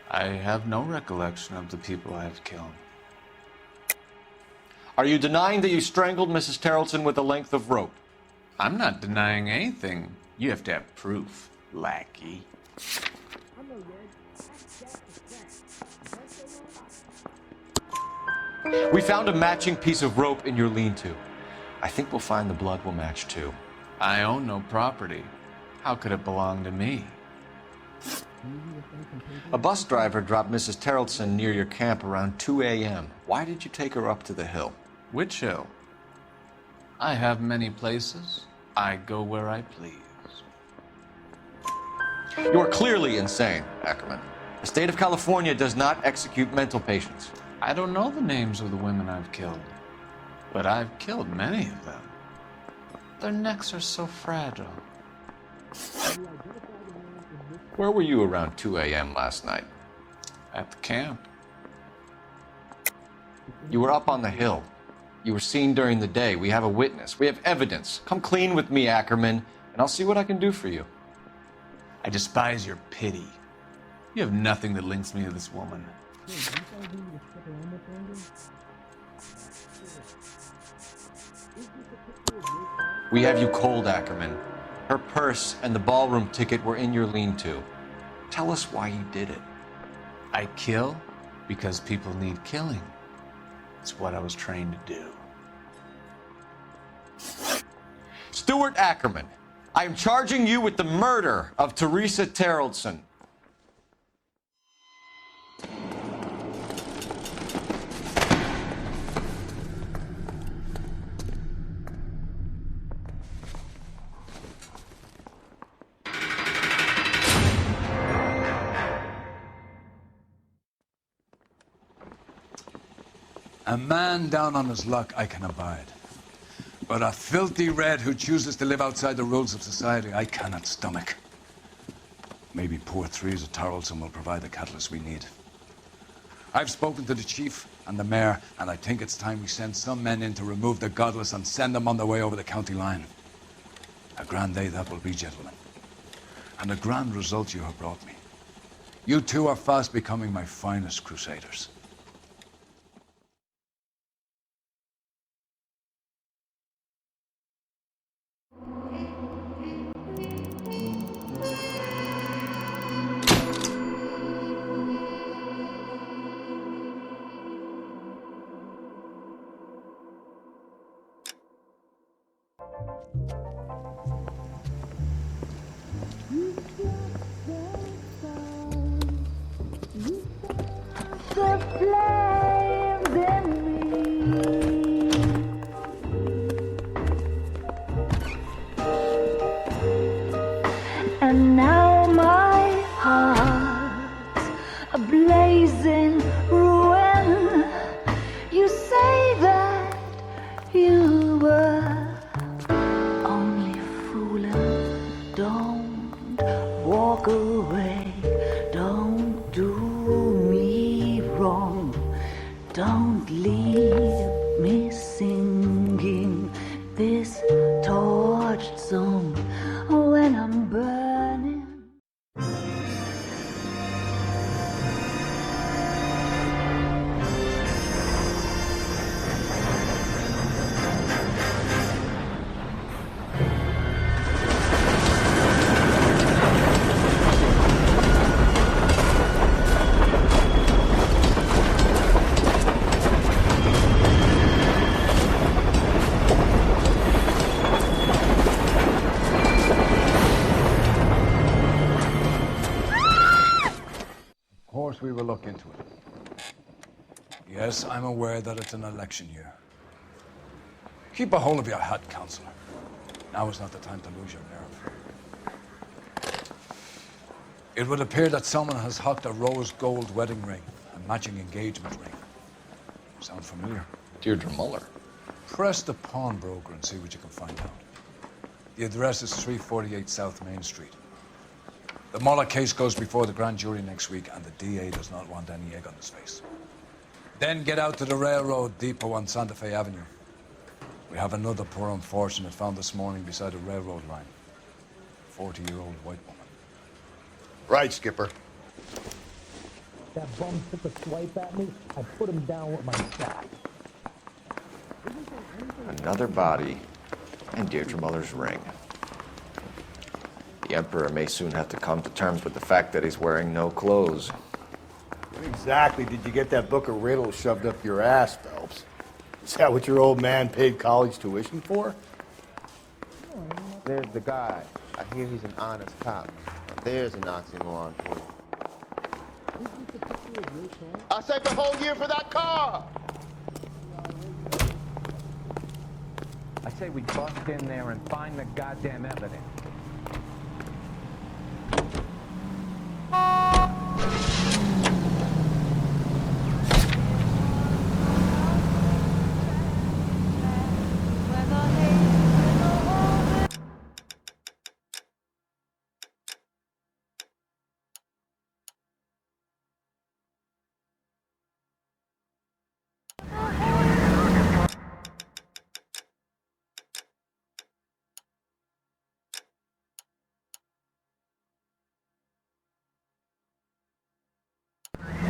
I have no recollection of the people I have killed. Are you denying that you strangled Mrs. Terrellson with a length of rope? I'm not denying anything. You have to have proof, lackey. We found a matching piece of rope in your lean-to. I think we'll find the blood will match too. I own no property. How could it belong to me? A bus driver dropped Mrs. Terrellson near your camp around 2 a.m. Why did you take her up to the hill? Which hill? I have many places. I go where I please. You are clearly insane, Ackerman. The state of California does not execute mental patients. I don't know the names of the women I've killed, but I've killed many of them. Their necks are so fragile. Where were you around 2 a.m. last night? At the camp. You were up on the hill. You were seen during the day. We have a witness. We have evidence. Come clean with me, Ackerman, and I'll see what I can do for you. I despise your pity. You have nothing that links me to this woman. We have you cold, Ackerman. Her purse and the ballroom ticket were in your lean-to. Tell us why you did it. I kill because people need killing. It's what I was trained to do. Stuart Ackerman, I am charging you with the murder of Teresa Terrellson. A man down on his luck I can abide. But a filthy red who chooses to live outside the rules of society, I cannot stomach. Maybe poor Teresa Terrellson will provide the catalyst we need. I've spoken to the chief and the mayor, and I think it's time we send some men in to remove the godless and send them on their way over the county line. A grand day that will be, gentlemen. And a grand result you have brought me. You two are fast becoming my finest crusaders. And now my heart's a blazing ruin. You say that you were only fooling. Don't walk away. Don't do me wrong. Don't leave me singing this torched song when I'm burning. Of course we will look into it. Yes, I'm aware that it's an election year. Keep a hold of your hat, Counselor. Now is not the time to lose your nerve. It would appear that someone has hocked a rose gold wedding ring and matching engagement ring. Sound familiar? Deirdre Muller. Press the pawnbroker and see what you can find out. The address is 348 South Main Street. The Muller case goes before the grand jury next week, and the DA does not want any egg on his face. Then get out to the railroad depot on Santa Fe Avenue. We have another poor unfortunate found this morning beside a railroad line. 40-year-old white woman. Right, Skipper. That bum took a swipe at me. I put him down with my shot. Another body and Deirdre Muller's ring. The Emperor may soon have to come to terms with the fact that he's wearing no clothes. When exactly did you get that book of riddles shoved up your ass, Phelps? Is that what your old man paid college tuition for? There's the guy. I hear he's an honest cop. Now there's an oxymoron for you. I saved the whole year for that car! I say we bust in there and find the goddamn evidence.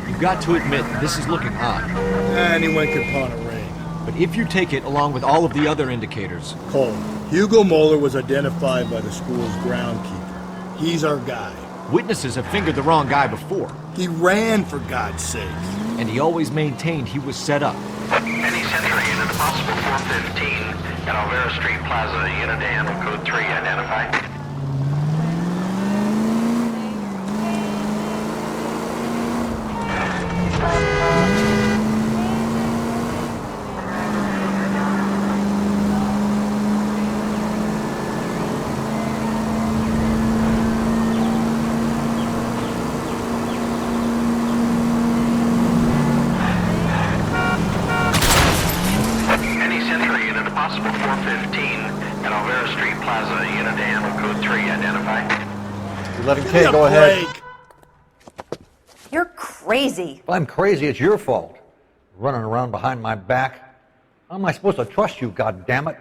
You've got to admit, this is looking odd. Anyone could pawn a ring. But if you take it along with all of the other indicators... Cole, Hugo Moeller was identified by the school's groundkeeper. He's our guy. Witnesses have fingered the wrong guy before. He ran, for God's sake. And he always maintained he was set up. Any Central unit, possible 415 at Alvera Street Plaza, unit and code 3 identified. Any Central unit, possible 415 at Alvera Street Plaza, unit and code 3 identified. 11K, go ahead. You're crazy. If I'm crazy, it's your fault. Running around behind my back. How am I supposed to trust you, goddammit?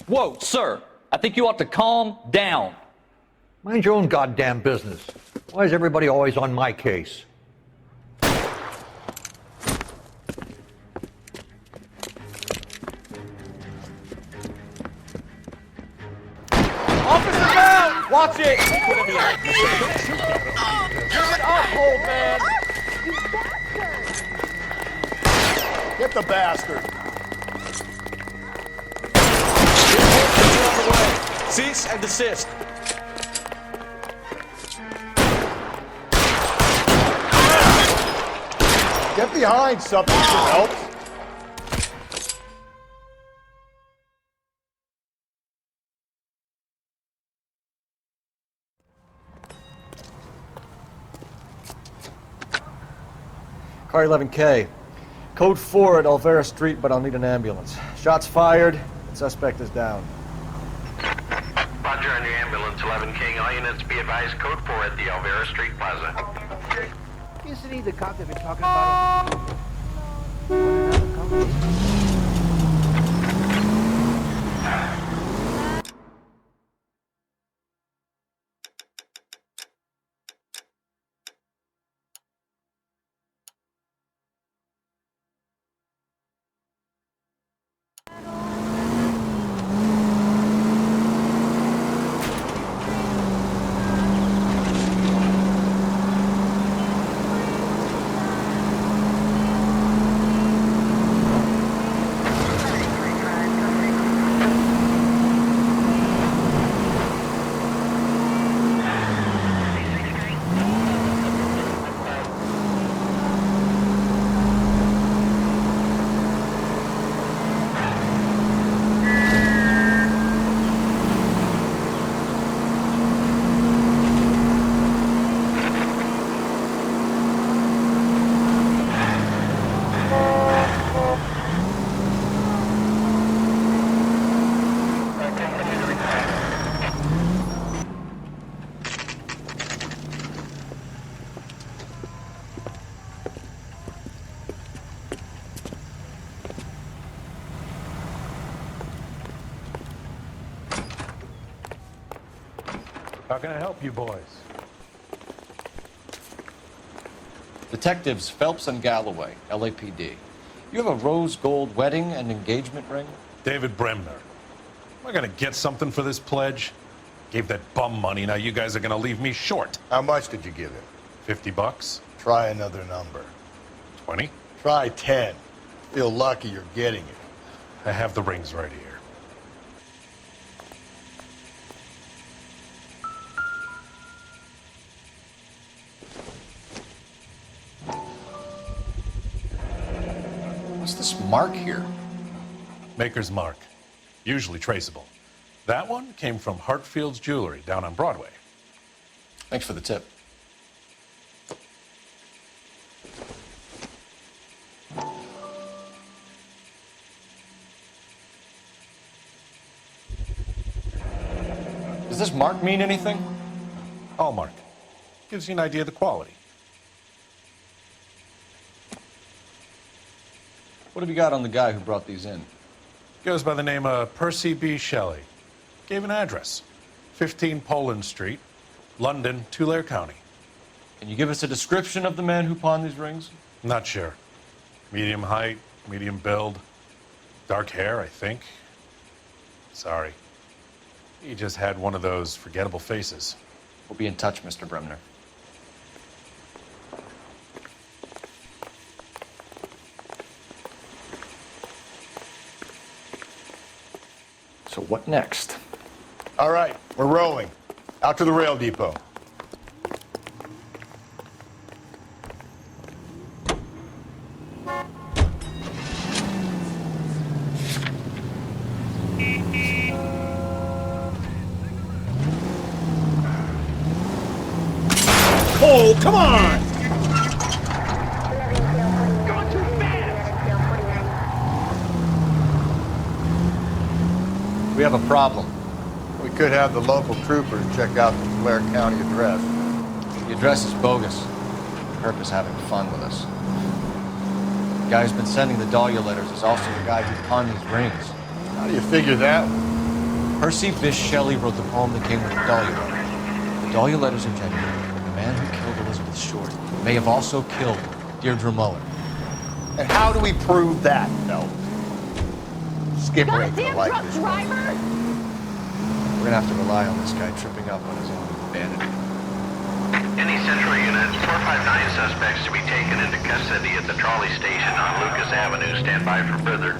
Whoa, sir. I think you ought to calm down. Mind your own goddamn business. Why is everybody always on my case? Officer down! Watch it! Get up, old man! Get the bastard. Cease and desist. Get behind something that helps. Car 11K. Code 4 at Alvera Street, but I'll need an ambulance. Shots fired. Suspect is down. Roger on your ambulance, 11 King. All units be advised, code 4 at the Alvera Street Plaza. Isn't he the cop they've been talking about? How can I help you boys? Detectives Phelps and Galloway, LAPD. You have a rose gold wedding and engagement ring? David Bremner. Am I gonna get something for this pledge? Gave that bum money, now you guys are gonna leave me short. How much did you give him? $50? Try another number. 20? Try 10. Feel lucky you're getting it. I have the rings right here. What's this mark here? Maker's mark. Usually traceable. That one came from Hartfield's Jewelry down on Broadway. Thanks for the tip. Does this mark mean anything? Hallmark. Gives you an idea of the quality. What have you got on the guy who brought these in? Goes by the name of Percy B. Shelley. Gave an address. 15 Poland Street, London, Tulare County. Can you give us a description of the man who pawned these rings? Not sure. Medium height, medium build. Dark hair, I think. Sorry. He just had one of those forgettable faces. We'll be in touch, Mr. Bremner. So what next? All right, we're rolling. Out to the rail depot. Oh, come on! We have a problem. We could have the local troopers check out the Tulare County address. The address is bogus. Herb is having fun with us. The guy who's been sending the Dahlia letters is also the guy who pawned these rings. How do you figure that? Percy Bysshe Shelley wrote the poem that came with the Dahlia letter. The Dahlia letters are genuine. The man who killed Elizabeth Short may have also killed Deirdre Muller. And how do we prove that, Phelps? Skipper ain't gonna like this. Driver! We're gonna have to rely on this guy tripping up on his own vanity. Any Central Unit, 459 suspects to be taken into custody at the trolley station on Lucas Avenue. Stand by for further.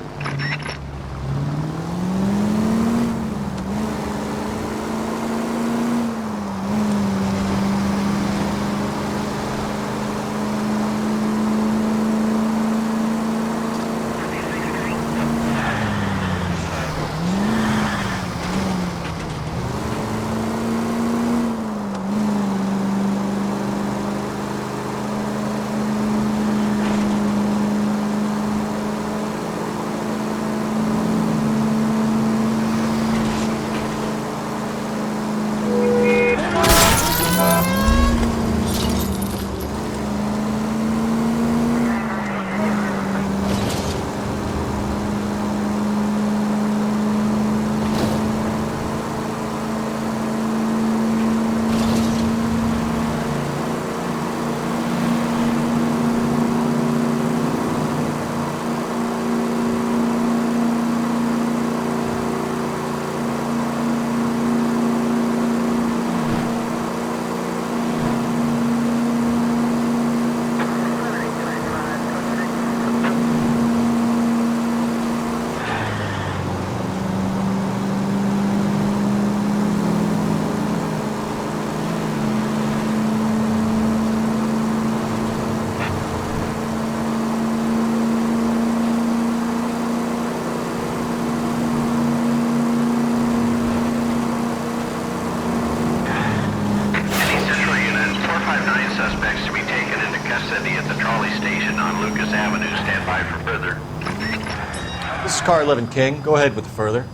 Car 11 King, go ahead with the further.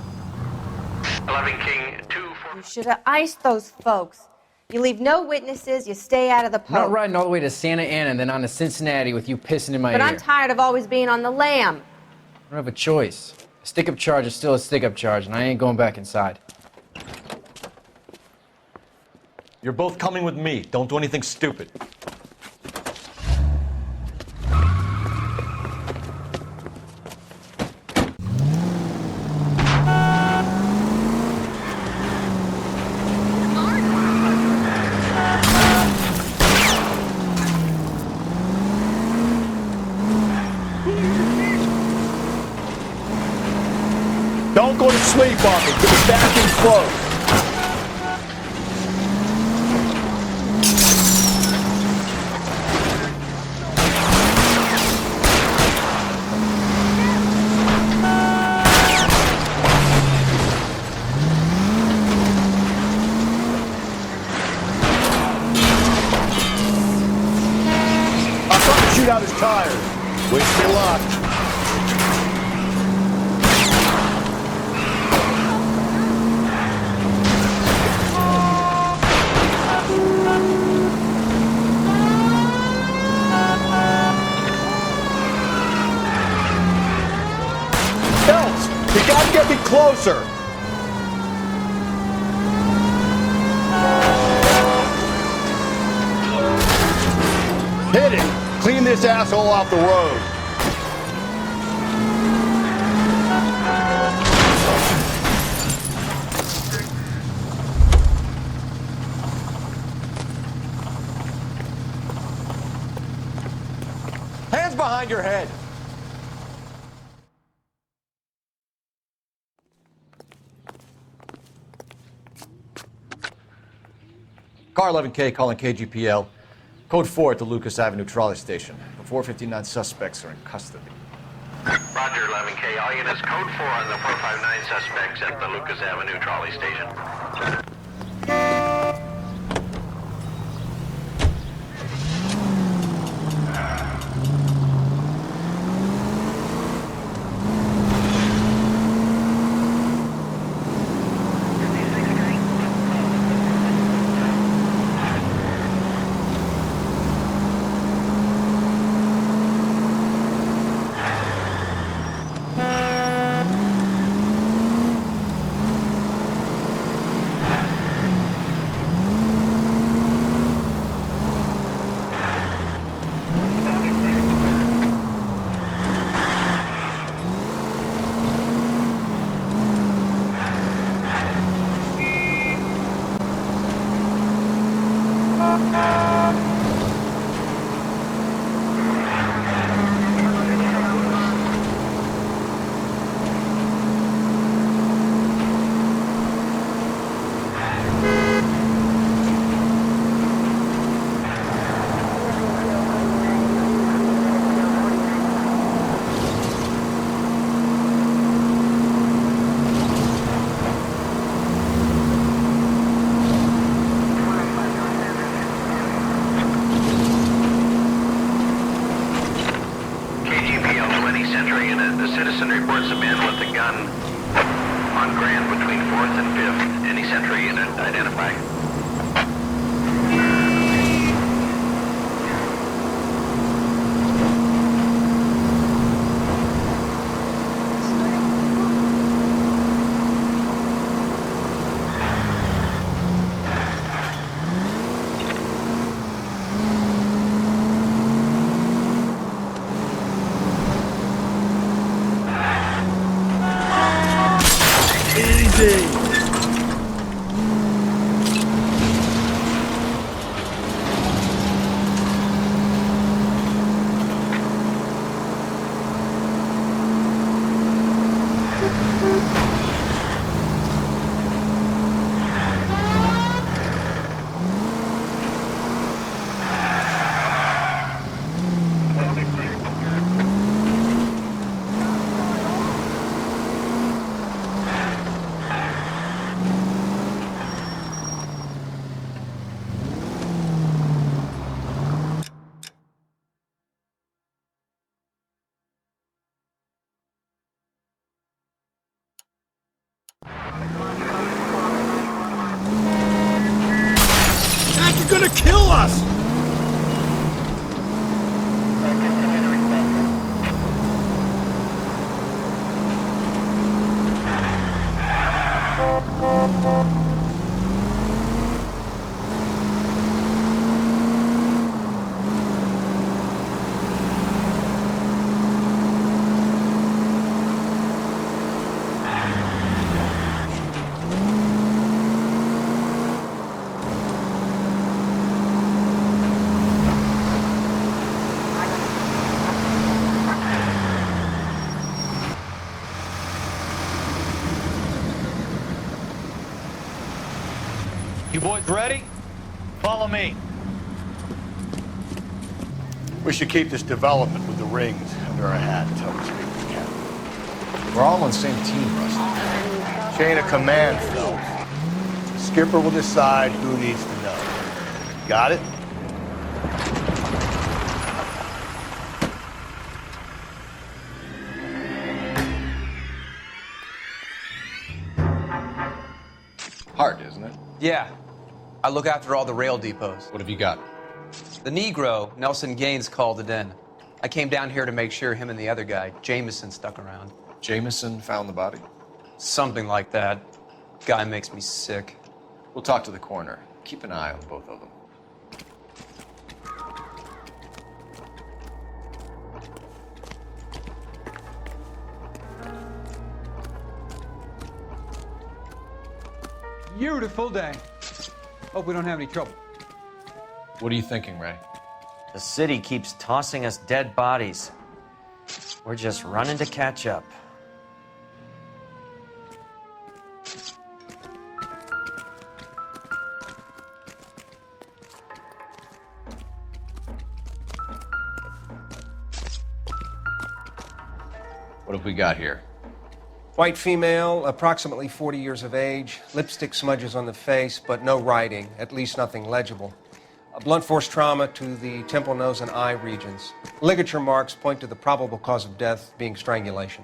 11 King, 2... You should have iced those folks. You leave no witnesses, you stay out of the I'm not poke. riding all the way to Santa Ana and then on to Cincinnati with you pissing in my But ear. I'm tired of always being on the lam. I don't have a choice. A stick-up charge is still a stick-up charge, and I ain't going back inside. You're both coming with me. Don't do anything stupid. Don't go to sleep on me. Get the bathroom closed. I'm trying to shoot out his tires. Wish me luck. You gotta get me closer! Hit it! Clean this asshole off the road! Hands behind your head! Car 11K calling KGPL. Code 4 at the Lucas Avenue trolley station. The 459 suspects are in custody. Roger, 11K. All units, code 4 on the 459 suspects at the Lucas Avenue trolley station. You're gonna kill us! boys ready? Follow me. We should keep this development with the rings under our hat until we speak to Captain. We're all on the same team, Rusty. Chain of command, Phelps. The skipper will decide who needs to know. Got it? Hard, isn't it? Yeah. I look after all the rail depots. What have you got? The Negro, Nelson Gaines, called it in. I came down here to make sure him and the other guy, Jameson, stuck around. Jameson found the body? Something like that. Guy makes me sick. We'll talk to the coroner. Keep an eye on both of them. Beautiful day. Hope we don't have any trouble. What are you thinking, Ray? The city keeps tossing us dead bodies. We're just running to catch up. What have we got here? White female, approximately 40 years of age, lipstick smudges on the face, but no writing, at least nothing legible. A blunt force trauma to the temple, nose, and eye regions. Ligature marks point to the probable cause of death being strangulation.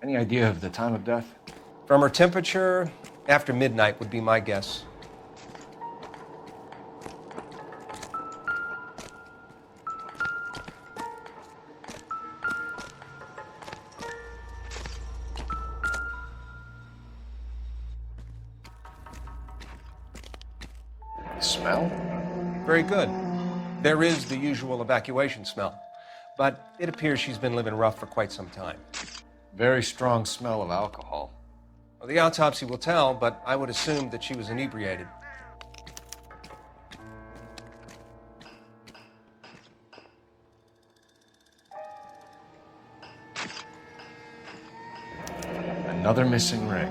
Any idea of the time of death? From her temperature, after midnight would be my guess. Smell? Very good. There is the usual evacuation smell, but it appears she's been living rough for quite some time. Very strong smell of alcohol. Well, the autopsy will tell, but I would assume that she was inebriated. Another missing ring.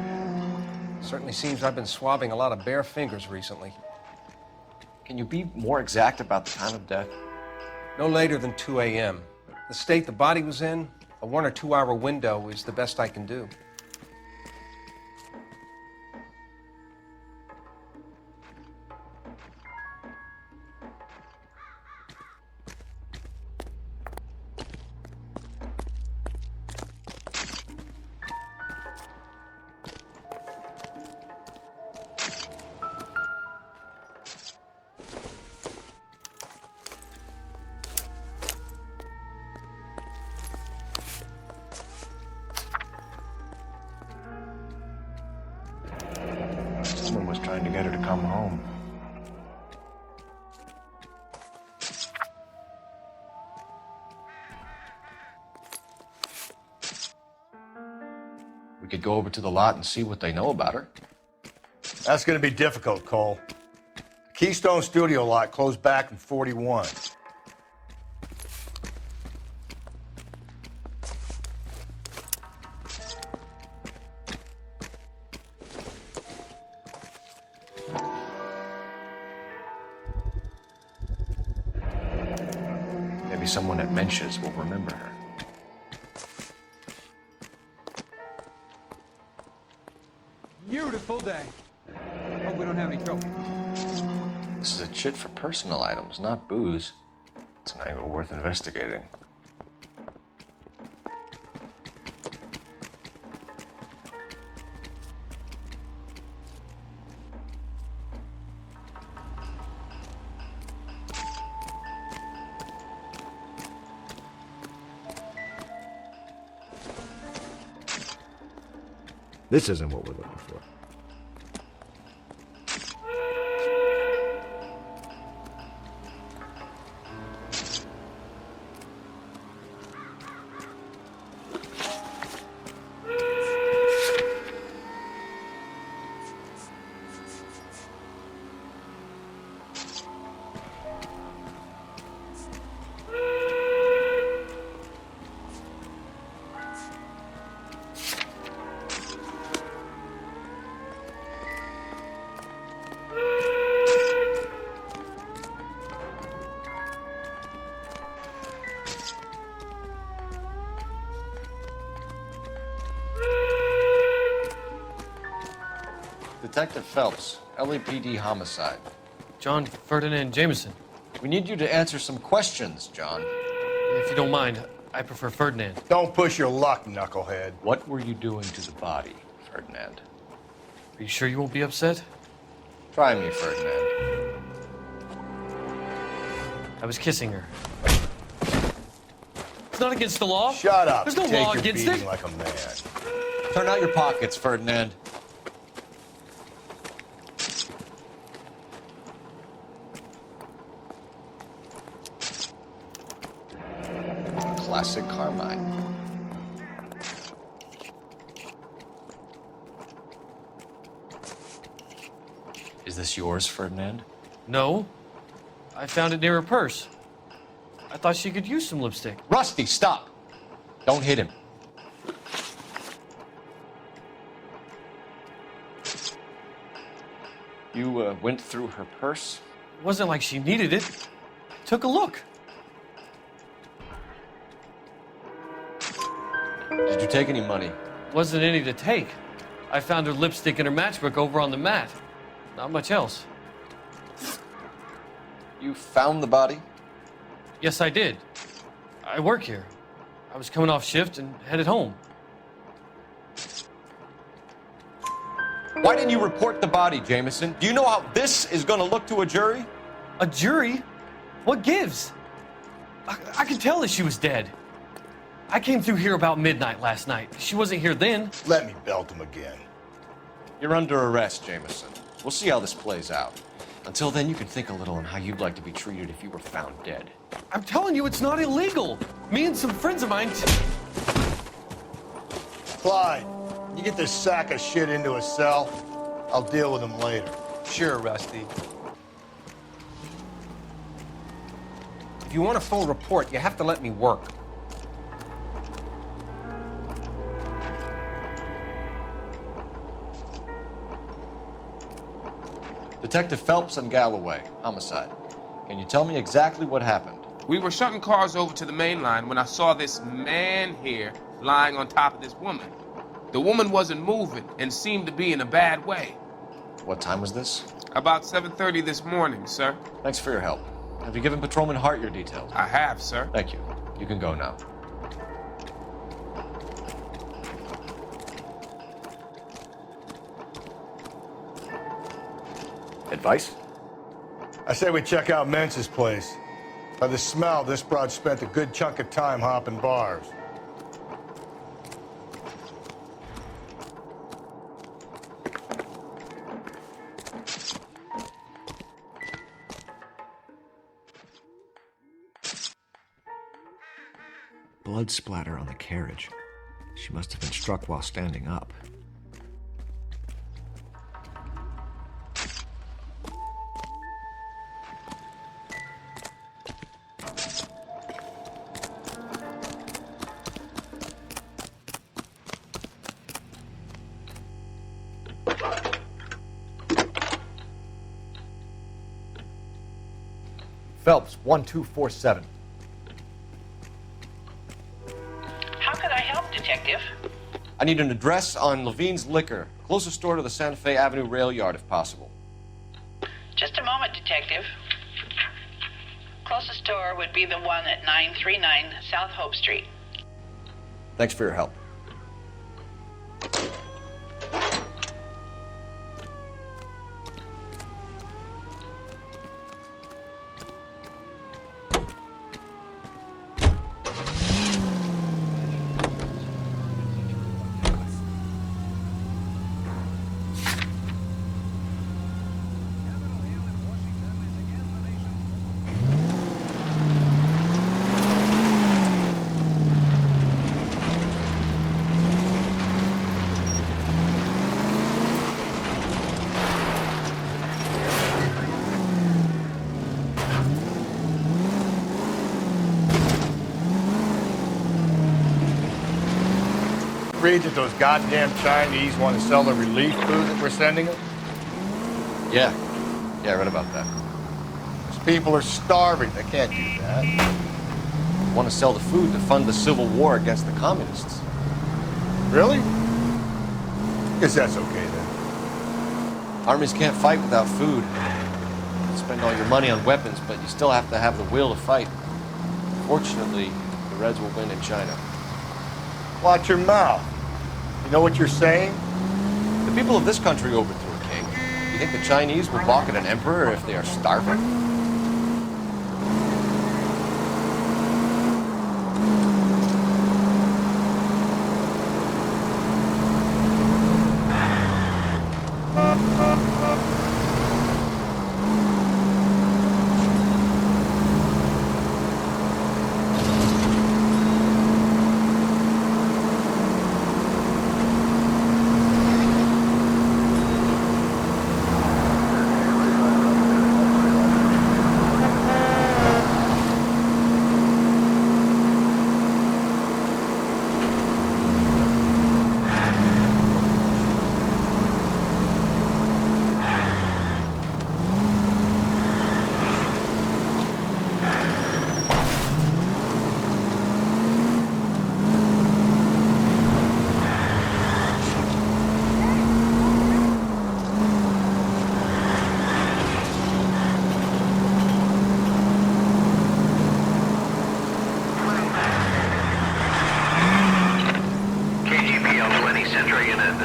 Certainly seems I've been swabbing a lot of bare fingers recently. Can you be more exact about the time of death? No later than 2 a.m. The state the body was in, a 1 or 2 hour window is the best I can do. Someone was trying to get her to come home. We could go over to the lot and see what they know about her. That's going to be difficult, Cole. The Keystone Studio lot closed back in 41. Maybe someone at Mensch's will remember her. Beautiful day. Hope we don't have any trouble. This is a chit for personal items, not booze. It's an angle worth investigating. This isn't what we're looking for. Detective Phelps, LAPD homicide. John Ferdinand Jameson. We need you to answer some questions, John. If you don't mind, I prefer Ferdinand. Don't push your luck, knucklehead. What were you doing to the body, Ferdinand? Are you sure you won't be upset? Try me, Ferdinand. I was kissing her. It's not against the law. Shut up. There's no Take law your against beating it. like a man. Turn out your pockets, Ferdinand. Classic Carmine. Is this yours, Ferdinand? No. I found it near her purse. I thought she could use some lipstick. Rusty, stop! Don't hit him. You went through her purse? It wasn't like she needed it. Took a look. Did you take any money? Wasn't any to take. I found her lipstick and her matchbook over on the mat. Not much else. You found the body? Yes, I did. I work here. I was coming off shift and headed home. Why didn't you report the body, Jameson? Do you know how this is going to look to a jury? A jury? What gives? I could tell that she was dead. I came through here about midnight last night. She wasn't here then. Let me belt him again. You're under arrest, Jameson. We'll see how this plays out. Until then, you can think a little on how you'd like to be treated if you were found dead. I'm telling you, it's not illegal. Me and some friends of mine... Clyde, you get this sack of shit into a cell. I'll deal with him later. Sure, Rusty. If you want a full report, you have to let me work. Detective Phelps and Galloway, homicide. Can you tell me exactly what happened? We were shutting cars over to the main line when I saw this man here lying on top of this woman. The woman wasn't moving and seemed to be in a bad way. What time was this? About 7:30 this morning, sir. Thanks for your help. Have you given Patrolman Hart your details? I have, sir. Thank you. You can go now. Advice? I say we check out Mentz's place. By the smell, this broad spent a good chunk of time hopping bars. Blood splatter on the carriage. She must have been struck while standing up. Phelps, 1247. How can I help, Detective? I need an address on Levine's Liquor. Closest store to the Santa Fe Avenue rail yard, if possible. Just a moment, Detective. Closest store would be the one at 939 South Hope Street. Thanks for your help. Read that those goddamn Chinese want to sell the relief food that we're sending them? Yeah, I read about that. Those people are starving. They can't do that. Want to sell the food to fund the civil war against the communists. Really? Guess that's okay then. Armies can't fight without food. You spend all your money on weapons, but you still have to have the will to fight. Fortunately, the Reds will win in China. Watch your mouth. You know what you're saying? The people of this country overthrew a king. You think the Chinese will balk at an emperor if they are starving?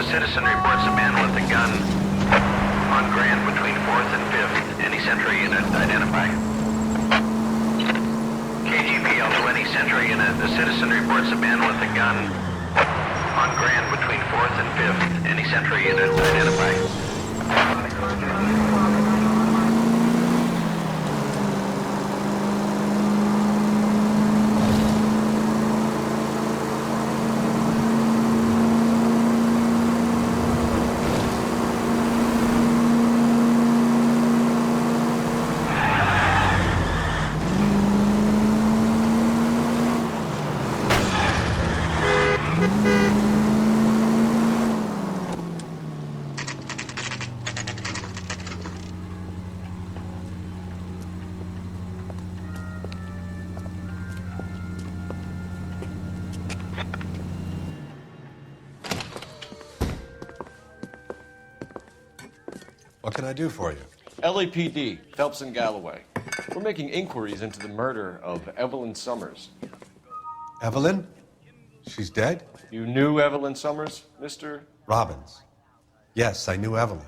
Citizen reports a man with a gun on Grand between 4th and 5th. Any Central unit identify. KGPL to any Central unit. The citizen reports a man with a gun on Grand between 4th and 5th. Any Central unit identify. What can I do for you? LAPD, Phelps and Galloway. We're making inquiries into the murder of Evelyn Summers. Evelyn? She's dead? You knew Evelyn Summers, Mr. Robbins. Yes, I knew Evelyn.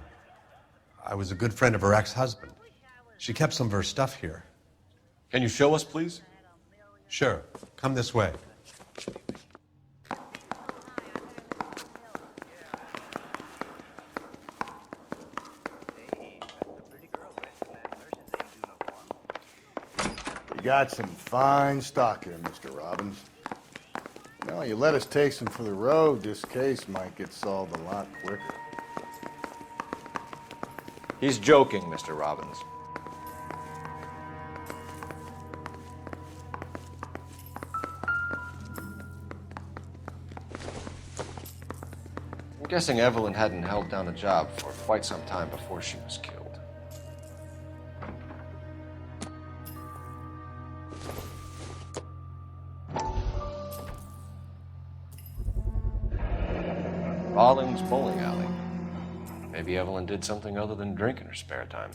I was a good friend of her ex-husband. She kept some of her stuff here. Can you show us, please? Sure. Come this way. You got some fine stock here, Mr. Robbins. Well, you let us take some for the road, this case might get solved a lot quicker. He's joking, Mr. Robbins. I'm guessing Evelyn hadn't held down a job for quite some time before she was killed. Rawlings Bowling Alley. Maybe Evelyn did something other than drink in her spare time.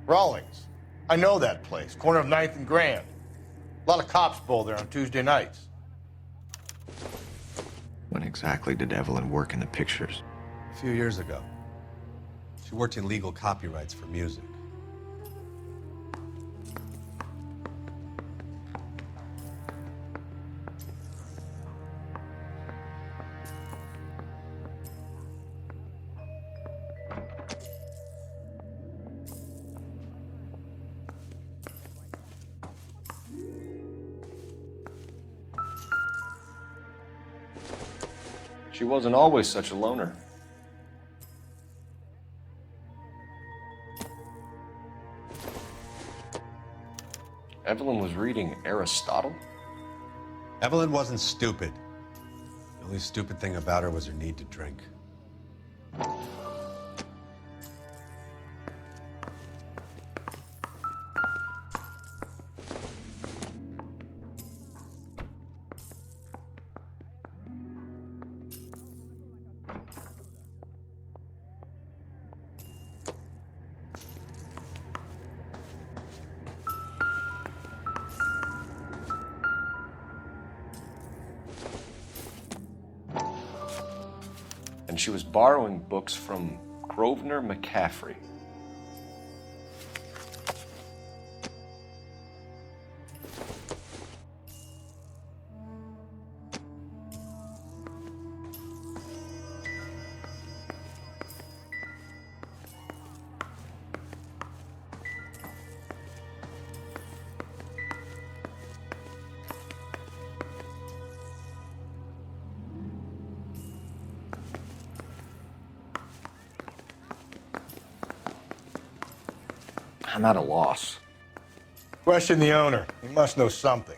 Rawlings. I know that place. Corner of 9th and Grand. A lot of cops bowl there on Tuesday nights. When exactly did Evelyn work in the pictures? A few years ago. She worked in legal copyrights for music. She wasn't always such a loner. Evelyn was reading Aristotle? Evelyn wasn't stupid. The only stupid thing about her was her need to drink. and she was borrowing books from Grosvenor McCaffrey. I'm at a loss. Question the owner. He must know something.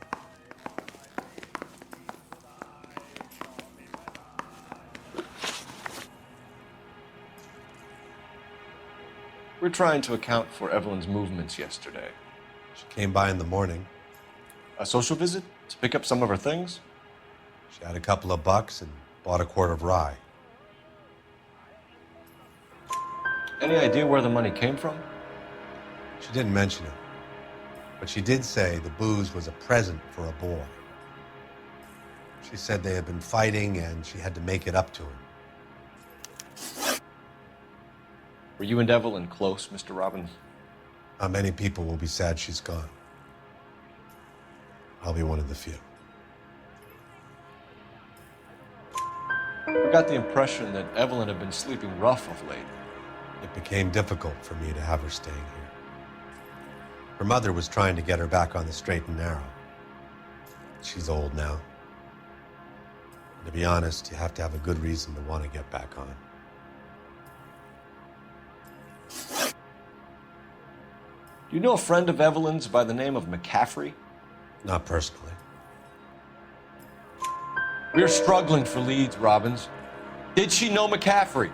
We're trying to account for Evelyn's movements yesterday. She came by in the morning. A social visit to pick up some of her things? She had a couple of bucks and bought a quart of rye. Any idea where the money came from? She didn't mention it, but she did say the booze was a present for a boy. She said they had been fighting and she had to make it up to him. Were you and Evelyn close, Mr. Robbins? Not many people will be sad she's gone. I'll be one of the few. I got the impression that Evelyn had been sleeping rough of late. It became difficult for me to have her staying here. Her mother was trying to get her back on the straight and narrow. She's old now. And to be honest, you have to have a good reason to want to get back on. Do you know a friend of Evelyn's by the name of McCaffrey? Not personally. We're struggling for leads, Robbins. Did she know McCaffrey?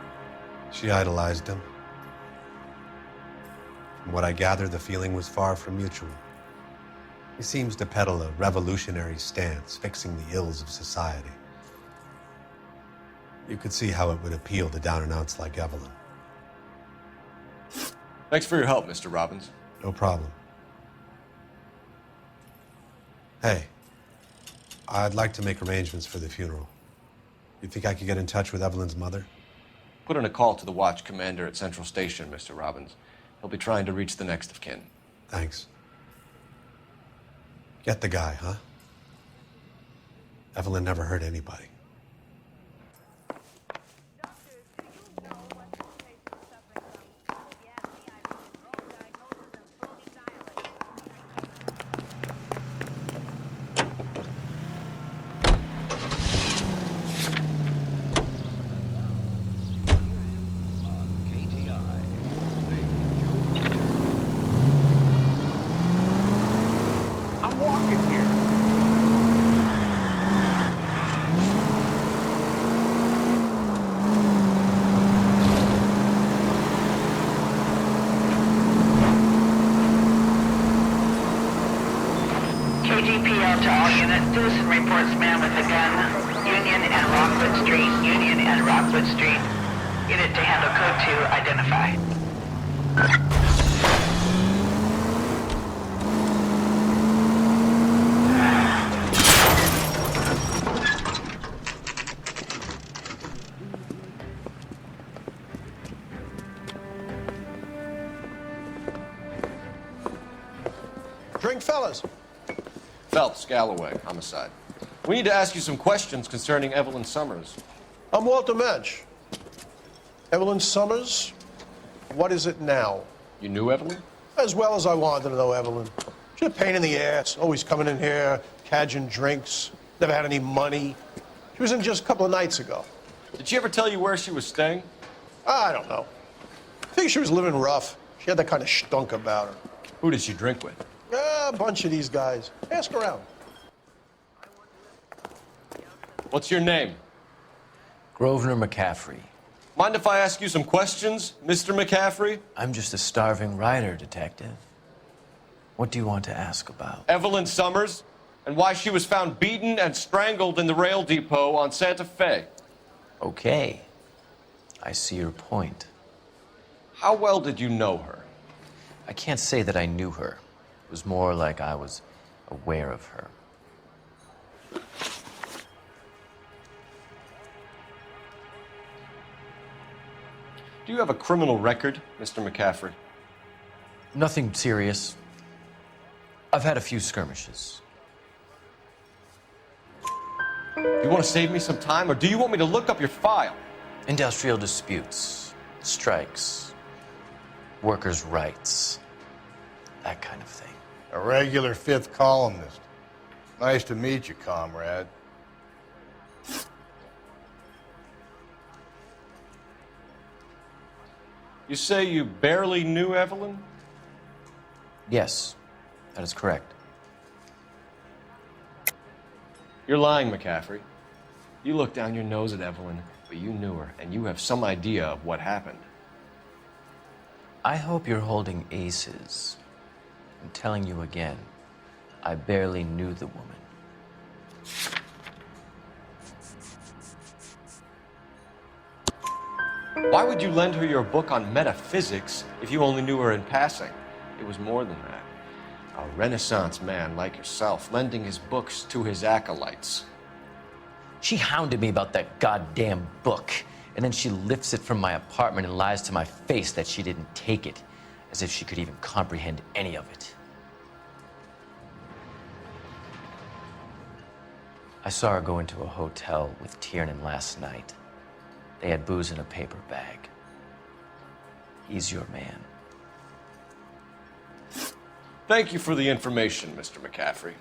She idolized him. From what I gather, the feeling was far from mutual. He seems to peddle a revolutionary stance, fixing the ills of society. You could see how it would appeal to down-and-outs like Evelyn. Thanks for your help, Mr. Robbins. No problem. Hey, I'd like to make arrangements for the funeral. You think I could get in touch with Evelyn's mother? Put in a call to the watch commander at Central Station, Mr. Robbins. He'll be trying to reach the next of kin. Thanks. Get the guy, huh? Evelyn never hurt anybody. KGPL to all units. Citizen reports man with a gun. Union and Rockwood Street. Union and Rockwood Street. Unit to handle code 2. Identify. Drink, fellas. Phelps, Galloway, homicide. We need to ask you some questions concerning Evelyn Summers. I'm Walter Mensch. Evelyn Summers, what is it now? You knew Evelyn? As well as I wanted to know Evelyn. She's a pain in the ass, always coming in here, cadging drinks, never had any money. She was in just a couple of nights ago. Did she ever tell you where she was staying? I don't know. I think she was living rough. She had that kind of stunk about her. Who did she drink with? A bunch of these guys. Ask around. What's your name? Grosvenor McCaffrey. Mind if I ask you some questions, Mr. McCaffrey? I'm just a starving writer, Detective. What do you want to ask about? Evelyn Summers, and why she was found beaten and strangled in the rail depot on Santa Fe. Okay. I see your point. How well did you know her? I can't say that I knew her. It was more like I was aware of her. Do you have a criminal record, Mr. McCaffrey? Nothing serious. I've had a few skirmishes. You want to save me some time, or do you want me to look up your file? Industrial disputes, strikes, workers' rights, that kind of thing. A regular fifth columnist. Nice to meet you, comrade. You say you barely knew Evelyn? Yes, that is correct. You're lying, McCaffrey. You looked down your nose at Evelyn, but you knew her, and you have some idea of what happened. I hope you're holding aces. I'm telling you again, I barely knew the woman. Why would you lend her your book on metaphysics if you only knew her in passing? It was more than that. A Renaissance man like yourself, lending his books to his acolytes. She hounded me about that goddamn book, and then she lifts it from my apartment and lies to my face that she didn't take it, as if she could even comprehend any of it. I saw her go into a hotel with Tiernan last night. They had booze in a paper bag. He's your man. Thank you for the information, Mr. McCaffrey.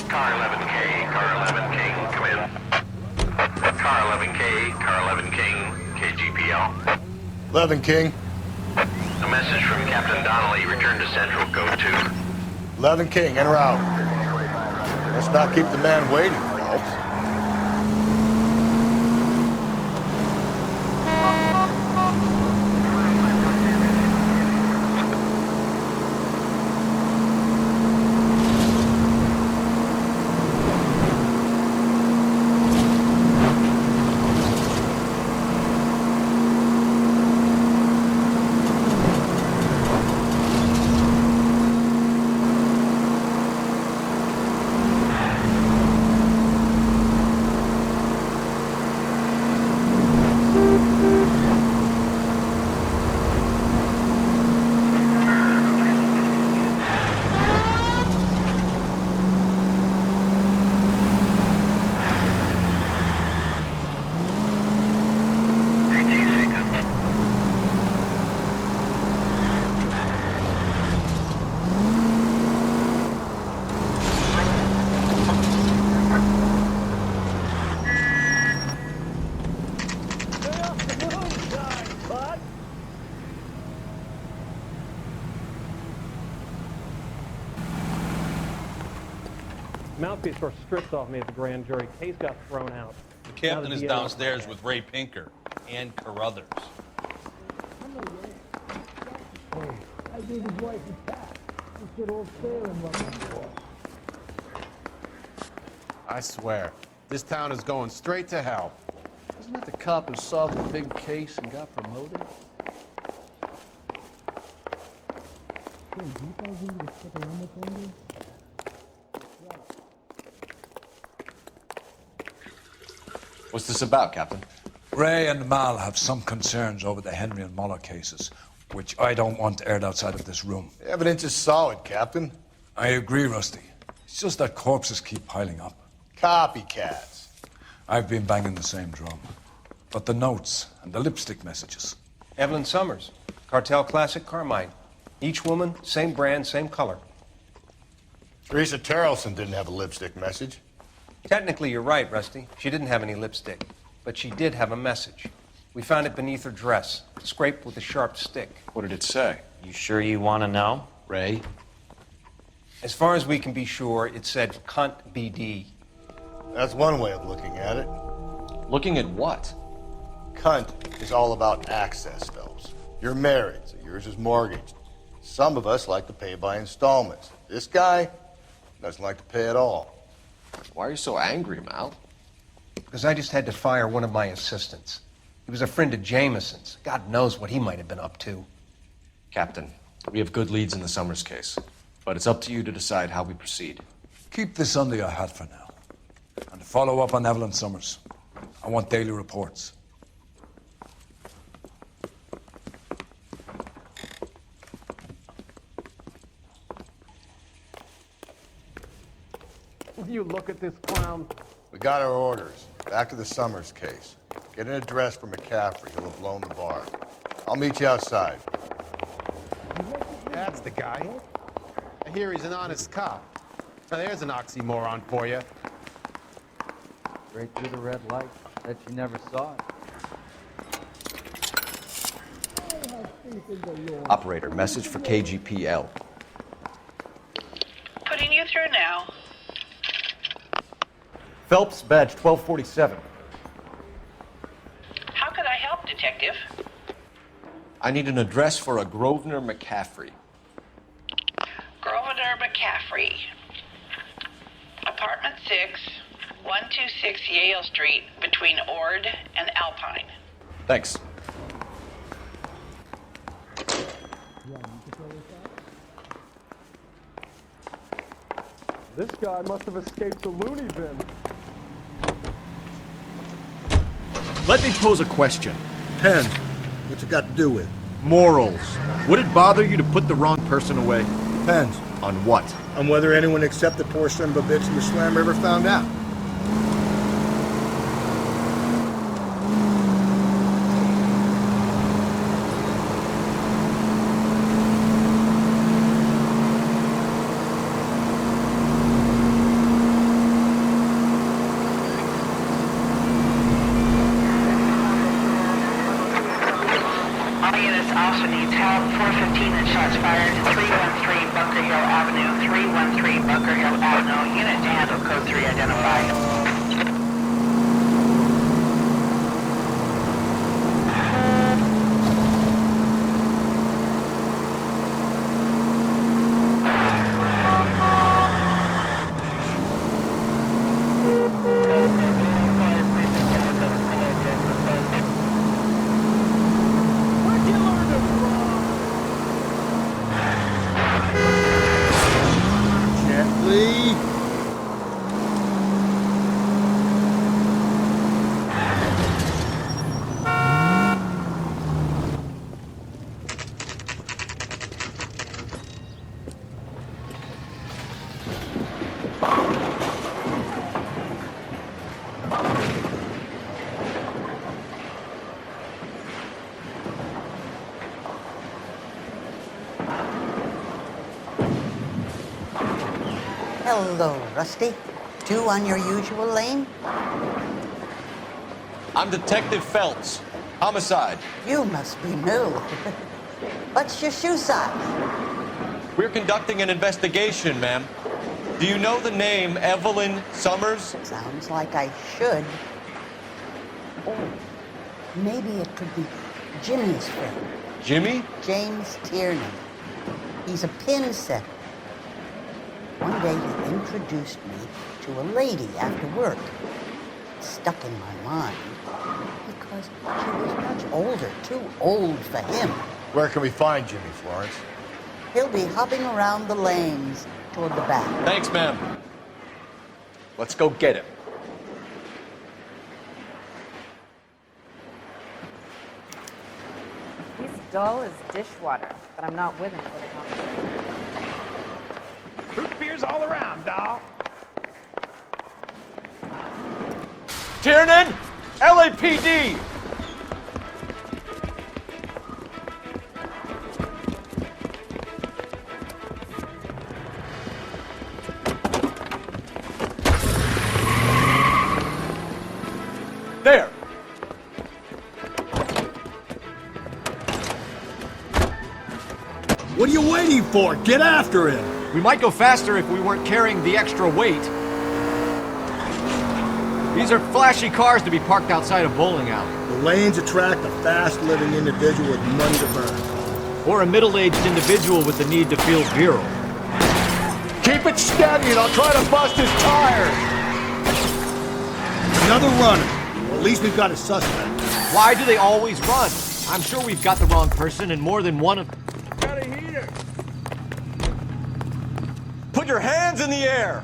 Car 11K, Car 11 King, come in. Car 11K, Car 11 King, KGPL. 11 King. A message from Captain Donnelly. Return to Central, code 2. 11 King, en route. Let's not keep the man waiting, Phelps. Mouthpiece were stripped off me at the grand jury. Case got thrown out. The captain is downstairs with Ray Pinker and Carruthers. I gave his wife a tap. This good old sailing running for. I swear, this town is going straight to hell. Isn't that the cop who solved the big case and got promoted? What's this about, Captain? Ray and Mal have some concerns over the Henry and Muller cases, which I don't want aired outside of this room. The evidence is solid, Captain. I agree, Rusty. It's just that corpses keep piling up. Copycats. I've been banging the same drum. But the notes and the lipstick messages. Evelyn Summers, Cartel Classic Carmine. Each woman, same brand, same color. Teresa Terrelson didn't have a lipstick message. Technically, you're right, Rusty. She didn't have any lipstick, but she did have a message. We found it beneath her dress, scraped with a sharp stick. What did it say? You sure you want to know? Ray? As far as we can be sure, it said cunt BD. That's one way of looking at it. Looking at what? Cunt is all about access, Phelps. You're married, so yours is mortgaged. Some of us like to pay by installments. This guy doesn't like to pay at all. Why are you so angry, Mal? Because I just had to fire one of my assistants. He was a friend of Jameson's. God knows what he might have been up to. Captain, We have good leads in the Summers case, but it's up to you to decide how we proceed. Keep this under your hat for now. And to follow up on Evelyn Summers, I want daily reports. You look at this clown. We got our orders. Back to the Summers case. Get an address for McCaffrey. He'll have blown the bar. I'll meet you outside. That's the guy. I hear he's an honest cop. Now there's an oxymoron for you. Straight through the red light. Bet you never saw it. Operator, message for KGPL. Putting you through now. Phelps, badge 1247. How could I help, Detective? I need an address for a Grosvenor McCaffrey. Grosvenor McCaffrey. Apartment 6, 126 Yale Street, between Ord and Alpine. Thanks. This guy must have escaped the loony bin. Let me pose a question. Depends. What's it got to do with? Morals. Would it bother you to put the wrong person away? Depends. On what? On whether anyone except the poor son of a bitch in the slammer ever found out. All units also needs help. 415 and shots fired. 313 Bunker Hill Avenue. 313 Bunker Hill Avenue. Unit to handle code 3 identified. Gently. Hello, Rusty. 2 on your usual lane? I'm Detective Phelps. Homicide. You must be new. What's your shoe size? We're conducting an investigation, ma'am. Do you know the name Evelyn Summers? Sounds like I should. Oh, maybe it could be Jimmy's friend. Jimmy? James Tierney. He's a pin setter. One day he introduced me to a lady after work. It stuck in my mind because she was much older, too old for him. Where can we find Jimmy, Florence? He'll be hopping around the lanes toward the back. Thanks, ma'am. Let's go get him. He's dull as dishwater, but I'm not with him for the conversation. Root beers all around, doll. Tiernan! LAPD! There! What are you waiting for? Get after him! We might go faster if we weren't carrying the extra weight. These are flashy cars to be parked outside a bowling alley. The lanes attract a fast-living individual with money to burn. Or a middle-aged individual with the need to feel virile. Keep it steady and I'll try to bust his tires! Another runner. Well, at least we've got a suspect. Why do they always run? I'm sure we've got the wrong person in more than one of... Got a heater. your hands in the air!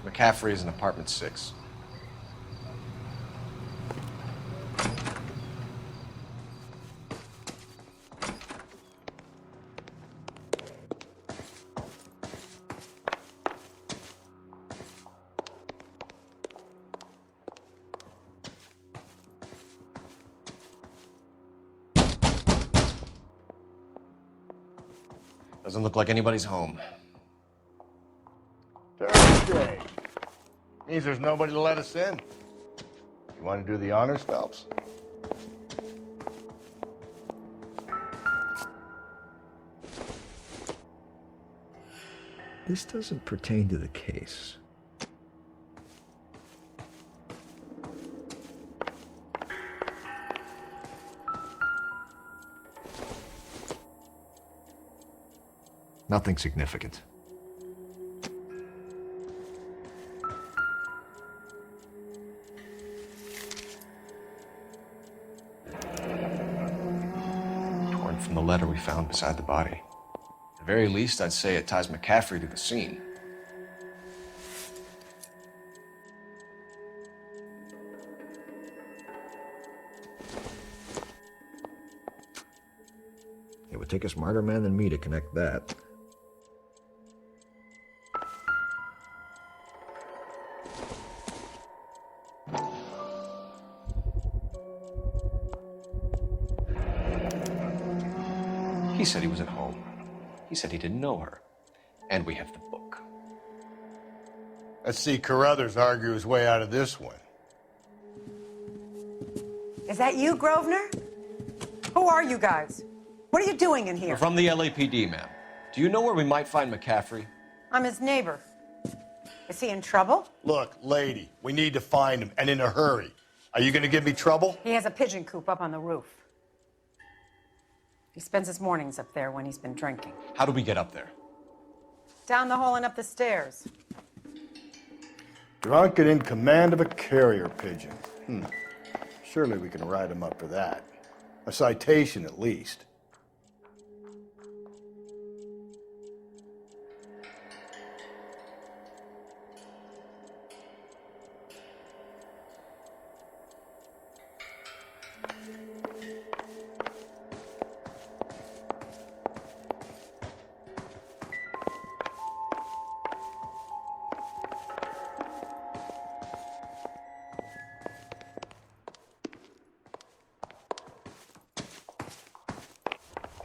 McCaffrey is in apartment 6. Doesn't look like anybody's home. Thursday. Means there's nobody to let us in. You want to do the honors, Phelps? This doesn't pertain to the case. Nothing significant. Torn from the letter we found beside the body. At the very least, I'd say it ties McCaffrey to the scene. It would take a smarter man than me to connect that. He said he was at home. He said he didn't know her. And we have the book. Let's see Carruthers argue his way out of this one. Is that you, Grosvenor? Who are you guys? What are you doing in here? We're from the LAPD, ma'am. Do you know where we might find McCaffrey? I'm his neighbor. Is he in trouble? Look, lady, we need to find him, and in a hurry. Are you going to give me trouble? He has a pigeon coop up on the roof. He spends his mornings up there when he's been drinking. How do we get up there? Down the hall and up the stairs. Drunk and in command of a carrier pigeon. Surely we can write him up for that. A citation, at least.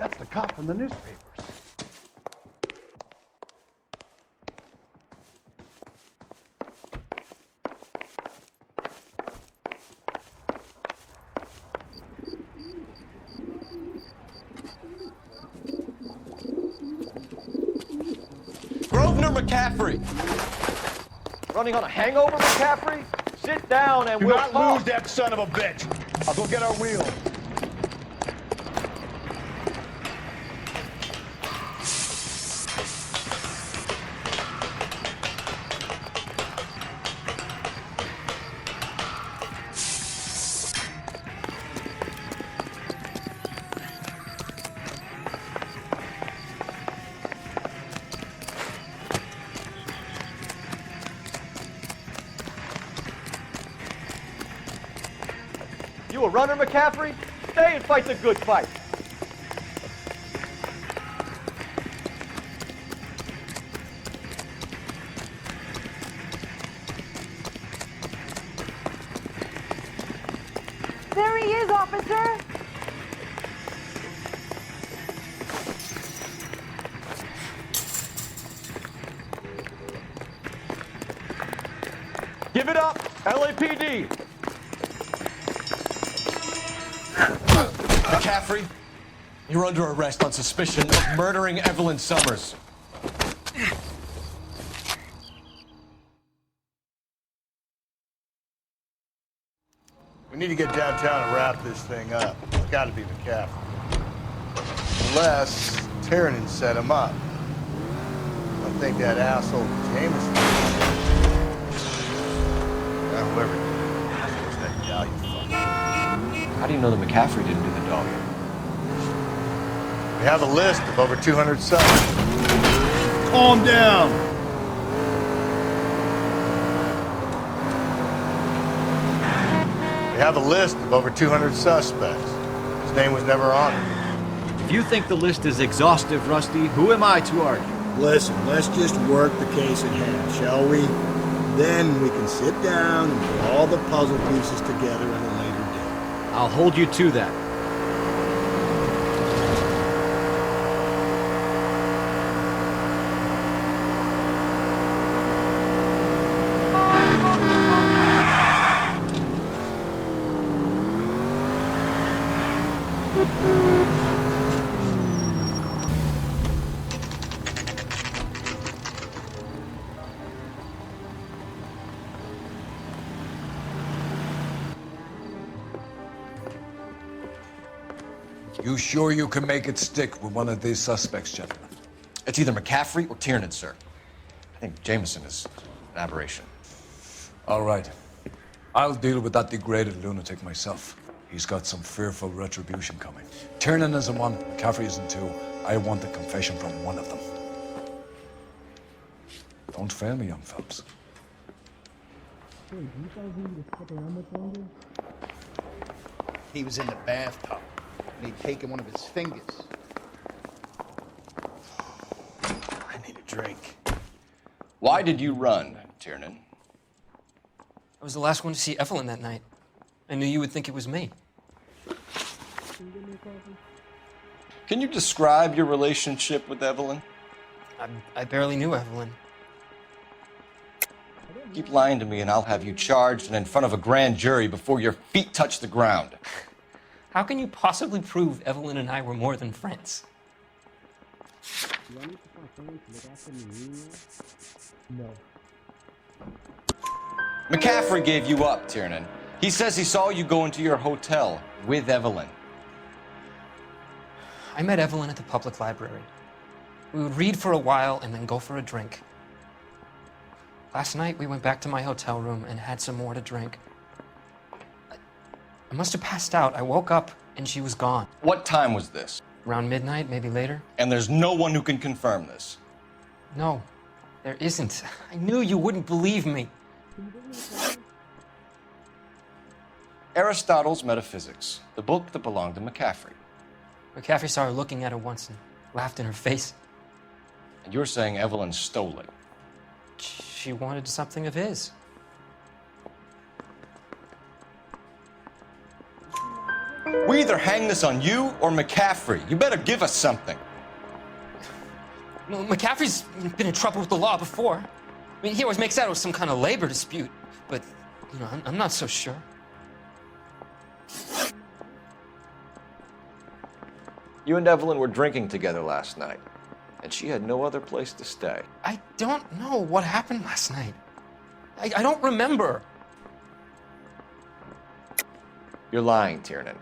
That's the cop from the newspapers. Grosvenor McCaffrey! Running on a hangover, McCaffrey? Sit down and Do we'll not talk. lose that son of a bitch. I'll go get our wheel. You a runner, McCaffrey? Stay and fight the good fight. There he is, officer! Give it up, LAPD. McCaffrey, you're under arrest on suspicion of murdering Evelyn Summers. We need to get downtown and wrap this thing up. It's got to be McCaffrey. Unless Tiernan set him up. I think that asshole Jameson. Whoever was that guy, you fuck. How do you know that McCaffrey didn't do the dog? We have a list of over 200 suspects. Calm down. We have a list of over 200 suspects. His name was never on it. If you think the list is exhaustive, Rusty, who am I to argue? Listen, let's just work the case at hand, shall we? Then we can sit down and put all the puzzle pieces together at a later date. I'll hold you to that. You sure you can make it stick with one of these suspects, gentlemen? It's either McCaffrey or Tiernan, sir. I think Jameson is an aberration. All right. I'll deal with that degraded lunatic myself. He's got some fearful retribution coming. Tiernan isn't one, McCaffrey isn't two. I want a confession from one of them. Don't fail me, young fellas. He was in the bathtub, and he'd taken one of his fingers. I need a drink. Why did you run, Tiernan? I was the last one to see Evelyn that night. I knew you would think it was me. Can you describe your relationship with Evelyn? I barely knew Evelyn. Keep lying to me and I'll have you charged and in front of a grand jury before your feet touch the ground. How can you possibly prove Evelyn and I were more than friends? No. McCaffrey gave you up, Tiernan. He says he saw you go into your hotel with Evelyn. I met Evelyn at the public library. We would read for a while and then go for a drink. Last night, we went back to my hotel room and had some more to drink. I must have passed out. I woke up and she was gone. What time was this? Around midnight, maybe later. And there's no one who can confirm this. No, there isn't. I knew you wouldn't believe me. Aristotle's Metaphysics, the book that belonged to McCaffrey. McCaffrey saw her looking at her once and laughed in her face. And you're saying Evelyn stole it? She wanted something of his. We either hang this on you or McCaffrey. You better give us something. Well, McCaffrey's been in trouble with the law before. I mean, he always makes out it was some kind of labor dispute, but, you know, I'm not so sure. You and Evelyn were drinking together last night, and she had no other place to stay. I don't know what happened last night. I don't remember. You're lying, Tiernan.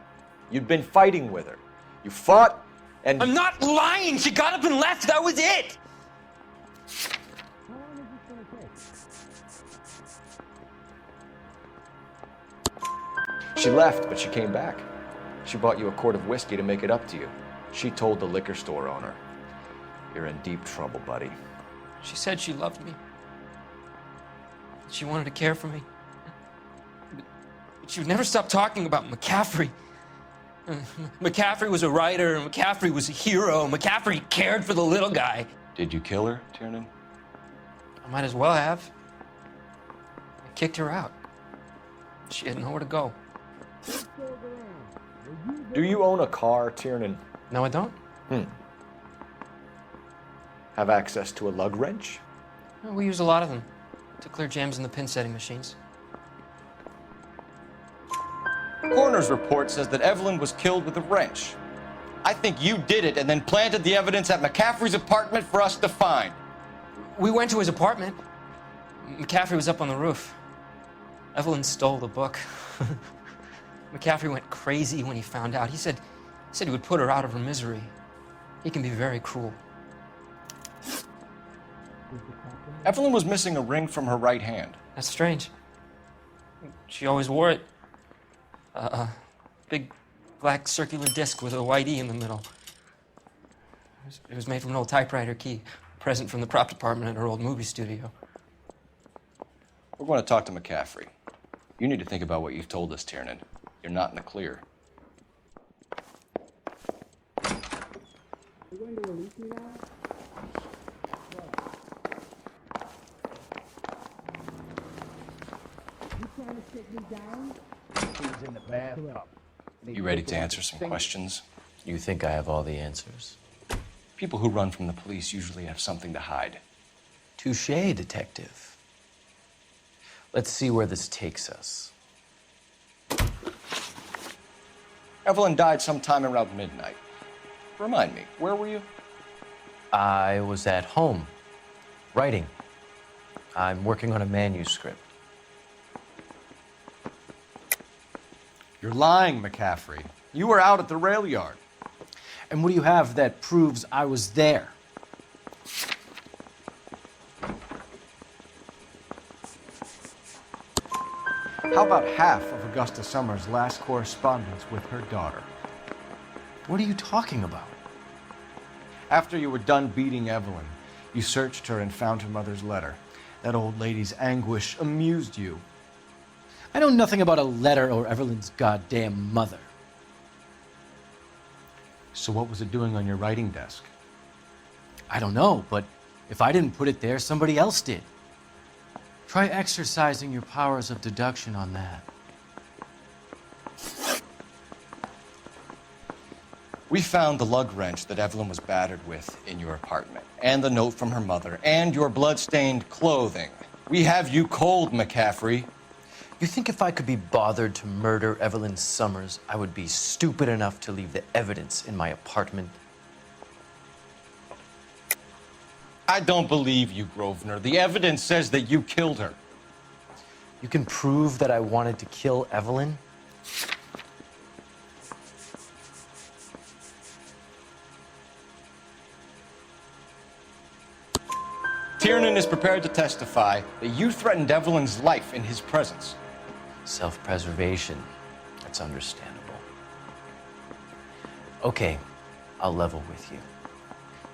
You'd been fighting with her. You fought, and... I'm not lying! She got up and left! That was it! She left, but she came back. She bought you a quart of whiskey to make it up to you. She told the liquor store owner. You're in deep trouble, buddy. She said she loved me. She wanted to care for me. But she would never stop talking about McCaffrey. McCaffrey was a writer, and McCaffrey was a hero. McCaffrey cared for the little guy. Did you kill her, Tiernan? I might as well have. I kicked her out. She had nowhere to go. Do you own a car, Tiernan? No, I don't. Have access to a lug wrench? Well, we use a lot of them to clear jams in the pin setting machines. Coroner's report says that Evelyn was killed with a wrench. I think you did it and then planted the evidence at McCaffrey's apartment for us to find. We went to his apartment. McCaffrey was up on the roof. Evelyn stole the book. McCaffrey went crazy when he found out. He said he would put her out of her misery. He can be very cruel. Evelyn was missing a ring from her right hand. That's strange. She always wore it. Big black circular disc with a white E in the middle. It was made from an old typewriter key, a present from the prop department at her old movie studio. We're going to talk to McCaffrey. You need to think about what you've told us, Tiernan. You're not in the clear. You going to release me now? You trying to sit me down? He's in the bathtub. You ready to answer some questions? You think I have all the answers? People who run from the police usually have something to hide. Touché, detective. Let's see where this takes us. Evelyn died sometime around midnight. Remind me, where were you? I was at home, writing. I'm working on a manuscript. You're lying, McCaffrey. You were out at the rail yard. And what do you have that proves I was there? How about half of Augusta Summers' last correspondence with her daughter? What are you talking about? After you were done beating Evelyn, you searched her and found her mother's letter. That old lady's anguish amused you. I know nothing about a letter or Evelyn's goddamn mother. So what was it doing on your writing desk? I don't know, but if I didn't put it there, somebody else did. Try exercising your powers of deduction on that. We found the lug wrench that Evelyn was battered with in your apartment, and the note from her mother, and your blood-stained clothing. We have you cold, McCaffrey. You think if I could be bothered to murder Evelyn Summers, I would be stupid enough to leave the evidence in my apartment? I don't believe you, Grosvenor. The evidence says that you killed her. You can prove that I wanted to kill Evelyn? Tiernan is prepared to testify that you threatened Evelyn's life in his presence. Self-preservation. That's understandable. Okay, I'll level with you.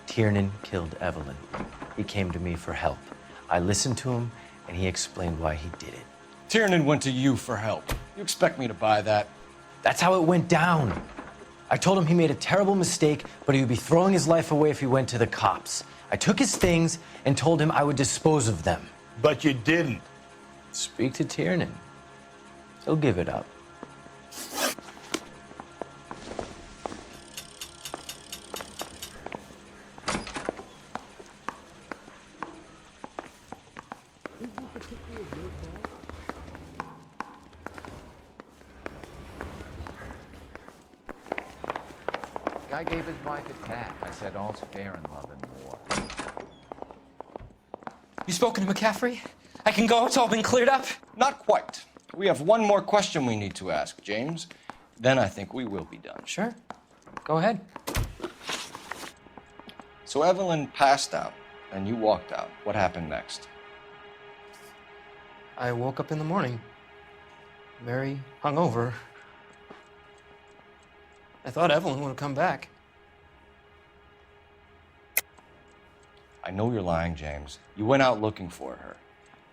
Tiernan killed Evelyn. He came to me for help. I listened to him, and he explained why he did it. Tiernan went to you for help. You expect me to buy that? That's how it went down. I told him he made a terrible mistake, but he would be throwing his life away if he went to the cops. I took his things and told him I would dispose of them. But you didn't. Speak to Tiernan. He'll give it up. Guy gave his wife a tap. I said all's fair in love and war. You spoken to McCaffrey? I can go? It's all been cleared up? Not quite. We have one more question we need to ask, James. Then I think we will be done. Sure. Go ahead. So Evelyn passed out, and you walked out. What happened next? I woke up in the morning, very hungover. I thought Evelyn would have come back. I know you're lying, James. You went out looking for her.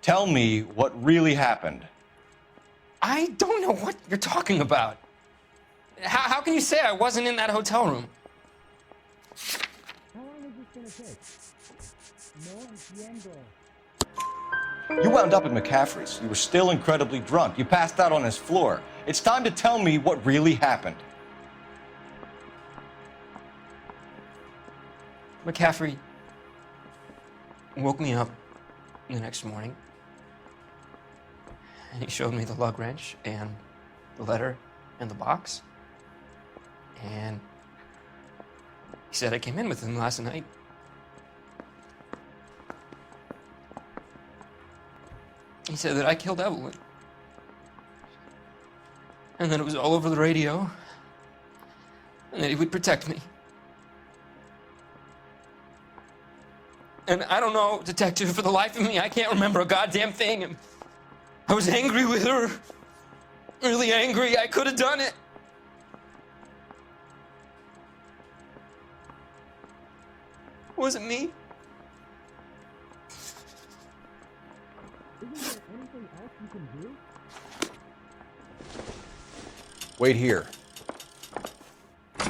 Tell me what really happened. I don't know what you're talking about. How can you say I wasn't in that hotel room? How long is this gonna take? No entiendo. You wound up at McCaffrey's. You were still incredibly drunk. You passed out on his floor. It's time to tell me what really happened. McCaffrey woke me up the next morning, and he showed me the lug wrench and the letter and the box. And he said I came in with him last night. He said that I killed Evelyn. And that it was all over the radio. And that he would protect me. And I don't know, detective, for the life of me, I can't remember a goddamn thing. And I was angry with her. Really angry. I could have done it. It wasn't me. Isn't there anything else you can do? Wait here. You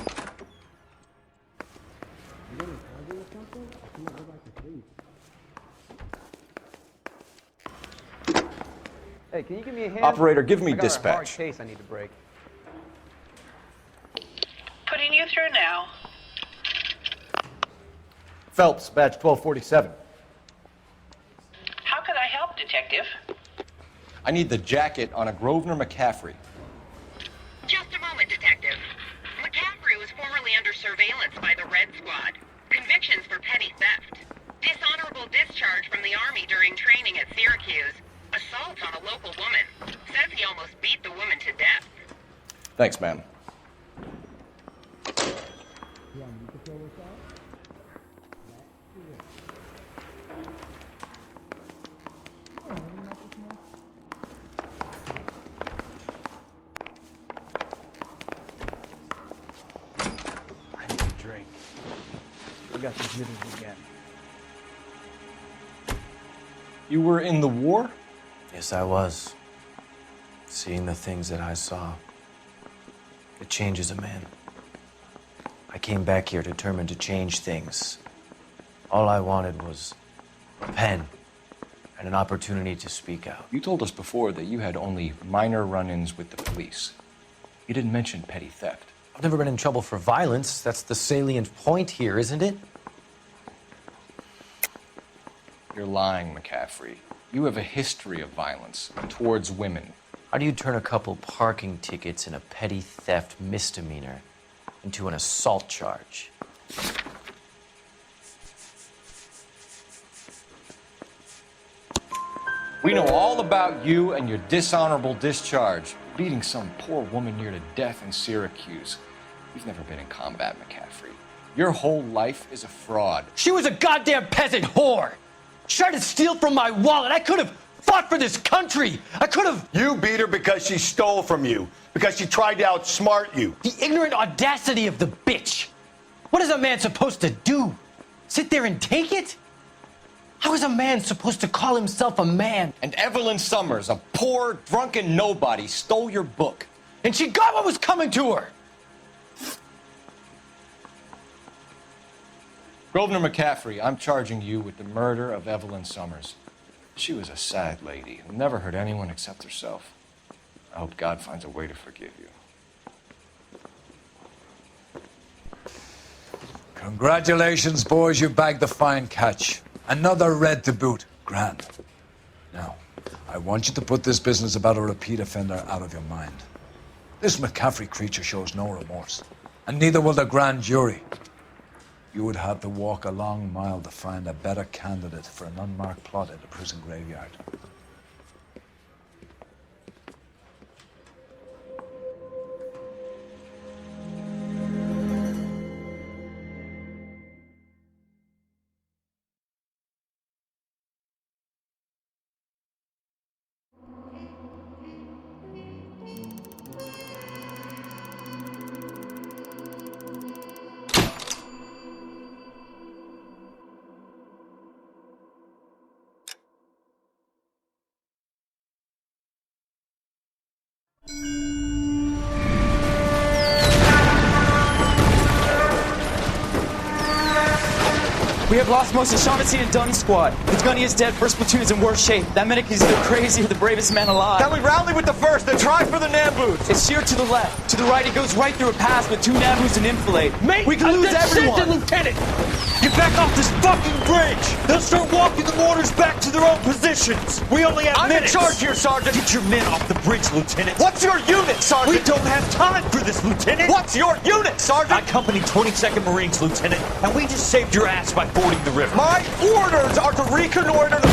getting hungry or something? I can't go back to sleep. Hey, can you give me a hand? Operator, give me I got a hard dispatch. case I need to break. Putting you through now. Phelps, badge 1247. How could I help, Detective? I need the jacket on a Grosvenor McCaffrey. Just a moment, Detective. McCaffrey was formerly under surveillance by the Red Squad. Convictions for petty theft. Dishonorable discharge from the Army during training at Syracuse. Assault on a local woman. Says he almost beat the woman to death. Thanks, ma'am. Yeah, you can fill this out? I need a drink. We got the jitters again. You were in the war? Yes, I was. Seeing the things that I saw, it changes a man. I came back here determined to change things. All I wanted was a pen and an opportunity to speak out. You told us before that you had only minor run-ins with the police. You didn't mention petty theft. I've never been in trouble for violence. That's the salient point here, isn't it? You're lying, McCaffrey. You have a history of violence towards women. How do you turn a couple parking tickets and a petty theft misdemeanor into an assault charge? We know all about you and your dishonorable discharge, beating some poor woman near to death in Syracuse. You've never been in combat, McCaffrey. Your whole life is a fraud. She was a goddamn peasant whore! She tried to steal from my wallet. I could have fought for this country. I could have. You beat her because she stole from you, because she tried to outsmart you. The ignorant audacity of the bitch. What is a man supposed to do? Sit there and take it? How is a man supposed to call himself a man? And Evelyn Summers, a poor, drunken nobody, stole your book. And she got what was coming to her. Grosvenor McCaffrey, I'm charging you with the murder of Evelyn Summers. She was a sad lady who never hurt anyone except herself. I hope God finds a way to forgive you. Congratulations, boys. You bagged the fine catch. Another red to boot. Grand. Now, I want you to put this business about a repeat offender out of your mind. This McCaffrey creature shows no remorse. And neither will the grand jury. You would have to walk a long mile to find a better candidate for an unmarked plot in the prison graveyard. We have lost most of Shaughnessy and Dunn's squad. The gunny is dead, first platoon is in worse shape. That medic is either crazy or the bravest man alive. Then we rally with the first and try for the Namboots. It's sheer to the left. To the right, it goes right through a pass with 2 Namboots and enfilade. Mate, we can lose everyone. Lieutenant! Get back off this fucking bridge! They'll start walking the mortars back to their own positions! We only have minutes! I'm in charge here, Sergeant! Get your men off the bridge, Lieutenant! What's your unit, Sergeant? We don't have time for this, Lieutenant! What's your unit, Sergeant? I company 22nd Marines, Lieutenant, and we just saved your ass by fording the river. My orders are to reconnoiter the...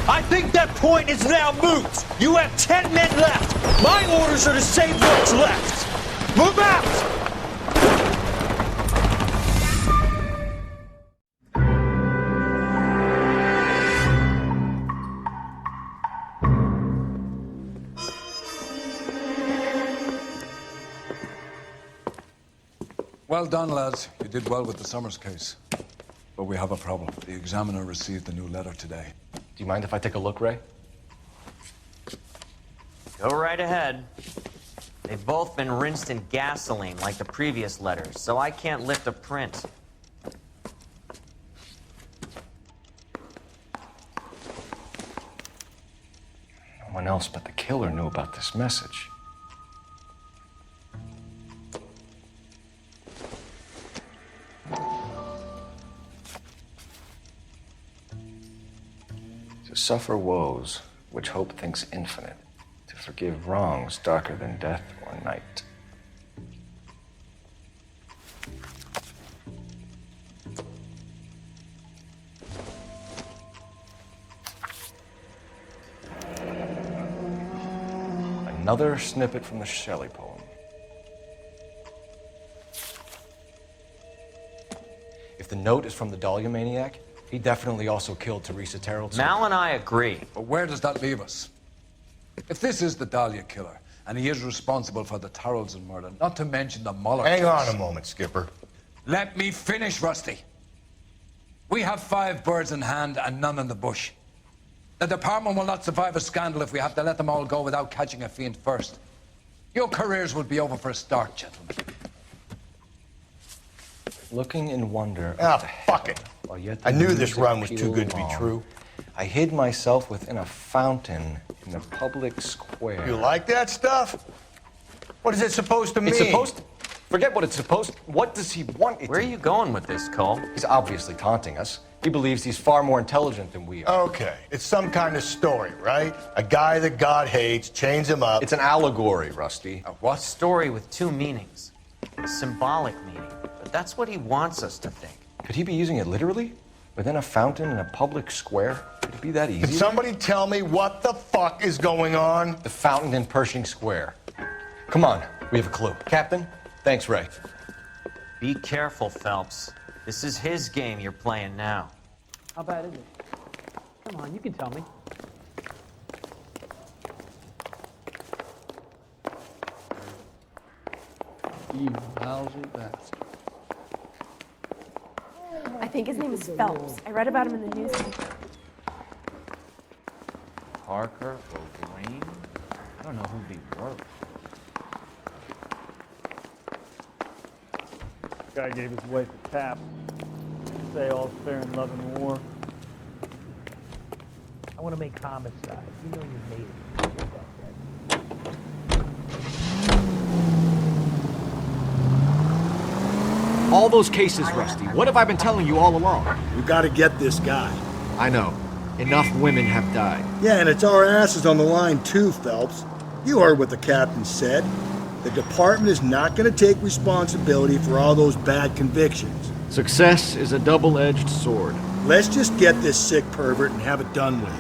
I think that point is now moot! You have 10 men left! My orders are to save what's left! Move out! Well done, lads. You did well with the Summers case. But we have a problem. The examiner received a new letter today. Do you mind if I take a look, Ray? Go right ahead. They've both been rinsed in gasoline like the previous letters, so I can't lift a print. No one else but the killer knew about this message. To suffer woes which hope thinks infinite, to forgive wrongs darker than death or night. Another snippet from the Shelley poem. If the note is from the Dahlia maniac, he definitely also killed Teresa Terrell. Mal and I agree. But where does that leave us? If this is the Dahlia killer, and he is responsible for the Tarrelson murder, not to mention the Muller Hang case. on a moment, Skipper. Let me finish, Rusty. We have 5 birds in hand and none in the bush. The department will not survive a scandal if we have to let them all go without catching a fiend first. Your careers will be over for a start, gentlemen. Looking in wonder. Fuck it. I knew this run was too good to be true. I hid myself within a fountain in the public square. You like that stuff? What is it supposed to mean? It's supposed to... Forget what it's supposed to... What does he want it Where are you going with this, Cole? He's obviously taunting us. He believes he's far more intelligent than we are. Okay, it's some kind of story, right? A guy that God hates, chains him up. It's an allegory, Rusty. A what? Story with 2 meanings. A symbolic meaning. But that's what he wants us to think. Could he be using it literally? Within a fountain in a public square? Could it be that easy? Can somebody tell me what the fuck is going on? The fountain in Pershing Square. Come on, we have a clue. Captain, thanks, Ray. Be careful, Phelps. This is his game you're playing now. How bad is it? Come on, you can tell me. You lousy bastard. I think his name is Phelps. I read about him in the newspaper. Parker O'Green? I don't know who they were. Guy gave his wife a tap. Say all's fair in love and war. I want to make homicide. You know you made it. All those cases, Rusty. What have I been telling you all along? We gotta get this guy. I know. Enough women have died. Yeah, and it's our asses on the line too, Phelps. You heard what the captain said. The department is not going to take responsibility for all those bad convictions. Success is a double-edged sword. Let's just get this sick pervert and have it done with.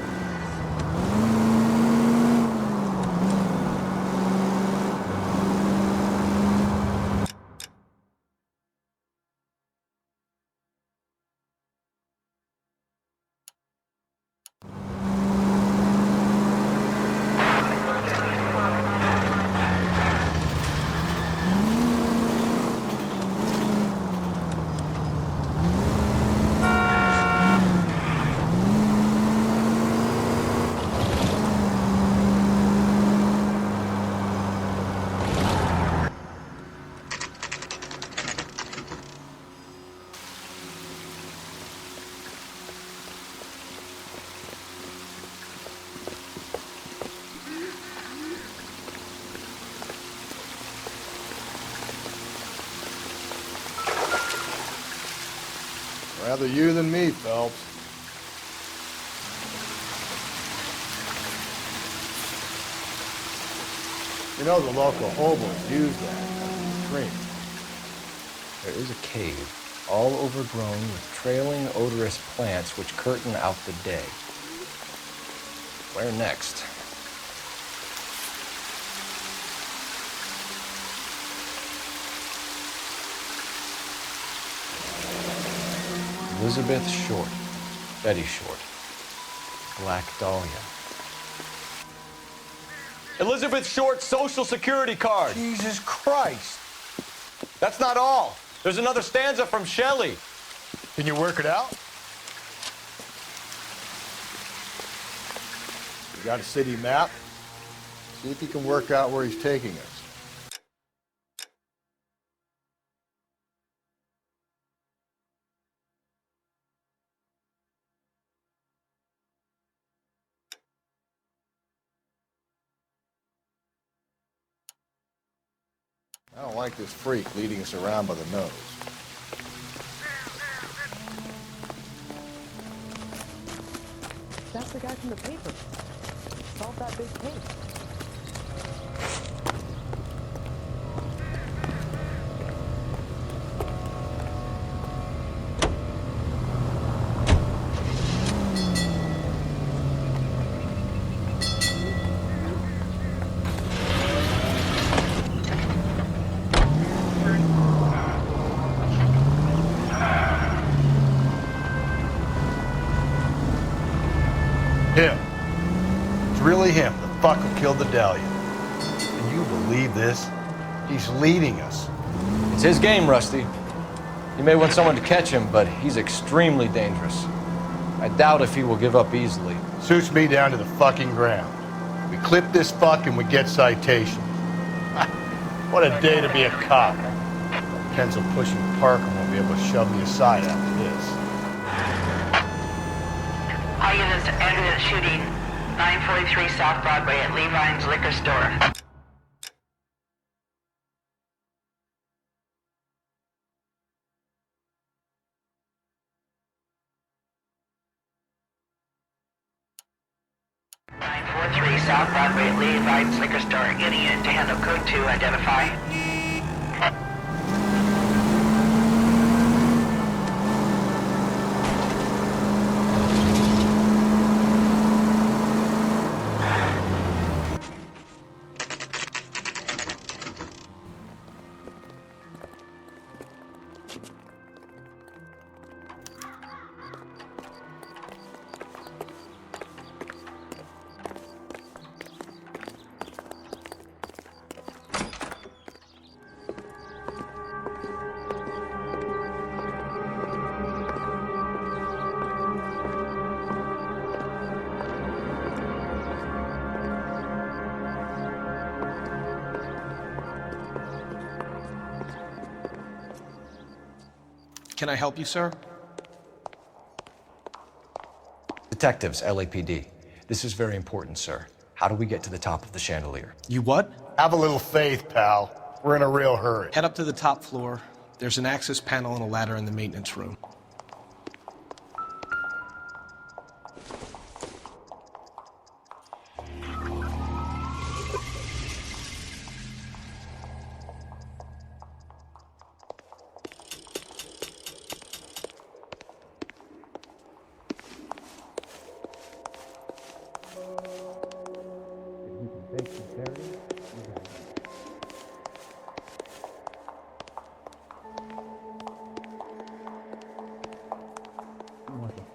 Rather you than me, Phelps. You know the local hobos use that as a drink. There is a cave, all overgrown with trailing, odorous plants which curtain out the day. Where next? Elizabeth Short, Betty Short, Black Dahlia. Elizabeth Short's social security card. Jesus Christ. That's not all. There's another stanza from Shelley. Can you work it out? You got a city map? See if you can work out where he's taking us. I don't like this freak leading us around by the nose. That's the guy from the paper. Solved that big case. Him. It's really him, the fuck who killed the Dahlia. Can you believe this? He's leading us. It's his game, Rusty. You may want someone to catch him, but he's extremely dangerous. I doubt if he will give up easily. Suits me down to the fucking ground. We clip this fuck and we get citation. What a day to be a cop. Pencil pushing Parker won't be able to shove me aside after this. All units, evidence shooting 943 South Broadway at Levine's liquor store. South Broadway at Levine's liquor store. Any unit to handle code 2, identify. Can I help you, sir? Detectives, LAPD. This is very important, sir. How do we get to the top of the chandelier? You what? Have a little faith, pal. We're in a real hurry. Head up to the top floor. There's an access panel and a ladder in the maintenance room.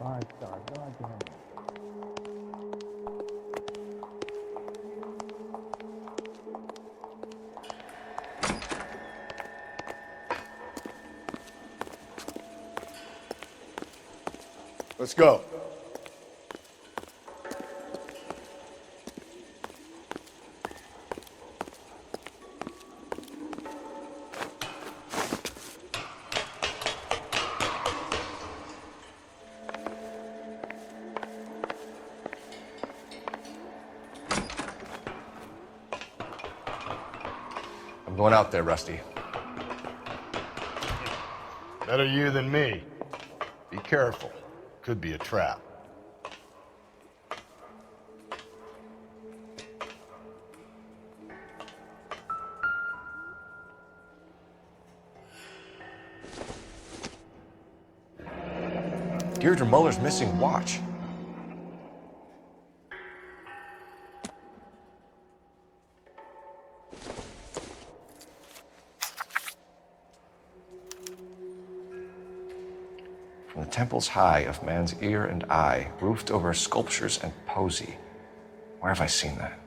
5-star, goddamn it. Let's go. I'm going out there, Rusty. Better you than me. Be careful. Could be a trap. Deirdre Muller's missing watch. From the temples high of man's ear and eye, roofed over sculptures and poesy. Where have I seen that?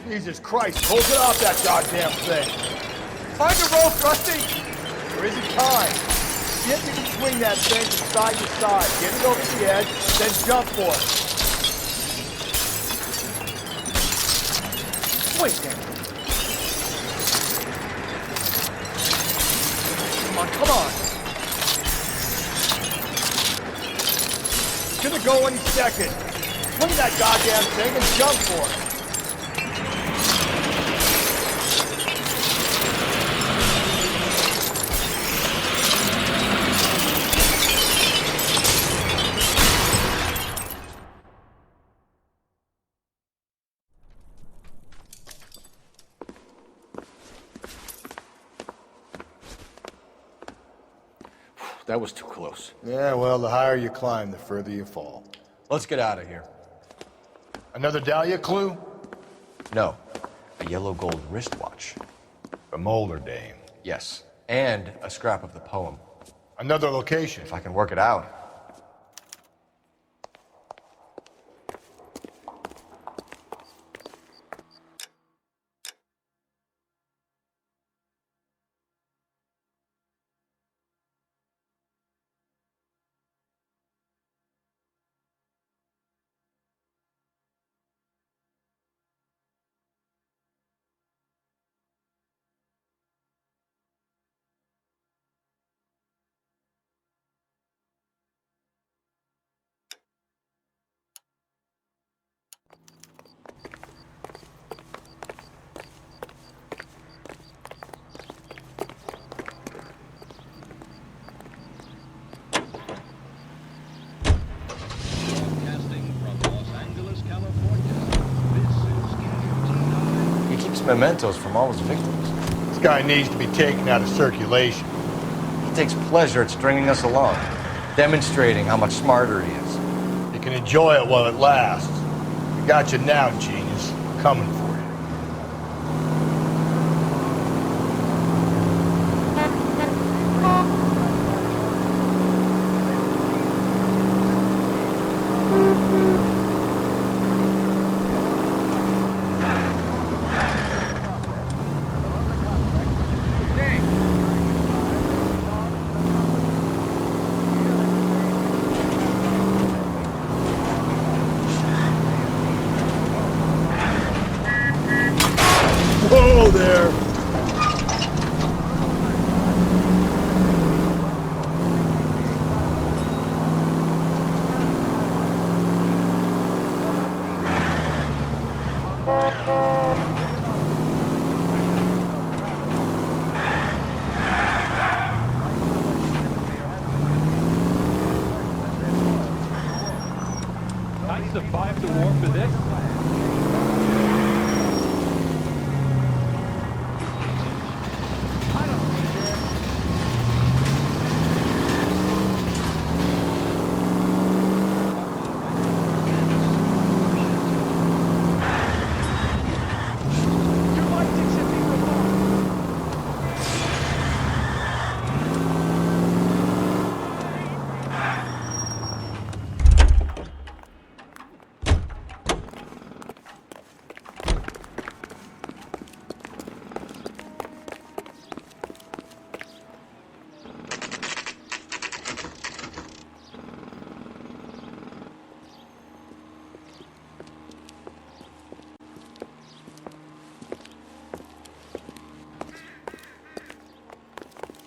Jesus Christ, hold it off that goddamn thing. Find a rope, Rusty. There isn't time. See if you can swing that thing from side to side. Get it over the edge, then jump for it. Wait there. Come on. It's gonna go any second. Swing that goddamn thing and jump for it. That was too close. Yeah, well, the higher you climb, the further you fall. Let's get out of here. Another Dahlia clue? No. A yellow gold wristwatch. From Older Dame. Yes. And a scrap of the poem. Another location. If I can work it out. Mementos from all his victims. This guy needs to be taken out of circulation. He takes pleasure at stringing us along, demonstrating how much smarter he is. You can enjoy it while it lasts. We got you now, genius. Coming for you.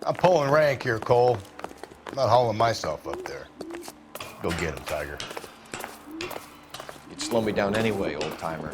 I'm pulling rank here, Cole. I'm not hauling myself up there. Go get him, Tiger. You'd slow me down anyway, old-timer.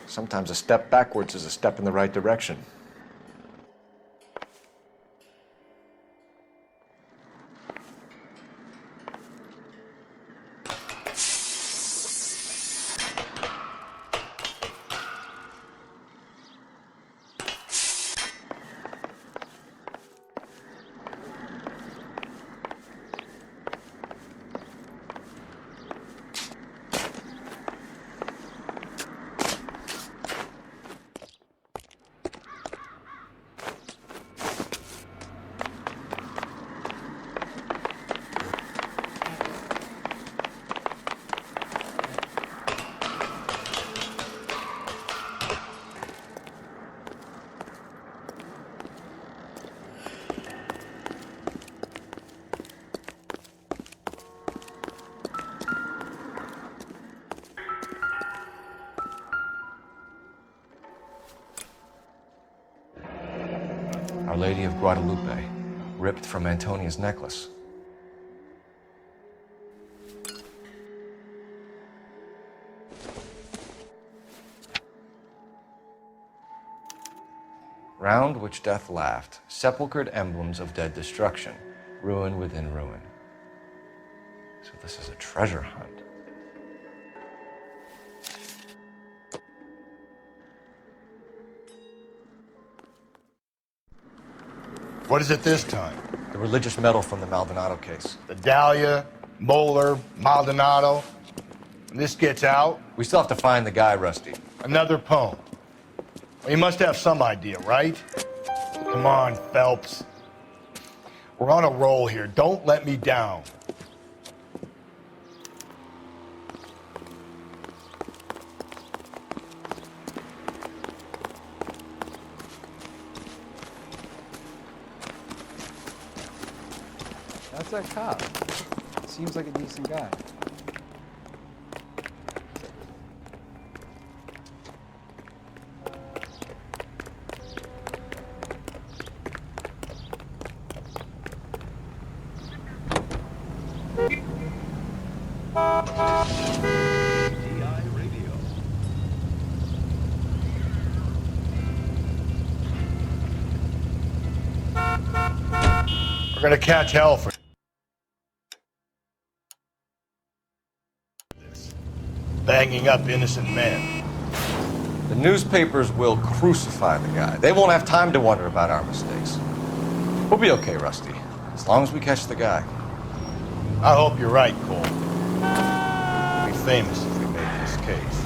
Sometimes a step backwards is a step in the right direction. Our Lady of Guadalupe, ripped from Antonia's necklace. Round which death laughed, sepulchred emblems of dead destruction, ruin within ruin. So this is a treasure hunt. What is it this time? The religious medal from the Maldonado case. The Dahlia, Moeller, Maldonado. When this gets out... We still have to find the guy, Rusty. Another poem. Well, you must have some idea, right? Come on, Phelps. We're on a roll here. Don't let me down. That's that cop. Seems like a decent guy. We're gonna catch hell for this. Banging up innocent men. The newspapers will crucify the guy. They won't have time to wonder about our mistakes. We'll be okay, Rusty, as long as we catch the guy. I hope you're right, Cole. We'll be famous if we make this case.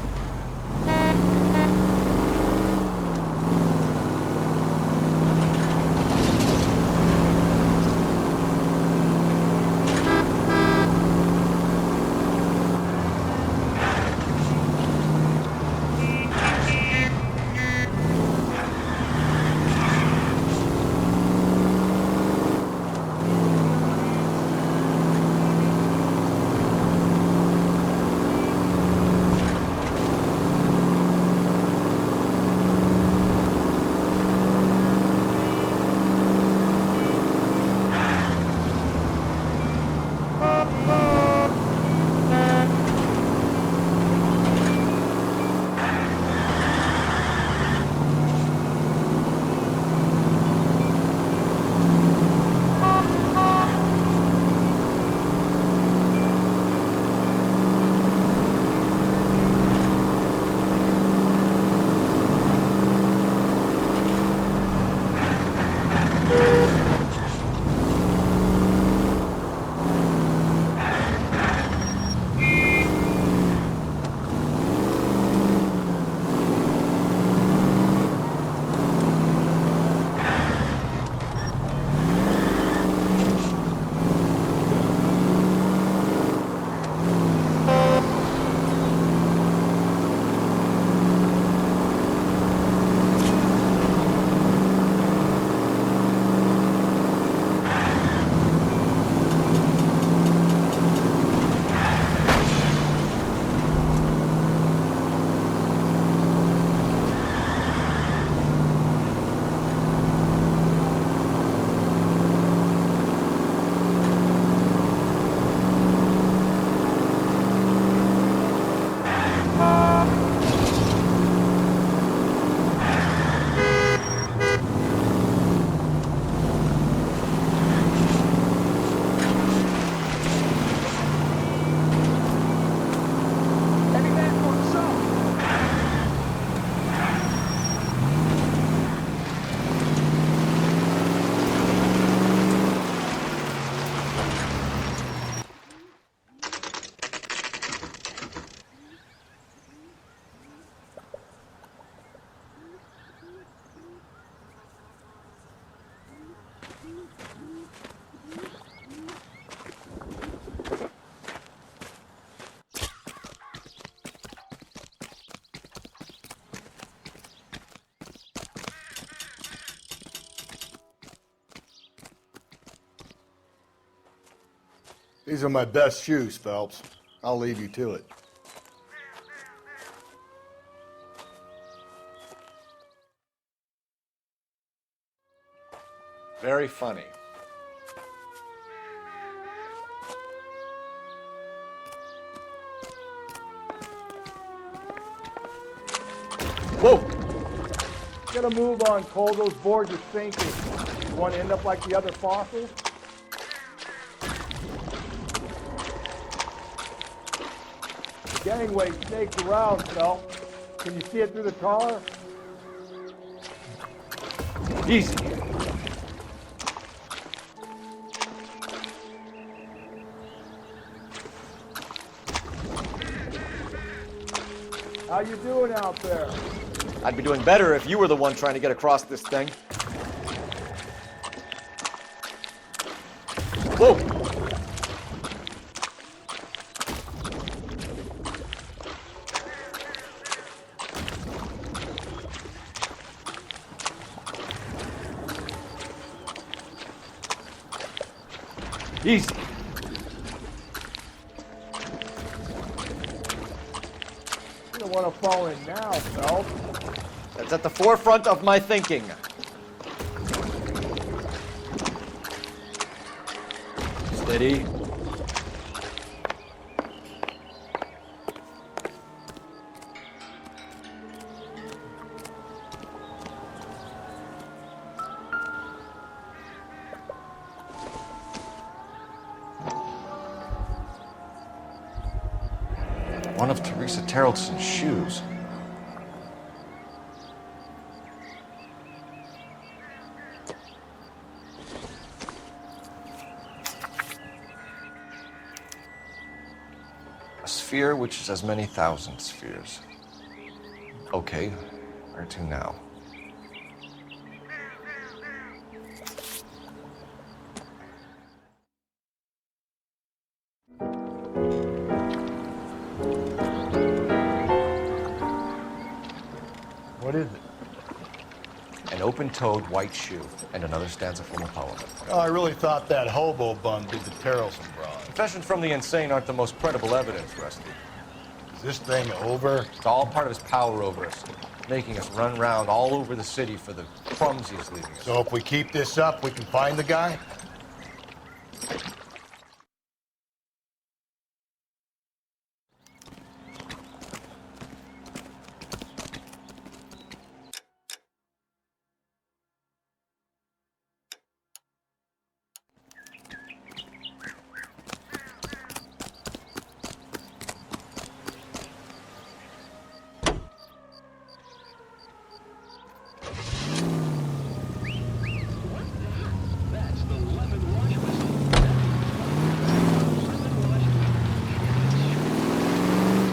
These are my best shoes, Phelps. I'll leave you to it. Very funny. Whoa! Get a move on, Cole. Those boards are sinking. You want to end up like the other fossils? The gangway snakes around, Phelps. Can you see it through the tar? Easy. How you doing out there? I'd be doing better if you were the one trying to get across this thing. Whoa! Easy. You don't want to fall in now, Phelps. That's at the forefront of my thinking. Steady. One of Teresa Terrelson's shoes. A sphere which is as many thousand spheres. Okay, where to now? What is it? An open-toed white shoe and another stanza from a poem. Oh, I really thought that hobo bum did the Terrelson broad. Confessions from the insane aren't the most credible evidence, Rusty. Is this thing over? It's all part of his power over us, making us run around all over the city for the crumbs he's leaving us. So if we keep this up, we can find the guy?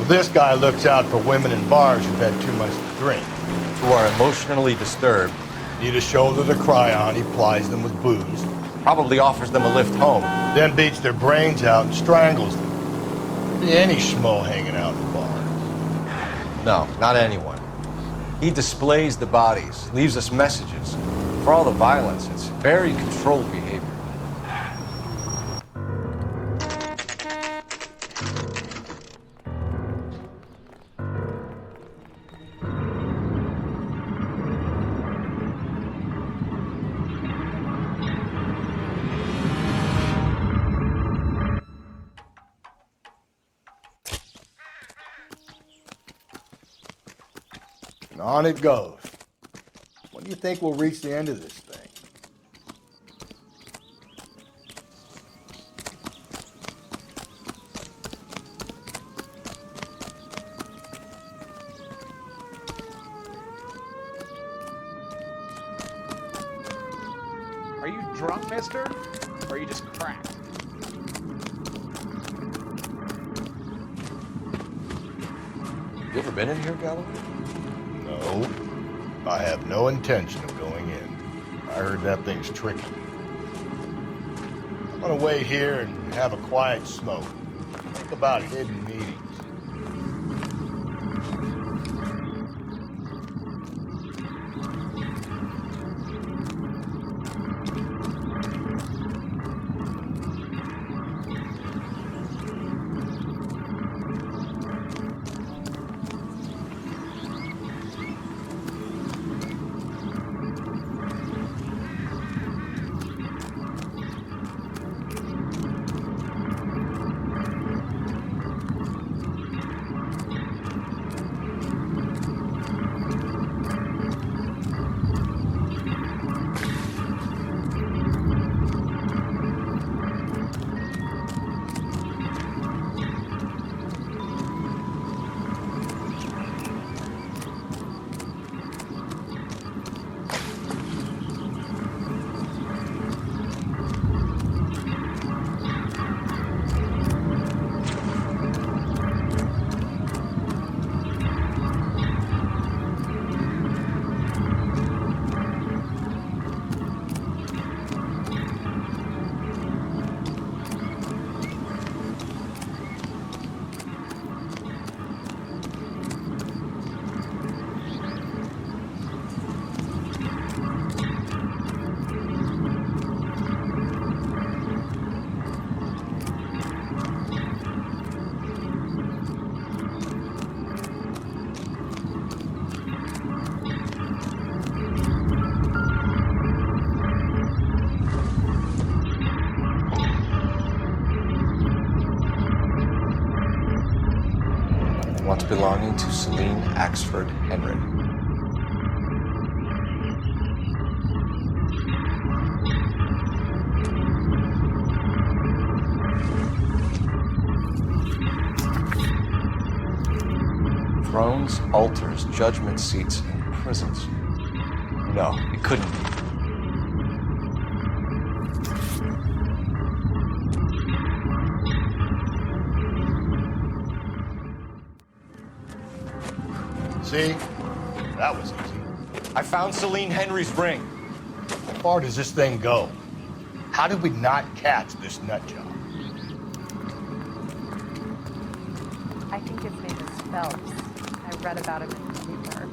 This guy looks out for women in bars who've had too much to drink. Who are emotionally disturbed. Need a shoulder to cry on, he plies them with booze. Probably offers them a lift home. Then beats their brains out and strangles them. Be any schmo hanging out in bars. No, not anyone. He displays the bodies, leaves us messages. For all the violence, it's very controlled behavior. And on it goes. When do you think we'll reach the end of this thing? Are you drunk, mister? Or are you just cracked? You ever been in here, Galloway? No. I have no intention of going in. I heard that thing's tricky. I'm gonna wait here and have a quiet smoke. Think about hidden meetings. Once belonging to Celine Axford Henry. Thrones, altars, judgment seats, and prisons. No, it couldn't be. See? That was easy. I found Celine Henry's ring. How far does this thing go? How did we not catch this nut job? I think his name is Phelps. I read about him in the paper.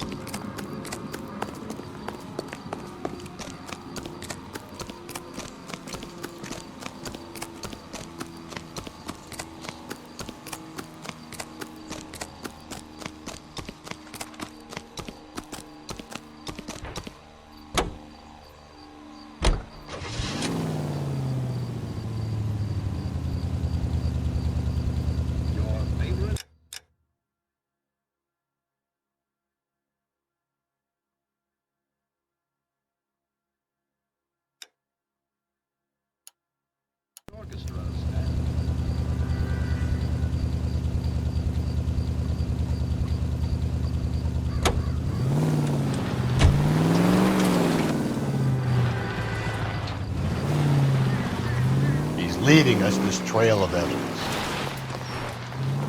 Leading us this trail of evidence.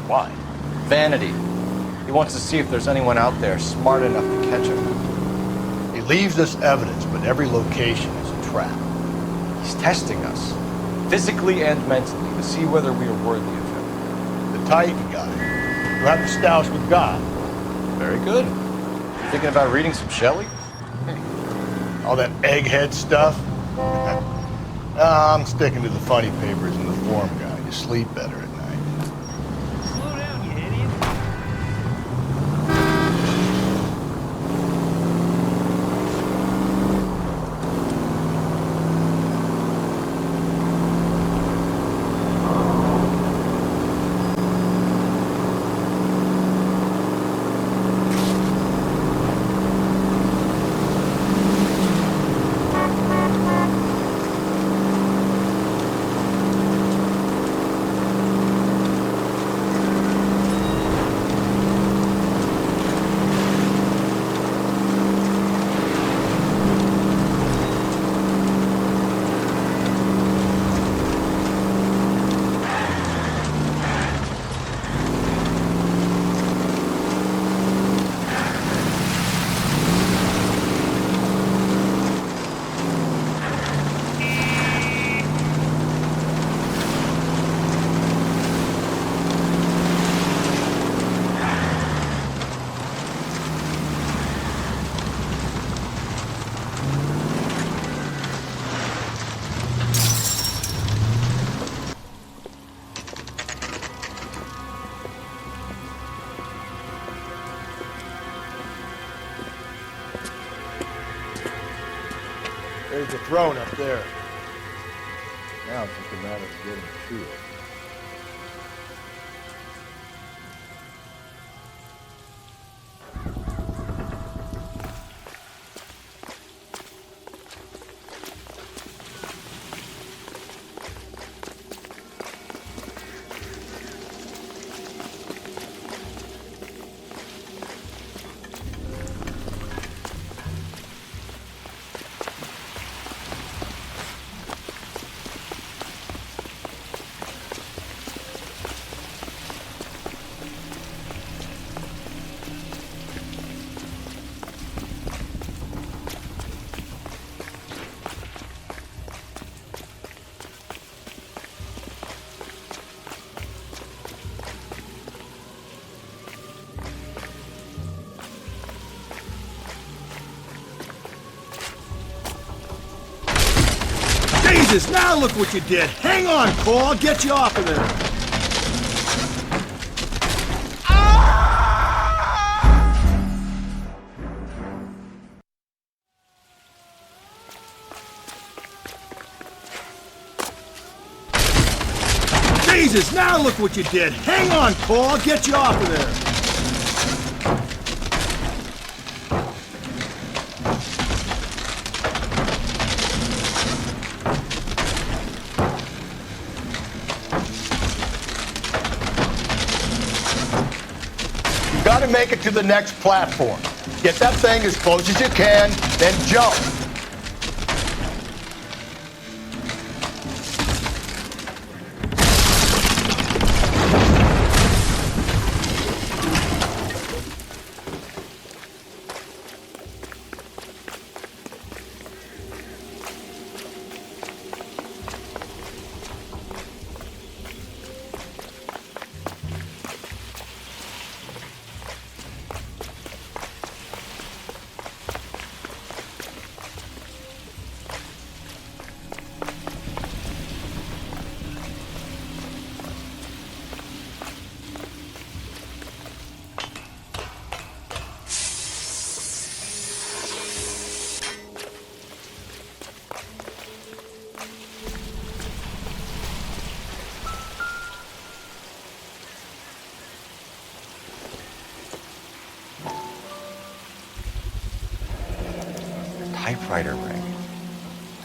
Why? Vanity. He wants to see if there's anyone out there smart enough to catch him. He leaves us evidence, but every location is a trap. He's testing us, physically and mentally, to see whether we are worthy of him. The Titan guy. You have to stoush with God. Very good. Thinking about reading some Shelley? All that egghead stuff? I'm sticking to the funny papers and the form guide. You sleep better at night. Slow down, you idiot. There's the throne up there. Now it's just a matter of getting to it. Jesus, now look what you did. Hang on, Cole. I'll get you off of there. Jesus, now look what you did. Hang on, Cole. I'll get you off of there. Gotta make it to the next platform. Get that thing as close as you can, then jump. Typewriter ring.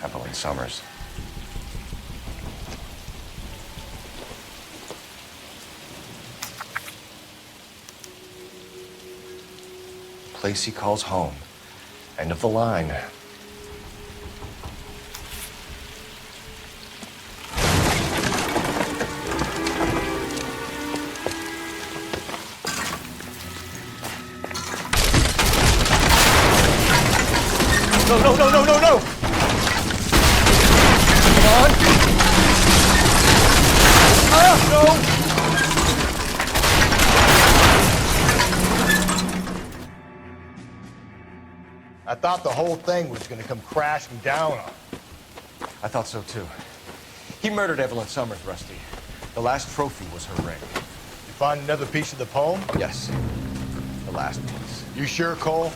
Evelyn Summers. Place he calls home. End of the line. No, no, no, no, no, no! Come on! Ah, no! I thought the whole thing was gonna come crashing down on him. I thought so too. He murdered Evelyn Summers, Rusty. The last trophy was her ring. You find another piece of the poem? Yes. The last piece. You sure, Cole?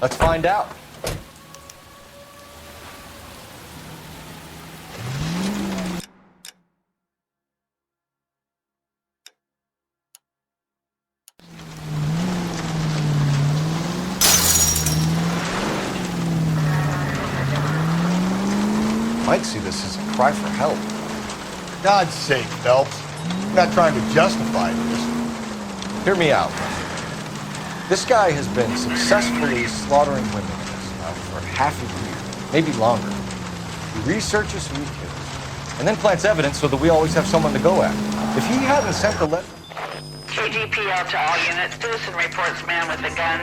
Let's find out. Might see this as a cry for help. God's sake, Phelps. I'm not trying to justify this. Hear me out. This guy has been successfully slaughtering women for half a year, maybe longer. He researches who he kills, and then plants evidence so that we always have someone to go after. If he hadn't sent the letter... KGPL to all units. Citizen reports man with a gun.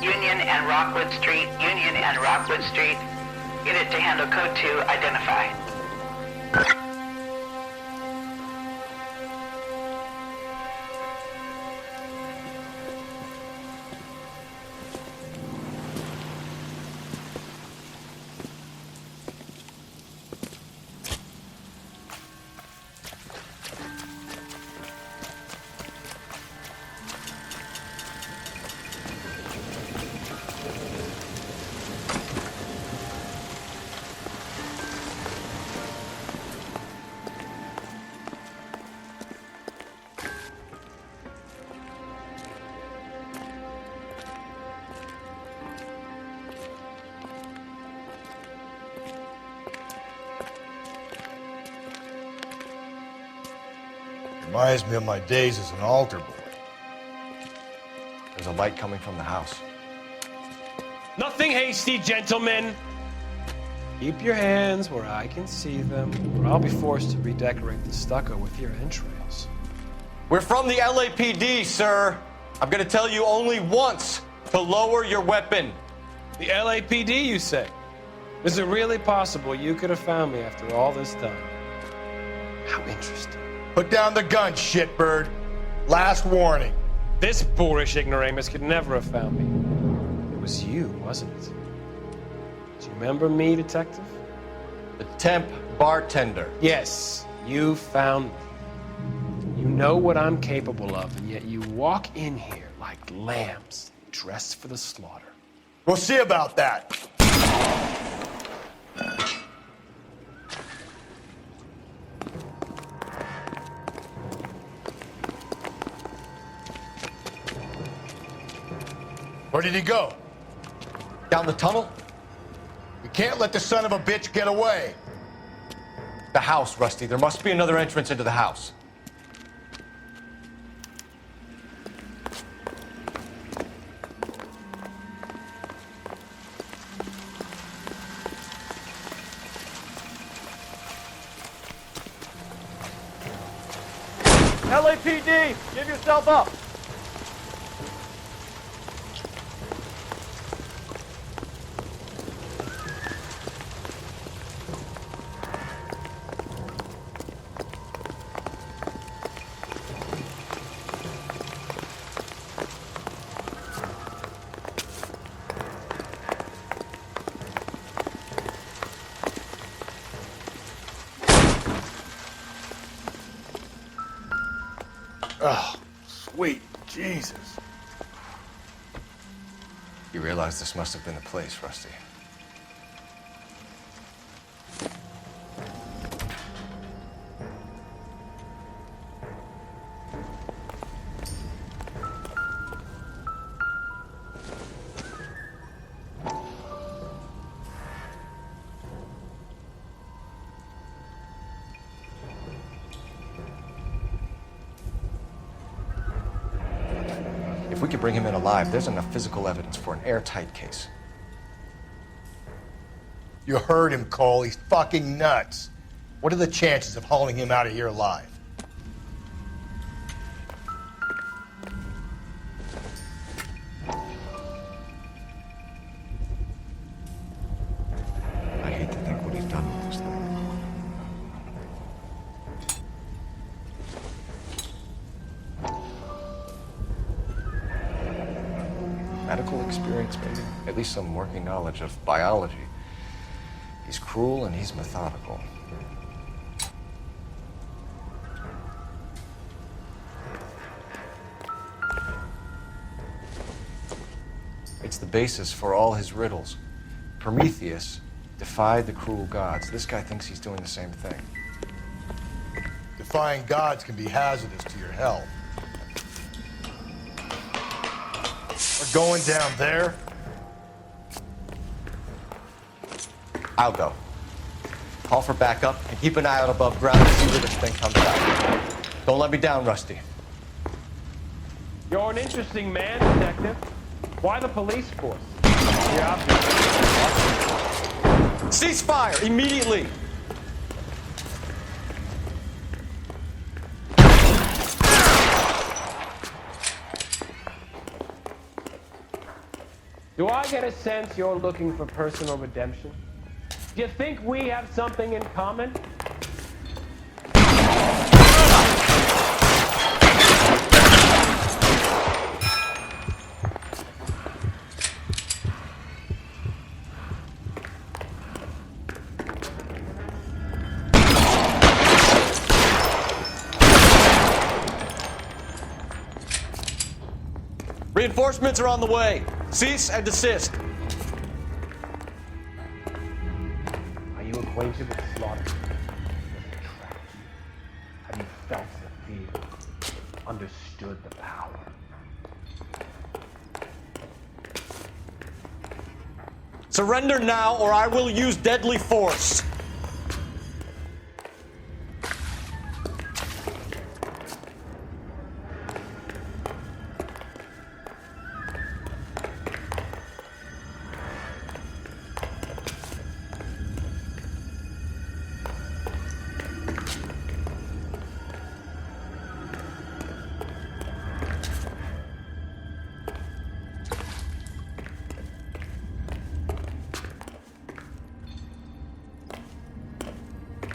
Union and Rockwood Street. Union and Rockwood Street. Unit to handle code 2. Identify. Reminds me of my days as an altar boy. There's a light coming from the house. Nothing hasty, gentlemen. Keep your hands where I can see them, or I'll be forced to redecorate the stucco with your entrails. We're from the LAPD, sir. I'm gonna tell you only once to lower your weapon. The LAPD, you say? Is it really possible you could have found me after all this time? How interesting. Put down the gun, shitbird. Last warning. This boorish ignoramus could never have found me. It was you, wasn't it? Do you remember me, detective? The temp bartender. Yes, you found me. You know what I'm capable of, and yet you walk in here like lambs dressed for the slaughter. We'll see about that. Where did he go? Down the tunnel? We can't let the son of a bitch get away. The house, Rusty. There must be another entrance into the house. LAPD, give yourself up. Oh, sweet Jesus. You realize this must have been the place, Rusty. If we could bring him in alive, there's enough physical evidence for an airtight case. You heard him, Cole. He's fucking nuts. What are the chances of hauling him out of here alive? I hate to think what he's done with this thing. Medical experience, maybe? At least some working knowledge of biology. He's cruel and he's methodical. It's the basis for all his riddles. Prometheus defied the cruel gods. This guy thinks he's doing the same thing. Defying gods can be hazardous to your health. We're going down there. I'll go. Call for backup and keep an eye out above ground to see where this thing comes out. Don't let me down, Rusty. You're an interesting man, detective. Why the police force? Yeah. Cease fire immediately. Do I get a sense you're looking for personal redemption? Do you think we have something in common? Reinforcements are on the way. Cease and desist. Are you acquainted with slaughter? Have you felt the fear? Understood the power? Surrender now or I will use deadly force.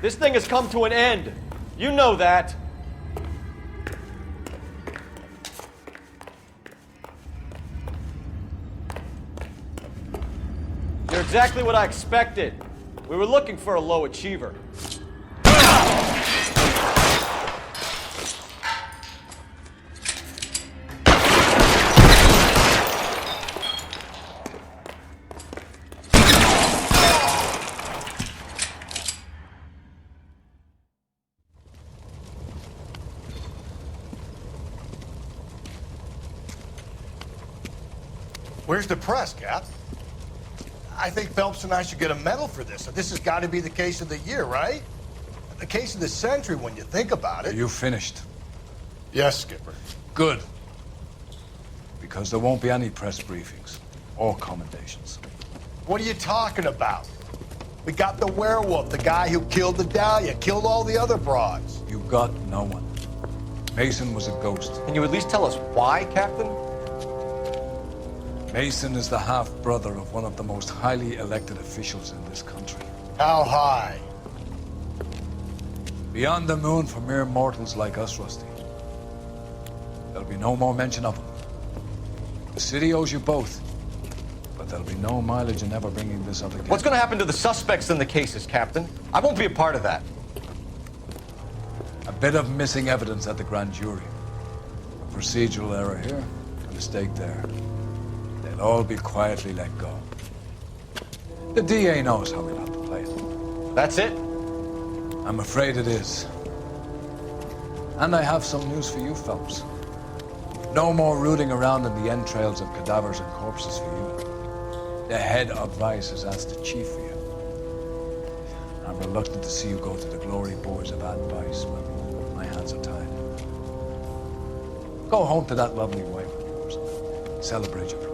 This thing has come to an end. You know that. You're exactly what I expected. We were looking for a low achiever. Where's the press, Cap? I think Phelps and I should get a medal for this. This has got to be the case of the year, right? The case of the century when you think about it. Are you finished? Yes, Skipper. Good. Because there won't be any press briefings or commendations. What are you talking about? We got the werewolf, the guy who killed the Dahlia, killed all the other broads. You got no one. Mason was a ghost. Can you at least tell us why, Captain? Mason is the half-brother of one of the most highly elected officials in this country. How high? Beyond the moon for mere mortals like us, Rusty. There'll be no more mention of him. The city owes you both, but there'll be no mileage in ever bringing this up again. What's going to happen to the suspects in the cases, Captain? I won't be a part of that. A bit of missing evidence at the grand jury. A procedural error here, a mistake there. They'll all be quietly let go. The DA knows how we'll have to play it. That's it? I'm afraid it is. And I have some news for you, Phelps. No more rooting around in the entrails of cadavers and corpses for you. The head of Vice has asked the chief for you. I'm reluctant to see you go to the glory boards of advice, but my hands are tied. Go home to that lovely wife of yours. Celebrate your promotion.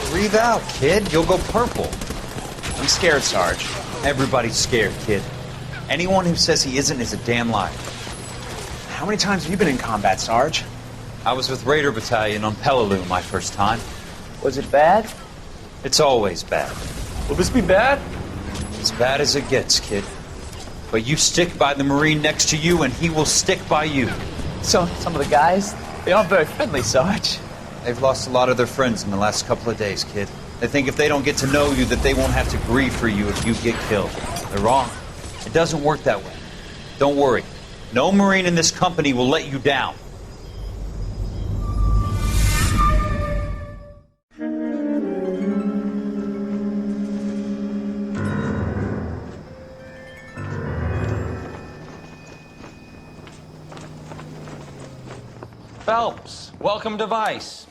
Breathe out, kid. You'll go purple. I'm scared, Sarge. Everybody's scared, kid. Anyone who says he isn't is a damn liar. How many times have you been in combat, Sarge? I was with Raider Battalion on Peleliu my first time. Was it bad? It's always bad. Will this be bad? As bad as it gets, kid. But you stick by the Marine next to you, and he will stick by you. So, some of the guys, they aren't very friendly, Sarge. They've lost a lot of their friends in the last couple of days, kid. They think if they don't get to know you, that they won't have to grieve for you if you get killed. They're wrong. It doesn't work that way. Don't worry. No Marine in this company will let you down. Phelps, welcome to Vice.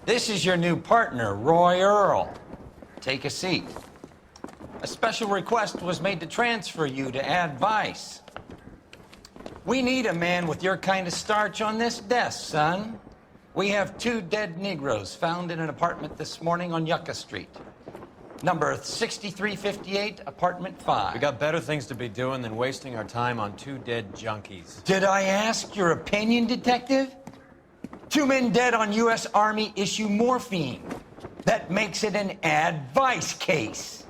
This is your new partner, Roy Earl. Take a seat. A special request was made to transfer you to Ad Vice. We need a man with your kind of starch on this desk, son. We have 2 dead Negroes found in an apartment this morning on Yucca Street. Number 6358, apartment 5. We got better things to be doing than wasting our time on 2 dead junkies. Did I ask your opinion, detective? 2 men dead on U.S. Army issue morphine. That makes it an advice case.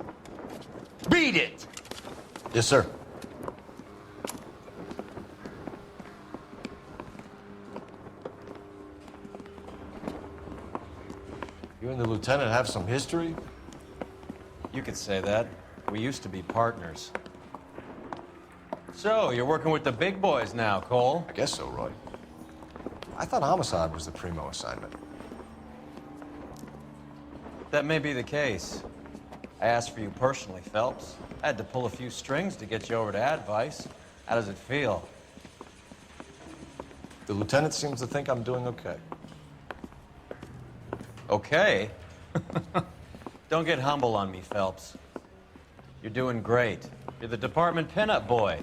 Read it. Yes, sir. You and the lieutenant have some history? You could say that. We used to be partners. So, you're working with the big boys now, Cole? I guess so, Roy. I thought homicide was the primo assignment. That may be the case. I asked for you personally, Phelps. I had to pull a few strings to get you over to Advice. How does it feel? The lieutenant seems to think I'm doing okay. Okay? Don't get humble on me, Phelps. You're doing great. You're the department pinup boy.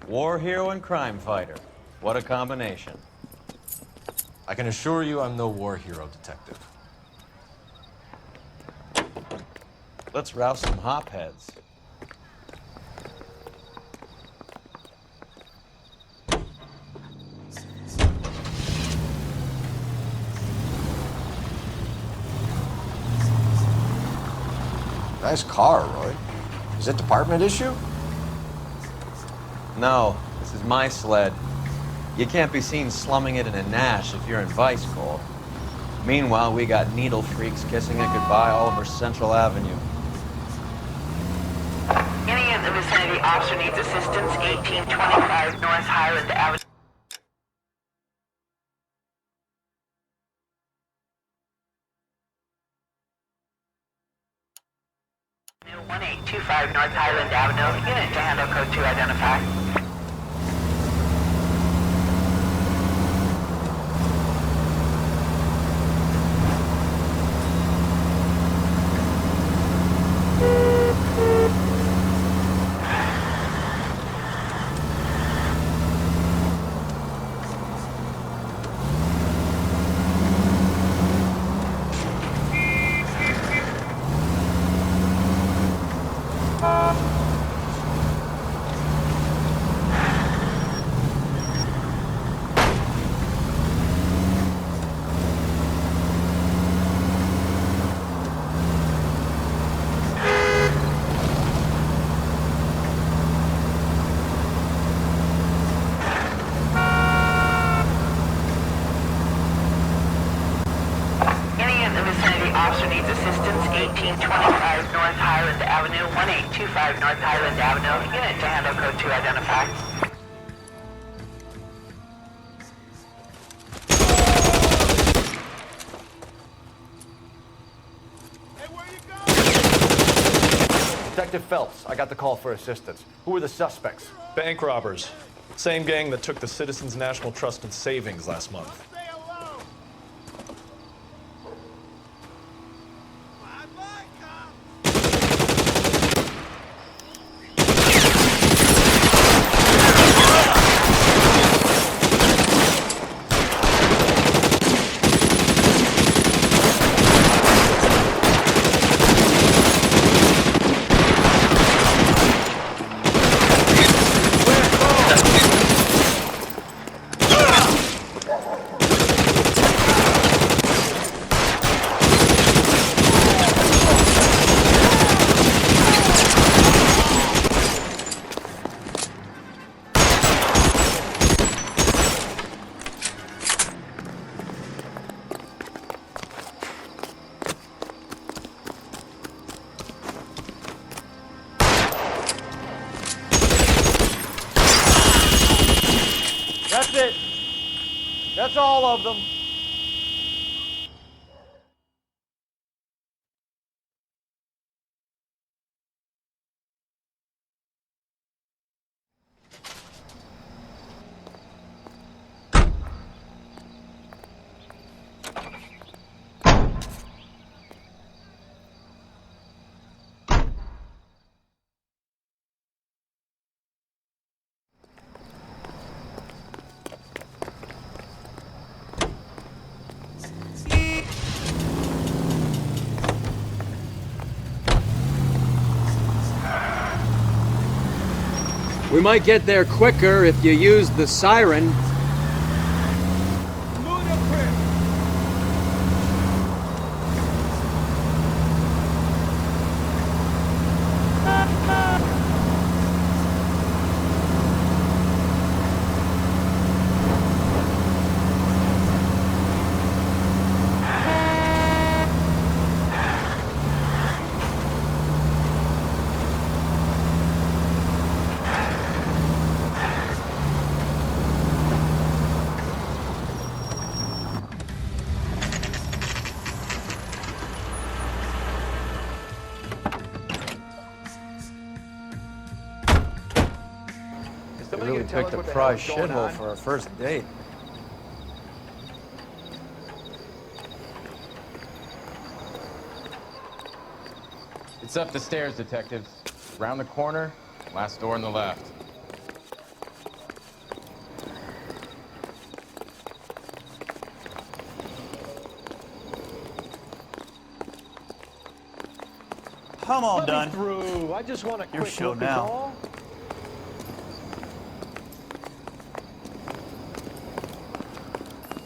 War hero and crime fighter. What a combination. I can assure you I'm no war hero, detective. Let's rouse some hopheads. Nice car, Roy. Is it department issue? No, this is my sled. You can't be seen slumming it in a Nash if you're in Vice Corps. Meanwhile, we got needle freaks kissing it goodbye all over Central Avenue. Any in the vicinity officer needs assistance, 1825 North Highland Avenue. 1825 North Highland Avenue. Unit to handle code 2 identify. Officer needs assistance, 1825 North Highland Avenue, 1825 North Highland Avenue. Unit to handle code 2 identify. Detective Phelps, I got the call for assistance. Who are the suspects? Bank robbers. Same gang that took the Citizens National Trust and Savings last month. That's it. That's all of them. We might get there quicker if you use the siren. You really picked a prize shithole for our first date. It's up the stairs, detectives. Round the corner, last door on the left. I'm all Let me done. through. I just want a Your quick show look is now. all.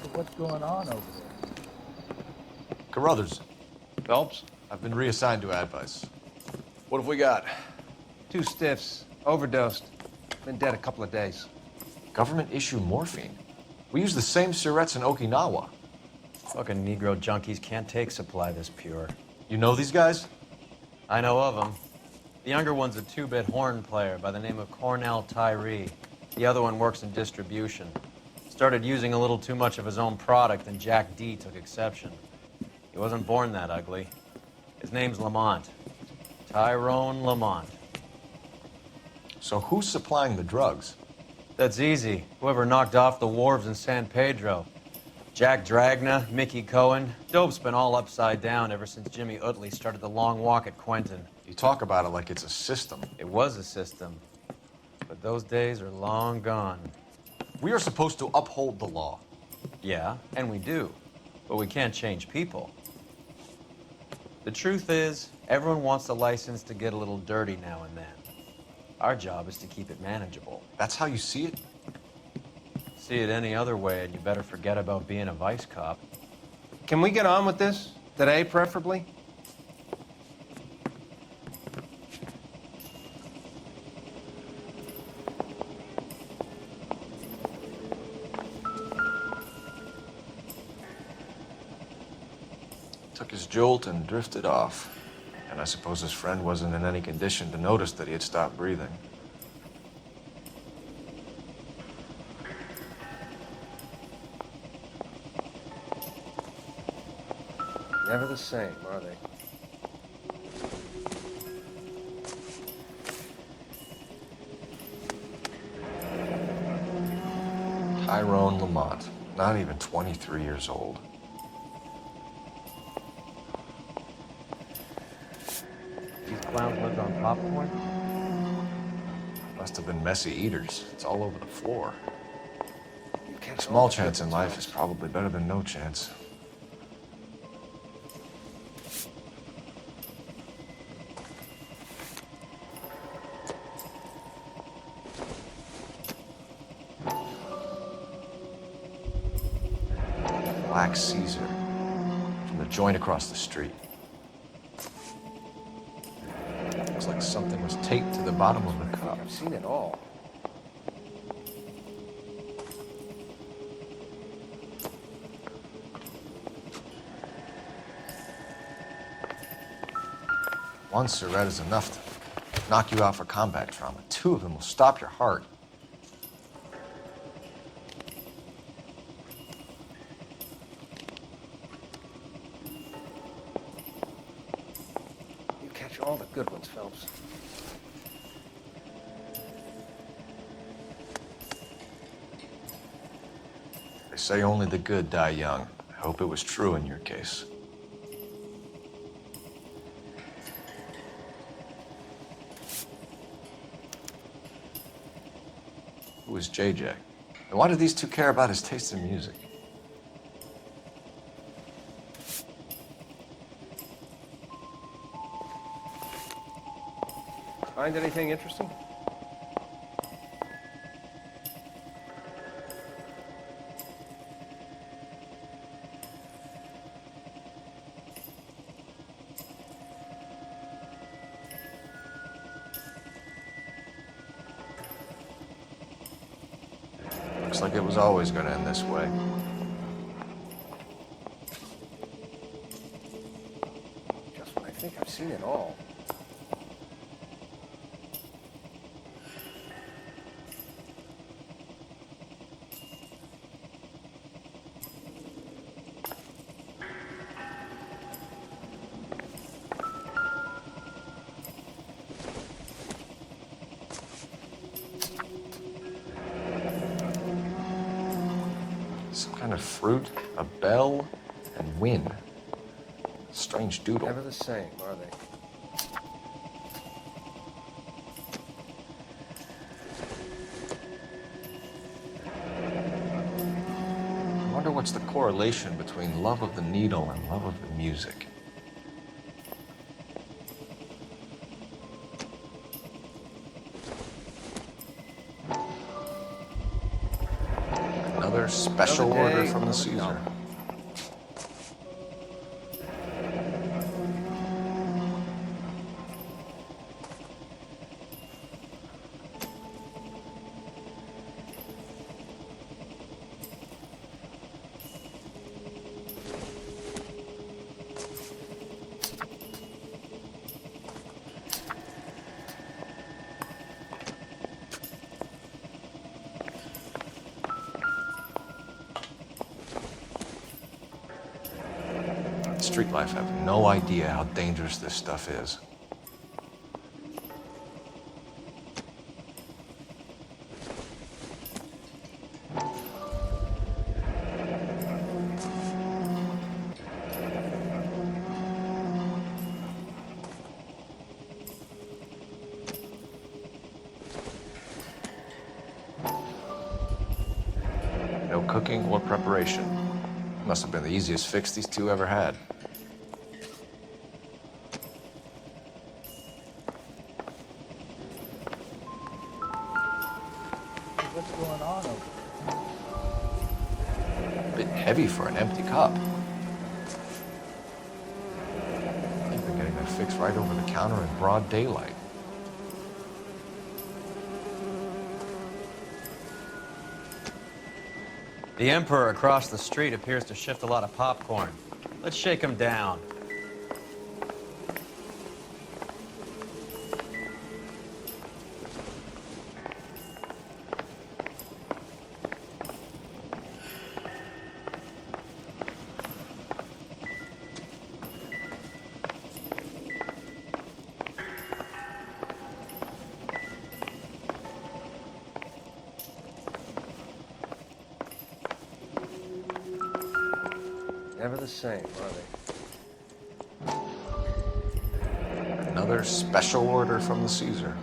So what's going on over there? Carruthers, Phelps? I've been reassigned to Advice. What have we got? 2 stiffs, overdosed. Been dead a couple of days. Government issue morphine. We use the same syrettes in Okinawa. Fucking Negro junkies can't take supply this pure. You know these guys? I know of them. The younger one's a 2-bit horn player by the name of Cornell Tyree. The other one works in distribution. Started using a little too much of his own product, and Jack D took exception. He wasn't born that ugly. His name's Lamont. Tyrone Lamont. So who's supplying the drugs? That's easy. Whoever knocked off the wharves in San Pedro. Jack Dragna, Mickey Cohen. Dope's been all upside down ever since Jimmy Utley started the long walk at Quentin. You talk about it like it's a system. It was a system. But those days are long gone. We are supposed to uphold the law. Yeah, and we do. But we can't change people. The truth is, everyone wants a license to get a little dirty now and then. Our job is to keep it manageable. That's how you see it? See it any other way, and you better forget about being a vice cop. Can we get on with this? Today, preferably? Took his jolt and drifted off. And I suppose his friend wasn't in any condition to notice that he had stopped breathing. Never the same, are they? Tyrone Lamont, not even 23 years old. These clowns lived on popcorn? Must have been messy eaters. It's all over the floor. A small chance in life is probably better than no chance. Black Caesar from the joint across the street. Looks like something was taped to the bottom of the cup. I've seen it all. One Surette is enough to knock you out for combat trauma. 2 of them will stop your heart. You catch all the good ones, Phelps. They say only the good die young. I hope it was true in your case. Who is JJ? And why do these 2 care about his taste in music? Find anything interesting? Looks like it was always going to end this way. Just when I think I've seen it all. Some kind of fruit, a bell, and wind. Strange doodle. Never the same, are they? I wonder what's the correlation between love of the needle and love of the music. Another special order from the Caesar. Street life have no idea how dangerous this stuff is. No cooking or preparation. Must have been the easiest fix these two ever had. What's going on over A bit heavy for an empty cup. They've been getting that fix right over the counter in broad daylight. The Emperor across the street appears to shift a lot of popcorn. Let's shake him down. Never the same, are they? Another special order from the Caesar.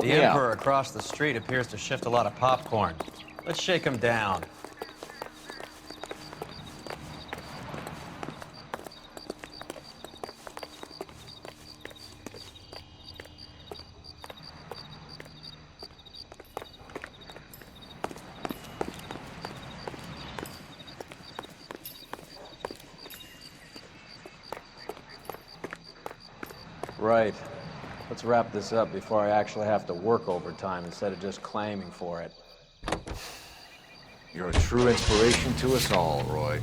The Emperor across the street appears to shift a lot of popcorn. Let's shake him down. Right. Let's wrap this up before I actually have to work overtime instead of just claiming for it. You're a true inspiration to us all, Roy.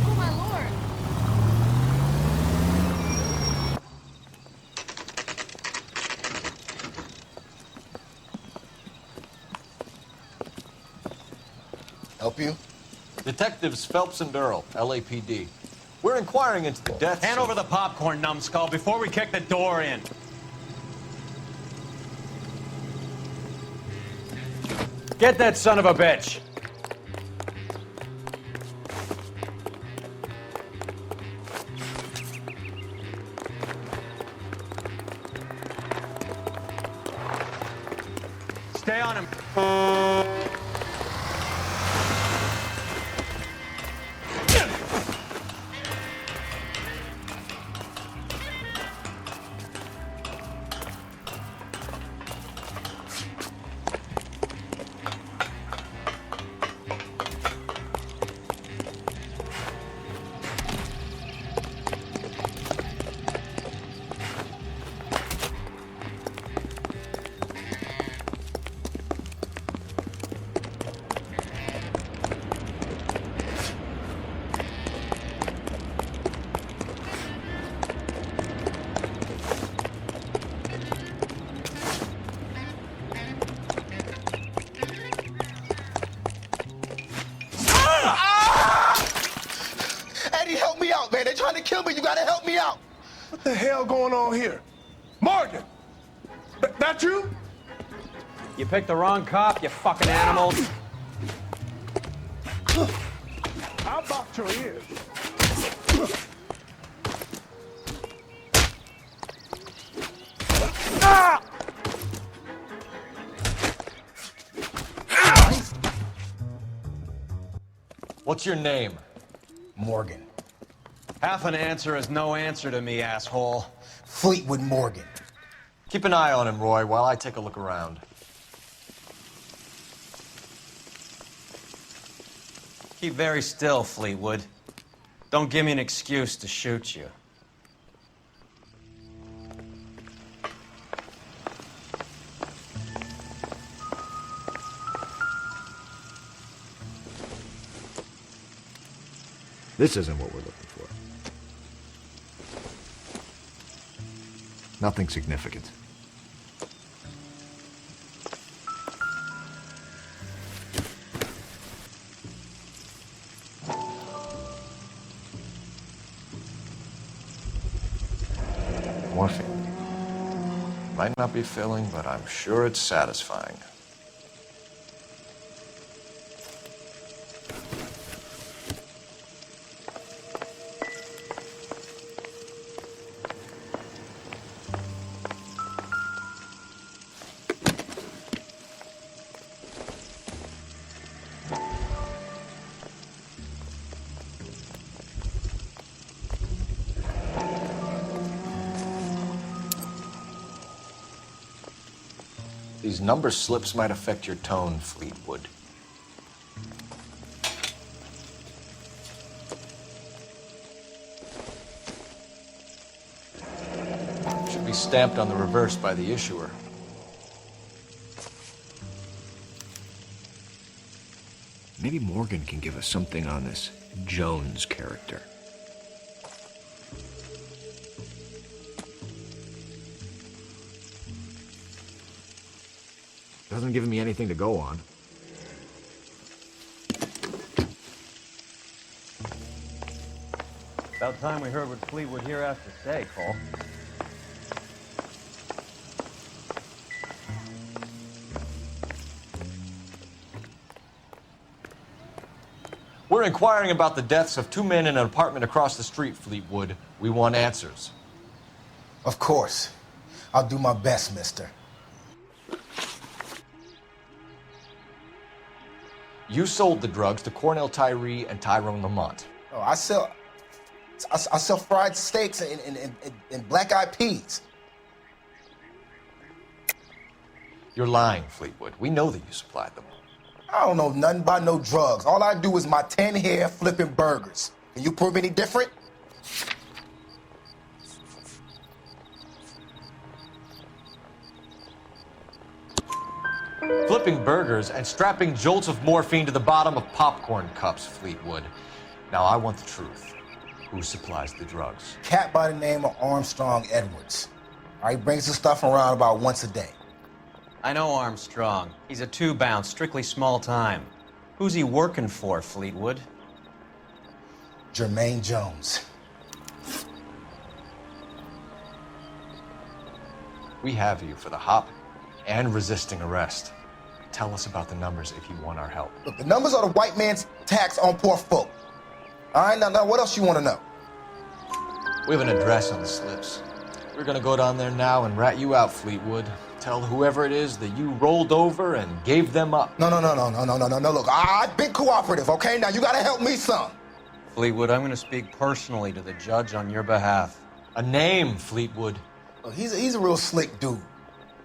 Oh, my lord. Help you? Detectives Phelps and Earl, LAPD. We're inquiring into the deaths. Hand over the popcorn, numbskull, before we kick the door in. Get that son of a bitch! Stay on him. to kill me. You gotta help me out. What the hell going on here? Morgan! That you? You picked the wrong cop, you fucking animal. I'll box your ears. Ah! What's your name? Morgan. Half an answer is no answer to me, asshole. Fleetwood Morgan. Keep an eye on him, Roy, while I take a look around. Keep very still, Fleetwood. Don't give me an excuse to shoot you. This isn't what we're looking for. Nothing significant. Morphine. Might not be filling, but I'm sure it's satisfying. These number slips might affect your tone, Fleetwood. Should be stamped on the reverse by the issuer. Maybe Morgan can give us something on this Jones character. Doesn't give me anything to go on. About time we heard what Fleetwood here has to say, Cole. We're inquiring about the deaths of 2 men in an apartment across the street, Fleetwood. We want answers. Of course. I'll do my best, mister. You sold the drugs to Cornell Tyree and Tyrone Lamont. Oh, I sell fried steaks and black-eyed peas. You're lying, Fleetwood. We know that you supplied them. I don't know nothing about no drugs. All I do is my 10 hair flipping burgers. Can you prove any different? Flipping burgers and strapping jolts of morphine to the bottom of popcorn cups, Fleetwood. Now, I want the truth. Who supplies the drugs? Cat by the name of Armstrong Edwards. He brings the stuff around about once a day. I know Armstrong. He's a two-bound, strictly small time. Who's he working for, Fleetwood? Jermaine Jones. We have you for the hop and resisting arrest. Tell us about the numbers if you want our help. Look, the numbers are the white man's tax on poor folk. All right, now what else you want to know? We have an address on the slips. We're gonna go down there now and rat you out, Fleetwood. Tell whoever it is that you rolled over and gave them up. No. Look, I've been cooperative, okay? Now you gotta help me some. Fleetwood, I'm gonna speak personally to the judge on your behalf. A name, Fleetwood. Look, he's a real slick dude.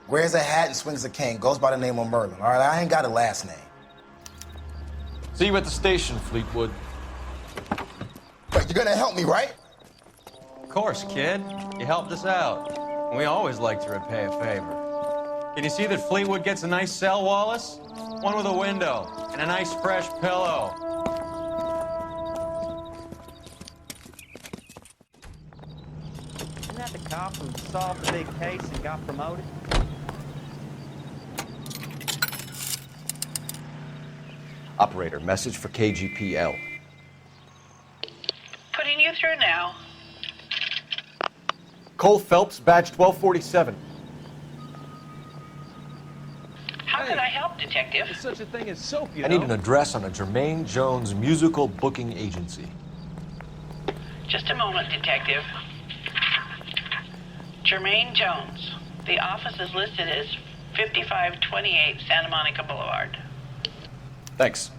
Wears a hat and swings a cane. Goes by the name of Merlin. All right, I ain't got a last name. See you at the station, Fleetwood. But you're gonna help me, right? Of course, kid. You helped us out. We always like to repay a favor. Can you see that Fleetwood gets a nice cell, Wallace? One with a window and a nice fresh pillow. Isn't that the cop who solved the big case and got promoted? Operator, message for KGPL. Putting you through now. Cole Phelps, badge 1247. How can I help, Detective? There's such a thing as soap, you I know. need an address on a Jermaine Jones musical booking agency. Just a moment, Detective. Jermaine Jones. The office is listed as 5528 Santa Monica Boulevard. Thanks.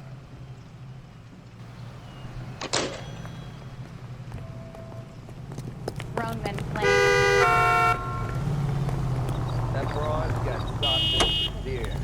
Grown men playing. That broad's got sausage for deer.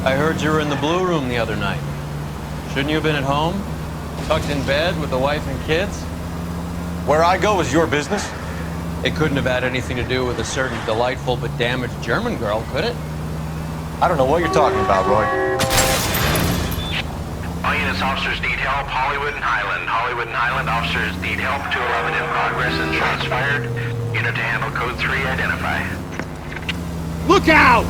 I heard you were in the Blue Room the other night. Shouldn't you have been at home? Tucked in bed with the wife and kids? Where I go is your business? It couldn't have had anything to do with a certain delightful but damaged German girl, could it? I don't know what you're talking about, Roy. All units, officers need help. Hollywood and Highland. Hollywood and Highland officers need help. 211 in progress and shots fired. Unit to handle code 3, identify. Look out!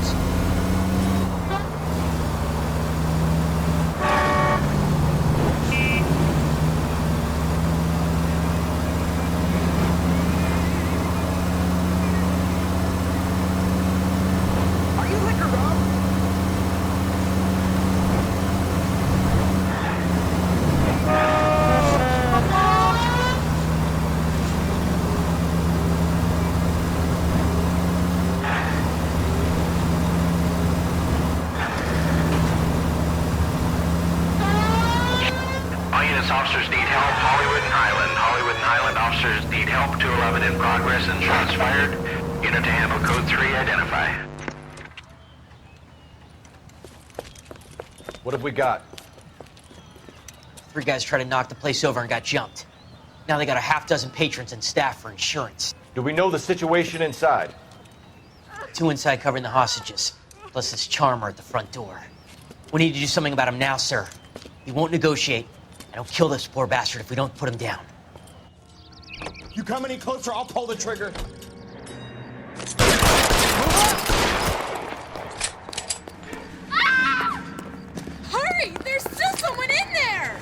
Officers need help. Hollywood and Highland. Hollywood and Highland officers need help. 211 in progress and shots fired. Unit to handle code 3, identify. What have we got? 3 guys tried to knock the place over and got jumped. Now they got a half dozen patrons and staff for insurance. Do we know the situation inside? 2 inside covering the hostages, plus this charmer at the front door. We need to do something about him now, sir. He won't negotiate. I don't kill this poor bastard if we don't put him down. You come any closer, I'll pull the trigger. Hurry! There's still someone in there!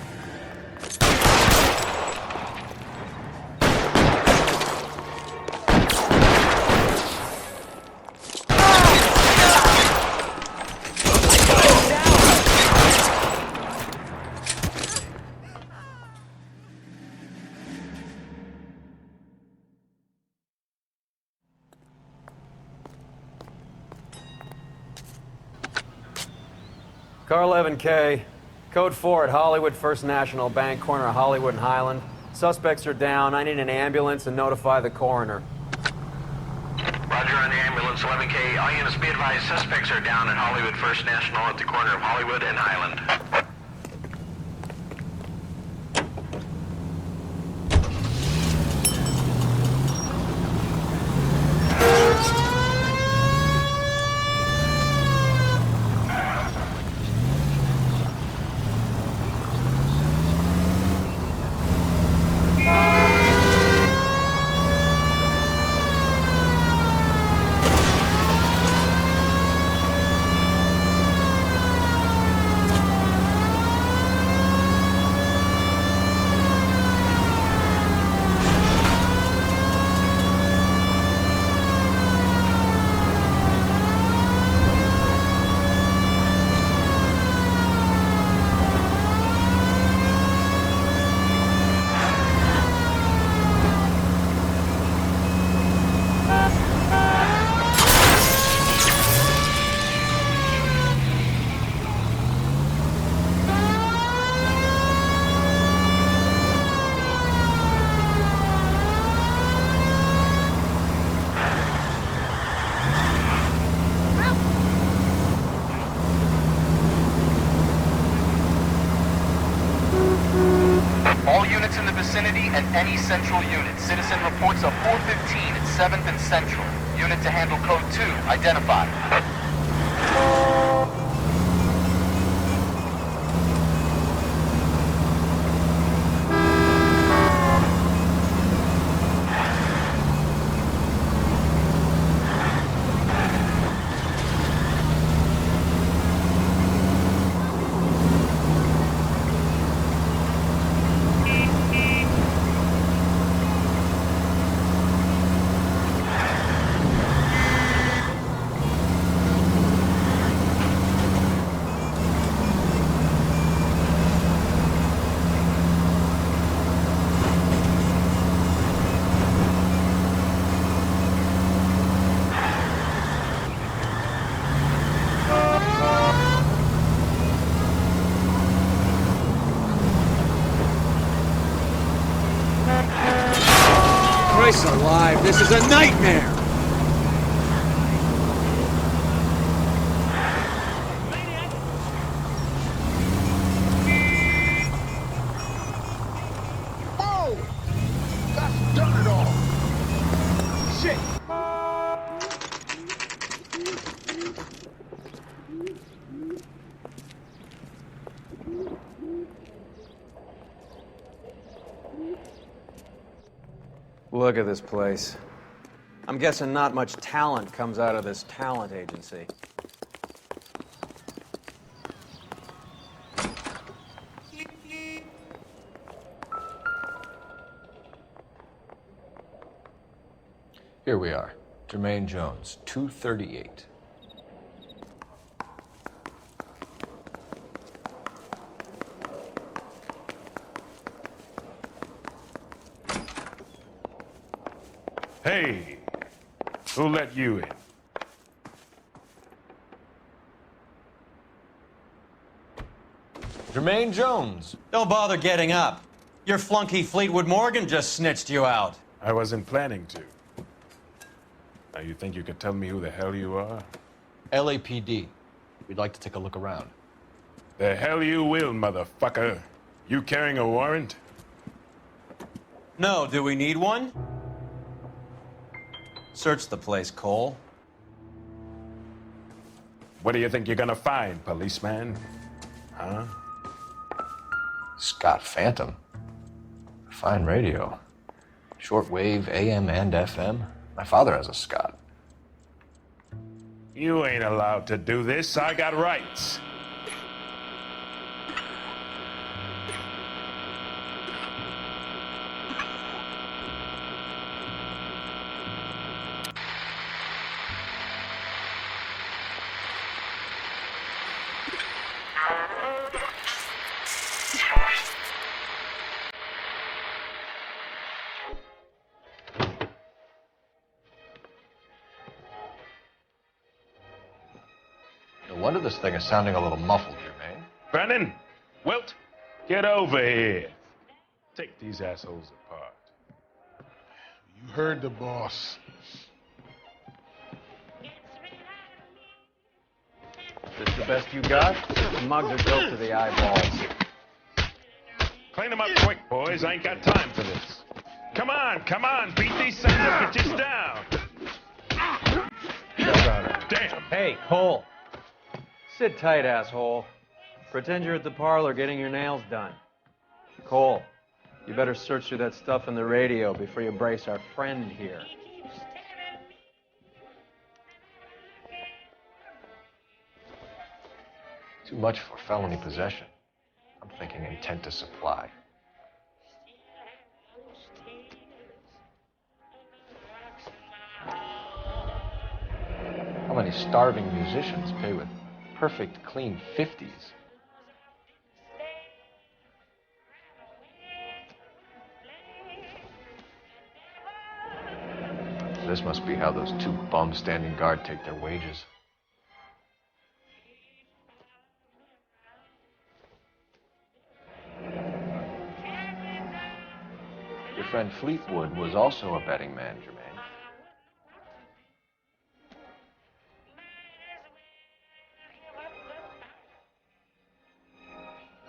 Car 11K, code 4 at Hollywood First National Bank, corner of Hollywood and Highland. Suspects are down. I need an ambulance and notify the coroner. Roger on the ambulance, 11K. All units be advised, suspects are down at Hollywood First National at the corner of Hollywood and Highland. All units in the vicinity and any central unit. Citizen reports of 415 at 7th and Central. Unit to handle code 2, identified. Christ alive, this is a nightmare! Oh! That's done it all! Shit! Look at this place. I'm guessing not much talent comes out of this talent agency. Here we are. Jermaine Jones, 238. Hey, who let you in? Jermaine Jones. Don't bother getting up. Your flunky Fleetwood Morgan just snitched you out. I wasn't planning to. Now, you think you could tell me who the hell you are? LAPD. We'd like to take a look around. The hell you will, motherfucker. You carrying a warrant? No, do we need one? Search the place, Cole. What do you think you're gonna find, policeman? Huh? Scott Phantom. Fine radio. Shortwave, AM and FM. My father has a Scott. You ain't allowed to do this. I got rights. No wonder this thing is sounding a little muffled, Jermaine. Brennan, Wilt, get over here. Take these assholes apart. You heard the boss. This the best you got? The mugs are built to the eyeballs. Clean them up quick, boys. I ain't got time for this. Come on, beat these sons of bitches down. Damn. Hey, Cole. Sit tight, asshole. Pretend you're at the parlor getting your nails done. Cole, you better search through that stuff in the radio before you brace our friend here. Too much for felony possession. I'm thinking intent to supply. How many starving musicians pay with perfect, clean 50s? This must be how those two bums standing guard take their wages. Your friend Fleetwood was also a betting man, Jermaine.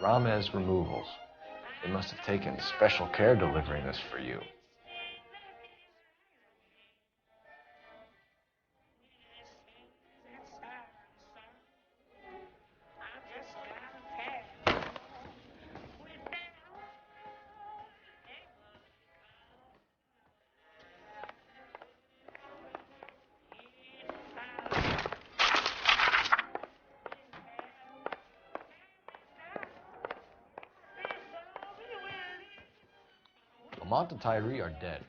Ramez Removals. They must have taken special care delivering this for you. Lamont and Tyree are dead.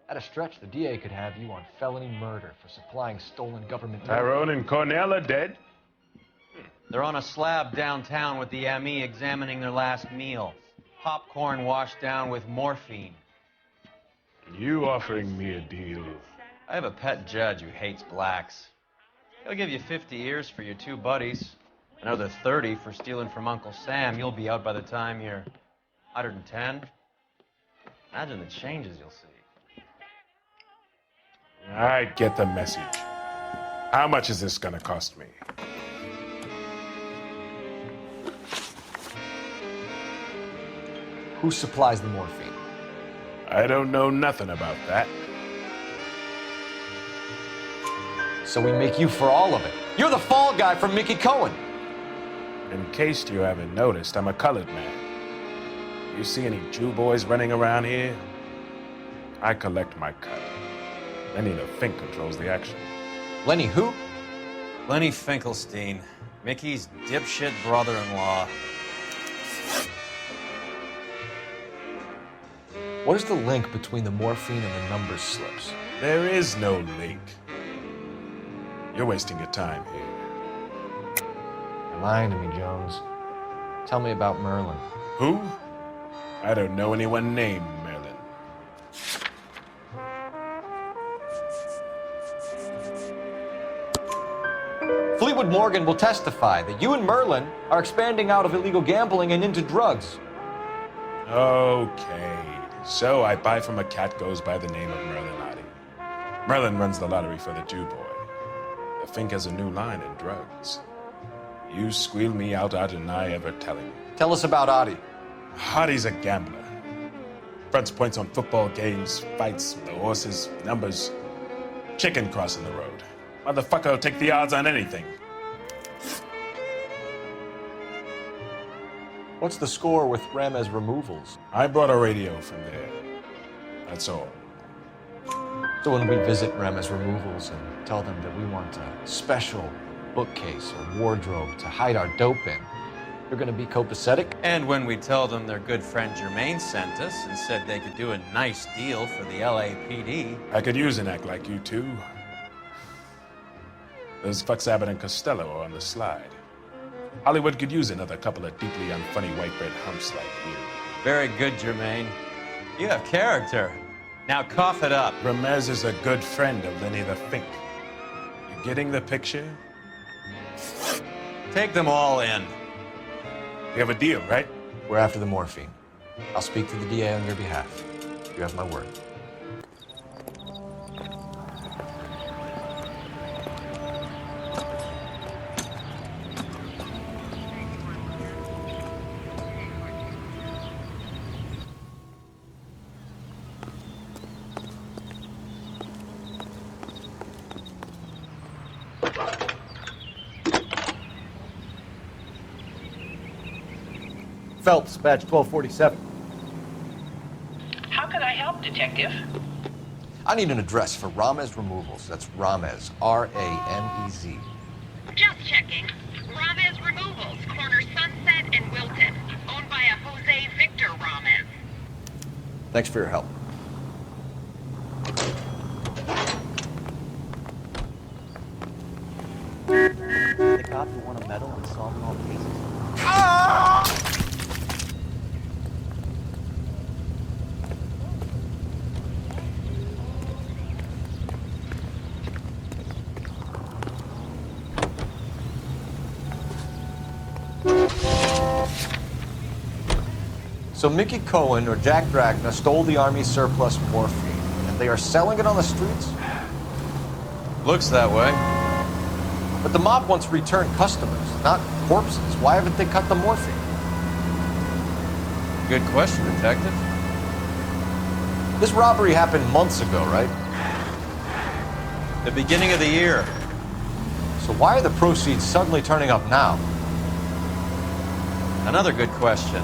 At a stretch, the DA could have you on felony murder for supplying stolen government... Tyrone and Cornell are dead? They're on a slab downtown with the ME examining their last meal. Popcorn washed down with morphine. You offering me a deal? I have a pet judge who hates blacks. He'll give you 50 years for your two buddies. Another 30 for stealing from Uncle Sam. You'll be out by the time you're 110. Imagine the changes you'll see. I get the message. How much is this gonna cost me? Who supplies the morphine? I don't know nothing about that. So we make you for all of it. You're the fall guy from Mickey Cohen. In case you haven't noticed, I'm a colored man. You see any Jew boys running around here? I collect my cut. Lenny the Fink controls the action. Lenny who? Lenny Finkelstein, Mickey's dipshit brother-in-law. What is the link between the morphine and the number slips? There is no link. You're wasting your time here. You're lying to me, Jones. Tell me about Merlin. Who? I don't know anyone named Merlin. Fleetwood Morgan will testify that you and Merlin are expanding out of illegal gambling and into drugs. Okay. So I buy from a cat goes by the name of Merlin Otti. Merlin runs the lottery for the Jew boy. The Fink has a new line in drugs. You squeal me out, I deny ever telling you. Tell us about Otti. Otti's a gambler. Fronts points on football games, fights, the horses, numbers. Chicken crossing the road. Motherfucker will take the odds on anything. What's the score with Ramez removals? I brought a radio from there. That's all. So when we visit Ramez removals and tell them that we want a special bookcase or wardrobe to hide our dope in, they're gonna be copacetic? And when we tell them their good friend Jermaine sent us and said they could do a nice deal for the LAPD. I could use an act like you two. Those fucks Abbott and Costello are on the slide. Hollywood could use another couple of deeply unfunny white bread humps like you. Very good, Jermaine. You have character. Now cough it up. Ramez is a good friend of Lenny the Fink. You getting the picture? Take them all in. We have a deal, right? We're after the morphine. I'll speak to the DA on your behalf. You have my word. Phelps, badge 1247. How can I help, Detective? I need an address for Ramez Removals. That's Ramez, R-A-M-E-Z. Just checking. Ramez Removals, corner Sunset and Wilton. Owned by a Jose Victor Ramez. Thanks for your help. The cop who won a medal in solving all cases. So Mickey Cohen or Jack Dragna stole the Army surplus morphine, and they are selling it on the streets? Looks that way. But the mob wants returned customers, not corpses. Why haven't they cut the morphine? Good question, Detective. This robbery happened months ago, right? The beginning of the year. So why are the proceeds suddenly turning up now? Another good question.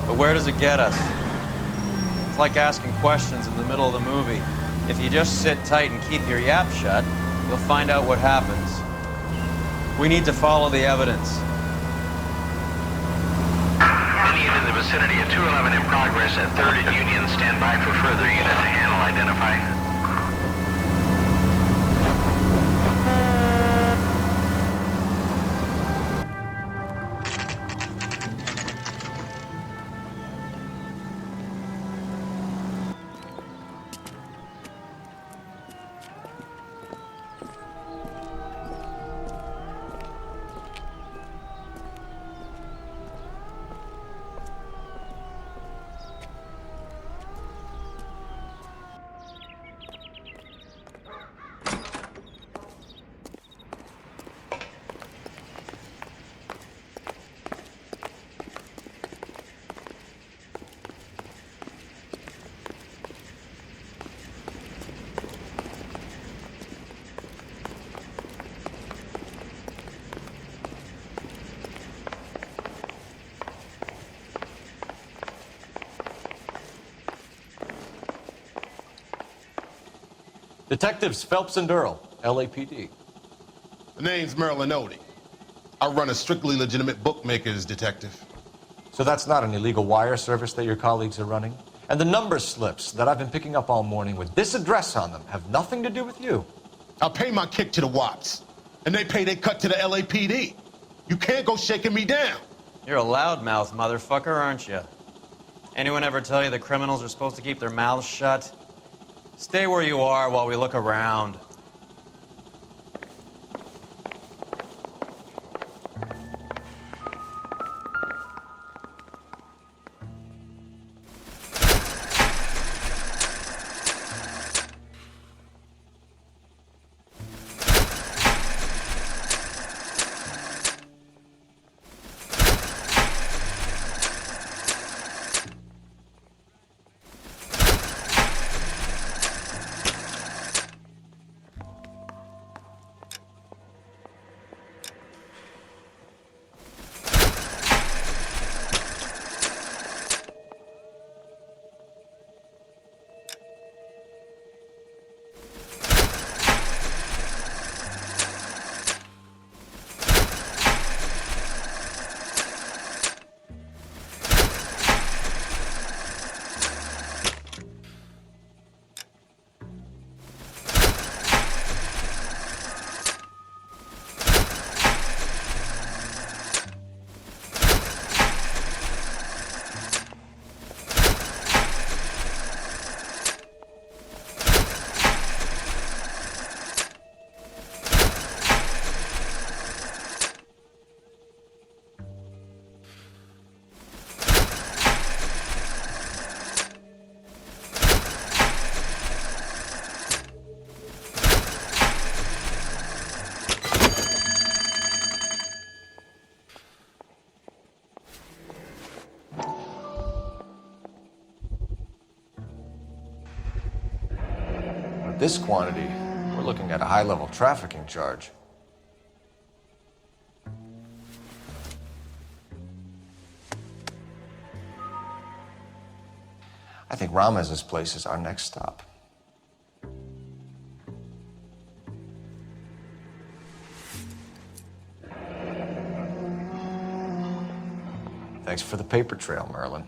But where does it get us? It's like asking questions in the middle of the movie. If you just sit tight and keep your yap shut, you'll find out what happens. We need to follow the evidence. Any in the vicinity of 211 in progress at 3rd and Union. Stand by for further unit to handle identify. Detectives Phelps and Earl, LAPD. The name's Merlin Odie. I run a strictly legitimate bookmaker's detective. So that's not an illegal wire service that your colleagues are running? And the number slips that I've been picking up all morning with this address on them have nothing to do with you? I pay my kick to the Wops, and they pay their cut to the LAPD. You can't go shaking me down. You're a loudmouth motherfucker, aren't you? Anyone ever tell you the criminals are supposed to keep their mouths shut? Stay where you are while we look around. This quantity, we're looking at a high-level trafficking charge. I think Ramez's place is our next stop. Thanks for the paper trail, Merlin.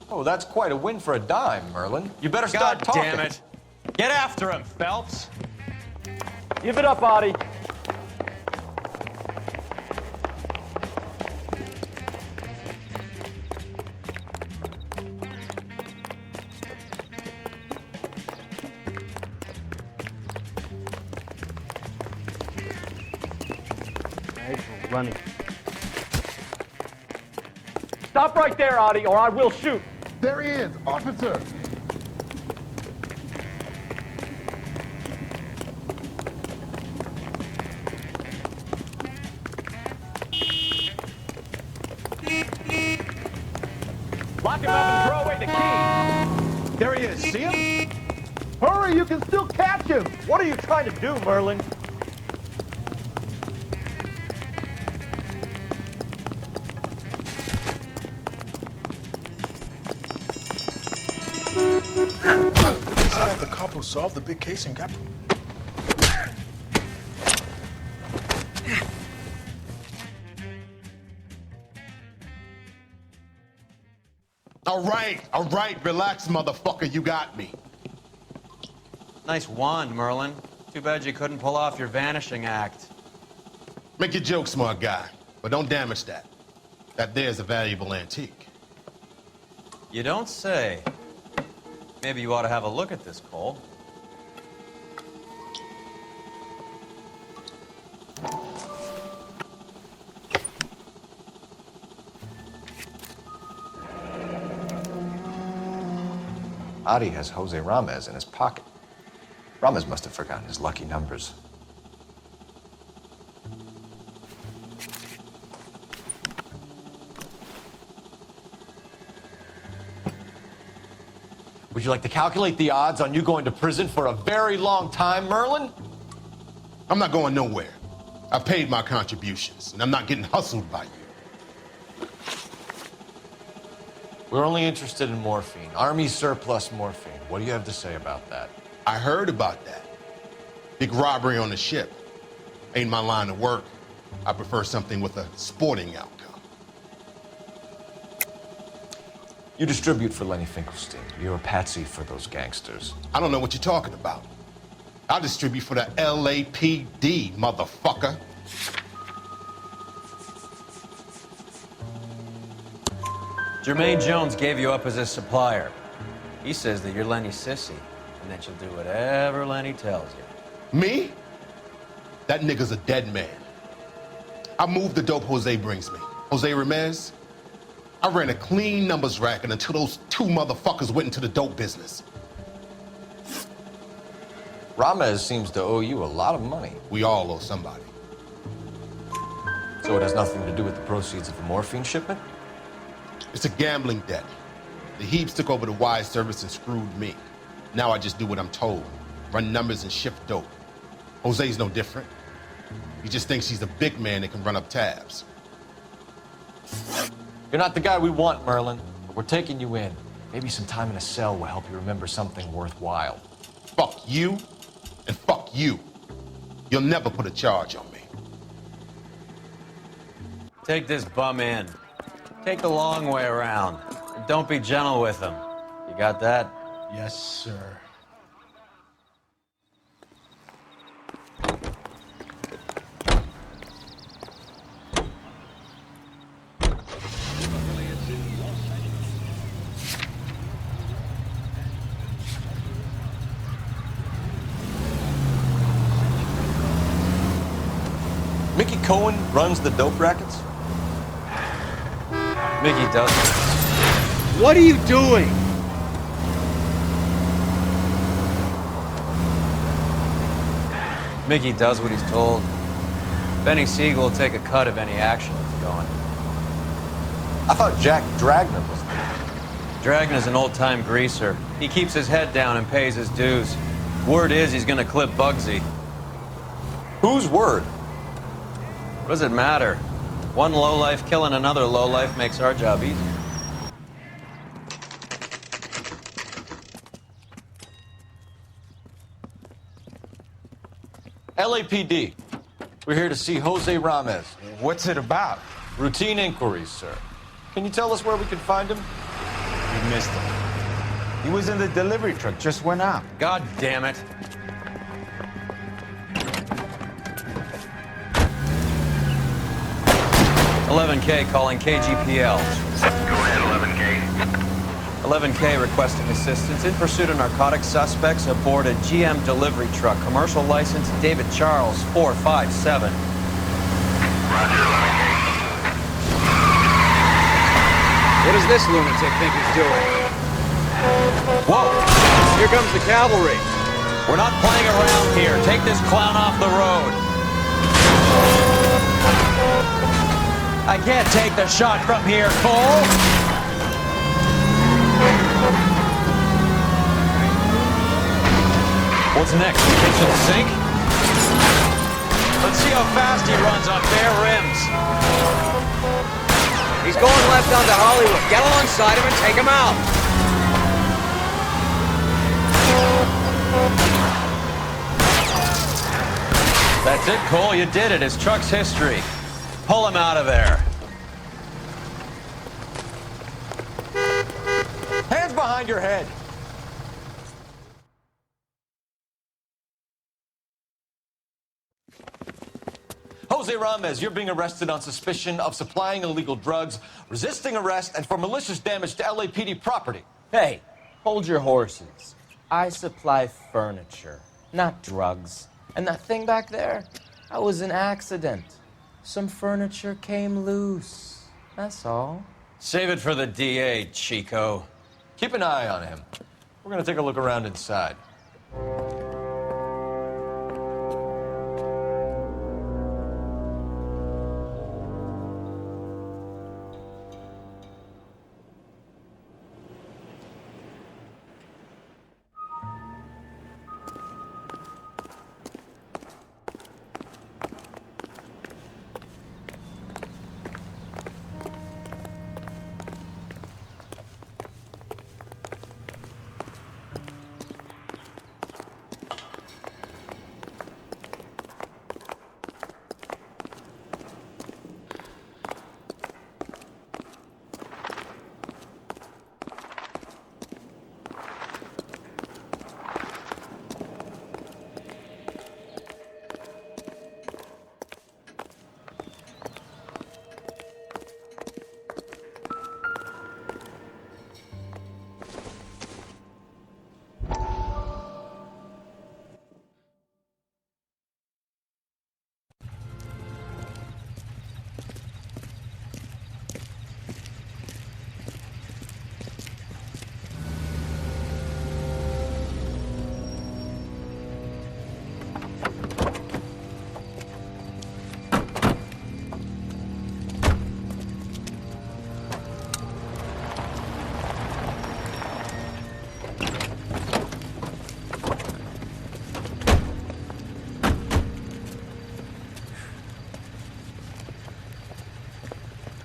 Oh, that's quite a win for a dime, Merlin. You better start talking. God damn it. Get after him, Phelps. Give it up, Adi. Running. Stop right there, Adi, or I will shoot. There he is, officer. Lock him up and throw away the key. There he is. See him? Hurry, you can still catch him. What are you trying to do, Merlin? The cop who solved the big case and got... All right, relax, motherfucker, you got me. Nice wand, Merlin. Too bad you couldn't pull off your vanishing act. Make your joke, smart guy, but don't damage that. That there's a valuable antique. You don't say. Maybe you ought to have a look at this, Cole. Adi has Jose Ramez in his pocket. Ramez must have forgotten his lucky numbers. Would you like to calculate the odds on you going to prison for a very long time, Merlin? I'm not going nowhere. I paid my contributions, and I'm not getting hustled by you. We're only interested in morphine. Army surplus morphine. What do you have to say about that? I heard about that. Big robbery on the ship. Ain't my line of work. I prefer something with a sporting outcome. You distribute for Lenny Finkelstein. You're a patsy for those gangsters. I don't know what you're talking about. I distribute for the LAPD, motherfucker. Jermaine Jones gave you up as his supplier. He says that you're Lenny's sissy, and that you'll do whatever Lenny tells you. Me? That nigga's a dead man. I move the dope Jose brings me. Jose Ramirez? I ran a clean numbers racket until those two motherfuckers went into the dope business. Ramez seems to owe you a lot of money. We all owe somebody. So it has nothing to do with the proceeds of the morphine shipment? It's a gambling debt. The Heaps took over the wire service and screwed me. Now I just do what I'm told. Run numbers and shift dope. Jose's no different. He just thinks he's a big man that can run up tabs. You're not the guy we want, Merlin. But we're taking you in. Maybe some time in a cell will help you remember something worthwhile. Fuck you, and fuck you. You'll never put a charge on me. Take this bum in. Take the long way around. And don't be gentle with him. You got that? Yes, sir. Mickey Cohen runs the dope rackets? Mickey does. What are you doing? Mickey does what he's told. Benny Siegel will take a cut of any action that's going. I thought Jack Dragner was there. Dragner's an old-time greaser. He keeps his head down and pays his dues. Word is he's gonna clip Bugsy. Whose word? What does it matter? One lowlife killing another lowlife makes our job easier. LAPD. We're here to see Jose Ramez. What's it about? Routine inquiries, sir. Can you tell us where we can find him? You missed him. He was in the delivery truck, just went out. God damn it. $11K calling KGPL. Go ahead, 11K. 11K requesting assistance in pursuit of narcotic suspects aboard a GM delivery truck. Commercial license David Charles 457. Roger, 11K. What does this lunatic think he's doing? Whoa! Here comes the cavalry. We're not playing around here. Take this clown off the road. I can't take the shot from here, Cole. What's next? The kitchen sink? Let's see how fast he runs on bare rims. He's going left onto Hollywood. Get alongside him and take him out. That's it, Cole. You did it. His truck's history. Pull him out of there. Hands behind your head. Jose Ramez, you're being arrested on suspicion of supplying illegal drugs, resisting arrest, and for malicious damage to LAPD property. Hey, hold your horses. I supply furniture, not drugs. And that thing back there, that was an accident. Some furniture came loose. That's all. Save it for the DA, Chico. Keep an eye on him. We're gonna take a look around inside.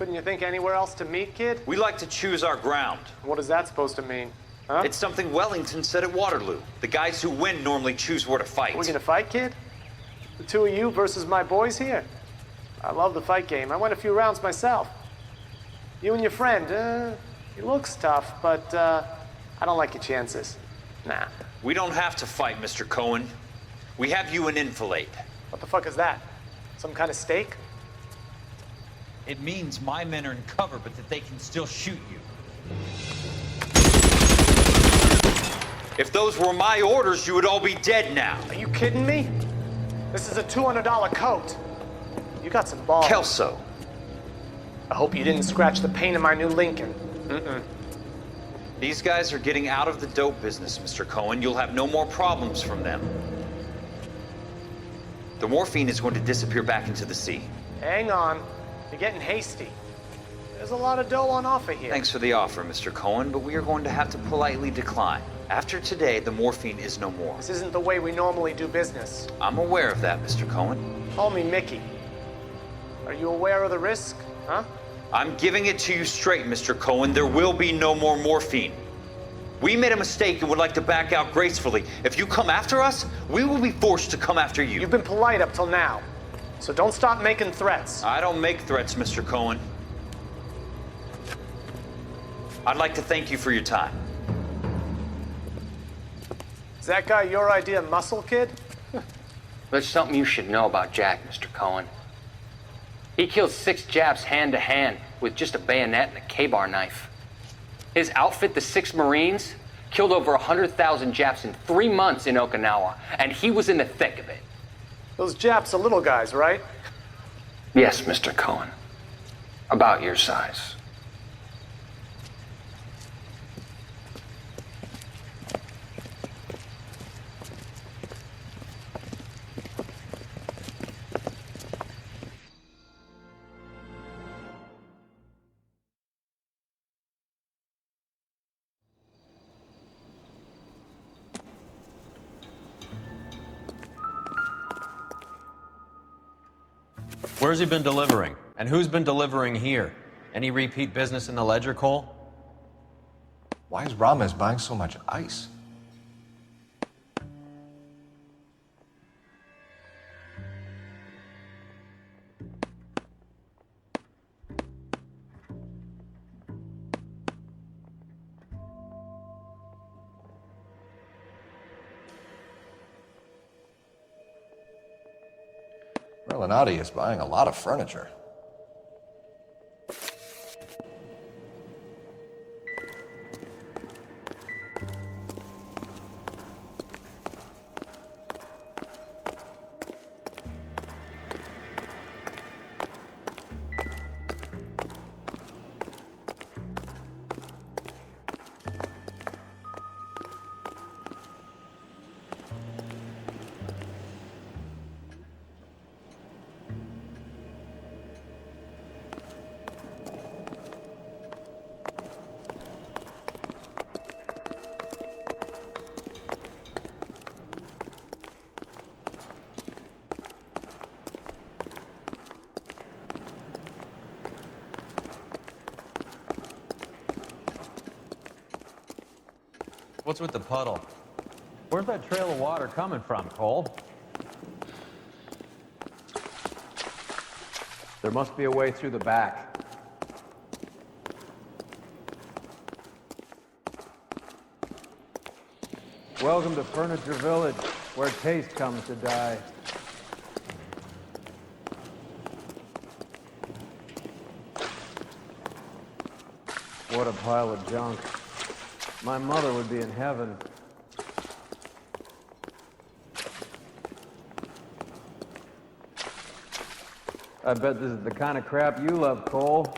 Couldn't you think anywhere else to meet, kid? We like to choose our ground. What is that supposed to mean? Huh? It's something Wellington said at Waterloo. The guys who win normally choose where to fight. We're gonna fight, kid? The two of you versus my boys here? I love the fight game. I went a few rounds myself. You and your friend, he looks tough, but I don't like your chances. Nah. We don't have to fight, Mr. Cohen. We have you an enfilade. What the fuck is that? Some kind of steak? It means my men are in cover, but that they can still shoot you. If those were my orders, you would all be dead now. Are you kidding me? This is a $200 coat. You got some balls. Kelso. I hope you didn't scratch the paint of my new Lincoln. Mm-mm. These guys are getting out of the dope business, Mr. Cohen. You'll have no more problems from them. The morphine is going to disappear back into the sea. Hang on. You're getting hasty. There's a lot of dough on offer here. Thanks for the offer, Mr. Cohen, but we are going to have to politely decline. After today, the morphine is no more. This isn't the way we normally do business. I'm aware of that, Mr. Cohen. Call me Mickey. Are you aware of the risk, huh? I'm giving it to you straight, Mr. Cohen. There will be no more morphine. We made a mistake and would like to back out gracefully. If you come after us, we will be forced to come after you. You've been polite up till now, so don't stop making threats. I don't make threats, Mr. Cohen. I'd like to thank you for your time. Is that guy your idea of muscle, kid? There's something you should know about Jack, Mr. Cohen. He killed 6 Japs hand to hand with just a bayonet and a K-bar knife. His outfit, the 6 Marines, killed over 100,000 Japs in 3 months in Okinawa, and he was in the thick of it. Those Japs are little guys, right? Yes, Mr. Cohen. About your size. Where's he been delivering? And who's been delivering here? Any repeat business in the ledger, Cole? Why is Ramez buying so much ice? Melinati is buying a lot of furniture. What's with the puddle? Where's that trail of water coming from, Cole? There must be a way through the back. Welcome to Furniture Village, where taste comes to die. What a pile of junk. My mother would be in heaven. I bet this is the kind of crap you love, Cole.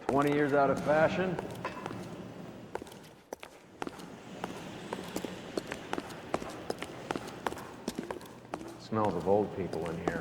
20 years out of fashion. Smells of old people in here.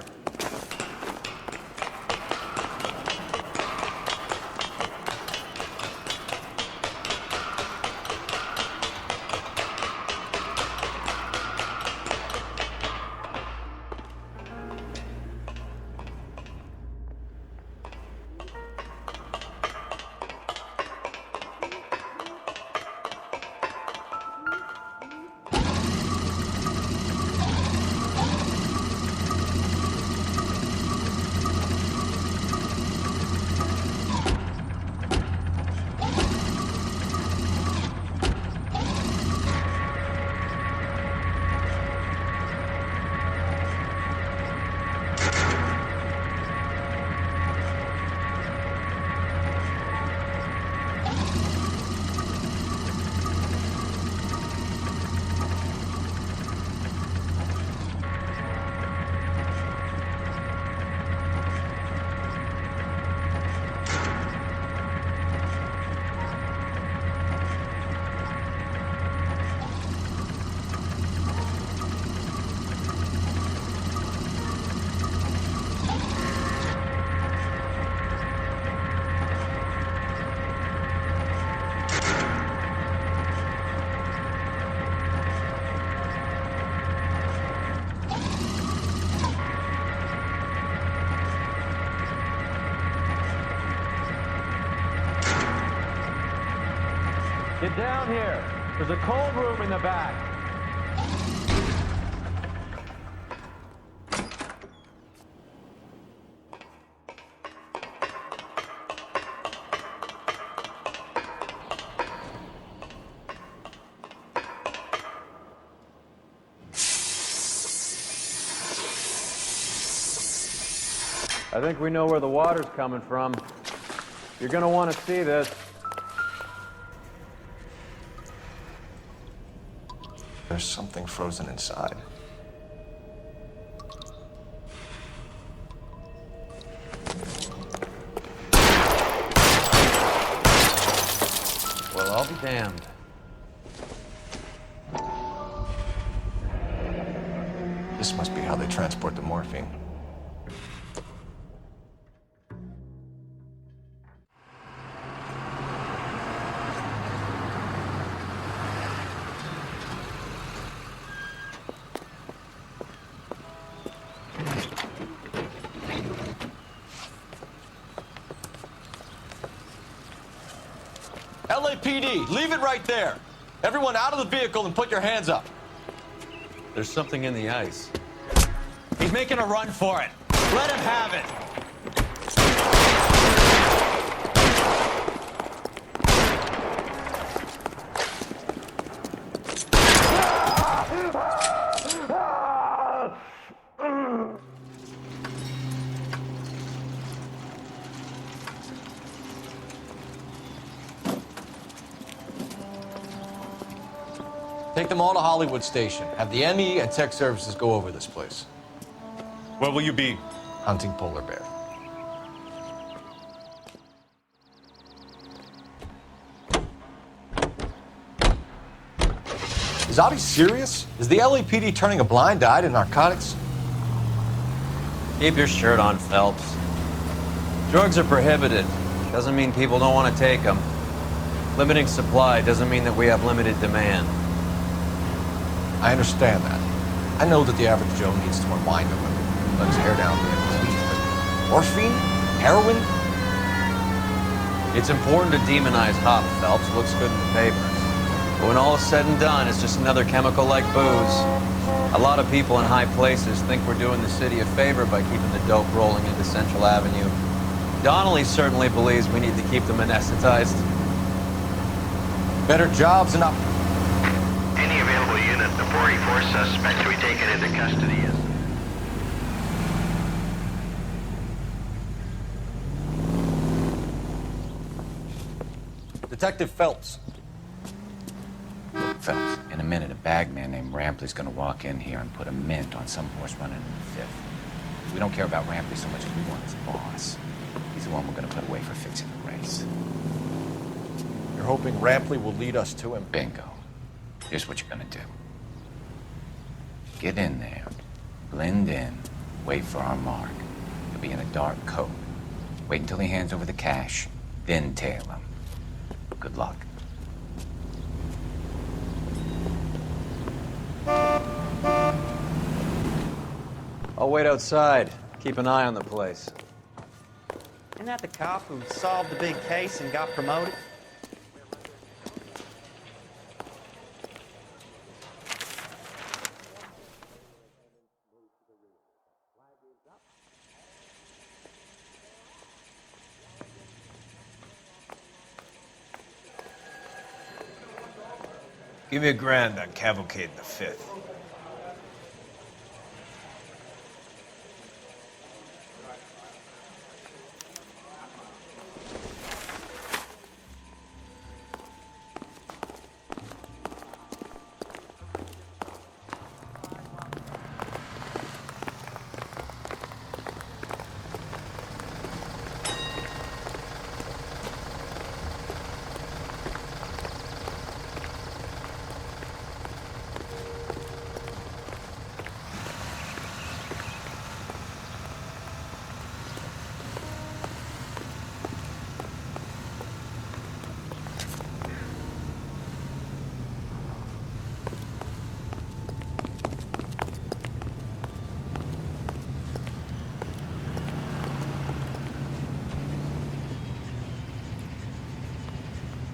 Get down here. There's a cold room in the back. I think we know where the water's coming from. You're gonna want to see this. There's something frozen inside. Well, I'll be damned. This must be how they transport the morphine. LAPD, leave it right there. Everyone out of the vehicle and put your hands up. There's something in the ice. He's making a run for it. Let him have it. Take them all to Hollywood Station. Have the ME and tech services go over this place. Where will you be? Hunting polar bear. Is Audie serious? Is the LAPD turning a blind eye to narcotics? Keep your shirt on, Phelps. Drugs are prohibited. Doesn't mean people don't want to take them. Limiting supply doesn't mean that we have limited demand. I understand that. I know that the average Joe needs to unwind a little, let his hair down and clean, but morphine? Heroin? It's important to demonize hop, Phelps. Looks good in the papers. But when all is said and done, it's just another chemical like booze. A lot of people in high places think we're doing the city a favor by keeping the dope rolling into Central Avenue. Donnelly certainly believes we need to keep them anesthetized. Better jobs and up. Any available unit, the 44 suspect to be taken into custody is. Detective Phelps. Look, Phelps, in a minute, a bagman named Rampley's gonna walk in here and put a mint on some horse running in the 5th. We don't care about Rampley so much as we want his boss. He's the one we're gonna put away for fixing the race. You're hoping Rampley will lead us to him? Bingo. Here's what you're gonna do. Get in there, blend in, wait for our mark. He'll be in a dark coat. Wait until he hands over the cash, then tail him. Good luck. I'll wait outside. Keep an eye on the place. Isn't that the cop who solved the big case and got promoted? Give me $1,000 on Cavalcade in the 5th.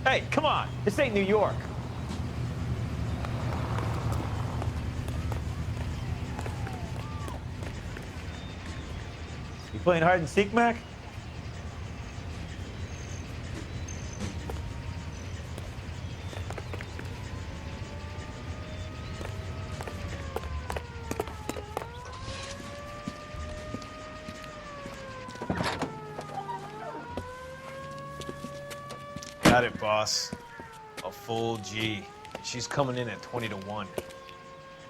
Hey, come on. This ain't New York. You playing hide and seek, Mac? Got it, boss. A full G. She's coming in at 20-1.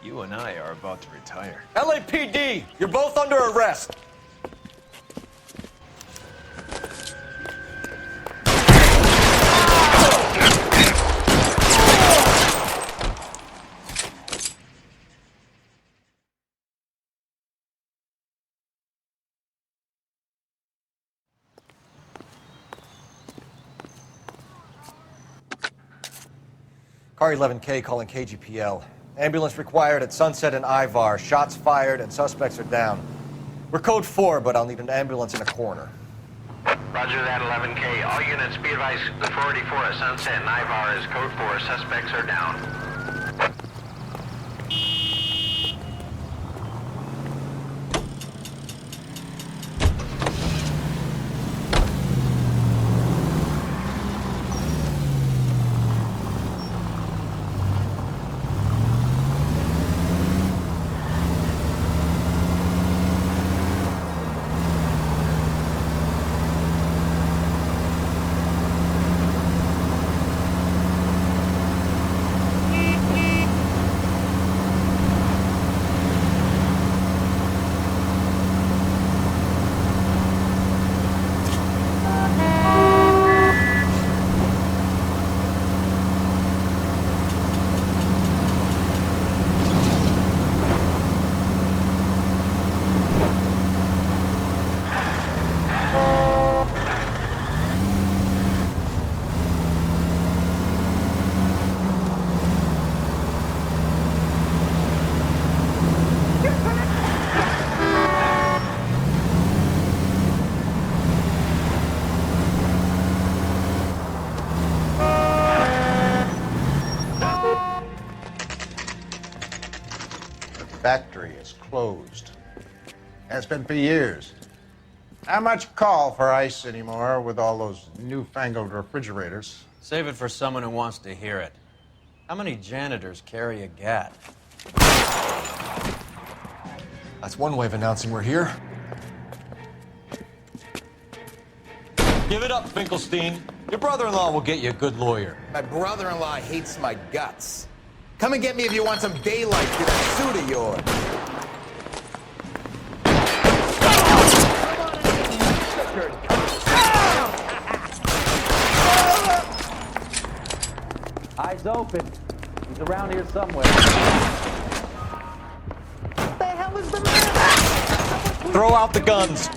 You and I are about to retire. LAPD, you're both under arrest. Car 11K calling KGPL. Ambulance required at Sunset and Ivar. Shots fired and suspects are down. We're code 4, but I'll need an ambulance in a corner. Roger that, 11K. All units be advised, the 484 at Sunset and Ivar is code 4. Suspects are down. Factory is closed. Has been for years. Not much call for ice anymore with all those newfangled refrigerators. Save it for someone who wants to hear it. How many janitors carry a gat? That's one way of announcing we're here. Give it up, Finkelstein. Your brother-in-law will get you a good lawyer. My brother-in-law hates my guts. Come and get me if you want some daylight to that suit of yours. Eyes open. He's around here somewhere. What the hell is the matter? Throw out the guns.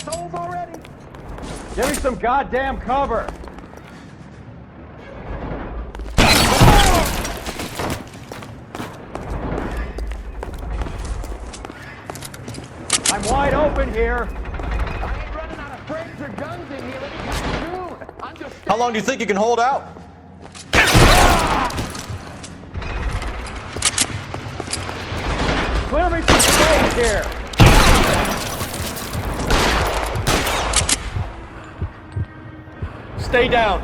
Give me some goddamn cover. I'm wide open here. I ain't running out of frames or guns in here anytime soon. I'm just... How long do you think you can hold out? Clear me some space here. Stay down.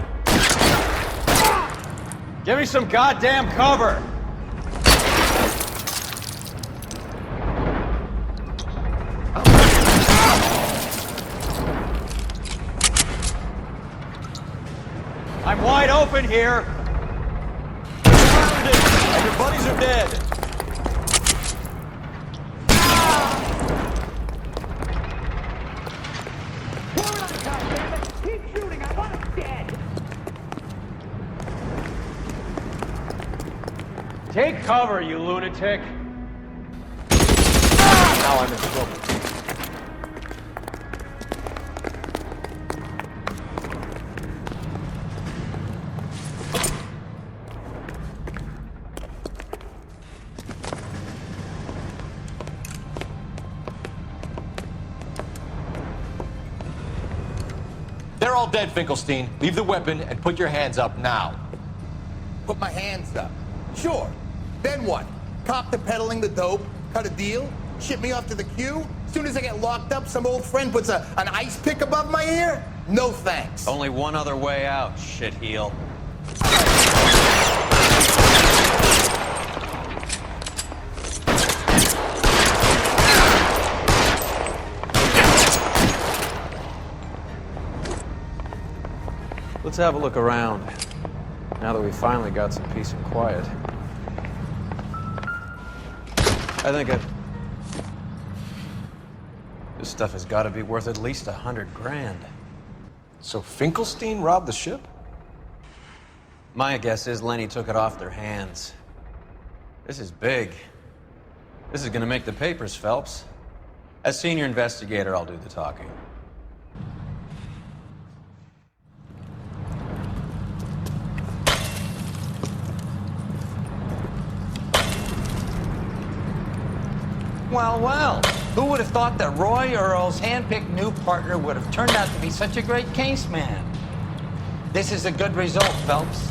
Give me some goddamn cover. I'm wide open here. Surrounded, and your buddies are dead. Keep shooting. I want him dead. Take cover, you lunatic. Now I'm in trouble. They're all dead, Finkelstein. Leave the weapon and put your hands up now. put my hands up. Sure. Then what? Cop to peddling the dope, cut a deal, ship me off to the queue? Soon as I get locked up, some old friend puts an ice pick above my ear? No thanks. Only one other way out, shitheel. Let's have a look around, now that we finally got some peace and quiet. This stuff has got to be worth at least 100 grand. So Finkelstein robbed the ship? My guess is Lenny took it off their hands. This is big. This is gonna make the papers, Phelps. As senior investigator, I'll do the talking. Well, well. Who would have thought that Roy Earl's hand-picked new partner would have turned out to be such a great case man? This is a good result, Phelps.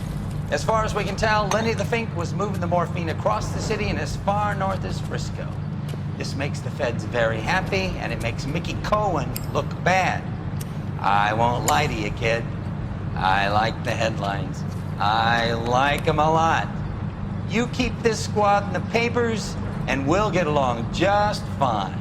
As far as we can tell, Lenny the Fink was moving the morphine across the city and as far north as Frisco. This makes the feds very happy, and it makes Mickey Cohen look bad. I won't lie to you, kid. I like the headlines. I like them a lot. You keep this squad in the papers, and we'll get along just fine.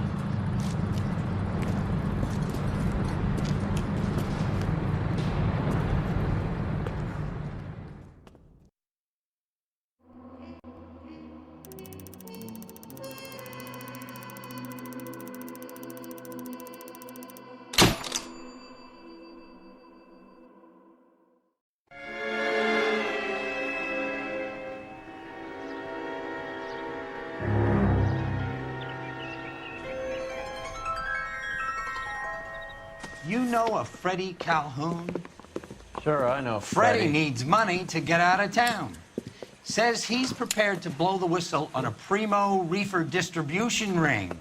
You know a Freddie Calhoun? Sure, I know Freddie needs money to get out of town. Says he's prepared to blow the whistle on a primo reefer distribution ring.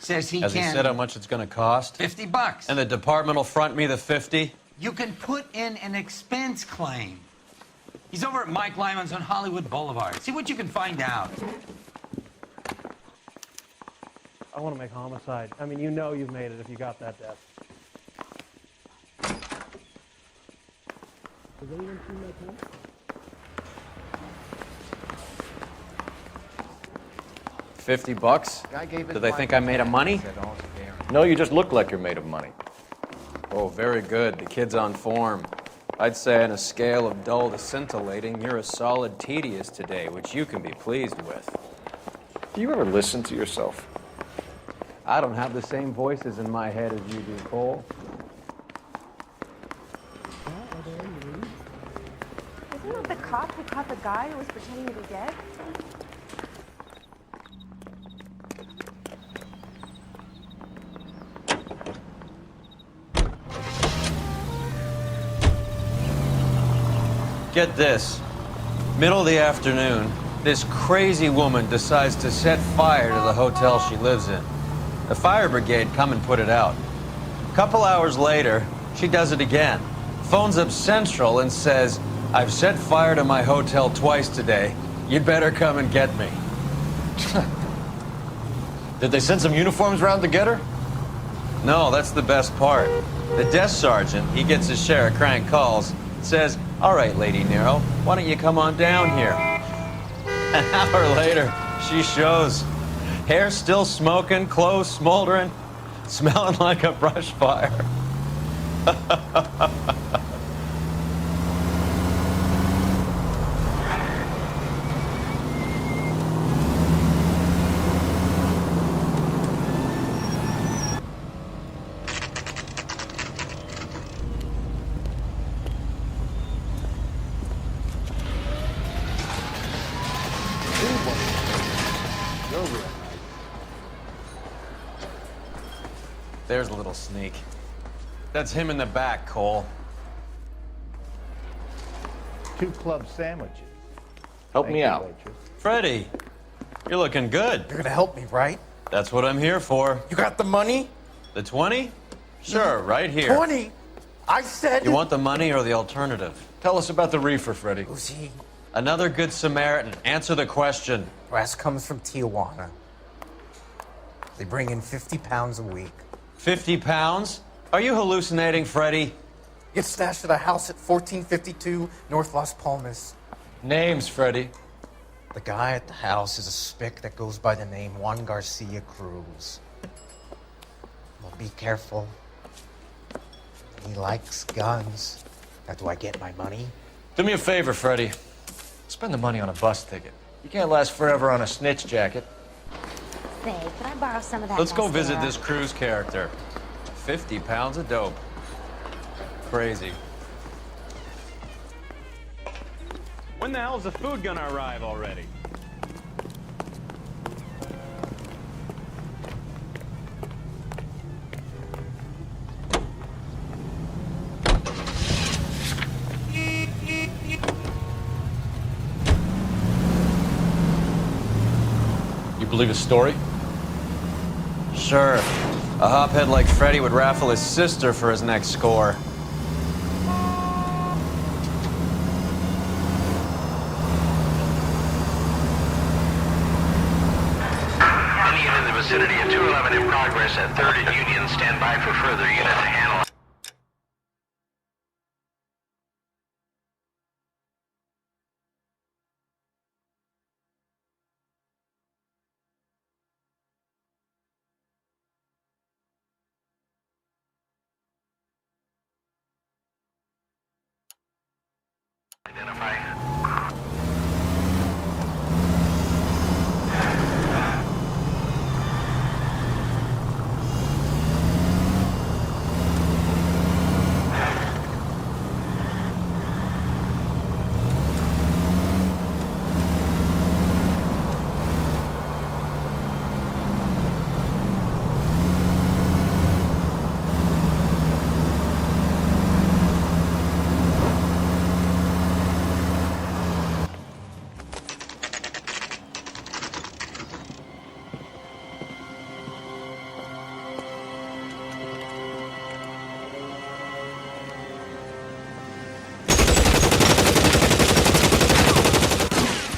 Says he Has can... he said how much it's gonna cost? $50. And the department will front me the 50? You can put in an expense claim. He's over at Mike Lyman's on Hollywood Boulevard. See what you can find out. I want to make homicide. I mean, you know you've made it if you got that death. Has anyone seen my pen? $50? Do they think I'm made of money? No, you just look like you're made of money. Oh, very good. The kid's on form. I'd say on a scale of dull to scintillating, you're a solid tedious today, which you can be pleased with. Do you ever listen to yourself? I don't have the same voices in my head as you do, Cole. Isn't it the cop who caught the guy who was pretending to be dead? Get this. Middle of the afternoon, this crazy woman decides to set fire to the hotel she lives in. The fire brigade come and put it out. A couple hours later, she does it again. Phones up Central and says, "I've set fire to my hotel twice today. You'd better come and get me." Did they send some uniforms around to get her? No, that's the best part. The desk sergeant, he gets his share of crank calls, says, "All right, Lady Nero, why don't you come on down here?" An hour later, she shows. Hair still smoking, clothes smoldering, smelling like a brush fire. There's a little sneak. That's him in the back, Cole. 2 club sandwiches. Help me out. Freddie, you're looking good. You're gonna help me, right? That's what I'm here for. You got the money? The 20? Sure, right here. 20? I said... You want the money or the alternative? Tell us about the reefer, Freddie. Uzi, Another good Samaritan. Answer the question. Brass comes from Tijuana. They bring in 50 pounds a week. 50 pounds? Are you hallucinating, Freddy? It's stashed at a house at 1452 North Las Palmas. Names, Freddy. The guy at the house is a spick that goes by the name Juan Garcia Cruz. Well, be careful. He likes guns. Now, do I get my money? Do me a favor, Freddy. Spend the money on a bus ticket. You can't last forever on a snitch jacket. Say, can I borrow some of that Let's go mascara? visit this Cruz character. 50 pounds of dope. Crazy. When the hell's the food gonna arrive already? You believe his story? Sure. A hophead like Freddy would raffle his sister for his next score. Any unit in the vicinity of 211 in progress at 3rd and Union. Stand by for further unit to handle.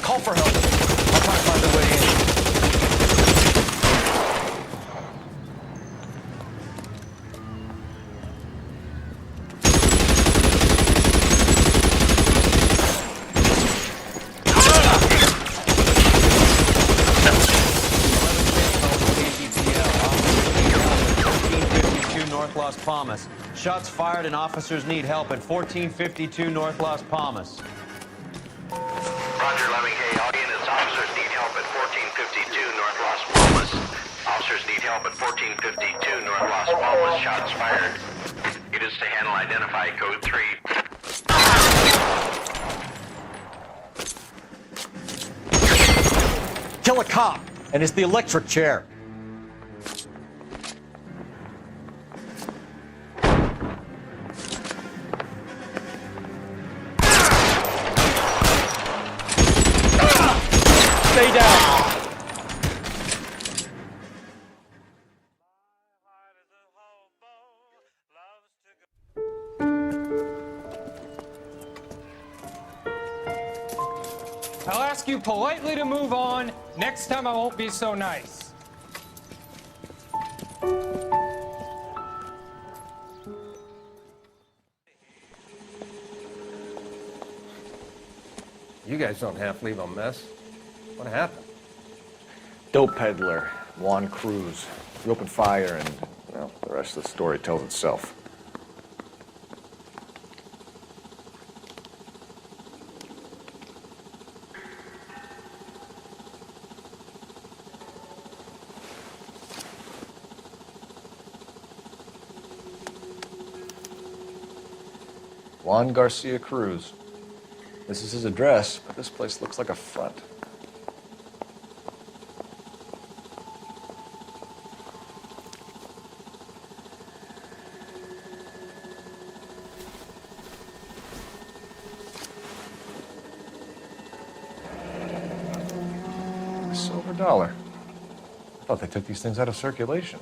Call for help. I'll try to find a way in. North Las Palmas. Shots fired and officers need help at 1452 North Las Palmas. Roger, 11K. All units, officers need help at 1452 North Las Palmas. Officers need help at 1452 North Las Palmas. Shots fired. It is to handle. Identify code 3. Kill a cop, and it's the electric chair. Stay down. I'll ask you politely to move on. Next time I won't be so nice. You guys don't half leave a mess. What happened? Dope peddler, Juan Cruz. We opened fire and, well, the rest of the story tells itself. Juan Garcia Cruz. This is his address, but this place looks like a front. A silver dollar. I thought they took these things out of circulation.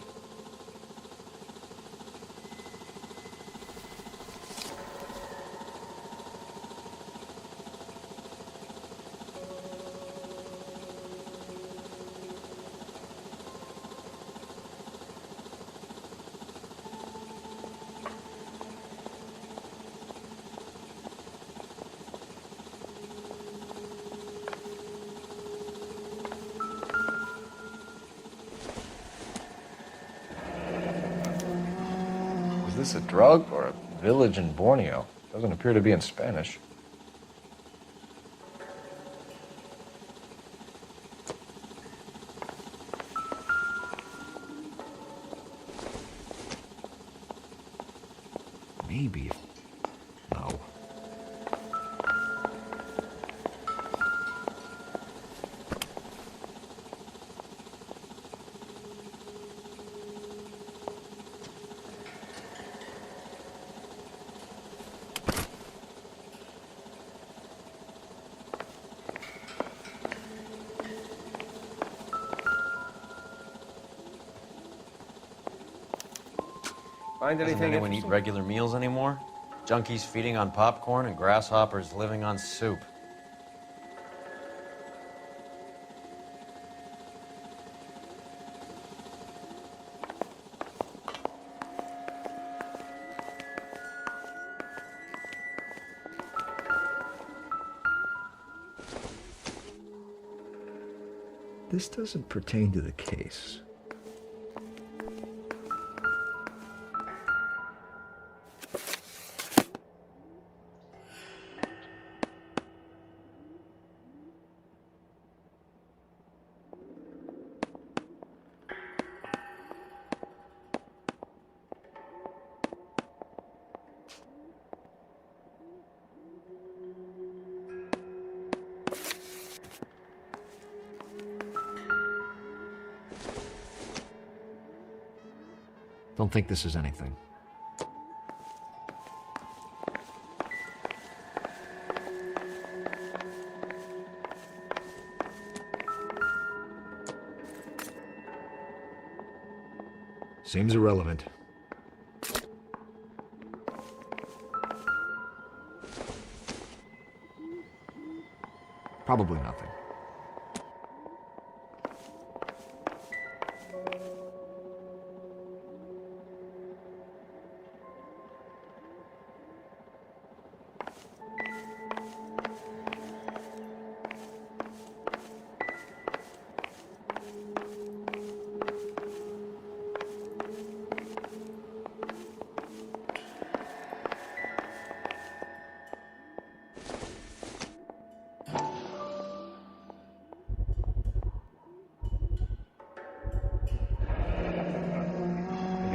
this a drug or a village in Borneo? Doesn't appear to be in Spanish. Maybe. No. Find anything? Doesn't anyone eat regular meals anymore? Junkies feeding on popcorn and grasshoppers living on soup. This doesn't pertain to the case. Don't think this is anything. Seems irrelevant. Probably nothing.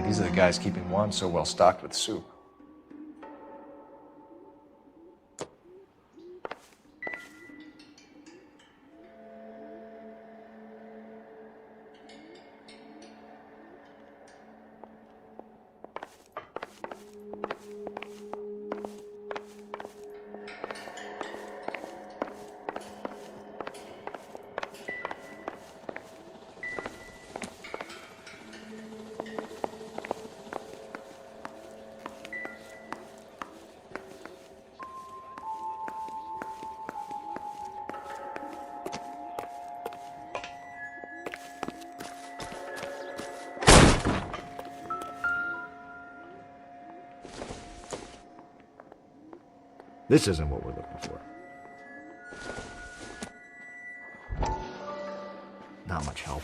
These are the guys keeping Juan so well stocked with soup. This isn't what we're looking for. Not much help.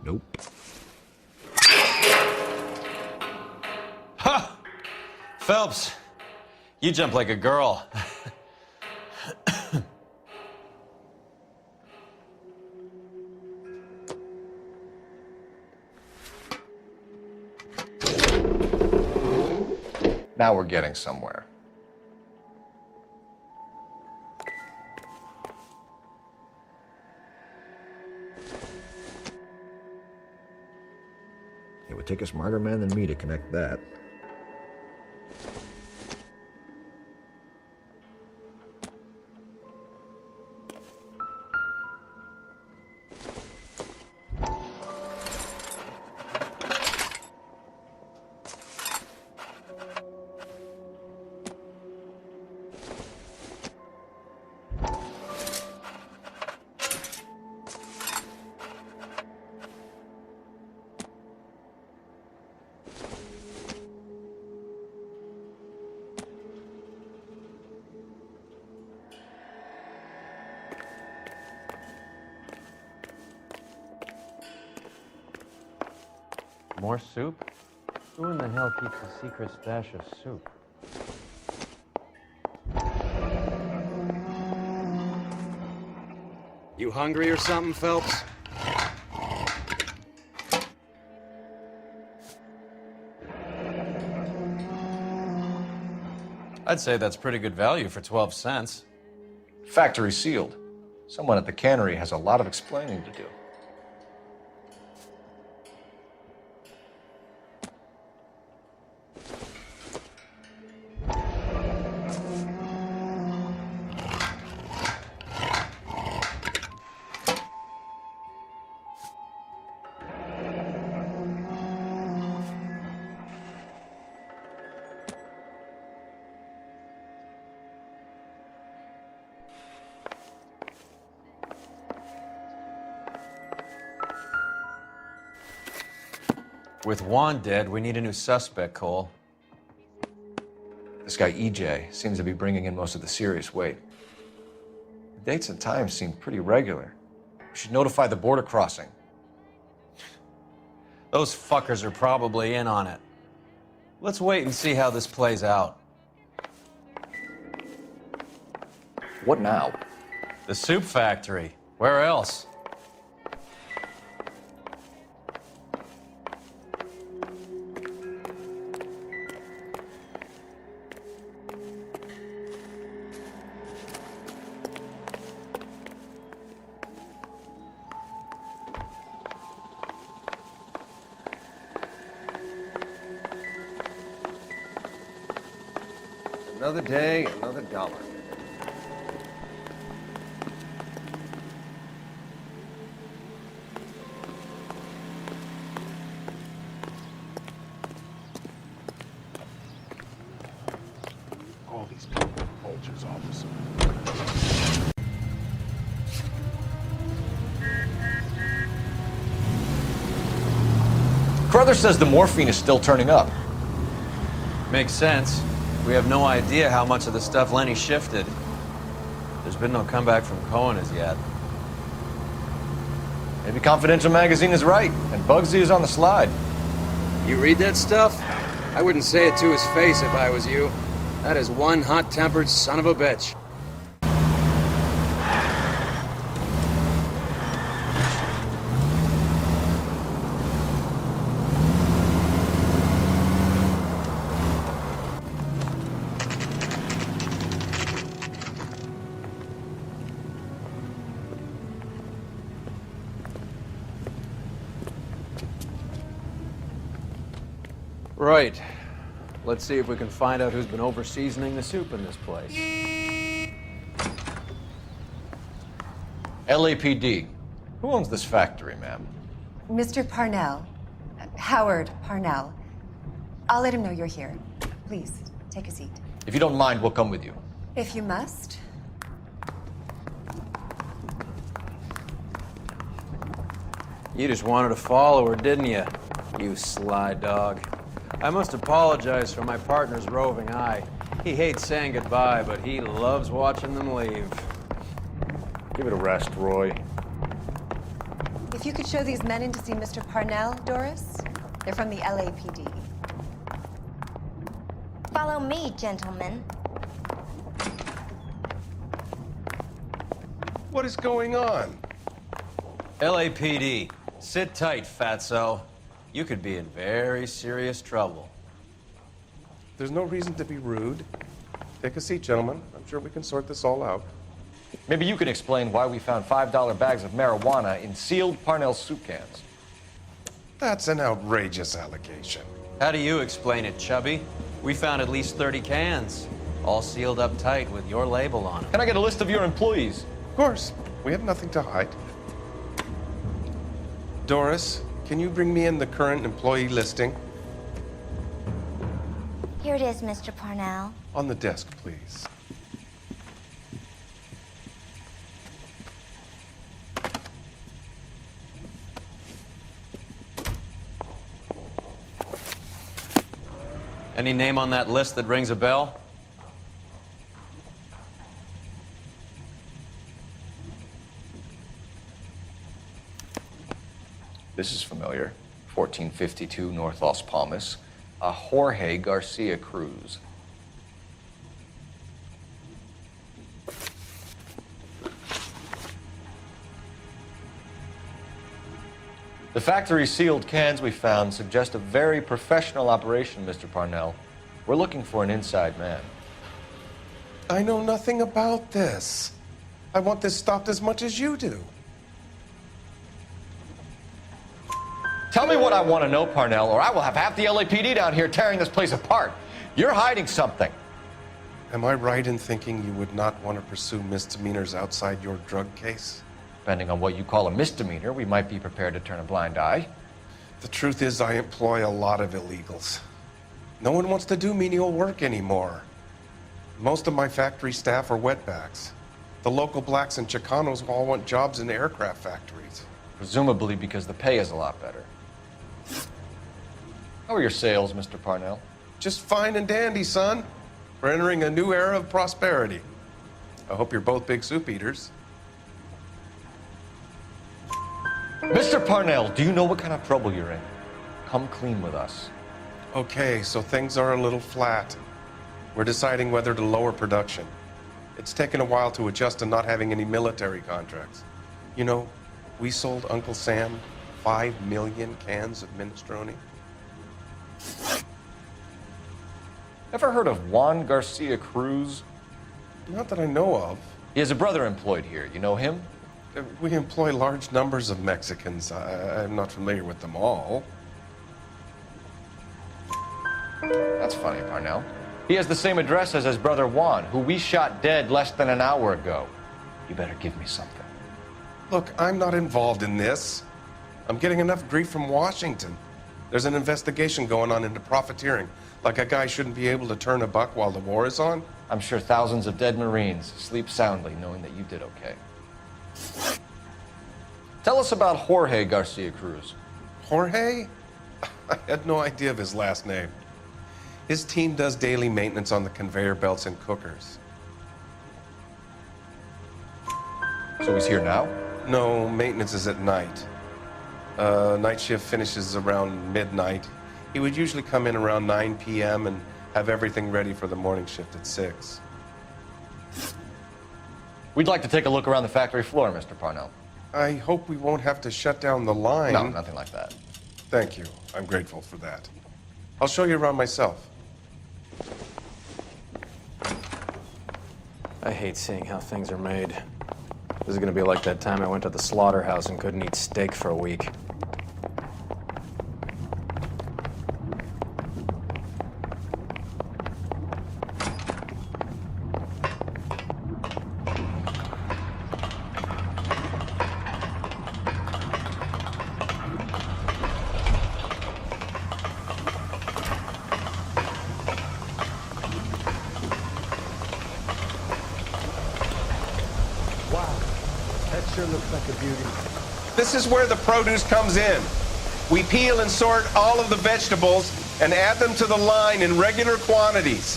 Nope. Ha! Phelps, you jump like a girl. Now we're getting somewhere. It would take a smarter man than me to connect that. More soup? Who in the hell keeps a secret stash of soup? You hungry or something, Phelps? I'd say that's pretty good value for 12 cents. Factory sealed. Someone at the cannery has a lot of explaining to do. With Juan dead, we need a new suspect, Cole. This guy EJ seems to be bringing in most of the serious weight. The dates and times seem pretty regular. We should notify the border crossing. Those fuckers are probably in on it. Let's wait and see how this plays out. What now? The soup factory. Where else? Another day, another dollar. All these people are vultures, officer. Carruthers says the morphine is still turning up. Makes sense. We have no idea how much of the stuff Lenny shifted. There's been no comeback from Cohen as yet. Maybe Confidential Magazine is right, and Bugsy is on the slide. You read that stuff? I wouldn't say it to his face if I was you. That is one hot-tempered son of a bitch. Right. Let's see if we can find out who's been over-seasoning the soup in this place. LAPD. Who owns this factory, ma'am? Mr. Parnell. Howard Parnell. I'll let him know you're here. Please, take a seat. If you don't mind, we'll come with you. If you must. You just wanted to follow her, didn't you? You sly dog. I must apologize for my partner's roving eye. He hates saying goodbye, but he loves watching them leave. Give it a rest, Roy. If you could show these men in to see Mr. Parnell, Doris. They're from the LAPD. Follow me, gentlemen. What is going on? LAPD. Sit tight, fatso. You could be in very serious trouble. There's no reason to be rude. Take a seat, gentlemen. I'm sure we can sort this all out. Maybe you can explain why we found $5 bags of marijuana in sealed Parnell soup cans. That's an outrageous allegation. How do you explain it, Chubby? We found at least 30 cans, all sealed up tight with your label on them. Can I get a list of your employees? Of course. We have nothing to hide. Doris, can you bring me in the current employee listing? Here it is, Mr. Parnell. On the desk, please. Any name on that list that rings a bell? This is familiar. 1452 North Las Palmas, a Jorge Garcia Cruz. The factory sealed cans we found suggest a very professional operation, Mr. Parnell. We're looking for an inside man. I know nothing about this. I want this stopped as much as you do. Tell me what I want to know, Parnell, or I will have half the LAPD down here tearing this place apart. You're hiding something. Am I right in thinking you would not want to pursue misdemeanors outside your drug case? Depending on what you call a misdemeanor, we might be prepared to turn a blind eye. The truth is, I employ a lot of illegals. No one wants to do menial work anymore. Most of my factory staff are wetbacks. The local blacks and Chicanos all want jobs in aircraft factories. Presumably because the pay is a lot better. How are your sales, Mr. Parnell? Just fine and dandy, son. We're entering a new era of prosperity. I hope you're both big soup eaters. Mr. Parnell, do you know what kind of trouble you're in? Come clean with us. Okay, so things are a little flat. We're deciding whether to lower production. It's taken a while to adjust to not having any military contracts. You know, we sold Uncle Sam 5 million cans of minestrone. Ever heard of Juan Garcia Cruz? Not that I know of. He has a brother employed here. You know him? We employ large numbers of Mexicans. I'm not familiar with them all. That's funny, Parnell. He has the same address as his brother Juan, who we shot dead less than an hour ago. You better give me something. Look, I'm not involved in this. I'm getting enough grief from Washington. There's an investigation going on into profiteering. Like a guy shouldn't be able to turn a buck while the war is on. I'm sure thousands of dead Marines sleep soundly knowing that you did okay. Tell us about Jorge Garcia Cruz. Jorge? I had no idea of his last name. His team does daily maintenance on the conveyor belts and cookers. So he's here now? No, maintenance is at night. Night shift finishes around midnight. He would usually come in around 9 p.m. and have everything ready for the morning shift at 6. We'd like to take a look around the factory floor, Mr. Parnell. I hope we won't have to shut down the line. No, nothing like that. Thank you. I'm grateful for that. I'll show you around myself. I hate seeing how things are made. This is gonna be like that time I went to the slaughterhouse and couldn't eat steak for a week. Sure looks like a beauty. This is where the produce comes in. We peel and sort all of the vegetables and add them to the line in regular quantities.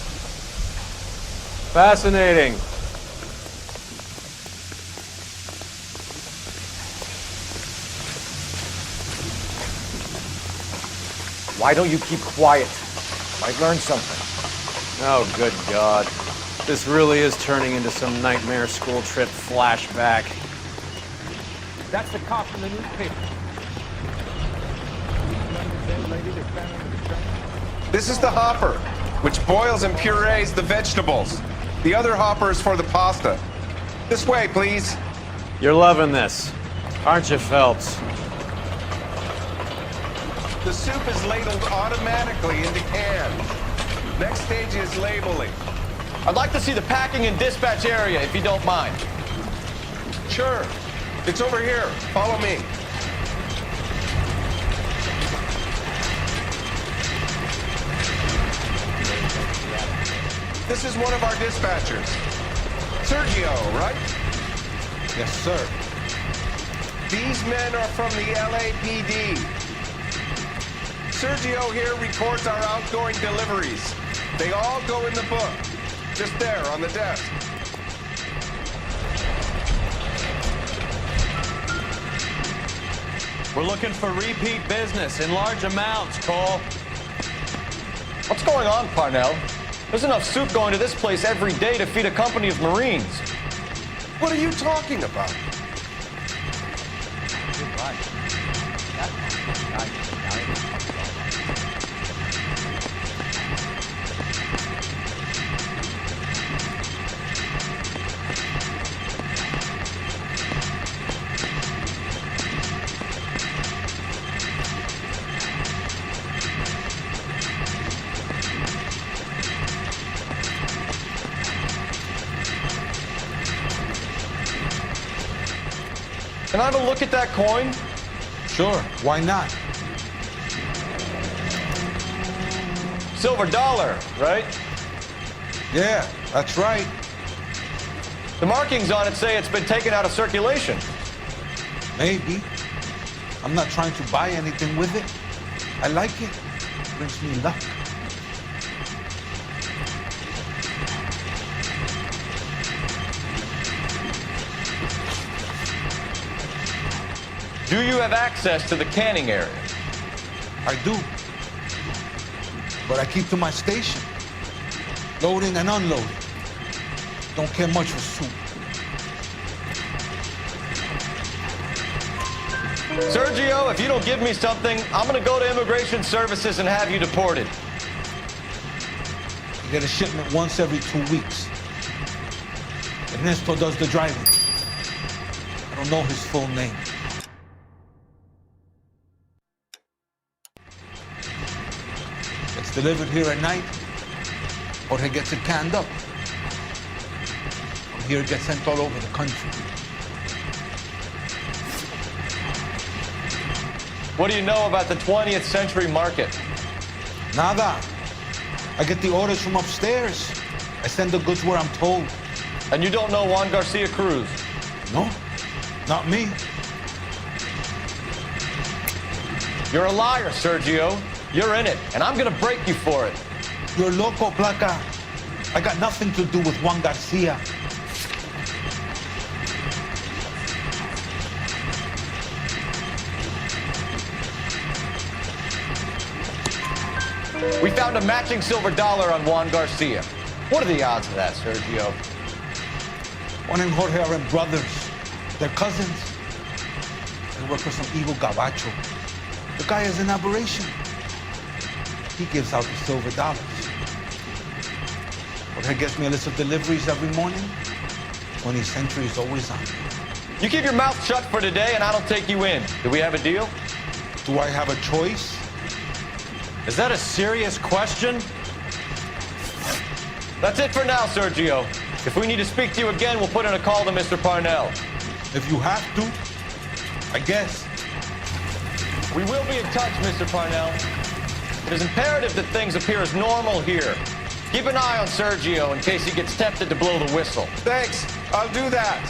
Fascinating. Why don't you keep quiet? Might learn something. Oh, good God. This really is turning into some nightmare school trip flashback. That's the cop from the newspaper. This is the hopper, which boils and purees the vegetables. The other hopper is for the pasta. This way, please. You're loving this, aren't you, Phelps? The soup is ladled automatically into cans. Next stage is labeling. I'd like to see the packing and dispatch area, if you don't mind. Sure. It's over here. Follow me. This is one of our dispatchers. Sergio, right? Yes, sir. These men are from the LAPD. Sergio here records our outgoing deliveries. They all go in the book. Just there on the desk. We're looking for repeat business in large amounts, Cole. What's going on, Parnell? There's enough soup going to this place every day to feed a company of Marines. What are you talking about? Can I have a look at that coin? Sure, why not? Silver dollar, right? Yeah, that's right. The markings on it say it's been taken out of circulation. Maybe. I'm not trying to buy anything with it. I like it. Brings me luck. Do you have access to the canning area? I do. But I keep to my station. Loading and unloading. Don't care much for soup. Sergio, if you don't give me something, I'm gonna go to Immigration Services and have you deported. You get a shipment once every 2 weeks. Ernesto does the driving. I don't know his full name. It's delivered here at night, or he gets it canned up. From here it gets sent all over the country. What do you know about the 20th century market? Nada. I get the orders from upstairs. I send the goods where I'm told. And you don't know Juan Garcia Cruz? No, not me. You're a liar, Sergio. You're in it, and I'm gonna break you for it. You're loco, Placa. I got nothing to do with Juan Garcia. We found a matching silver dollar on Juan Garcia. What are the odds of that, Sergio? Juan and Jorge are brothers. They're cousins. They work for some evil gabacho. The guy is an aberration. He gives out the silver dollars. Jorge gets me a list of deliveries every morning. 20th century is always on. You keep your mouth shut for today, and I don't take you in. Do we have a deal? Do I have a choice? Is that a serious question? That's it for now, Sergio. If we need to speak to you again, we'll put in a call to Mr. Parnell. If you have to, I guess. We will be in touch, Mr. Parnell. It is imperative that things appear as normal here. Keep an eye on Sergio in case he gets tempted to blow the whistle. Thanks. I'll do that.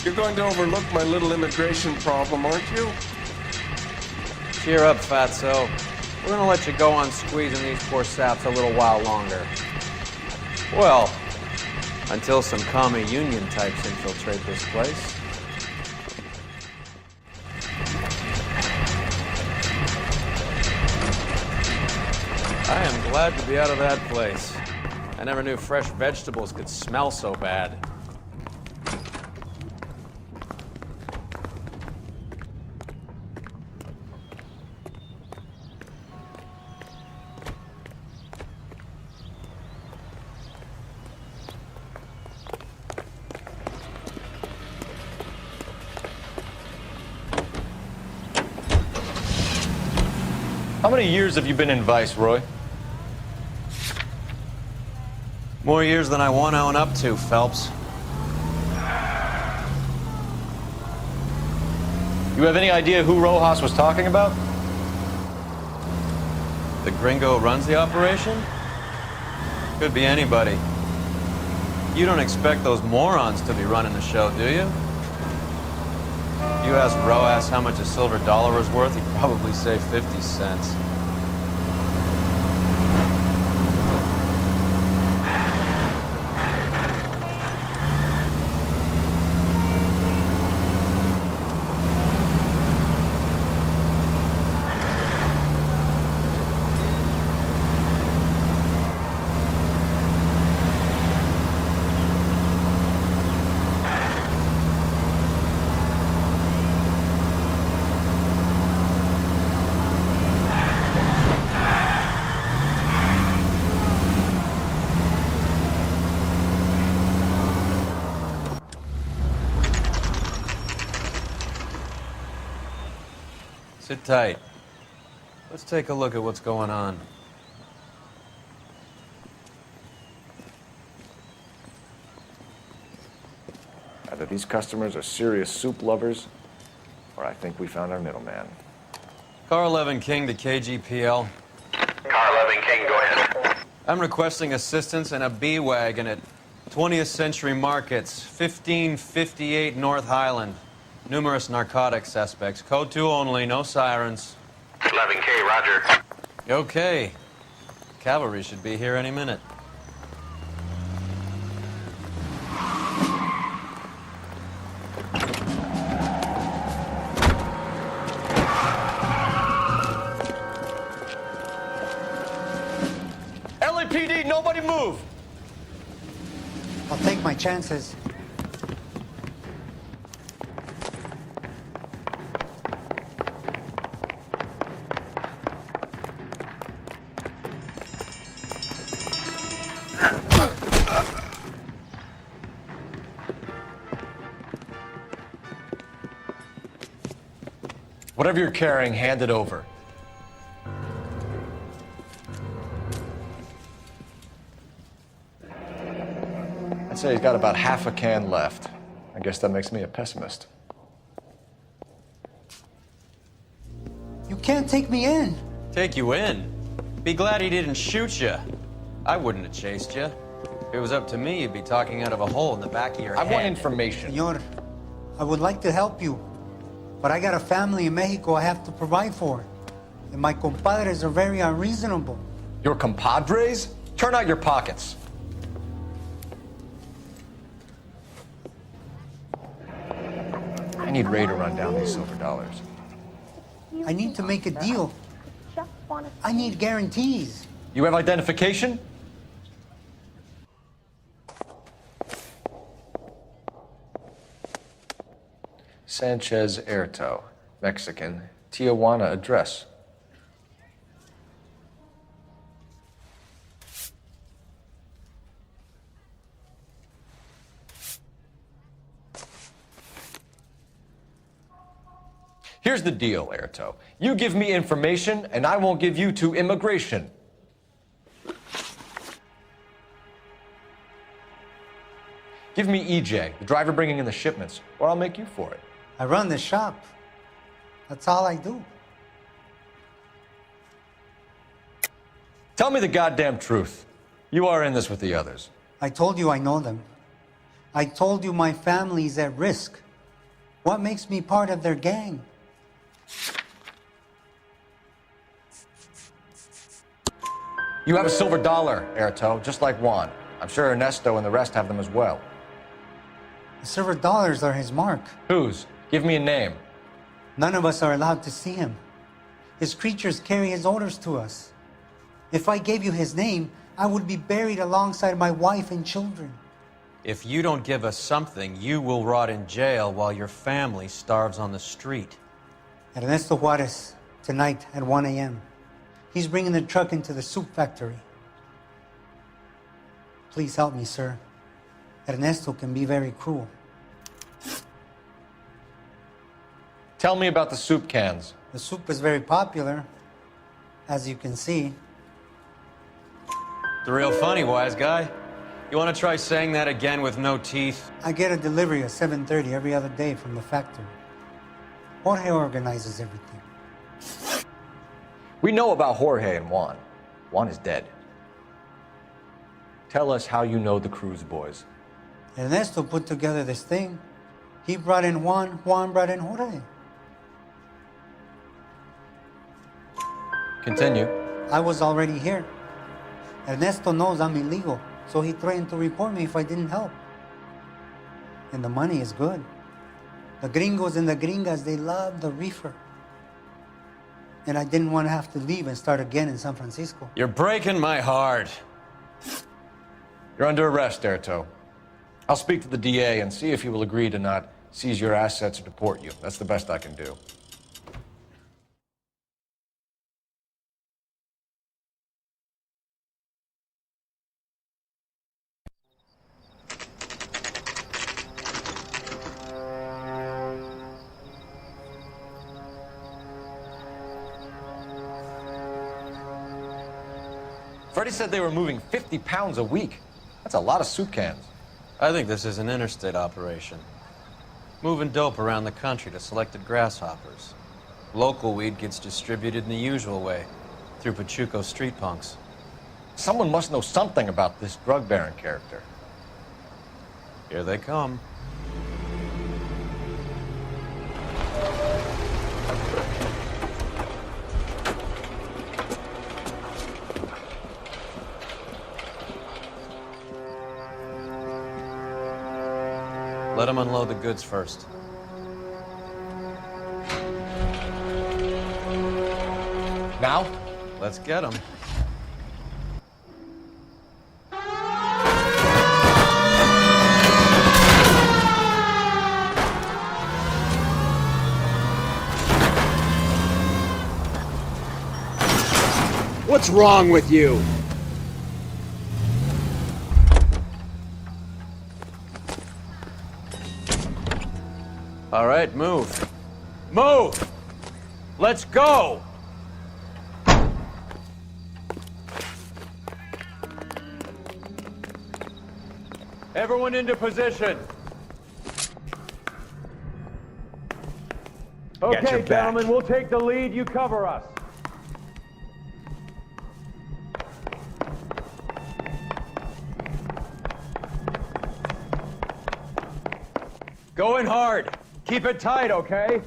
You're going to overlook my little immigration problem, aren't you? Cheer up, fatso. We're gonna let you go on squeezing these poor saps a little while longer. Well, until some commie union types infiltrate this place. I am glad to be out of that place. I never knew fresh vegetables could smell so bad. How many years have you been in Vice, Roy? More years than I want to own up to, Phelps. You have any idea who Rojas was talking about? The gringo runs the operation? Could be anybody. You don't expect those morons to be running the show, do you? If you asked Rojas how much a silver dollar was worth, he'd probably say 50 cents. Sit tight. Let's take a look at what's going on. Either these customers are serious soup lovers, or I think we found our middleman. Car 11 King to KGPL. Car 11 King, go ahead. I'm requesting assistance in a B-Wagon at 20th Century Markets, 1558 North Highland. Numerous narcotic suspects. Code 2 only, no sirens. 11K, roger. Okay. Cavalry should be here any minute. LAPD, nobody move! I'll take my chances. Whatever you're carrying, hand it over. I'd say he's got about half a can left. I guess that makes me a pessimist. You can't take me in. Take you in? Be glad he didn't shoot you. I wouldn't have chased you. If it was up to me, you'd be talking out of a hole in the back of your head. I want information. Senor, I would like to help you, but I got a family in Mexico I have to provide for. And my compadres are very unreasonable. Your compadres? Turn out your pockets. I need Ray to run down these silver dollars. I need to make a deal. I need guarantees. You have identification? Sanchez Erto, Mexican, Tijuana address. Here's the deal, Erto. You give me information, and I won't give you to immigration. Give me EJ, the driver bringing in the shipments, or I'll make you for it. I run the shop. That's all I do. Tell me the goddamn truth. You are in this with the others. I told you I know them. I told you my family's at risk. What makes me part of their gang? You have a silver dollar, Erto, just like Juan. I'm sure Ernesto and the rest have them as well. The silver dollars are his mark. Whose? Give me a name. None of us are allowed to see him. His creatures carry his orders to us. If I gave you his name, I would be buried alongside my wife and children. If you don't give us something, you will rot in jail while your family starves on the street. Ernesto Juarez, tonight at 1 a.m. He's bringing the truck into the soup factory. Please help me, sir. Ernesto can be very cruel. Tell me about the soup cans. The soup is very popular, as you can see. It's real funny, wise guy. You want to try saying that again with no teeth? I get a delivery at 7:30 every other day from the factory. Jorge organizes everything. We know about Jorge and Juan. Juan is dead. Tell us how you know the Cruz boys. Ernesto put together this thing. He brought in Juan, Juan brought in Jorge. Continue. I was already here. Ernesto knows I'm illegal, so he threatened to report me if I didn't help. And the money is good. The gringos and the gringas, they love the reefer. And I didn't want to have to leave and start again in San Francisco. You're breaking my heart. You're under arrest, Erto. I'll speak to the DA and see if he will agree to not seize your assets or deport you. That's the best I can do. Freddie said they were moving 50 pounds a week. That's a lot of soup cans. I think this is an interstate operation. Moving dope around the country to selected grasshoppers. Local weed gets distributed in the usual way, through Pachuco street punks. Someone must know something about this drug baron character. Here they come. Let them unload the goods first. Now? Let's get them. What's wrong with you? All right, move. Move! Let's go! Everyone into position. Okay, gentlemen, we'll take the lead. You cover us. Going hard. Keep it tight, okay?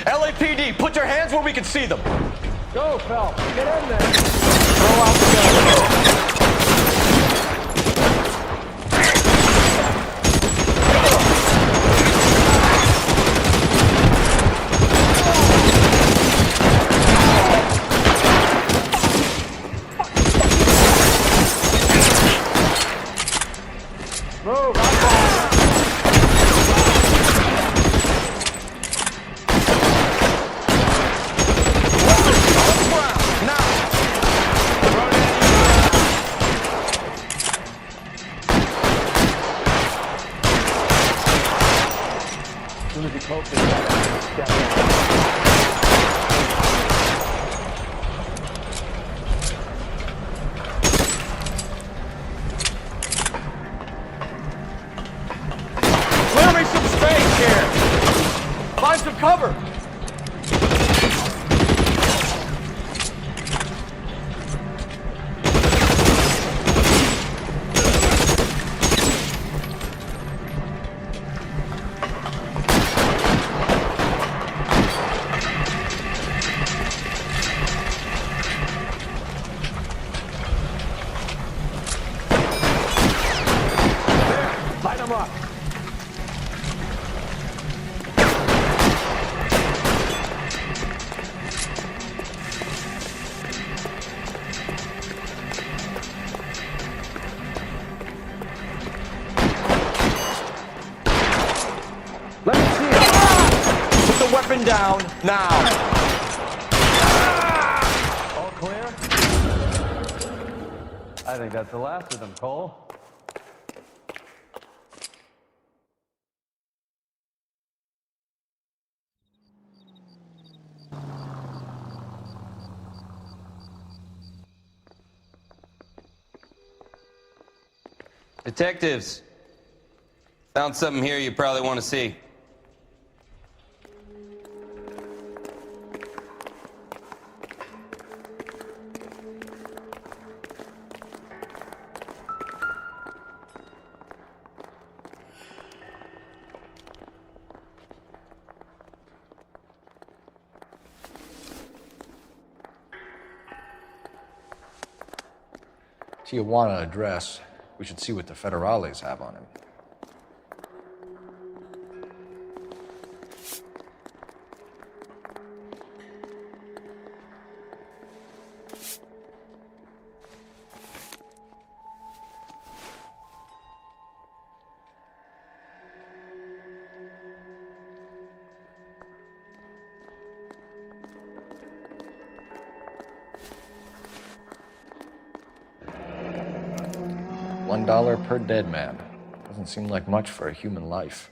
LAPD, put your hands where we can see them. Go, Phelps. Get in there. Throw out the gun. Move. As soon as he pokes it, step Clear me some space here. Find some cover. Light them up. Let me see it. Put the weapon down now. All clear? I think that's the last of them, Cole. Detectives, found something here you probably want to see. Tijuana address. We should see what the federales have on him. $1 per dead man. Doesn't seem like much for a human life.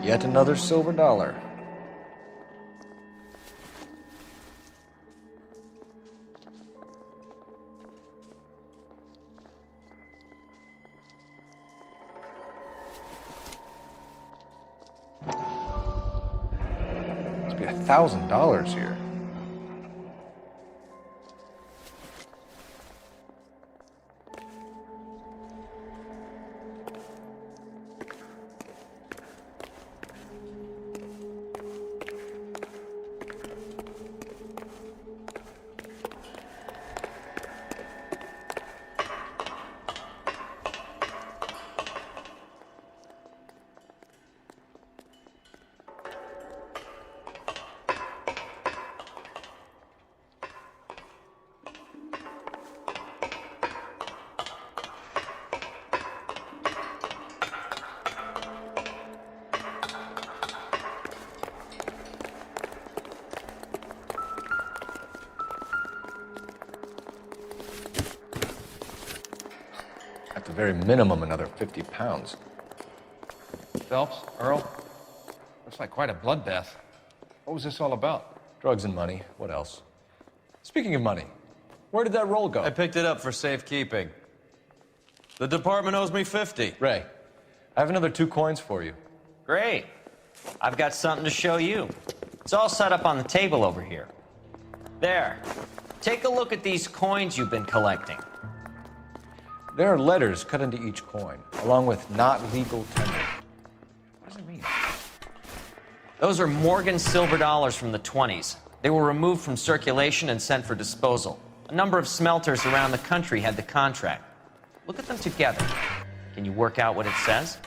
Yet another silver dollar. Must be $1,000 here. At the very minimum, another 50 pounds. Phelps, Earl, looks like quite a bloodbath. What was this all about? Drugs and money. What else? Speaking of money, where did that roll go? I picked it up for safekeeping. The department owes me 50. Ray, I have another 2 coins for you. Great. I've got something to show you. It's all set up on the table over here. There. Take a look at these coins you've been collecting. There are letters cut into each coin, along with not legal tender. What does it mean? Those are Morgan silver dollars from the 20s. They were removed from circulation and sent for disposal. A number of smelters around the country had the contract. Look at them together. Can you work out what it says?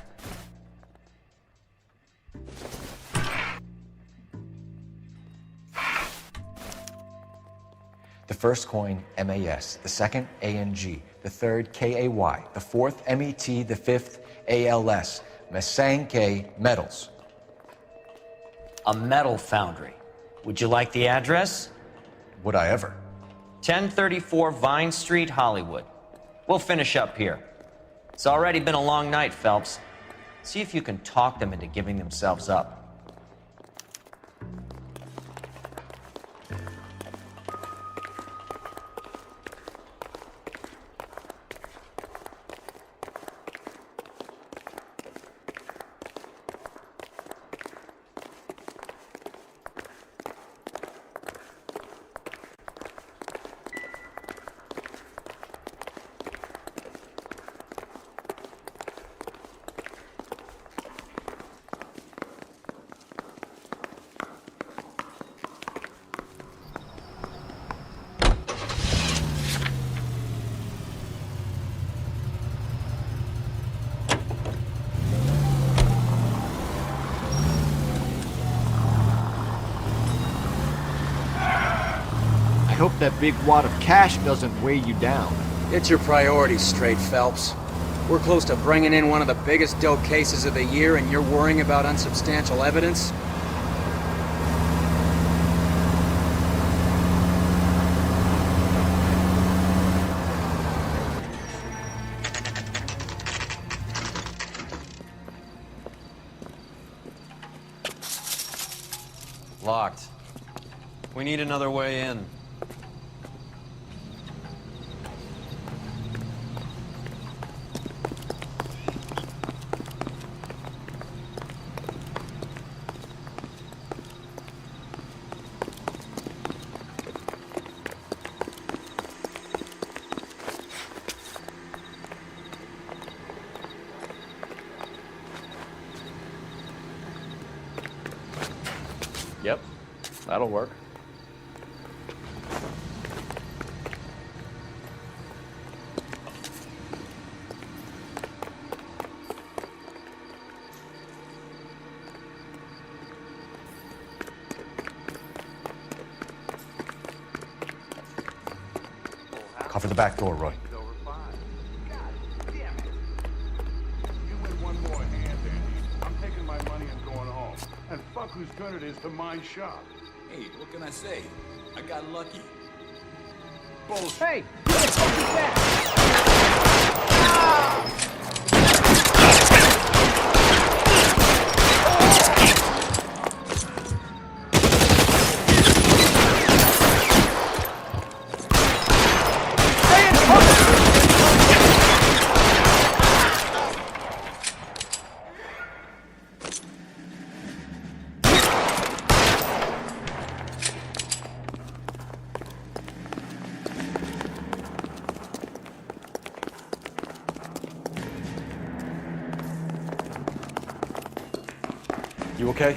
The first coin, MAS. The second, ANG. The third, KAY. The fourth, MET. The fifth, ALS. Masanke Metals. A metal foundry. Would you like the address? Would I ever? 1034 Vine Street, Hollywood. We'll finish up here. It's already been a long night, Phelps. See if you can talk them into giving themselves up. I hope that big wad of cash doesn't weigh you down. Get your priorities straight, Phelps. We're close to bringing in one of the biggest dope cases of the year, and you're worrying about unsubstantial evidence? Locked. We need another way in. Yep, that'll work. Cover the back door, Roy. And fuck whose gun it is to my shop. Hey, what can I say? I got lucky. Bullshit. Hey, who the fuck is that? You okay?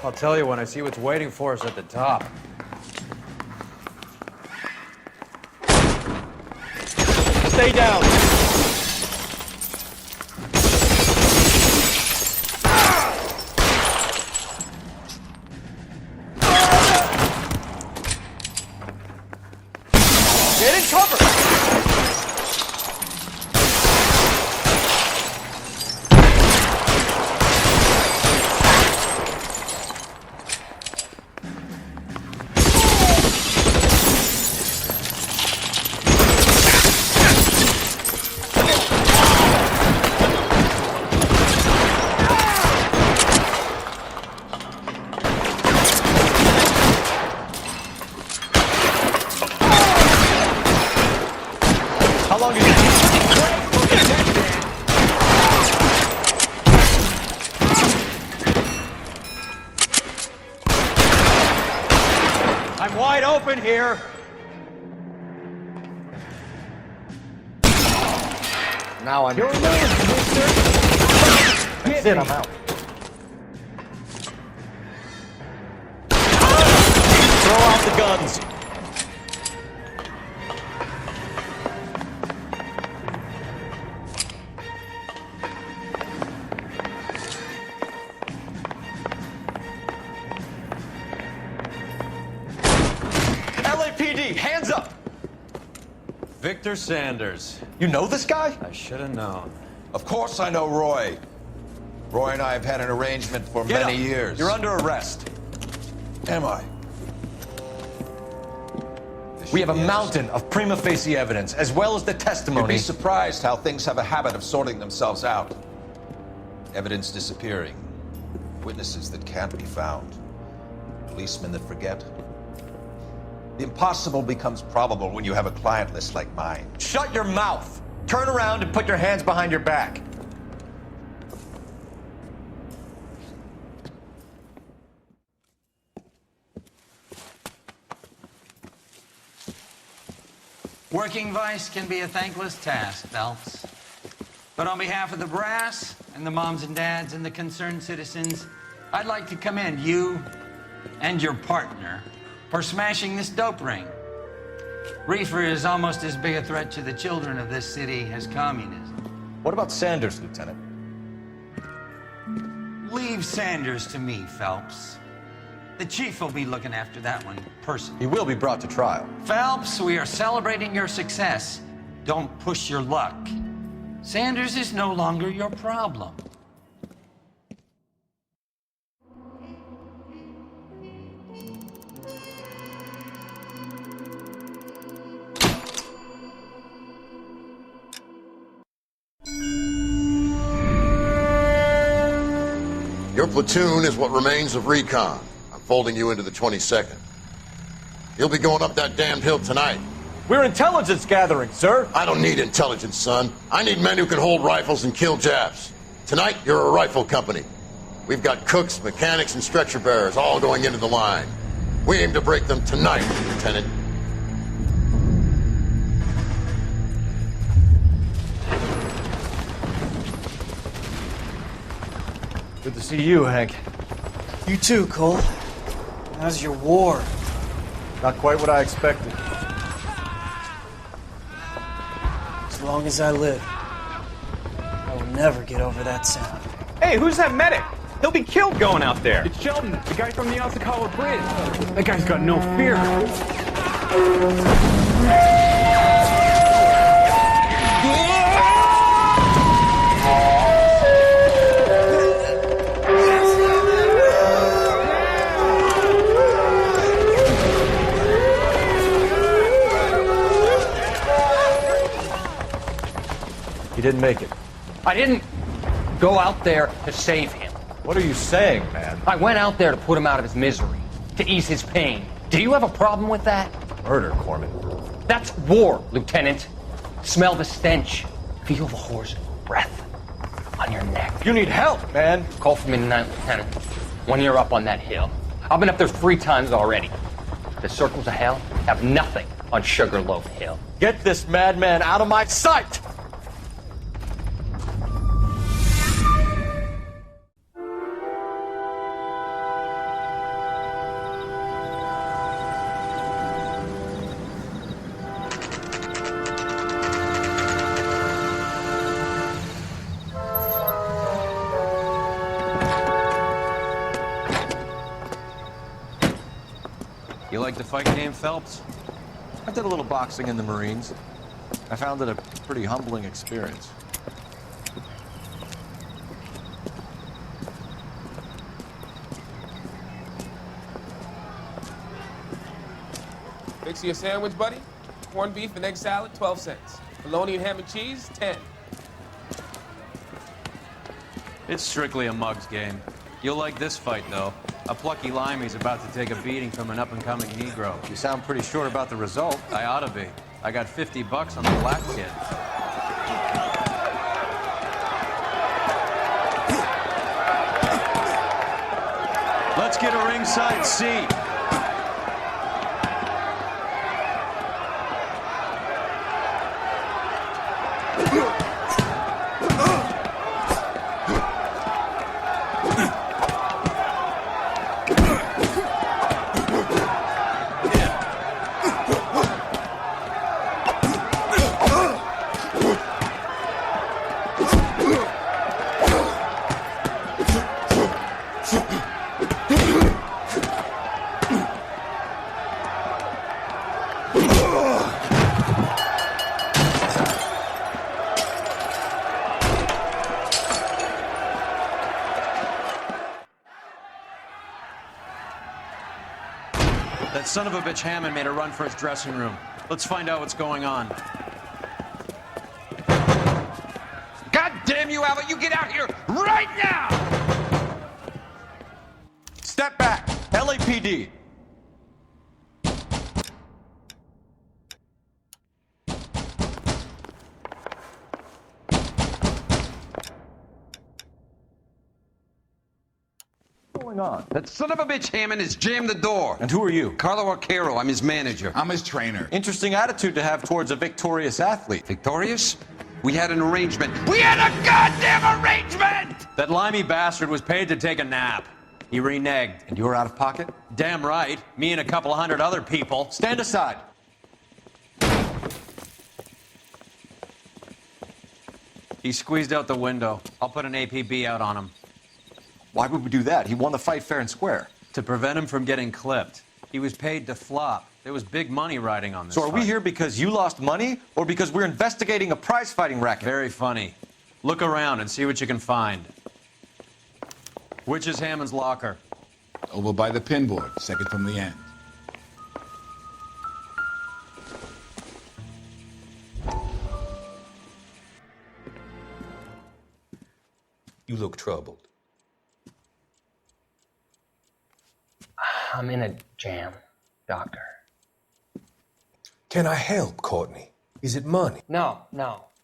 I'll tell you when I see what's waiting for us at the top. Stay down! Get in cover! How long is it? I'm wide open here. Now I'm... Your man, mister. That's it, I'm out. Throw out the guns. LAPD, hands up! Victor Sanders. You know this guy? I should have known. Of course I know Roy. Roy and I have had an arrangement for Get many up. years. You're under arrest. Am I? We have a mountain of prima facie evidence, as well as the testimony. You'd be surprised how things have a habit of sorting themselves out. Evidence disappearing. Witnesses that can't be found. Policemen that forget. The impossible becomes probable when you have a client list like mine. Shut your mouth! Turn around and put your hands behind your back. Working vice can be a thankless task, Phelps. But on behalf of the brass and the moms and dads and the concerned citizens, I'd like to commend you and your partner for smashing this dope ring. Reefer is almost as big a threat to the children of this city as communism. What about Sanders, Lieutenant? Leave Sanders to me, Phelps. The chief will be looking after that one personally. He will be brought to trial. Phelps, we are celebrating your success. Don't push your luck. Sanders is no longer your problem. Your platoon is what remains of recon. I'm folding you into the 22nd. You'll be going up that damned hill tonight. We're intelligence gathering, sir. I don't need intelligence, son. I need men who can hold rifles and kill Japs. Tonight, you're a rifle company. We've got cooks, mechanics, and stretcher bearers all going into the line. We aim to break them tonight, Lieutenant. Good to see you, Hank. You too, Cole. How's your war? Not quite what I expected. As long as I live, I will never get over that sound. Hey, who's that medic? He'll be killed going out there. It's Sheldon, the guy from the Osakawa Bridge. That guy's got no fear. He didn't make it. I didn't go out there to save him. What are you saying, man? I went out there to put him out of his misery, to ease his pain. Do you have a problem with that? Murder, Corman. That's war, Lieutenant. Smell the stench. Feel the whore's breath on your neck. You need help, man. Call for me tonight, Lieutenant. When you're up on that hill. I've been up there 3 times already. The circles of hell have nothing on Sugarloaf Hill. Get this madman out of my sight! You like the fight game, Phelps? I did a little boxing in the Marines. I found it a pretty humbling experience. Fix you a sandwich, buddy? Corned beef and egg salad, 12 cents. Bologna and ham and cheese, 10. It's strictly a mug's game. You'll like this fight, though. A plucky limey's about to take a beating from an up-and-coming Negro. You sound pretty sure about the result. I ought to be. I got $50 on the black kid. Let's get a ringside seat. That son of a bitch Hammond made a run for his dressing room. Let's find out what's going on. God damn you, Albert! You get out here right now! Step back! LAPD! What's going on? That son of a bitch Hammond has jammed the door. And who are you? Carlo Arcaro. I'm his manager. I'm his trainer. Interesting attitude to have towards a victorious athlete. Victorious? We had an arrangement. We had a goddamn arrangement! That limey bastard was paid to take a nap. He reneged. And you were out of pocket? Damn right. Me and a couple hundred other people. Stand aside. He squeezed out the window. I'll put an APB out on him. Why would we do that? He won the fight fair and square. To prevent him from getting clipped. He was paid to flop. There was big money riding on this So are we fight. here because you lost money or because we're investigating a prize-fighting racket? Very funny. Look around and see what you can find. Which is Hammond's locker? Over by the pinboard, second from the end. You look troubled. I'm in a jam, Doctor. Can I help, Courtney? Is it money? No,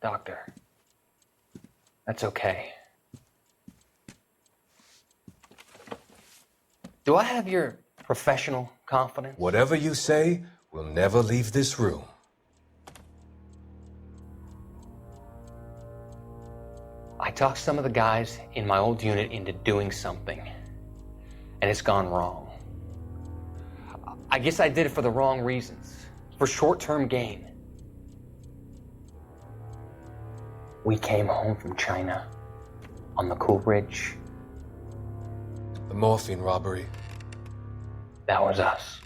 Doctor. That's okay. Do I have your professional confidence? Whatever you say, we'll never leave this room. I talked some of the guys in my old unit into doing something, and it's gone wrong. I guess I did it for the wrong reasons, for short-term gain. We came home from China on the Cool Ridge. The morphine robbery. That was us.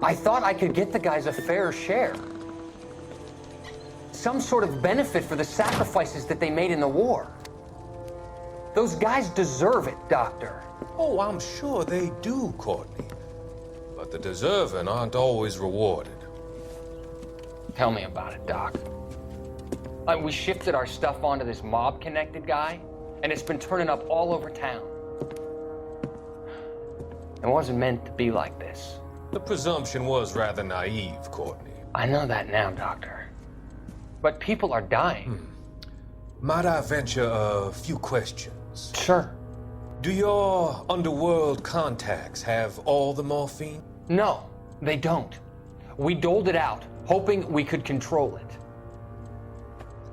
I thought I could get the guys a fair share. Some sort of benefit for the sacrifices that they made in the war. Those guys deserve it, Doctor. Oh, I'm sure they do, Courtney. But the deserving aren't always rewarded. Tell me about it, Doc. We shifted our stuff onto this mob-connected guy, and it's been turning up all over town. It wasn't meant to be like this. The presumption was rather naive, Courtney. I know that now, Doctor. But people are dying. Might I venture a few questions? Sure. Do your underworld contacts have all the morphine? No, they don't. We doled it out, hoping we could control it.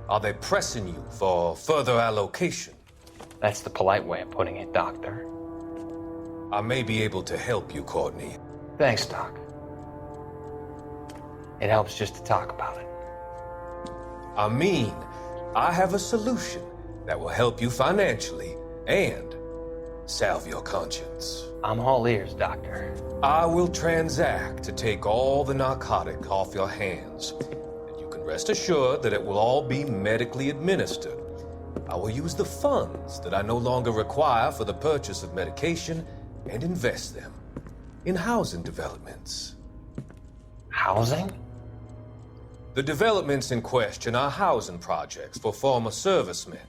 Are they pressing you for further allocation? That's the polite way of putting it, Doctor. I may be able to help you, Courtney. Thanks, Doc. It helps just to talk about it. I mean, I have a solution that will help you financially and salve your conscience. I'm all ears, Doctor. I will transact to take all the narcotic off your hands. And you can rest assured that it will all be medically administered. I will use the funds that I no longer require for the purchase of medication and invest them in housing developments. Housing? The developments in question are housing projects for former servicemen.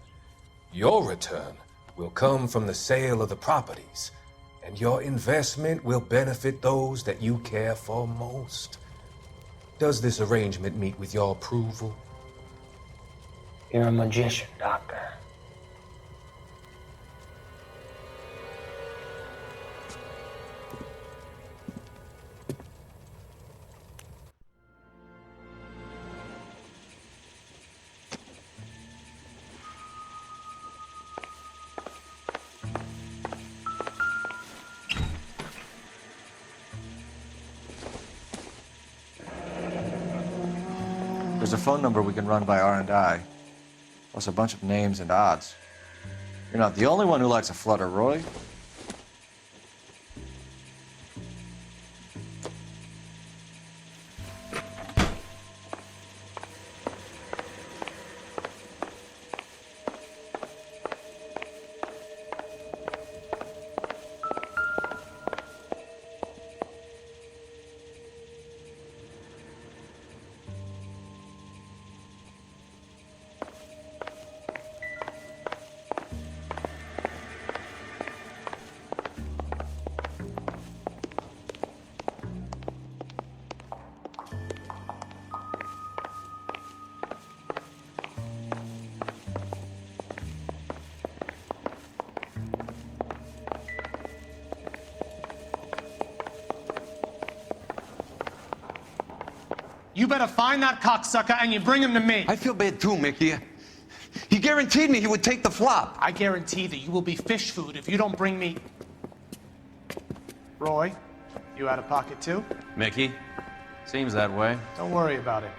Your return will come from the sale of the properties, and your investment will benefit those that you care for most. Does this arrangement meet with your approval? You're a magician, Doctor. There's a phone number we can run by R&I, plus a bunch of names and odds. You're not the only one who likes a flutter, Roy. You better find that cocksucker and you bring him to me. I feel bad too, Mickey. He guaranteed me he would take the flop. I guarantee that you will be fish food if you don't bring me... Roy, you out of pocket too? Mickey? Seems that way. Don't worry about it.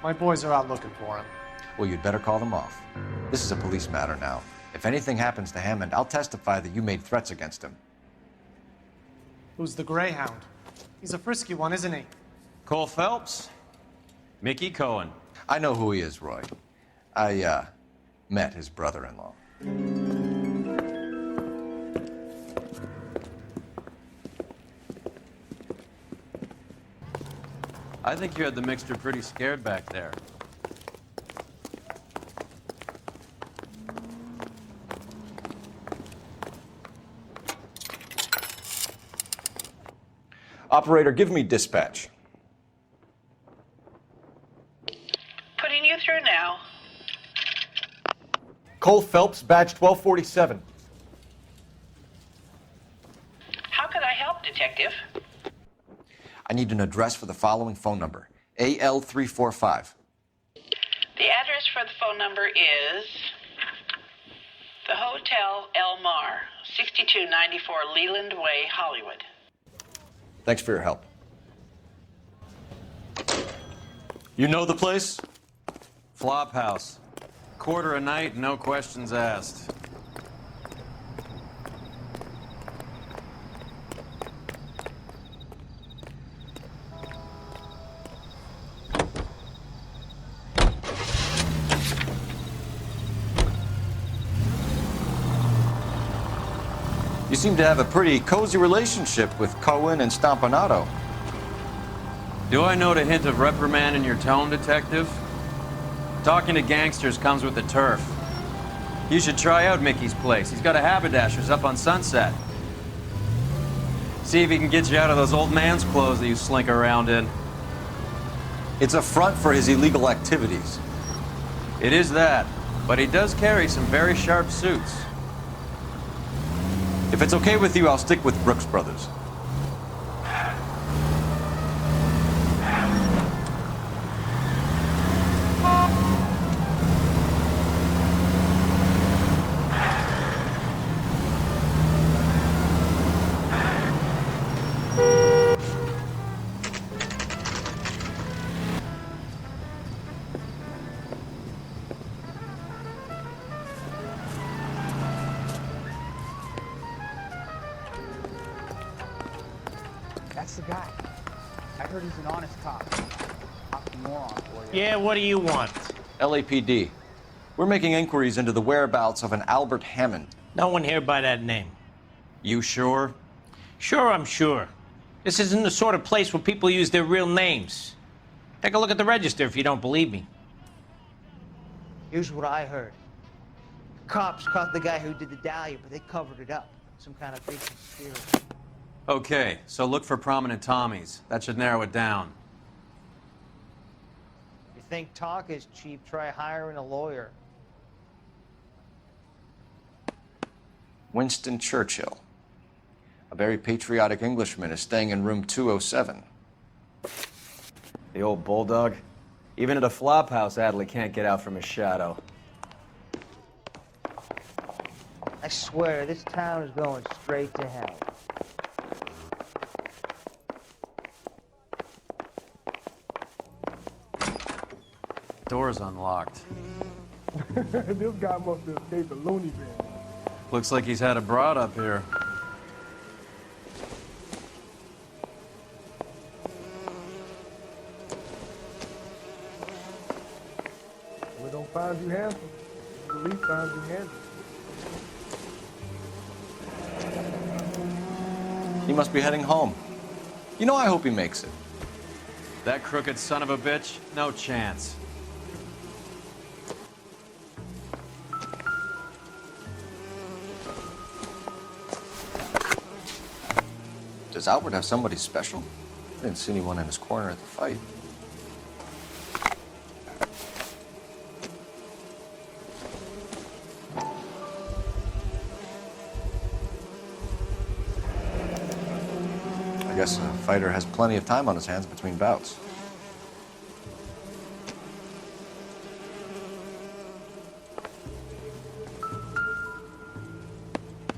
My boys are out looking for him. Well, you'd better call them off. This is a police matter now. If anything happens to Hammond, I'll testify that you made threats against him. Who's the Greyhound? He's a frisky one, isn't he? Cole Phelps? Mickey Cohen. I know who he is, Roy. I, met his brother-in-law. I think you had the mixture pretty scared back there. Operator, give me dispatch. Putting you through now. Cole Phelps, badge 1247. How could I help, Detective? I need an address for the following phone number, AL345. The address for the phone number is the Hotel El Mar, 6294 Leland Way, Hollywood. Thanks for your help. You know the place? Flop house. Quarter a night, no questions asked. You seem to have a pretty cozy relationship with Cohen and Stompanato. Do I note a hint of reprimand in your tone, Detective? Talking to gangsters comes with the turf. You should try out Mickey's place. He's got a haberdasher's up on Sunset. See if he can get you out of those old man's clothes that you slink around in. It's a front for his illegal activities. It is that, but he does carry some very sharp suits. If it's okay with you, I'll stick with Brooks Brothers. That's the guy. I heard he's an honest cop. Oxymoron for you. Yeah, what do you want? LAPD. We're making inquiries into the whereabouts of an Albert Hammond. No one here by that name. You sure? Sure, I'm sure. This isn't the sort of place where people use their real names. Take a look at the register if you don't believe me. Here's what I heard. Cops caught the guy who did the dahlia, but they covered it up. Some kind of big conspiracy. Okay, so look for prominent Tommies. That should narrow it down. You think talk is cheap, try hiring a lawyer. Winston Churchill. A very patriotic Englishman is staying in room 207. The old bulldog. Even at a flop house, Adley can't get out from his shadow. I swear, this town is going straight to hell. Door's unlocked. This guy must have escaped the loony bin. Looks like he's had a broad up here. We don't find you handsome. The police find you handsome. He must be heading home. You know, I hope he makes it. That crooked son of a bitch? No chance. Does Albert have somebody special? I didn't see anyone in his corner at the fight. I guess a fighter has plenty of time on his hands between bouts.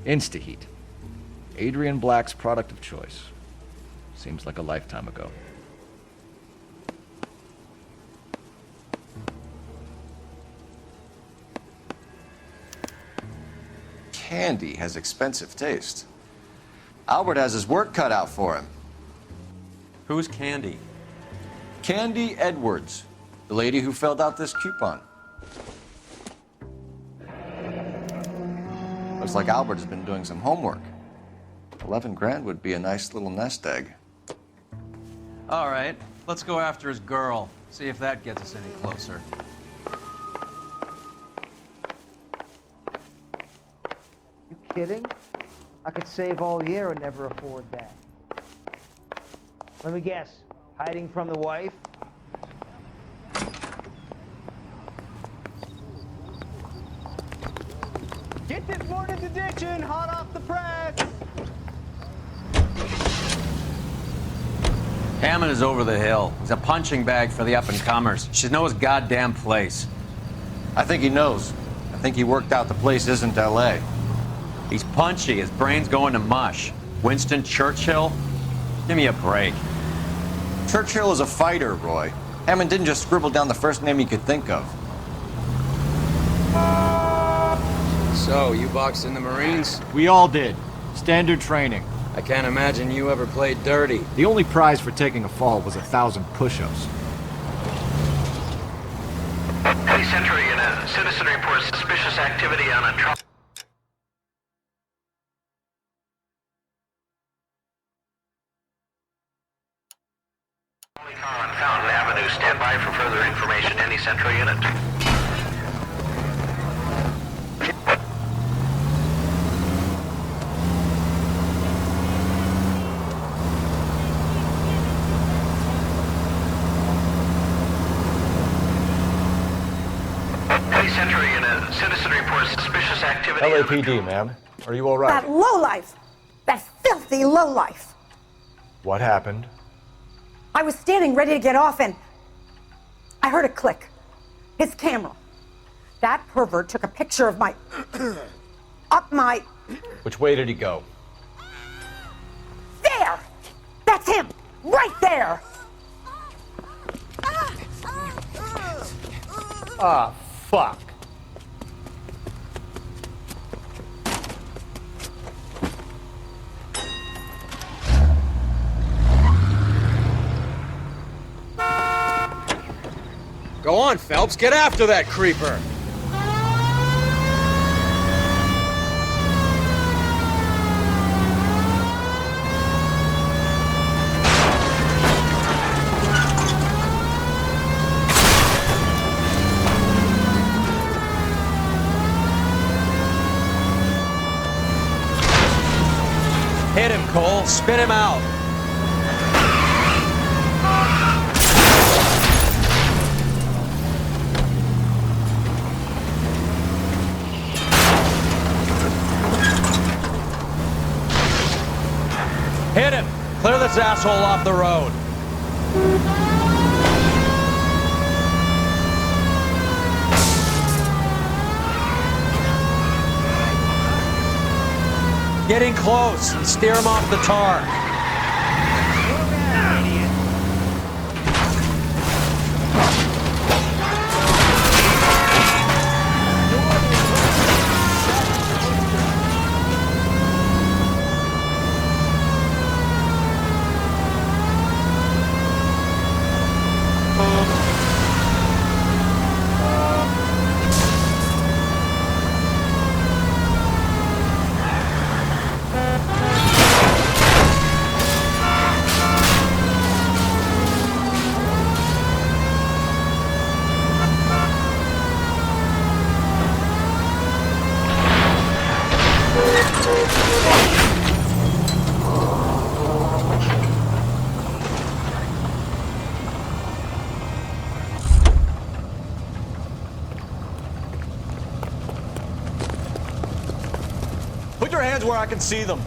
Instaheat. Adrian Black's product of choice. Seems like a lifetime ago. Candy has expensive taste. Albert has his work cut out for him. Who's Candy? Candy Edwards, the lady who filled out this coupon. Looks like Albert has been doing some homework. 11 grand would be a nice little nest egg. All right, let's go after his girl. See if that gets us any closer. You kidding? I could save all year and never afford that. Let me guess. Hiding from the wife? Get this morning's edition hot off the press. Hammond is over the hill. He's a punching bag for the up-and-comers. Should know his goddamn place. I think he knows. I think he worked out the place isn't L.A. He's punchy. His brain's going to mush. Winston Churchill? Give me a break. Churchill is a fighter, Roy. Hammond didn't just scribble down the first name he could think of. So, you boxed in the Marines? We all did. Standard training. I can't imagine you ever played dirty. The only prize for taking a fall was 1,000 push-ups. Hey, Central Unit. Citizen reports suspicious activity on a truck. Car on Fountain Avenue. Stand by for further information. Any Central Unit? Sentry unit, citizen reports suspicious activity. LAPD, ma'am. Are you all right? That lowlife! That filthy lowlife! What happened? I was standing ready to get off and I heard a click. His camera. That pervert took a picture of my... up my... Which way did he go? There! That's him! Right there! Ah, fuck. Go on, Phelps, get after that creeper! Hit him, Cole. Spin him out. Hit him. Clear this asshole off the road. Getting close and steer him off the tar. Put your hands where I can see them.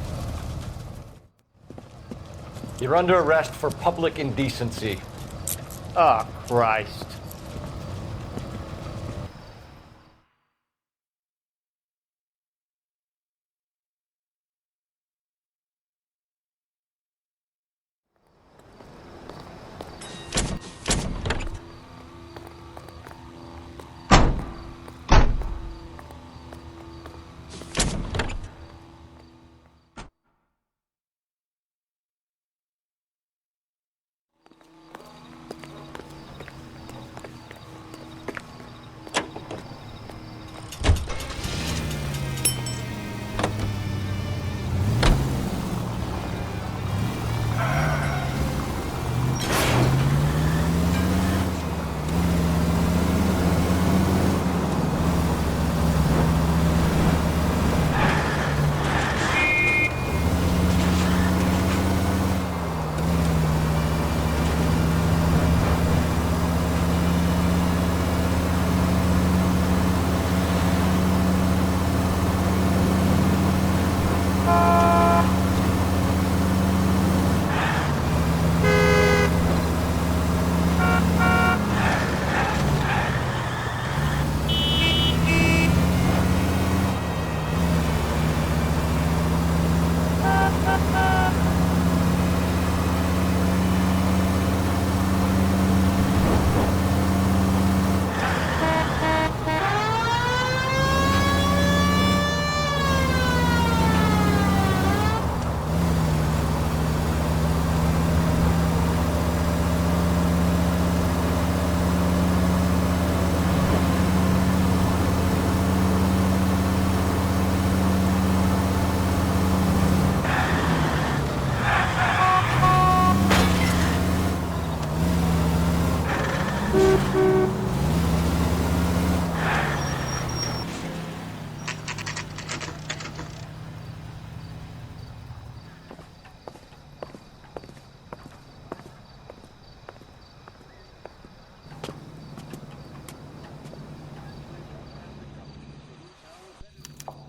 You're under arrest for public indecency. Ah, Christ.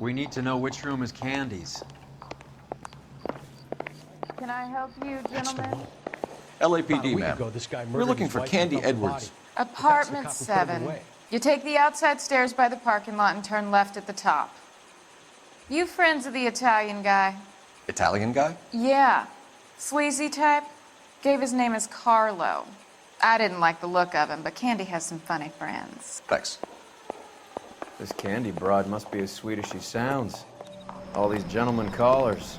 We need to know which room is Candy's. Can I help you, gentlemen? LAPD, ma'am. We're looking for Candy Edwards. Apartment 7. You take the outside stairs by the parking lot and turn left at the top. You friends of the Italian guy? Italian guy? Yeah. Sleazy type? Gave his name as Carlo. I didn't like the look of him, but Candy has some funny friends. Thanks. This Candy broad must be as sweet as she sounds. All these gentlemen callers.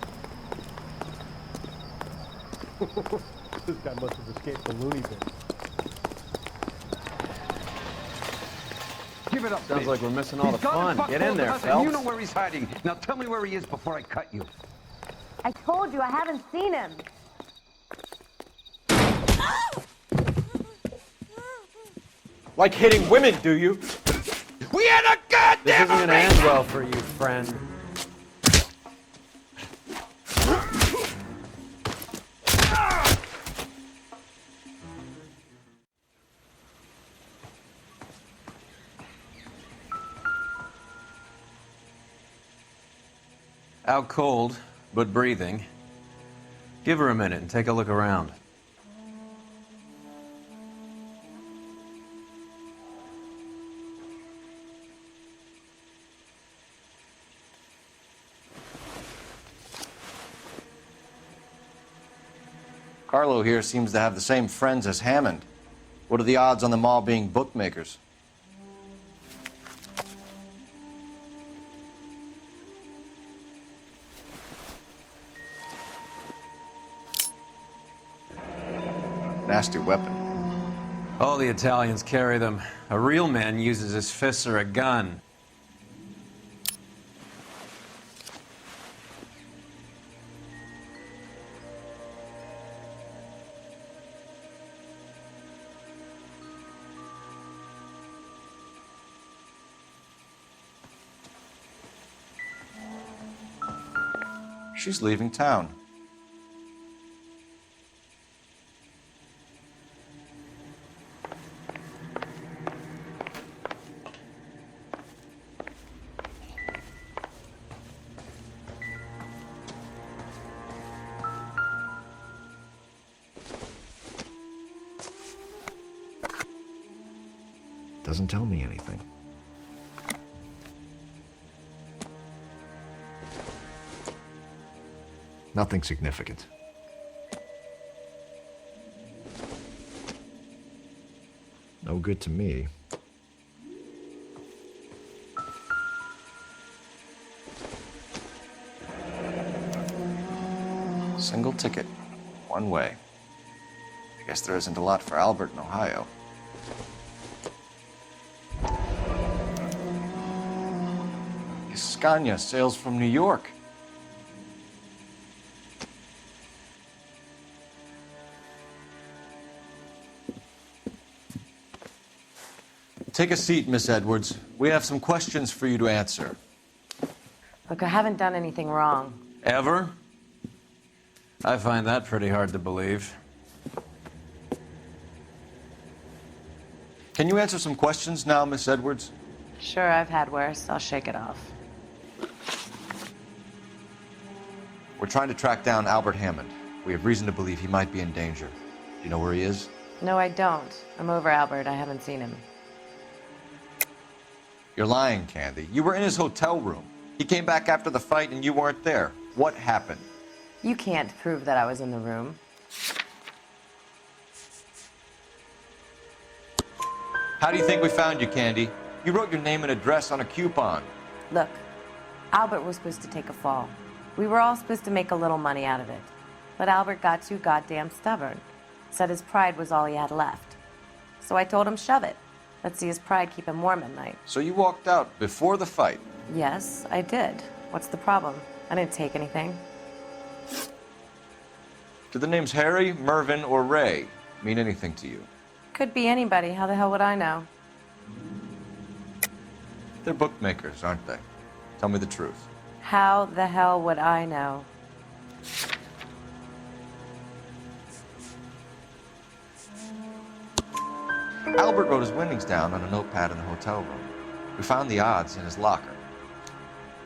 This guy must have escaped the loony bin. Give it up, Sounds bitch. like we're missing all the He's gone and fun. fucked Get in both there, of us, and Phelps. you know where he's hiding. Now tell me where he is before I cut you. I told you, I haven't seen him. Like hitting women, do you? We had a goddamn This isn't gonna end well for you, friend. Out cold, but breathing. Give her a minute and take a look around. Carlo here seems to have the same friends as Hammond. What are the odds on them all being bookmakers? Nasty weapon. All the Italians carry them. A real man uses his fists or a gun. She's leaving town. Doesn't tell me anything. Nothing significant. No good to me. Single ticket, one way. I guess there isn't a lot for Albert in Ohio. Scania sails from New York. Take a seat, Miss Edwards. We have some questions for you to answer. Look, I haven't done anything wrong. Ever? I find that pretty hard to believe. Can you answer some questions now, Miss Edwards? Sure, I've had worse. I'll shake it off. We're trying to track down Albert Hammond. We have reason to believe he might be in danger. Do you know where he is? No, I don't. I'm over Albert. I haven't seen him. You're lying, Candy. You were in his hotel room. He came back after the fight and you weren't there. What happened? You can't prove that I was in the room. How do you think we found you, Candy? You wrote your name and address on a coupon. Look, Albert was supposed to take a fall. We were all supposed to make a little money out of it. But Albert got too goddamn stubborn. Said his pride was all he had left. So I told him, shove it. Let's see his pride keep him warm at night. So you walked out before the fight? Yes, I did. What's the problem? I didn't take anything. Do the names Harry, Mervyn, or Ray mean anything to you? Could be anybody. How the hell would I know? They're bookmakers, aren't they? Tell me the truth. How the hell would I know? Albert wrote his winnings down on a notepad in the hotel room. We found the odds in his locker.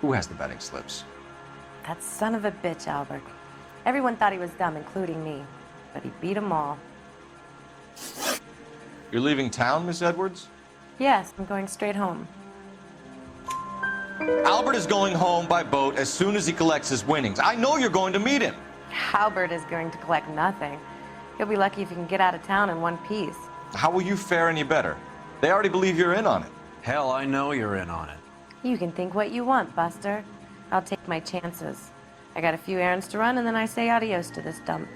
Who has the betting slips? That son of a bitch, Albert. Everyone thought he was dumb, including me. But he beat them all. You're leaving town, Miss Edwards? Yes, I'm going straight home. Albert is going home by boat as soon as he collects his winnings. I know you're going to meet him. Albert is going to collect nothing. He'll be lucky if he can get out of town in one piece. How will you fare any better? They already believe you're in on it. Hell, I know you're in on it. You can think what you want, Buster. I'll take my chances. I got a few errands to run, and then I say adios to this dump.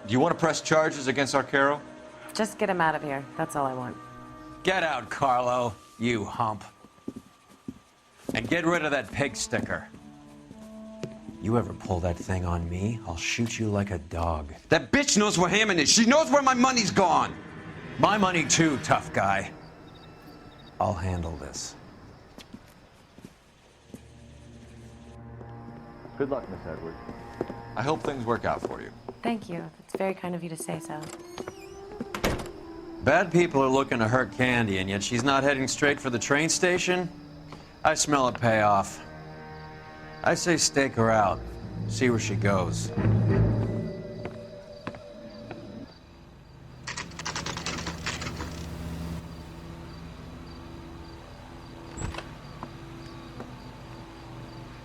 Do you want to press charges against Arcaro? Just get him out of here. That's all I want. Get out, Carlo, you hump. And get rid of that pig sticker. You ever pull that thing on me, I'll shoot you like a dog. That bitch knows where Hammond is. She knows where my money's gone. My money too, tough guy. I'll handle this. Good luck, Miss Edwards. I hope things work out for you. Thank you. It's very kind of you to say so. Bad people are looking to hurt Candy, and yet she's not heading straight for the train station? I smell a payoff. I say stake her out. See where she goes.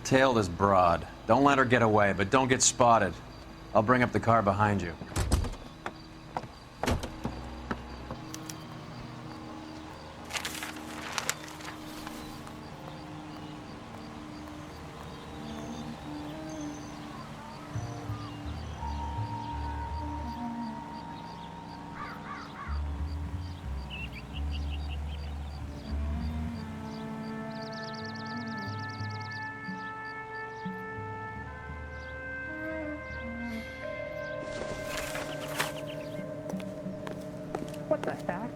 Tail this broad. Don't let her get away, but don't get spotted. I'll bring up the car behind you. What the heck?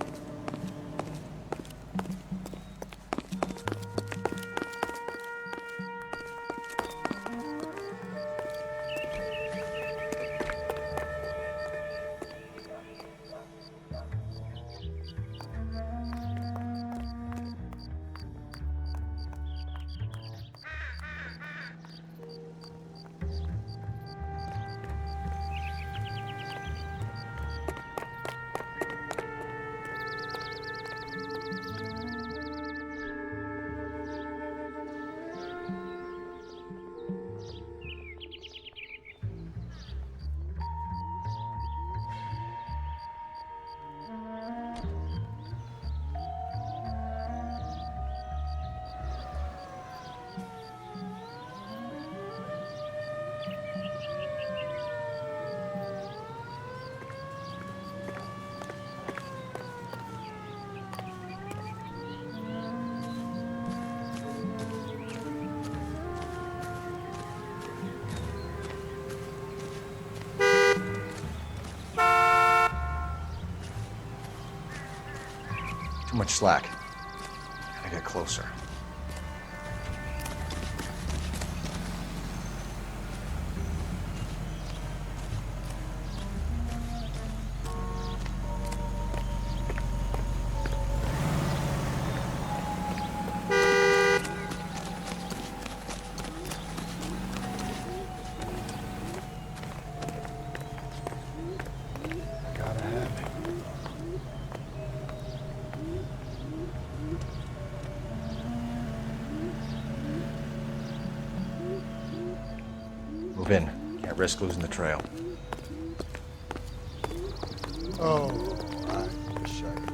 Too much slack. Gotta get closer. Move in. Can't risk losing the trail. Oh, I wish I could.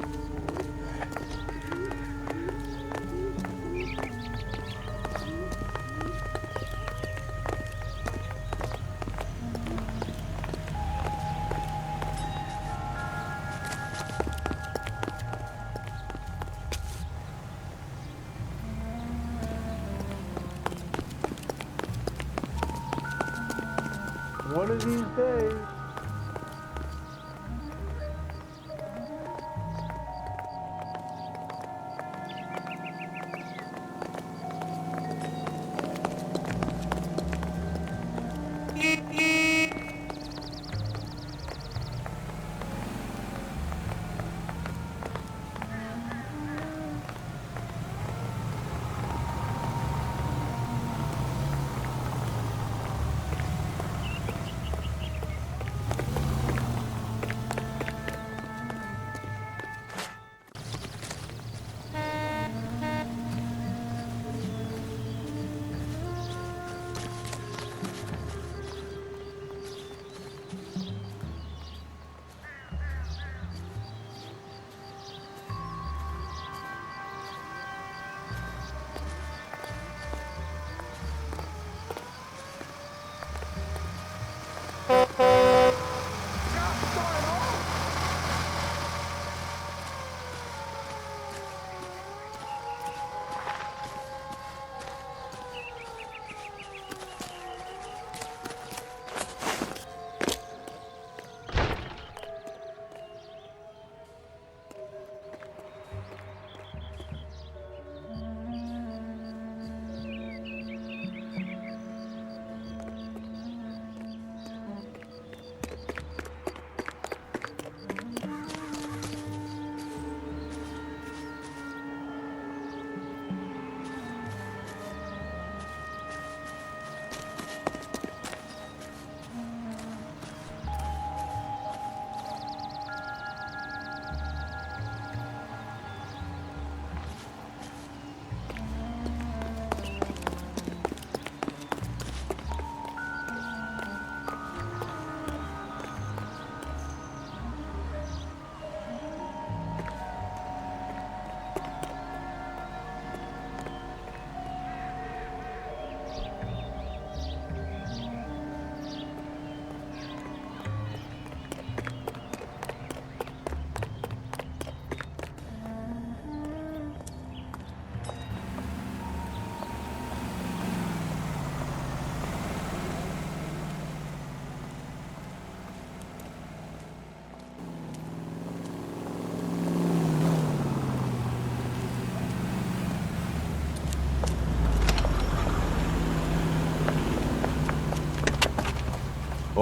One of these days.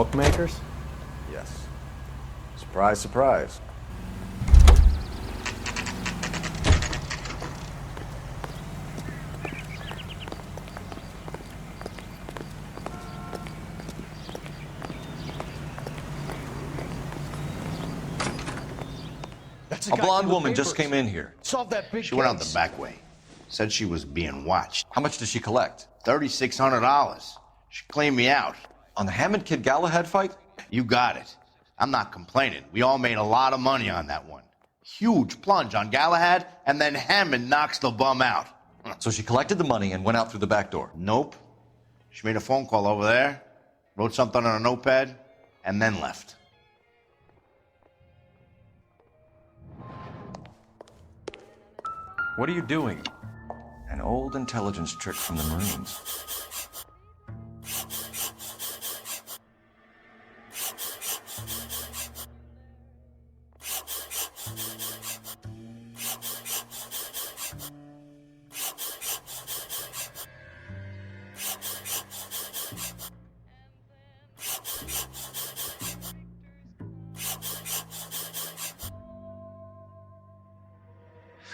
Bookmakers? Yes. Surprise, surprise. A blonde woman just came in here. Solve that big She went out the back way. Said she was being watched. How much did she collect? $3,600. She cleaned me out. On the Hammond Kid Galahad fight? You got it. I'm not complaining. We all made a lot of money on that one. Huge plunge on Galahad, and then Hammond knocks the bum out. So she collected the money and went out through the back door? Nope. She made a phone call over there, wrote something on a notepad, and then left. What are you doing? An old intelligence trick from the Marines.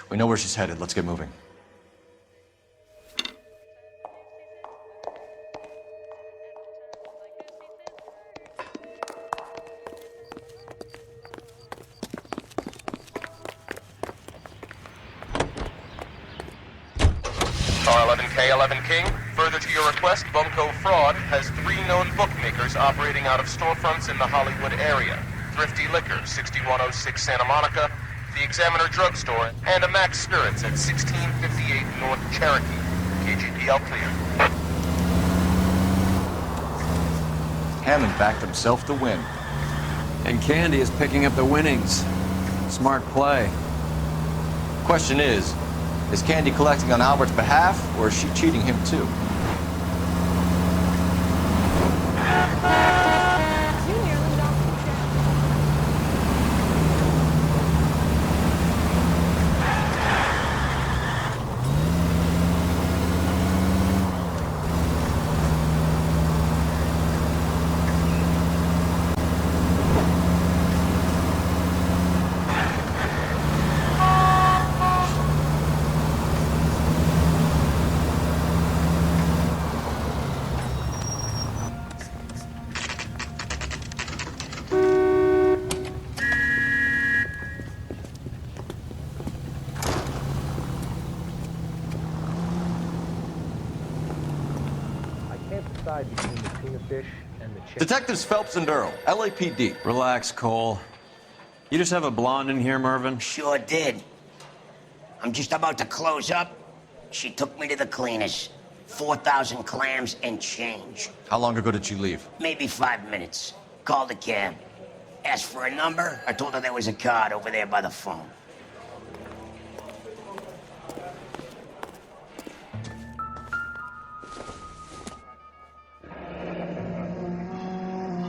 We know where she's headed. Let's get moving. R11K, 11 King. Further to your request, Bunko Fraud has 3 known bookmakers operating out of storefronts in the Hollywood area. Thrifty Liquor, 6106 Santa Monica, the Examiner Drugstore, and a Max Spirits at 1658 North Cherokee. KGPL clear. Hammond backed himself to win. And Candy is picking up the winnings. Smart play. Question is Candy collecting on Albert's behalf, or is she cheating him too? Between the tuna fish and the chicken. Detectives Phelps and Earl, LAPD. Relax, Cole. You just have a blonde in here, Mervyn? Sure did. I'm just about to close up. She took me to the cleaners. 4,000 clams and change. How long ago did she leave? Maybe 5 minutes. Called a cab. Asked for a number. I told her there was a card over there by the phone.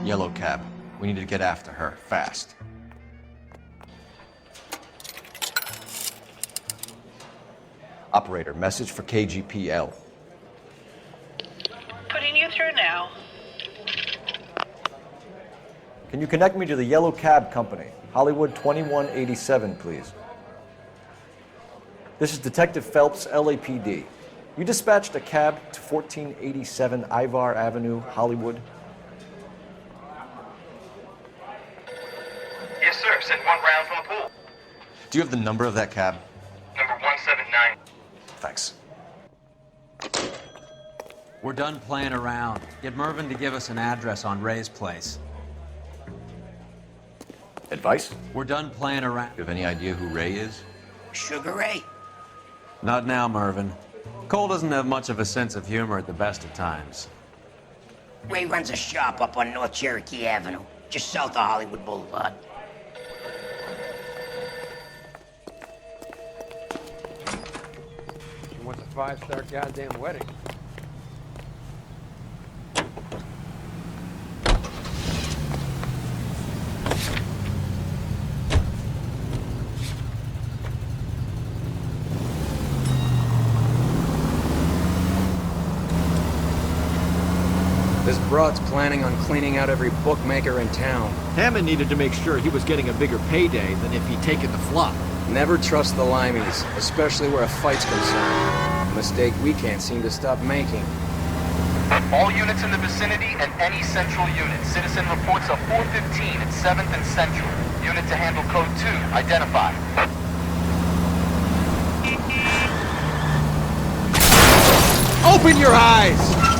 Yellow cab. We need to get after her, fast. Operator, message for KGPL. Putting you through now. Can you connect me to the Yellow Cab Company? Hollywood 2187, please. This is Detective Phelps, LAPD. You dispatched a cab to 1487 Ivar Avenue, Hollywood. Yes, sir. Sent one round from the pool. Do you have the number of that cab? Number 179. Thanks. We're done playing around. Get Mervyn to give us an address on Ray's place. Advice? We're done playing around. You have any idea who Ray is? Sugar Ray? Not now, Mervyn. Cole doesn't have much of a sense of humor at the best of times. Ray runs a shop up on North Cherokee Avenue, just south of Hollywood Boulevard. She wants a 5-star goddamn wedding. This broad's planning on cleaning out every bookmaker in town. Hammond needed to make sure he was getting a bigger payday than if he'd taken the flop. Never trust the limeys, especially where a fight's concerned. A mistake we can't seem to stop making. All units in the vicinity and any central unit. Citizen reports of 415 at 7th and Central. Unit to handle code 2. Identify. Open your eyes!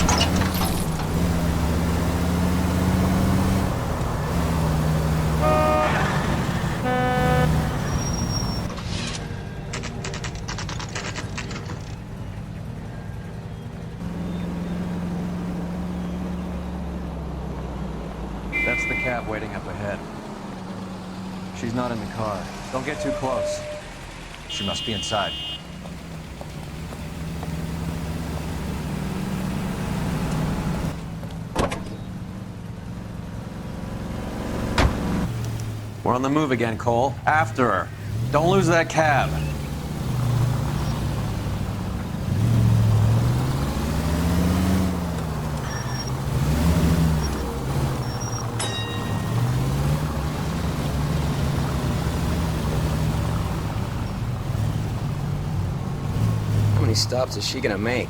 That's the cab waiting up ahead. She's not in the car. Don't get too close. She must be inside. We're on the move again, Cole. After her. Don't lose that cab. How many stops is she gonna make?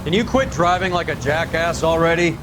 Can you quit driving like a jackass already?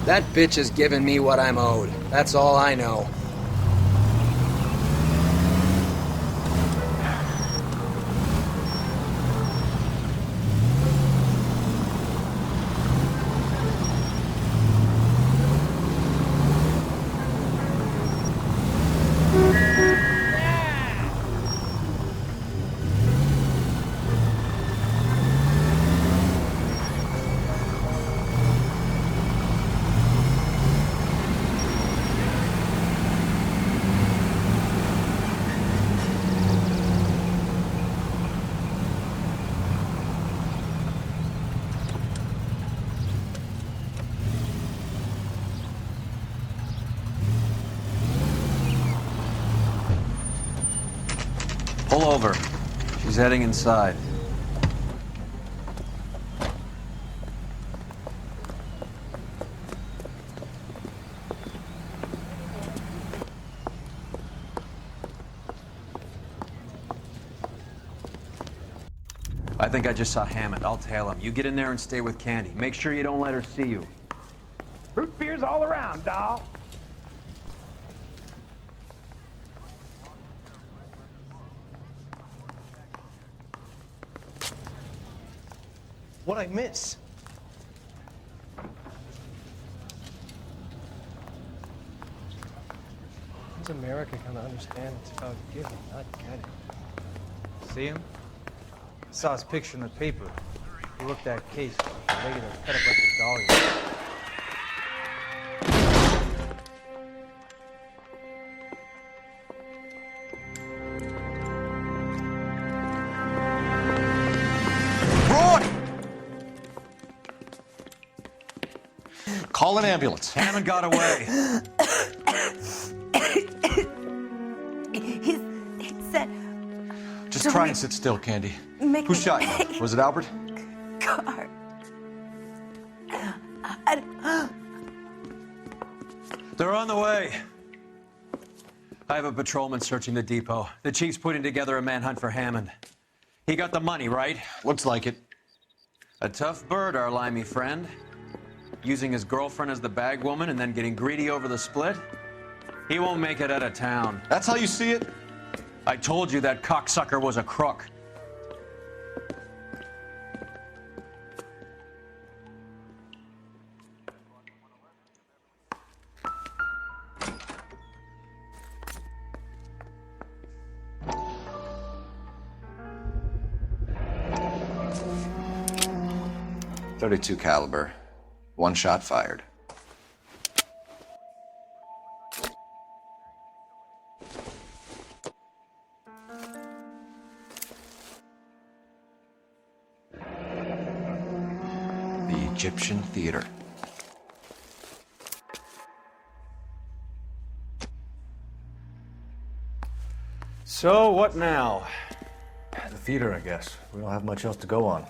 That bitch is giving me what I'm owed. That's all I know. Pull over. She's heading inside. I think I just saw Hammond. I'll tail him. You get in there and stay with Candy. Make sure you don't let her see you. Root beers all around, doll. What'd I miss? How's America gonna understand it's about giving, not getting? See him? Saw his picture in the paper. He worked that case. Regular cut up like a dahlia. Call an ambulance. Hammond got away. He said... Just try and sit still, Candy. Make Who me- shot you? Was it Albert? Car. They're on the way. I have a patrolman searching the depot. The chief's putting together a manhunt for Hammond. He got the money, right? Looks like it. A tough bird, our limey friend. Using his girlfriend as the bag woman and then getting greedy over the split. He won't make it out of town. That's how you see it? I told you that cocksucker was a crook. .32 caliber. One shot fired. The Egyptian Theater. So, what now? The theater, I guess. We don't have much else to go on.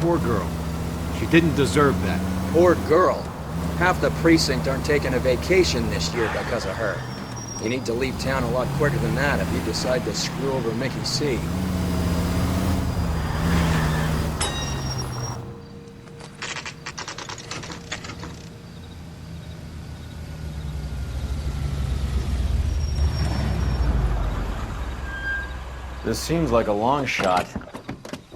Poor girl. She didn't deserve that. Poor girl. Half the precinct aren't taking a vacation this year because of her. You need to leave town a lot quicker than that if you decide to screw over Mickey C. This seems like a long shot.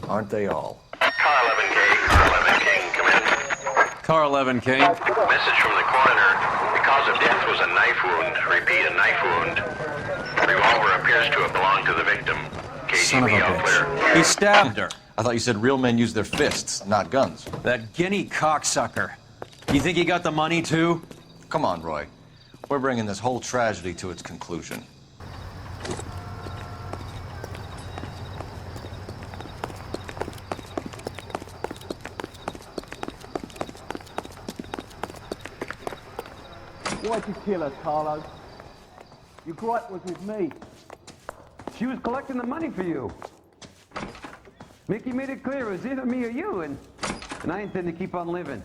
Aren't they all? Car 11K, Car 11K, come in. Car 11K. Message from the coroner. The cause of death was a knife wound. Repeat, a knife wound. Revolver appears to have belonged to the victim. Son of a KGB all bitch. clear. He stabbed her. I thought you said real men use their fists, not guns. That guinea cocksucker. You think he got the money too? Come on, Roy. We're bringing this whole tragedy to its conclusion. Why'd you kill her, Carlo? Your gripe was with me. She was collecting the money for you. Mickey made it clear it was either me or you, and I intend to keep on living.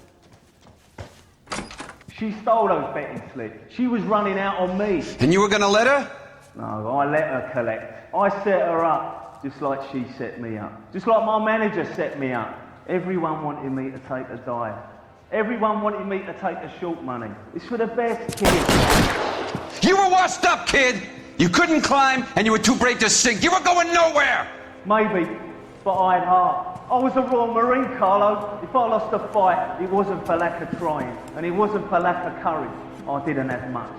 She stole those betting slips. She was running out on me. And you were gonna let her? No, I let her collect. I set her up, just like she set me up. Just like my manager set me up. Everyone wanted me to take a dive. Everyone wanted me to take the short money. It's for the best, kid. You were washed up, kid! You couldn't climb, and you were too brave to sink. You were going nowhere! Maybe, but I had heart. I was a Royal Marine, Carlo. If I lost a fight, it wasn't for lack of trying, and it wasn't for lack of courage. I didn't have much,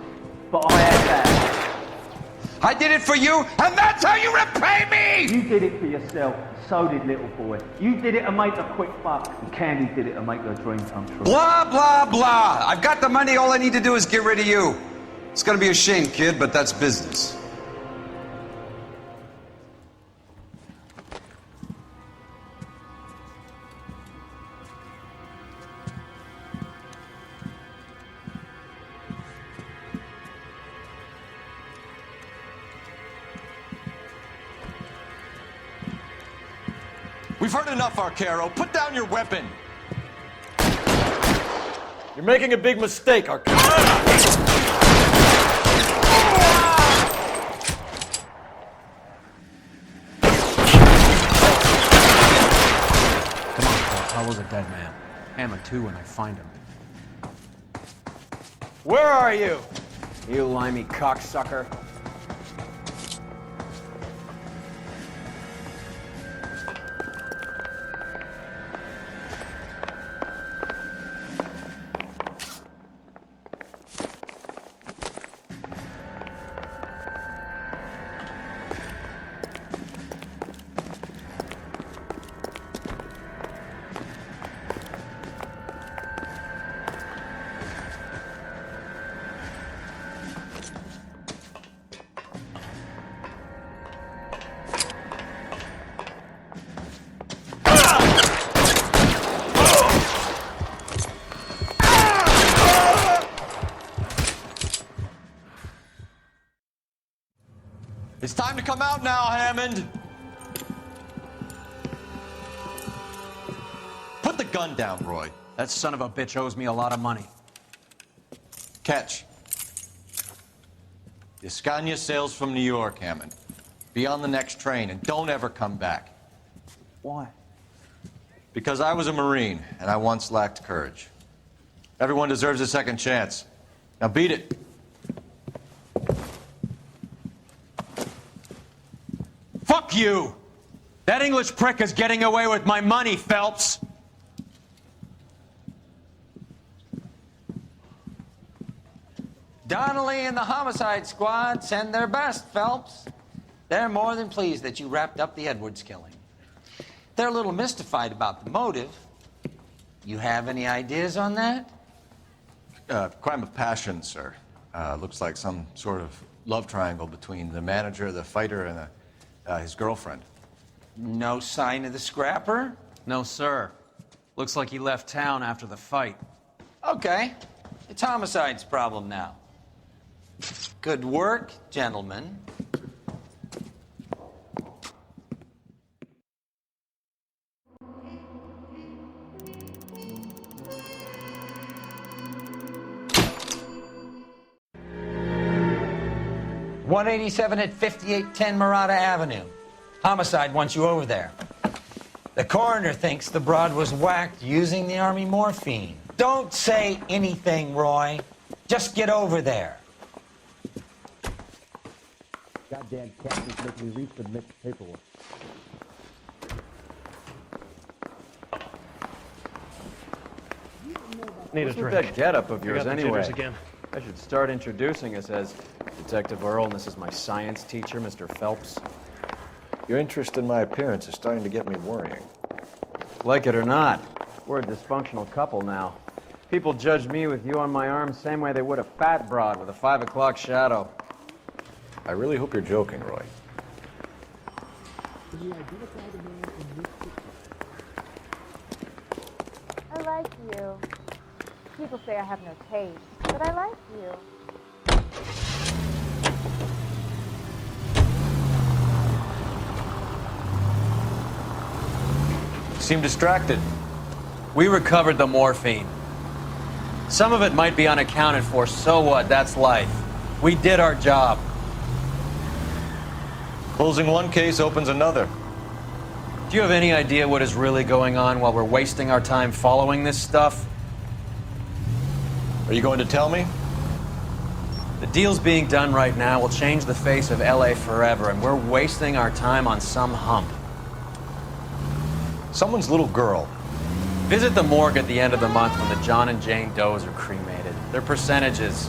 but I had that. I did it for you, and that's how you repay me! You did it for yourself. So did little boy. You did it to make a quick buck, and Candy did it to make her dream come true. Blah, blah, blah. I've got the money. All I need to do is get rid of you. It's gonna be a shame, kid, but that's business. We've heard enough, Arcaro. Put down your weapon. You're making a big mistake, Arcaro. Come on, Paul. Powell's a dead man. Hammond too when I find him. Where are you? You limey cocksucker. It's time to come out now, Hammond. Put the gun down, Roy. That son of a bitch owes me a lot of money. Catch. The Scania sails from New York, Hammond. Be on the next train and don't ever come back. Why? Because I was a Marine and I once lacked courage. Everyone deserves a second chance. Now beat it. Fuck you! That English prick is getting away with my money, Phelps! Donnelly and the homicide squad send their best, Phelps. They're more than pleased that you wrapped up the Edwards killing. They're a little mystified about the motive. You have any ideas on that? Crime of passion, sir. Looks like some sort of love triangle between the manager, the fighter, and his girlfriend. No sign of the scrapper? No, sir. Looks like he left town after the fight. Okay. It's homicide's problem now. Good work, gentlemen. .187 at 5810 Murata Avenue. Homicide wants you over there. The coroner thinks the broad was whacked using the Army morphine. Don't say anything, Roy. Just get over there. Goddamn captain's making me resubmit the paperwork. Need What's with that getup of yours anyway? Again. I should start introducing us as Detective Earl, and this is my science teacher, Mr. Phelps. Your interest in my appearance is starting to get me worrying. Like it or not, we're a dysfunctional couple now. People judge me with you on my arm same way they would a fat broad with a 5 o'clock shadow. I really hope you're joking, Roy. I like you. People say I have no taste, but I like you. You seem distracted. We recovered the morphine. Some of it might be unaccounted for, so what? That's life. We did our job. Closing one case opens another. Do you have any idea what is really going on while we're wasting our time following this stuff? Are you going to tell me? The deals being done right now will change the face of LA forever, and we're wasting our time on some hump. Someone's little girl. Visit the morgue at the end of the month when the John and Jane Does are cremated. Their percentages.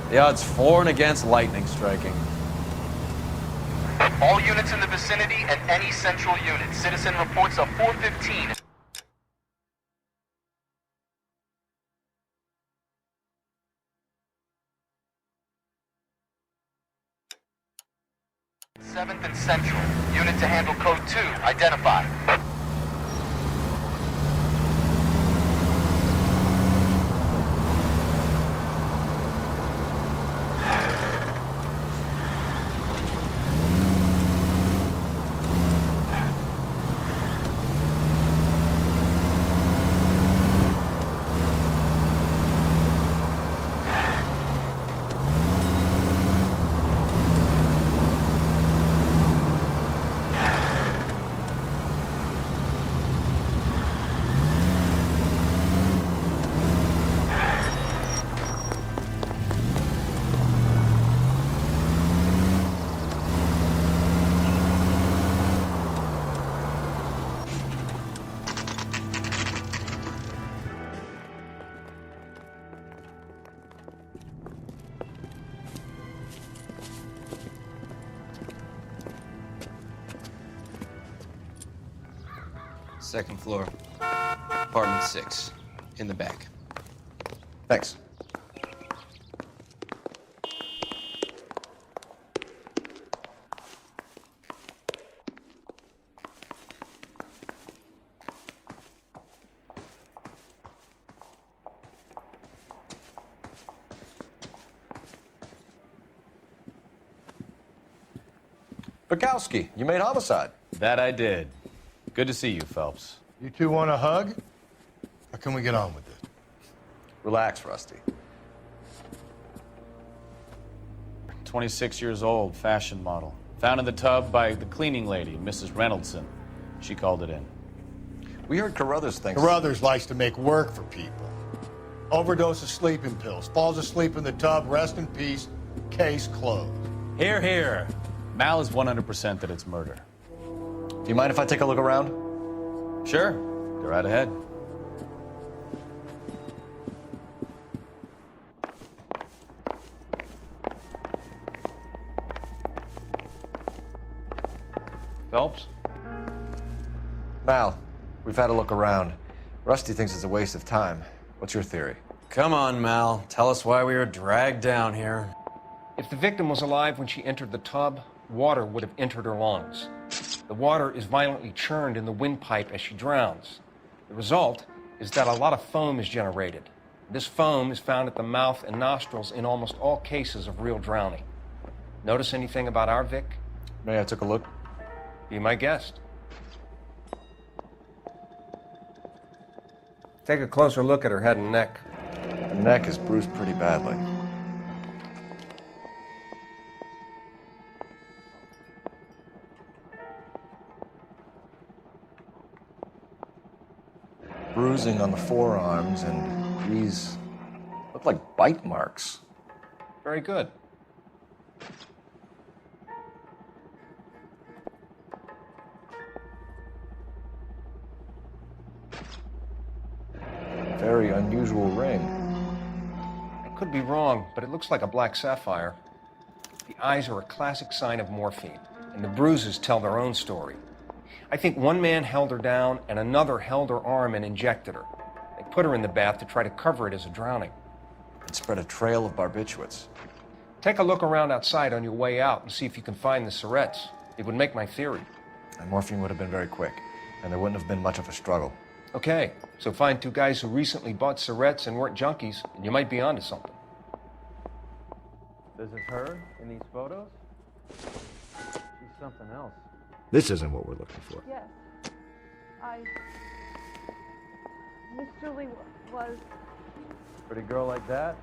The odds for and against lightning striking. All units in the vicinity and any central unit. Citizen reports of 415. Seventh and Central. Unit to handle code 2. Identify. Second floor, apartment 6, in the back. Thanks. Bukowski, you made homicide. That I did. Good to see you, Phelps. You two want a hug? Or can we get on with it? Relax, Rusty. 26 years old, fashion model. Found in the tub by the cleaning lady, Mrs. Reynoldson. She called it in. We heard Carruthers thinks... Carruthers likes to make work for people. Overdose of sleeping pills. Falls asleep in the tub. Rest in peace. Case closed. Here, here. Mal is 100% that it's murder. Do you mind if I take a look around? Sure. Go right ahead. Phelps? Mal, we've had a look around. Rusty thinks it's a waste of time. What's your theory? Come on, Mal. Tell us why we were dragged down here. If the victim was alive when she entered the tub, water would have entered her lungs. The water is violently churned in the windpipe as she drowns. The result is that a lot of foam is generated. This foam is found at the mouth and nostrils in almost all cases of real drowning. Notice anything about our Vic? May I take a look? Be my guest. Take a closer look at her head and neck. Her neck is bruised pretty badly. Bruising on the forearms, and these look like bite marks. Very good. Very unusual ring. I could be wrong, but it looks like a black sapphire. The eyes are a classic sign of morphine, and the bruises tell their own story. I think one man held her down and another held her arm and injected her. They put her in the bath to try to cover it as a drowning. It spread a trail of barbiturates. Take a look around outside on your way out and see if you can find the syrettes. It would make my theory. And morphine would have been very quick, and there wouldn't have been much of a struggle. Okay, so find two guys who recently bought syrettes and weren't junkies, and you might be onto something. This is her in these photos? She's something else. This isn't what we're looking for. Yes. Miss Julie was... Pretty girl like that?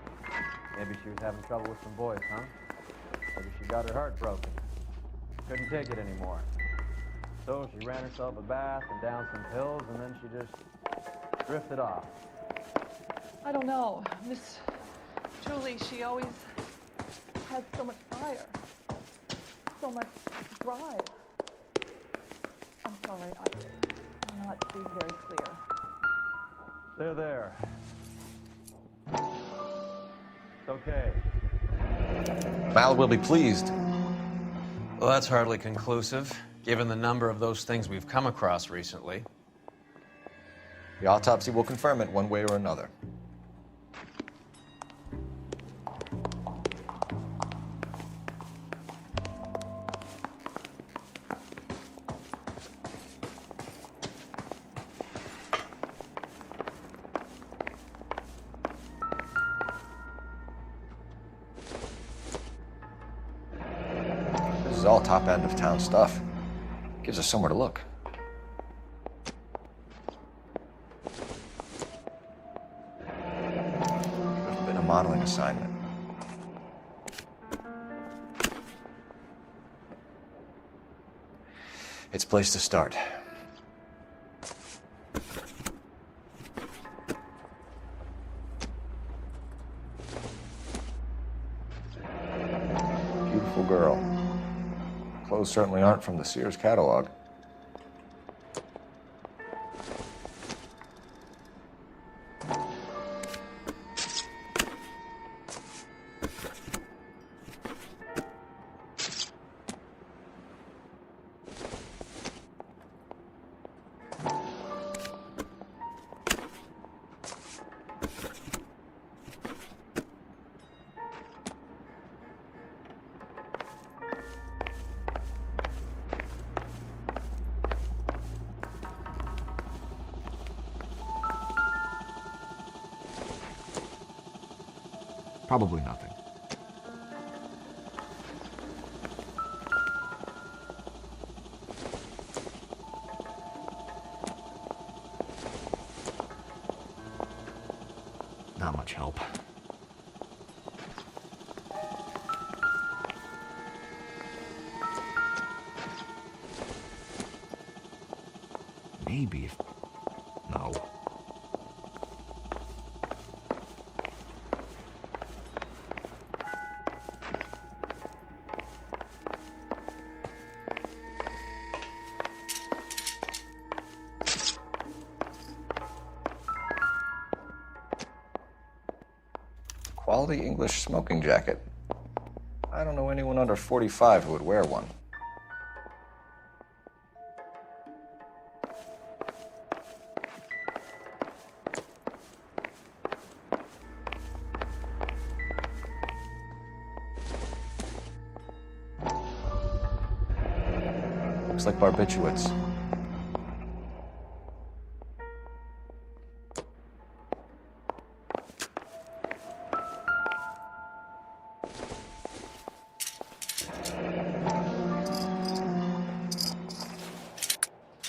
Maybe she was having trouble with some boys, huh? Maybe she got her heart broken. Couldn't take it anymore. So she ran herself a bath and down some pills, and then she just drifted off. I don't know. Miss Julie, she always had so much fire, so much drive. I'm sorry, I'm not being very clear. There. It's okay. Mal will be pleased. Well, that's hardly conclusive, given the number of those things we've come across recently. The autopsy will confirm it one way or another. This is all top end of town stuff. Gives us somewhere to look. Could have been a modeling assignment. It's a place to start. Beautiful girl. Clothes certainly aren't from the Sears catalog. Probably nothing. much help. Maybe if... No. Quality English smoking jacket. I don't know anyone under 45 who would wear one. Looks like barbiturates.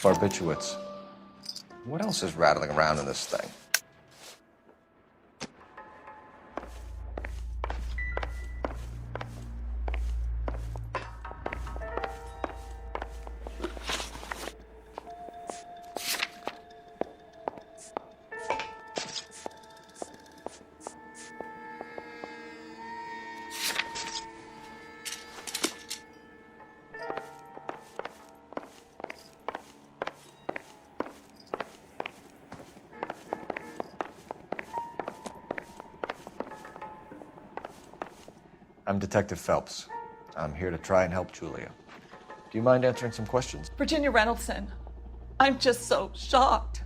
Barbiturates. What else is rattling around in this thing? I'm Detective Phelps. I'm here to try and help Julia. Do you mind answering some questions? Virginia Reynoldson, I'm just so shocked.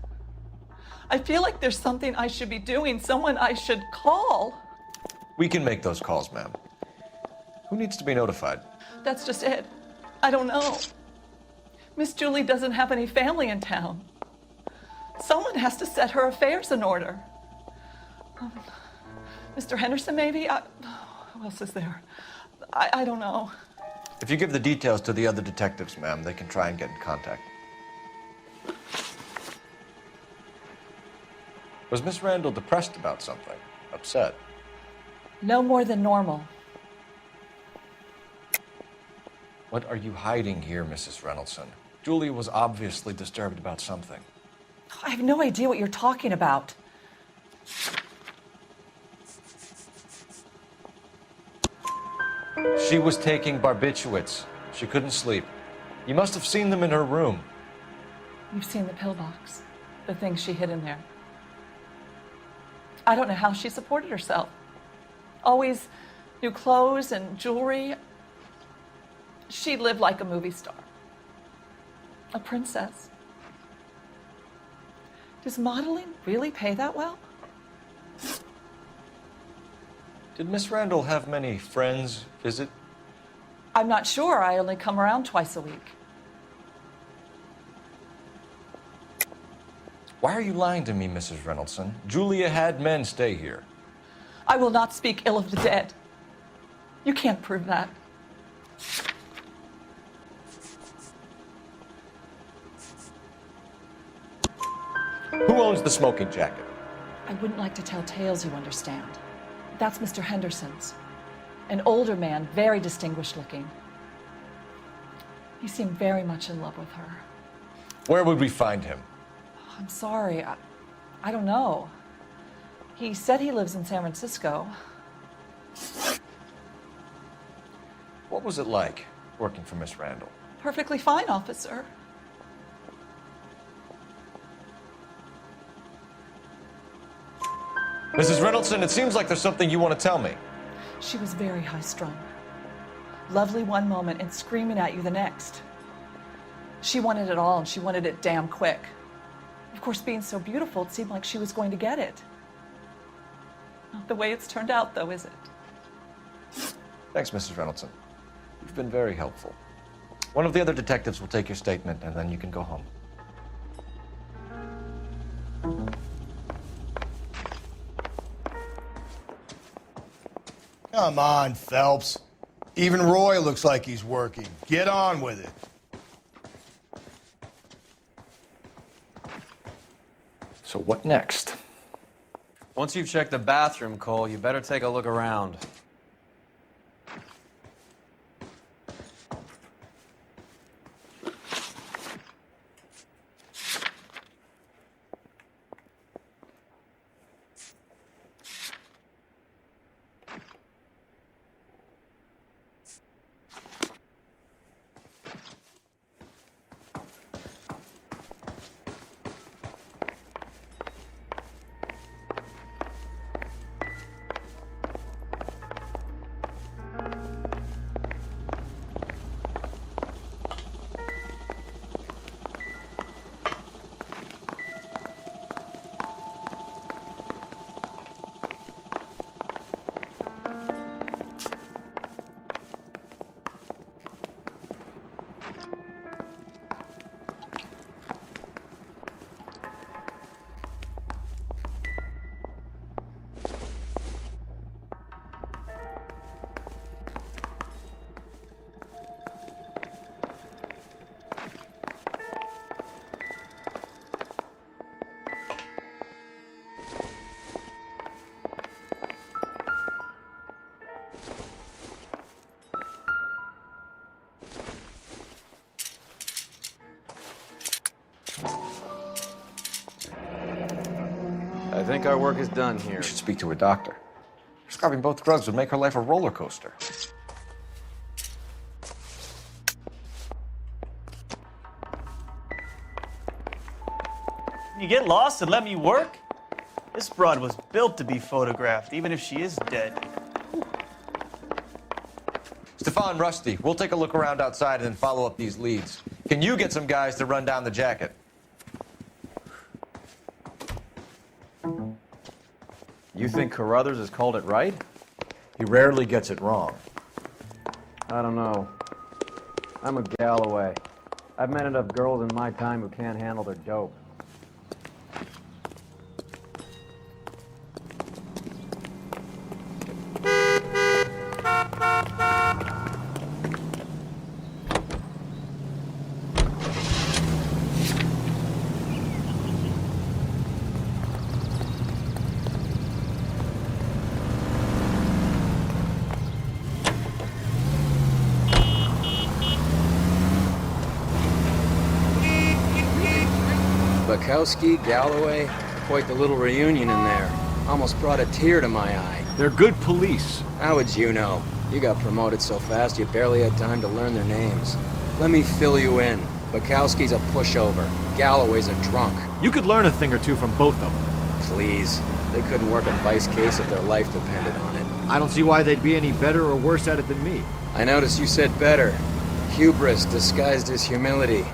I feel like there's something I should be doing, someone I should call. We can make those calls, ma'am. Who needs to be notified? That's just it. I don't know. Miss Julie doesn't have any family in town. Someone has to set her affairs in order. Mr. Henderson, maybe? Who else is there? I don't know. If you give the details to the other detectives, ma'am, they can try and get in contact. Was Miss Randall depressed about something? Upset? No more than normal. What are you hiding here, Mrs. Reynoldson? Julia was obviously disturbed about something. I have no idea what you're talking about. She was taking barbiturates. She couldn't sleep. You must have seen them in her room. You've seen the pillbox, the things she hid in there. I don't know how she supported herself. Always new clothes and jewelry. She lived like a movie star. A princess. Does modeling really pay that well? Did Miss Randall have many friends visit? I'm not sure. I only come around twice a week. Why are you lying to me, Mrs. Reynoldson? Julia had men stay here. I will not speak ill of the dead. You can't prove that. Who owns the smoking jacket? I wouldn't like to tell tales, you understand. That's Mr. Henderson's. An older man, very distinguished looking. He seemed very much in love with her. Where would we find him? I'm sorry, I don't know. He said he lives in San Francisco. What was it like working for Miss Randall? Perfectly fine, officer. Mrs. Reynoldson, it seems like there's something you want to tell me. She was very high-strung. Lovely one moment and screaming at you the next. She wanted it all, and she wanted it damn quick. Of course, being so beautiful, it seemed like she was going to get it. Not the way it's turned out, though, is it? Thanks, Mrs. Reynoldson. You've been very helpful. One of the other detectives will take your statement, and then you can go home. Come on, Phelps. Even Roy looks like he's working. Get on with it. So what next? Once you've checked the bathroom, Cole, you better take a look around. I think our work is done here. You should speak to a doctor. Prescribing both drugs would make her life a roller coaster. You get lost and let me work? This broad was built to be photographed, even if she is dead. Stefan, Rusty, we'll take a look around outside and then follow up these leads. Can you get some guys to run down the jacket? You think Carruthers has called it right? He rarely gets it wrong. I don't know. I'm a Galloway. I've met enough girls in my time who can't handle their dope. Bukowski, Galloway, quite the little reunion in there. Almost brought a tear to my eye. They're good police. How would you know? You got promoted so fast you barely had time to learn their names. Let me fill you in. Bukowski's a pushover. Galloway's a drunk. You could learn a thing or two from both of them. Please. They couldn't work a vice case if their life depended on it. I don't see why they'd be any better or worse at it than me. I noticed you said better. Hubris disguised as humility.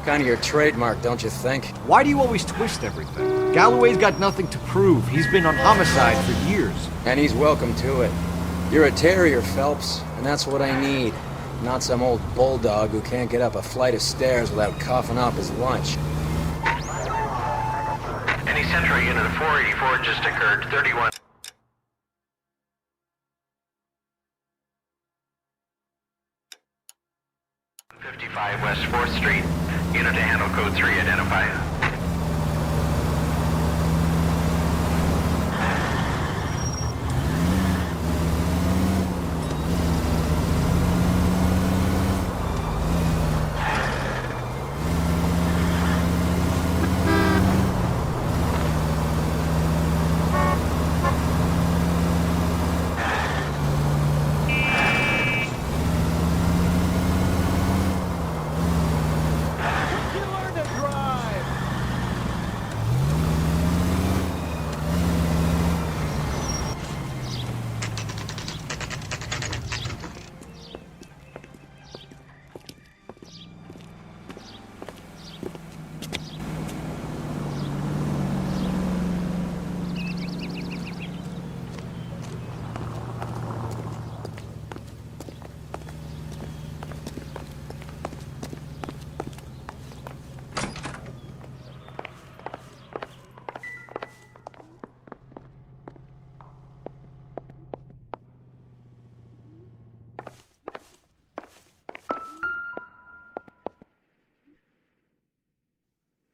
Kind of your trademark, don't you think? Why do you always twist everything? Galloway's got nothing to prove. He's been on homicide for years. And he's welcome to it. You're a terrier, Phelps, and that's what I need. Not some old bulldog who can't get up a flight of stairs without coughing up his lunch. Any Central Unit of 484 just occurred, 31. West 4th Street. Unit to handle code 3, identify.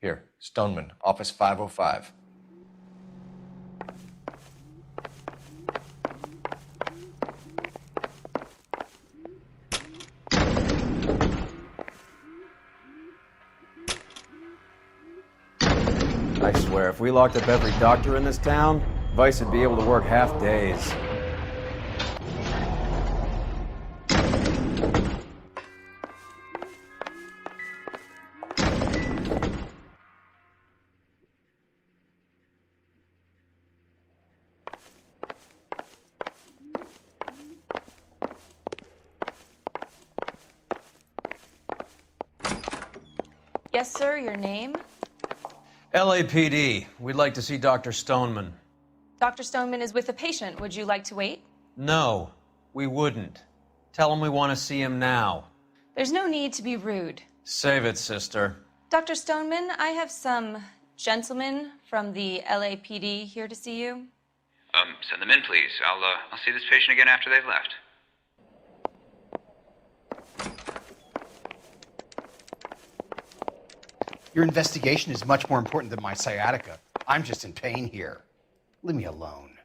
Here, Stoneman, office 505. I swear, if we locked up every doctor in this town, Vice would be able to work half days. Yes, sir, your name? LAPD. We'd like to see Dr. Stoneman. Dr. Stoneman is with a patient. Would you like to wait? No, we wouldn't. Tell him we want to see him now. There's no need to be rude. Save it, sister. Dr. Stoneman, I have some gentlemen from the LAPD here to see you. Send them in, please. I'll see this patient again after they've left. Your investigation is much more important than my sciatica. I'm just in pain here. Leave me alone.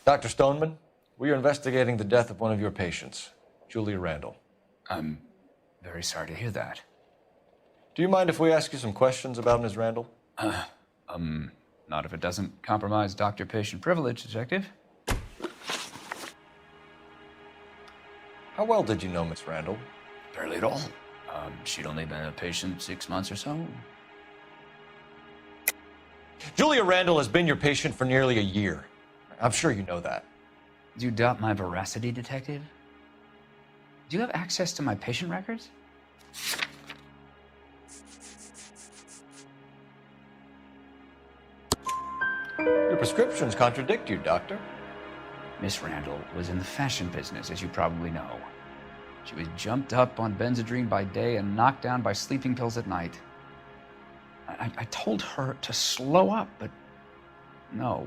Dr. Stoneman, we are investigating the death of one of your patients, Julia Randall. I'm very sorry to hear that. Do you mind if we ask you some questions about Ms. Randall? Not if it doesn't compromise doctor-patient privilege, Detective. How well did you know Miss Randall? Barely at all. She'd only been a patient 6 months or so. Julia Randall has been your patient for nearly a year. I'm sure you know that. Do you doubt my veracity, Detective? Do you have access to my patient records? Your prescriptions contradict you, Doctor. Miss Randall was in the fashion business, as you probably know. She was jumped up on Benzedrine by day and knocked down by sleeping pills at night. I told her to slow up, but no.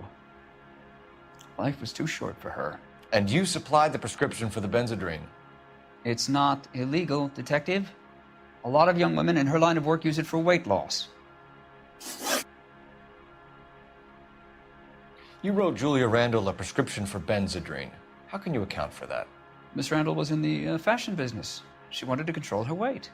Life was too short for her. And you supplied the prescription for the Benzedrine? It's not illegal, Detective. A lot of young women in her line of work use it for weight loss. You wrote Julia Randall a prescription for Benzedrine. How can you account for that? Miss Randall was in the fashion business. She wanted to control her weight.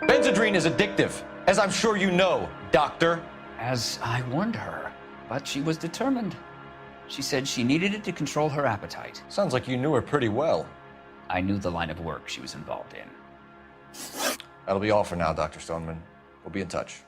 Benzedrine is addictive, as I'm sure you know, Doctor. As I warned her, but she was determined. She said she needed it to control her appetite. Sounds like you knew her pretty well. I knew the line of work she was involved in. That'll be all for now, Dr. Stoneman. We'll be in touch.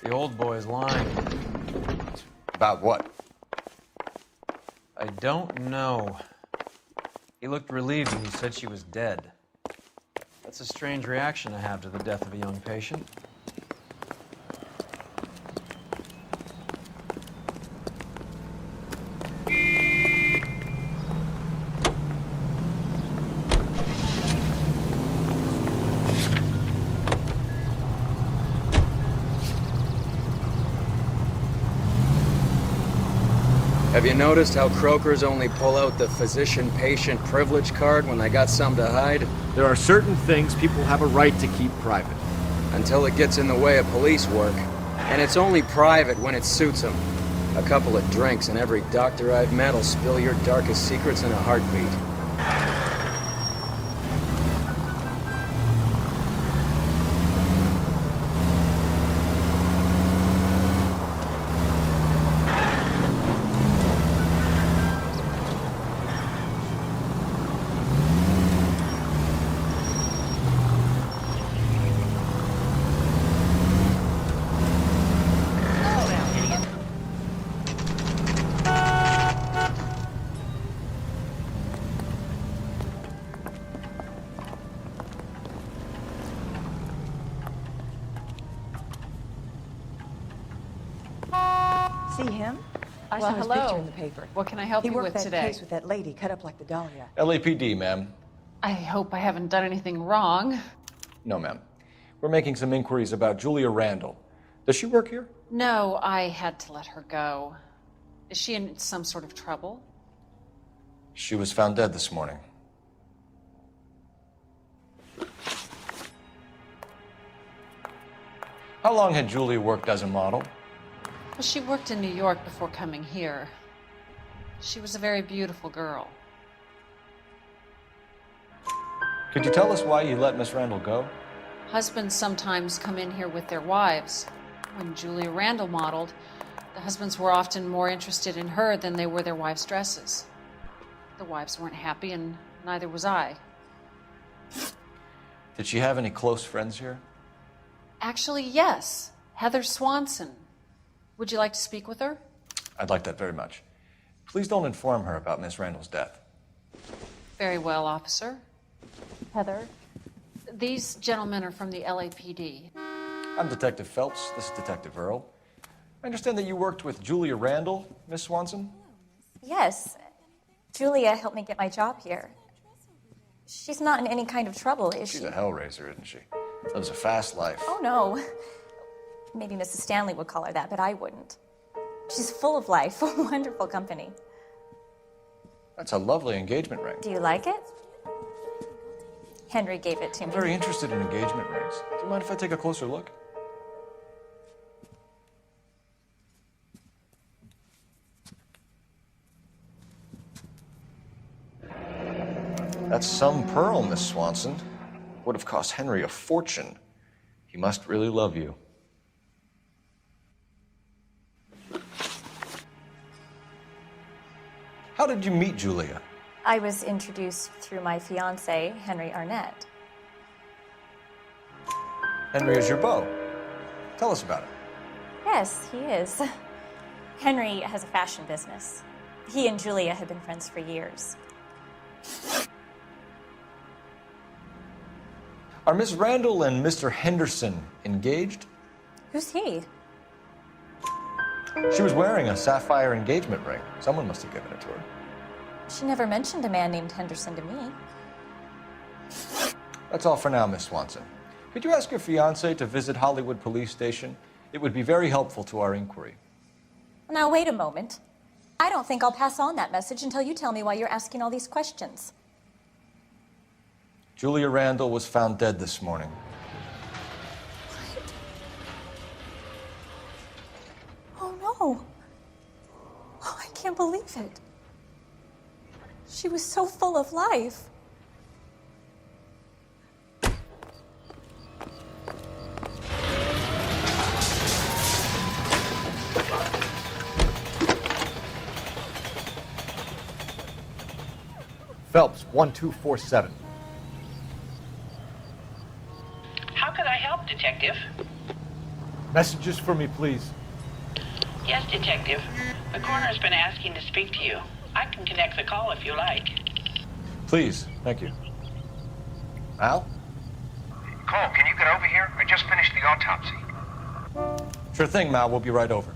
The old boy's lying. About what? I don't know. He looked relieved when you said she was dead. That's a strange reaction to have to the death of a young patient. Have you noticed how croakers only pull out the physician-patient privilege card when they got something to hide? There are certain things people have a right to keep private. Until it gets in the way of police work. And it's only private when it suits them. A couple of drinks and every doctor I've met will spill your darkest secrets in a heartbeat. See him? I Well, saw his hello. picture in the paper. What can I help he you worked with that today? case with that lady cut up like the Dahlia. LAPD, ma'am. I hope I haven't done anything wrong. No, ma'am. We're making some inquiries about Julia Randall. Does she work here? No, I had to let her go. Is she in some sort of trouble? She was found dead this morning. How long had Julia worked as a model? Well, she worked in New York before coming here. She was a very beautiful girl. Could you tell us why you let Miss Randall go? Husbands sometimes come in here with their wives. When Julia Randall modeled, the husbands were often more interested in her than they were their wives' dresses. The wives weren't happy, and neither was I. Did she have any close friends here? Actually, yes. Heather Swanson. Would you like to speak with her? I'd like that very much. Please don't inform her about Miss Randall's death. Very well, officer. Heather? These gentlemen are from the LAPD. I'm Detective Phelps. This is Detective Earl. I understand that you worked with Julia Randall, Miss Swanson? Yes. Julia helped me get my job here. She's not in any kind of trouble, is she? She's a hellraiser, isn't she? Lives a fast life. Oh, no. Maybe Mrs. Stanley would call her that, but I wouldn't. She's full of life, wonderful company. That's a lovely engagement ring. Do you like it? Henry gave it to I'm me. very interested in engagement rings. Do you mind if I take a closer look? That's some pearl, Miss Swanson. Would have cost Henry a fortune. He must really love you. How did you meet Julia? I was introduced through my fiancé, Henry Arnett. Henry is your beau. Tell us about it. Yes, he is. Henry has a fashion business. He and Julia have been friends for years. Are Miss Randall and Mr. Henderson engaged? Who's he? She was wearing a sapphire engagement ring. Someone must have given it to her. She never mentioned a man named Henderson to me. That's all for now, Miss Swanson. Could you ask your fiancé to visit Hollywood Police Station? It would be very helpful to our inquiry. Now, wait a moment. I don't think I'll pass on that message until you tell me why you're asking all these questions. Julia Randall was found dead this morning. Oh, no. Oh, I can't believe it. She was so full of life. Phelps, 1247. How could I help, Detective? Messages for me, please. Yes, Detective. The coroner's been asking to speak to you. I can connect the call if you like. Please, thank you. Al? Cole, can you get over here? I just finished the autopsy. Sure thing, Mal. We'll be right over.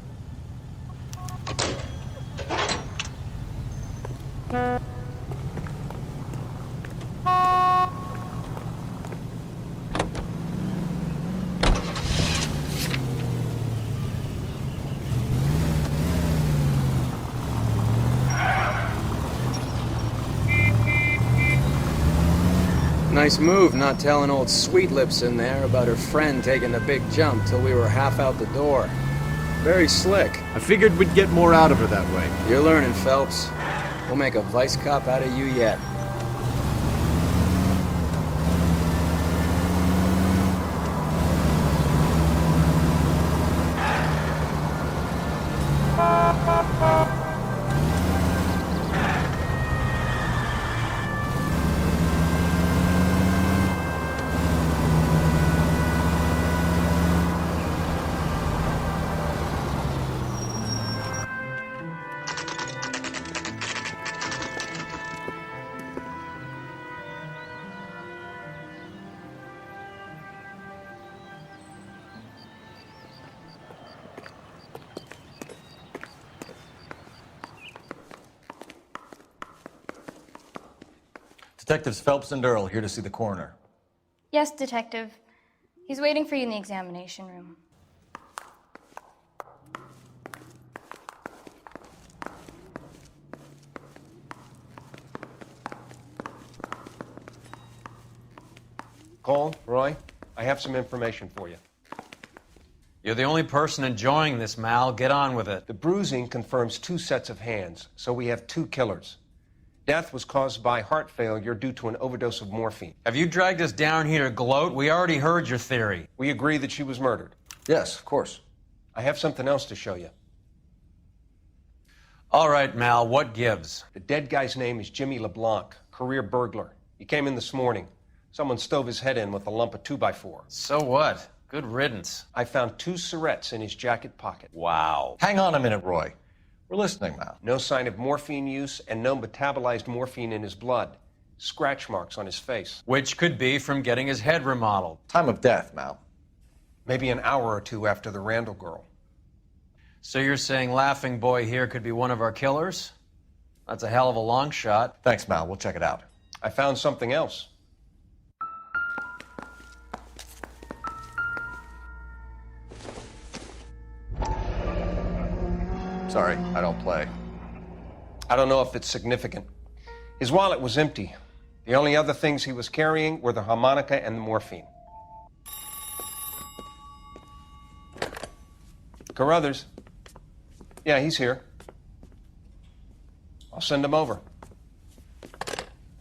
Nice move not telling old Sweet Lips in there about her friend taking the big jump till we were half out the door. Very slick. I figured we'd get more out of her that way. You're learning, Phelps. We'll make a vice cop out of you yet. Detectives Phelps and Earl here to see the coroner. Yes, Detective. He's waiting for you in the examination room. Cole, Roy, I have some information for you. You're the only person enjoying this, Mal. Get on with it. The bruising confirms 2 sets of hands, so we have 2 killers. Death was caused by heart failure due to an overdose of morphine. Have you dragged us down here to gloat? We already heard your theory. We agree that she was murdered. Yes, of course. I have something else to show you. All right, Mal, what gives? The dead guy's name is Jimmy LeBlanc, career burglar. He came in this morning. Someone stove his head in with a lump of 2x4. So what? Good riddance. I found 2 cigarettes in his jacket pocket. Wow. Hang on a minute, Roy. We're listening now. No sign of morphine use and no metabolized morphine in his blood. Scratch marks on his face. Which could be from getting his head remodeled. Time of death, Mal. Maybe an hour or 2 after the Randall girl. So you're saying Laughing Boy here could be one of our killers? That's a hell of a long shot. Thanks, Mal. We'll check it out. I found something else. Sorry, I don't play. I don't know if it's significant. His wallet was empty. The only other things he was carrying were the harmonica and the morphine. Carruthers. Yeah, he's here. I'll send him over.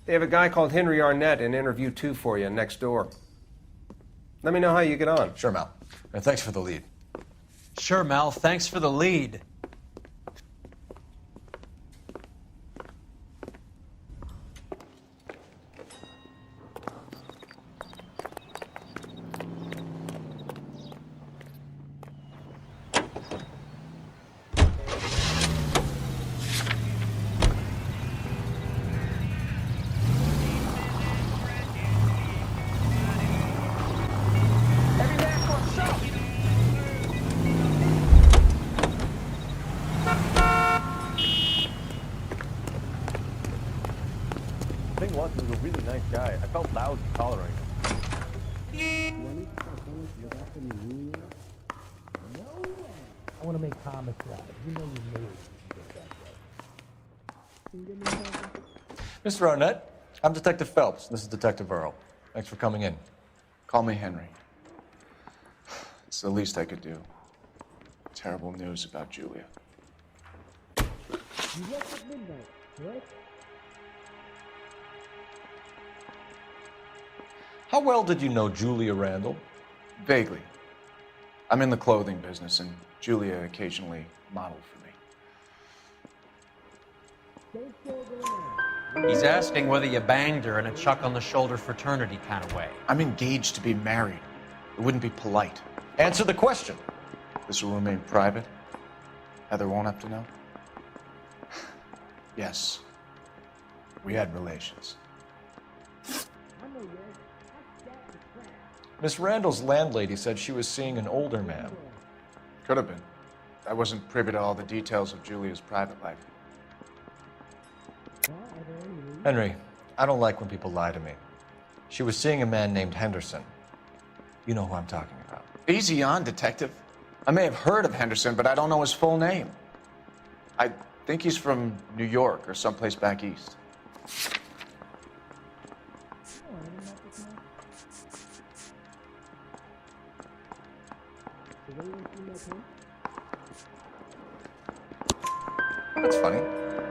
They have a guy called Henry Arnett in interview 2 for you next door. Let me know how you get on. Sure, Mal. And thanks for the lead. Sure, Mal. Thanks for the lead. The thing was, he was a really nice guy. I felt lousy tolerating him. I want to make Thomas laugh. You know you made it. Mr. Arnett, I'm Detective Phelps. This is Detective Earl. Thanks for coming in. Call me Henry. It's the least I could do. Terrible news about Julia. You left at midnight, correct? How well did you know Julia Randall? Vaguely. I'm in the clothing business, and Julia occasionally modeled for me. He's asking whether you banged her in a chuck-on-the-shoulder fraternity kind of way. I'm engaged to be married. It wouldn't be polite. Answer the question. This will remain private? Heather won't have to know? Yes. We had relations. Miss Randall's landlady said she was seeing an older man. Could have been. I wasn't privy to all the details of Julia's private life. Henry, I don't like when people lie to me. She was seeing a man named Henderson. You know who I'm talking about. Easy on, Detective. I may have heard of Henderson, but I don't know his full name. I think he's from New York or someplace back east. That's funny.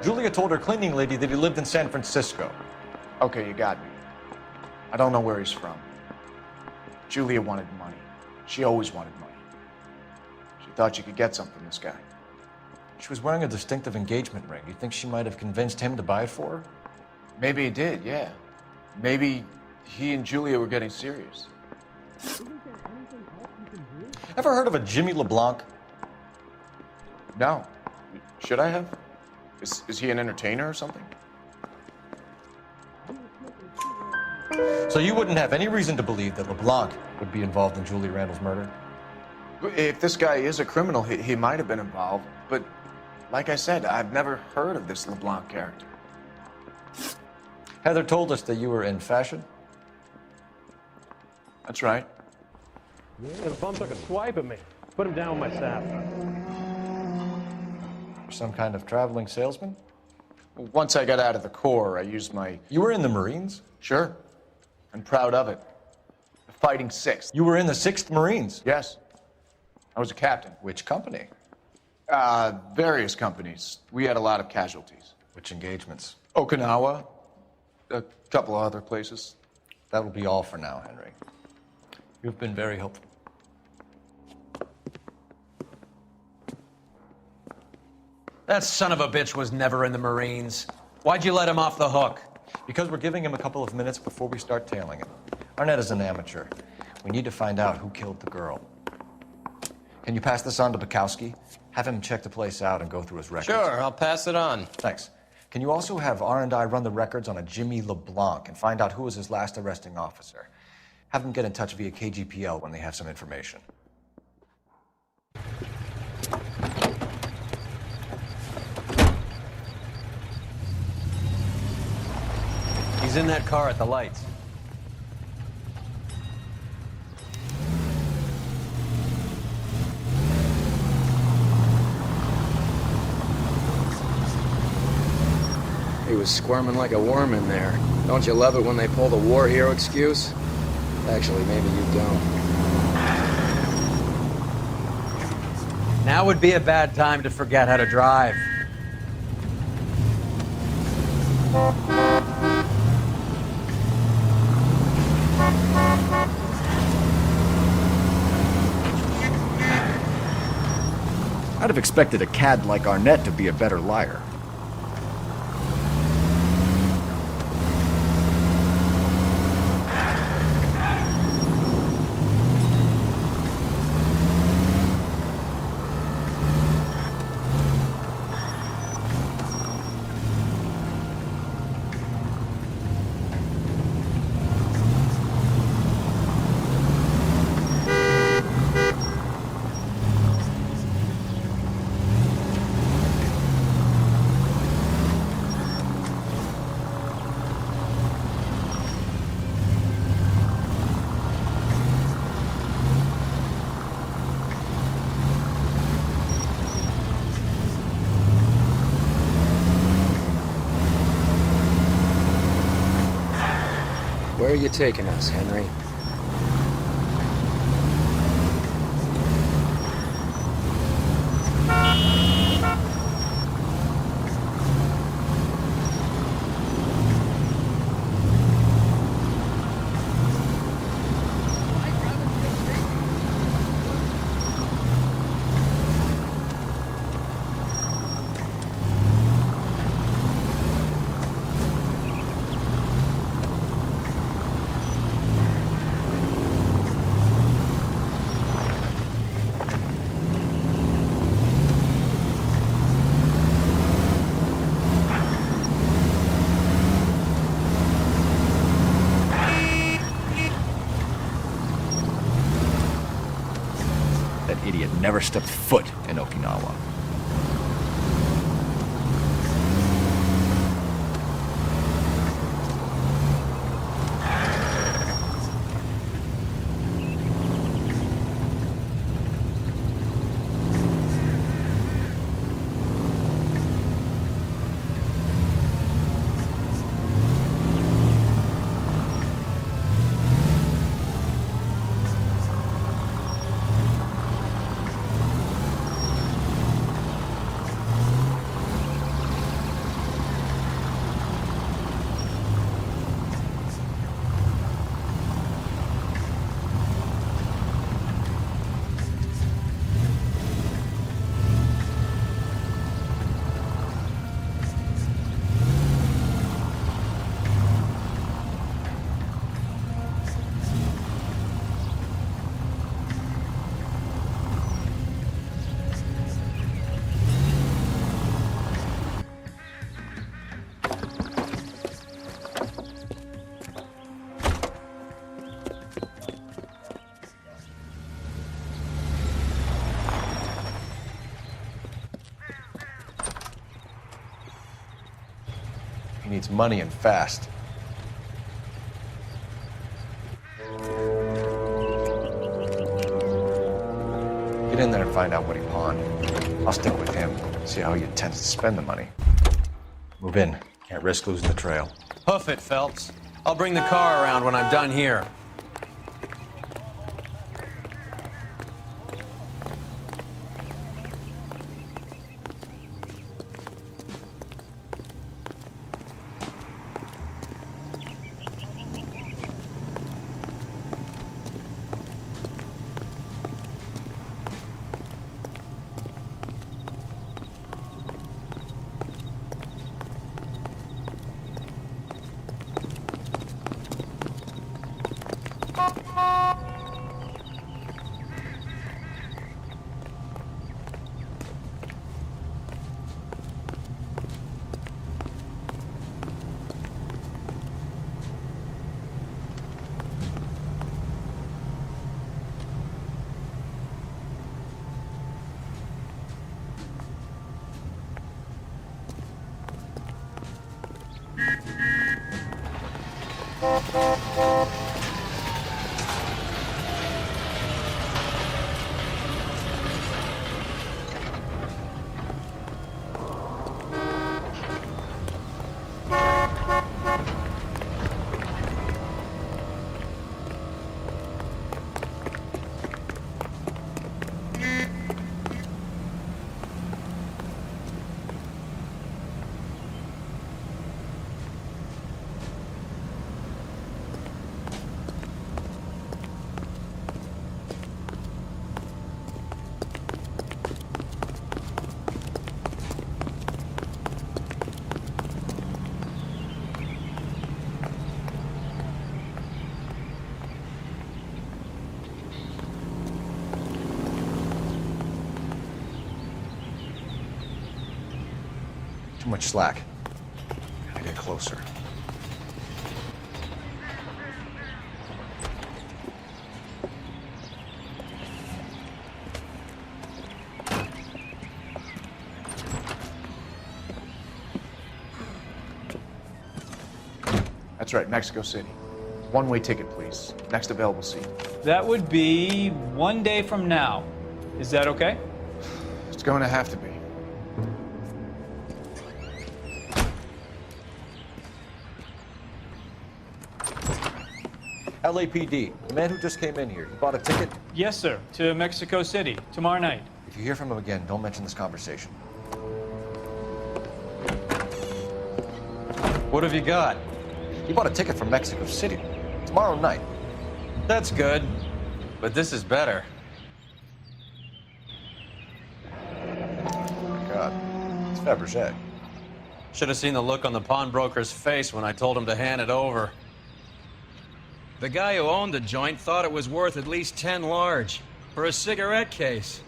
Julia told her cleaning lady that he lived in San Francisco. Okay, you got me. I don't know where he's from. Julia wanted money. She always wanted money. She thought she could get some from this guy. She was wearing a distinctive engagement ring. You think she might have convinced him to buy it for her? Maybe he did, yeah. Maybe he and Julia were getting serious. Ever heard of a Jimmy LeBlanc? No. Should I have? Is he an entertainer or something? So you wouldn't have any reason to believe that LeBlanc would be involved in Julia Randall's murder? If this guy is a criminal, he might have been involved. But like I said, I've never heard of this LeBlanc character. Heather told us that you were in fashion. That's right. Yeah, the bum took a swipe at me. Put him down with my sap. Some kind of traveling salesman? Once I got out of the Corps, I used my... You were in the Marines? Sure. I'm proud of it. The Fighting Sixth. You were in the 6th Marines? Yes. I was a captain. Which company? Various companies. We had a lot of casualties. Which engagements? Okinawa. A couple of other places. That will be all for now, Henry. You've been very helpful. That son of a bitch was never in the Marines. Why'd you let him off the hook? Because we're giving him a couple of minutes before we start tailing him. Arnett is an amateur. We need to find out who killed the girl. Can you pass this on to Bukowski? Have him check the place out and go through his records. Sure, I'll pass it on. Thanks. Can you also have R&I run the records on a Jimmy LeBlanc and find out who was his last arresting officer? Have them get in touch via KGPL when they have some information. He's in that car at the lights. He was squirming like a worm in there. Don't you love it when they pull the war hero excuse? Actually, maybe you don't. Now would be a bad time to forget how to drive. I'd have expected a cad like Arnett to be a better liar. Where are you taking us, Henry? That idiot never stepped foot in Okinawa. He needs money and fast. Get in there and find out what he pawned. I'll stick with him, see how he intends to spend the money. Move in. Can't risk losing the trail. Hoof it, Phelps. I'll bring the car around when I'm done here. Too much slack. Gotta get closer. That's right, Mexico City. One-way ticket, please. Next available seat. That would be 1 day from now. Is that okay? It's going to have to be. LAPD, the man who just came in here, he bought a ticket? Yes, sir. To Mexico City, tomorrow night. If you hear from him again, don't mention this conversation. What have you got? He bought a ticket from Mexico City. Tomorrow night. That's good. But this is better. God, it's Fabergé. Should have seen the look on the pawnbroker's face when I told him to hand it over. The guy who owned the joint thought it was worth at least 10 large for a cigarette case.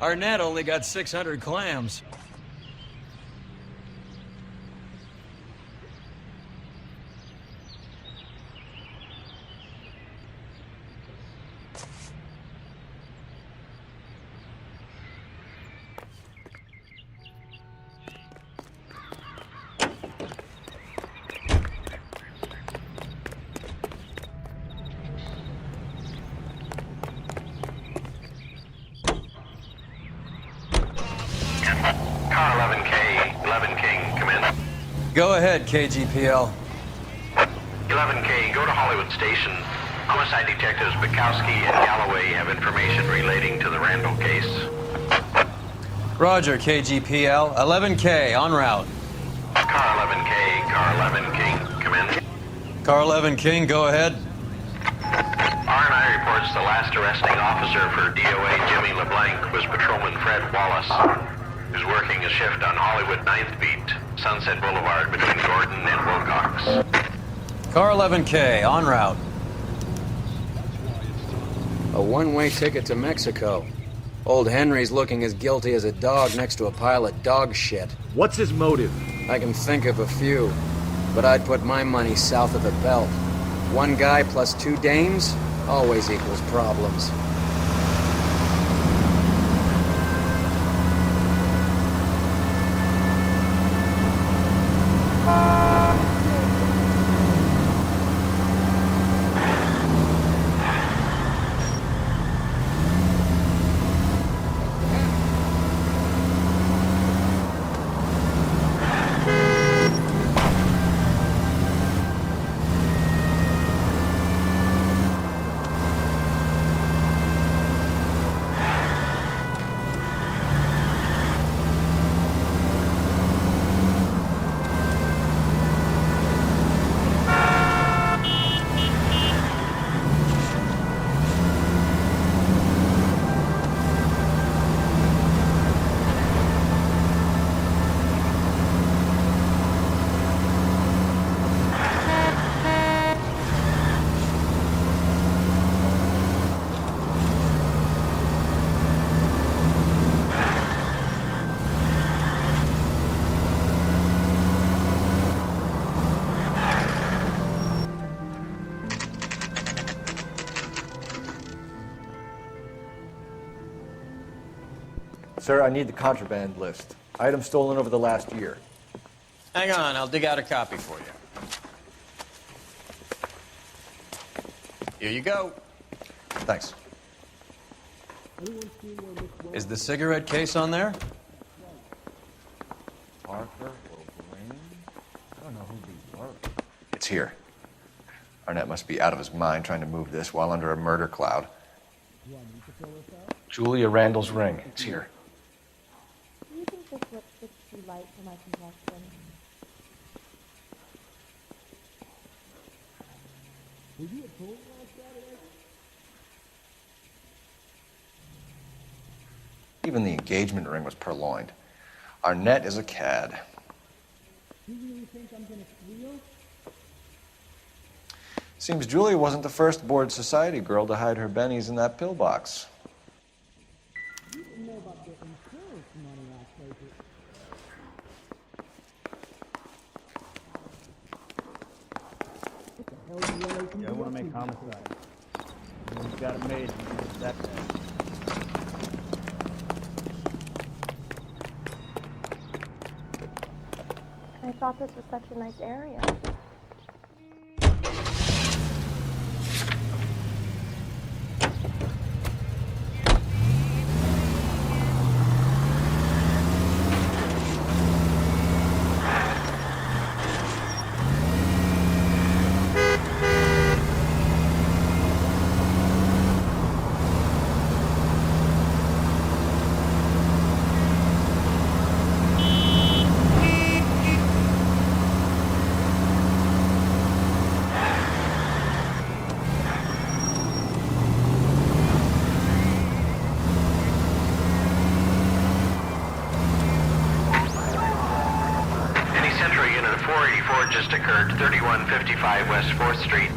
Arnett only got 600 clams. Car 11K, 11 King, come in. Go ahead, KGPL. 11K, go to Hollywood Station. Homicide detectives Bukowski and Galloway have information relating to the Randall case. Roger, KGPL. 11K, en route. Car 11K, car 11 King, come in. Car 11 King, go ahead. R&I reports the last arresting officer for DOA Jimmy LeBlanc was Patrolman Fred Wallace, who's working a shift on Hollywood 9th Beat, Sunset Boulevard between Gordon and Wilcox. Car 11K, en route. A one-way ticket to Mexico. Old Henry's looking as guilty as a dog next to a pile of dog shit. What's his motive? I can think of a few, but I'd put my money south of the belt. One guy plus two dames always equals problems. Sir, I need the contraband list. Items stolen over the last year. Hang on, I'll dig out a copy for you. Here you go. Thanks. Is the cigarette case on there? Parker, Wolverine. I don't know who these were. It's here. Arnett must be out of his mind trying to move this while under a murder cloud. Julia Randall's ring. It's here. Do you think this lipstick's too light for my complexion? Even the engagement ring was purloined. Arnett is a cad. You really think I'm gonna squeal? Seems Julia wasn't the first bored society girl to hide her bennies in that pillbox. You didn't know about the insurance money I paid you. What the hell do you relate Yeah, I want to make homicide. He's got it made. It's that bad. I thought this was such a nice area. Just occurred 3155 West 4th Street.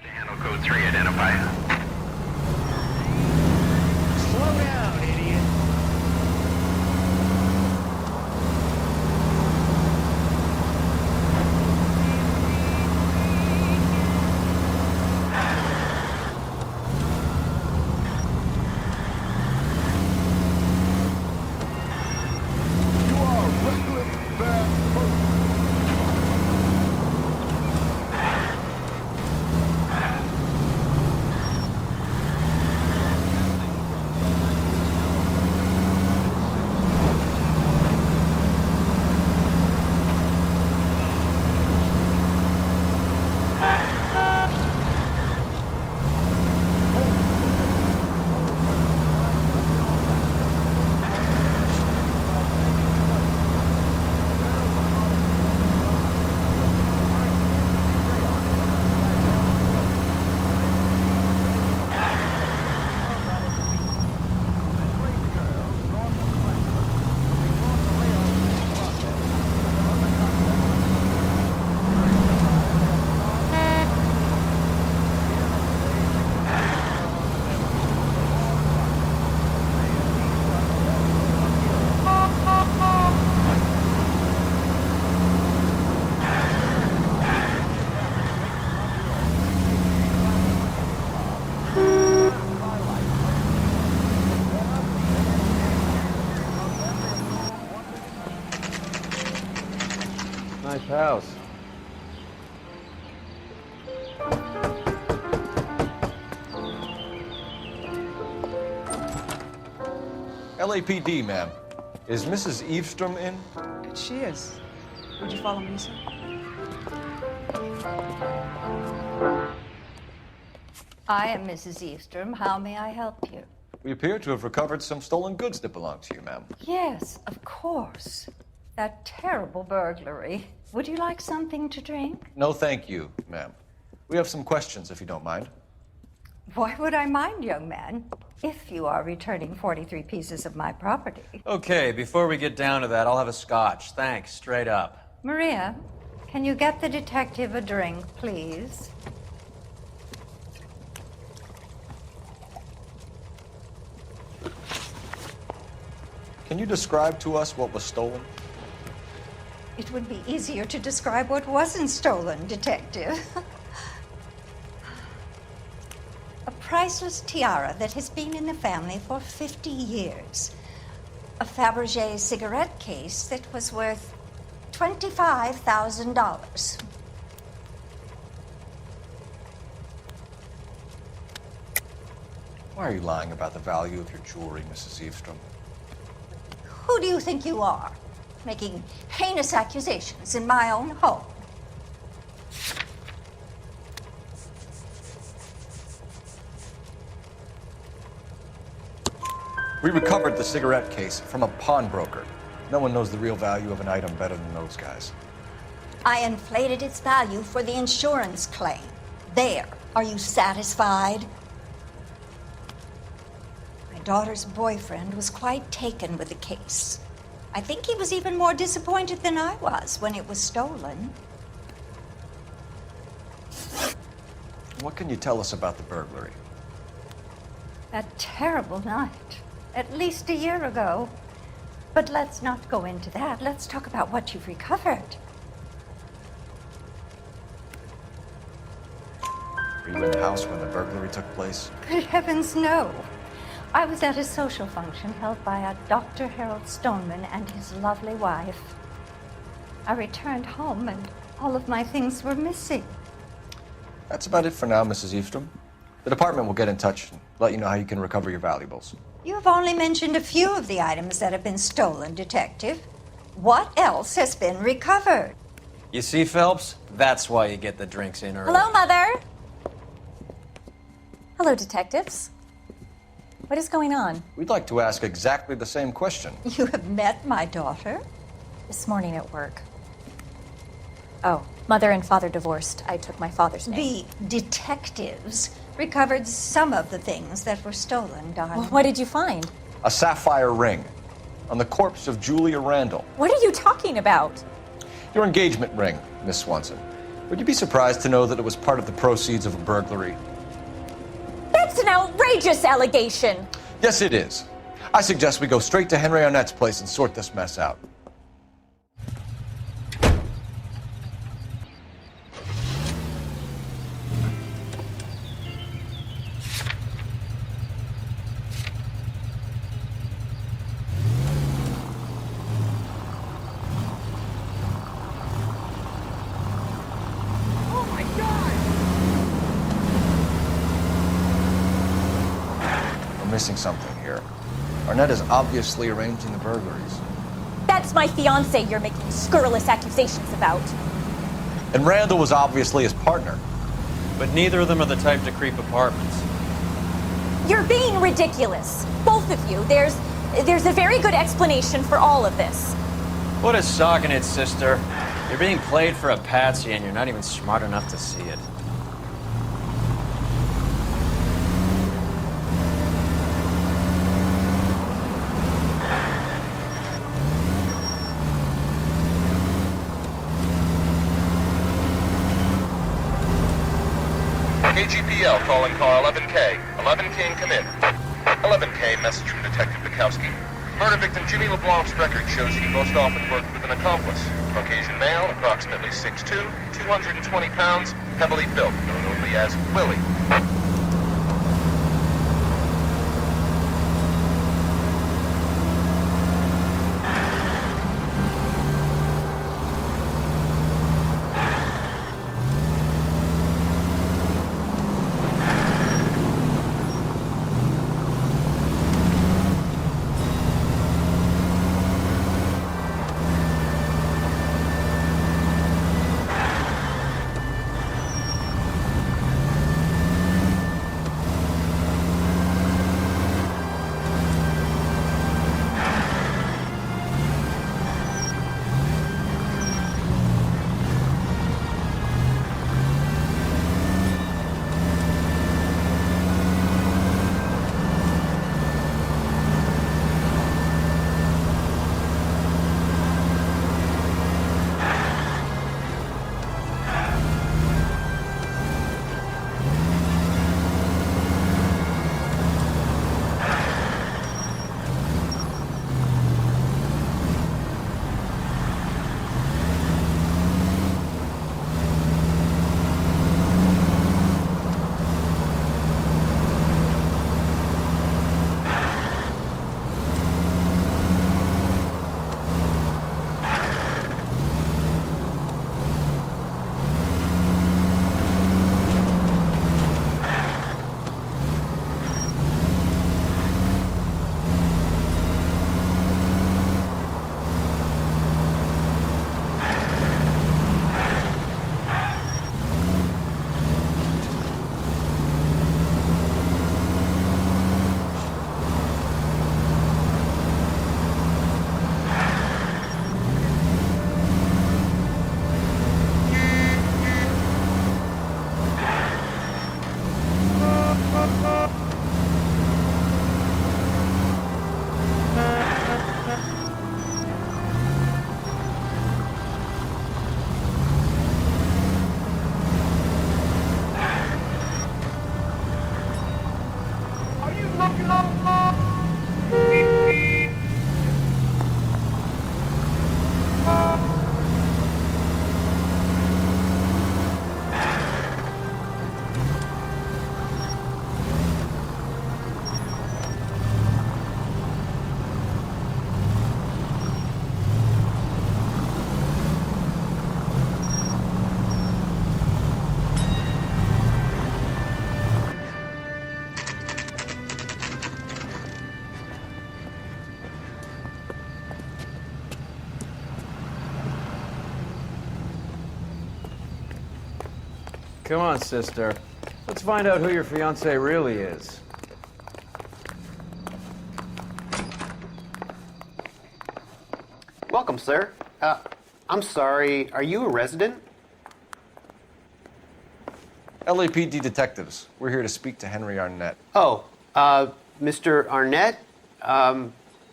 Handle code 3 identify. Slow down, idiot. Nice house. LAPD, ma'am. Is Mrs. Eavestrom in? She is. Would you follow me, sir? I am Mrs. Eavestrom. How may I help you? We appear to have recovered some stolen goods that belong to you, ma'am. Yes, of course. That terrible burglary. Would you like something to drink? No, thank you, ma'am. We have some questions, if you don't mind. Why would I mind, young man, if you are returning 43 pieces of my property? Okay, before we get down to that, I'll have a scotch. Thanks, straight up. Maria, can you get the detective a drink, please? Can you describe to us what was stolen? It would be easier to describe what wasn't stolen, Detective. priceless tiara that has been in the family for 50 years. A Fabergé cigarette case that was worth $25,000. Why are you lying about the value of your jewelry, Mrs. Eavestrom? Who do you think you are, making heinous accusations in my own home? We recovered the cigarette case from a pawnbroker. No one knows the real value of an item better than those guys. I inflated its value for the insurance claim. There. Are you satisfied? My daughter's boyfriend was quite taken with the case. I think he was even more disappointed than I was when it was stolen. What can you tell us about the burglary? That terrible night. At least a year ago. But let's not go into that. Let's talk about what you've recovered. Were you in the house when the burglary took place? Good heavens, no. I was at a social function held by a Dr. Harold Stoneman and his lovely wife. I returned home and all of my things were missing. That's about it for now, Mrs. Eavestrom. The department will get in touch and let you know how you can recover your valuables. You have only mentioned a few of the items that have been stolen, Detective. What else has been recovered? You see, Phelps? That's why you get the drinks in early. Hello, Mother. Hello, detectives. What is going on? We'd like to ask exactly the same question. You have met my daughter? This morning at work. Oh, mother and father divorced. I took my father's name. The detectives recovered some of the things that were stolen, darling. Well, what did you find? A sapphire ring on the corpse of Julia Randall. What are you talking about? Your engagement ring, Miss Swanson. Would you be surprised to know that it was part of the proceeds of a burglary? That's an outrageous allegation. Yes, it is. I suggest we go straight to Henry Arnett's place and sort this mess out. Missing something here. Arnett is obviously arranging the burglaries. That's my fiance you're making scurrilous accusations about. And Randall was obviously his partner. But neither of them are the type to creep apartments. You're being ridiculous. Both of you. There's a very good explanation for all of this. What a sock in it, sister. You're being played for a patsy and you're not even smart enough to see it. KGPL calling car 11K. 11K, come in. 11K, message from Detective Bukowski. Murder victim Jimmy LeBlanc's record shows he most often worked with an accomplice. Caucasian male, approximately 6'2", 220 pounds, heavily built, known only as Willie. Come on, sister. Let's find out who your fiancé really is. Welcome, sir. I'm sorry, are you a resident? LAPD detectives. We're here to speak to Henry Arnett. Oh, Mr. Arnett?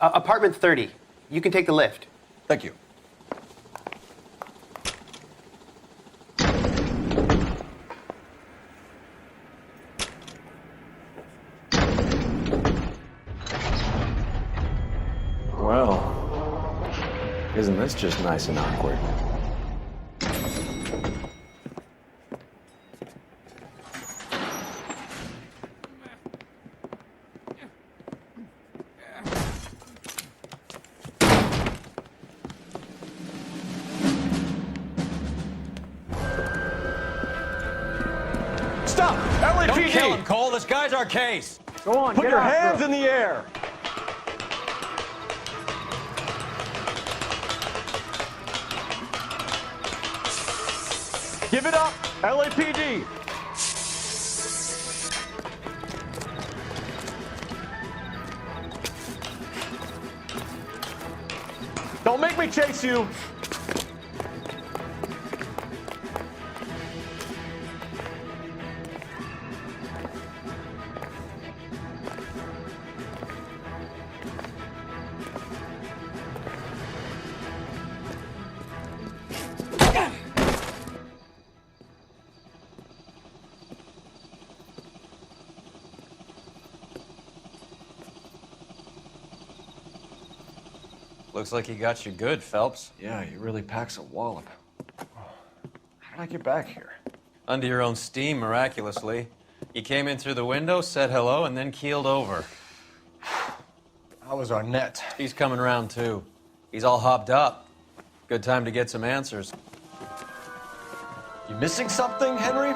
Apartment 30. You can take the lift. Thank you. Well, isn't this just nice and awkward? Stop! LAPD! Don't kill him, Cole. This guy's our case. Go on, Put get your after hands him. in the air! Give it up, LAPD! Don't make me chase you! Looks like he got you good, Phelps. Yeah, he really packs a wallop. How did I get back here? Under your own steam, miraculously. You came in through the window, said hello, and then keeled over. How was Arnett? He's coming around, too. He's all hopped up. Good time to get some answers. You missing something, Henry?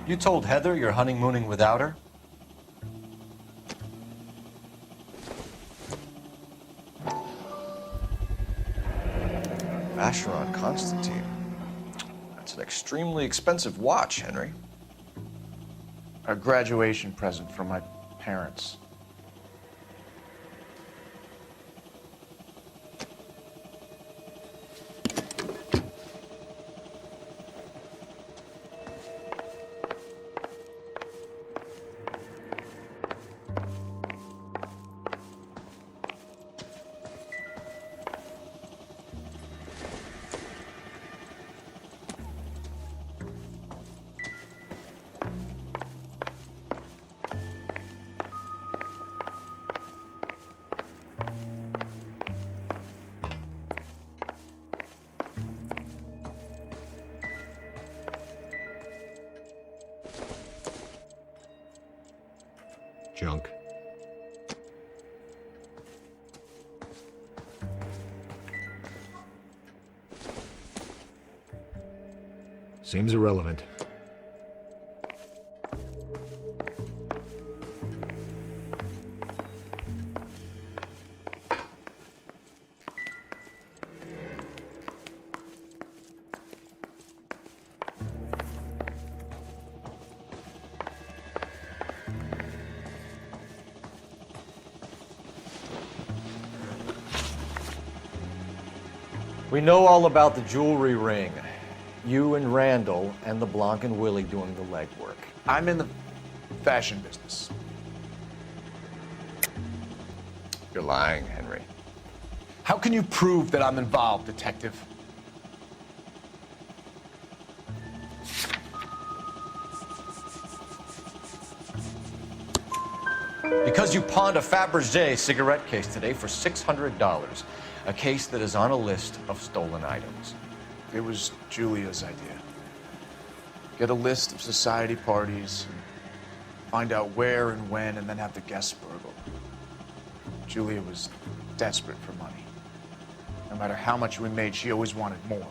You told Heather you're honeymooning without her? Vacheron Constantine. That's an extremely expensive watch, Henry. A graduation present from my parents. Junk. Seems irrelevant. We know all about the jewelry ring. You and Randall and LeBlanc and Willie doing the legwork. I'm in the fashion business. You're lying, Henry. How can you prove that I'm involved, Detective? Because you pawned a Fabergé cigarette case today for $600. A case that is on a list of stolen items. It was Julia's idea. Get a list of society parties, and find out where and when, and then have the guests burgle. Julia was desperate for money. No matter how much we made, she always wanted more.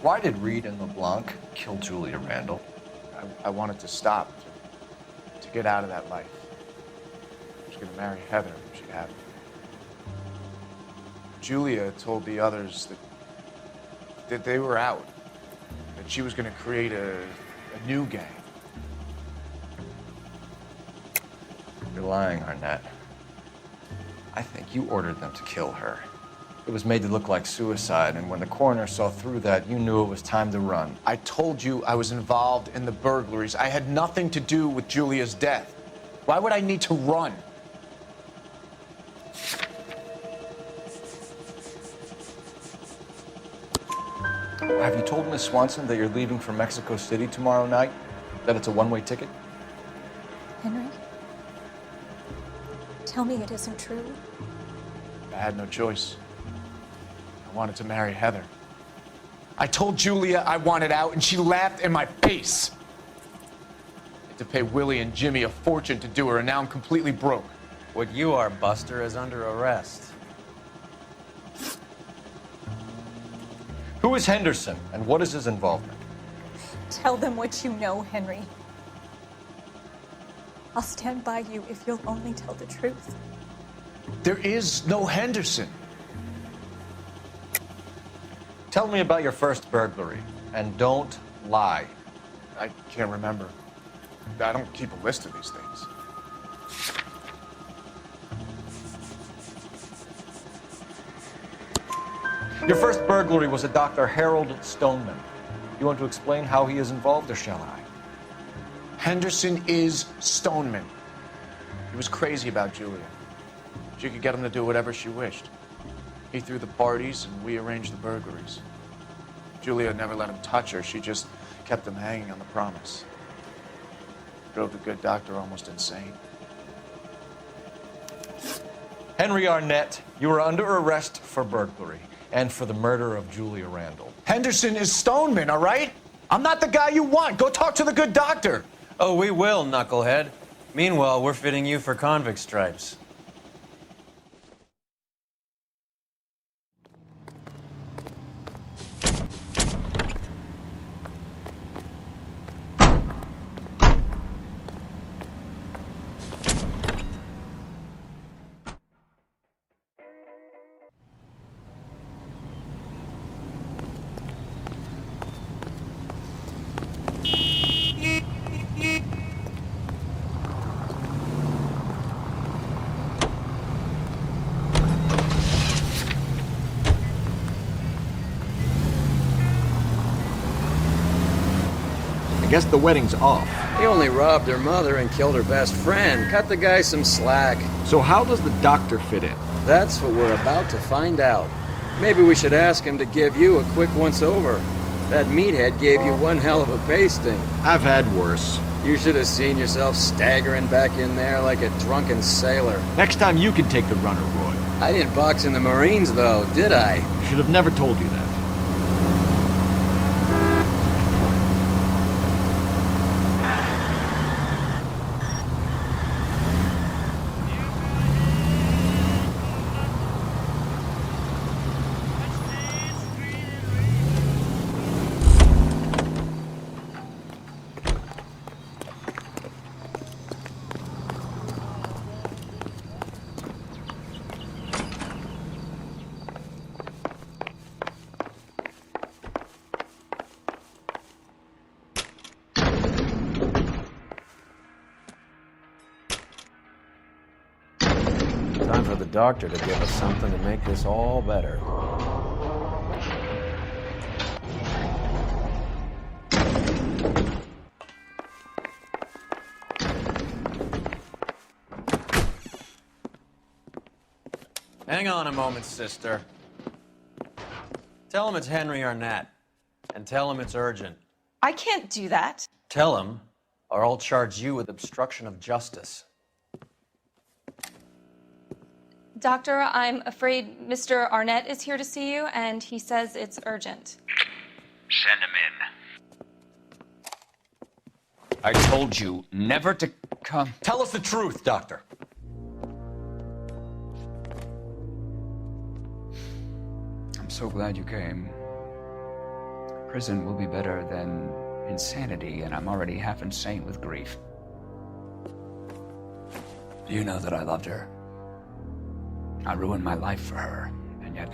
Why did Reed and LeBlanc kill Julia Randall? I wanted to stop, to get out of that life. I was gonna marry Heather if she'd have me. Julia told the others that they were out, that she was gonna create a new gang. You're lying, Arnett. I think you ordered them to kill her. It was made to look like suicide, and when the coroner saw through that, you knew it was time to run. I told you I was involved in the burglaries. I had nothing to do with Julia's death. Why would I need to run? Have you told Miss Swanson that you're leaving for Mexico City tomorrow night? That it's a one-way ticket? Henry? Tell me it isn't true. I had no choice. I wanted to marry Heather. I told Julia I wanted out, and she laughed in my face. I had to pay Willie and Jimmy a fortune to do her, and now I'm completely broke. What you are, Buster, is under arrest. Who is Henderson, and what is his involvement? Tell them what you know, Henry. I'll stand by you if you'll only tell the truth. There is no Henderson. Tell me about your first burglary, and don't lie. I can't remember. I don't keep a list of these things. Your first burglary was at Dr. Harold Stoneman. You want to explain how he is involved, or shall I? Henderson is Stoneman. He was crazy about Julia. She could get him to do whatever she wished. He threw the parties, and we arranged the burglaries. Julia never let him touch her. She just kept him hanging on the promise. Drove the good doctor almost insane. Henry Arnett, you are under arrest for burglary and for the murder of Julia Randall. Henderson is Stoneman, all right? I'm not the guy you want. Go talk to the good doctor. Oh, we will, knucklehead. Meanwhile, we're fitting you for convict stripes. I guess the wedding's off. He only robbed her mother and killed her best friend. Cut the guy some slack. So how does the doctor fit in? That's what we're about to find out. Maybe we should ask him to give you a quick once-over. That meathead gave you one hell of a pasting. I've had worse. You should have seen yourself staggering back in there like a drunken sailor. Next time you can take the runner, Roy. I didn't box in the Marines, though, did I? Should have never told you that. Time for the doctor to give us something to make this all better. Hang on a moment, sister. Tell him it's Henry Arnett, and tell him it's urgent. I can't do that. Tell him, or I'll charge you with obstruction of justice. Doctor, I'm afraid Mr. Arnett is here to see you, and he says it's urgent. Send him in. I told you never to come. Tell us the truth, Doctor. I'm so glad you came. Prison will be better than insanity, and I'm already half insane with grief. You know that I loved her. I ruined my life for her, and yet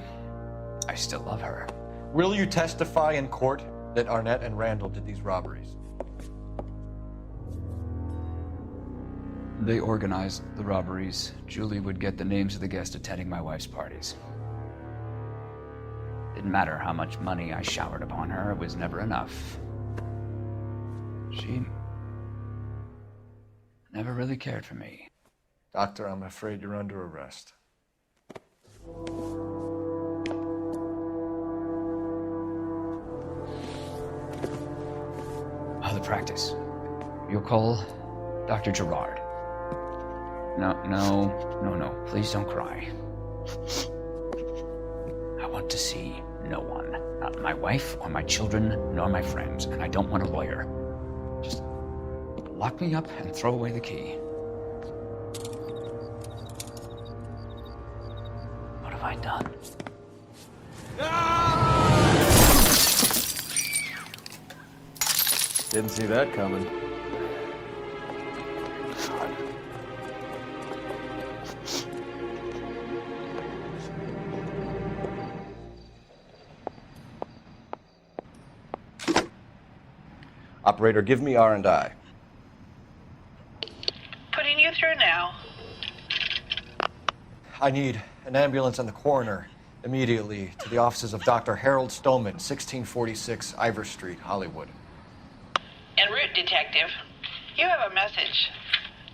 I still love her. Will you testify in court that Arnett and Randall did these robberies? They organized the robberies. Julie would get the names of the guests attending my wife's parties. Didn't matter how much money I showered upon her, it was never enough. She never really cared for me. Doctor, I'm afraid you're under arrest. The practice. You'll call Dr. Gerard. No. Please don't cry. I want to see no one. Not my wife or my children, nor my friends. And I don't want a lawyer. Just lock me up and throw away the key. What have I done? Didn't see that coming. Operator, give me R&I. Putting you through now. I need an ambulance and the coroner immediately to the offices of Dr. Harold Stoneman, 1646 Ivor Street, Hollywood. En route, Detective. You have a message.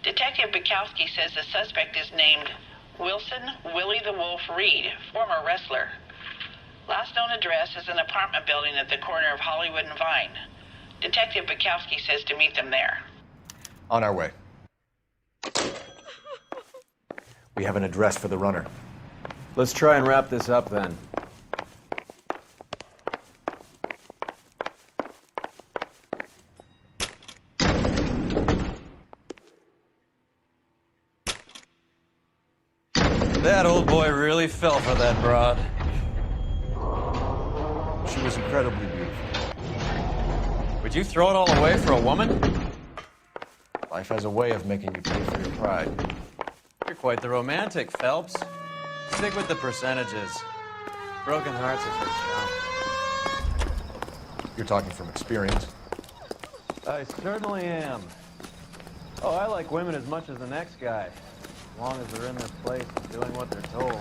Detective Bukowski says the suspect is named Wilson Willie the Wolf Reed, former wrestler. Last known address is an apartment building at the corner of Hollywood and Vine. Detective Bukowski says to meet them there. On our way. We have an address for the runner. Let's try and wrap this up then. That old boy really fell for that broad. She was incredibly beautiful. Would you throw it all away for a woman? Life has a way of making you pay for your pride. You're quite the romantic, Phelps. Stick with the percentages. Broken hearts are for chump. You're talking from experience. I certainly am. Oh, I like women as much as the next guy. As long as they're in their place and doing what they're told.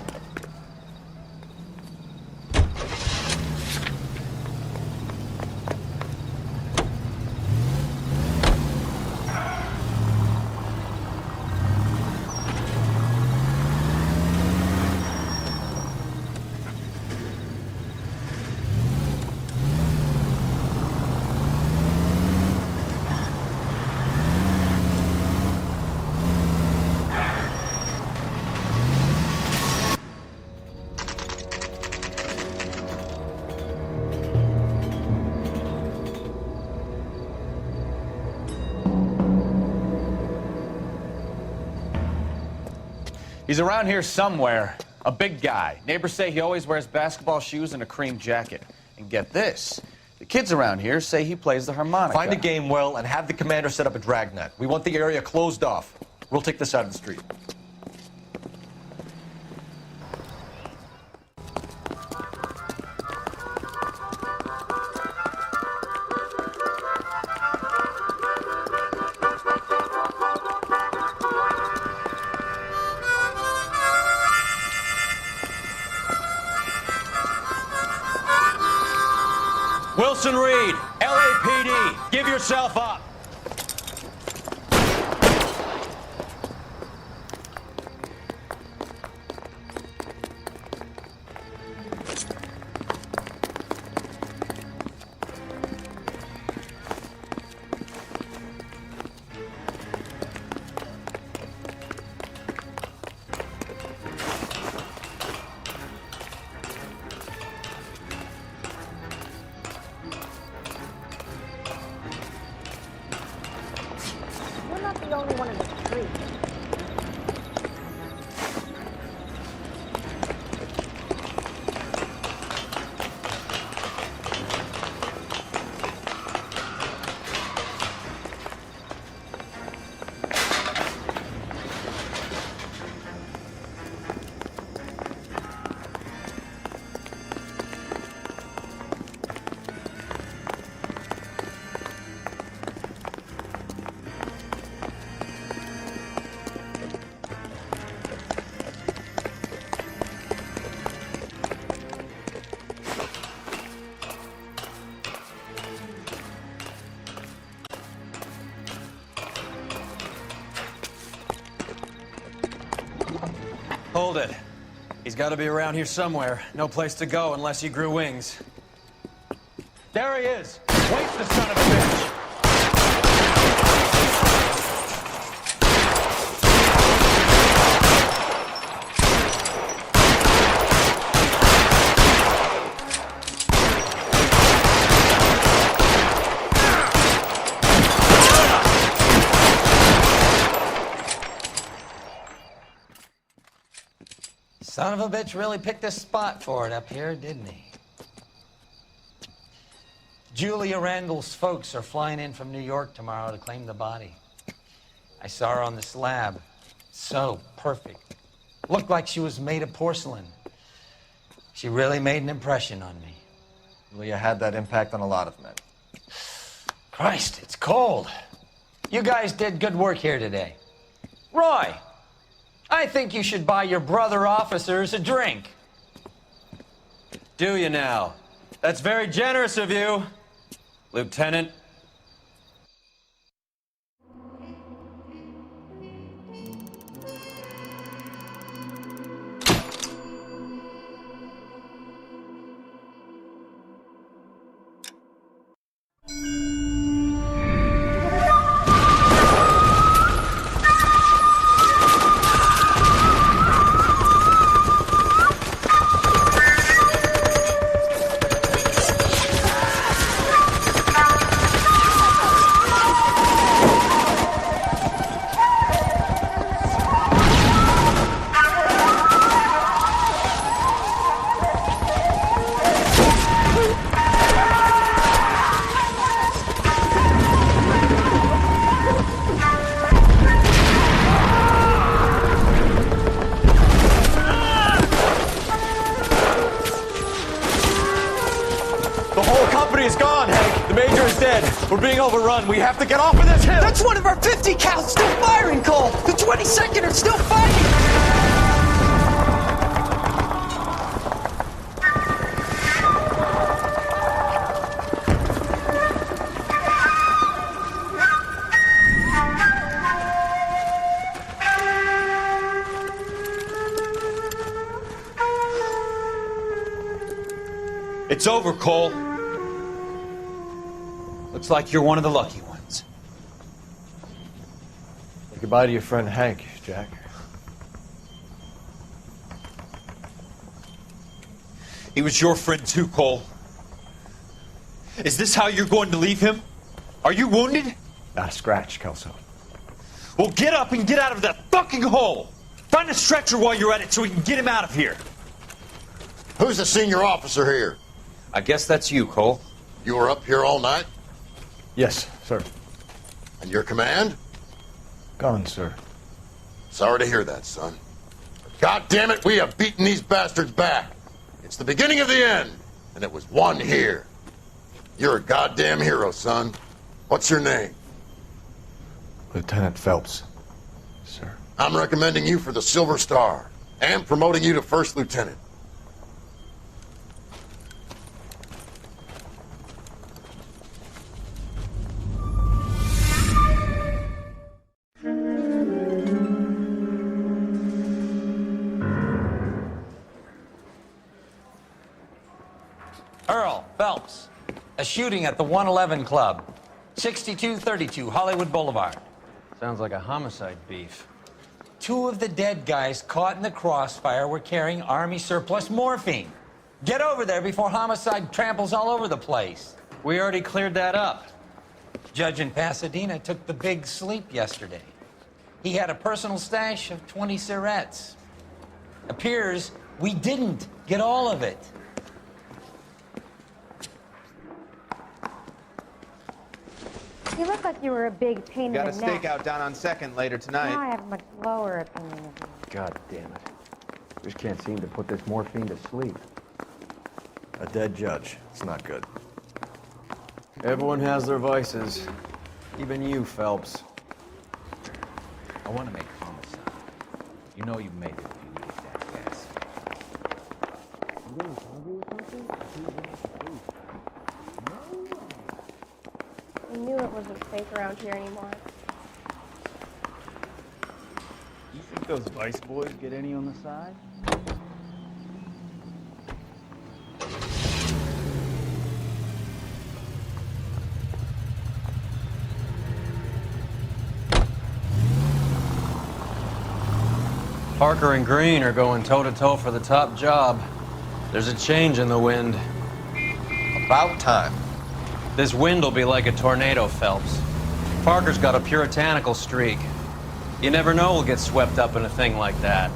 He's around here somewhere. A big guy. Neighbors say he always wears basketball shoes and a cream jacket. And get this. The kids around here say he plays the harmonica. Find a game well and have the commander set up a dragnet. We want the area closed off. We'll take this out of the street. Wilson Reed, LAPD, give yourself up. You're not the only one in the street. Hold it. He's got to be around here somewhere. No place to go unless he grew wings. There he is! Wait, the son of a bitch! Son of a bitch really picked a spot for it up here, didn't he? Julia Randall's folks are flying in from New York tomorrow to claim the body. I saw her on the slab. So perfect. Looked like she was made of porcelain. She really made an impression on me. Julia had that impact on a lot of men. Christ, it's cold. You guys did good work here today. Roy, I think you should buy your brother officers a drink. Do you now? That's very generous of you, Lieutenant. We're being overrun. We have to get off of this hill. That's one of our 50 cals still firing, Cole. The 22nd are still fighting. It's over, Cole. Looks like you're one of the lucky ones. Say goodbye to your friend Hank, Jack. He was your friend too, Cole. Is this how you're going to leave him? Are you wounded? Not a scratch, Kelso. Well, get up and get out of that fucking hole! Find a stretcher while you're at it so we can get him out of here. Who's the senior officer here? I guess that's you, Cole. You were up here all night? Yes, sir. And your command? Gone, sir. Sorry to hear that, son. God damn it, we have beaten these bastards back. It's the beginning of the end, and it was one here. You're a goddamn hero, son. What's your name? Lieutenant Phelps, sir. I'm recommending you for the Silver Star and promoting you to First Lieutenant. Earl Phelps, a shooting at the 111 Club, 6232 Hollywood Boulevard. Sounds like a homicide beef. 2 of the dead guys caught in the crossfire were carrying Army surplus morphine. Get over there before homicide tramples all over the place. We already cleared that up. Judge in Pasadena took the big sleep yesterday. He had a personal stash of 20 cigarettes. Appears we didn't get all of it. You look like you were a big pain in the Got a neck. stakeout down on 2nd later tonight. Now I have a much lower opinion of you. God damn it. Just can't seem to put this morphine to sleep. A dead judge. It's not good. Everyone has their vices. Even you, Phelps. I want to make homicide. You know you made it if you need that gas. I knew it wasn't safe around here anymore. You should go those Vice boys get any on the side? Parker and Green are going toe-to-toe for the top job. There's a change in the wind. About time. This wind will be like a tornado, Phelps. Parker's got a puritanical streak. You never know we'll get swept up in a thing like that.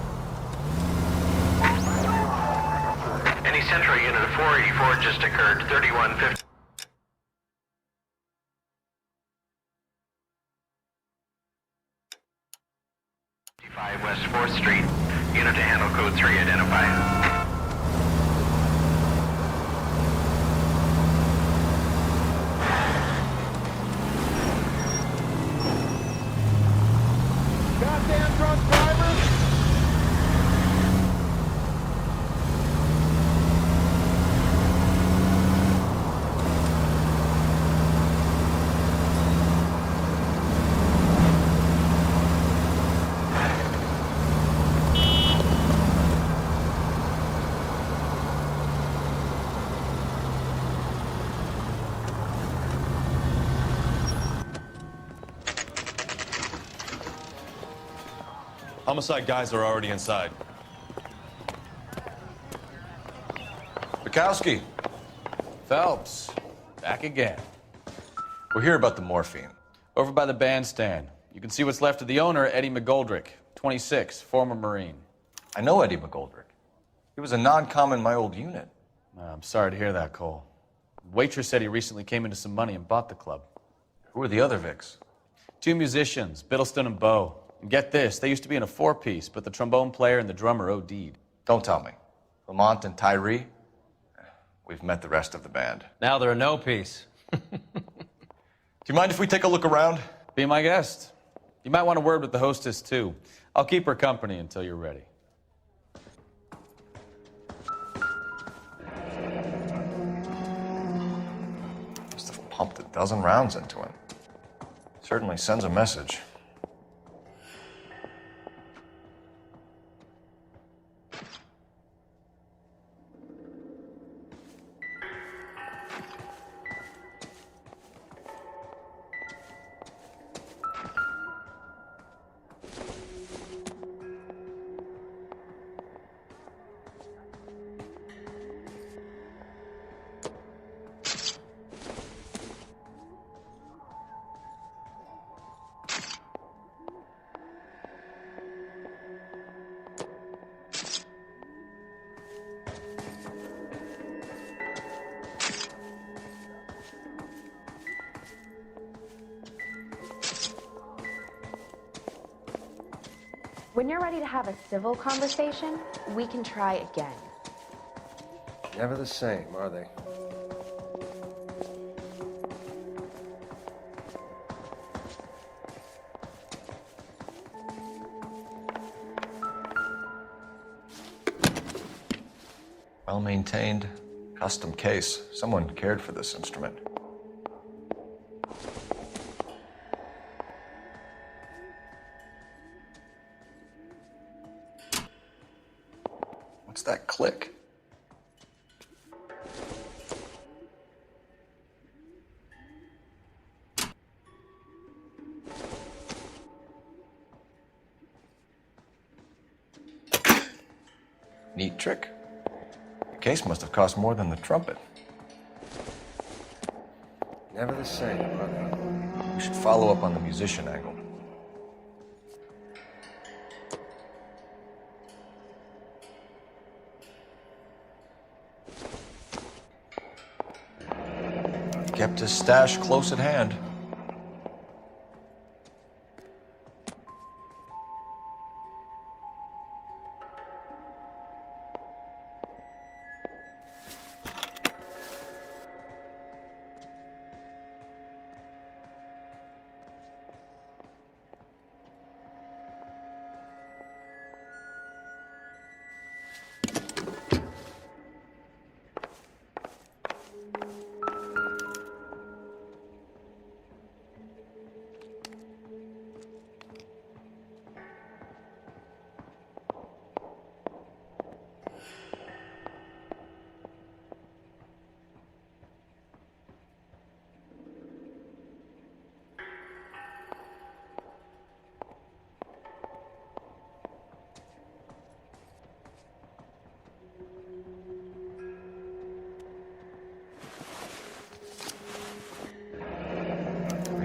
Any Central unit of 484 just occurred, 3150. West 4th Street. Unit to handle code 3, identify. Goddamn drunk driver! Homicide guys are already inside. Bukowski. Phelps, back again. We're here about the morphine. Over by the bandstand. You can see what's left of the owner, Eddie McGoldrick, 26, former Marine. I know Eddie McGoldrick. He was a non-com in my old unit. I'm sorry to hear that, Cole. Waitress said he recently came into some money and bought the club. Who are the other Vics? 2 musicians, Biddleston and Bowe. And get this, they used to be in a 4-piece, but the trombone player and the drummer OD'd. Don't tell me. Lamont and Tyree? We've met the rest of the band. Now they're a no-piece. Do you mind if we take a look around? Be my guest. You might want a word with the hostess, too. I'll keep her company until you're ready. Must have pumped a dozen rounds into him. Certainly sends a message. When you're ready to have a civil conversation, we can try again. Never the same, are they? Well-maintained, custom case. Someone cared for this instrument. What's that click? Neat trick. The case must have cost more than the trumpet. Never the same, are they? We should follow up on the musician angle. Kept his stash close at hand.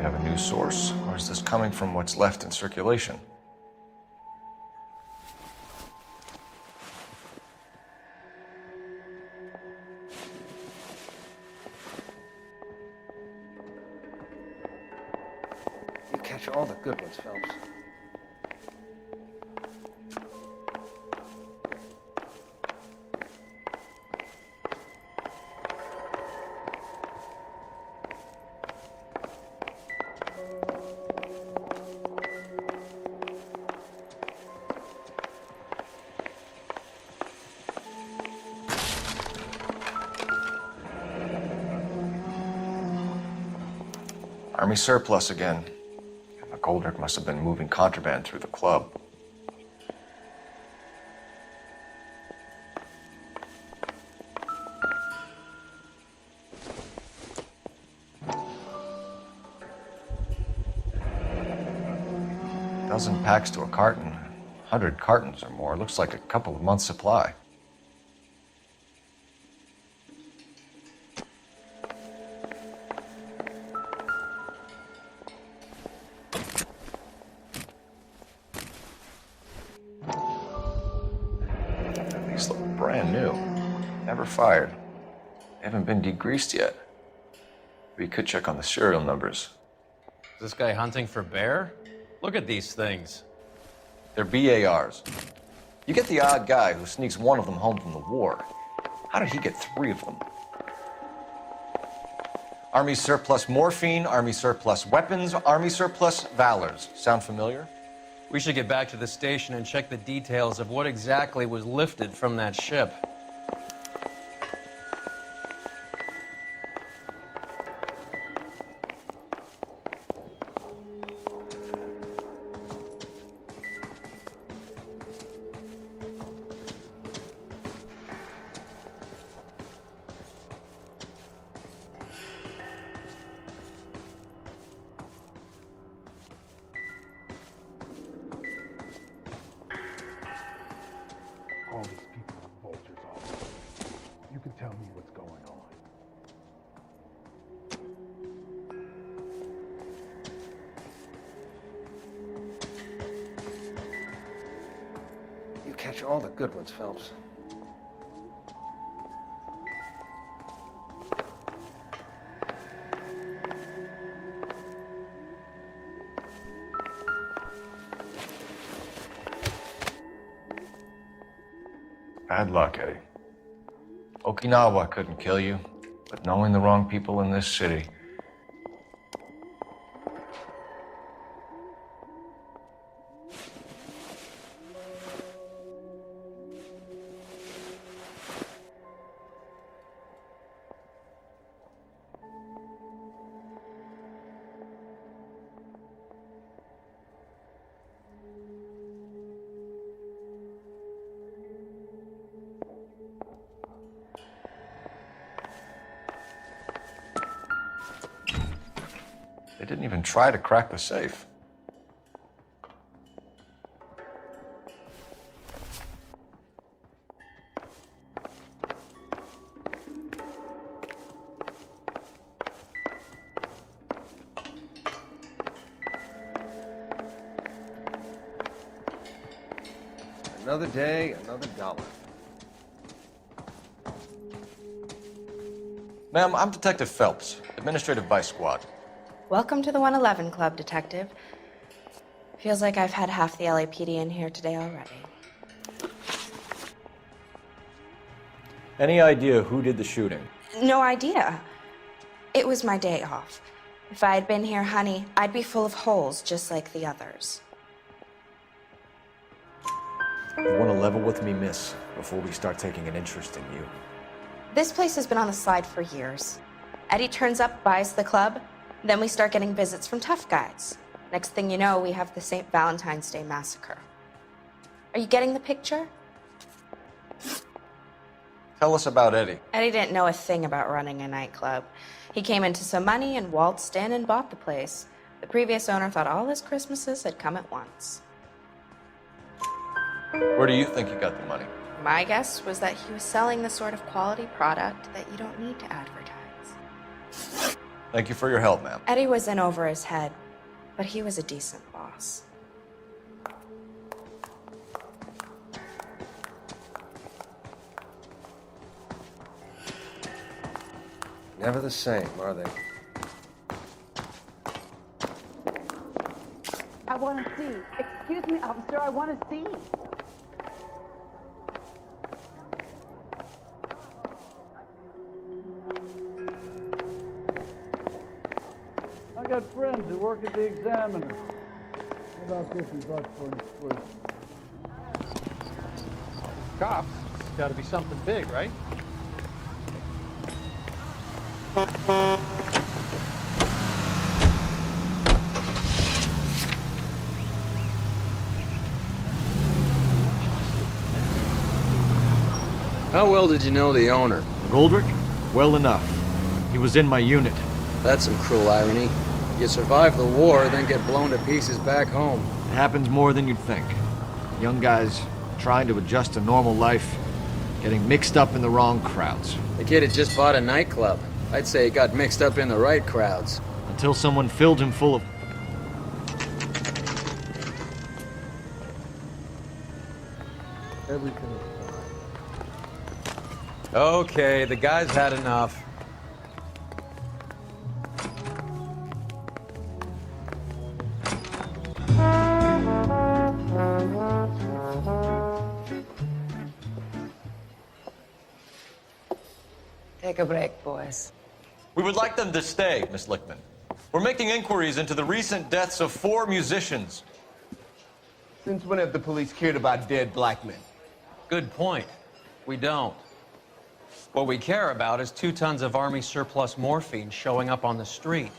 have a news source, or is this coming from what's left in circulation? You catch all the good ones, Phelps. Army surplus again. McGoldrick must have been moving contraband through the club. A dozen packs to a carton. 100 cartons or more. Looks like a couple of months' supply. These look brand new. Never fired. They haven't been degreased yet. We could check on the serial numbers. Is this guy hunting for bear? Look at these things. They're BARs. You get the odd guy who sneaks one of them home from the war. How did he get 3 of them? Army surplus morphine, Army surplus weapons, Army surplus valors. Sound familiar? We should get back to the station and check the details of what exactly was lifted from that ship. All these people are vultures all over. You can tell me what's going on. You catch all the good ones, Phelps. Bad luck, Eddie. Okinawa couldn't kill you, but knowing the wrong people in this city. They didn't even try to crack the safe. Another day, another dollar. Ma'am, I'm Detective Phelps, Administrative Vice Squad. Welcome to the 111 Club, Detective. Feels like I've had half the LAPD in here today already. Any idea who did the shooting? No idea. It was my day off. If I had been here, honey, I'd be full of holes just like the others. You want to level with me, miss, before we start taking an interest in you. This place has been on the slide for years. Eddie turns up, buys the club, then we start getting visits from tough guys. Next thing you know, we have the St. Valentine's Day massacre. Are you getting the picture? Tell us about Eddie. Eddie didn't know a thing about running a nightclub. He came into some money and waltzed in and bought the place. The previous owner thought all his Christmases had come at once. Where do you think he got the money? My guess was that he was selling the sort of quality product that you don't need to advertise. Thank you for your help, ma'am. Eddie was in over his head, but he was a decent boss. Never the same, are they? I want to see. Excuse me, officer, I want to see. I got friends who work at the Examiner. What about $50 for an exclusive? Cops, it's got to be something big, right? How well did you know the owner? Goldrick? Well enough. He was in my unit. That's some cruel irony. You survive the war, then get blown to pieces back home. It happens more than you'd think. Young guys trying to adjust to normal life, getting mixed up in the wrong crowds. The kid had just bought a nightclub. I'd say he got mixed up in the right crowds. Until someone filled him full of... Everything is Okay, the guy's had enough. Take a break, boys. We would like them to stay, Miss Lichtman. We're making inquiries into the recent deaths of 4 musicians. Since when have the police cared about dead black men? Good point. We don't. What we care about is 2 tons of Army surplus morphine showing up on the street.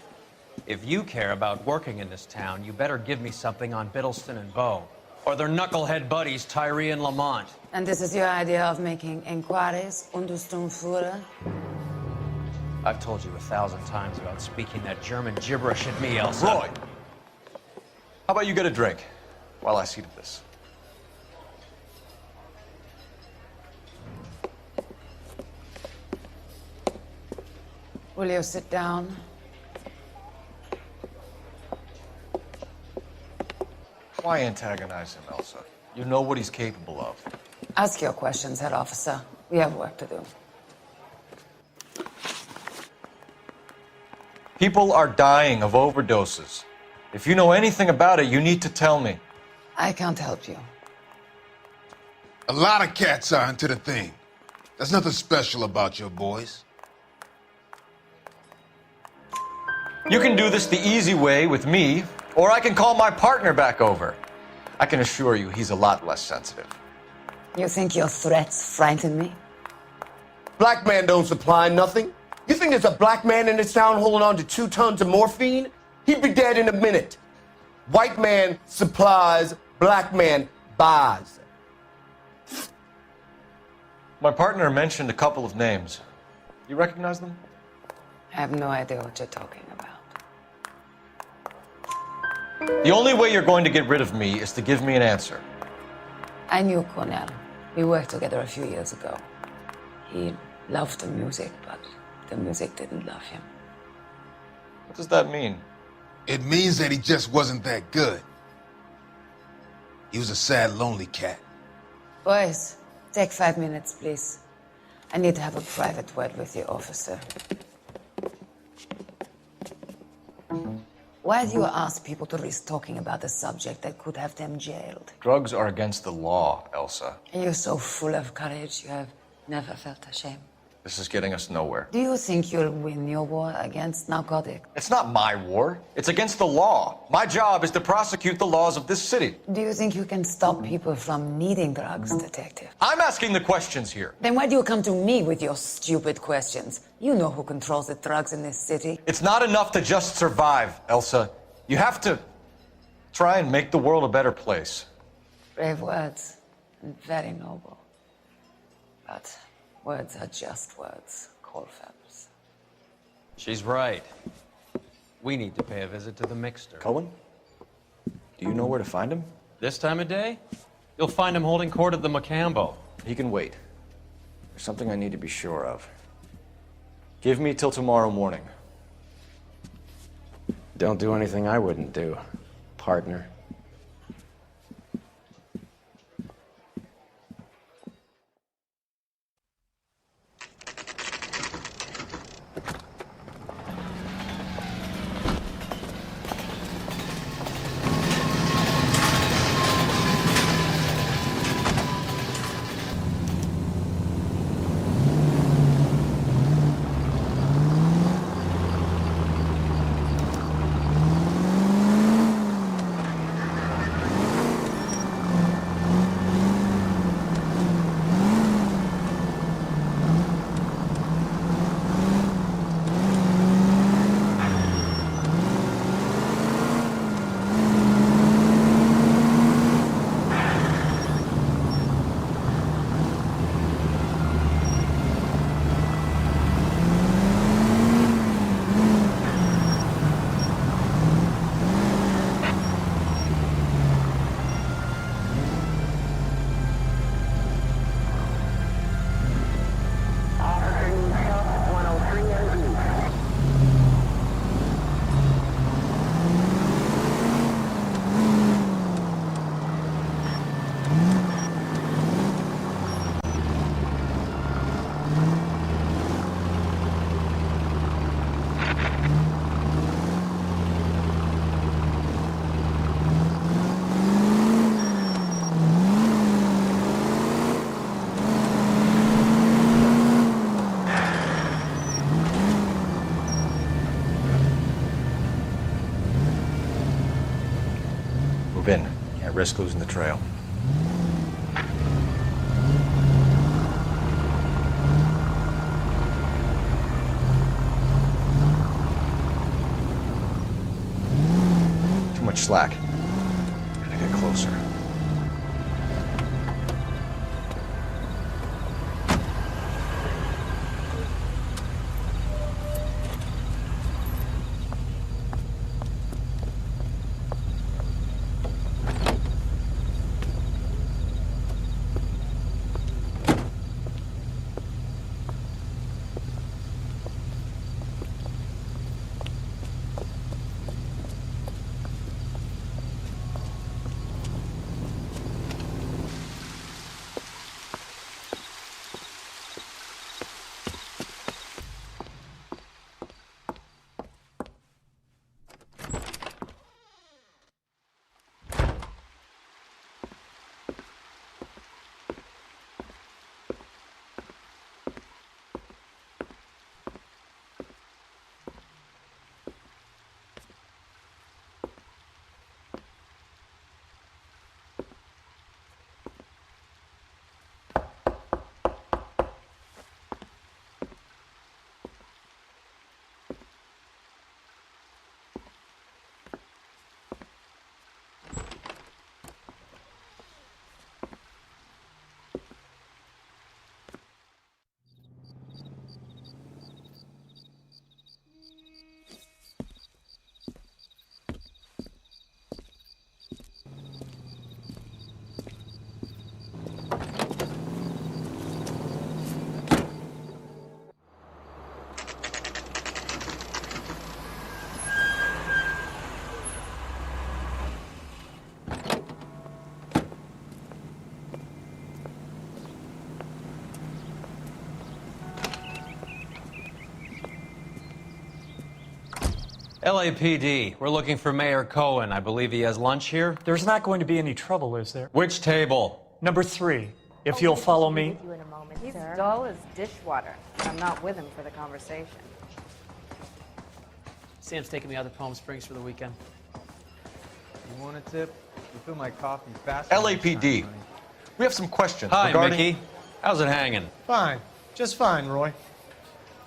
If you care about working in this town, you better give me something on Biddleston and Bow, or their knucklehead buddies Tyree and Lamont. And this is your idea of making inquiries, Untersturmführer? I've told you 1,000 times about speaking that German gibberish at me, Elsa. Roy! How about you get a drink while I see to this? Will you sit down? Why antagonize him, Elsa? You know what he's capable of. Ask your questions, head officer. We have work to do. People are dying of overdoses. If you know anything about it, you need to tell me. I can't help you. A lot of cats are into the thing. There's nothing special about your boys. You can do this the easy way with me, or I can call my partner back over. I can assure you he's a lot less sensitive. You think your threats frighten me? Black man don't supply nothing. You think there's a black man in this town holding on to 2 tons of morphine? He'd be dead in a minute. White man supplies, black man buys. My partner mentioned a couple of names. You recognize them? I have no idea what you're talking about. The only way you're going to get rid of me is to give me an answer. I knew Cornell. We worked together a few years ago. He loved the music, but the music didn't love him. What does that mean? It means that he just wasn't that good. He was a sad, lonely cat. Boys, take 5 minutes, please. I need to have a private word with you, officer. Why do you ask people to risk talking about a subject that could have them jailed? Drugs are against the law, Elsa. And you're so full of courage, you have never felt ashamed. This is getting us nowhere. Do you think you'll win your war against narcotics? It's not my war. It's against the law. My job is to prosecute the laws of this city. Do you think you can stop people from needing drugs, detective? I'm asking the questions here. Then why do you come to me with your stupid questions? You know who controls the drugs in this city. It's not enough to just survive, Elsa. You have to try and make the world a better place. Brave words, and very noble. But words are just words, Colfax. She's right. We need to pay a visit to the mixer. Cohen? Do you know where to find him? This time of day? You'll find him holding court at the Macambo. He can wait. There's something I need to be sure of. Give me till tomorrow morning. Don't do anything I wouldn't do, partner. Move in. Can't risk losing the trail. Too much slack. Gotta get closer. LAPD, we're looking for Mayor Cohen. I believe he has lunch here. There's not going to be any trouble, is there? Which table? Number 3, if you'll follow me. You in a moment, He's sir. dull as dishwater. I'm not with him for the conversation. Sam's taking me out to Palm Springs for the weekend. You want a tip? You fill my coffee fast. LAPD. We have some questions Hi, regarding... Mickey. How's it hanging? Fine. Just fine, Roy.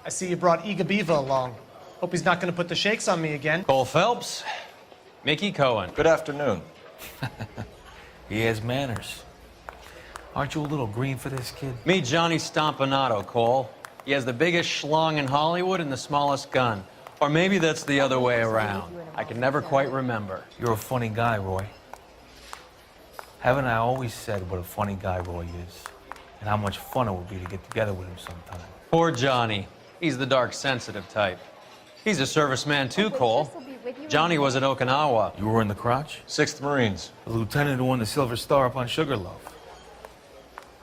I see you brought Iga Beaver along. Hope he's not going to put the shakes on me again. Cole Phelps. Mickey Cohen. Good afternoon. He has manners. Aren't you a little green for this kid? Meet Johnny Stompanato, Cole. He has the biggest schlong in Hollywood and the smallest gun. Or maybe that's the other way around. I can never quite remember. You're a funny guy, Roy. Haven't I always said what a funny guy Roy is? And how much fun it would be to get together with him sometime. Poor Johnny. He's the dark, sensitive type. He's a serviceman too, Cole. Johnny was at Okinawa. You were in the crotch? 6th Marines. The lieutenant who won the Silver Star up on Sugarloaf.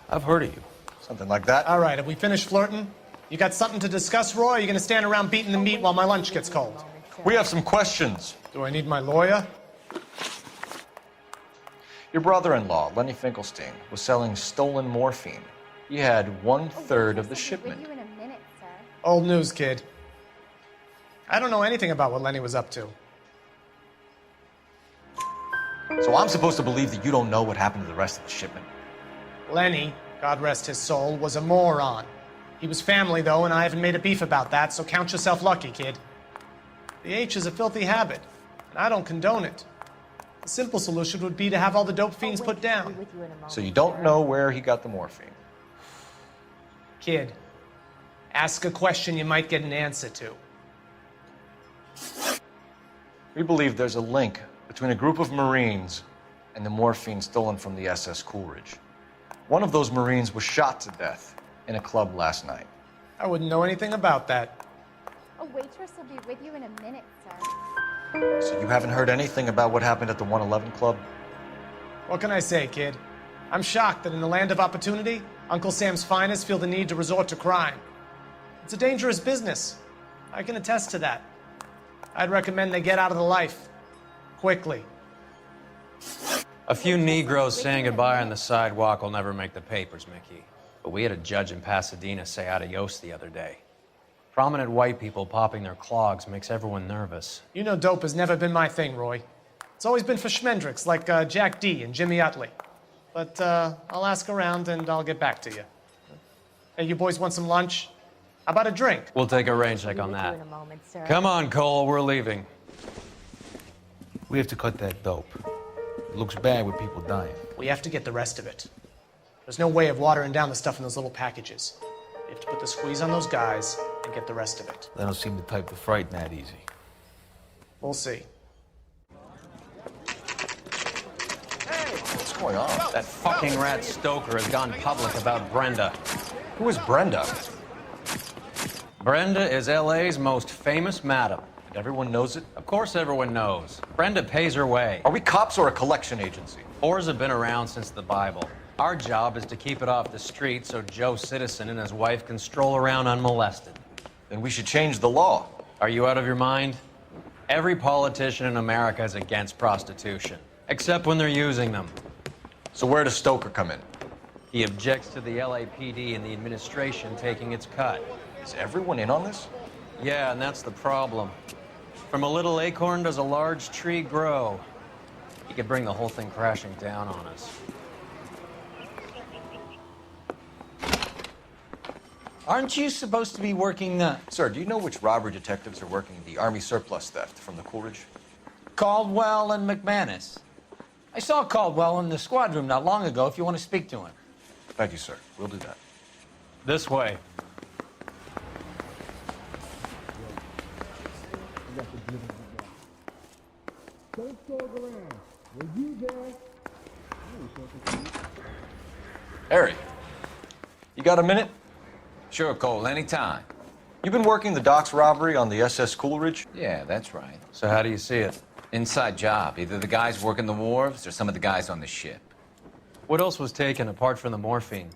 I've heard of you. Something like that. All right, have we finished flirting? You got something to discuss, Roy, or are you going to stand around beating the meat while my lunch gets cold? We have some questions. Do I need my lawyer? Your brother-in-law, Lenny Finkelstein, was selling stolen morphine. He had 1/3 of the shipment. Old news, kid. I don't know anything about what Lenny was up to. So I'm supposed to believe that you don't know what happened to the rest of the shipment? Lenny, God rest his soul, was a moron. He was family, though, and I haven't made a beef about that, so count yourself lucky, kid. The H is a filthy habit, and I don't condone it. The simple solution would be to have all the dope fiends put down. So you don't know where he got the morphine? Kid, ask a question you might get an answer to. We believe there's a link between a group of Marines and the morphine stolen from the SS Coolidge. One of those Marines was shot to death in a club last night. I wouldn't know anything about that. A waitress will be with you in a minute, sir. So you haven't heard anything about what happened at the 111 Club? What can I say, kid? I'm shocked that in the land of opportunity, Uncle Sam's finest feel the need to resort to crime. It's a dangerous business. I can attest to that. I'd recommend they get out of the life. Quickly. A few Negroes saying goodbye on the sidewalk will never make the papers, Mickey. But we had a judge in Pasadena say adios the other day. Prominent white people popping their clogs makes everyone nervous. You know dope has never been my thing, Roy. It's always been for schmendricks like Jack D. and Jimmy Utley. But I'll ask around and I'll get back to you. Hey, you boys want some lunch? How about a drink? We'll take a rain check on that. Come on, Cole, we're leaving. We have to cut that dope. It looks bad with people dying. We have to get the rest of it. There's no way of watering down the stuff in those little packages. We have to put the squeeze on those guys and get the rest of it. They don't seem the type to frighten that easy. We'll see. What's going on? That fucking rat Stoker has gone public about Brenda. Who is Brenda? Brenda is LA's most famous madam. And everyone knows it? Of course everyone knows. Brenda pays her way. Are we cops or a collection agency? Whores have been around since the Bible. Our job is to keep it off the street so Joe Citizen and his wife can stroll around unmolested. Then we should change the law. Are you out of your mind? Every politician in America is against prostitution, except when they're using them. So where does Stoker come in? He objects to the LAPD and the administration taking its cut. Is everyone in on this? Yeah, and that's the problem. From a little acorn does a large tree grow. He could bring the whole thing crashing down on us. Aren't you supposed to be working Sir, do you know which robbery detectives are working the Army surplus theft from the Coolidge? Caldwell and McManus? I saw Caldwell in the squad room not long ago if you want to speak to him. Thank you, sir. We'll do that. This way. Harry, you got a minute? Sure, Cole, anytime. You've been working the docks robbery on the SS Coolidge? Yeah, that's right. So how do you see it? Inside job. Either the guys working the wharves or some of the guys on the ship. What else was taken apart from the morphine?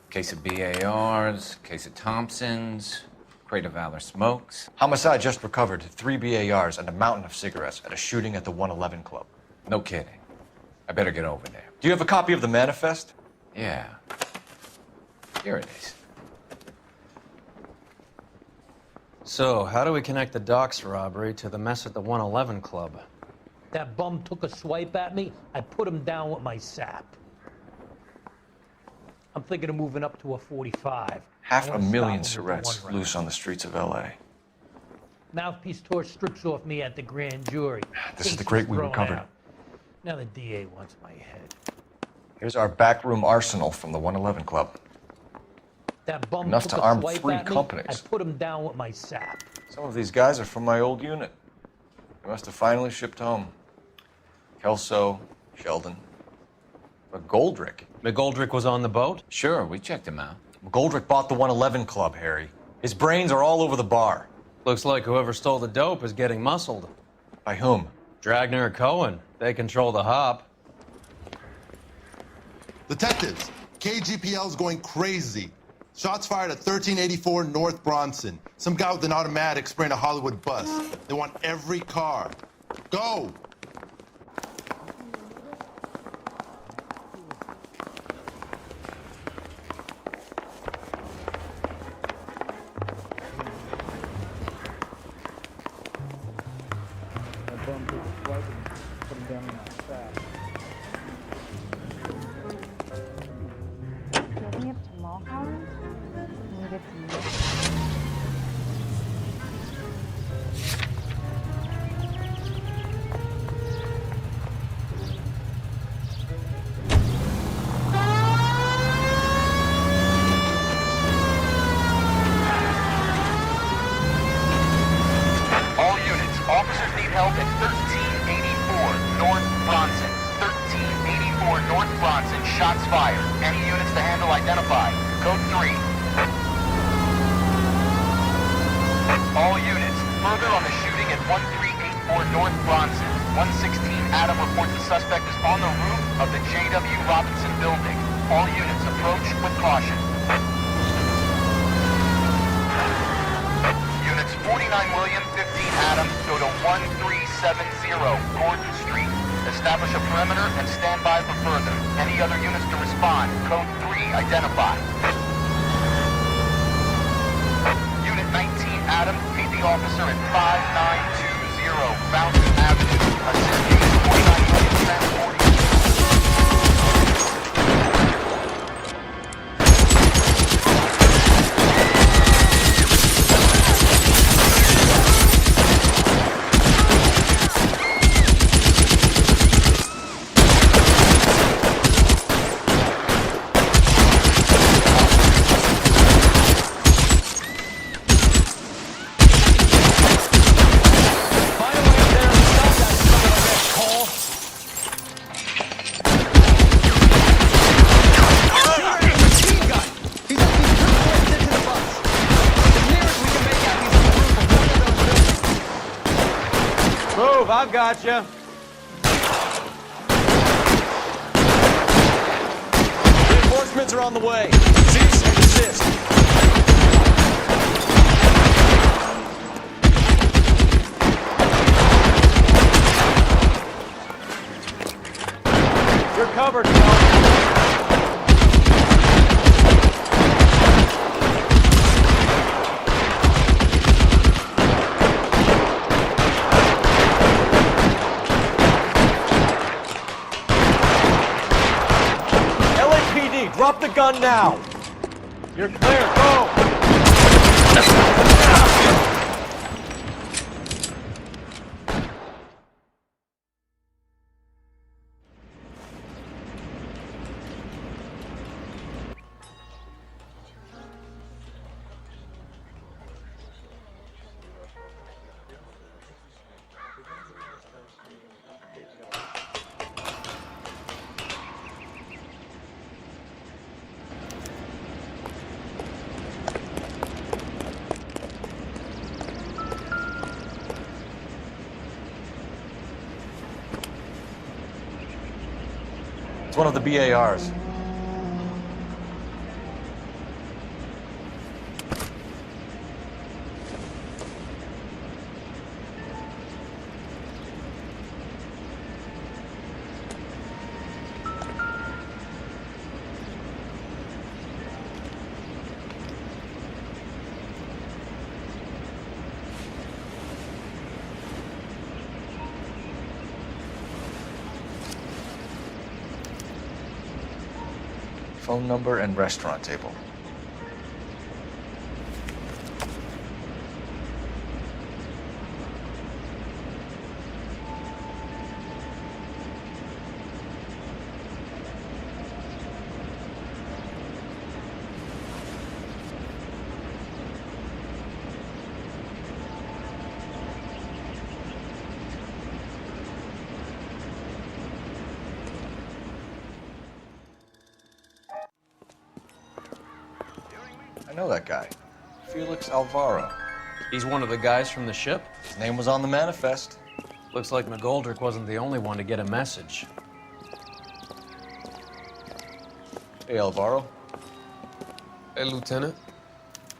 Case of BARs, case of Thompsons, crate of Valor smokes. Homicide just recovered 3 BARs and a mountain of cigarettes at a shooting at the 111 Club. No kidding. I better get over there. Do you have a copy of the manifest? Yeah. Here it is. So, how do we connect the docks robbery to the mess at the 111 Club? That bum took a swipe at me, I put him down with my sap. I'm thinking of moving up to a 45. 500,000 cigarettes loose on the streets of L.A. Mouthpiece tore strips off me at the grand jury. This is the crate we Thrown recovered. out. Now the DA wants my head. Here's our backroom arsenal from the 111 Club. That bum Enough took to a arm swipe 3 at me, companies. I put him down with my sap. Some of these guys are from my old unit. They must have finally shipped home. Kelso, Sheldon. McGoldrick. McGoldrick was on the boat? Sure, we checked him out. McGoldrick bought the 111 Club, Harry. His brains are all over the bar. Looks like whoever stole the dope is getting muscled. By whom? Dragner or Cohen. They control the hop. Detectives, KGPL's going crazy. Shots fired at 1384 North Bronson. Some guy with an automatic spraying a Hollywood bus. They want every car. Go! Getting up to Mulholland? Needed to move. All units, officers need help at 1384 North Bronson. 1384 North Bronson, shots fired. Any units to handle identify. Code 3. All units, further on the shooting at 1384 North Bronson. 116 Adam reports the suspect is on the roof of the J.W. Robinson building. All units approach with caution. Units 49 William, 15 Adam, go to 1370 Gordon Street. Establish a perimeter and stand by for further. Any other units to respond. Code 3, identify. Unit 19 Adam, meet the officer at 5920 Fountain Avenue. Assist unit 49 William transporting. Move, I've got you. Reinforcements are on the way. Cease and desist. You're covered, Phil. Drop the gun now! You're clear, go! It's one of the BARs. Phone number and restaurant table. I know that guy. Felix Alvaro. He's one of the guys from the ship? His name was on the manifest. Looks like McGoldrick wasn't the only one to get a message. Hey, Alvaro. Hey, Lieutenant.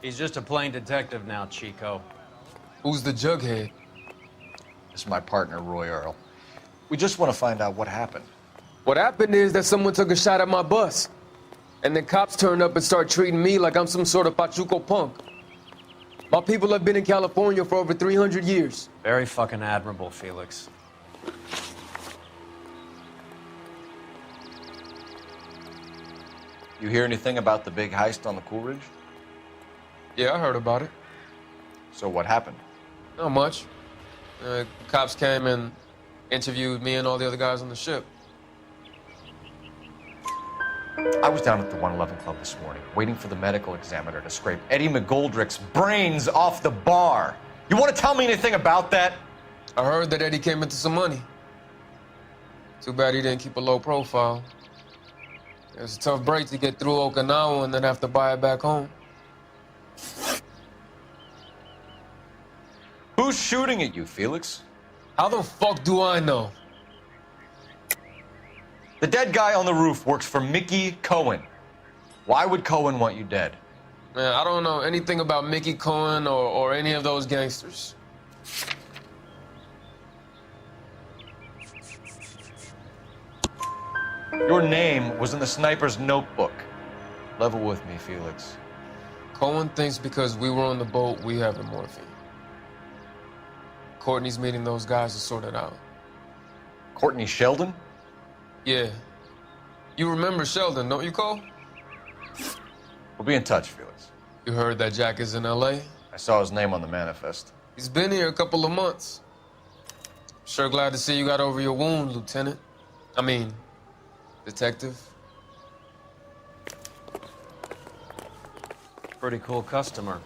He's just a plain detective now, Chico. Who's the jughead? This is my partner, Roy Earl. We just want to find out what happened. What happened is that someone took a shot at my bus. And then cops turned up and started treating me like I'm some sort of Pachuco punk. My people have been in California for over 300 years. Very fucking admirable, Felix. You hear anything about the big heist on the Coolidge? Yeah, I heard about it. So what happened? Not much. Cops came and interviewed me and all the other guys on the ship. I was down at the 111 Club this morning, waiting for the medical examiner to scrape Eddie McGoldrick's brains off the bar. You want to tell me anything about that? I heard that Eddie came into some money. Too bad he didn't keep a low profile. It was a tough break to get through Okinawa and then have to buy it back home. Who's shooting at you, Felix? How the fuck do I know? The dead guy on the roof works for Mickey Cohen. Why would Cohen want you dead? Man, I don't know anything about Mickey Cohen or any of those gangsters. Your name was in the sniper's notebook. Level with me, Felix. Cohen thinks because we were on the boat, we have the morphine. Courtney's meeting those guys to sort it out. Courtney Sheldon? Yeah. You remember Sheldon, don't you, Cole? We'll be in touch, Felix. You heard that Jack is in L.A.? I saw his name on the manifest. He's been here a couple of months. Sure glad to see you got over your wound, Lieutenant. I mean, Detective. Pretty cool customer.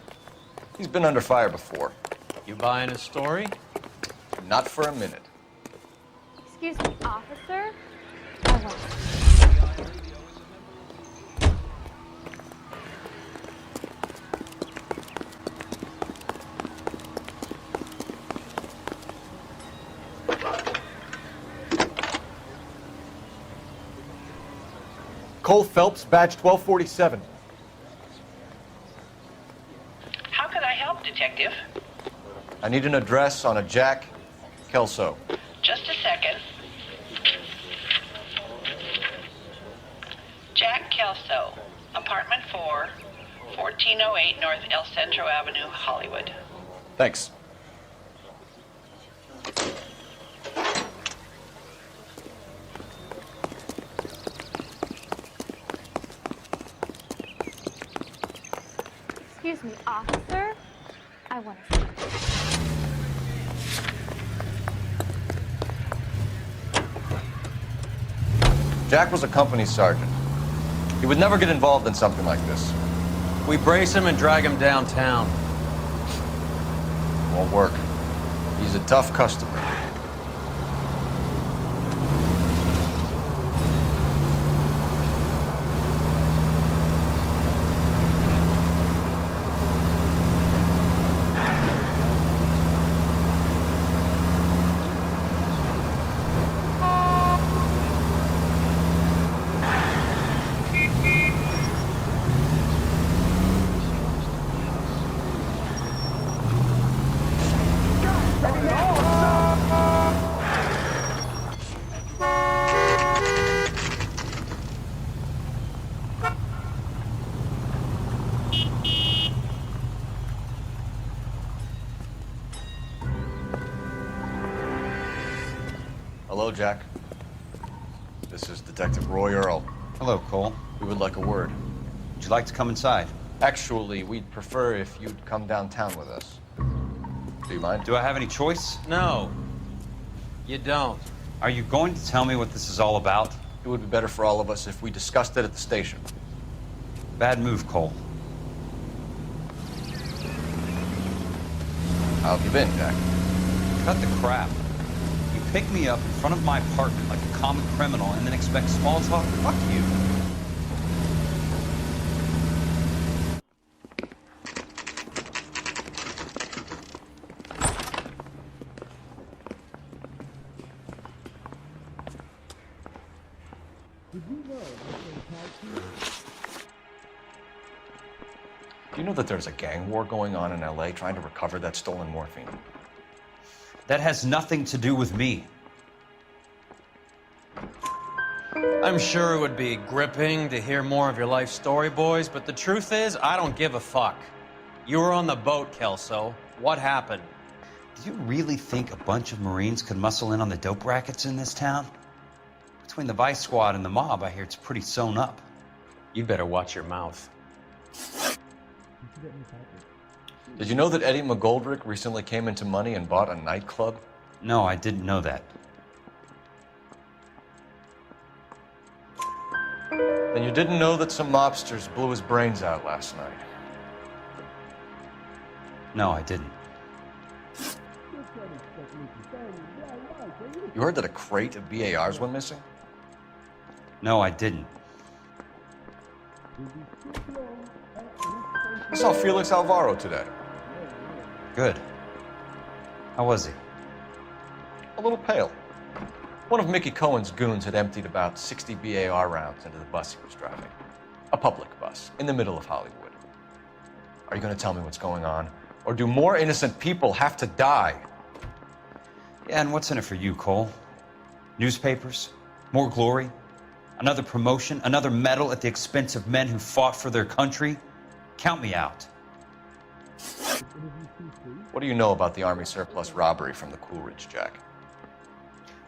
He's been under fire before. You buying his story? Not for a minute. Excuse me, officer? I want Cole Phelps, badge 1247. How can I help, Detective? I need an address on a Jack Kelso. Just a second. Jack Kelso, apartment 4, 1408 North El Centro Avenue, Hollywood. Thanks. Excuse me, officer? I want to see. Jack was a company sergeant. He would never get involved in something like this. We brace him and drag him downtown. Won't work. He's a tough customer. Hello, Jack. This is Detective Roy Earl. Hello, Cole. We would like a word. Would you like to come inside? Actually, we'd prefer if you'd come downtown with us. Do you mind? Do I have any choice? No, you don't. Are you going to tell me what this is all about? It would be better for all of us if we discussed it at the station. Bad move, Cole. How have you been, Jack? Cut the crap. You pick me up in front of my apartment like a common criminal and then expect small talk? Fuck you. Do you know that there's a gang war going on in LA trying to recover that stolen morphine? That has nothing to do with me. I'm sure it would be gripping to hear more of your life story, boys, but the truth is, I don't give a fuck. You were on the boat, Kelso. What happened? Do you really think a bunch of Marines could muscle in on the dope rackets in this town? Between the Vice Squad and the mob, I hear it's pretty sewn up. You'd better watch your mouth. Did you know that Eddie McGoldrick recently came into money and bought a nightclub? No, I didn't know that. Then you didn't know that some mobsters blew his brains out last night? No, I didn't. You heard that a crate of BARs went missing? No, I didn't. I saw Felix Alvaro today. Good. How was he? A little pale. One of Mickey Cohen's goons had emptied about 60 BAR rounds into the bus he was driving. A public bus, in the middle of Hollywood. Are you going to tell me what's going on? Or do more innocent people have to die? Yeah, and what's in it for you, Cole? Newspapers? More glory? Another promotion? Another medal at the expense of men who fought for their country? Count me out. What do you know about the Army surplus robbery from the Coolidge, Jack?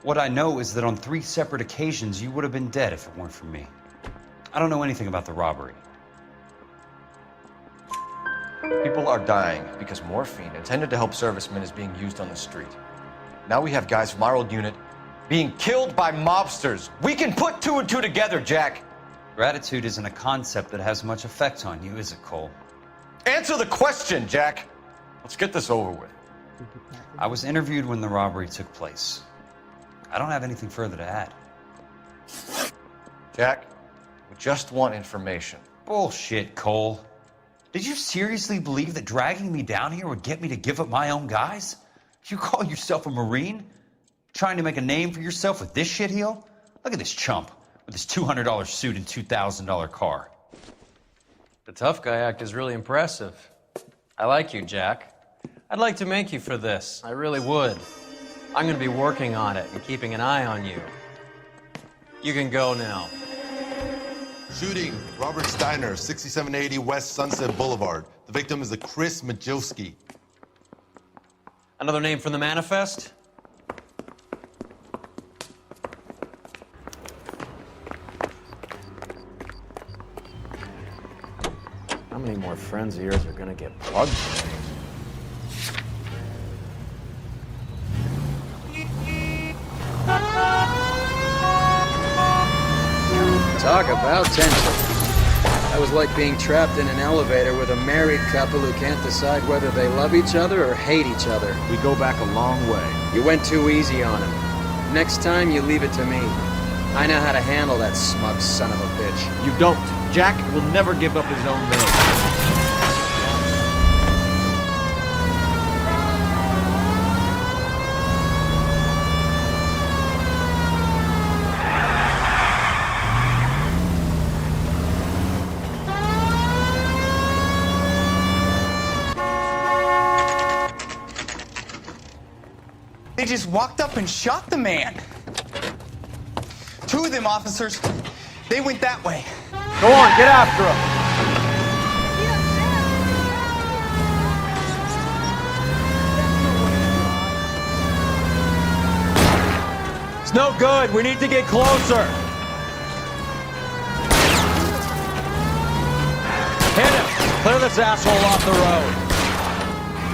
What I know is that on 3 separate occasions, you would have been dead if it weren't for me. I don't know anything about the robbery. People are dying because morphine intended to help servicemen is being used on the street. Now we have guys from our old unit being killed by mobsters. We can put 2 and 2 together, Jack. Gratitude isn't a concept that has much effect on you, is it, Cole? Answer the question, Jack. Let's get this over with. I was interviewed when the robbery took place. I don't have anything further to add. Jack, we just want information. Bullshit, Cole. Did you seriously believe that dragging me down here would get me to give up my own guys? You call yourself a Marine? Trying to make a name for yourself with this shitheel? Look at this chump with his $200 suit and $2,000 car. The tough guy act is really impressive. I like you, Jack. I'd like to make you for this. I really would. I'm going to be working on it and keeping an eye on you. You can go now. Shooting, Robert Steiner, 6780 West Sunset Boulevard. The victim is a Chris Majowski. Another name from the manifest? How many more friends of yours are going to get plugged today? Talk about tension. That was like being trapped in an elevator with a married couple who can't decide whether they love each other or hate each other. We go back a long way. You went too easy on him. Next time, you leave it to me. I know how to handle that smug son of a bitch. You don't. Jack will never give up his own will. They just walked up and shot the man. 2 of them officers, they went that way. Go on, get after him. It's no good. We need to get closer. Hit him. Clear this asshole off the road.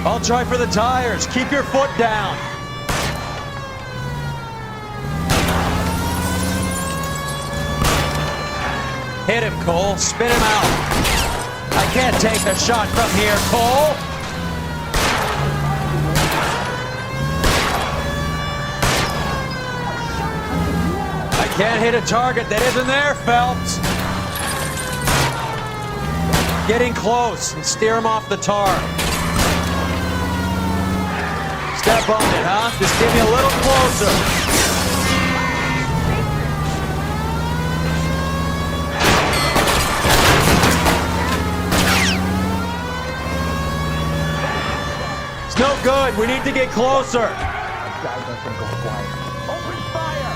I'll try for the tires. Keep your foot down. Hit him, Cole. Spin him out. I can't take the shot from here, Cole. I can't hit a target that isn't there, Phelps. Getting close and steer him off the tar. Step on it, huh? Just give me a little closer. good. We need to get closer. Guys, let them go quiet. Open fire!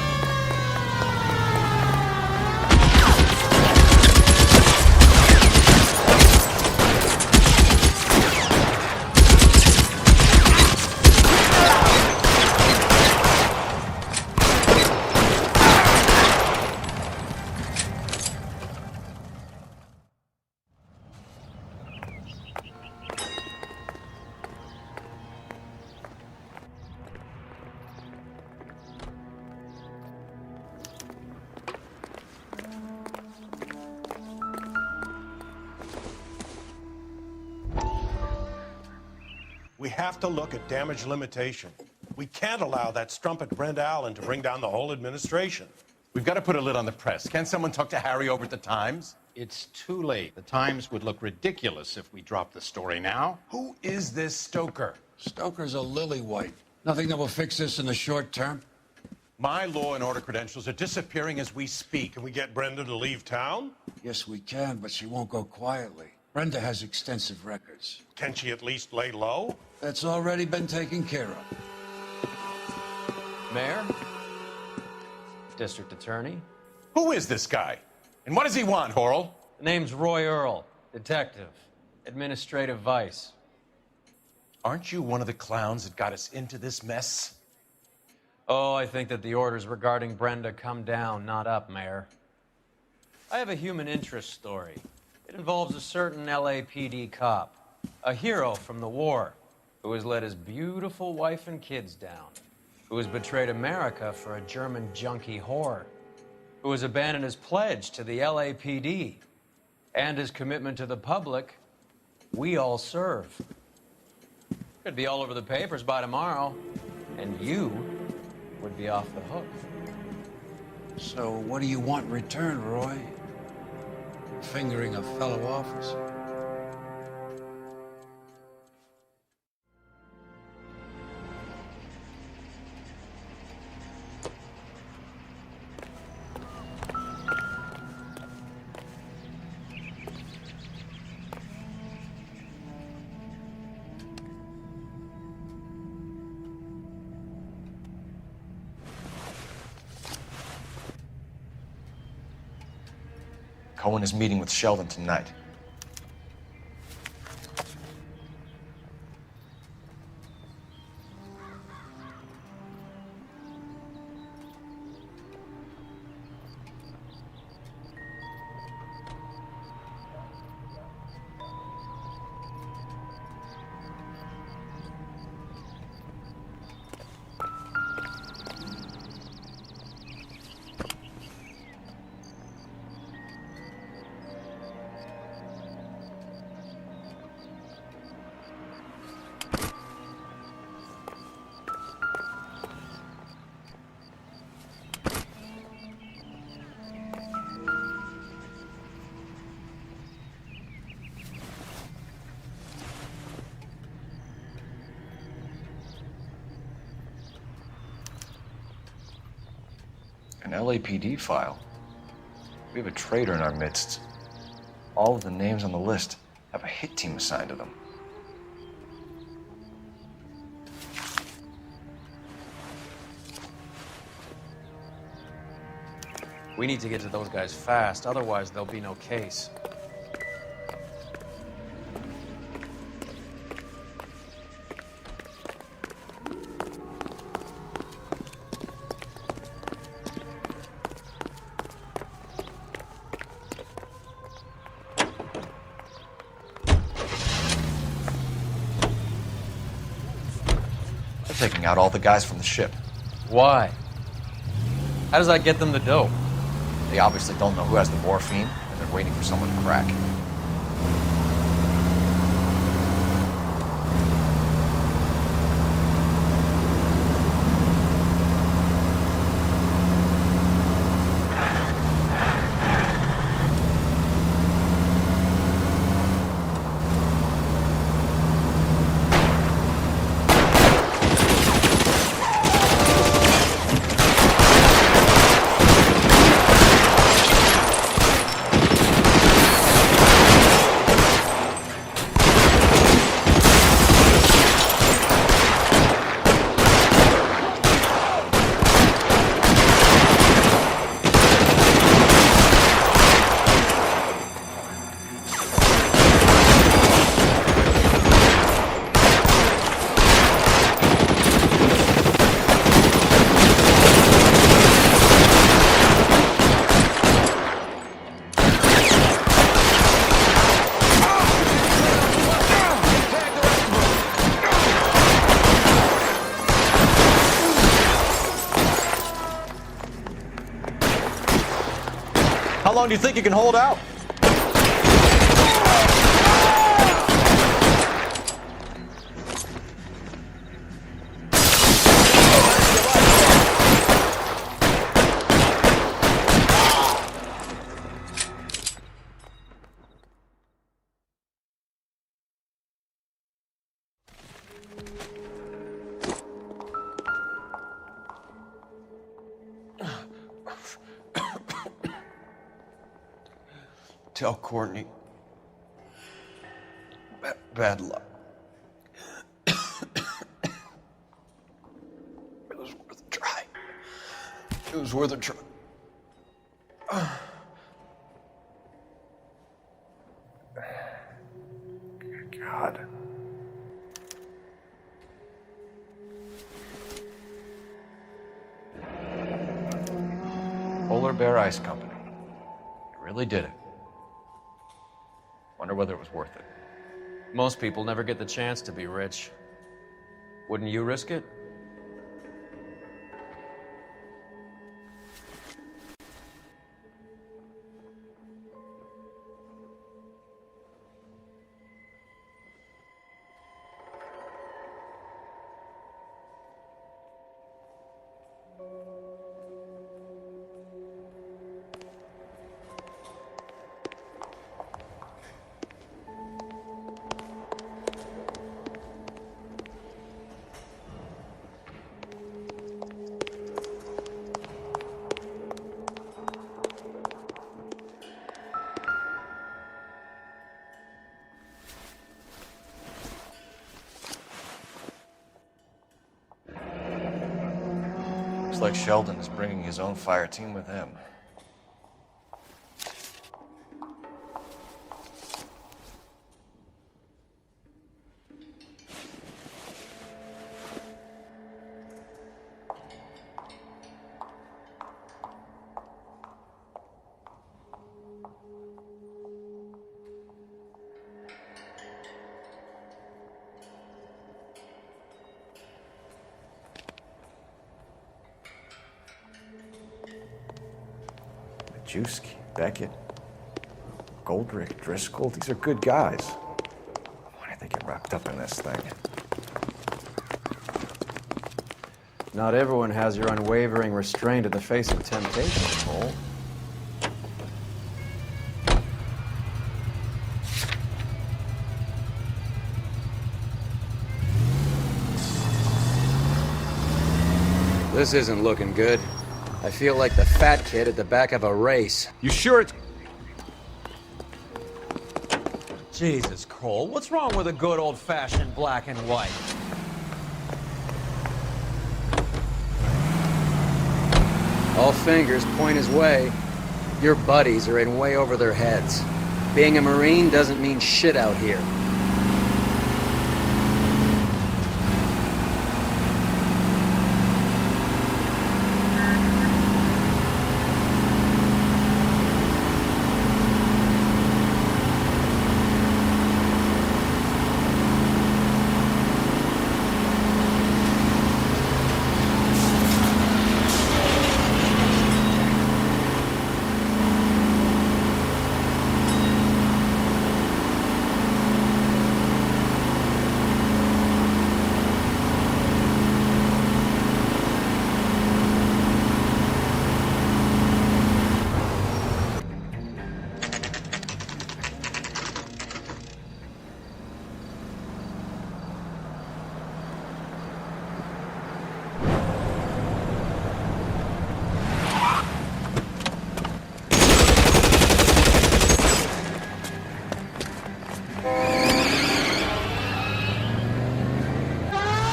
We have to look at damage limitation. We can't allow that strumpet Brent Allen to bring down the whole administration. We've got to put a lid on the press. Can't someone talk to Harry over at the Times? It's too late. The Times would look ridiculous if we dropped the story now. Who is this Stoker? Stoker's a lily-white. Nothing that will fix this in the short term. My law and order credentials are disappearing as we speak. Can we get Brenda to leave town? Yes, we can, but she won't go quietly. Brenda has extensive records. Can she at least lay low? That's already been taken care of. Mayor? District Attorney? Who is this guy? And what does he want, Horrell? The name's Roy Earl, detective, administrative vice. Aren't you one of the clowns that got us into this mess? Oh, I think that the orders regarding Brenda come down, not up, Mayor. I have a human interest story. It involves a certain LAPD cop, a hero from the war, who has let his beautiful wife and kids down, who has betrayed America for a German junkie whore, who has abandoned his pledge to the LAPD and his commitment to the public. We all serve. Could be all over the papers by tomorrow, and you would be off the hook. So what do you want in return, Roy? Fingering a fellow officer? Cohen is meeting with Sheldon tonight. An LAPD file. We have a traitor in our midst. All of the names on the list have a hit team assigned to them. We need to get to those guys fast, otherwise there'll be no case. They're taking out all the guys from the ship. Why? How does that get them the dope? They obviously don't know who has the morphine, and they're waiting for someone to crack. How long do you think you can hold out? Tell Courtney. Bad luck. It was worth a try. It was worth a try. God. Polar Bear Ice Company. You really did it. Wonder whether it was worth it. Most people never get the chance to be rich. Wouldn't you risk it? Looks like Sheldon is bringing his own fire team with him. Majewski, Beckett, Goldrick, Driscoll, these are good guys. Why did they get wrapped up in this thing? Not everyone has your unwavering restraint in the face of temptation, Cole. This isn't looking good. I feel like the fat kid at the back of a race. You sure it's... Jesus, Cole, what's wrong with a good old-fashioned black and white? All fingers point his way. Your buddies are in way over their heads. Being a Marine doesn't mean shit out here.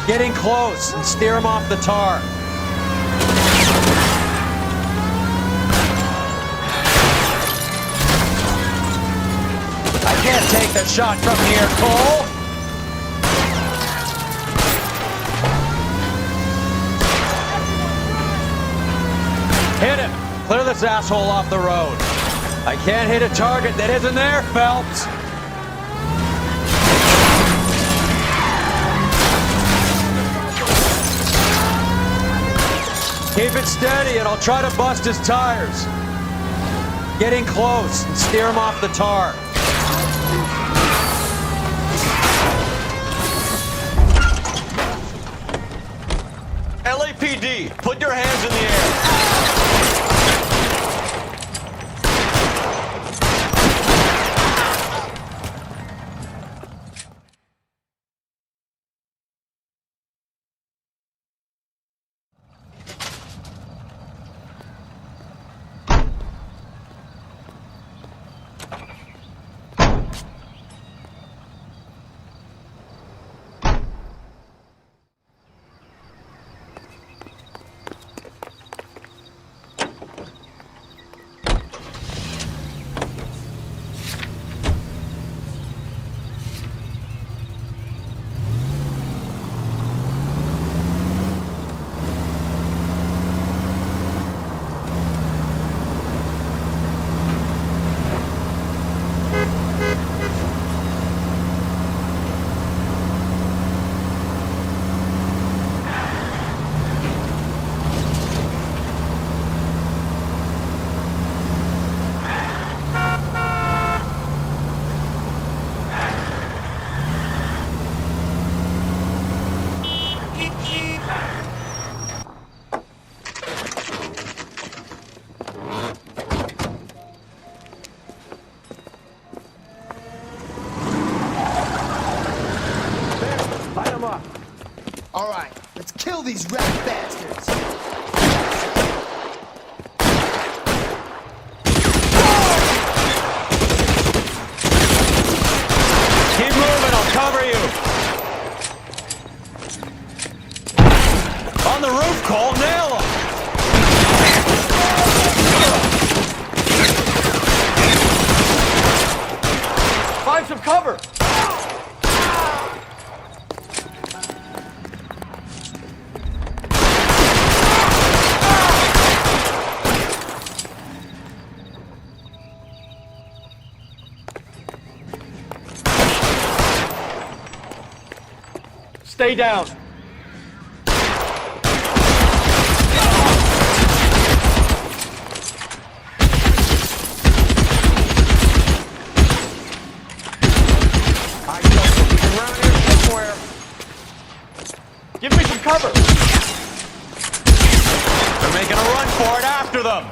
Getting close and steer him off the tar. I can't take the shot from here, Cole. Hit him. Clear this asshole off the road. I can't hit a target that isn't there, Phelps. Keep it steady and I'll try to bust his tires. Get in close and steer him off the tar. LAPD, put your hands in the air. All right, let's kill these rat bastards. Keep moving, I'll cover you. On the roof, Cole, nail him. Find some cover. Stay down. Around here somewhere. Give me some cover. They're making a run for it after them.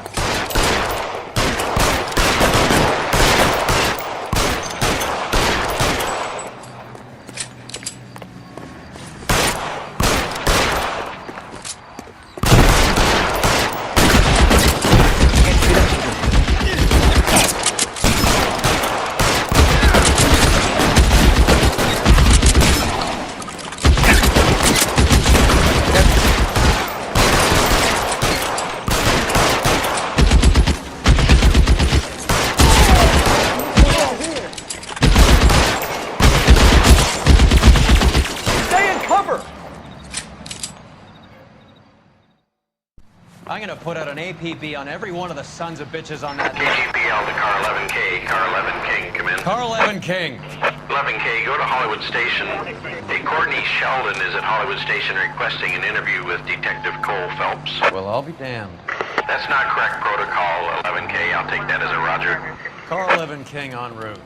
I'm gonna put out an APB on every one of the sons of bitches on that list. GPL to car 11K, car 11 King, come in. Car 11 King. 11K, go to Hollywood Station. Hey, Courtney Sheldon is at Hollywood Station requesting an interview with Detective Cole Phelps. Well, I'll be damned. That's not correct protocol, 11K. I'll take that as a roger. Car 11 King en route.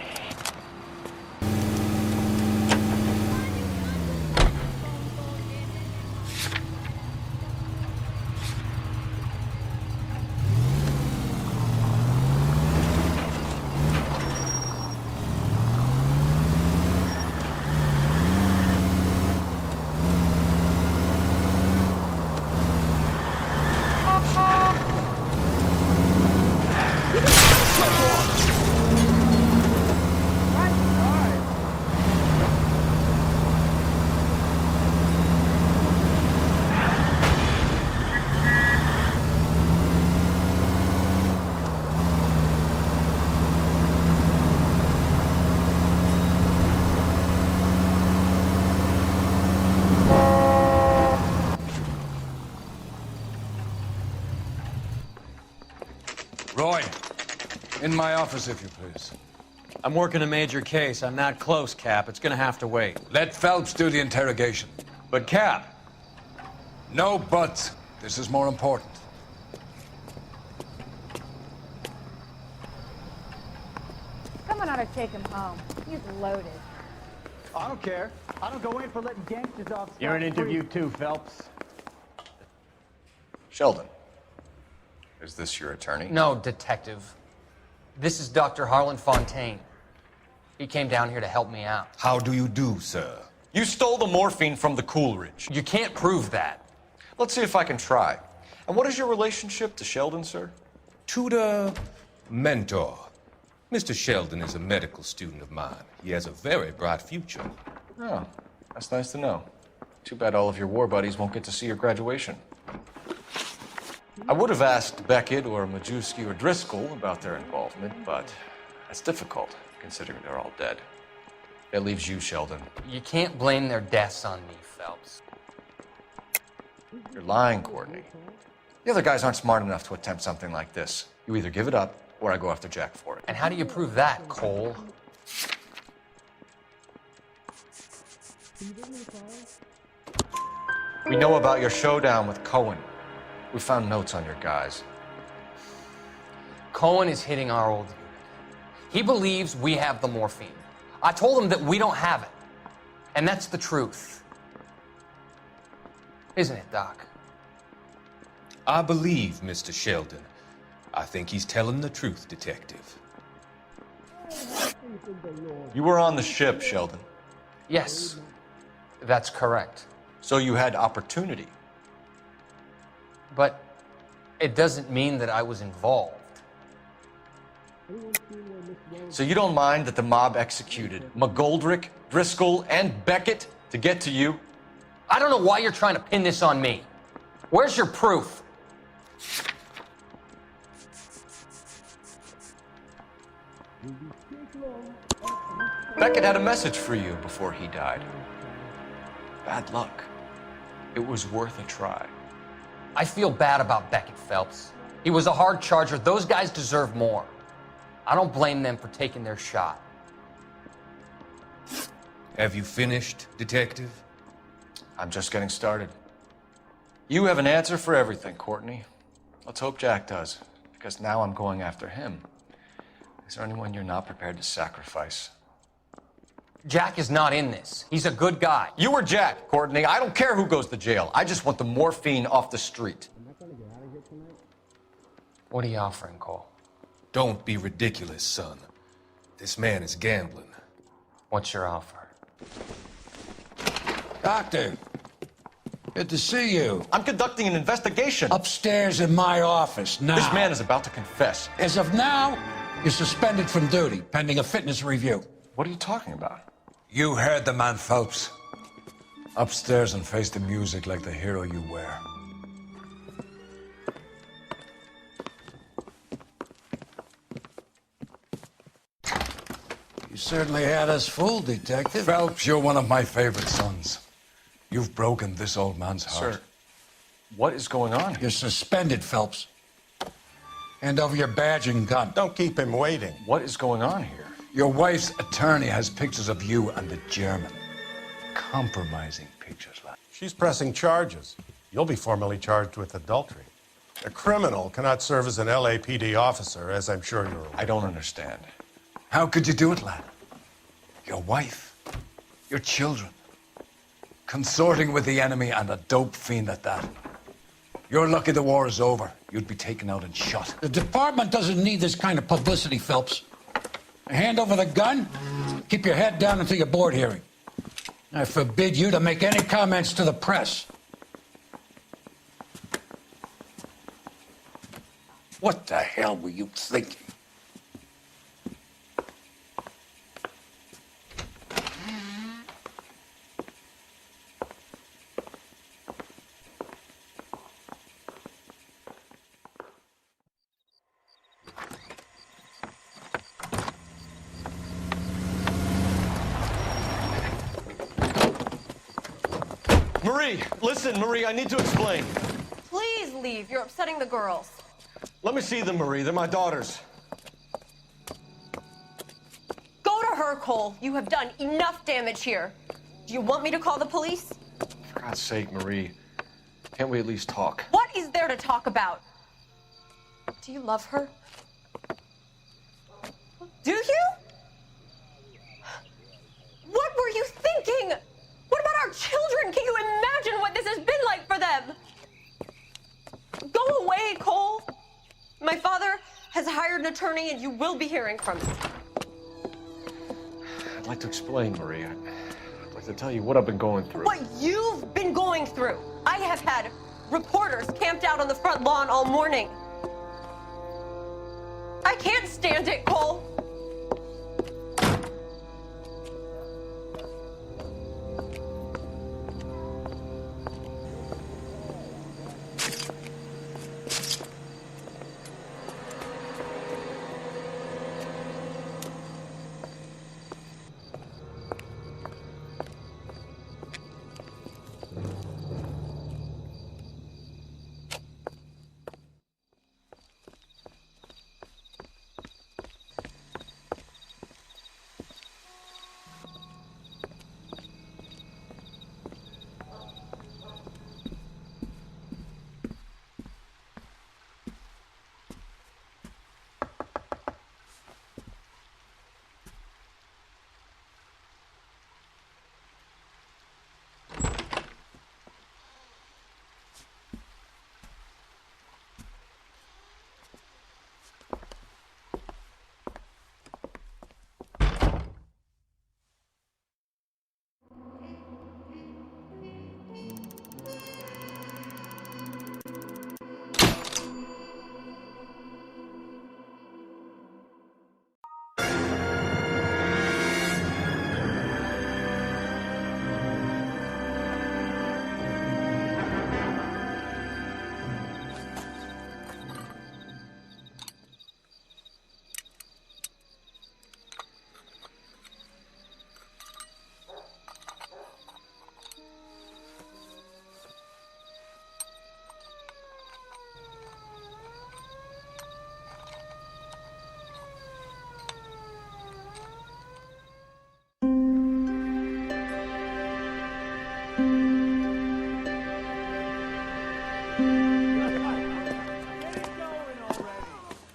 Roy, in my office, if you please. I'm working a major case. I'm not close, Cap. It's gonna have to wait. Let Phelps do the interrogation. But, Cap. No buts. This is more important. want to take him home. He's loaded. I don't care. I don't go in for letting gangsters off. You're an interview too, Phelps. Sheldon, is this your attorney? No, detective. This is Dr. Harlan Fontaine. He came down here to help me out. How do you do, sir? You stole the morphine from the Coolidge. You can't prove that. Let's see if I can try. And what is your relationship to Sheldon, sir? Tutor, mentor. Mr. Sheldon is a medical student of mine. He has a very bright future. Oh, that's nice to know. Too bad all of your war buddies won't get to see your graduation. I would have asked Beckett or Majewski or Driscoll about their involvement, but that's difficult, considering they're all dead. That leaves you, Sheldon. You can't blame their deaths on me, Phelps. You're lying, Courtney. The other guys aren't smart enough to attempt something like this. You either give it up, or I go after Jack for it. And how do you prove that, Cole? We know about your showdown with Cohen. We found notes on your guys. Cohen is hitting our old unit. He believes we have the morphine. I told him that we don't have it. And that's the truth. Isn't it, Doc? I believe Mr. Sheldon. I think he's telling the truth, Detective. You were on the ship, Sheldon. Yes, that's correct. So you had opportunity. But it doesn't mean that I was involved. So you don't mind that the mob executed McGoldrick, Driscoll, and Beckett to get to you? I don't know why you're trying to pin this on me. Where's your proof? Beckett had a message for you before he died. Bad luck. It was worth a try. I feel bad about Beckett, Phelps. He was a hard charger. Those guys deserve more. I don't blame them for taking their shot. Have you finished, Detective? I'm just getting started. You have an answer for everything, Courtney. Let's hope Jack does, because now I'm going after him. Is there anyone you're not prepared to sacrifice? Jack is not in this. He's a good guy. You were Jack, Courtney. I don't care who goes to jail. I just want the morphine off the street. What are you offering, Cole? Don't be ridiculous, son. This man is gambling. What's your offer? Doctor, good to see you. I'm conducting an investigation. Upstairs in my office now. This man is about to confess. As of now, you're suspended from duty, pending a fitness review. What are you talking about? You heard the man, Phelps. Upstairs and face the music like the hero you were. You certainly had us fooled, Detective. Phelps, you're one of my favorite sons. You've broken this old man's heart. Sir, what is going on here? You're suspended, Phelps. Hand over your badge and gun. Don't keep him waiting. What is going on here? Your wife's attorney has pictures of you and the German. Compromising pictures, lad. She's pressing charges. You'll be formally charged with adultery. A criminal cannot serve as an LAPD officer, as I'm sure you're aware. I don't understand. How could you do it, lad? Your wife, your children, consorting with the enemy and a dope fiend at that. You're lucky the war is over. You'd be taken out and shot. The department doesn't need this kind of publicity, Phelps. Hand over the gun, keep your head down until your board hearing. I forbid you to make any comments to the press. What the hell were you thinking? Marie, listen, Marie, I need to explain. Please leave. You're upsetting the girls. Let me see them, Marie. They're my daughters. Go to her, Cole. You have done enough damage here. Do you want me to call the police? For God's sake, Marie, can't we at least talk? What is there to talk about? Do you love her? Do you? thinking? What about our children? Can you imagine what this has been like for them? Go away, Cole. My father has hired an attorney, and you will be hearing from him. I'd like to explain, Marie. I'd like to tell you what I've been going through. What you've been going through. I have had reporters camped out on the front lawn all morning. I can't stand it, Cole.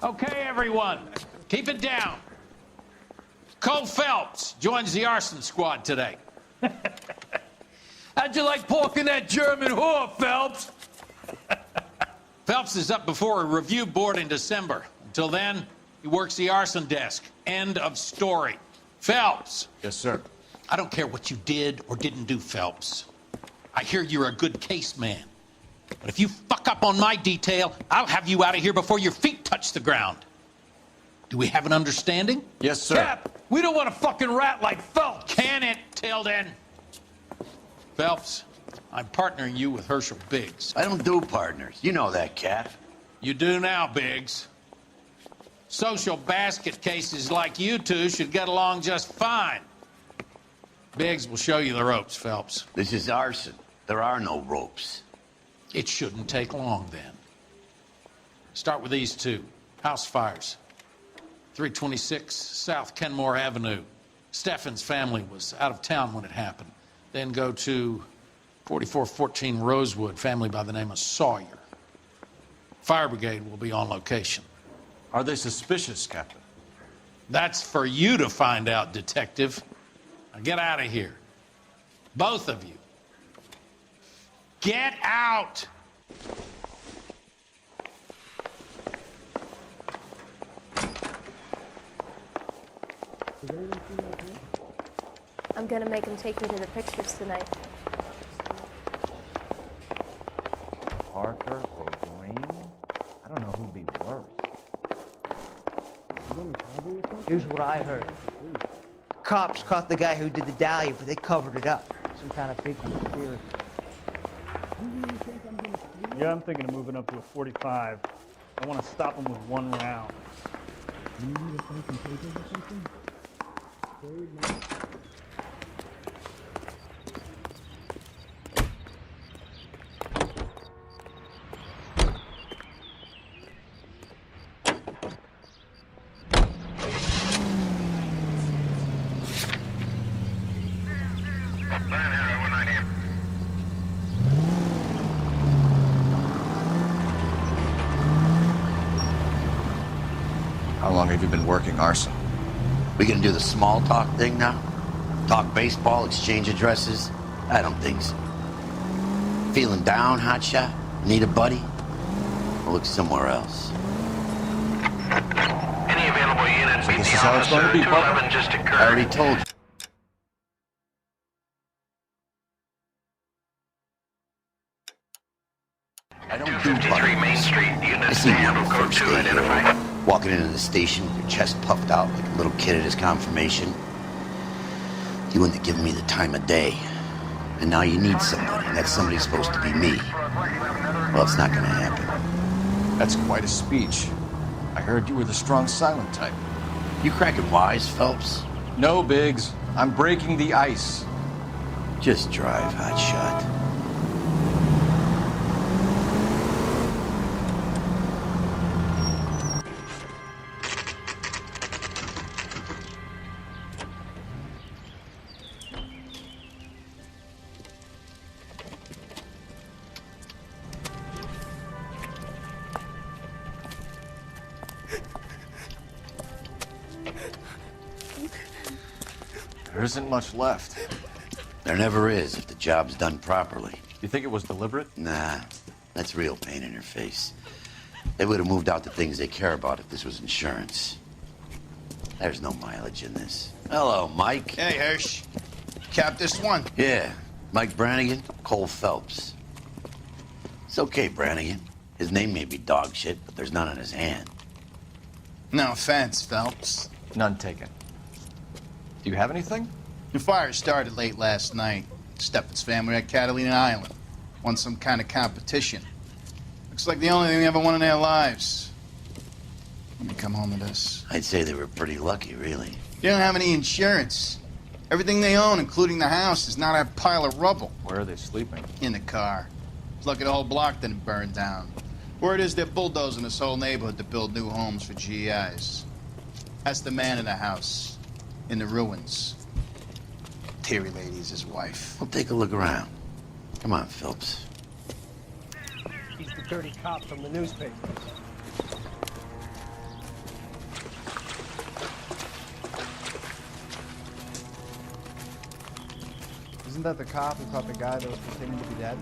Okay, everyone, keep it down. Cole Phelps joins the arson squad today. How'd you like porking that German whore, Phelps? Phelps is up before a review board in December. Until then, he works the arson desk. End of story. Phelps. Yes, sir. I don't care what you did or didn't do, Phelps. I hear you're a good case man. But if you fuck up on my detail, I'll have you out of here before your feet touch the ground. Do we have an understanding? Yes, sir. Cap, we don't want a fucking rat like Phelps. Can it, Tilden? Phelps, I'm partnering you with Herschel Biggs. I don't do partners. You know that, Cap. You do now, Biggs. Social basket cases like you two should get along just fine. Biggs will show you the ropes, Phelps. This is arson. There are no ropes. It shouldn't take long, then. Start with these two. House fires. 326 South Kenmore Avenue. Steffen's family was out of town when it happened. Then go to 4414 Rosewood, family by the name of Sawyer. Fire brigade will be on location. Are they suspicious, Captain? That's for you to find out, Detective. Now get out of here. Both of you. Get out! I'm gonna make him take me to the pictures tonight. Parker or Green? I don't know who'd be worse. Here's what I heard. Cops caught the guy who did the dahlia, but they covered it up. Some kind of fake conspiracy. Yeah, I'm thinking of moving up to a 45. I want to stop him with one round. You need to play some papers or something? How long have you been working arson? We gonna do the small talk thing now? Talk baseball, exchange addresses? I don't think so. Feeling down, hotshot? Need a buddy? Well, look somewhere else. Any available units? This is how it's going to be, partner. 211 just occurred. I already told you. I don't do 253 Main Street. I Units seen to handle one code first 2 day identify. here, walking into the station with your chest puffed out like a little kid at his confirmation. You wouldn't have given me the time of day. And now you need somebody, and that somebody's supposed to be me. Well, it's not gonna happen. That's quite a speech. I heard you were the strong silent type. You cracking wise, Phelps? No, Biggs. I'm breaking the ice. Just drive, hotshot. There isn't much left. There never is if the job's done properly. You think it was deliberate? Nah, that's real pain in your face. They would have moved out the things they care about if this was insurance. There's no mileage in this. Hello, Mike. Hey, Hirsch. Cap this one. Yeah, Mike Brannigan, Cole Phelps. It's okay, Brannigan. His name may be dog shit, but there's none on his hand. No offense, Phelps. None taken. Do you have anything? The fire started late last night. Steffen's family at Catalina Island. Won some kind of competition. Looks like the only thing they ever won in their lives. Let me come home to this. I'd say they were pretty lucky, really. You don't have any insurance. Everything they own, including the house, is not a pile of rubble. Where are they sleeping? In the car. It's lucky the whole block didn't burn down. Word is they're bulldozing this whole neighborhood to build new homes for GIs. That's the man in the house. In the ruins. Terry lady's his wife. We'll take a look around. Come on, Phelps. He's the dirty cop from the newspaper. Isn't that the cop who caught the guy that was pretending to be dead?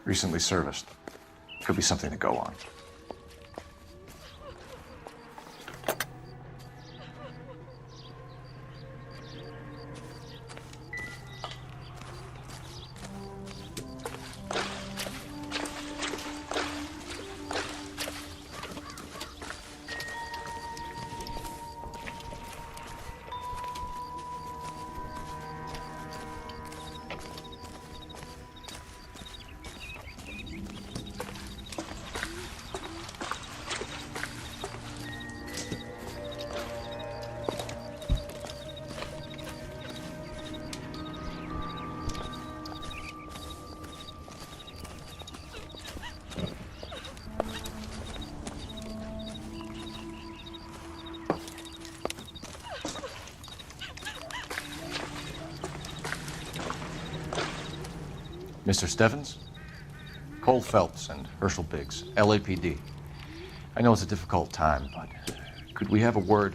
Recently serviced. Could be something to go on. Mr. Steffens? Cole Phelps and Herschel Biggs, LAPD. I know it's a difficult time, but could we have a word?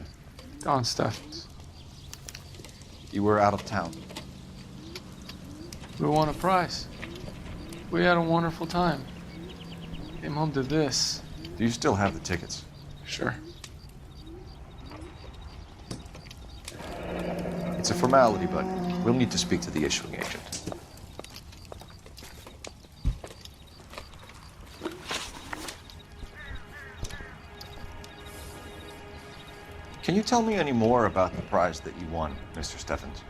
Don Steffens. You were out of town. We won a prize. We had a wonderful time. Came home to this. Do you still have the tickets? Sure. It's a formality, but we'll need to speak to the issuing agent. Can you tell me any more about the prize that you won, Mr. Steffens?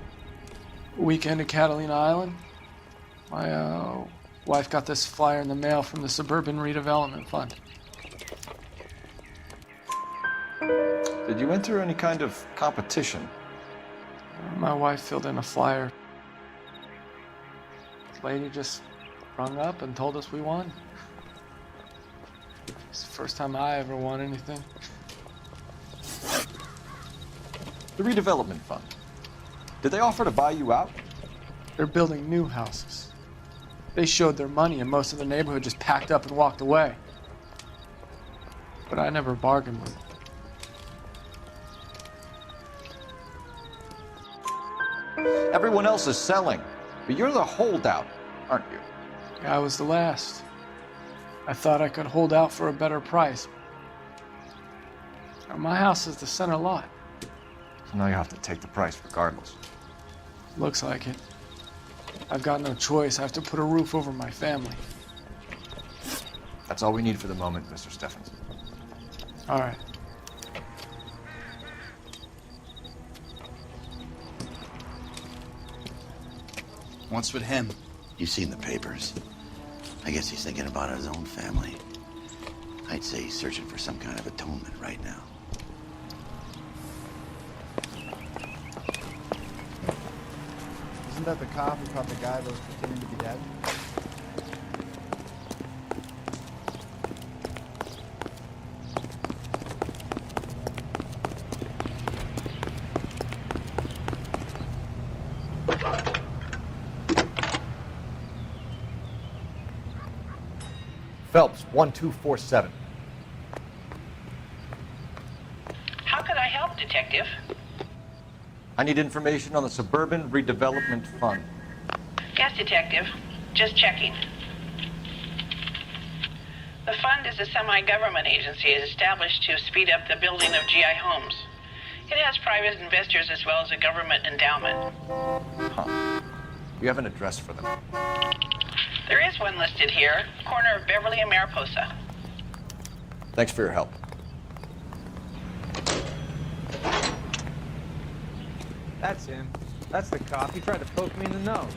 Weekend at Catalina Island. My wife got this flyer in the mail from the Suburban Redevelopment Fund. Did you enter any kind of competition? My wife filled in a flyer. This lady just rung up and told us we won. It's the first time I ever won anything. The redevelopment fund. Did they offer to buy you out? They're building new houses. They showed their money and most of the neighborhood just packed up and walked away. But I never bargained with them. Everyone else is selling, but you're the holdout, aren't you? I was the last. I thought I could hold out for a better price. My house is the center lot. So now you have to take the price regardless. Looks like it. I've got no choice. I have to put a roof over my family. That's all we need for the moment, Mr. Steffens. All right. What's with him? You've seen the papers. I guess he's thinking about his own family. I'd say he's searching for some kind of atonement right now. Isn't that the cop who caught the guy that was pretending to be dead? Phelps, 1247. How could I help, Detective? I need information on the Suburban Redevelopment Fund. Yes, Detective. Just checking. The fund is a semi-government agency established to speed up the building of GI homes. It has private investors as well as a government endowment. Huh. You have an address for them? There is one listed here, corner of Beverly and Mariposa. Thanks for your help. That's him. That's the cop. He tried to poke me in the nose.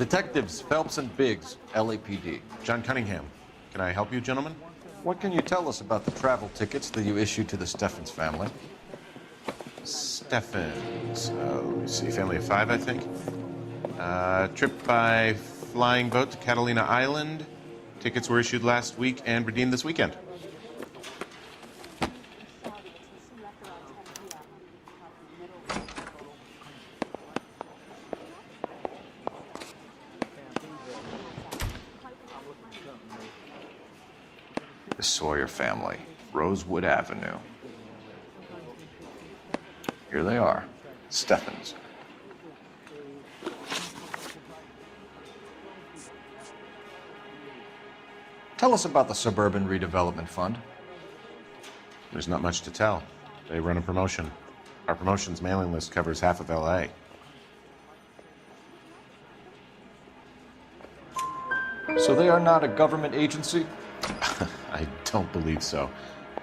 Detectives Phelps and Biggs, LAPD. John Cunningham. Can I help you, gentlemen? What can you tell us about the travel tickets that you issued to the Steffens family? Steffens. Let me see. Family of 5, I think. Trip by flying boat to Catalina Island. Tickets were issued last week and redeemed this weekend. The Sawyer family, Rosewood Avenue. Here they are, Steffens. Tell us about the Suburban Redevelopment Fund. There's not much to tell. They run a promotion. Our promotion's mailing list covers half of LA. So they are not a government agency? I don't believe so.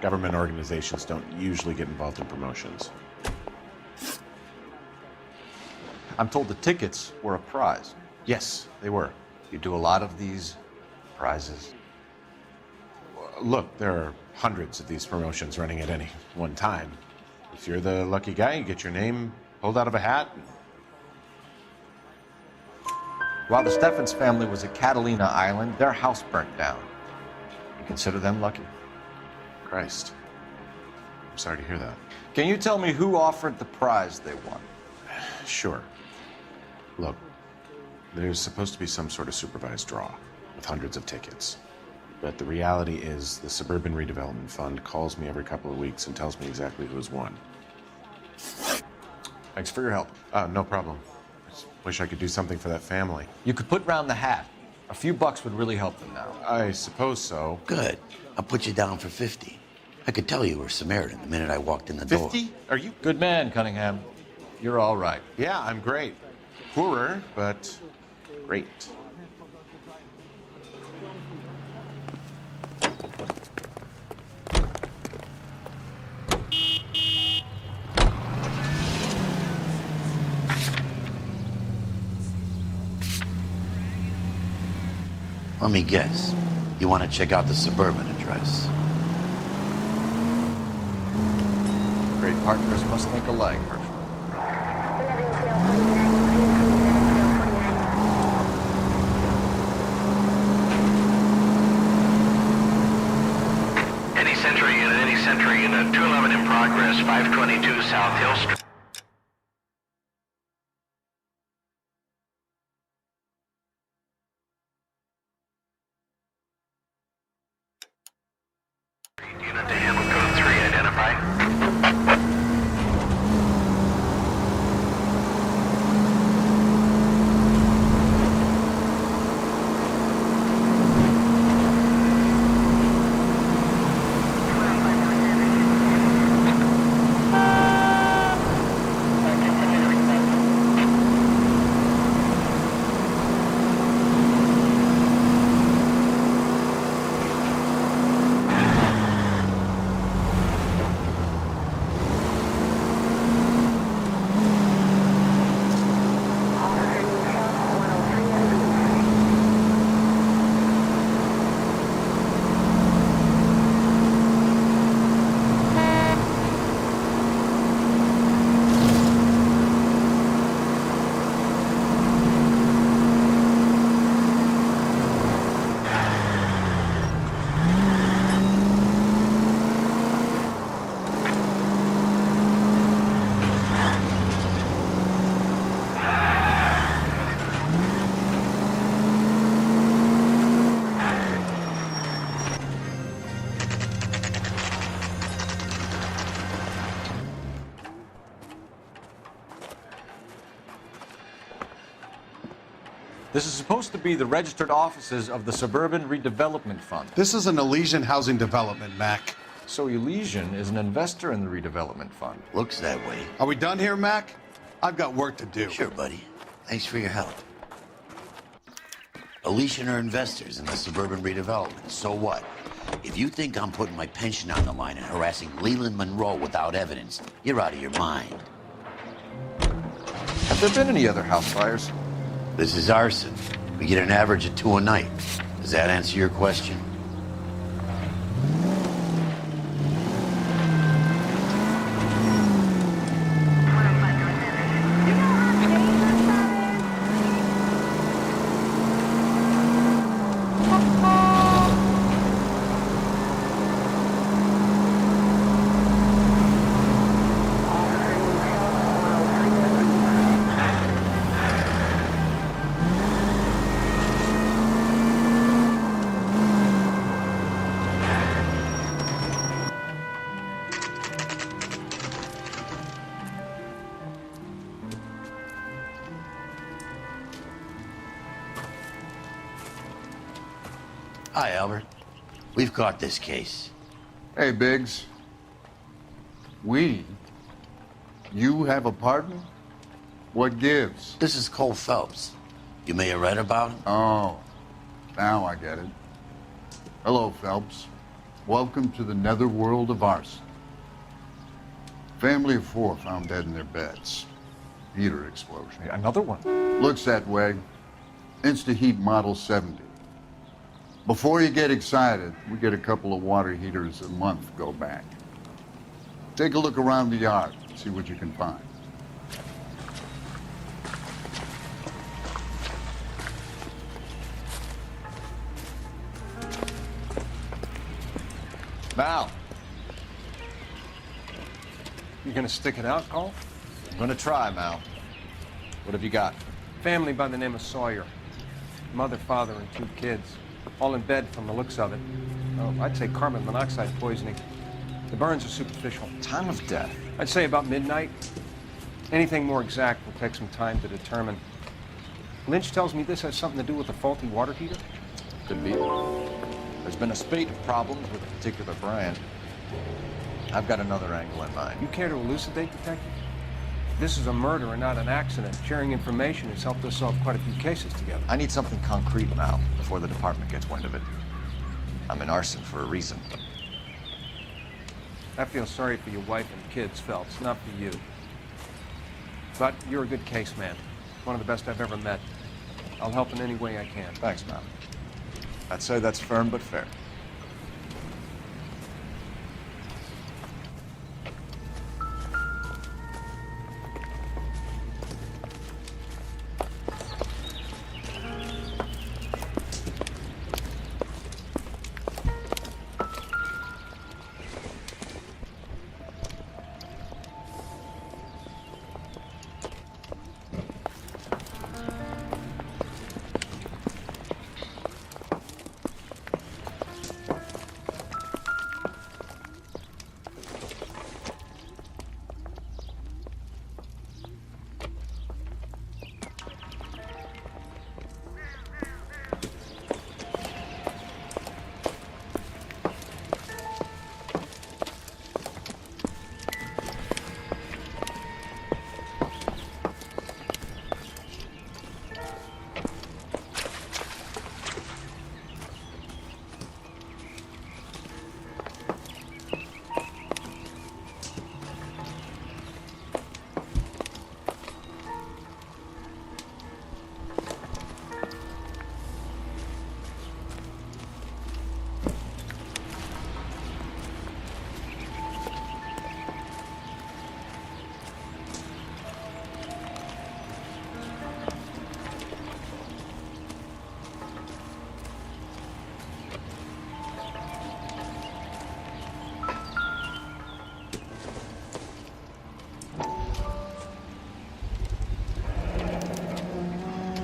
Government organizations don't usually get involved in promotions. I'm told the tickets were a prize. Yes, they were. You do a lot of these prizes? Look, there are hundreds of these promotions running at any one time. If you're the lucky guy, you get your name pulled out of a hat. While the Steffens family was at Catalina Island, their house burnt down. You consider them lucky? Christ. I'm sorry to hear that. Can you tell me who offered the prize they won? Sure. Look, there's supposed to be some sort of supervised draw with hundreds of tickets. But the reality is the Suburban Redevelopment Fund calls me every couple of weeks and tells me exactly who's won. Thanks for your help. No problem. I just wish I could do something for that family. You could put round the hat. A few bucks would really help them now. I suppose so. Good. I'll put you down for 50. I could tell you were Samaritan the minute I walked in the door. 50? Are you? Good man, Cunningham. You're all right. Yeah, I'm great. Poorer, but great. Let me guess. You want to check out the Suburban address? Great partners must think alike, Herschel. Any Sentry unit, 211 in progress, 522 South Hill Street. Unit to handle code 3, identify. This is supposed to be the registered offices of the Suburban Redevelopment Fund. This is an Elysian housing development, Mac. So Elysian is an investor in the redevelopment fund. Looks that way. Are we done here, Mac? I've got work to do. Sure, buddy. Thanks for your help. Elysian are investors in the Suburban Redevelopment. So what? If you think I'm putting my pension on the line and harassing Leland Monroe without evidence, you're out of your mind. Have there been any other house fires? This is arson. We get an average of 2 a night. Does that answer your question? Hi, Albert. We've caught this case. Hey, Biggs. You have a partner? What gives? This is Cole Phelps. You may have read about him. Oh, now I get it. Hello, Phelps. Welcome to the netherworld of arson. Family of 4 found dead in their beds. Heater explosion. Hey, another one? Looks that way. Insta-Heat Model 70. Before you get excited, we get a couple of water heaters a month go back. Take a look around the yard, see what you can find. Val. You gonna stick it out, Cole? I'm gonna try, Mal. What have you got? Family by the name of Sawyer. Mother, father, and 2 kids. All in bed from the looks of it. Oh, I'd say carbon monoxide poisoning. The burns are superficial. Time of death? I'd say about midnight. Anything more exact will take some time to determine. Lynch tells me this has something to do with a faulty water heater. Could be. There's been a spate of problems with a particular brand. I've got another angle in mind. You care to elucidate, Detective? This is a murder and not an accident. Sharing information has helped us solve quite a few cases together. I need something concrete, Mal, before the department gets wind of it. I'm in arson for a reason. I feel sorry for your wife and kids, Phelps, not for you. But you're a good case man. One of the best I've ever met. I'll help in any way I can. Thanks, Mal. I'd say that's firm but fair.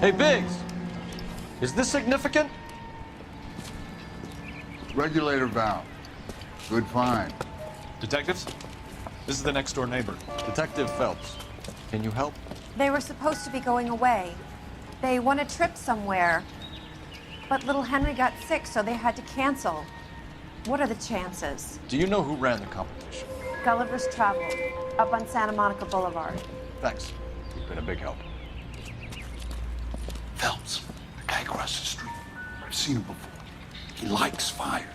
Hey, Biggs. Is this significant? Regulator valve. Good find. Detectives, this is the next door neighbor. Detective Phelps, can you help? They were supposed to be going away. They won a trip somewhere. But little Henry got sick, so they had to cancel. What are the chances? Do you know who ran the competition? Gulliver's Travel, up on Santa Monica Boulevard. Thanks. You've been a big help. Phelps, the guy across the street. I've seen him before. He likes fire.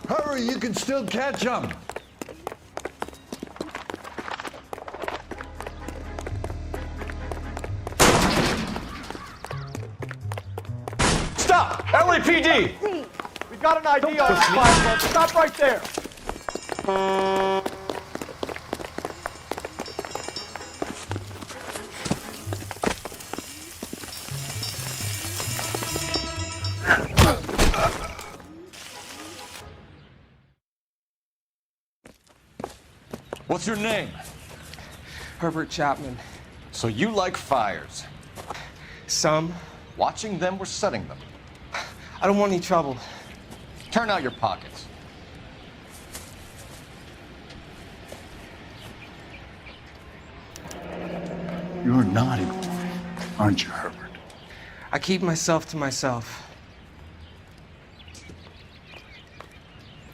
Hurry, you can still catch him. LAPD! We got an ID on this fire, bro. Stop right there. What's your name? Herbert Chapman. So you like fires? Some. Watching them or setting them? I don't want any trouble. Turn out your pockets. You're a naughty boy, aren't you, Herbert? I keep myself to myself.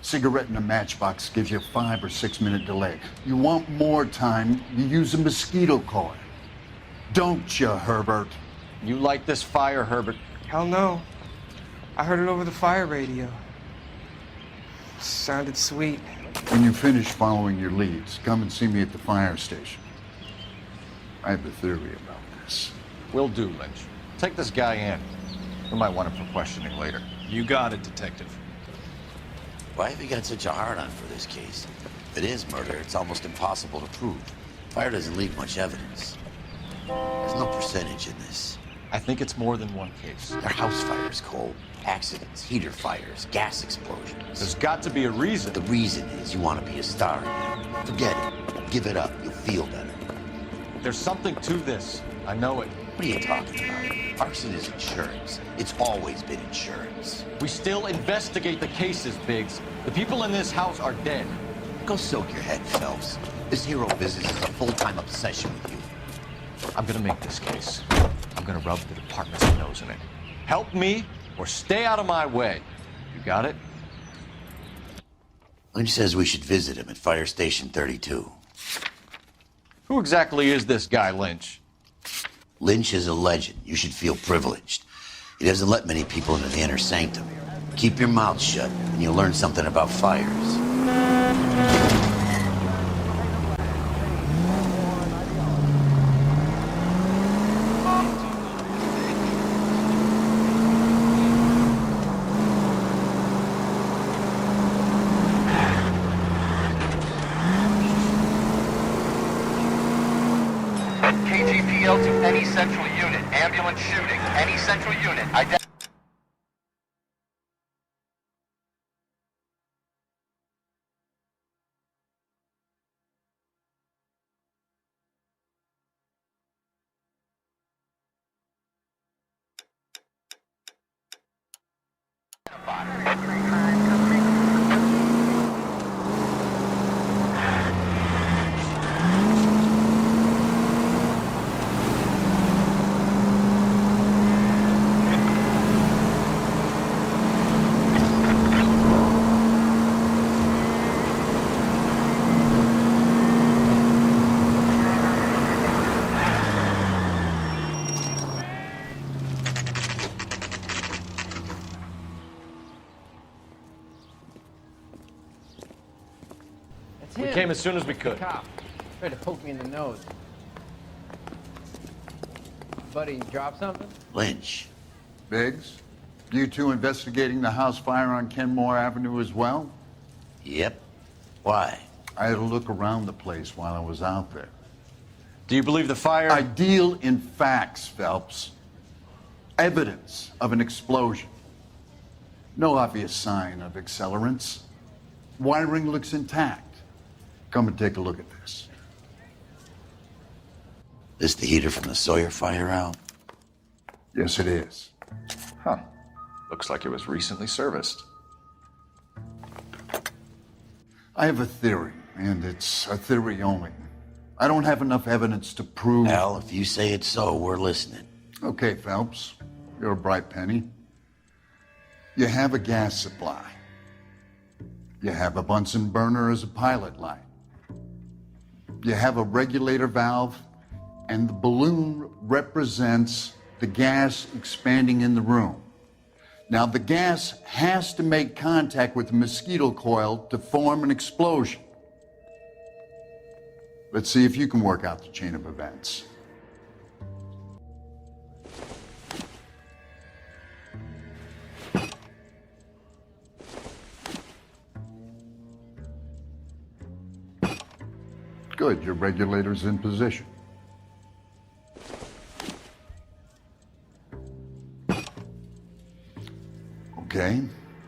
Cigarette in a matchbox gives you a 5 or 6 minute delay. You want more time, you use a mosquito coil. Don't you, Herbert? You like this fire, Herbert? Hell no. I heard it over the fire radio. Sounded sweet. When you finish following your leads, come and see me at the fire station. I have a theory about this. Will do, Lynch. Take this guy in. We might want him for questioning later. You got it, Detective. Why have you got such a hard-on for this case? If it is murder, it's almost impossible to prove. Fire doesn't leave much evidence. There's no percentage in this. I think it's more than one case. They're house fires, Cole. Accidents, heater fires, gas explosions. There's got to be a reason. The reason is you want to be a star. Forget it. Give it up. You'll feel better. There's something to this. I know it. What are you talking about? Arson is insurance. It's always been insurance. We still investigate the cases, Biggs. The people in this house are dead. Go soak your head, Phelps. This hero business is a full-time obsession with you. I'm gonna make this case. I'm gonna rub the department's nose in it. Help me or stay out of my way. You got it? Lynch says we should visit him at Fire Station 32. Who exactly is this guy, Lynch? Lynch is a legend. You should feel privileged. He doesn't let many people into the inner sanctum. Keep your mouth shut, and you'll learn something about fires. KGPL to any central unit. Ambulance shooting. Any central unit. We came as soon as we could. Cop tried to poke me in the nose. Buddy, you drop something? Lynch. Biggs, you two investigating the house fire on Kenmore Avenue as well? Yep. Why? I had a look around the place while I was out there. Do you believe the fire? I deal in facts, Phelps. Evidence of an explosion. No obvious sign of accelerants. Wiring looks intact. Come and take a look at this. This the heater from the Sawyer fire, Al? Yes, it is. Huh. Looks like it was recently serviced. I have a theory, and it's a theory only. I don't have enough evidence to prove... Al, if you say it's so, we're listening. Okay, Phelps. You're a bright penny. You have a gas supply. You have a Bunsen burner as a pilot light. You have a regulator valve, and the balloon represents the gas expanding in the room. Now, the gas has to make contact with the mosquito coil to form an explosion. Let's see if you can work out the chain of events. Good, your regulator's in position. Okay,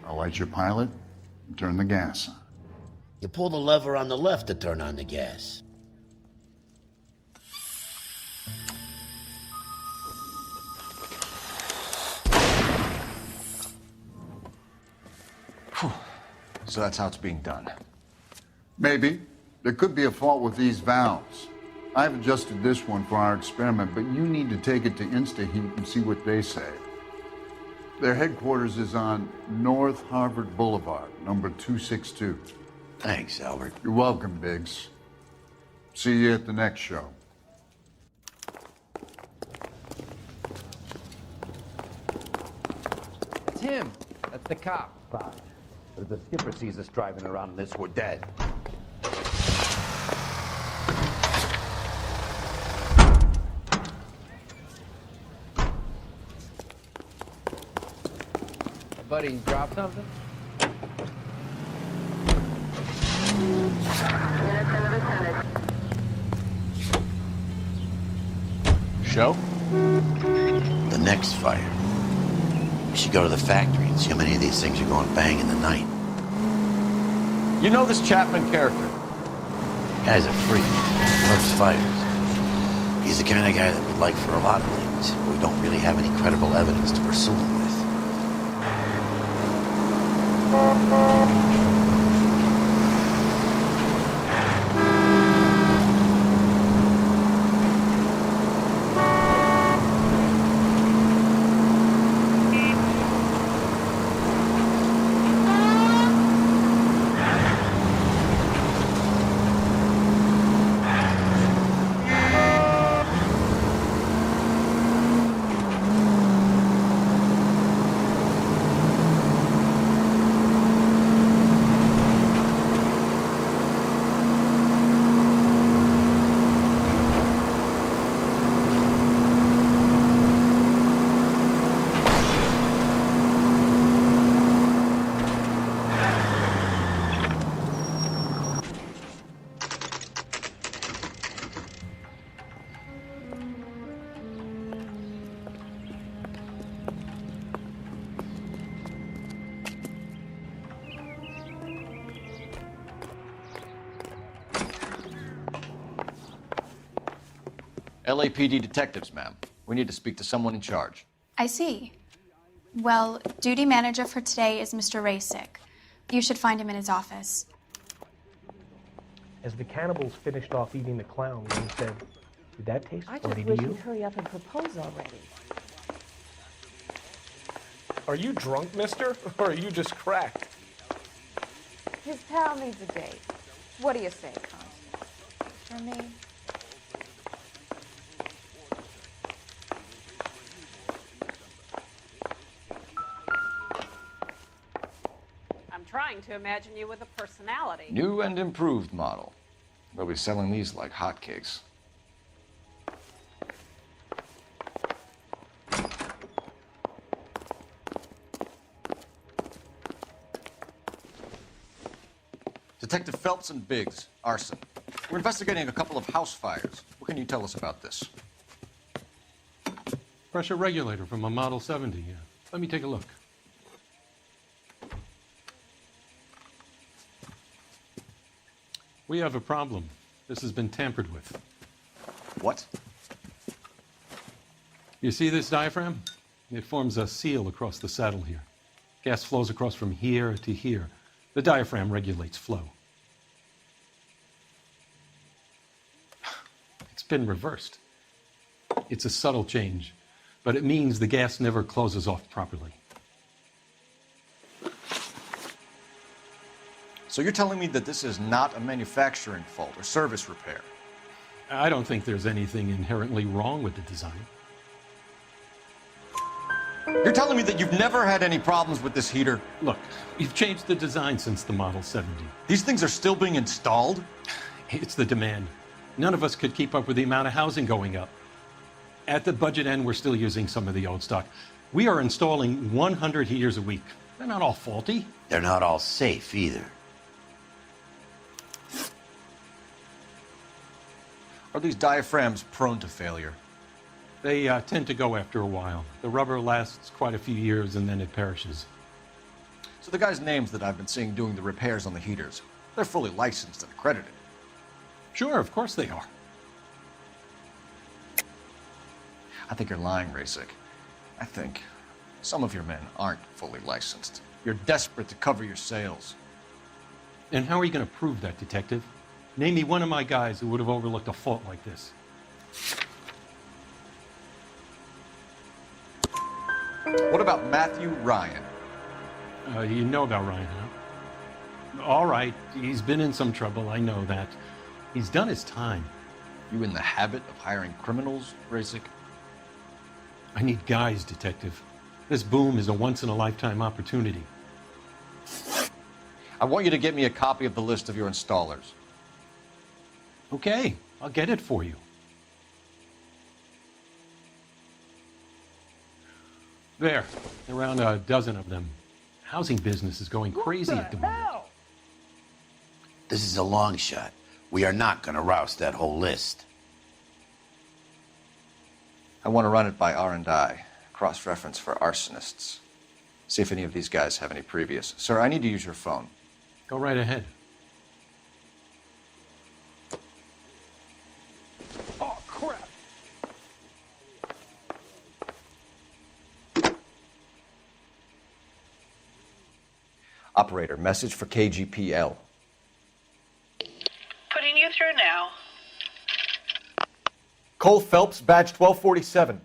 I'll light your pilot and turn the gas on. You pull the lever on the left to turn on the gas. So that's how it's being done. Maybe. There could be a fault with these valves. I've adjusted this one for our experiment, but you need to take it to InstaHeat and see what they say. Their headquarters is on North Harvard Boulevard, number 262. Thanks, Albert. You're welcome, Biggs. See you at the next show. It's him. That's the cop. Fine. But if the skipper sees us driving around in this, we're dead. Buddy, drop something? Show? The next fire. We should go to the factory and see how many of these things are going bang in the night. You know this Chapman character? Guy's a freak. Loves fires. He's the kind of guy that we'd like for a lot of things, but we don't really have any credible evidence to pursue him with. LAPD detectives, ma'am. We need to speak to someone in charge. I see. Well, duty manager for today is Mr. Rasick. You should find him in his office. As the cannibals finished off eating the clown, Lynn said, "Did that taste I funny just to wish you?" you'd hurry up and propose already. Are you drunk, mister? Or are you just cracked? His pal needs a date. What do you say, Constance? For me? I'm trying to imagine you with a personality. New and improved model. They'll be selling these like hotcakes. Detective Phelps and Biggs, arson. We're investigating a couple of house fires. What can you tell us about this? Pressure regulator from a Model 70. Let me take a look. We have a problem. This has been tampered with. What? You see this diaphragm? It forms a seal across the saddle here. Gas flows across from here to here. The diaphragm regulates flow. It's been reversed. It's a subtle change, but it means the gas never closes off properly. So you're telling me that this is not a manufacturing fault or service repair? I don't think there's anything inherently wrong with the design. You're telling me that you've never had any problems with this heater? Look, we've changed the design since the Model 70. These things are still being installed? It's the demand. None of us could keep up with the amount of housing going up. At the budget end, we're still using some of the old stock. We are installing 100 heaters a week. They're not all faulty. They're not all safe either. Are these diaphragms prone to failure? They tend to go after a while. The rubber lasts quite a few years and then it perishes. So the guys' names that I've been seeing doing the repairs on the heaters, they're fully licensed and accredited. Sure, of course they are. I think you're lying, Rasik. I think some of your men aren't fully licensed. You're desperate to cover your sales. And how are you going to prove that, Detective? Name me one of my guys who would have overlooked a fault like this. What about Matthew Ryan? You know about Ryan, huh? All right, he's been in some trouble, I know that. He's done his time. You in the habit of hiring criminals, Rasik? I need guys, Detective. This boom is a once-in-a-lifetime opportunity. I want you to get me a copy of the list of your installers. Okay, I'll get it for you. There, around a dozen of them. Housing business is going crazy at the moment. This is a long shot. We are not going to roust that whole list. I want to run it by R&I, cross-reference for arsonists. See if any of these guys have any previous. Sir, I need to use your phone. Go right ahead. Oh, crap! Operator, message for KGPL. Putting you through now. Cole Phelps, badge 1247.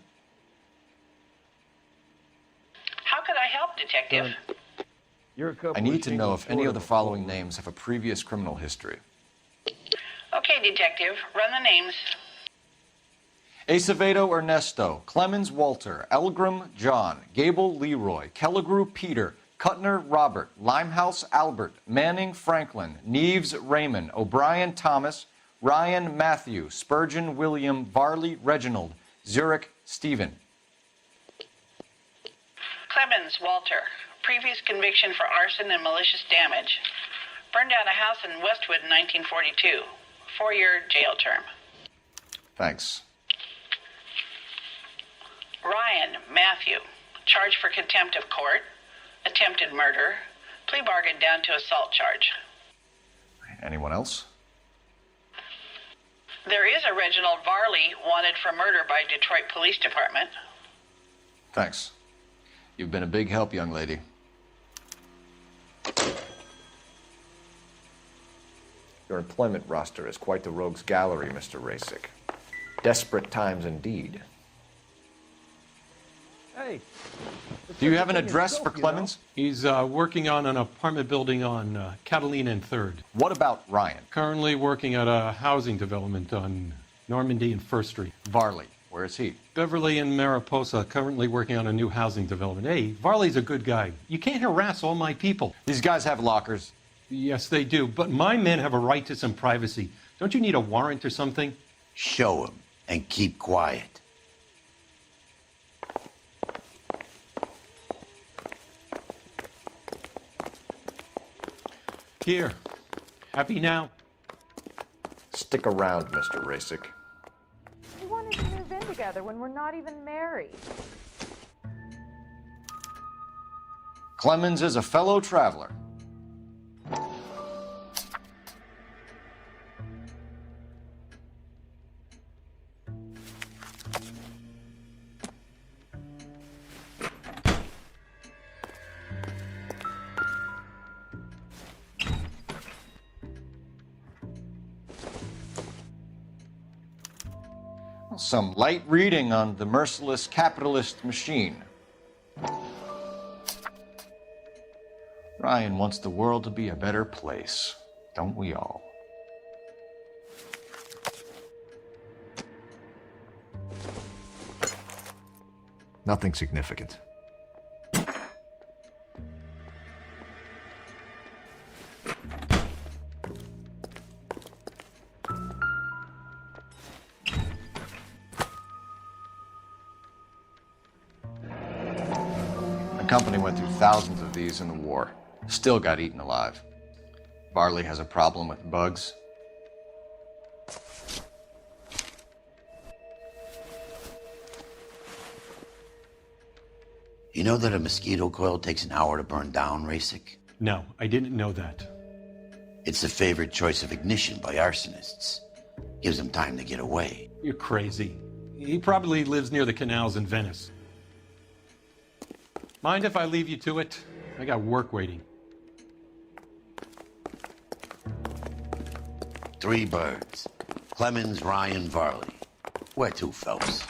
How could I help, Detective? I need to know if any of the following names have a previous criminal history. Okay, Detective. Run the names. Acevedo Ernesto, Clemens Walter, Elgram John, Gable Leroy, Kelligrew Peter, Kuttner Robert, Limehouse Albert, Manning Franklin, Neves Raymond, O'Brien Thomas, Ryan Matthew, Spurgeon William, Varley Reginald, Zurich Stephen. Clemens Walter. Previous conviction for arson and malicious damage. Burned down a house in Westwood in 1942. 4-year jail term. Thanks. Ryan Matthew. Charged for contempt of court. Attempted murder. Plea bargain down to assault charge. Anyone else? There is a Reginald Varley wanted for murder by Detroit Police Department. Thanks. You've been a big help, young lady. Your employment roster is quite the rogues gallery, Mr. Rasik. Desperate times indeed. Hey. Do you have an address for Clemens? He's working on an apartment building on Catalina and 3rd. What about Ryan? Currently working at a housing development on Normandy and 1st Street. Varley, where is he? Beverly and Mariposa, currently working on a new housing development. Hey, Varley's a good guy. You can't harass all my people. These guys have lockers. Yes, they do, but my men have a right to some privacy. Don't you need a warrant or something? Show him and keep quiet. Here. Happy now? Stick around, Mr. Rasik. We wanted to move in together when we're not even married. Clemens is a fellow traveler. Some light reading on the merciless capitalist machine. Ryan wants the world to be a better place, don't we all? Nothing significant. The company went through thousands of these in the war. Still got eaten alive. Varley has a problem with bugs. You know that a mosquito coil takes an hour to burn down, Rasic? No, I didn't know that. It's the favorite choice of ignition by arsonists. Gives them time to get away. You're crazy. He probably lives near the canals in Venice. Mind if I leave you to it? I got work waiting. 3 birds. Clemens, Ryan, Varley. Where to, Phelps?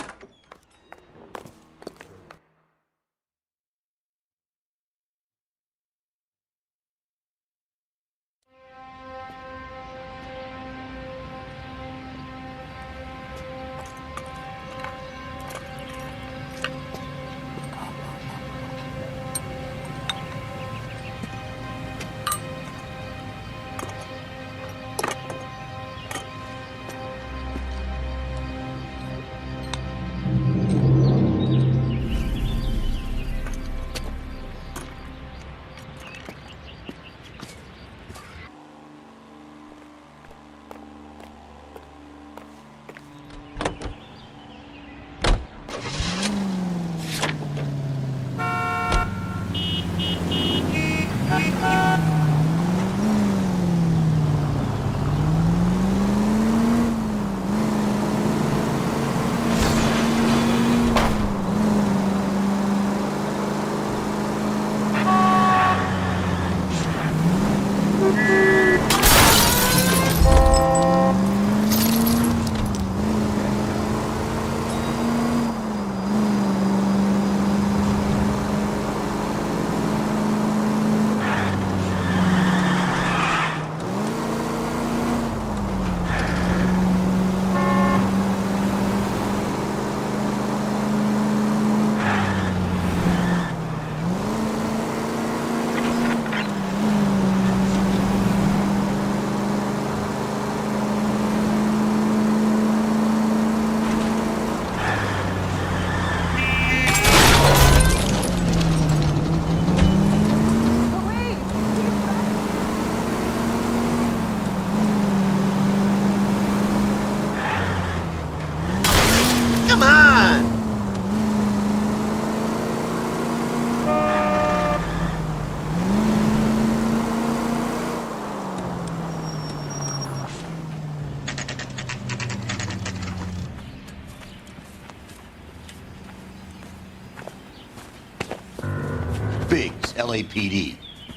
Biggs, LAPD.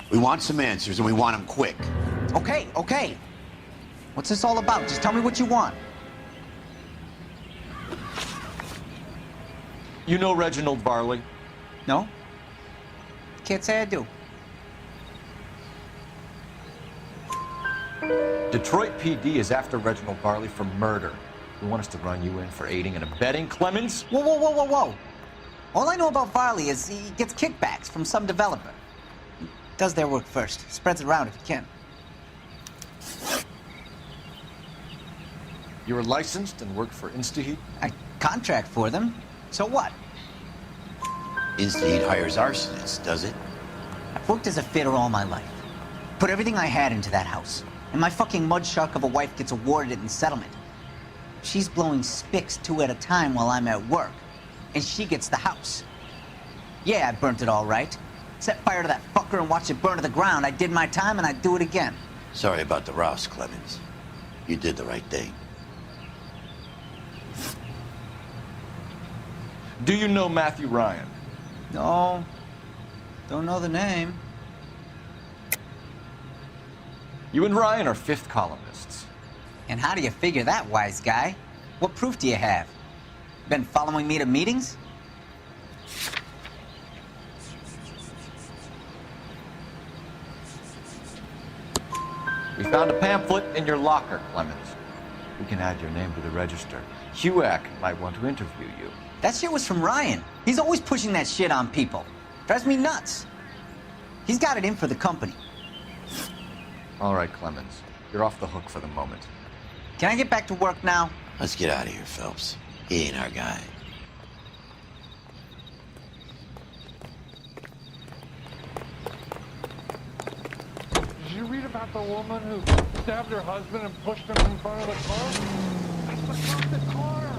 We want some answers, and we want them quick. Okay, okay. What's this all about? Just tell me what you want. You know Reginald Varley? No? Can't say I do. Detroit PD is after Reginald Varley for murder. We want us to run you in for aiding and abetting Clemens? Whoa, whoa, whoa, whoa, whoa. All I know about Varley is he gets kickbacks from some developer. He does their work first, spreads it around if he can. You were licensed and worked for InstaHeat? I contract for them. So what? InstaHeat hires arsonists, does it? I've worked as a fitter all my life. Put everything I had into that house. And my fucking mud shark of a wife gets awarded it in settlement. She's blowing spics 2 at a time while I'm at work. And she gets the house. Yeah, I burnt it all right. Set fire to that fucker and watched it burn to the ground. I did my time and I'd do it again. Sorry about the rouse, Clemens. You did the right thing. Do you know Matthew Ryan? No. Don't know the name. You and Ryan are fifth columnists. And how do you figure that, wise guy? What proof do you have? Been following me to meetings? We found a pamphlet in your locker, Clemens. We can add your name to the register. HUAC might want to interview you. That shit was from Ryan. He's always pushing that shit on people. Drives me nuts. He's got it in for the company. All right, Clemens. You're off the hook for the moment. Can I get back to work now? Let's get out of here, Phelps. He ain't our guy. Did you read about the woman who stabbed her husband and pushed him in front of the car? That's what got the car.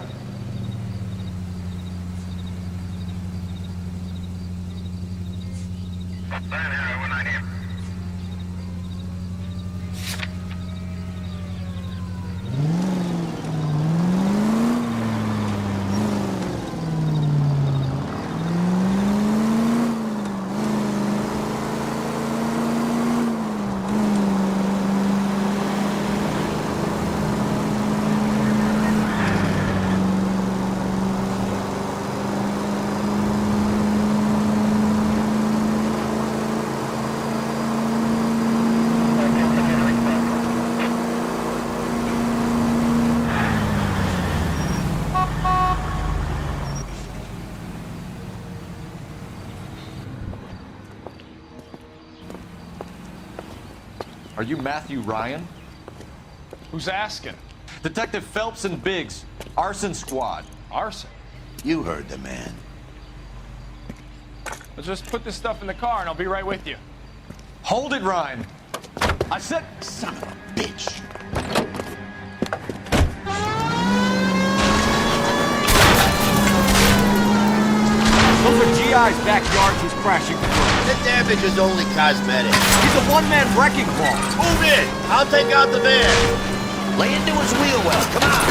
Are you Matthew Ryan? Who's asking? Detective Phelps and Biggs, arson squad. Arson? You heard the man. Let's just put this stuff in the car and I'll be right with you. Hold it, Ryan. I said, son of a bitch. Those are GI's backyards he's crashing through. The damage is only cosmetic. He's a one-man wrecking ball. Move in. I'll take out the van. Lay into his wheel well. Come on.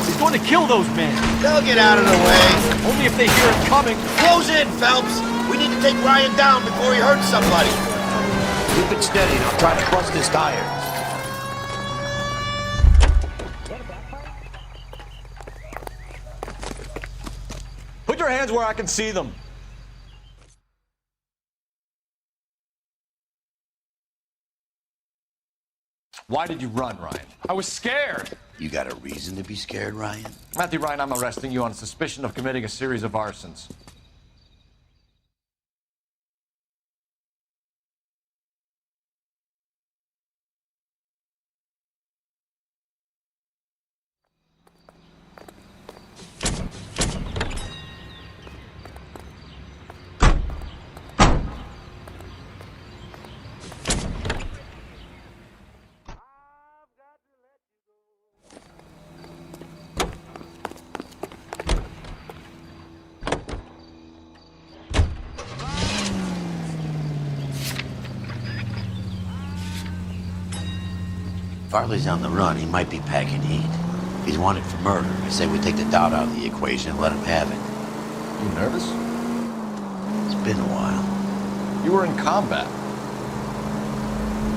He's going to kill those men. They'll get out of the way. Only if they hear it coming. Close in, Phelps. We need to take Ryan down before he hurts somebody. Keep it steady and I'll try to bust his tires. Put your hands where I can see them. Why did you run, Ryan? I was scared. You got a reason to be scared, Ryan? Matthew Ryan, I'm arresting you on suspicion of committing a series of arsons. Farley's on the run. He might be packing heat. If he's wanted for murder, I say we take the doubt out of the equation and let him have it. You nervous? It's been a while. You were in combat.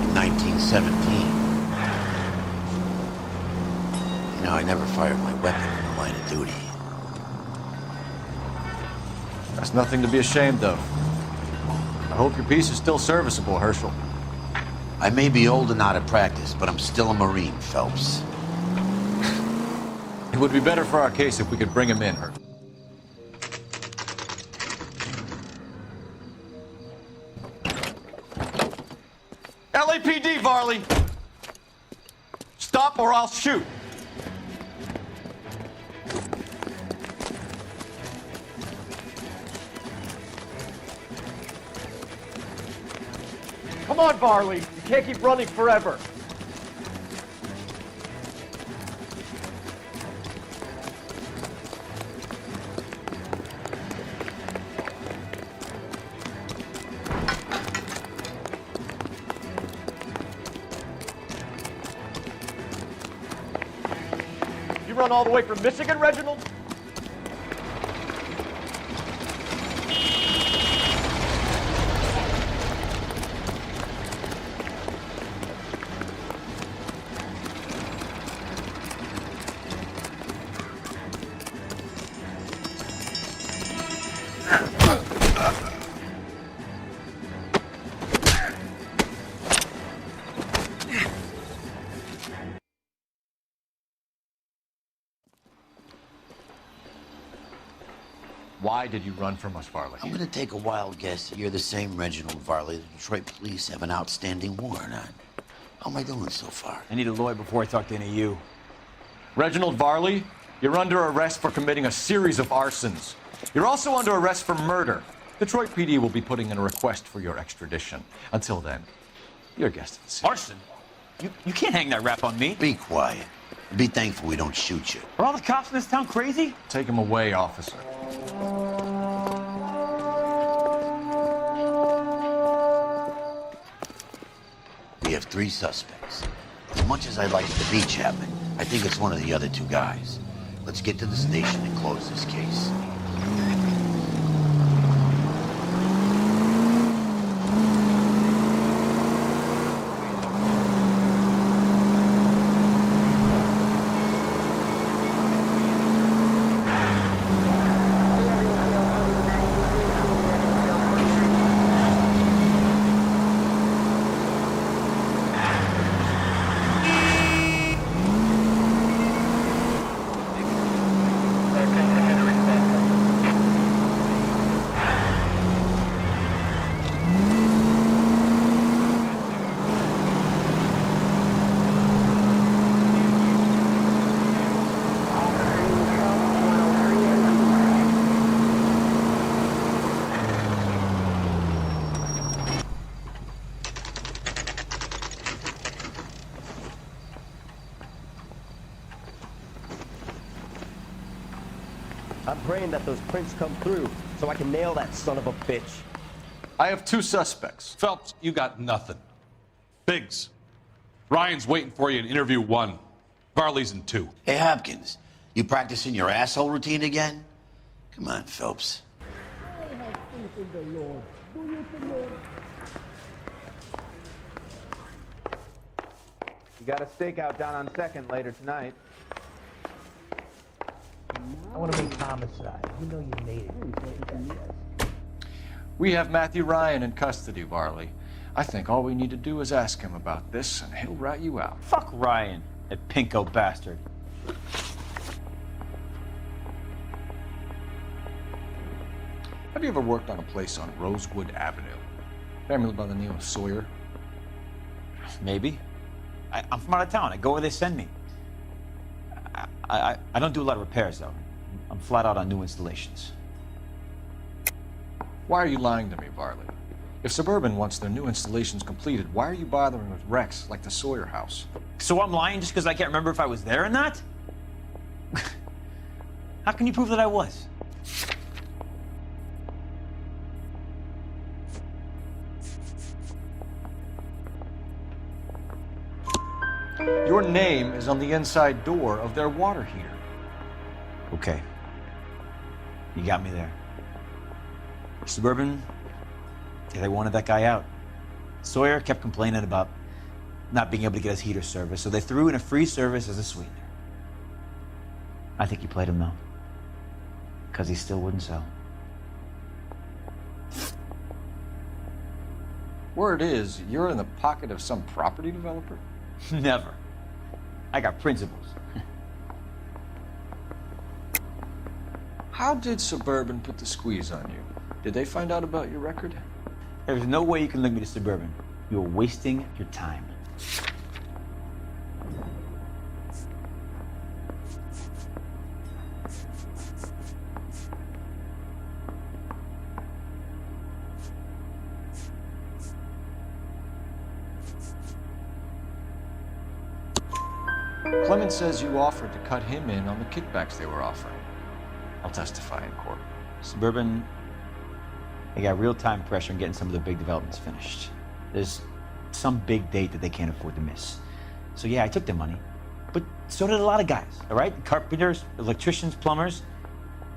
In 1917. You know, I never fired my weapon in the line of duty. That's nothing to be ashamed of. I hope your piece is still serviceable, Herschel. I may be old and out of practice, but I'm still a Marine, Phelps. It would be better for our case if we could bring him in, Herschel. LAPD, Varley! Stop or I'll shoot! Come on, Varley. You can't keep running forever. You run all the way from Michigan, Reginald? Why did you run from us, Varley? I'm gonna take a wild guess that you're the same Reginald Varley the Detroit police have an outstanding warrant on. How am I doing so far? I need a lawyer before I talk to any of you. Reginald Varley, you're under arrest for committing a series of arsons. You're also under arrest for murder. Detroit PD will be putting in a request for your extradition. Until then, you're guest at the scene. Arson? You can't hang that rap on me. Be quiet. Be thankful we don't shoot you. Are all the cops in this town crazy? Take him away, officer. We have 3 suspects. As much as I'd like it to be Chapman, I think it's one of the other 2 guys. Let's get to the station and close this case. I'm praying that those prints come through so I can nail that son of a bitch. I have 2 suspects. Phelps, you got nothing. Biggs, Ryan's waiting for you in interview 1. Varley's in 2. Hey, Hopkins, you practicing your asshole routine again? Come on, Phelps. You got a stakeout down on 2nd later tonight. I want to make homicide. You know you made it. We have Matthew Ryan in custody, Varley. I think all we need to do is ask him about this, and he'll rat you out. Fuck Ryan, that pinko bastard. Have you ever worked on a place on Rosewood Avenue? Family by the name of Sawyer? Maybe. I'm from out of town. I go where they send me. I don't do a lot of repairs, though. I'm flat out on new installations. Why are you lying to me, Varley? If Suburban wants their new installations completed, why are you bothering with wrecks like the Sawyer house? So I'm lying just because I can't remember if I was there or not? How can you prove that I was? Your name is on the inside door of their water heater. Okay. You got me there. Suburban, they wanted that guy out. Sawyer kept complaining about not being able to get his heater service, so they threw in a free service as a sweetener. I think he played him, though, because he still wouldn't sell. Word is, you're in the pocket of some property developer? Never. I got principles. How did Suburban put the squeeze on you? Did they find out about your record? There's no way you can link me to Suburban. You're wasting your time. Clement says you offered to cut him in on the kickbacks they were offering. I'll testify in court. Suburban, they got real time pressure on getting some of the big developments finished. There's some big date that they can't afford to miss. So yeah, I took their money, but so did a lot of guys, all right? Carpenters, electricians, plumbers.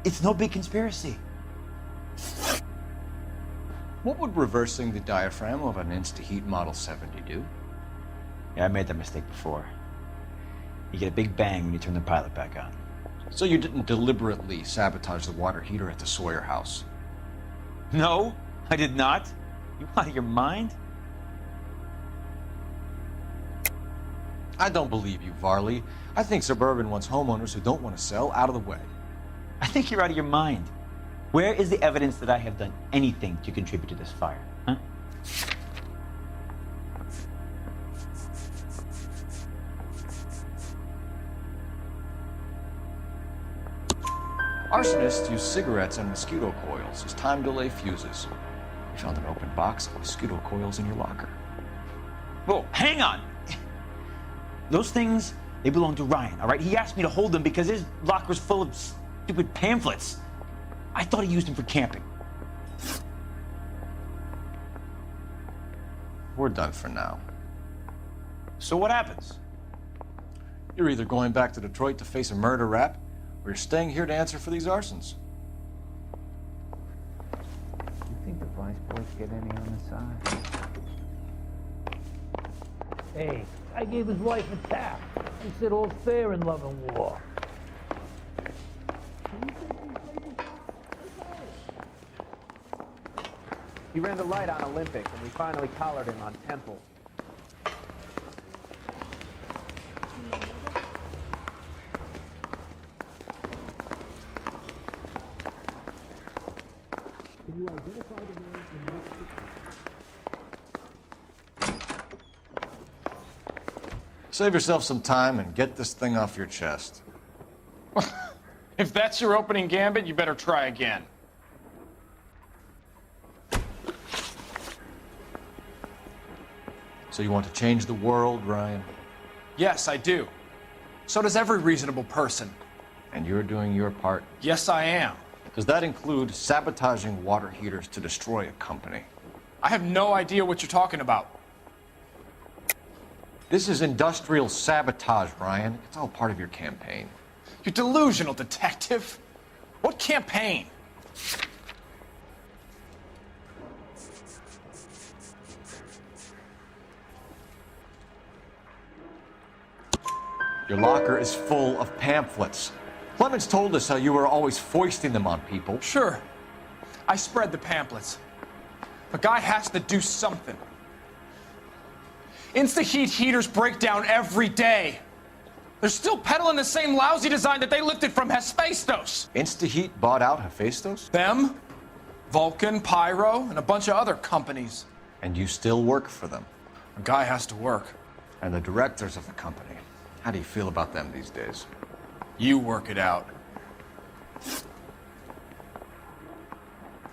It's no big conspiracy. What would reversing the diaphragm of an Insta-Heat Model 70 do? Yeah, I made that mistake before. You get a big bang when you turn the pilot back on. So you didn't deliberately sabotage the water heater at the Sawyer house? No, I did not. You out of your mind? I don't believe you, Varley. I think Suburban wants homeowners who don't want to sell out of the way. I think you're out of your mind. Where is the evidence that I have done anything to contribute to this fire, huh? Arsonists use cigarettes and mosquito coils as time delay fuses. We found an open box of mosquito coils in your locker. Whoa, hang on! Those things, they belong to Ryan, all right? He asked me to hold them because his locker's full of stupid pamphlets. I thought he used them for camping. We're done for now. So what happens? You're either going back to Detroit to face a murder rap, or you're staying here to answer for these arsons. You think the vice boys get any on the side? Hey, I gave his wife a tap. He said all's fair in love and war. He ran the light on Olympic, and we finally collared him on Temple. Save yourself some time and get this thing off your chest. If that's your opening gambit, you better try again. So you want to change the world, Ryan? Yes, I do. So does every reasonable person. And you're doing your part? Yes, I am. Does that include sabotaging water heaters to destroy a company? I have no idea what you're talking about. This is industrial sabotage, Ryan. It's all part of your campaign. You're delusional, detective. What campaign? Your locker is full of pamphlets. Clemens told us how you were always foisting them on people. Sure. I spread the pamphlets. A guy has to do something. Insta-heat heaters break down every day. They're still peddling the same lousy design that they lifted from Hephaestus. Insta-heat bought out Hephaestus? Them, Vulcan, Pyro, and a bunch of other companies. And you still work for them? A guy has to work. And the directors of the company, how do you feel about them these days? You work it out.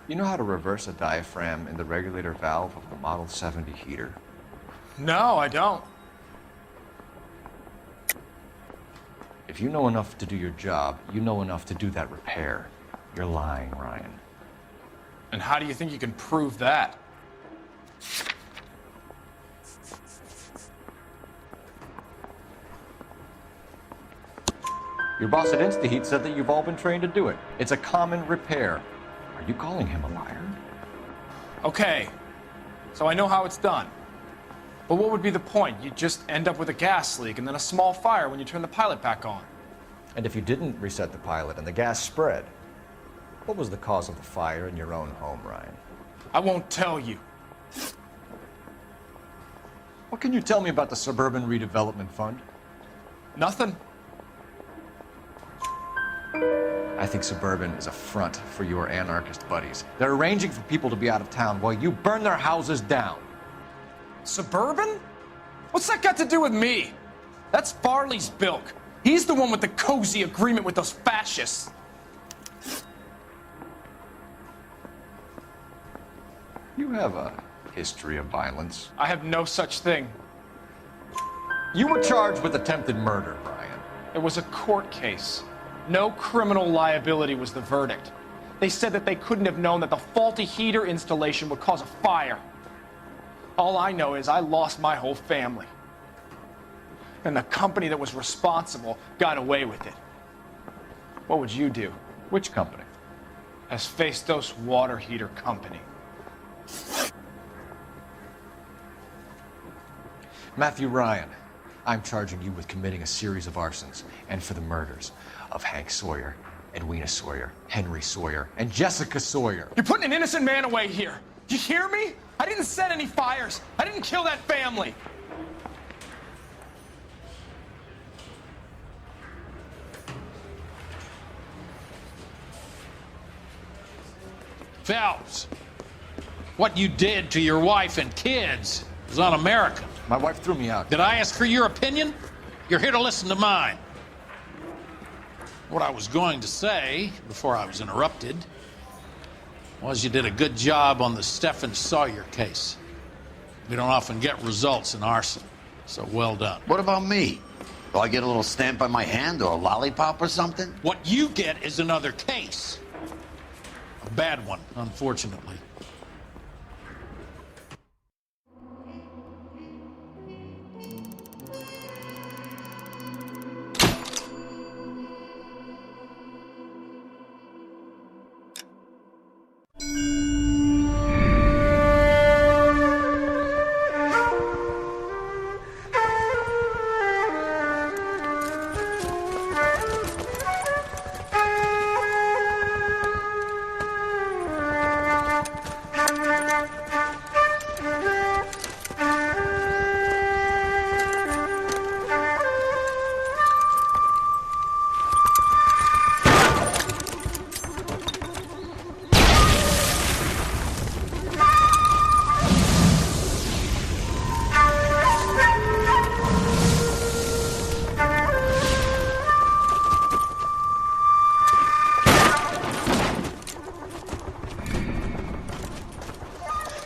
You know how to reverse a diaphragm in the regulator valve of the Model 70 heater? No, I don't. If you know enough to do your job, you know enough to do that repair. You're lying, Ryan. And how do you think you can prove that? Your boss at InstaHeat said that you've all been trained to do it. It's a common repair. Are you calling him a liar? Okay, so I know how it's done. But what would be the point? You'd just end up with a gas leak and then a small fire when you turn the pilot back on. And if you didn't reset the pilot and the gas spread, what was the cause of the fire in your own home, Ryan? I won't tell you. What can you tell me about the Suburban Redevelopment Fund? Nothing. I think Suburban is a front for your anarchist buddies. They're arranging for people to be out of town while you burn their houses down. Suburban? What's that got to do with me? That's Farley's bilk. He's the one with the cozy agreement with those fascists. You have a history of violence. I have no such thing. You were charged with attempted murder, Brian. It was a court case. No criminal liability was the verdict. They said that they couldn't have known that the faulty heater installation would cause a fire. All I know is I lost my whole family. And the company that was responsible got away with it. What would you do? Which company? Hephaestus Water Heater Company. Matthew Ryan, I'm charging you with committing a series of arsons and for the murders of Hank Sawyer, Edwina Sawyer, Henry Sawyer, and Jessica Sawyer. You're putting an innocent man away here. You hear me? I didn't set any fires. I didn't kill that family. Phelps, what you did to your wife and kids was un-American. My wife threw me out. Did I ask for your opinion? You're here to listen to mine. What I was going to say, before I was interrupted, was you did a good job on the Stephen Sawyer case. We don't often get results in arson, so well done. What about me? Do I get a little stamp by my hand or a lollipop or something? What you get is another case. A bad one, unfortunately.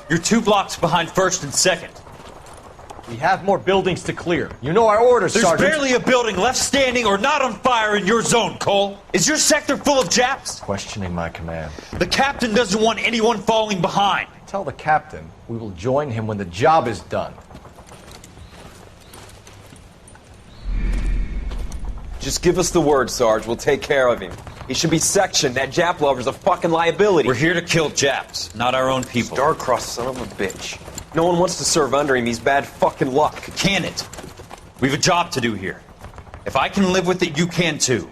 You're 2 blocks behind 1st and 2nd. We have more buildings to clear. You know our orders, There's Sergeant. barely a building left standing or not on fire in your zone, Cole. Is your sector full of Japs? Questioning my command. The captain doesn't want anyone falling behind. Tell the captain we will join him when the job is done. Just give us the word, Sarge. We'll take care of him. He should be sectioned. That Jap lover's a fucking liability. We're here to kill Japs, not our own people. Star-crossed son of a bitch. No one wants to serve under him. He's bad fucking luck. Can it? We have a job to do here. If I can live with it, you can too.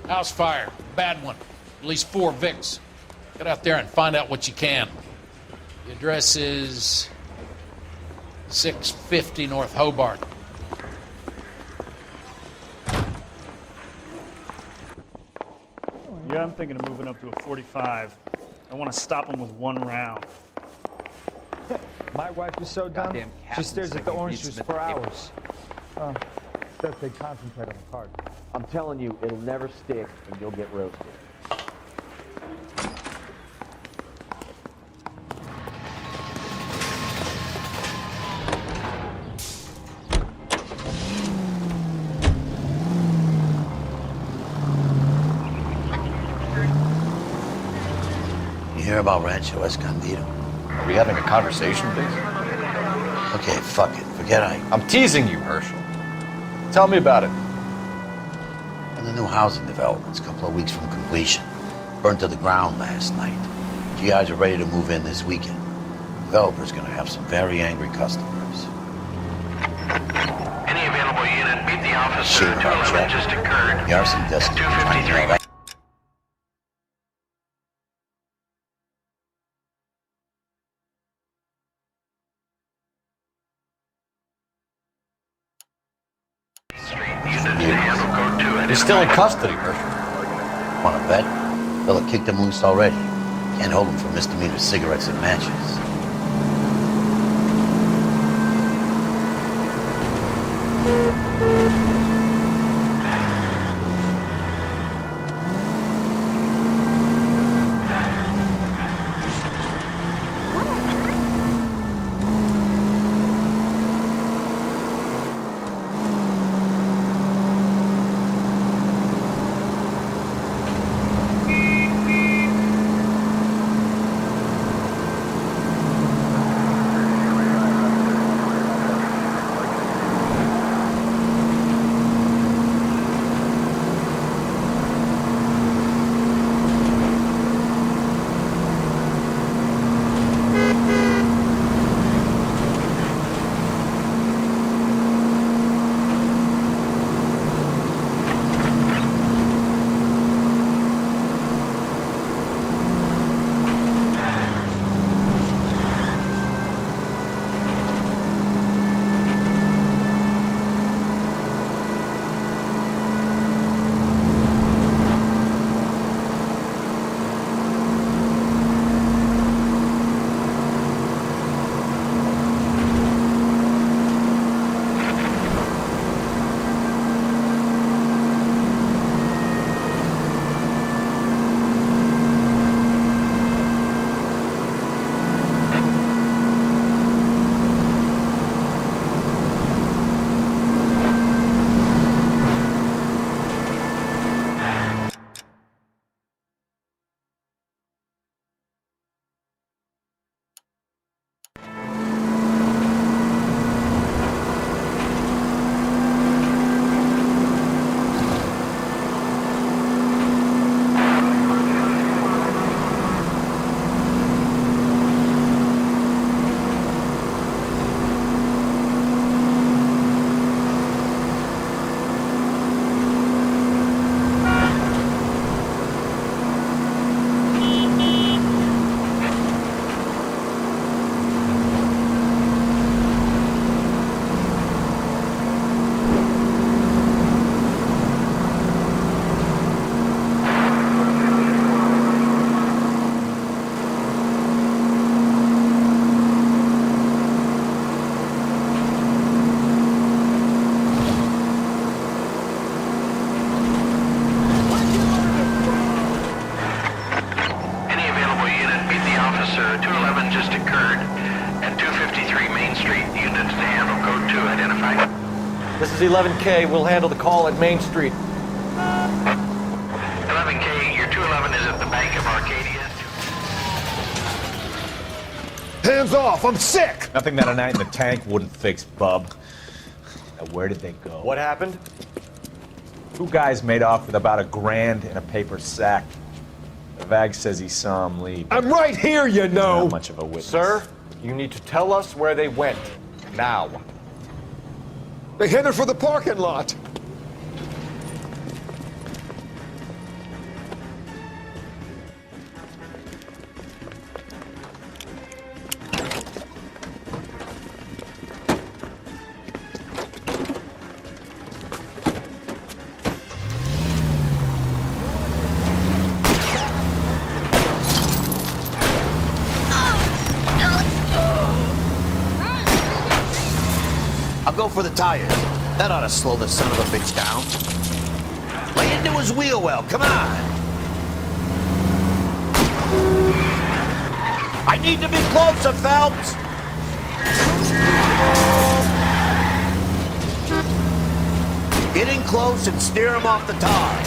House fire. Bad one. At least 4 Vicks. Get out there and find out what you can. The address is 650 North Hobart. Yeah, I'm thinking of moving up to a 45. I want to stop him with 1 round. My wife is so dumb, she stares at the orange juice for hours. Says they concentrate on the card. I'm telling you, it'll never stick, and you'll get roasted. You hear about Rancho Escondido? Are we having a conversation, Biggs? Okay, fuck it. Forget I'm teasing you, Herschel. Tell me about it. And the new housing development's a couple of weeks from completion. Burned to the ground last night. GIs are ready to move in this weekend. Developer's gonna have some very angry customers. Any available unit, meet the officer. 211 just occurred. The arson desk is trying to get out. He's still in custody, Herschel. Wanna bet? Fella kicked him loose already. Can't hold him for misdemeanor cigarettes and matches. just occurred at 253 Main Street. Units to handle code 2 identified. This is 11K. We'll handle the call at Main Street. 11K, your 211 is at the Bank of Arcadia. Hands off! I'm sick! Nothing that a night in the tank wouldn't fix, bub. Now, where did they go? What happened? Two guys made off with about $1,000 in a paper sack. The Vag says he saw him leave. I'm right here, you know! Not much of a witness. Sir, you need to tell us where they went. Now. They headed for the parking lot. I'll go for the tires. That ought to slow the son of a bitch down. Lay into his wheel well, come on. I need to be closer, Phelps. Get in close and steer him off the tar.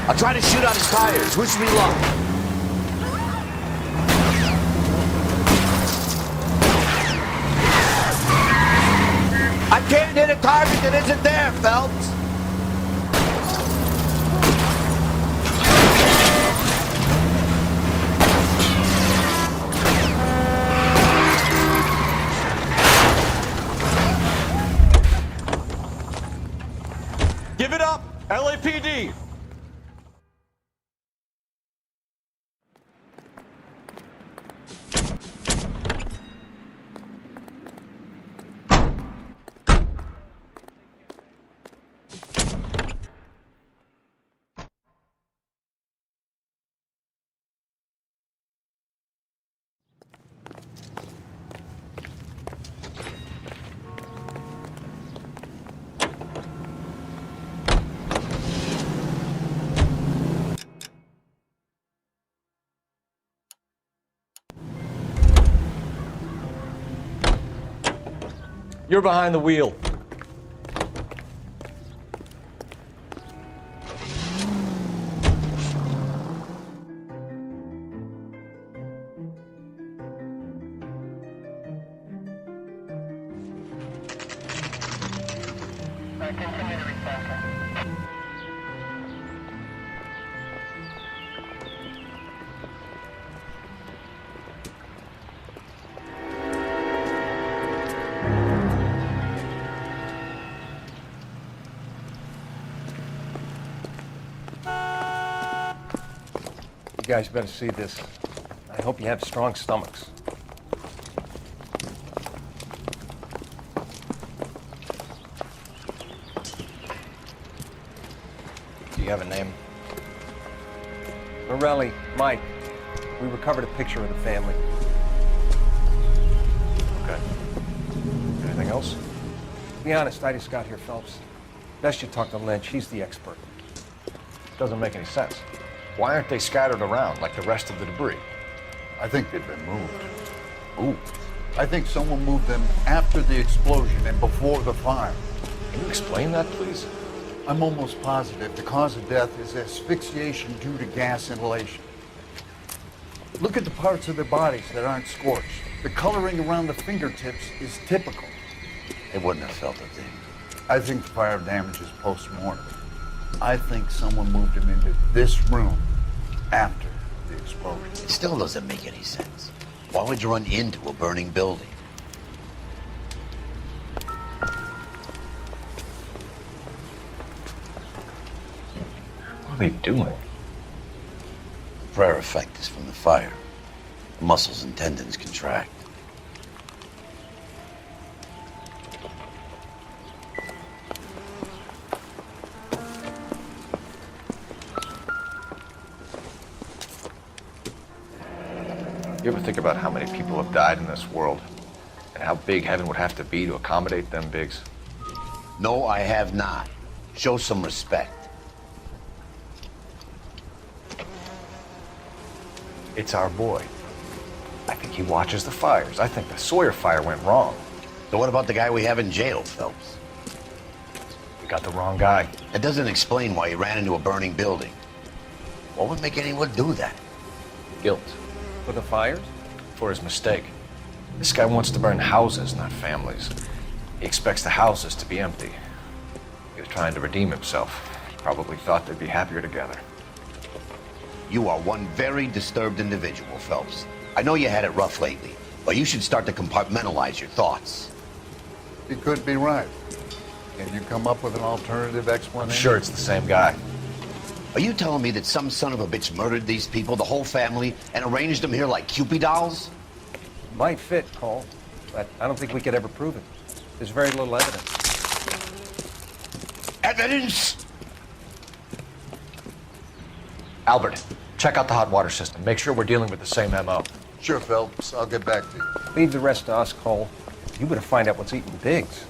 I'll try to shoot out his tires. Wish me luck. I can't hit a target that isn't there, Phelps. Give it up, LAPD. You're behind the wheel. You guys better see this. I hope you have strong stomachs. Do you have a name? Morelli, Mike. We recovered a picture of the family. Okay. Anything else? To be honest, I just got here, Phelps. Best you talk to Lynch. He's the expert. Doesn't make any sense. Why aren't they scattered around like the rest of the debris? I think they've been moved. Moved? I think someone moved them after the explosion and before the fire. Can you explain that, please? I'm almost positive the cause of death is asphyxiation due to gas inhalation. Look at the parts of their bodies that aren't scorched. The coloring around the fingertips is typical. They wouldn't have felt a thing. I think the fire damage is post-mortem. I think someone moved him into this room after the explosion. It still doesn't make any sense. Why would you run into a burning building? What are they doing? prayer effect is from the fire. The muscles and tendons contract. You ever think about how many people have died in this world? And how big heaven would have to be to accommodate them Biggs? No, I have not. Show some respect. It's our boy. I think he watches the fires. I think the Sawyer fire went wrong. So what about the guy we have in jail, Phelps? We got the wrong guy. That doesn't explain why he ran into a burning building. What would make anyone do that? Guilt. For the fires? For his mistake. This guy wants to burn houses, not families. He expects the houses to be empty. He was trying to redeem himself. Probably thought they'd be happier together. You are one very disturbed individual, Phelps. I know you had it rough lately, but you should start to compartmentalize your thoughts. He could be right. Can you come up with an alternative explanation? I'm sure it's the same guy. Are you telling me that some son of a bitch murdered these people, the whole family, and arranged them here like Cupid dolls? Might fit, Cole, but I don't think we could ever prove it. There's very little evidence. Evidence? Albert, check out the hot water system. Make sure we're dealing with the same MO. Sure, Phelps. I'll get back to you. Leave the rest to us, Cole. You better find out what's eating Biggs.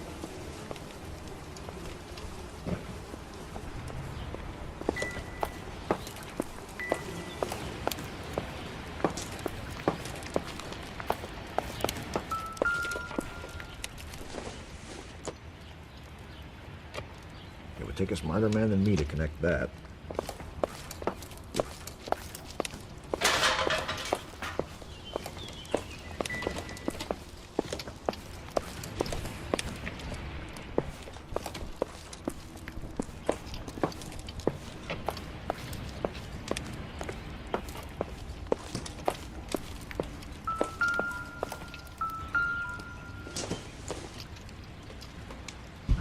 It would take a smarter man than me to connect that.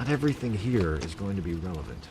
Not everything here is going to be relevant.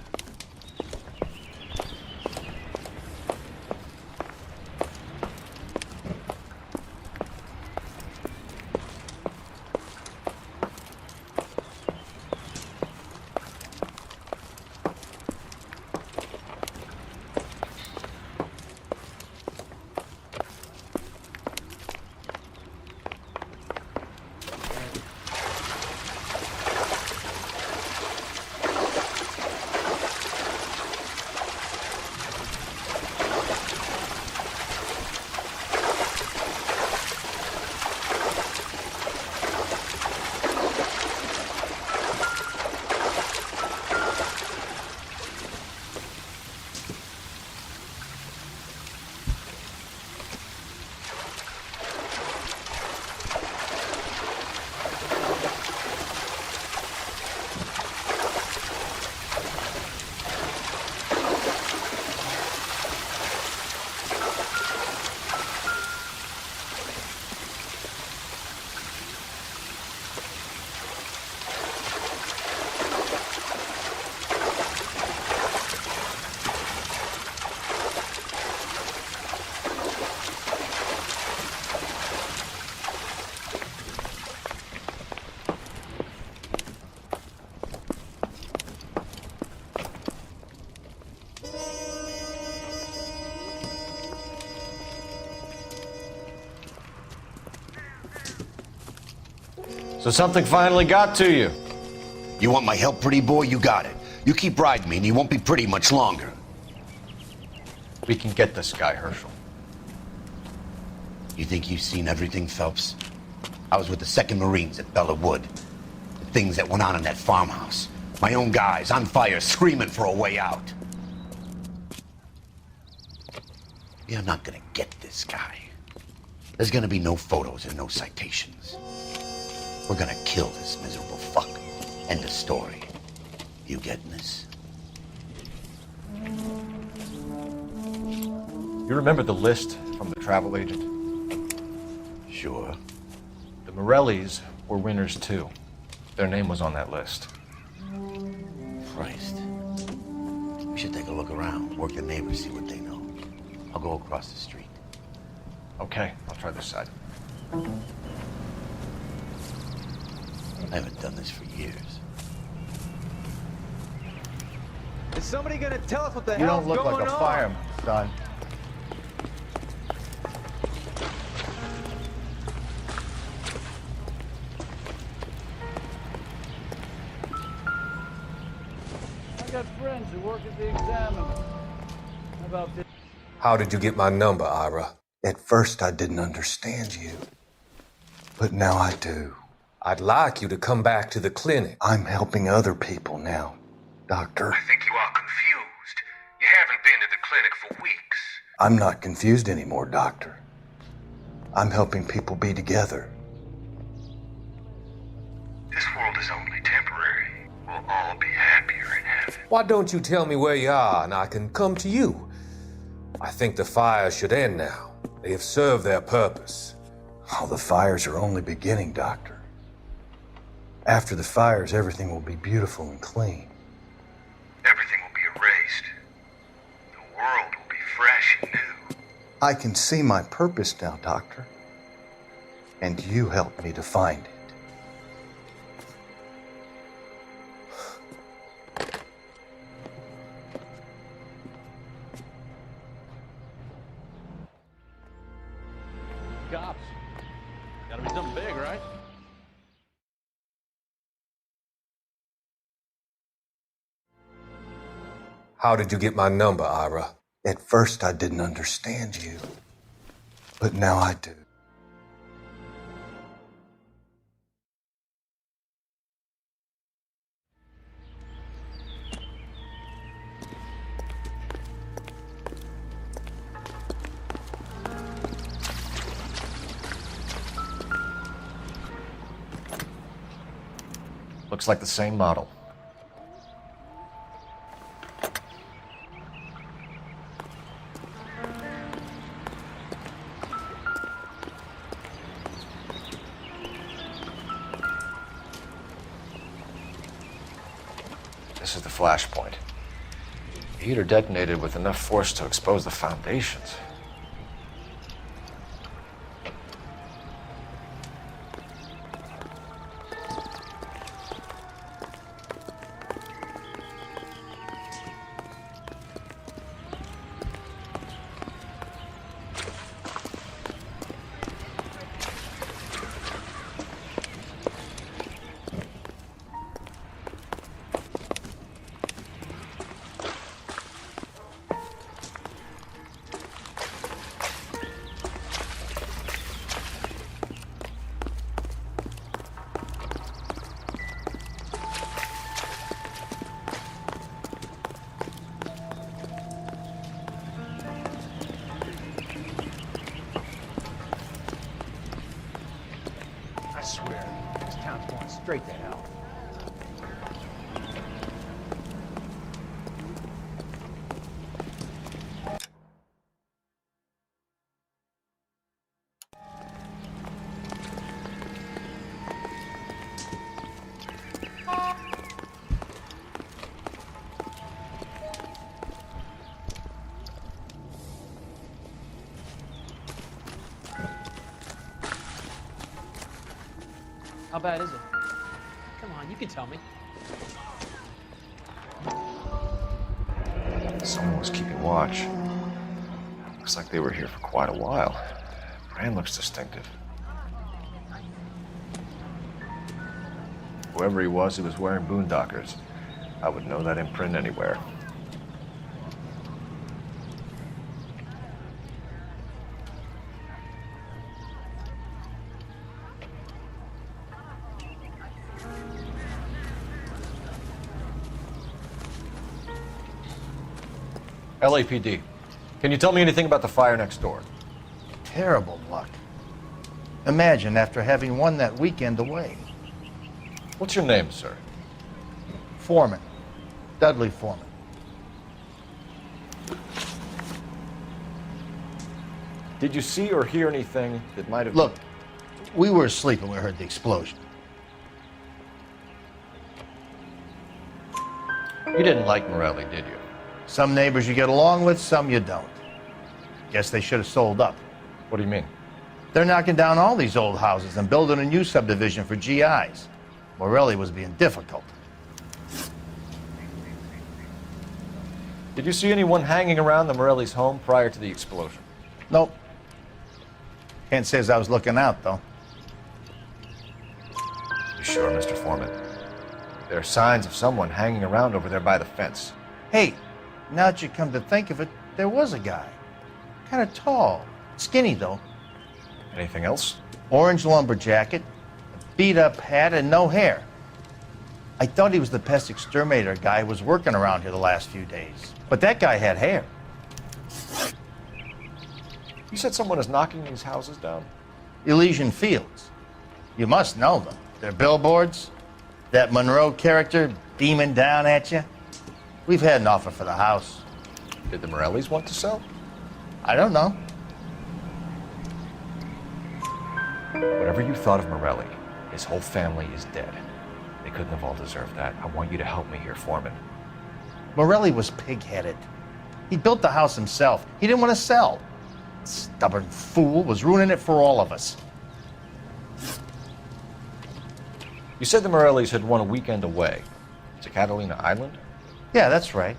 So something finally got to you. You want my help, pretty boy? You got it. You keep riding me and you won't be pretty much longer. We can get this guy, Herschel. You think you've seen everything, Phelps? I was with the 2nd Marines at Bella Wood. The things that went on in that farmhouse. My own guys on fire, screaming for a way out. You're not gonna get this guy. There's gonna be no photos and no citations. We're gonna kill this miserable fuck. End of story. You getting this? You remember the list from the travel agent? Sure. The Morellis were winners too. Their name was on that list. Christ. We should take a look around, work the neighbors, see what they know. I'll go across the street. Okay, I'll try this side. I haven't done this for years. Is somebody gonna tell us what the You hell's don't look going like a on? fireman, son. I got friends who work at the Examiner. How about this? How did you get my number, Ira? At first, I didn't understand you. But now I do. I'd like you to come back to the clinic. I'm helping other people now, Doctor. I think you are confused. You haven't been to the clinic for weeks. I'm not confused anymore, Doctor. I'm helping people be together. This world is only temporary. We'll all be happier in heaven. Why don't you tell me where you are and I can come to you? I think the fires should end now. They have served their purpose. Oh, the fires are only beginning, Doctor. After the fires, everything will be beautiful and clean. Everything will be erased. The world will be fresh and new. I can see my purpose now, Doctor. And you helped me to find it. Cops. Gotta be something big, right? How did you get my number, Ira? At first, I didn't understand you. But now I do. Looks like the same model. This is the flash point. The heater detonated with enough force to expose the foundations. I swear, this town's going straight to hell. How bad is it? Come on, you can tell me. Someone was keeping watch. Looks like they were here for quite a while. Brand looks distinctive. Whoever he was wearing boondockers. I would know that imprint anywhere. LAPD, can you tell me anything about the fire next door? Terrible luck. Imagine after having won that weekend away. What's your name, sir? Foreman. Dudley Foreman. Did you see or hear anything that might have... Look, we were asleep when we heard the explosion. You didn't like Morelli, did you? Some neighbors you get along with, some you don't. Guess they should have sold up. What do you mean? They're knocking down all these old houses and building a new subdivision for GIs. Morelli was being difficult. Did you see anyone hanging around the Morelli's home prior to the explosion? Nope. Can't say as I was looking out, though. You sure, Mr. Foreman? There are signs of someone hanging around over there by the fence. Hey, now that you come to think of it, there was a guy. Kind of tall. Skinny, though. Anything else? Orange lumber jacket, a beat-up hat, and no hair. I thought he was the pest exterminator guy who was working around here the last few days. But that guy had hair. You said someone is knocking these houses down? Elysian Fields. You must know them. They're billboards. That Monroe character beaming down at you. We've had an offer for the house. Did the Morellis want to sell? I don't know. Whatever you thought of Morelli, his whole family is dead. They couldn't have all deserved that. I want you to help me here, Foreman. Morelli was pig-headed. He built the house himself. He didn't want to sell. Stubborn fool was ruining it for all of us. You said the Morellis had won a weekend away to Catalina Island? Yeah, that's right.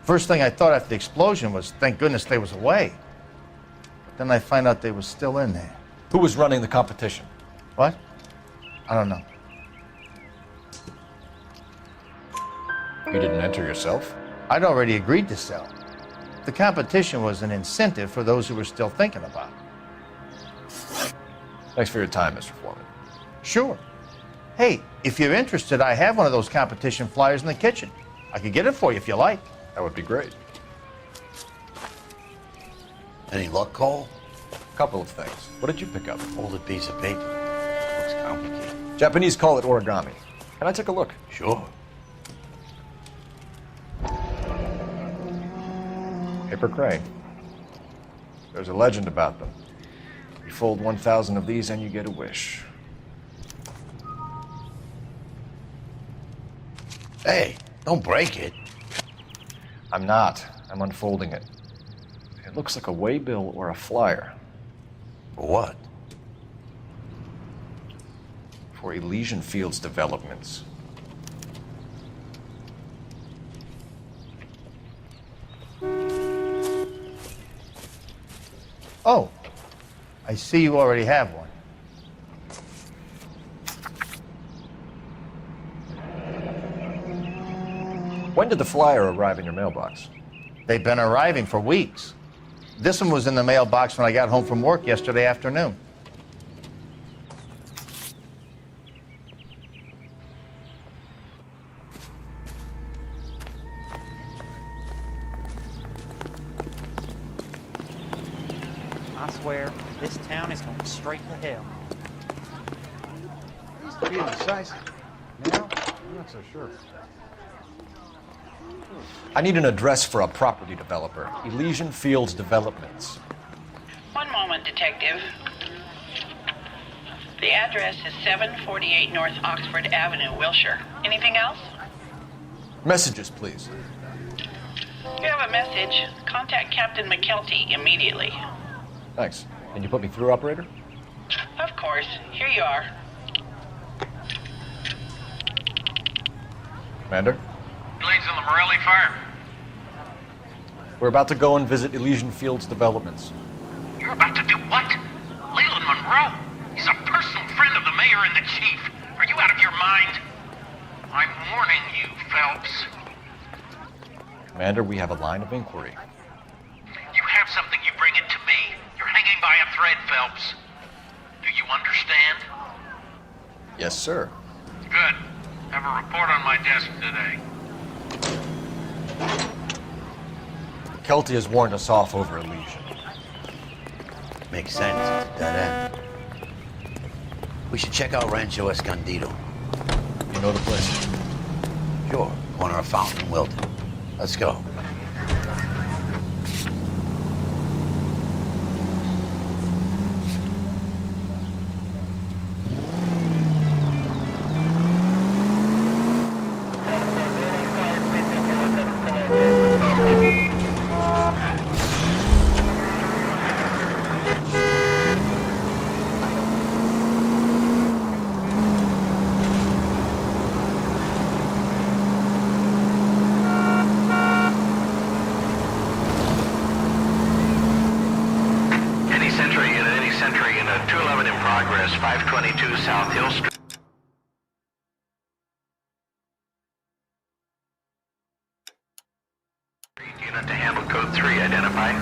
First thing I thought after the explosion was, thank goodness they was away. But then I find out they was still in there. Who was running the competition? What? I don't know. You didn't enter yourself? I'd already agreed to sell. The competition was an incentive for those who were still thinking about it. Thanks for your time, Mr. Foreman. Sure. Hey, if you're interested, I have one of those competition flyers in the kitchen. I could get it for you if you like. That would be great. Any luck, Cole? Couple of things. What did you pick up? Folded piece of paper. Looks complicated. Japanese call it origami. Can I take a look? Sure. Paper crane. There's a legend about them. You fold 1,000 of these and you get a wish. Hey, don't break it. I'm not. I'm unfolding it. It looks like a waybill or a flyer. For what? For Elysian Fields developments. Oh, I see you already have one. When did the flyer arrive in your mailbox? They've been arriving for weeks. This one was in the mailbox when I got home from work yesterday afternoon. I swear, this town is going straight to hell. Used to be decisive. Now, I'm not so sure. I need an address for a property developer. Elysian Fields Developments. One moment, Detective. The address is 748 North Oxford Avenue, Wilshire. Anything else? Messages, please. You have a message. Contact Captain McKelty immediately. Thanks. Can you put me through, operator? Of course. Here you are. Commander? Leads in the Morelli fire. We're about to go and visit Elysian Fields Developments. You're about to do what? Leland Monroe? He's a personal friend of the mayor and the chief. Are you out of your mind? I'm warning you, Phelps. Commander, we have a line of inquiry. You have something, you bring it to me. You're hanging by a thread, Phelps. Do you understand? Yes, sir. Good. Have a report on my desk today. Kelty has warned us off over Elysian. Makes sense. It's a dead end. We should check out Rancho Escondido. You know the place? Sure. Corner of Fountain and Wilton. Let's go. 522 South Hill Street. Unit to handle code 3, identify.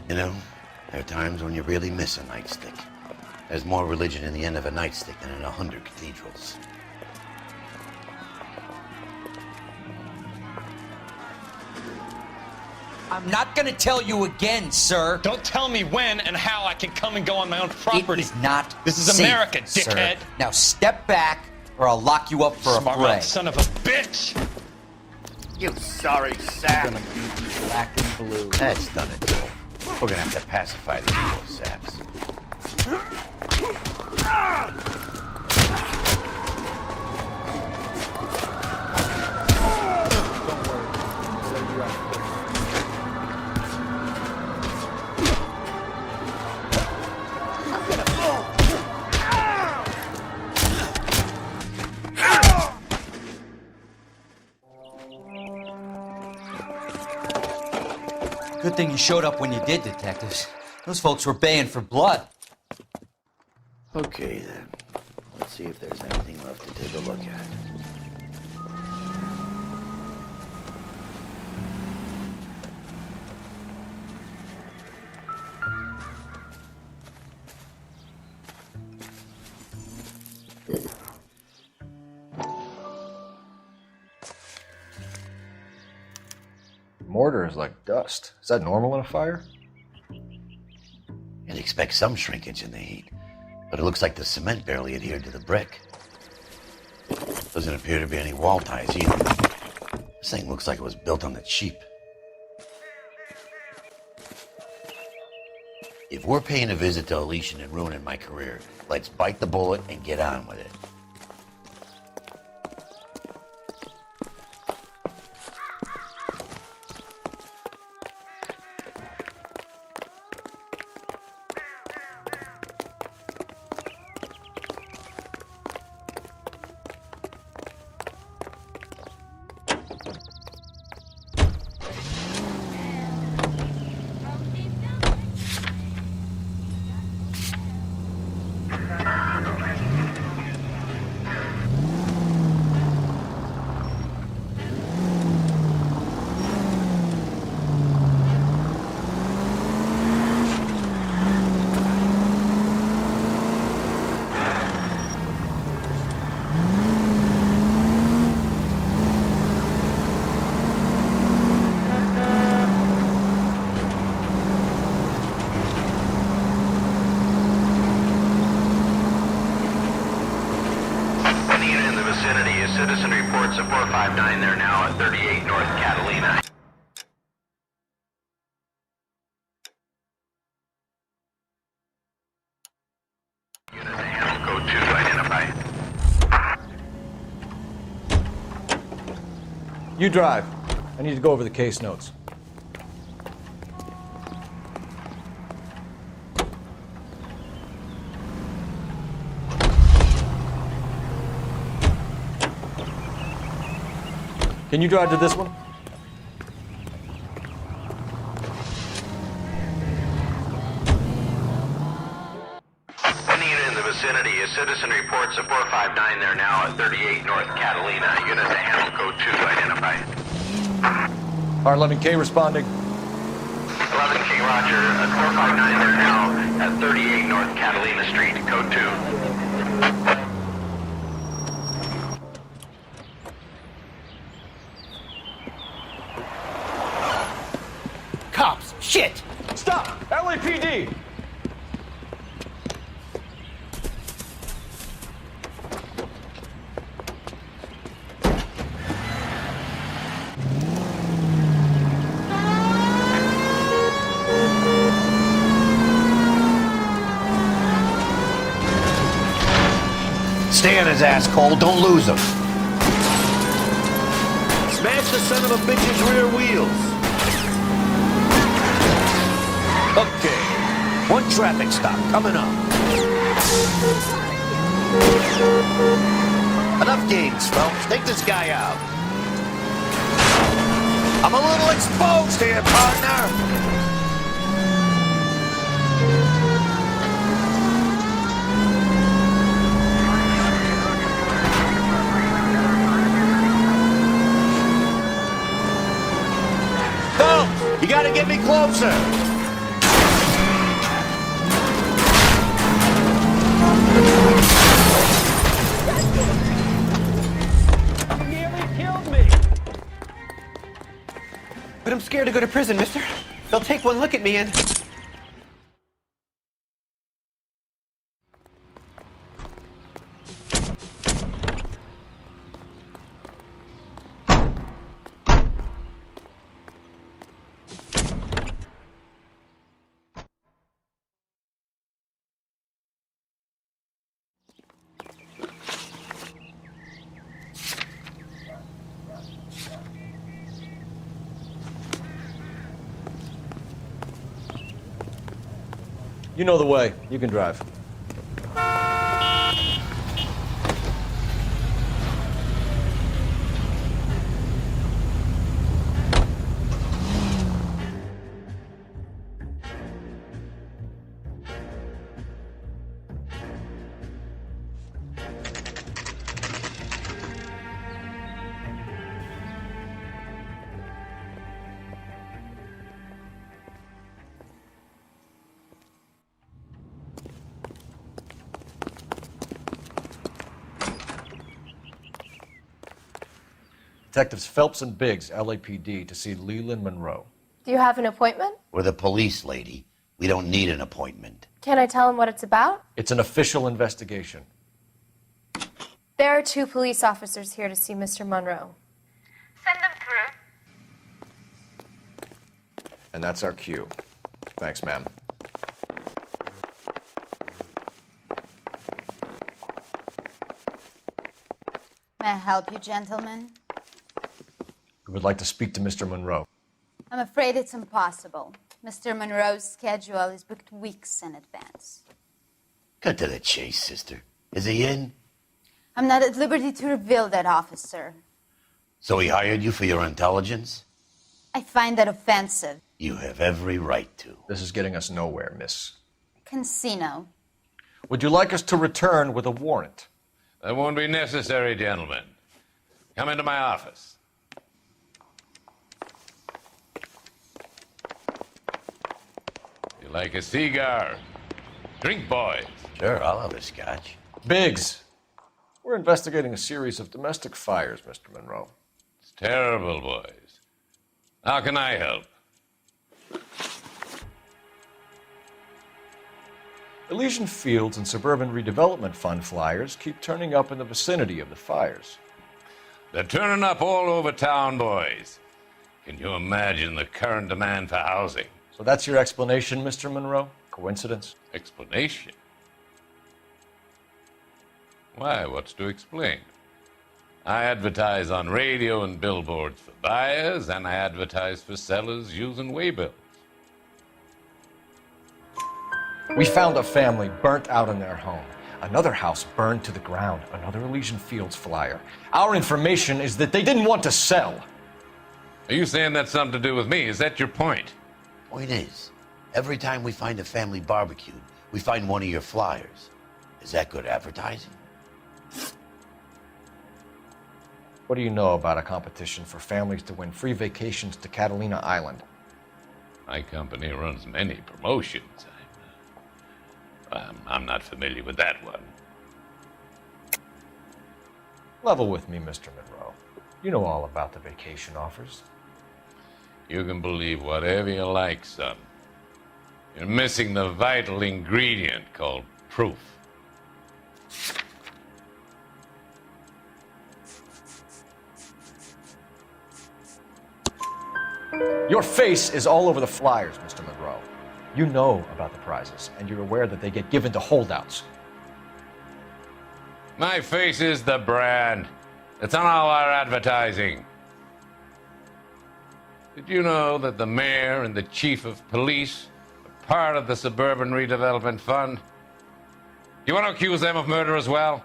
You know, there are times when you really miss a nightstick. There's more religion in the end of a nightstick than in 100 cathedrals. I'm not gonna tell you again, sir. Don't tell me when and how I can come and go on my own property. It is not This is safe, America, dickhead. Sir. Now step back, or I'll lock you up for Smart a fray. mouth son of a bitch! You sorry sap. I'm gonna beat you black and blue. That's done it, Joe. We're gonna have to pacify these little saps. Good thing you showed up when you did, detectives. Those folks were baying for blood. Okay, then. Let's see if there's anything left to take a look at. Mortar is like dust. Is that normal in a fire? You'd expect some shrinkage in the heat, but it looks like the cement barely adhered to the brick. Doesn't appear to be any wall ties either. This thing looks like it was built on the cheap. If we're paying a visit to Elysian and ruining my career, let's bite the bullet and get on with it. Citizen reports of 459 there now at 38 North Catalina. Unit to handle code 2 identify. You drive. I need to go over the case notes. Can you drive to this one? Any unit in the vicinity, a citizen reports of 459 there now at 38 North Catalina. Unit to handle code 2 identify. R11K responding. 11K Roger, at 459 there now at 38 North Catalina Street, code 2. Cops! Shit! Stop! LAPD! Stay on his ass, Cole. Don't lose him. Smash the son of a bitch's rear wheels. Okay. One traffic stop coming up. Enough games, Phelps. Take this guy out. I'm a little exposed here, partner. Phelps, you gotta get me closer. But I'm scared to go to prison, mister. They'll take one look at me and... You know the way. You can drive. Detectives Phelps and Biggs, LAPD, to see Leland Monroe. Do you have an appointment? We're the police, lady. We don't need an appointment. Can I tell him what it's about? It's an official investigation. There are 2 police officers here to see Mr. Monroe. Send them through. And that's our cue. Thanks, ma'am. May I help you, gentlemen? We would like to speak to Mr. Monroe. I'm afraid it's impossible. Mr. Monroe's schedule is booked weeks in advance. Cut to the chase, sister. Is he in? I'm not at liberty to reveal that, officer. So he hired you for your intelligence? I find that offensive. You have every right to. This is getting us nowhere, miss. Casino. Would you like us to return with a warrant? That won't be necessary, gentlemen. Come into my office. You like a cigar? Drink, boys. Sure, I'll have a scotch. Biggs, we're investigating a series of domestic fires, Mr. Monroe. It's terrible, boys. How can I help? Elysian Fields and Suburban Redevelopment Fund flyers keep turning up in the vicinity of the fires. They're turning up all over town, boys. Can you imagine the current demand for housing? So that's your explanation, Mr. Monroe? Coincidence? Explanation? Why, what's to explain? I advertise on radio and billboards for buyers, and I advertise for sellers using waybills. We found a family burnt out in their home. Another house burned to the ground. Another Elysian Fields flyer. Our information is that they didn't want to sell. Are you saying that's something to do with me? Is that your point? Point is, every time we find a family barbecued, we find one of your flyers. Is that good advertising? What do you know about a competition for families to win free vacations to Catalina Island? My company runs many promotions. I'm not familiar with that one. Level with me, Mr. Monroe. You know all about the vacation offers. You can believe whatever you like, son. You're missing the vital ingredient called proof. Your face is all over the flyers, Mr. Monroe. You know about the prizes, and you're aware that they get given to holdouts. My face is the brand. It's on all our advertising. Did you know that the mayor and the chief of police are part of the Suburban Redevelopment Fund? Do you want to accuse them of murder as well?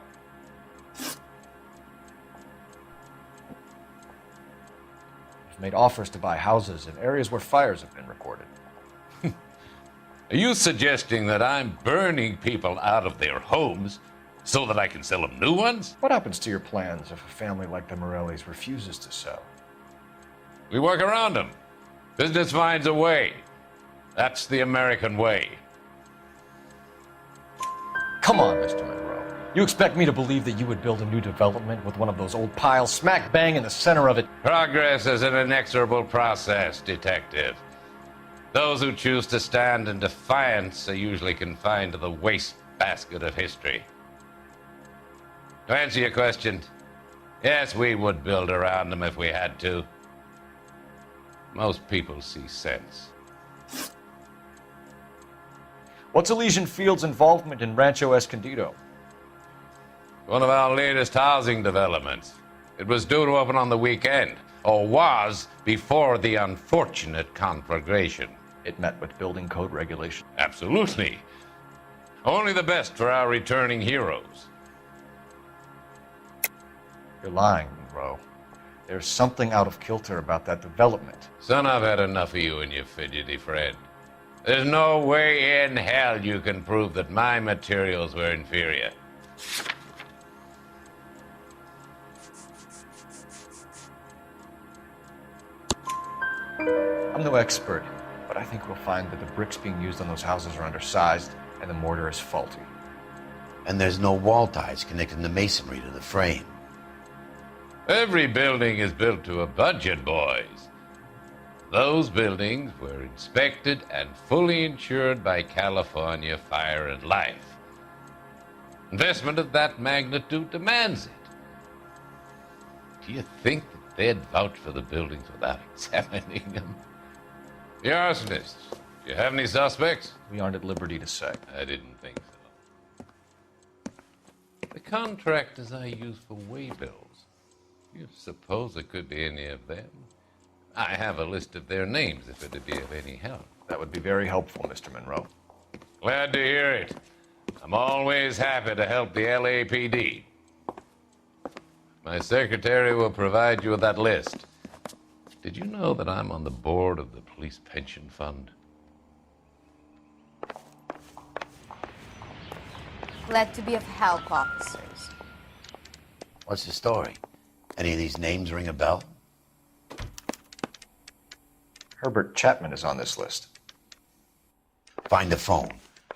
We've made offers to buy houses in areas where fires have been reported. Are you suggesting that I'm burning people out of their homes so that I can sell them new ones? What happens to your plans if a family like the Morellis refuses to sell? We work around them. Business finds a way. That's the American way. Come on, Mr. Monroe. You expect me to believe that you would build a new development with one of those old piles smack bang in the center of it? Progress is an inexorable process, Detective. Those who choose to stand in defiance are usually confined to the wastebasket of history. To answer your question, yes, we would build around them if we had to. Most people see sense. What's Elysian Field's involvement in Rancho Escondido? One of our latest housing developments. It was due to open on the weekend, or was before the unfortunate conflagration. It met with building code regulation. Absolutely. Only the best for our returning heroes. You're lying, Monroe. There's something out of kilter about that development. Son, I've had enough of you and your fidgety friend. There's no way in hell you can prove that my materials were inferior. I'm no expert, but I think we'll find that the bricks being used on those houses are undersized and the mortar is faulty. And there's no wall ties connecting the masonry to the frame. Every building is built to a budget, boys. Those buildings were inspected and fully insured by California Fire and Life. Investment of that magnitude demands it. Do you think that they'd vouch for the buildings without examining them? The arsonists, do you have any suspects? We aren't at liberty to say. I didn't think so. The contractors I use for waybills, you suppose it could be any of them? I have a list of their names if it'd be of any help. That would be very helpful, Mr. Monroe. Glad to hear it. I'm always happy to help the LAPD. My secretary will provide you with that list. Did you know that I'm on the board of the Police Pension Fund? Glad to be of help, officers. What's the story? Any of these names ring a bell? Herbert Chapman is on this list. Find the phone.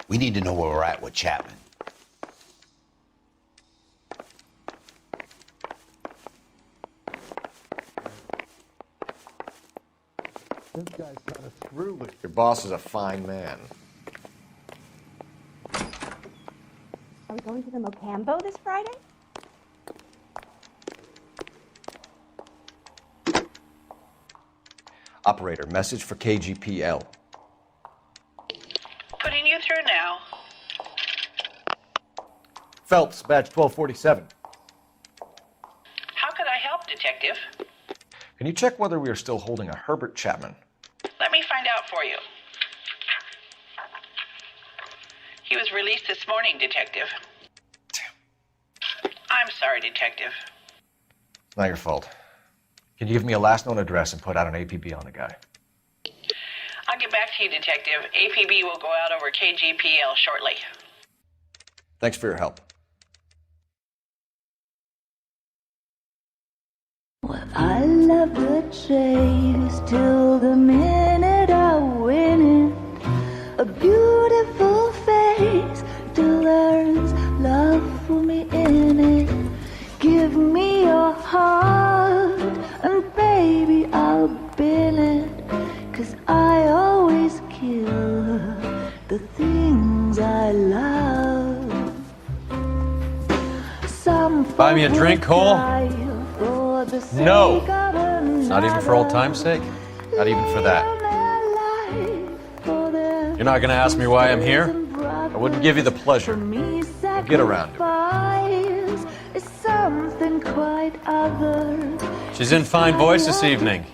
We need to know where we're at with Chapman. This guy's got a screw loose. Your boss is a fine man. Are we going to the Mocambo this Friday? Operator, message for KGPL. Putting you through now. Phelps, badge 1247. How could I help, Detective? Can you check whether we are still holding a Herbert Chapman? Let me find out for you. He was released this morning, Detective. Damn. I'm sorry, Detective. It's not your fault. Can you give me a last known address and put out an APB on the guy? I'll get back to you, Detective. APB will go out over KGPL shortly. Thanks for your help. Well, I love the chase till the minute I win it. A beautiful face till there's love for me in it. Give me your heart and baby I'll bill it. 'Cause I always kill the things I love. Some Buy me a drink, Cole? No. Not even for old time's sake? Not even for that. You're not gonna ask me why I'm here? I wouldn't give you the pleasure. We'll get around to it. fight others. She's in fine voice this evening.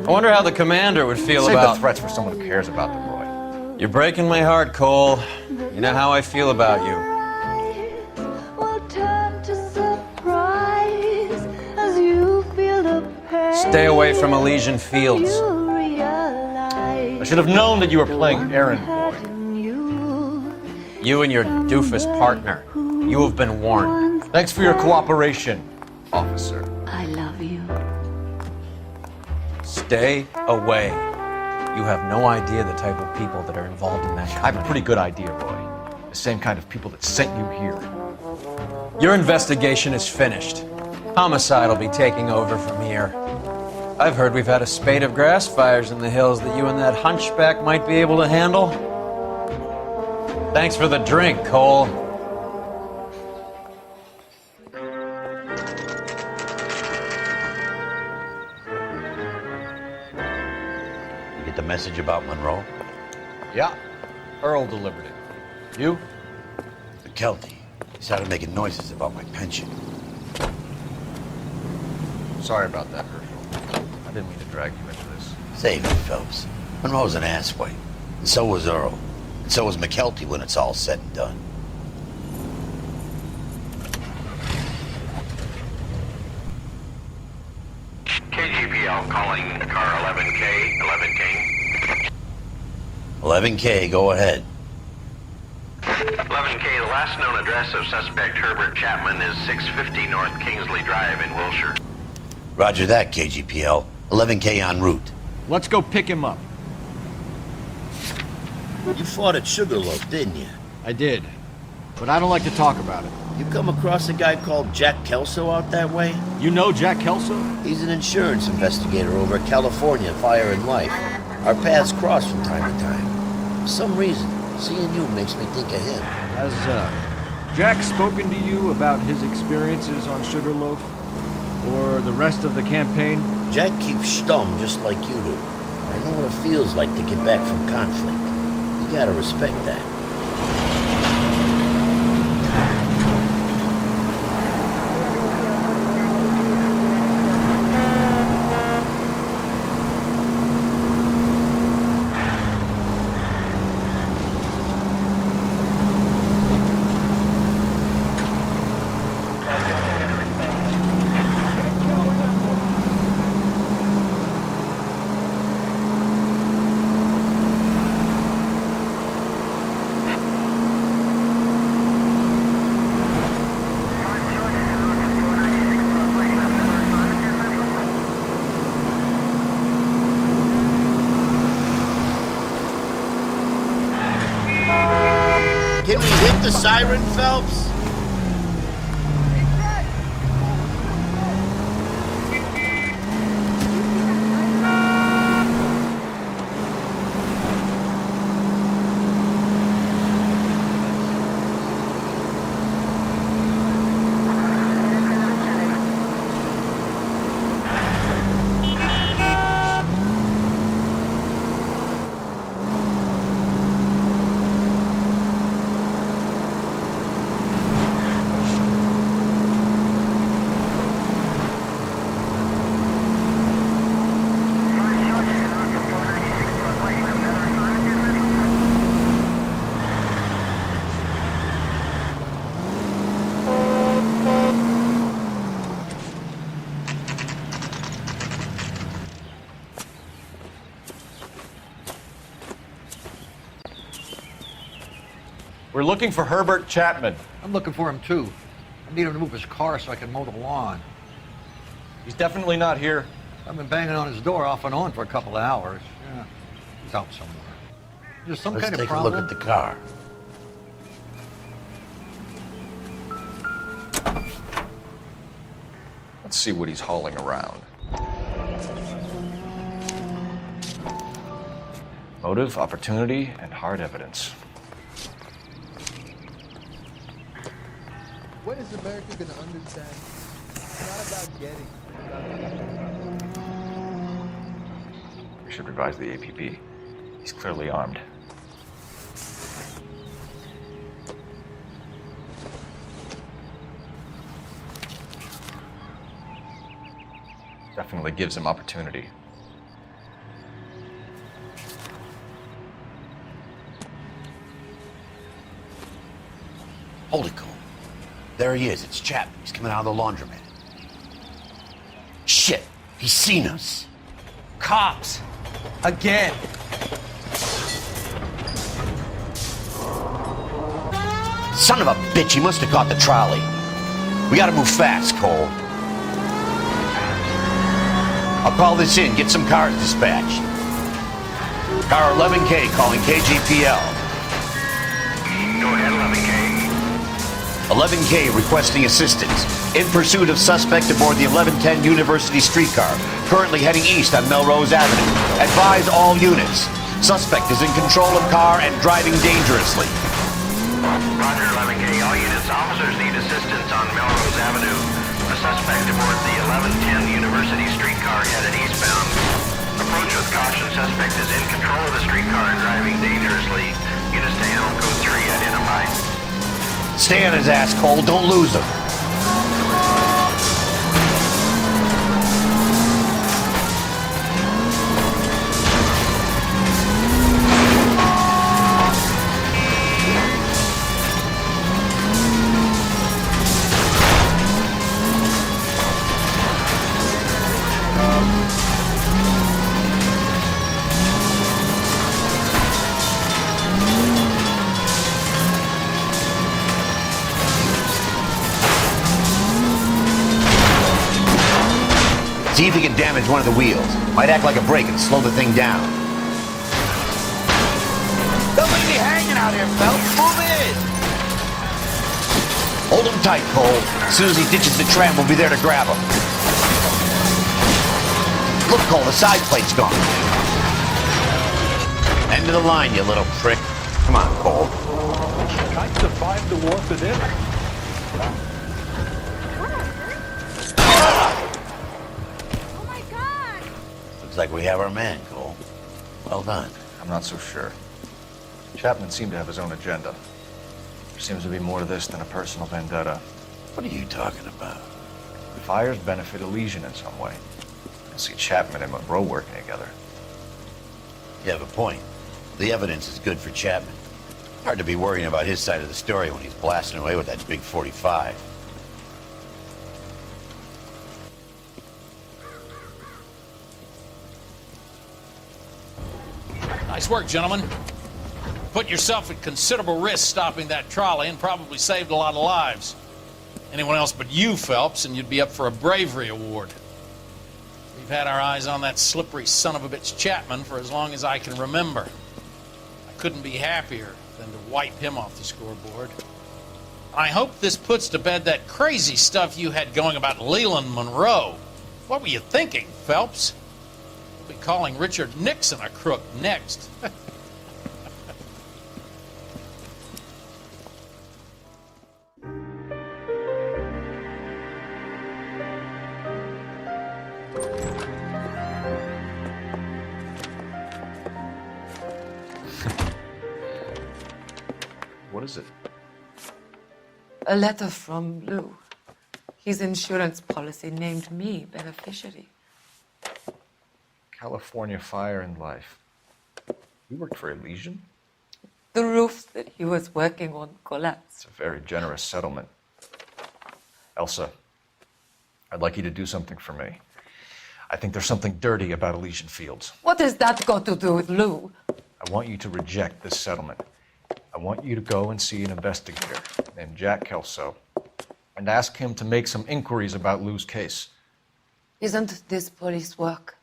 I wonder how the commander would feel Save about... the threats for someone who cares about them, Roy. You're breaking my heart, Cole. You know how I feel about you. Will turn to surprise as you feel the pain. Stay away from Elysian Fields. You realize I should have known that you were playing errand boy. You and your doofus partner. You have been warned. Thanks for your cooperation, officer. I love you. Stay away. You have no idea the type of people that are involved in that I have company. a pretty good idea, Roy. The same kind of people that sent you here. Your investigation is finished. Homicide will be taking over from here. I've heard we've had a spate of grass fires in the hills that you and that hunchback might be able to handle. Thanks for the drink, Cole. You get the message about Monroe? Yeah, Earl delivered it. You? McKelty. He started making noises about my pension. Sorry about that, Herschel. I didn't mean to drag you into this. Save it, Phelps. Monroe's an asswipe. And so was Earl. And so was McKelty when it's all said and done. KGPL calling car 11K, 11K, go ahead. 11K, the last known address of suspect Herbert Chapman is 650 North Kingsley Drive in Wilshire. Roger that, KGPL. 11K en route. Let's go pick him up. You fought at Sugarloaf, didn't you? I did, but I don't like to talk about it. You come across a guy called Jack Kelso out that way? You know Jack Kelso? He's an insurance investigator over at California Fire and Life. Our paths cross from time to time. For some reason, seeing you makes me think of him. Has Jack spoken to you about his experiences on Sugarloaf? Or the rest of the campaign? Jack keeps stum just like you do. I know what it feels like to get back from conflict. You gotta respect that. Can we hit the siren, Phelps? We're looking for Herbert Chapman. I'm looking for him too. I need him to move his car so I can mow the lawn. He's definitely not here. I've been banging on his door off and on for a couple of hours. Yeah, he's out somewhere. There's some Let's kind of take problem. a look at the car. Let's see what he's hauling around. Motive, opportunity, and hard evidence. When is America going to understand? It's not about getting. It's about We should revise the APB. He's clearly armed. definitely gives him opportunity. Hold it, Cole. There he is. It's Chapman. He's coming out of the laundromat. Shit! He's seen us. Cops! Again! Son of a bitch, he must have caught the trolley. We gotta move fast, Cole. I'll call this in, get some cars dispatched. Car 11K calling KGPL. Go ahead, 11K. 11K requesting assistance. In pursuit of suspect aboard the 1110 University streetcar, currently heading east on Melrose Avenue. Advise all units. Suspect is in control of car and driving dangerously. Roger, 11K. All units, officers need assistance on Melrose Avenue. A suspect aboard the 1110 University streetcar headed eastbound. Approach with caution. Suspect is in control of the streetcar and driving dangerously. Units to handle code 3 identified. Stay on his ass, Cole. Don't lose him. See if he can damage one of the wheels. Might act like a brake and slow the thing down. Don't leave me hanging out here, Phelps. Move in! Hold him tight, Cole. As soon as he ditches the tram, we'll be there to grab him. Look, Cole, the side plate's gone. End of the line, you little prick. Come on, Cole. I survived the war for this. Looks like we have our man, Cole. Well done. I'm not so sure. Chapman seemed to have his own agenda. There seems to be more to this than a personal vendetta. What are you talking about? The fires benefit Elysian in some way. I see Chapman and Monroe working together. You have a point. The evidence is good for Chapman. Hard to be worrying about his side of the story when he's blasting away with that big 45. Nice work, gentlemen. Put yourself at considerable risk stopping that trolley and probably saved a lot of lives. Anyone else but you, Phelps, and you'd be up for a bravery award. We've had our eyes on that slippery son of a bitch Chapman for as long as I can remember. I couldn't be happier than to wipe him off the scoreboard. I hope this puts to bed that crazy stuff you had going about Leland Monroe. What were you thinking, Phelps? We'll be calling Richard Nixon a crook next. What is it? A letter from Lou. His insurance policy named me beneficiary. California Fire and Life. You worked for Elysian? The roofs that he was working on collapsed. It's a very generous settlement. Elsa, I'd like you to do something for me. I think there's something dirty about Elysian Fields. What has that got to do with Lou? I want you to reject this settlement. I want you to go and see an investigator named Jack Kelso and ask him to make some inquiries about Lou's case. Isn't this police work?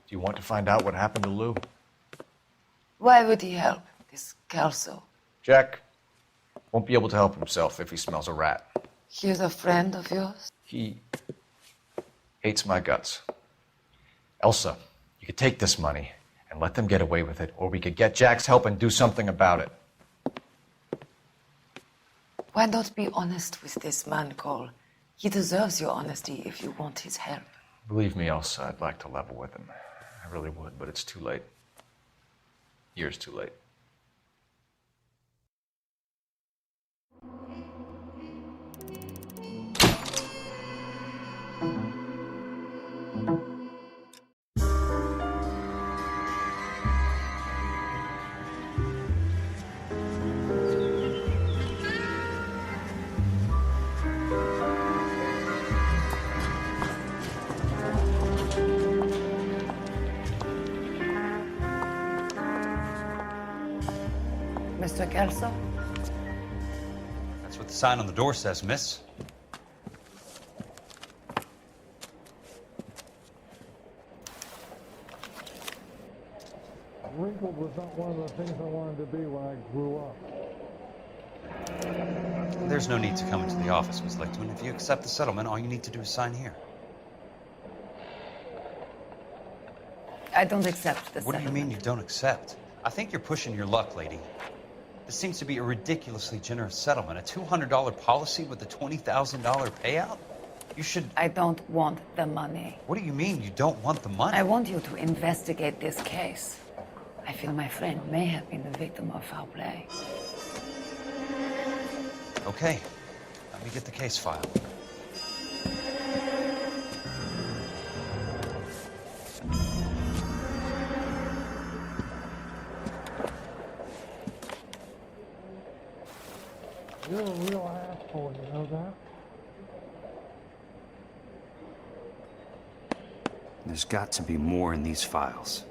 Do you want to find out what happened to Lou? Why would he help, this Kelso? Jack won't be able to help himself if he smells a rat. He's a friend of yours? He hates my guts. Elsa, you could take this money and let them get away with it, or we could get Jack's help and do something about it. Why not be honest with this man, Cole? He deserves your honesty if you want his help. Believe me, Elsa, I'd like to level with him. I really would, but it's too late. Years too late. Mr. Kelso? That's what the sign on the door says, miss. Wrinkled was not one of the things I wanted to be when I grew up. There's no need to come into the office, Miss Lichtman. If you accept the settlement, all you need to do is sign here. I don't accept the What do you mean you don't accept? I think you're pushing your luck, lady. This seems to be a ridiculously generous settlement. A $200 policy with a $20,000 payout? You should... I don't want the money. What do you mean you don't want the money? I want you to investigate this case. I feel my friend may have been the victim of foul play. Okay. Let me get the case file. You're a real asshole, you know that? There's got to be more in these files.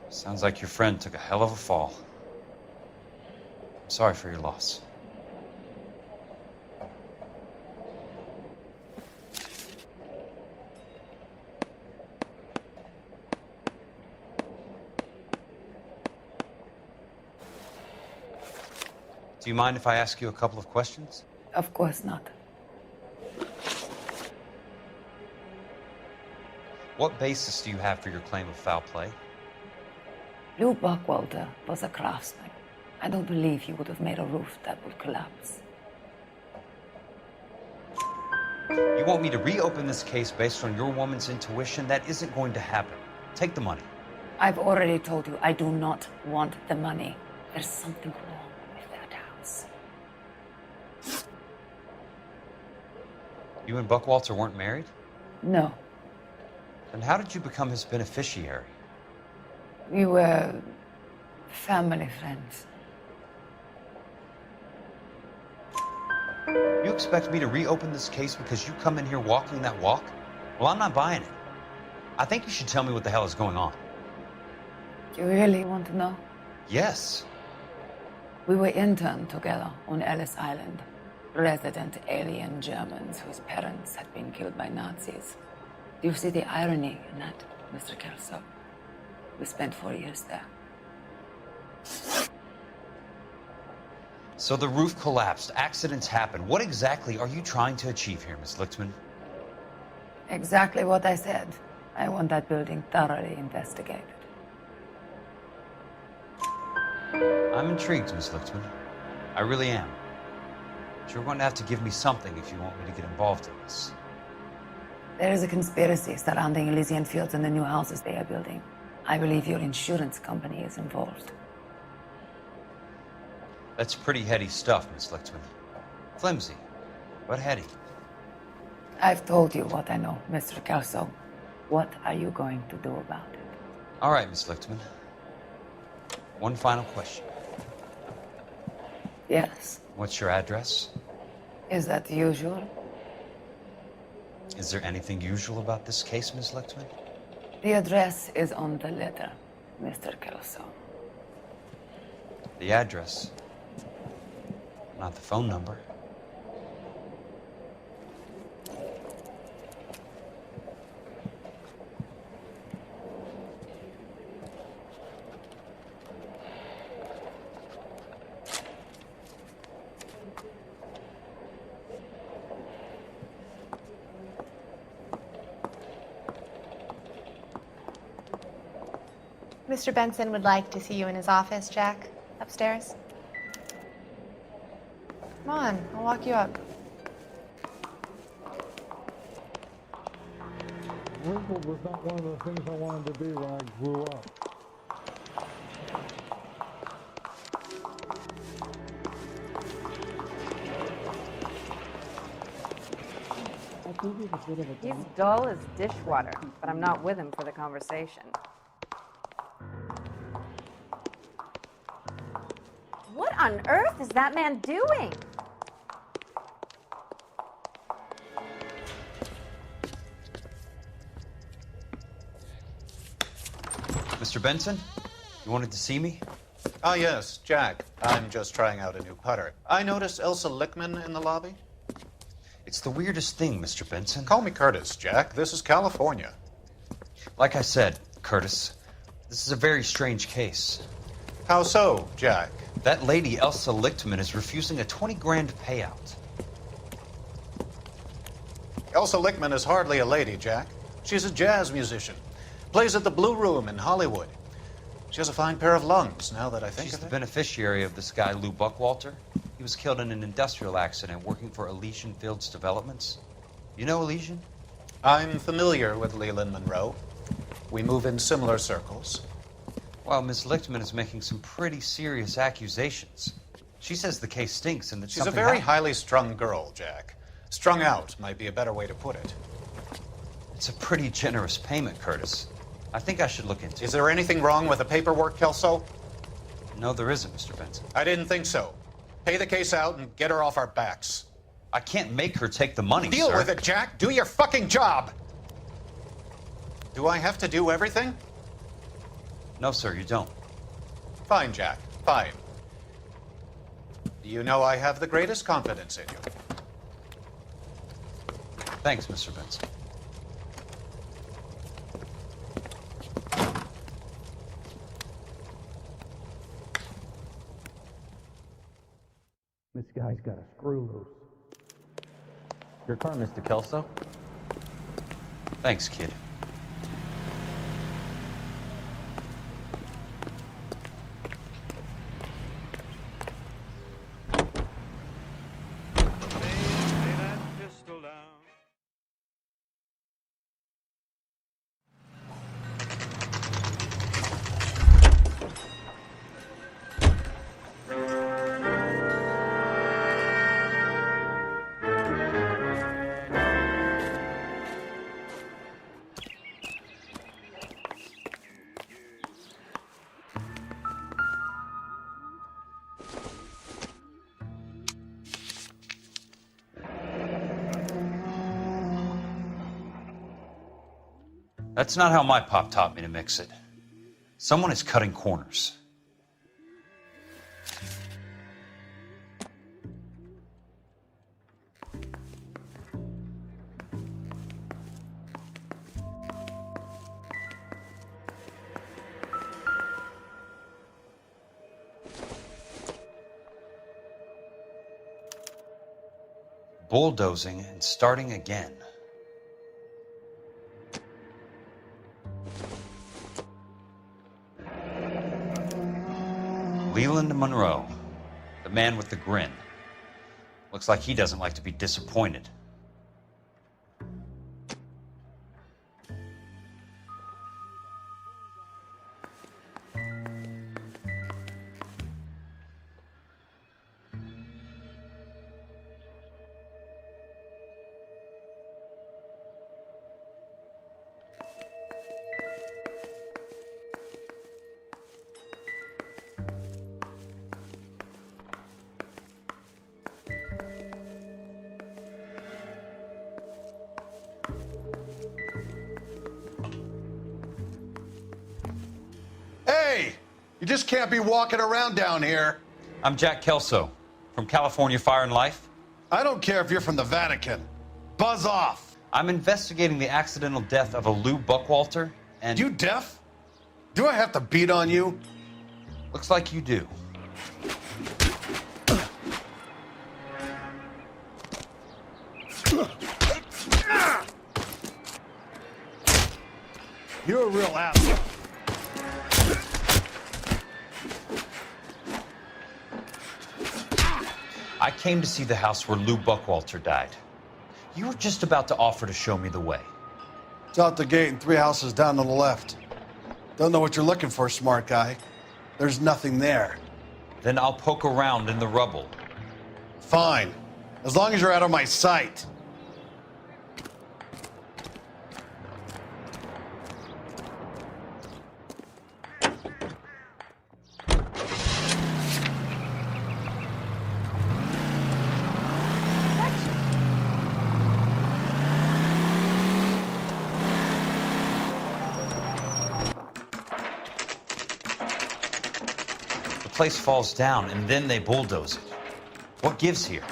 Sounds like your friend took a hell of a fall. I'm sorry for your loss. Do you mind if I ask you a couple of questions? Of course not. What basis do you have for your claim of foul play? Lou Buckwalter was a craftsman. I don't believe he would have made a roof that would collapse. You want me to reopen this case based on your woman's intuition? That isn't going to happen. Take the money. I've already told you I do not want the money. There's something wrong with that house. You and Buckwalter weren't married? No. Then how did you become his beneficiary? We were family friends. You expect me to reopen this case because you come in here walking that walk? Well, I'm not buying it. I think you should tell me what the hell is going on. You really want to know? Yes. We were interned together on Ellis Island. Resident alien Germans whose parents had been killed by Nazis. Do you see the irony in that, Mr. Kelso? We spent 4 years there. So the roof collapsed, accidents happen. What exactly are you trying to achieve here, Miss Lichtman? Exactly what I said. I want that building thoroughly investigated. I'm intrigued, Miss Lichtman. I really am. But you're going to have to give me something if you want me to get involved in this. There is a conspiracy surrounding Elysian Fields and the new houses they are building. I believe your insurance company is involved. That's pretty heady stuff, Miss Lichtman. Flimsy, but heady. I've told you what I know, Mr. Kelso. What are you going to do about it? All right, Miss Lichtman. One final question. Yes. What's your address? Is that usual? Is there anything usual about this case, Miss Lichtman? The address is on the letter, Mr. Kelso. The address, not the phone number. Mr. Benson would like to see you in his office, Jack. Upstairs. Come on, I'll walk you up. Wrinkled was not one of the things I wanted to be when I grew up. He's dull as dishwater, but I'm not with him for the conversation. What on earth is that man doing? Mr. Benson, you wanted to see me? Ah, yes, Jack. I'm just trying out a new putter. I noticed Elsa Lickman in the lobby. It's the weirdest thing, Mr. Benson. Call me Curtis, Jack. This is California. Like I said, Curtis, this is a very strange case. How so, Jack? That lady, Elsa Lichtman, is refusing a 20 grand payout. Elsa Lickman is hardly a lady, Jack. She's a jazz musician. Plays at the Blue Room in Hollywood. She has a fine pair of lungs, now that I think She's of the it. beneficiary of this guy, Lou Buckwalter. He was killed in an industrial accident working for Elysian Fields Developments. You know Elysian? I'm familiar with Leland Monroe. We move in similar circles. Well, Miss Lichtman is making some pretty serious accusations. She says the case stinks and that She's a something very happened. highly strung girl, Jack. Strung out might be a better way to put it. It's a pretty generous payment, Curtis. I think I should look into it. Is there anything wrong with the paperwork, Kelso? No, there isn't, Mr. Benson. I didn't think so. Pay the case out and get her off our backs. I can't make her take the money, Deal sir. with it, Jack. Do your fucking job. Do I have to do everything? No, sir, you don't. Fine, Jack. Fine. You know I have the greatest confidence in you. Thanks, Mr. Benson. This guy's got a screw loose. Your car, Mr. Kelso. Thanks, kid. That's not how my pop taught me to mix it. Someone is cutting corners. Bulldozing and starting again. Leland Monroe, the man with the grin. Looks like he doesn't like to be disappointed. Hey! You just can't be walking around down here. I'm Jack Kelso, from California Fire and Life. I don't care if you're from the Vatican. Buzz off! I'm investigating the accidental death of a Lou Buckwalter, and... You deaf? Do I have to beat on you? Looks like you do. You're a real asshole. I came to see the house where Lou Buckwalter died. You were just about to offer to show me the way. It's out the gate and 3 houses down on the left. Don't know what you're looking for, smart guy. There's nothing there. Then I'll poke around in the rubble. Fine. As long as you're out of my sight. place falls down and then they bulldoze it. What gives here?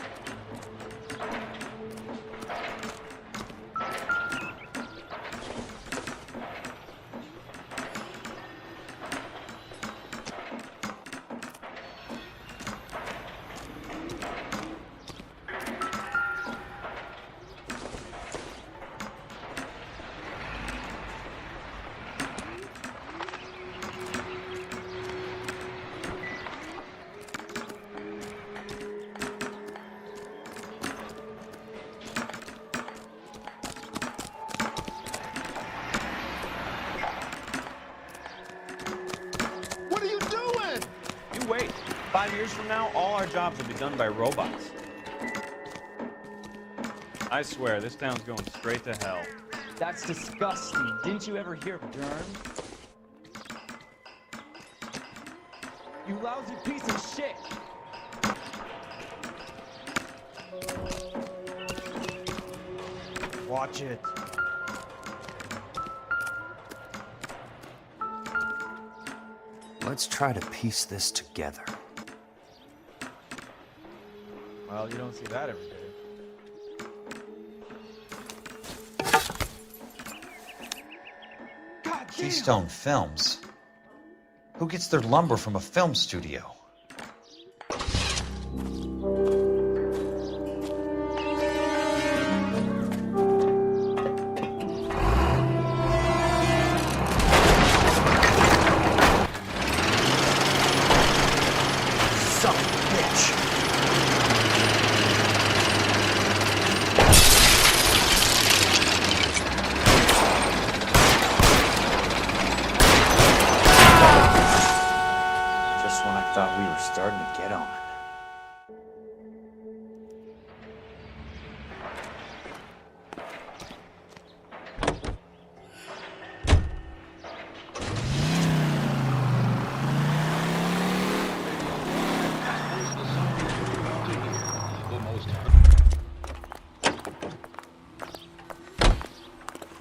What are you doing? You wait. 5 years from now, all our jobs will be done by robots. I swear, this town's going straight to hell. That's disgusting. Didn't you ever hear of germs? You lousy piece of shit! Watch it. Let's try to piece this together. Well, you don't see that every day. Keystone Films. Who gets their lumber from a film studio? Son of a bitch. Just when I thought we were starting to get on.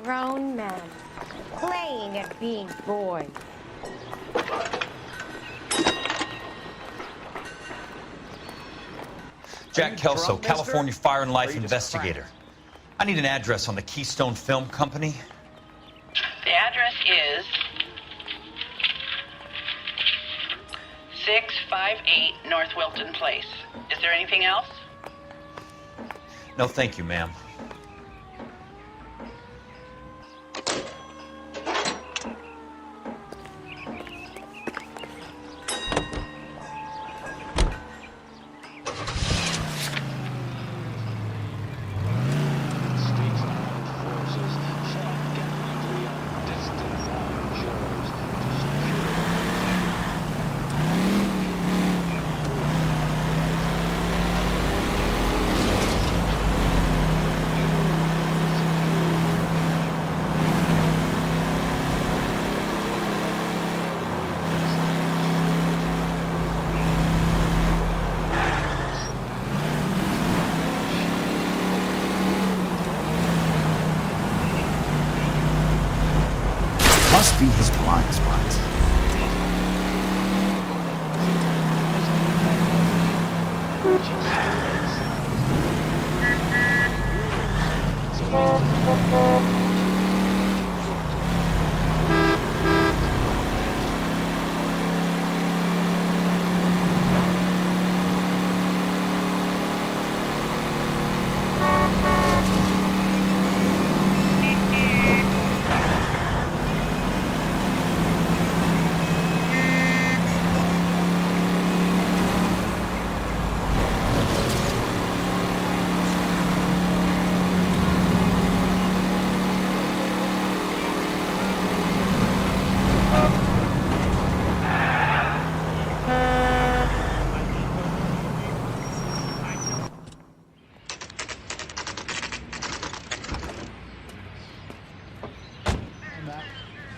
Grown men playing at being boys. Jack Kelso, drunk, mister? California Fire and Or Life you just investigator. I need an address on the Keystone Film Company. The address is 658 North Wilton Place. Is there anything else? No, thank you, ma'am. Must be his blind spots.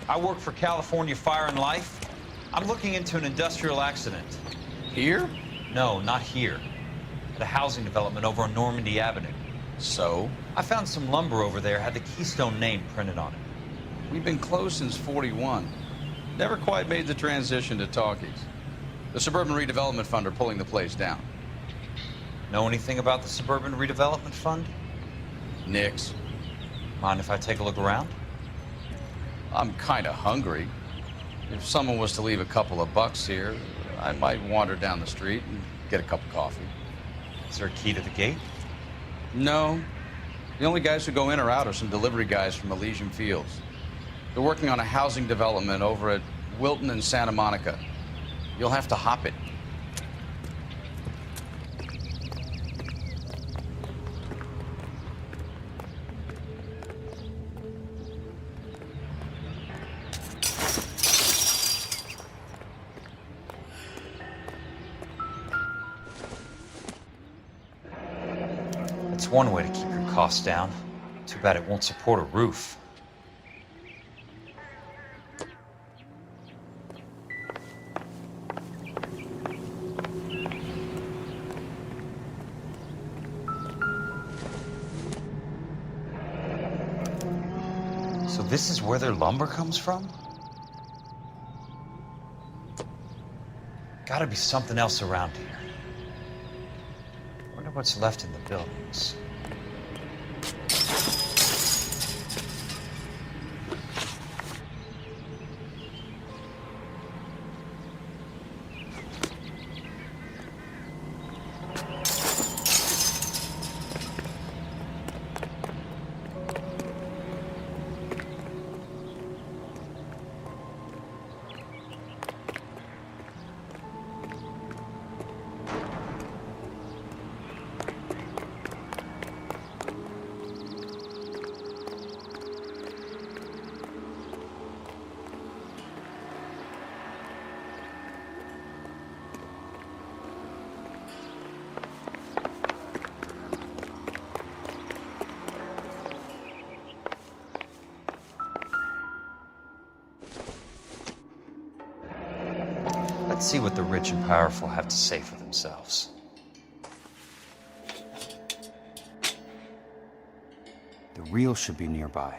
I work for California Fire and Life. I'm looking into an industrial accident. Here? No, not here. At a housing development over on Normandy Avenue. So? I found some lumber over there, had the Keystone name printed on it. We've been closed since '41. Never quite made the transition to talkies. The Suburban Redevelopment Fund are pulling the place down. Know anything about the Suburban Redevelopment Fund? Nix. Mind if I take a look around? I'm kind of hungry. If someone was to leave a couple of bucks here, I might wander down the street and get a cup of coffee. Is there a key to the gate? No. The only guys who go in or out are some delivery guys from Elysian Fields. They're working on a housing development over at Wilton and Santa Monica. You'll have to hop it. It's one way to keep your costs down. Too bad it won't support a roof. So this is where their lumber comes from? Gotta be something else around here. Wonder what's left in the buildings. Let's see what the rich and powerful have to say for themselves. The real should be nearby.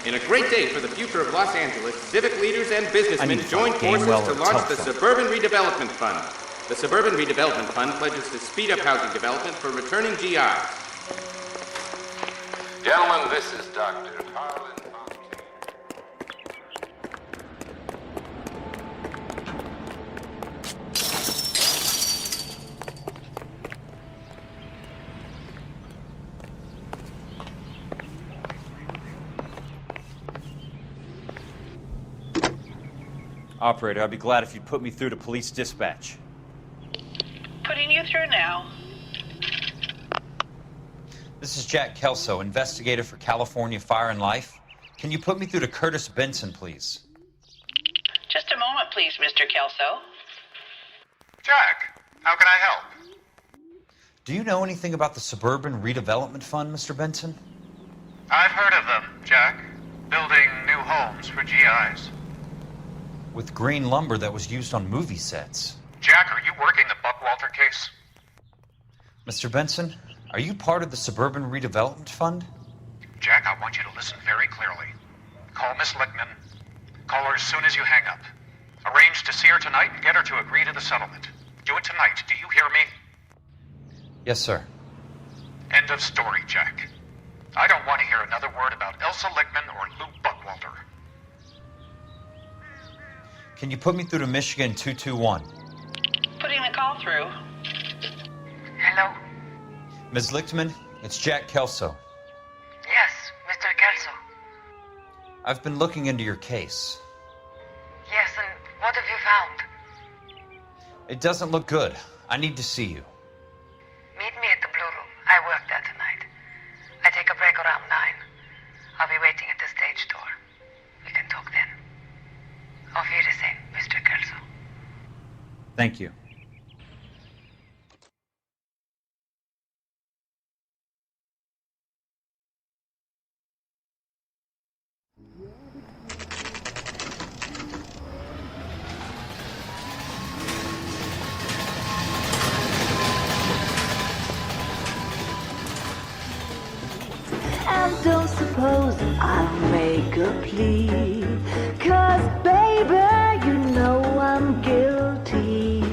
In a great day for the future of Los Angeles, civic leaders and businessmen joined forces to launch the Suburban Redevelopment Fund. The Suburban Redevelopment Fund pledges to speed up housing development for returning GIs. Gentlemen, this is Dr. Harlan. Operator, I'd be glad if you'd put me through to police dispatch. Putting you through now. This is Jack Kelso, investigator for California Fire and Life. Can you put me through to Curtis Benson, please? Just a moment, please, Mr. Kelso. Jack, how can I help? Do you know anything about the Suburban Redevelopment Fund, Mr. Benson? I've heard of them, Jack. Building new homes for GIs. With green lumber that was used on movie sets. Jack, are you working the Buckwalter case? Mr. Benson, are you part of the Suburban Redevelopment Fund? Jack, I want you to listen very clearly. Call Miss Lickman. Call her as soon as you hang up. Arrange to see her tonight and get her to agree to the settlement. Do it tonight. Do you hear me? Yes, sir. End of story, Jack. I don't want to hear another word about Elsa Lickman or Lou Buckwalter. Can you put me through to Michigan 221? Putting the call through. Hello? Ms. Lichtman, it's Jack Kelso. Yes, Mr. Kelso. I've been looking into your case. Yes, and what have you found? It doesn't look good. I need to see you. Meet me at the Blue Room. I work there tonight. I take a break around 9. I'll be waiting at the stage door. We can talk then. Auf Wiedersehen, Mr. Kelso. Thank you. And don't suppose I'll make a plea, 'cause baby, you know I'm guilty.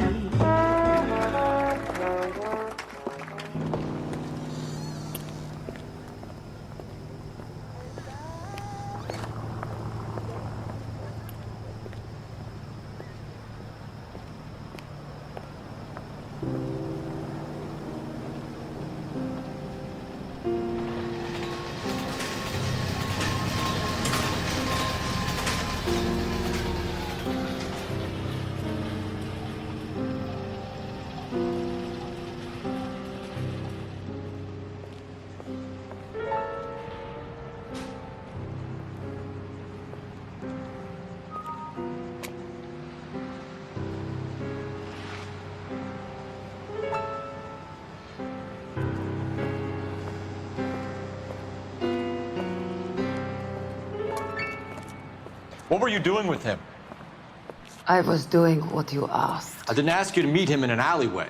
What were you doing with him? I was doing what you asked. I didn't ask you to meet him in an alleyway.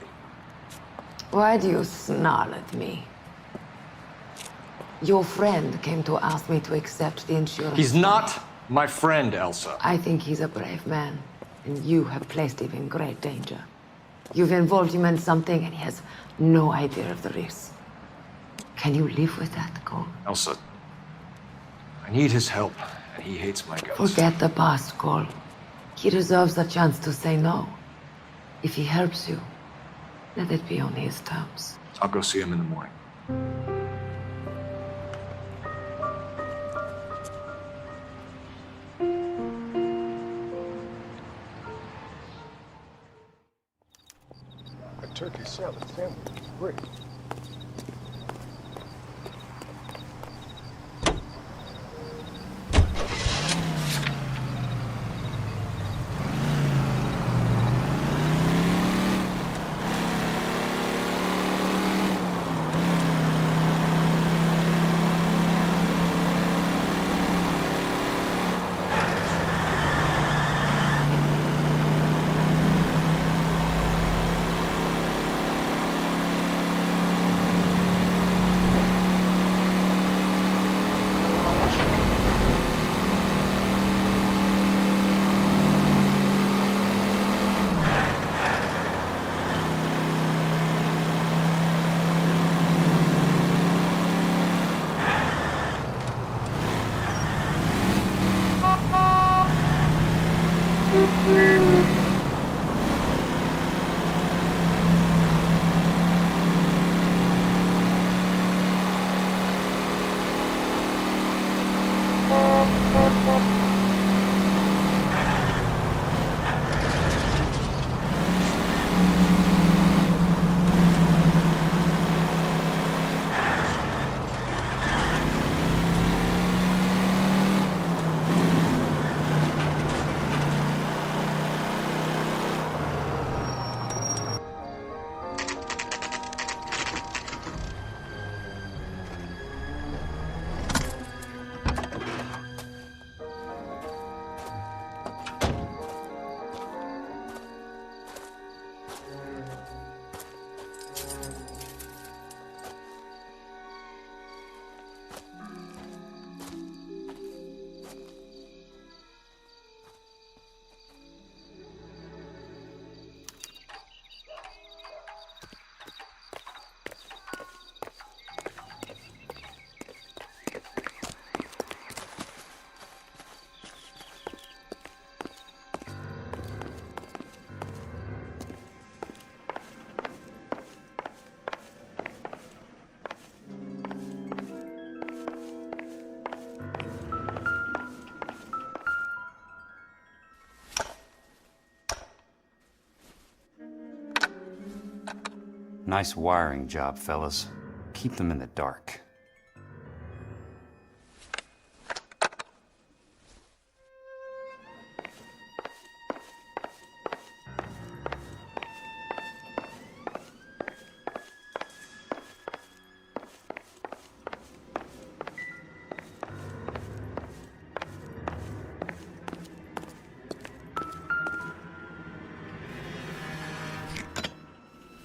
Why do you snarl at me? Your friend came to ask me to accept the insurance. He's not my friend, Elsa. I think he's a brave man, and you have placed him in great danger. You've involved him in something, and he has no idea of the risk. Can you live with that, Cole? Elsa, I need his help, and he hates my guts. Forget the past, Cole. He deserves a chance to say no. If he helps you, let it be on his terms. I'll go see him in the morning. A turkey salad sandwich. Great. Nice wiring job, fellas. Keep them in the dark.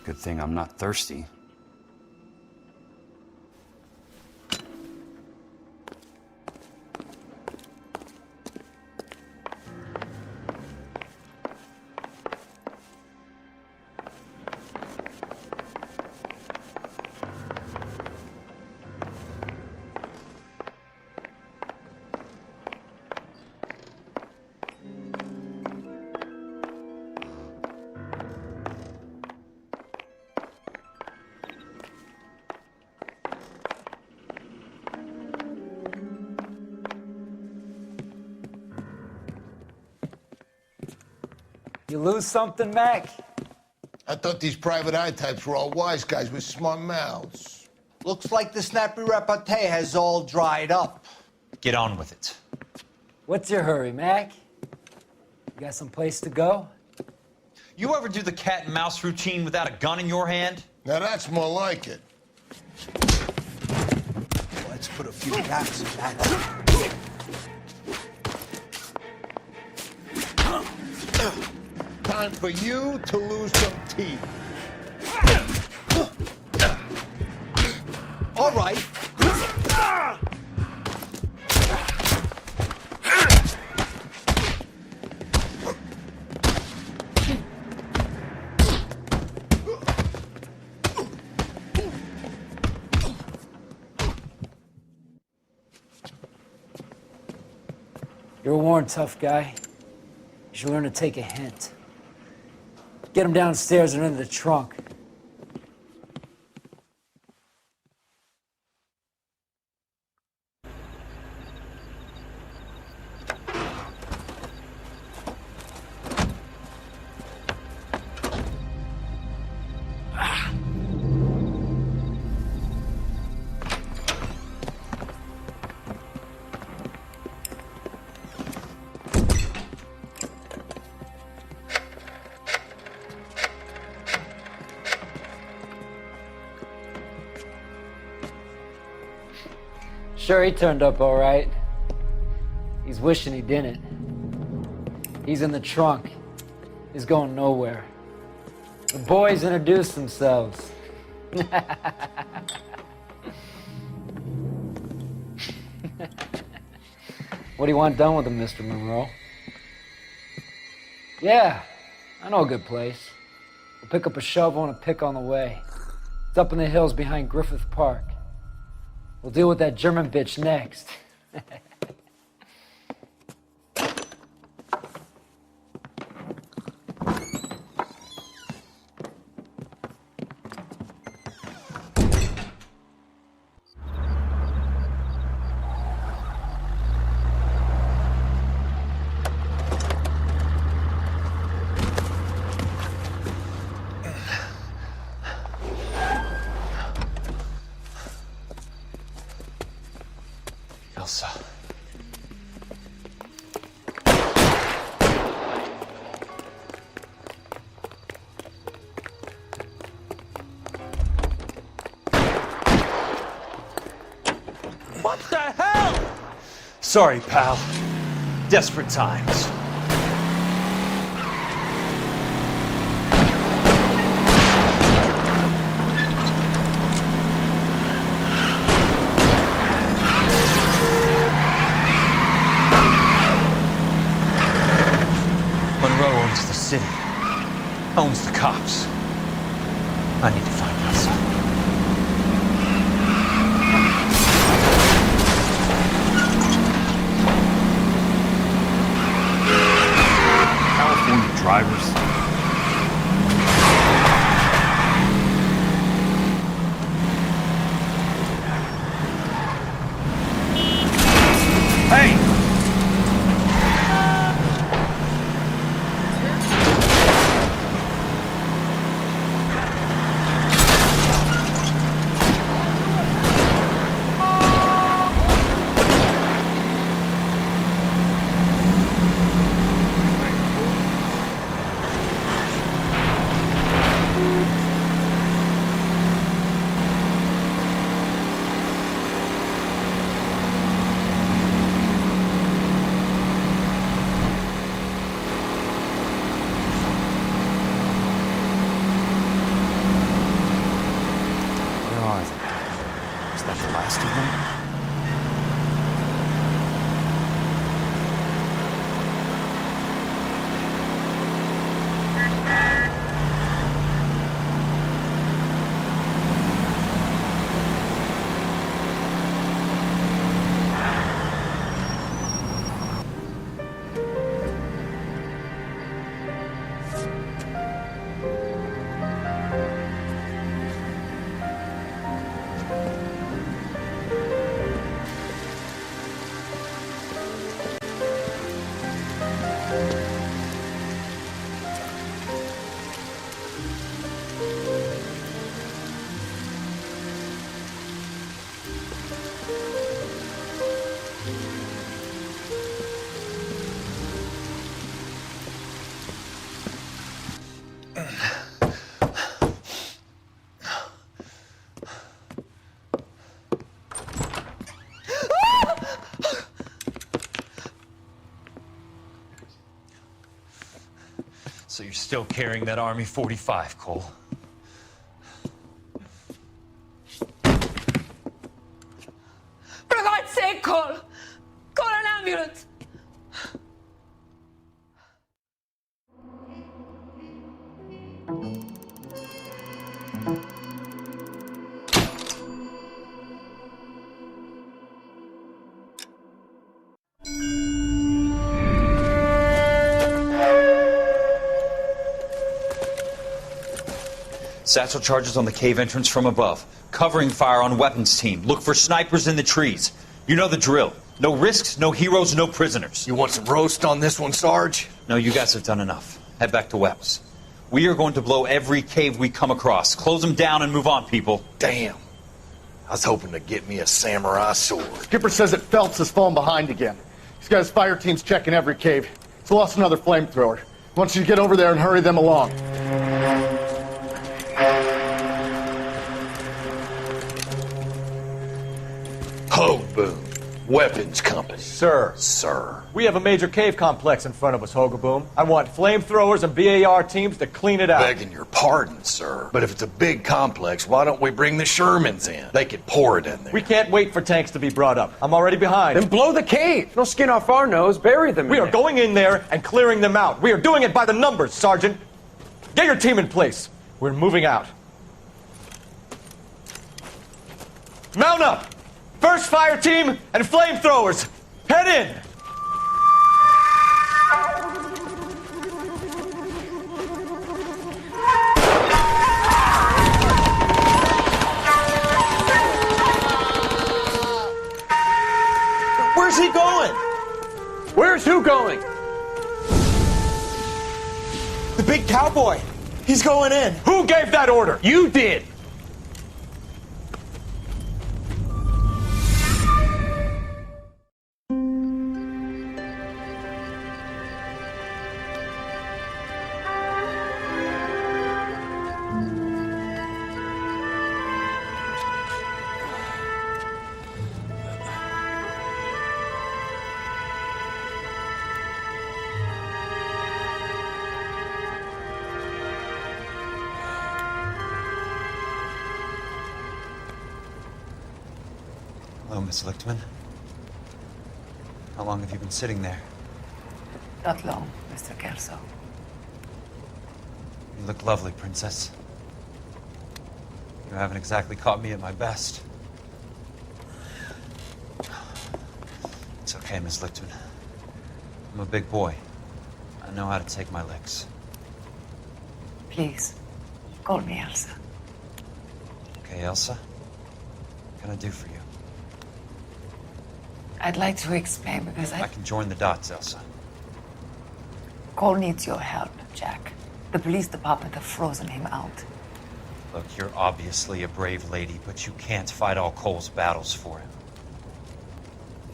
Good thing I'm not thirsty. You lose something, Mac? I thought these private eye types were all wise guys with smart mouths. Looks like the snappy repartee has all dried up. Get on with it. What's your hurry, Mac? You got some place to go? You ever do the cat and mouse routine without a gun in your hand? Now that's more like it. Let's put a few caps in that. Time for you to lose some teeth. All right. You're a worn, tough guy. You should learn to take a hint. Get him downstairs and into the trunk. Sure, he turned up all right. He's wishing he didn't. He's in the trunk. He's going nowhere. The boys introduced themselves. What do you want done with him, Mr. Monroe? Yeah, I know a good place. We'll pick up a shovel and a pick on the way. It's up in the hills behind Griffith Park. We'll deal with that German bitch next. Elsa. What the hell? Sorry, pal. Desperate times. City owns the cops. I need to find Elsa. California drivers. Hey! So you're still carrying that Army 45, Cole? For God's sake, Cole! Call an ambulance! Satchel charges on the cave entrance from above. Covering fire on weapons team. Look for snipers in the trees. You know the drill. No risks, no heroes, no prisoners. You want some roast on this one, Sarge? No, you guys have done enough. Head back to Webb's. We are going to blow every cave we come across. Close them down and move on, people. Damn. I was hoping to get me a samurai sword. Skipper says that Phelps has fallen behind again. He's got his fire teams checking every cave. He's lost another flamethrower. He wants you to get over there and hurry them along. Hogaboom. Weapons Company. Sir. Sir. We have a major cave complex in front of us, Hogaboom. I want flamethrowers and BAR teams to clean it out. Begging your pardon, sir. But if it's a big complex, why don't we bring the Shermans in? They could pour it in there. We can't wait for tanks to be brought up. I'm already behind. Then blow the cave. No skin off our nose. Bury them. We are going in there and clearing them out. We are doing it by the numbers, Sergeant. Get your team in place. We're moving out. Mount up! First fire team and flamethrowers! Head in! Where's he going? Where's who going? The big cowboy. He's going in. Who gave that order? You did. Hello, Miss Lichtman. How long have you been sitting there? Not long, Mr. Kelso. You look lovely, Princess. You haven't exactly caught me at my best. It's okay, Miss Lichtman. I'm a big boy. I know how to take my licks. Please, call me Elsa. Okay, Elsa? What can I do for you? I'd like to explain because I can join the dots, Elsa. Cole needs your help, Jack. The police department have frozen him out. Look, you're obviously a brave lady, but you can't fight all Cole's battles for him.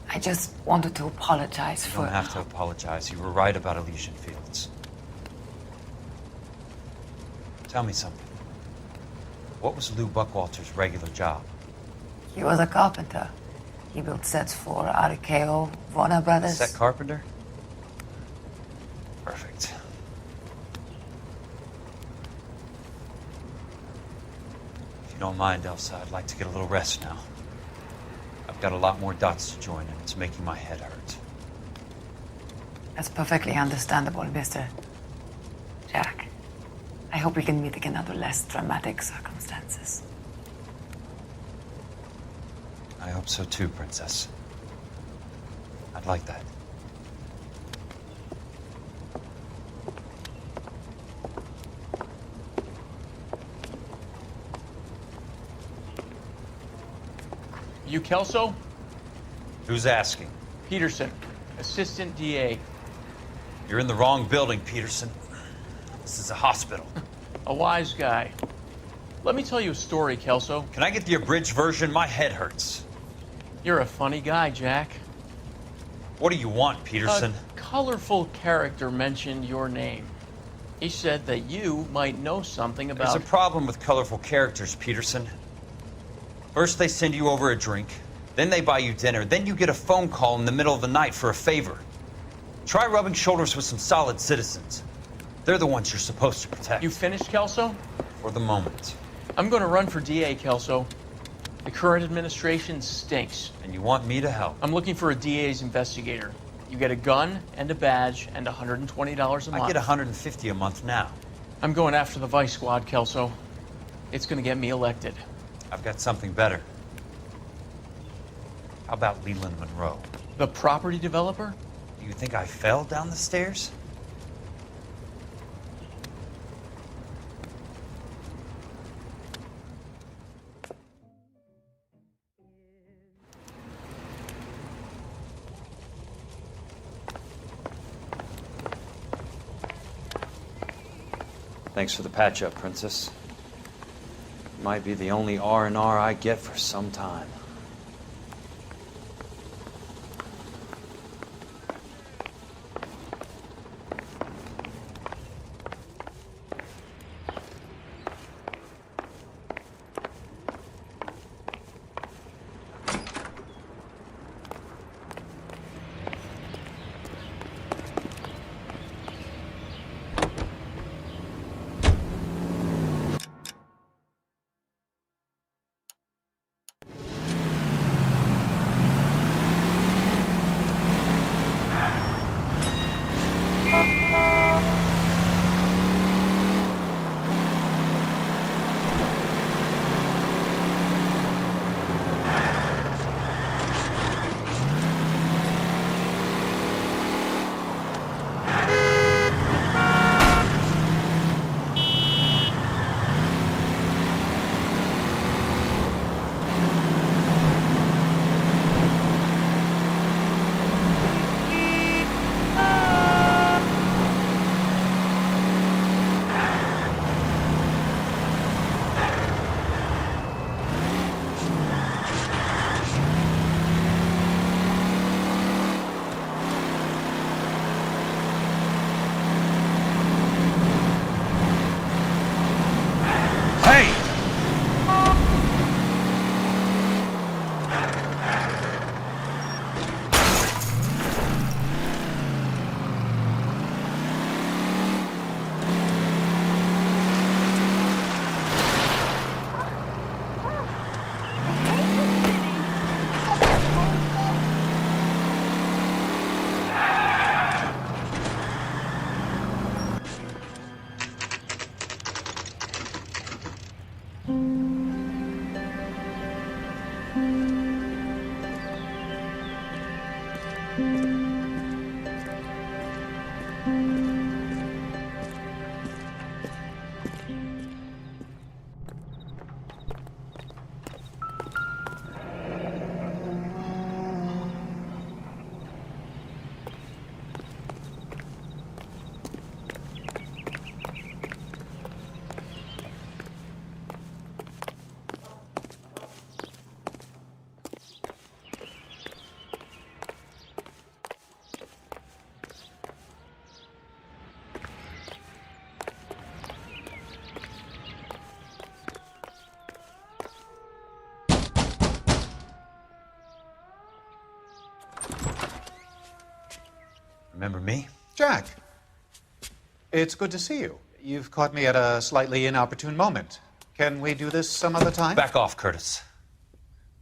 I just wanted to apologize You don't have to apologize. You were right about Elysian Fields. Tell me something. What was Lou Buckwalter's regular job? He was a carpenter. He built sets for RKO, Warner Brothers. Set carpenter? Perfect. If you don't mind, Elsa, I'd like to get a little rest now. I've got a lot more dots to join, and it's making my head hurt. That's perfectly understandable, Mr. Jack. I hope we can meet again under less dramatic circumstances. I hope so too, Princess. I'd like that. You Kelso? Who's asking? Peterson, Assistant DA. You're in the wrong building, Peterson. This is a hospital. A wise guy. Let me tell you a story, Kelso. Can I get the abridged version? My head hurts. You're a funny guy, Jack. What do you want, Peterson? A colorful character mentioned your name. He said that you might know something about... There's a problem with colorful characters, Peterson. First they send you over a drink, then they buy you dinner, then you get a phone call in the middle of the night for a favor. Try rubbing shoulders with some solid citizens. They're the ones you're supposed to protect. You finished, Kelso? For the moment. I'm going to run for DA, Kelso. The current administration stinks. And you want me to help? I'm looking for a DA's investigator. You get a gun and a badge and $120 a month. I get $150 a month now. I'm going after the Vice Squad, Kelso. It's going to get me elected. I've got something better. How about Leland Monroe? The property developer? Do you think I fell down the stairs? Thanks for the patch-up, Princess. Might be the only R&R I get for some time. Remember me? Jack. It's good to see you. You've caught me at a slightly inopportune moment. Can we do this some other time? Back off, Curtis.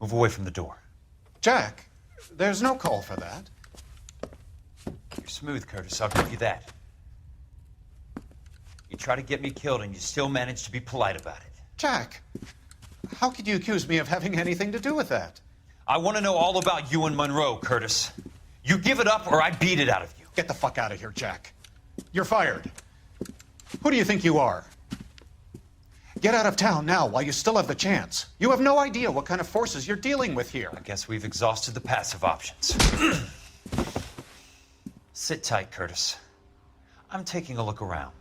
Move away from the door. Jack, there's no call for that. You're smooth, Curtis. I'll give you that. You try to get me killed and you still manage to be polite about it. Jack, how could you accuse me of having anything to do with that? I want to know all about you and Monroe, Curtis. You give it up or I beat it out of you. Get the fuck out of here, Jack. You're fired. Who do you think you are? Get out of town now while you still have the chance. You have no idea what kind of forces you're dealing with here. I guess we've exhausted the passive options. Sit tight, Curtis. I'm taking a look around.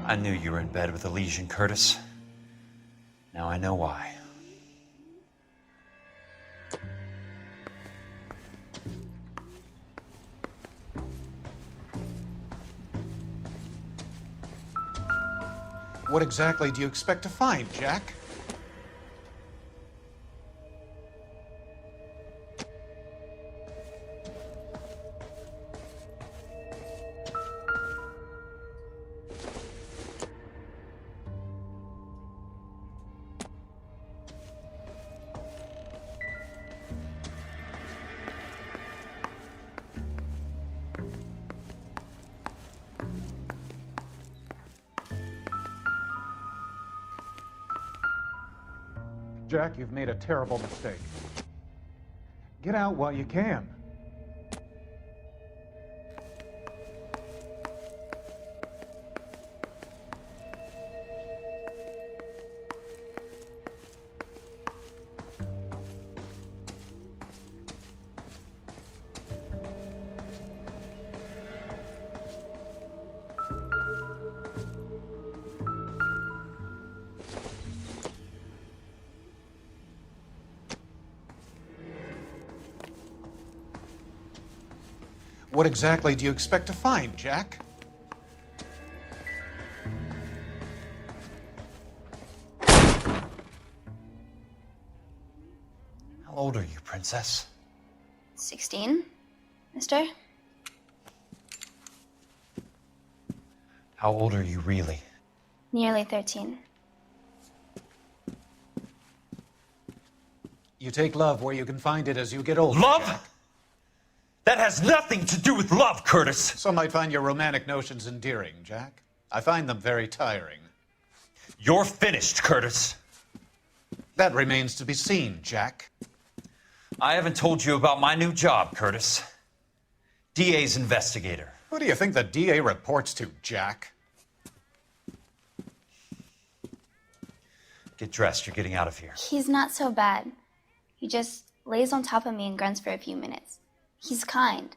I knew you were in bed with a lesion, Curtis. Now I know why. What exactly do you expect to find, Jack? Jack, you've made a terrible mistake. Get out while you can. What exactly do you expect to find, Jack? How old are you, Princess? 16, mister? How old are you really? Nearly 13. You take love where you can find it as you get older. Love? Jack. That has nothing to do with love, Curtis. Some might find your romantic notions endearing, Jack. I find them very tiring. You're finished, Curtis. That remains to be seen, Jack. I haven't told you about my new job, Curtis. DA's investigator. Who do you think the DA reports to, Jack? Get dressed, you're getting out of here. He's not so bad. He just lays on top of me and grunts for a few minutes. He's kind.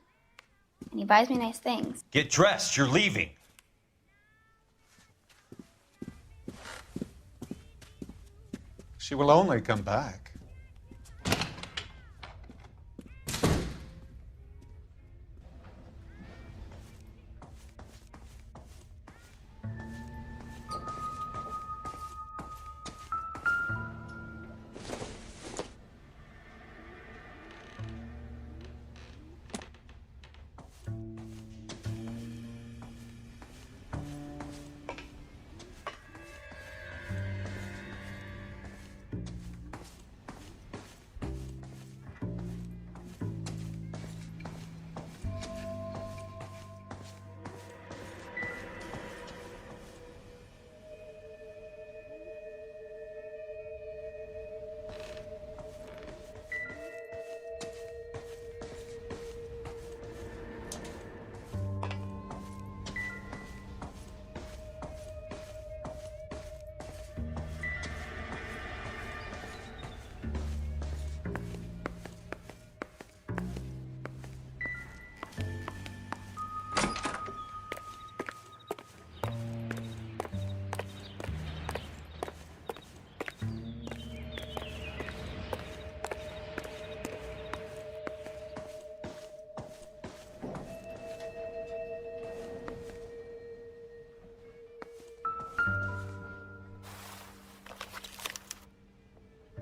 And he buys me nice things. Get dressed, you're leaving. She will only come back.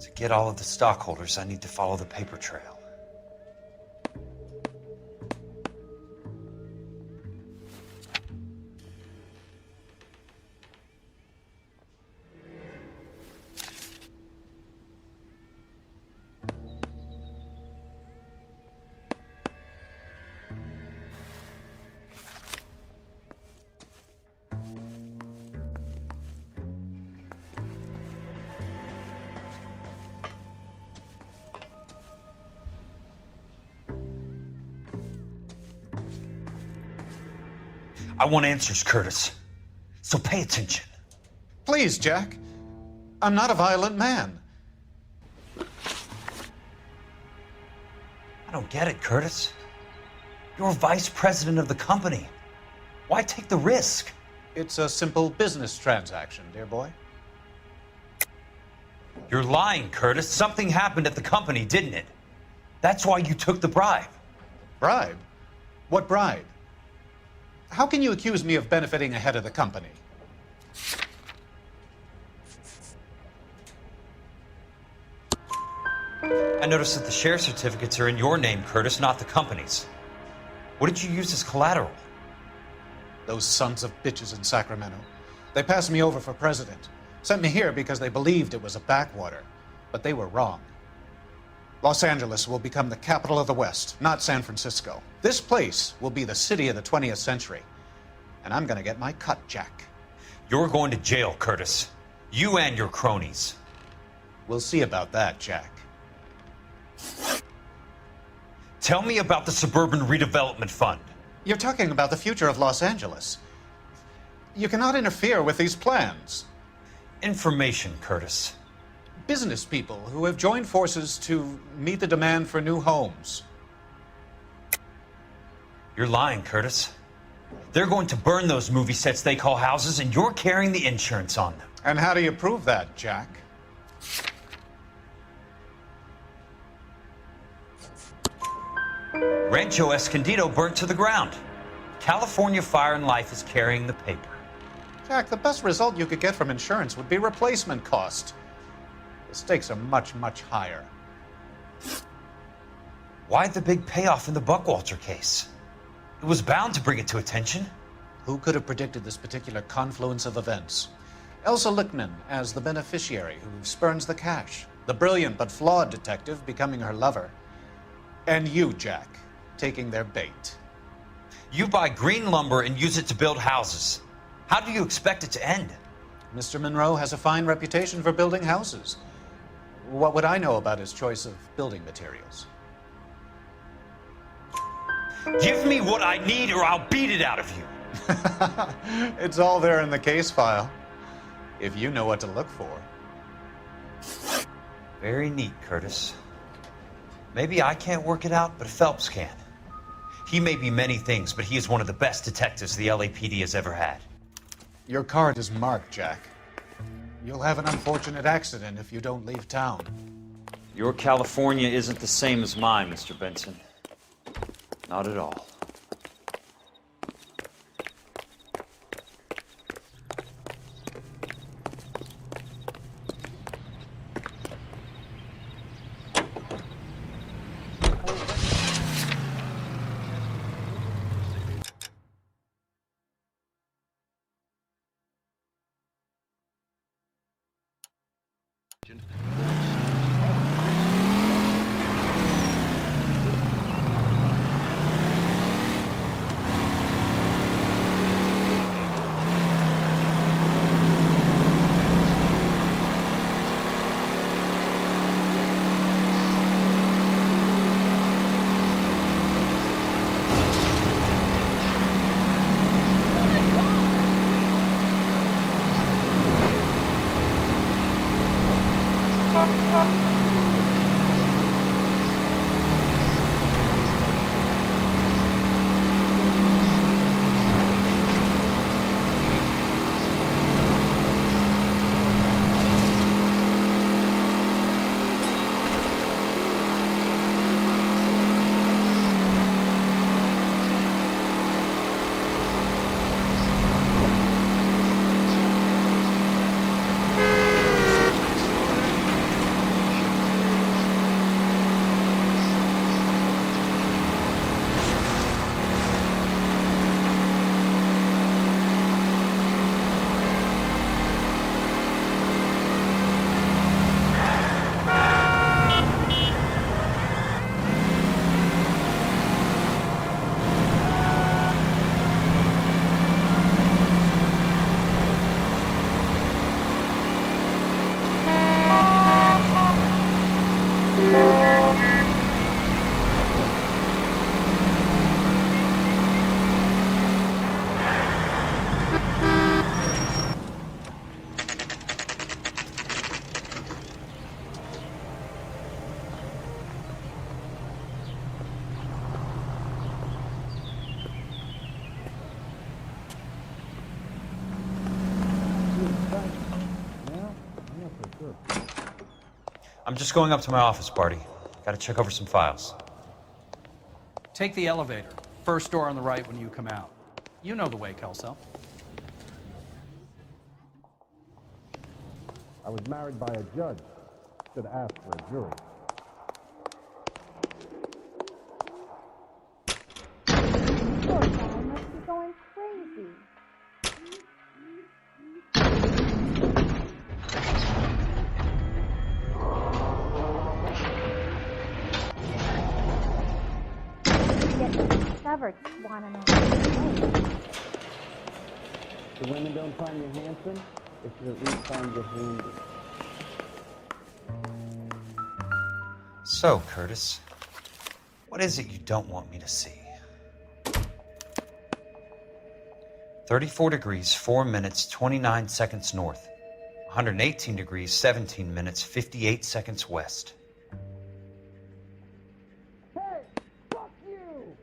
To get all of the stockholders, I need to follow the paper trail. I want answers, Curtis. So pay attention. Please, Jack. I'm not a violent man. I don't get it, Curtis. You're vice president of the company. Why take the risk? It's a simple business transaction, dear boy. You're lying, Curtis. Something happened at the company, didn't it? That's why you took the bribe. Bribe? What bribe? How can you accuse me of benefiting ahead of the company? I noticed that the share certificates are in your name, Curtis, not the company's. What did you use as collateral? Those sons of bitches in Sacramento. They passed me over for president. Sent me here because they believed it was a backwater. But they were wrong. Los Angeles will become the capital of the West, not San Francisco. This place will be the city of the 20th century. And I'm gonna get my cut, Jack. You're going to jail, Curtis. You and your cronies. We'll see about that, Jack. Tell me about the Suburban Redevelopment Fund. You're talking about the future of Los Angeles. You cannot interfere with these plans. Information, Curtis. Business people who have joined forces to meet the demand for new homes. You're lying, Curtis. They're going to burn those movie sets they call houses, and you're carrying the insurance on them. And how do you prove that, Jack? Rancho Escondido burnt to the ground. California Fire and Life is carrying the paper. Jack, the best result you could get from insurance would be replacement cost. The stakes are much, much higher. Why the big payoff in the Buckwalter case? It was bound to bring it to attention. Who could have predicted this particular confluence of events? Elsa Lichtman as the beneficiary who spurns the cash. The brilliant but flawed detective becoming her lover. And you, Jack, taking their bait. You buy green lumber and use it to build houses. How do you expect it to end? Mr. Monroe has a fine reputation for building houses. What would I know about his choice of building materials? Give me what I need or I'll beat it out of you. It's all there in the case file, if you know what to look for. Very neat, Curtis. Maybe I can't work it out, but Phelps can. He may be many things, but he is one of the best detectives the LAPD has ever had. Your card is marked, Jack. You'll have an unfortunate accident if you don't leave town. Your California isn't the same as mine, Mr. Benson. Not at all. I'm just going up to my office, Barty. Gotta check over some files. Take the elevator. First door on the right when you come out. You know the way, Kelso. I was married by a judge. Should ask for a jury. discovered Swan and I. The women don't find you handsome, they should at least find you handy. So, Curtis, what is it you don't want me to see? 34 degrees, 4 minutes, 29 seconds north. 118 degrees, 17 minutes, 58 seconds west. Hey, fuck you!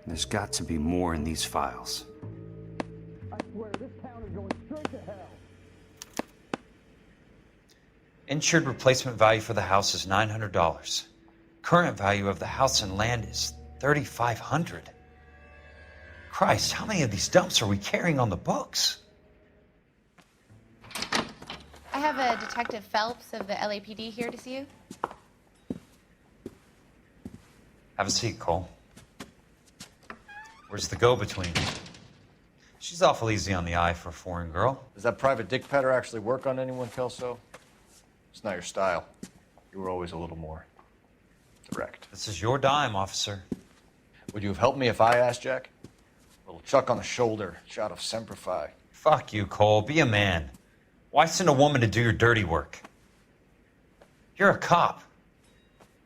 There's got to be more in these files. I swear, this town is going straight to hell. Insured replacement value for the house is $900. Current value of the house and land is $3,500. Christ, how many of these dumps are we carrying on the books? I have a Detective Phelps of the LAPD here to see you. Have a seat, Cole. Where's the go-between? She's awful easy on the eye for a foreign girl. Does that private dick petter actually work on anyone, Kelso? It's not your style. You were always a little more direct. This is your dime, officer. Would you have helped me if I asked, Jack? A little chuck on the shoulder, shot of Semper Fi. Fuck you, Cole. Be a man. Why send a woman to do your dirty work? You're a cop.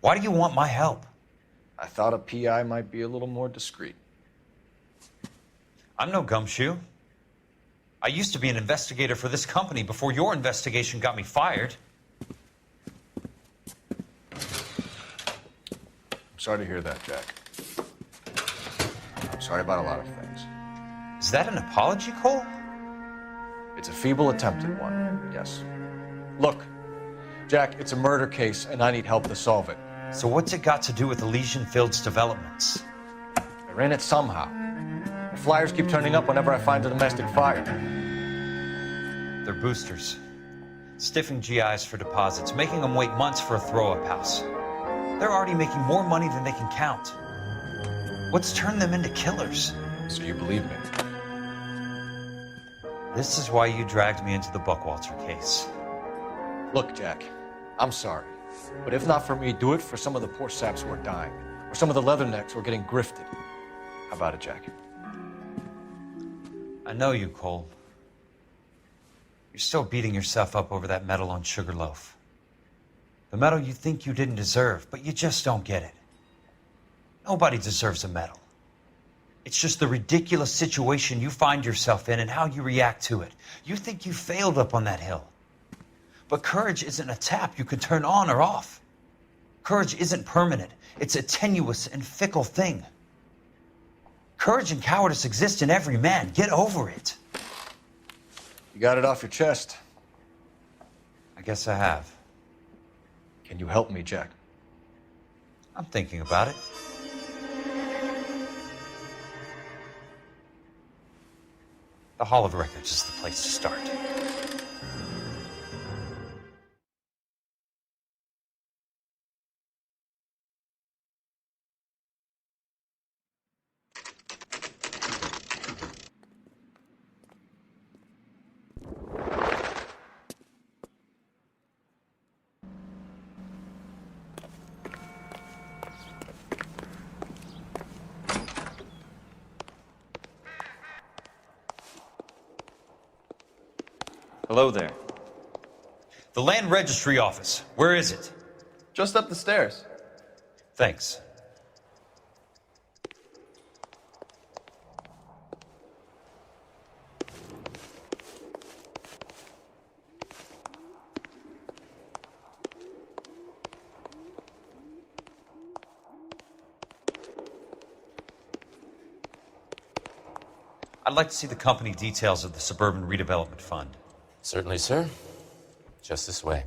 Why do you want my help? I thought a PI might be a little more discreet. I'm no gumshoe. I used to be an investigator for this company before your investigation got me fired. I'm sorry to hear that, Jack. I'm sorry about a lot of things. Is that an apology, Cole? It's a feeble attempt at one, yes. Look, Jack, it's a murder case, and I need help to solve it. So what's it got to do with Elysian Fields developments? They're in it somehow. The flyers keep turning up whenever I find a domestic fire. They're boosters. Stiffing GIs for deposits, making them wait months for a throw-up house. They're already making more money than they can count. What's turned them into killers? So you believe me? This is why you dragged me into the Buckwalter case. Look, Jack, I'm sorry. But if not for me, do it for some of the poor saps who are dying. Or some of the leathernecks who are getting grifted. How about it, Jack? I know you, Cole. You're still beating yourself up over that medal on Sugarloaf. The medal you think you didn't deserve, but you just don't get it. Nobody deserves a medal. It's just the ridiculous situation you find yourself in and how you react to it. You think you failed up on that hill. But courage isn't a tap you can turn on or off. Courage isn't permanent. It's a tenuous and fickle thing. Courage and cowardice exist in every man. Get over it. You got it off your chest. I guess I have. Can you help me, Jack? I'm thinking about it. The Hall of Records is the place to start. Hello there. The Land Registry Office. Where is it? Just up the stairs. Thanks. I'd like to see the company details of the Suburban Redevelopment Fund. Certainly, sir. Just this way.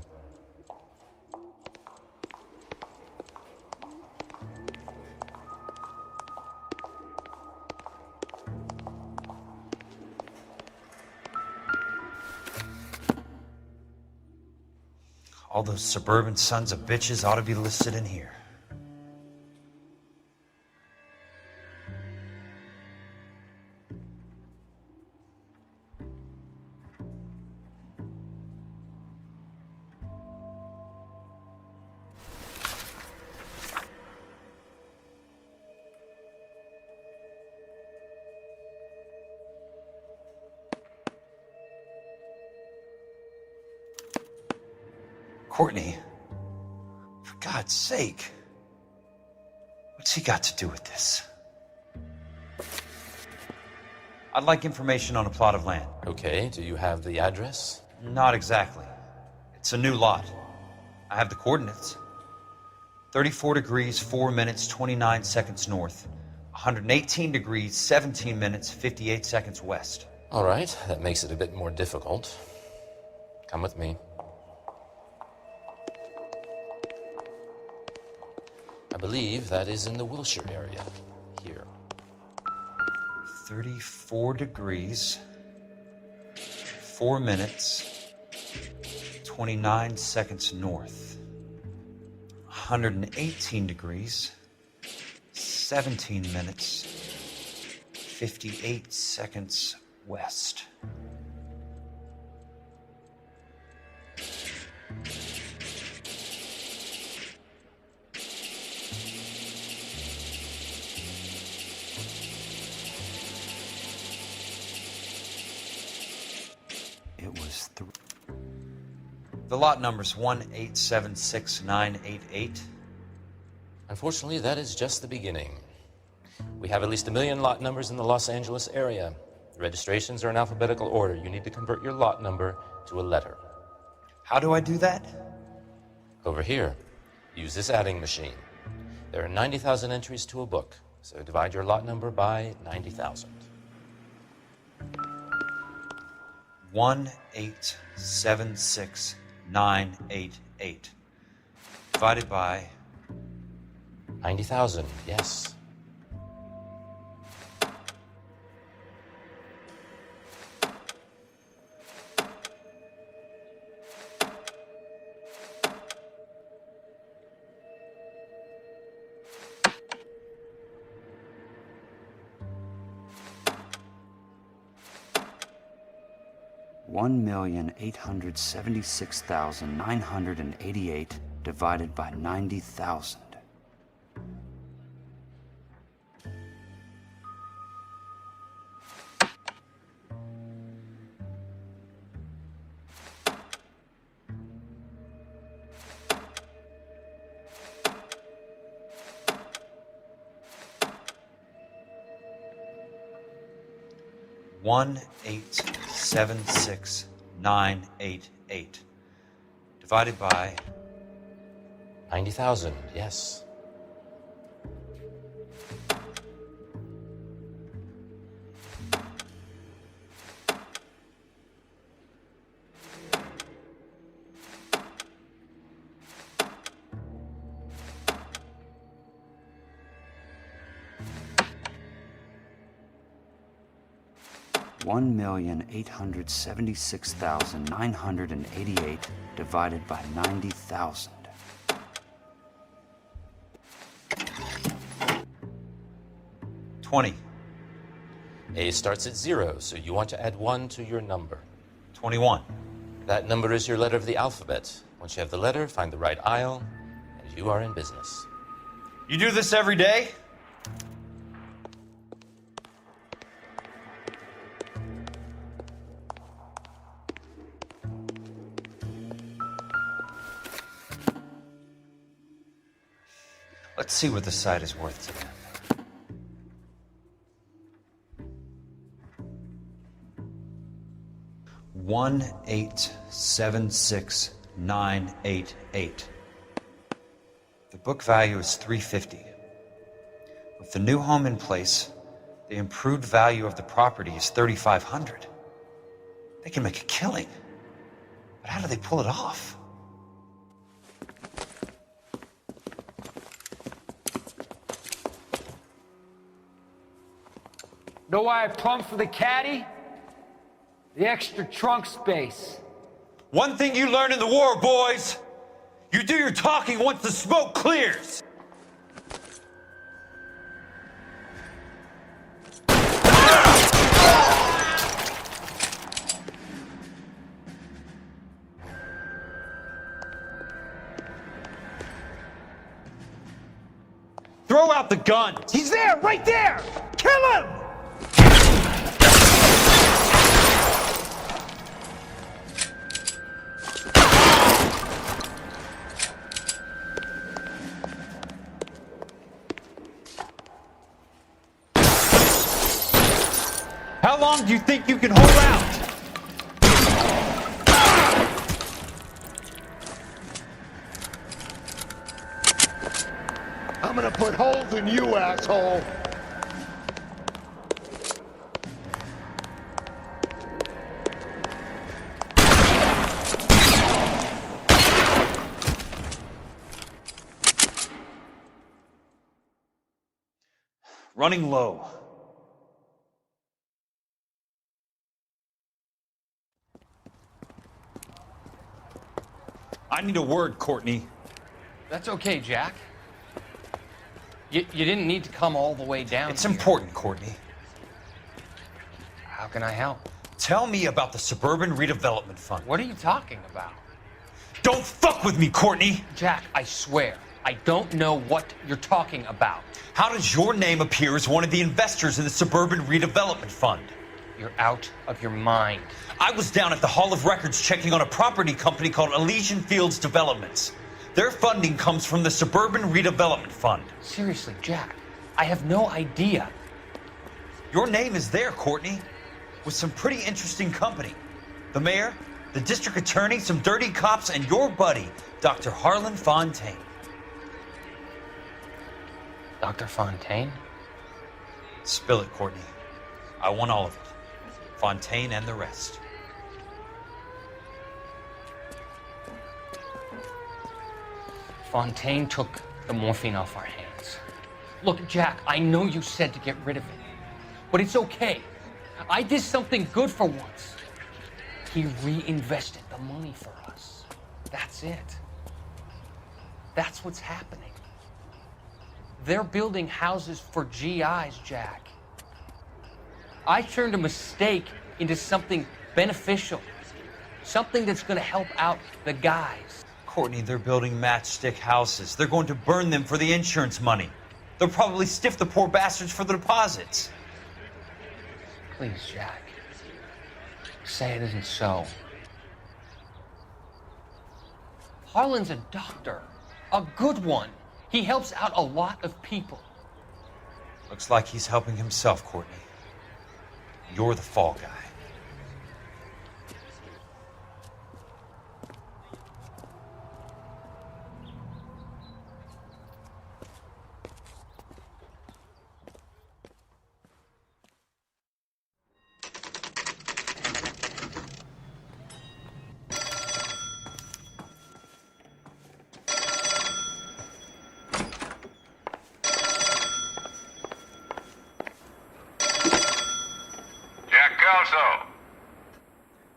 All those suburban sons of bitches ought to be listed in here. Courtney, for God's sake, what's he got to do with this? I'd like information on a plot of land. Okay, do you have the address? Not exactly. It's a new lot. I have the coordinates. 34 degrees, 4 minutes, 29 seconds north. 118 degrees, 17 minutes, 58 seconds west. All right, that makes it a bit more difficult. Come with me. I believe that is in the Wilshire area, here. 34 degrees, 4 minutes, 29 seconds north. 118 degrees, 17 minutes, 58 seconds west. It was The lot number's 1876988. Unfortunately, that is just the beginning. We have at least 1 million lot numbers in the Los Angeles area. The registrations are in alphabetical order. You need to convert your lot number to a letter. How do I do that? Over here. Use this adding machine. There are 90,000 entries to a book, so divide your lot number by 90,000. 1876988 divided by 90,000, yes. $1,876,988 divided by 90,000. $1,876,988 divided by 90,000, yes. $1,876,988 divided by 90,000. $20. A starts at 0, so you want to add 1 to your number. 21. That number is your letter of the alphabet. Once you have the letter, find the right aisle, and you are in business. You do this every day? Let's see what the site is worth to them. $1,876,988. The book value is $350. With the new home in place, the improved value of the property is $3,500. They can make a killing. But how do they pull it off? Know why I plumbed for the caddy? The extra trunk space. One thing you learn in the war, boys, you do your talking once the smoke clears. Throw out the gun. He's there, right there! Kill him! How long do you think you can hold out? I'm gonna put holes in you, asshole! Running low. I need a word, Courtney. That's okay, Jack. You didn't need to come all the way down It's here. important, Courtney. How can I help? Tell me about the Suburban Redevelopment Fund. What are you talking about? Don't fuck with me, Courtney! Jack, I swear, I don't know what you're talking about. How does your name appear as one of the investors in the Suburban Redevelopment Fund? You're out of your mind. I was down at the Hall of Records checking on a property company called Elysian Fields Developments. Their funding comes from the Suburban Redevelopment Fund. Seriously, Jack, I have no idea. Your name is there, Courtney, with some pretty interesting company. The mayor, the district attorney, some dirty cops, and your buddy, Dr. Harlan Fontaine. Dr. Fontaine? Spill it, Courtney. I want all of it. Fontaine and the rest. Fontaine took the morphine off our hands. Look, Jack, I know you said to get rid of it, but it's okay. I did something good for once. He reinvested the money for us. That's it. That's what's happening. They're building houses for GIs, Jack. I turned a mistake into something beneficial, something that's going to help out the guys. Courtney, they're building matchstick houses. They're going to burn them for the insurance money. They'll probably stiff the poor bastards for the deposits. Please, Jack. Say it isn't so. Harlan's a doctor. A good one. He helps out a lot of people. Looks like he's helping himself, Courtney. You're the fall guy.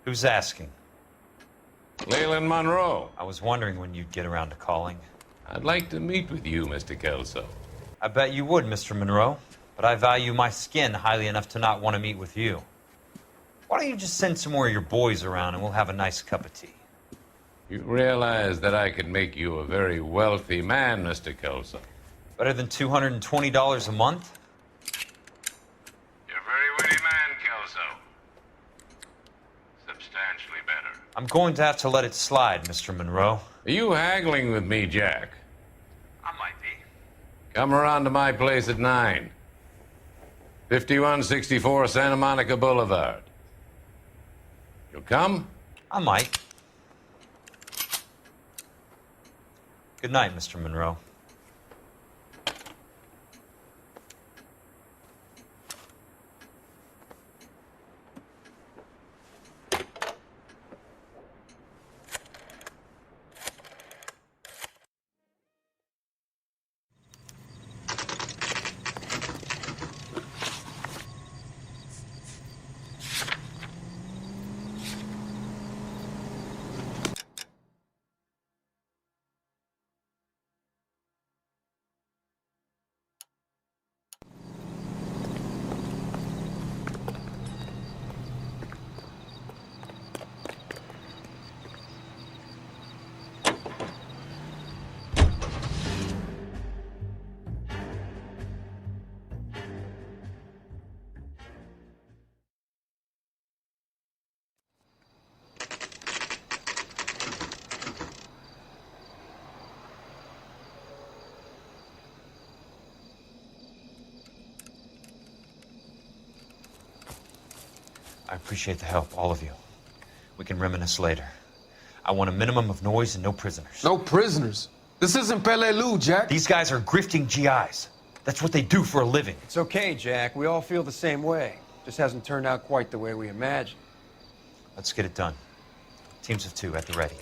Who's asking? Leyland Monroe. I was wondering when you'd get around to calling. I'd like to meet with you, Mr. Kelso. I bet you would, Mr. Monroe. But I value my skin highly enough to not want to meet with you. Why don't you just send some more of your boys around and we'll have a nice cup of tea? You realize that I could make you a very wealthy man, Mr. Kelso. Better than $220 a month? You're a very witty man, Kelso. Substantially better. I'm going to have to let it slide, Mr. Monroe. Are you haggling with me, Jack? I might be. Come around to my place at 9. 5164 Santa Monica Boulevard. You'll come? I might. Good night, Mr. Monroe. I appreciate the help, all of you. We can reminisce later. I want a minimum of noise and no prisoners. No prisoners? This isn't Peleliu, Jack. These guys are grifting GIs. That's what they do for a living. It's okay, Jack. We all feel the same way. Just hasn't turned out quite the way we imagined. Let's get it done. Teams of 2 at the ready.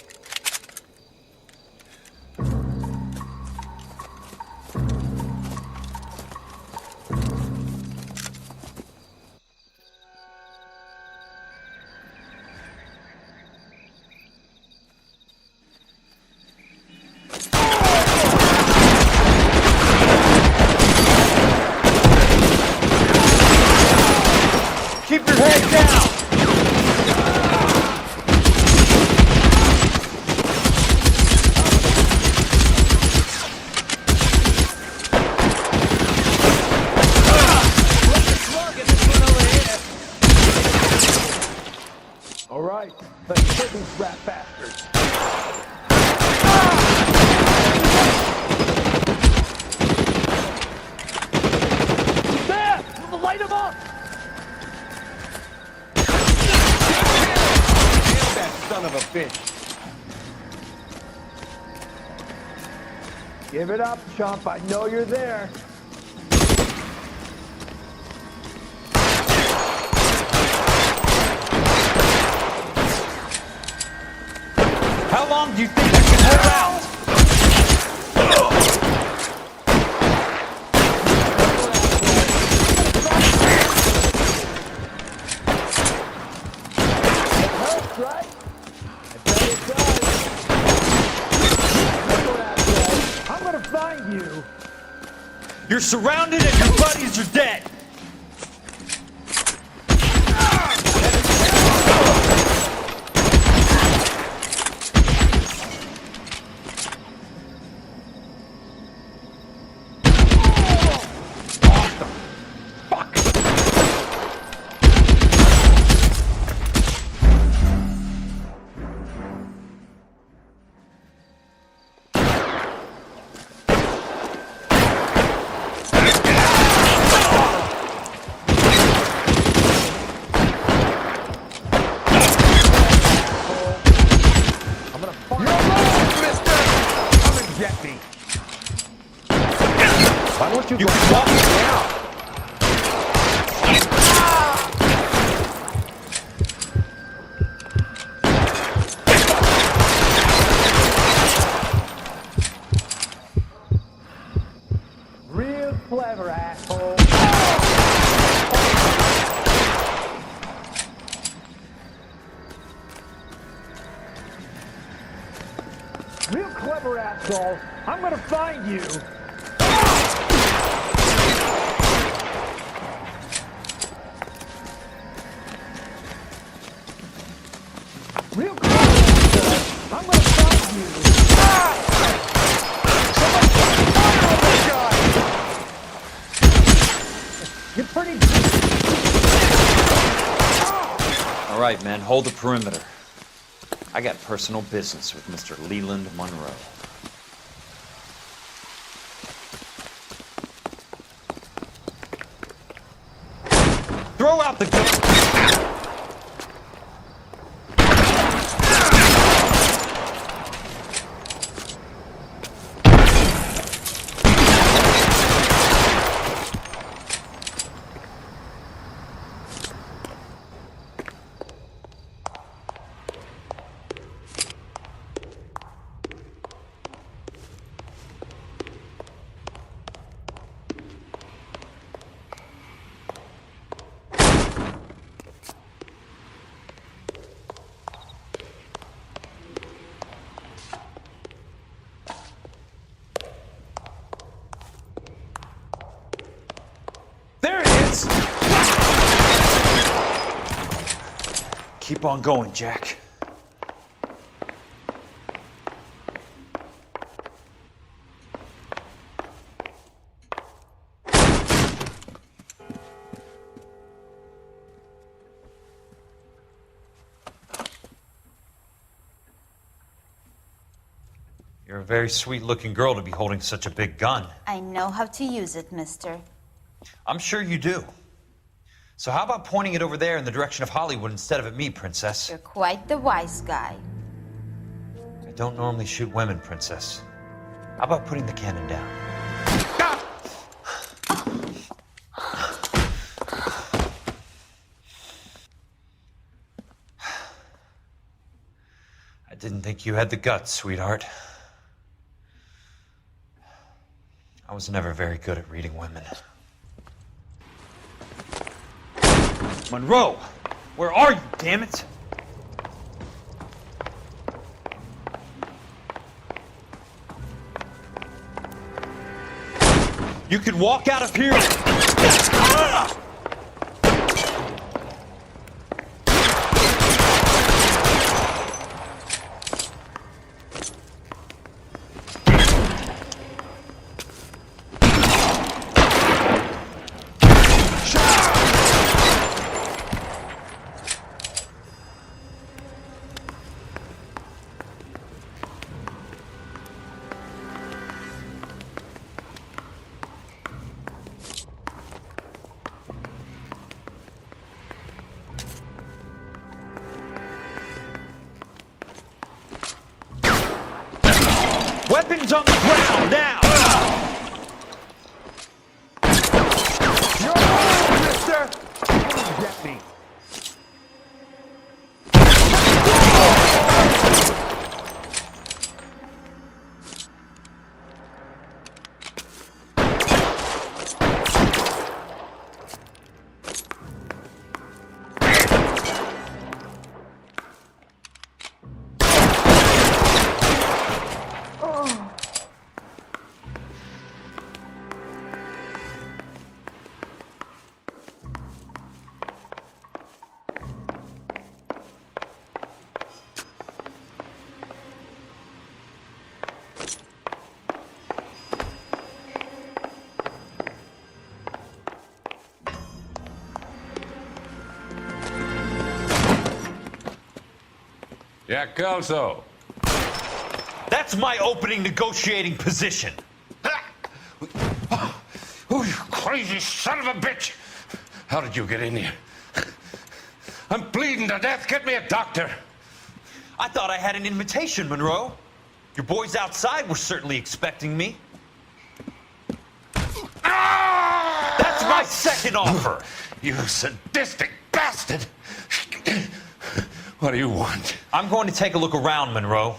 Keep your head down! All right, let's kill these rat bastards. There! Light him up! That son of a bitch. Give it up, chump. I know you're there. How long do you think I can hold out? Helps, right? I bet it does. Remember that, Joe. I'm gonna find you. You're surrounded and your buddies are dead. Why don't you go walk down? Real clever, asshole. Real clever, asshole. I'm gonna find you. Real clever, asshole. I'm gonna find you. You're pretty. All right, man, hold the perimeter. I got personal business with Mr. Leland Monroe. Throw out the gun! There it is! Keep on going, Jack. You're a very sweet-looking girl to be holding such a big gun. I know how to use it, mister. I'm sure you do. So how about pointing it over there in the direction of Hollywood instead of at me, Princess? You're quite the wise guy. I don't normally shoot women, Princess. How about putting the cannon down? I didn't think you had the guts, sweetheart. I was never very good at reading women. Monroe! Where are you, damn it? You can walk out of here. Weapons on the ground, now! You're on, mister! Get me. Jack Kelso. That's my opening negotiating position. Oh, you crazy son of a bitch! How did you get in here? I'm bleeding to death. Get me a doctor. I thought I had an invitation, Monroe. Your boys outside were certainly expecting me. That's my second offer. You sadistic bastard! What do you want? I'm going to take a look around, Monroe.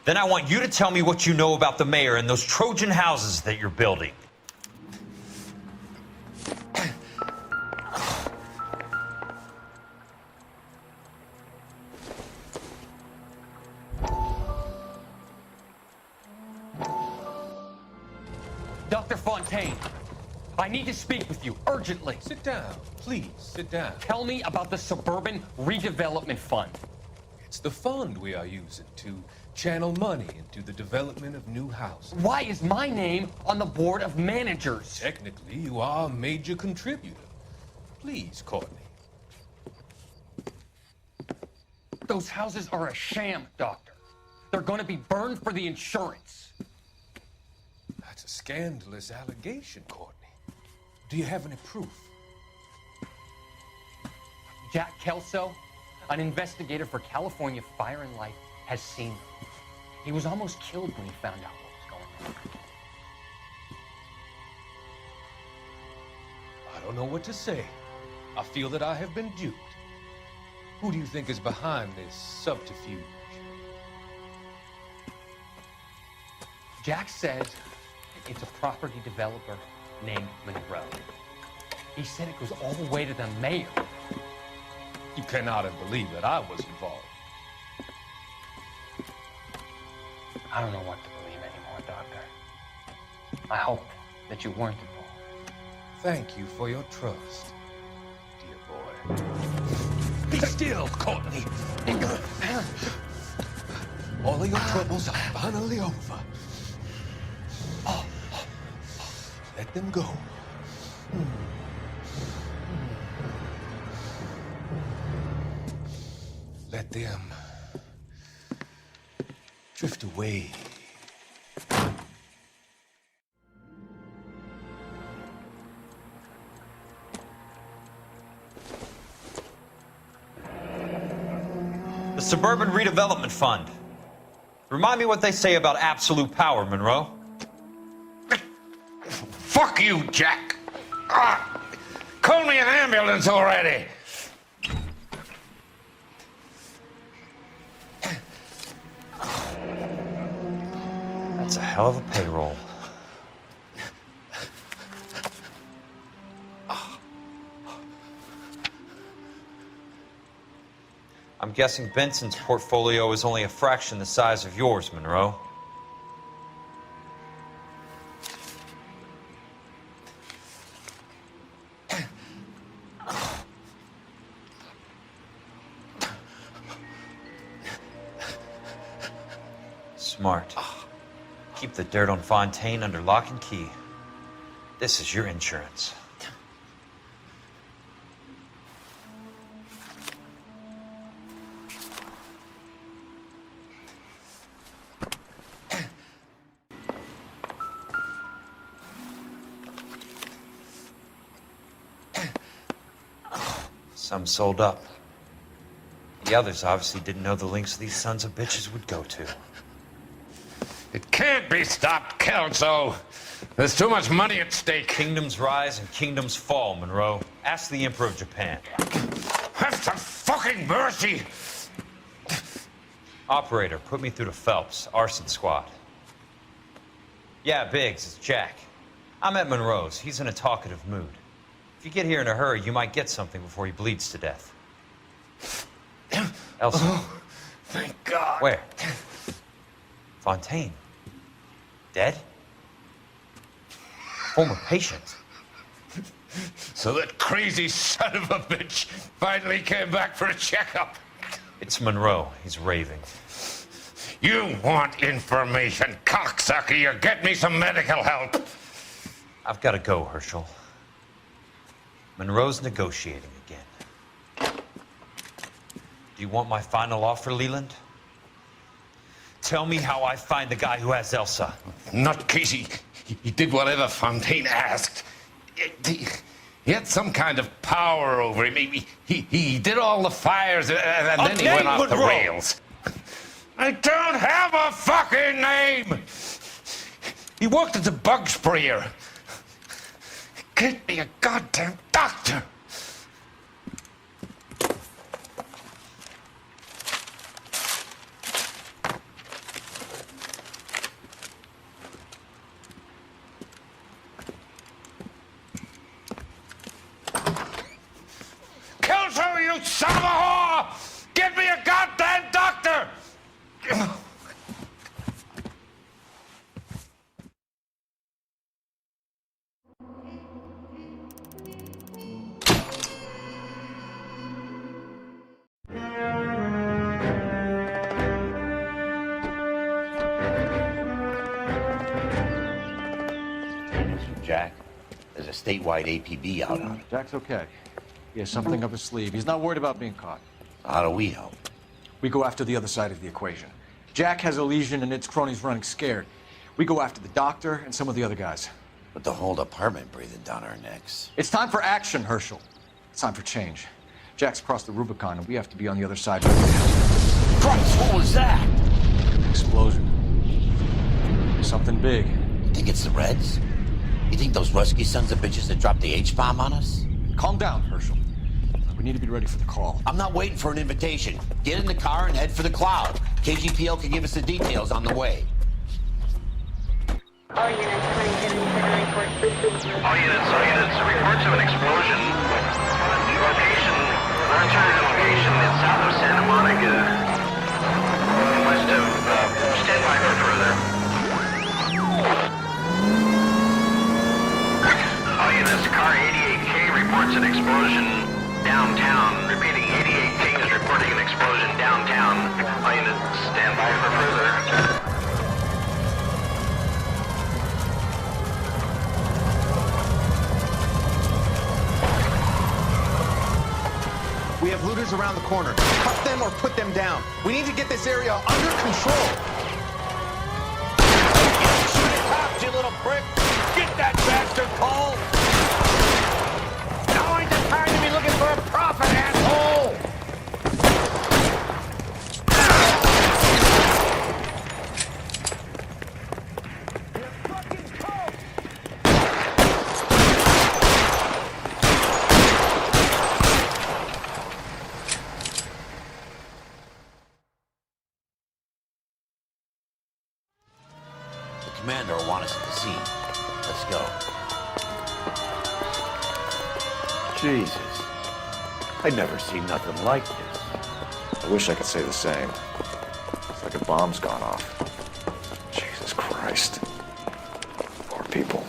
Then I want you to tell me what you know about the mayor and those Trojan houses that you're building. Dr. Fontaine, I need to speak with you urgently. Sit down. Please, sit down. Tell me about the Suburban Redevelopment Fund. It's the fund we are using to channel money into the development of new houses. Why is my name on the board of managers? Technically, you are a major contributor. Please, Courtney. Those houses are a sham, Doctor. They're going to be burned for the insurance. That's a scandalous allegation, Courtney. Do you have any proof? Jack Kelso, an investigator for California Fire and Life, has seen them. He was almost killed when he found out what was going on. I don't know what to say. I feel that I have been duped. Who do you think is behind this subterfuge? Jack says it's a property developer named Monroe. He said it goes all the way to the mayor. You cannot have believed that I was involved. I don't know what to believe anymore, Doctor. I hope that you weren't involved. Thank you for your trust, dear boy. Be still, Courtney. All of your troubles are finally over. Let them go. Let them drift away. Suburban Redevelopment Fund. Remind me what they say about absolute power, Monroe. Fuck you, Jack. Call me an ambulance already. That's a hell of a payroll. I'm guessing Benson's portfolio is only a fraction the size of yours, Monroe. Smart. Keep the dirt on Fontaine under lock and key. This is your insurance. Some sold up. The others obviously didn't know the lengths these sons of bitches would go to. It can't be stopped, Kelso. There's too much money at stake. Kingdoms rise and kingdoms fall, Monroe. Ask the Emperor of Japan. Have some fucking mercy! Operator, put me through to Phelps, arson squad. Yeah, Biggs, it's Jack. I'm at Monroe's. He's in a talkative mood. If you get here in a hurry, you might get something before he bleeds to death. Elsa. Oh, thank God. Where? Fontaine. Dead? Former patient. So that crazy son of a bitch finally came back for a checkup. It's Monroe. He's raving. You want information, cocksucker. You get me some medical help. I've got to go, Herschel. Monroe's negotiating again. Do you want my final offer, Leland? Tell me how I find the guy who has Elsa. Not Casey. He did whatever Fontaine asked. He had some kind of power over him. He did all the fires, and then he went off the rails. I don't have a fucking name! He worked as a bug sprayer. Get me a goddamn doctor! Kelso, you son of a whore! Get me a goddamn doctor! Jack, there's a statewide APB out on it. Jack's okay. He has something up his sleeve. He's not worried about being caught. How do we help? We go after the other side of the equation. Jack has a legion and its cronies running scared. We go after the doctor and some of the other guys. With the whole department breathing down our necks. It's time for action, Herschel. It's time for change. Jack's crossed the Rubicon and we have to be on the other side. Christ, what was that? Explosion. Something big. You think it's the Reds? You think those Rusky sons of bitches that dropped the H-bomb on us? Calm down, Herschel. We need to be ready for the call. I'm not waiting for an invitation. Get in the car and head for the cloud. KGPL can give us the details on the way. All units, reports of an explosion. Location, military location is south of Santa Monica. West of, stand by for further. All units, car 88K reports an explosion downtown. Repeating, 88K is reporting an explosion downtown. All units, stand by for further. We have looters around the corner. Cut them or put them down. We need to get this area under control. Shoot it, cops, you little prick! Get that bastard, Paul! Now ain't the time to be looking for a profit, asshole! Jesus. I'd never seen nothing like this. I wish I could say the same. It's like a bomb's gone off. Jesus Christ. Poor people.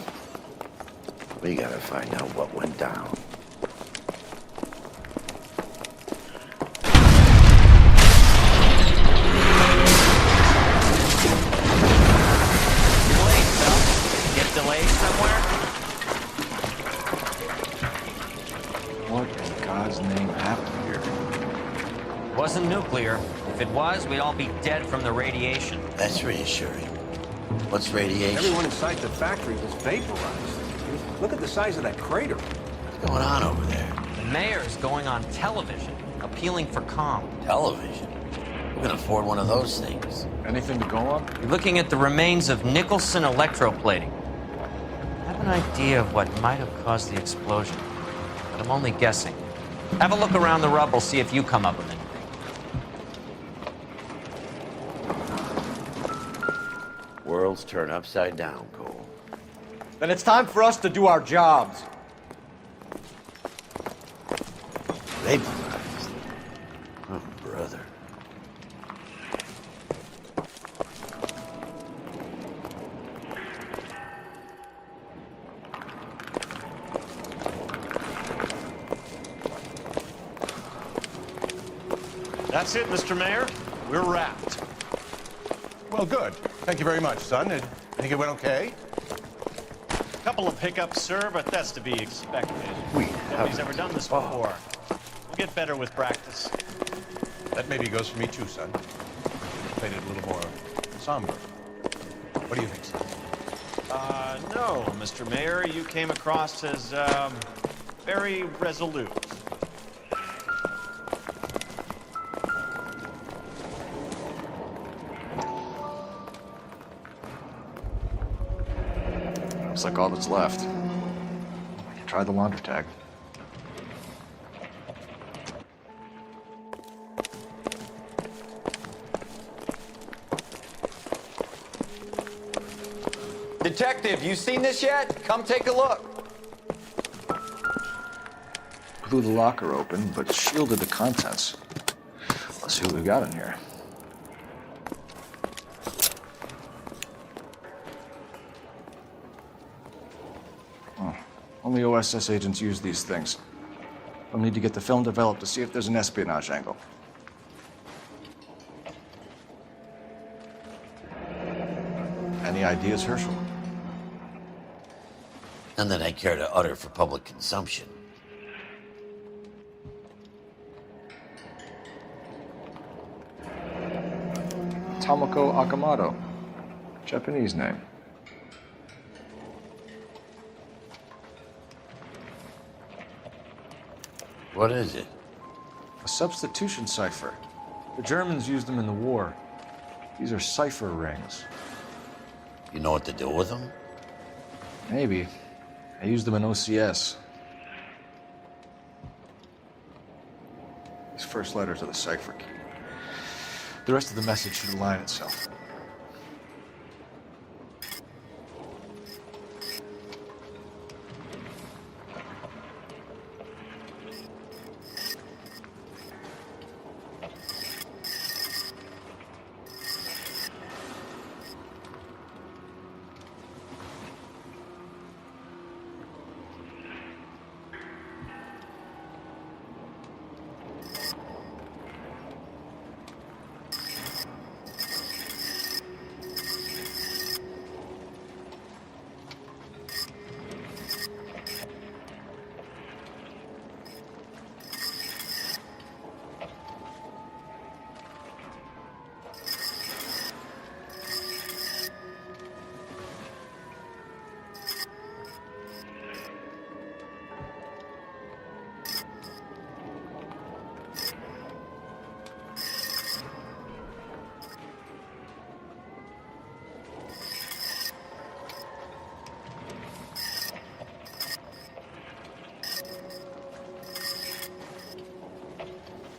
We gotta find out what went down. Get delayed somewhere? What in God's name happened here? Wasn't nuclear. If it was, we'd all be dead from the radiation. That's reassuring. What's radiation? Everyone inside the factory was vaporized. Look at the size of that crater. What's going on over there? The mayor is going on television, appealing for calm. Television? Who can afford one of those things? Anything to go on? You're looking at the remains of Nicholson electroplating. I have an idea of what might have caused the explosion, but I'm only guessing. Have a look around the rubble, see if you come up with anything. Worlds turn upside down, Cole. Then it's time for us to do our jobs. Vaporized. Oh, brother. That's it, Mr. Mayor. We're wrapped. Well, good. Thank you very much, son. I think it went okay. Couple of hiccups, sir, but that's to be expected. Nobody's ever done this before. We'll get better with practice. That maybe goes for me too, son. Played it a little more somber. What do you think, son? No, Mr. Mayor, you came across as, very resolute. Looks like all that's left. Try the laundry tag. Detective, you seen this yet? Come take a look. Blew the locker open, but shielded the contents. Let's see what we got in here. Only OSS agents use these things. We'll need to get the film developed to see if there's an espionage angle. Any ideas, Herschel? None that I care to utter for public consumption. Tomoko Akamoto. Japanese name. What is it? A substitution cipher. The Germans used them in the war. These are cipher rings. You know what to do with them? Maybe. I used them in OCS. These first letters are the cipher key. The rest of the message should align itself.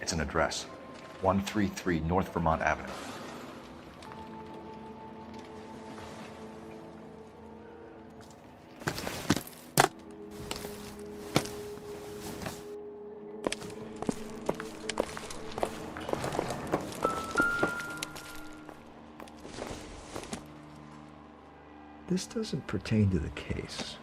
It's an address. 133 North Vermont Avenue. this doesn't pertain to the case.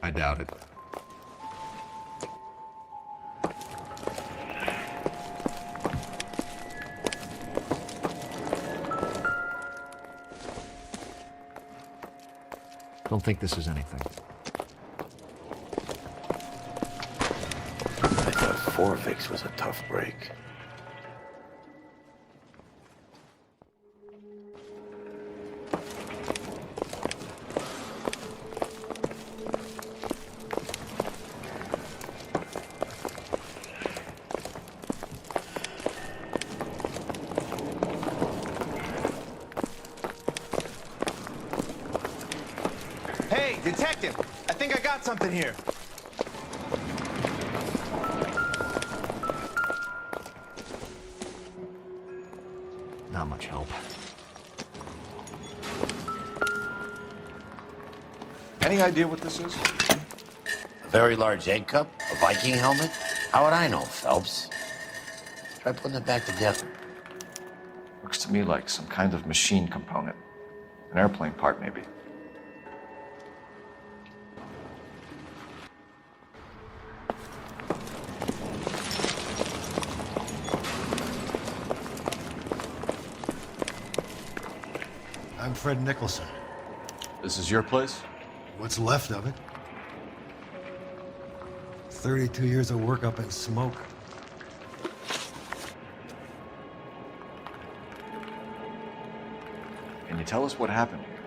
I doubt it. Don't think this is anything. I thought Forvix was a tough break. Hey, detective! I think I got something here. Not much help. Any idea what this is? A very large egg cup? A Viking helmet? How would I know, Phelps? Try putting it back together. Looks to me like some kind of machine component. An airplane part, maybe. I'm Fred Nicholson. This is your place? What's left of it. 32 years of work up in smoke. Can you tell us what happened here?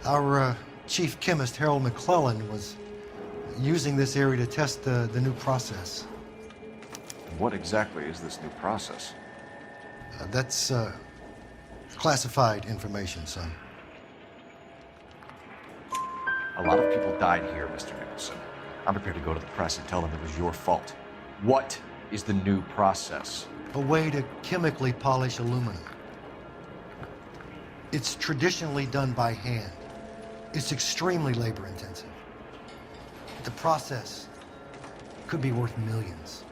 Our chief chemist, Harold McClellan, was using this area to test the new process. And what exactly is this new process? That's classified information, son. A lot of people died here, Mr. Nicholson. I'm prepared to go to the press and tell them it was your fault. What is the new process? A way to chemically polish aluminum. It's traditionally done by hand. It's extremely labor intensive. The process could be worth millions.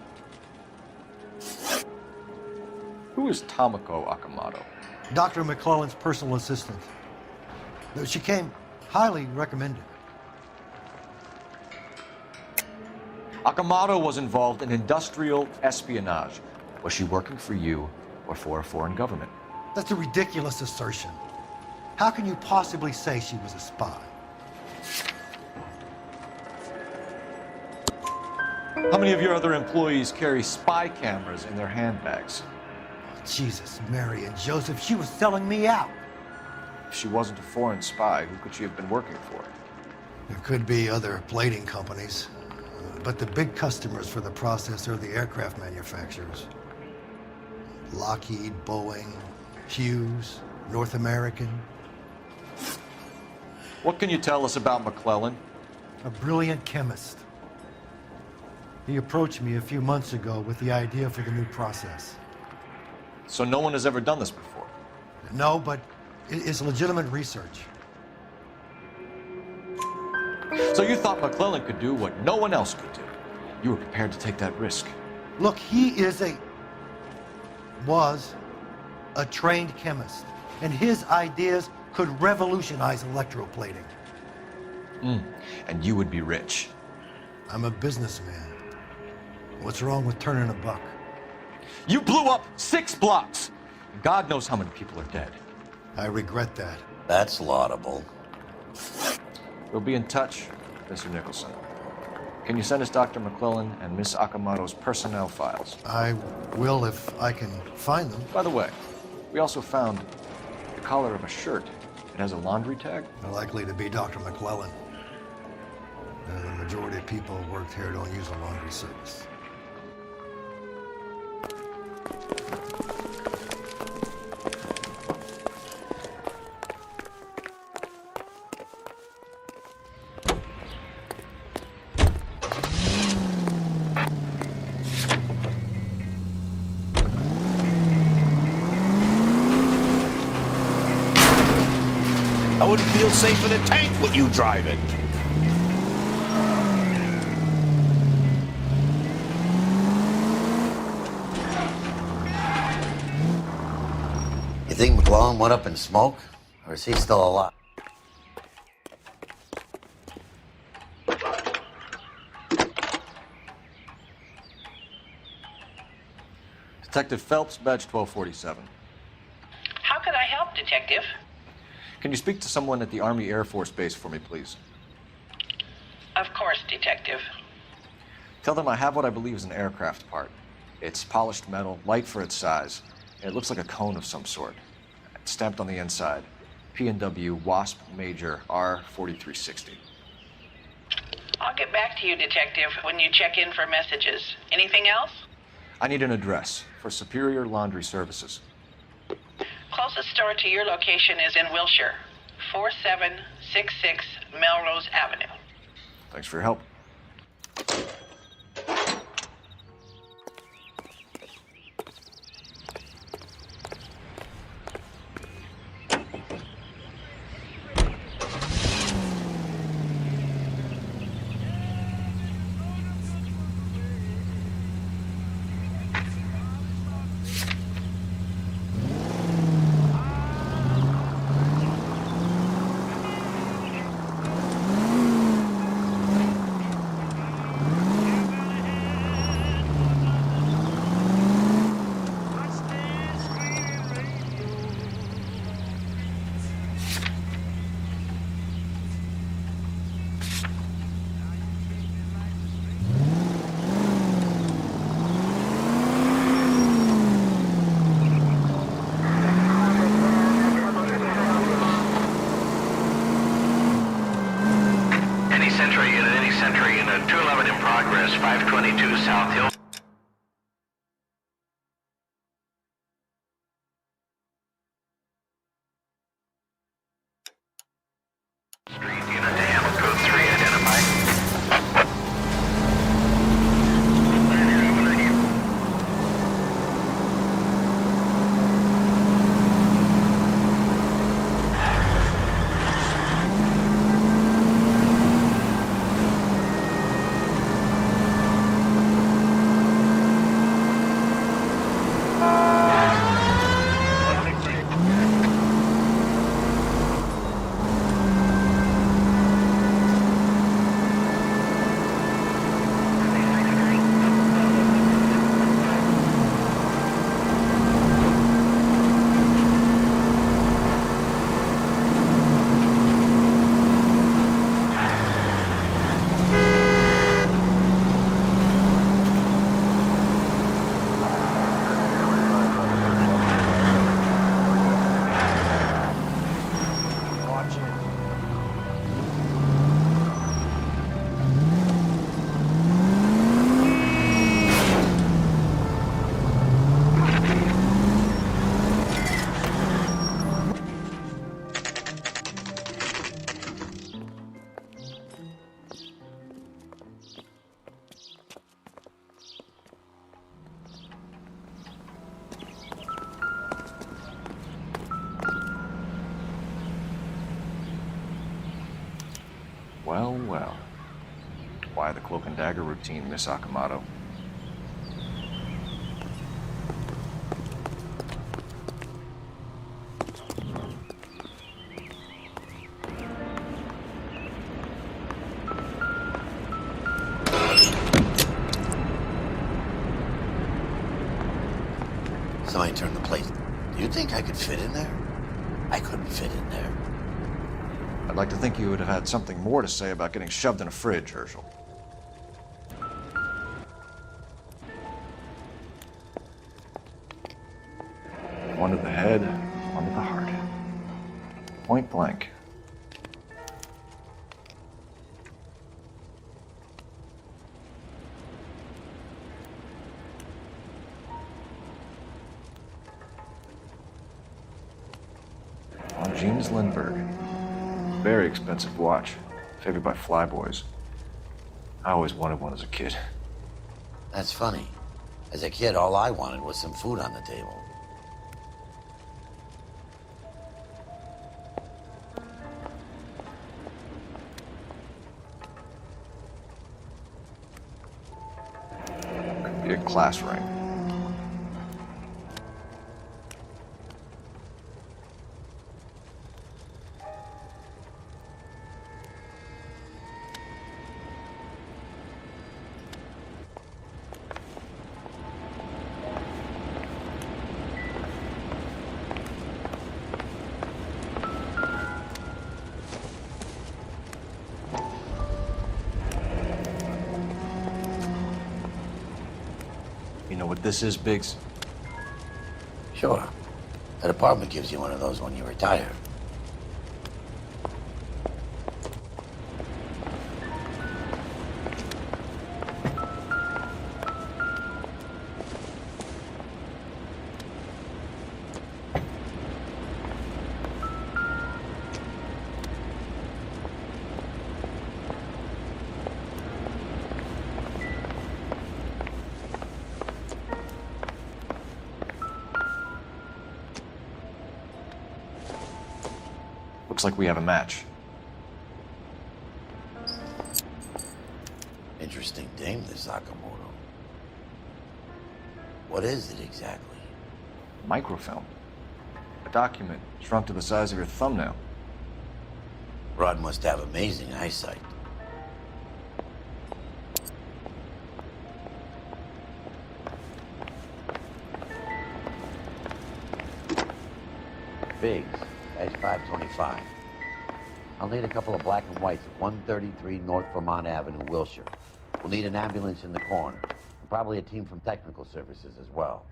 Who is Tomoko Akamoto? Dr. McClellan's personal assistant. She came highly recommended. Akamoto was involved in industrial espionage. Was she working for you or for a foreign government? That's a ridiculous assertion. How can you possibly say she was a spy? How many of your other employees carry spy cameras in their handbags? Jesus, Mary and Joseph, she was selling me out. If she wasn't a foreign spy, who could she have been working for? There could be other plating companies, but the big customers for the process are the aircraft manufacturers. Lockheed, Boeing, Hughes, North American. What can you tell us about McClellan? A brilliant chemist. He approached me a few months ago with the idea for the new process. So no one has ever done this before? No, but it's legitimate research. So you thought McClellan could do what no one else could do? You were prepared to take that risk? Look, he was a trained chemist, and his ideas could revolutionize electroplating. And you would be rich. I'm a businessman. What's wrong with turning a buck? You blew up 6 blocks! God knows how many people are dead. I regret that. That's laudable. We'll be in touch, Mr. Nicholson. Can you send us Dr. McClellan and Miss Akamoto's personnel files? I will if I can find them. By the way, we also found the collar of a shirt. It has a laundry tag. Likely to be Dr. McClellan. The majority of people who worked here don't use a laundry service. I wouldn't feel safe in a tank with you driving. You think McClellan went up in smoke? Or is he still alive? Detective Phelps, badge 1247. How can I help, Detective? Can you speak to someone at the Army Air Force Base for me, please? Of course, Detective. Tell them I have what I believe is an aircraft part. It's polished metal, light for its size. It looks like a cone of some sort. It's stamped on the inside. P&W Wasp Major R4360. I'll get back to you, Detective, when you check in for messages. Anything else? I need an address for Superior Laundry Services. Closest store to your location is in Wilshire, 4766 Melrose Avenue. Thanks for your help. Sentry in a 211 in progress, 522 South Hill. Street unit to handle code 3 identified. Well, well. Why the cloak and dagger routine, Miss Akamoto? Somebody turned the plate. Do you think I could fit in there? I couldn't fit in there. I'd like to think you would have had something more to say about getting shoved in a fridge, Herschel. One to the head, one to the heart. Point blank. James Lindbergh. Very expensive watch. Favored by flyboys. I always wanted one as a kid. That's funny. As a kid, all I wanted was some food on the table. class ring. You know what this is, Biggs? Sure. That apartment gives you one of those when you retire. Looks like we have a match. Interesting dame, this Sakamoto. What is it exactly? Microfilm. A document shrunk to the size of your thumbnail. Rod must have amazing eyesight. Biggs, that's 525. I'll need a couple of black and whites at 133 North Vermont Avenue, Wilshire. We'll need an ambulance in the corner. And probably a team from technical services as well.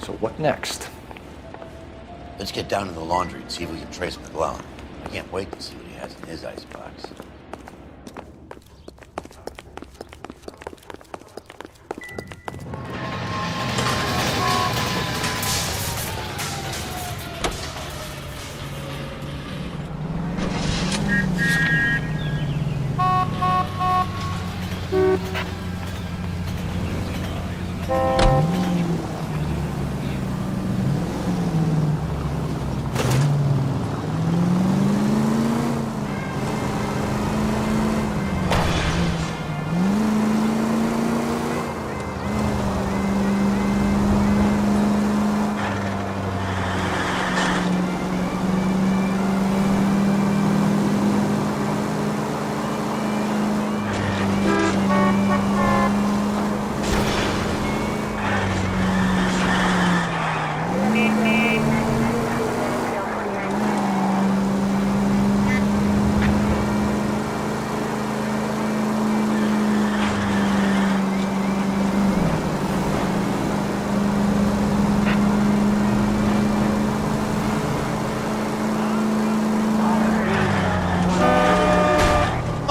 So what next? Let's get down to the laundry and see if we can trace McClellan. I can't wait to see what he has in his icebox.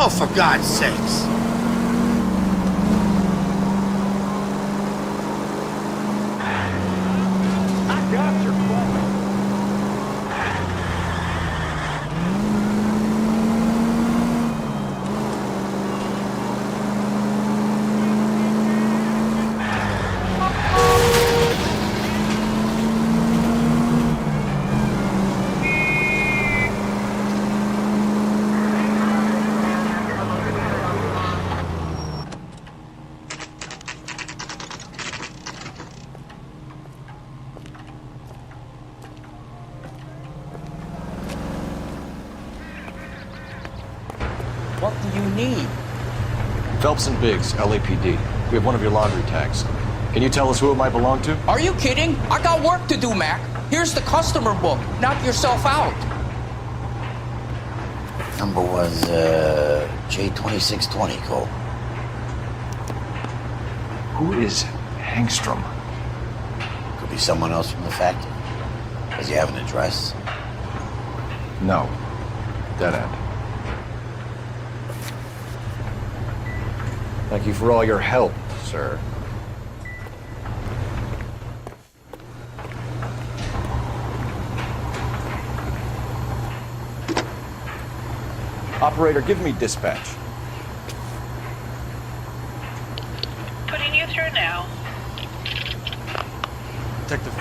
Oh, for God's sakes. I got your question. What do you need? Phelps and Biggs, LAPD. We have one of your laundry tags. Can you tell us who it might belong to? Are you kidding? I got work to do, Mac. Here's the customer book. Knock yourself out. Number was, J2620, Cole. Who is Hangstrom? Could be someone else from the factory. Does he have an address? No. Dead end. Thank you for all your help, sir. Operator, give me dispatch.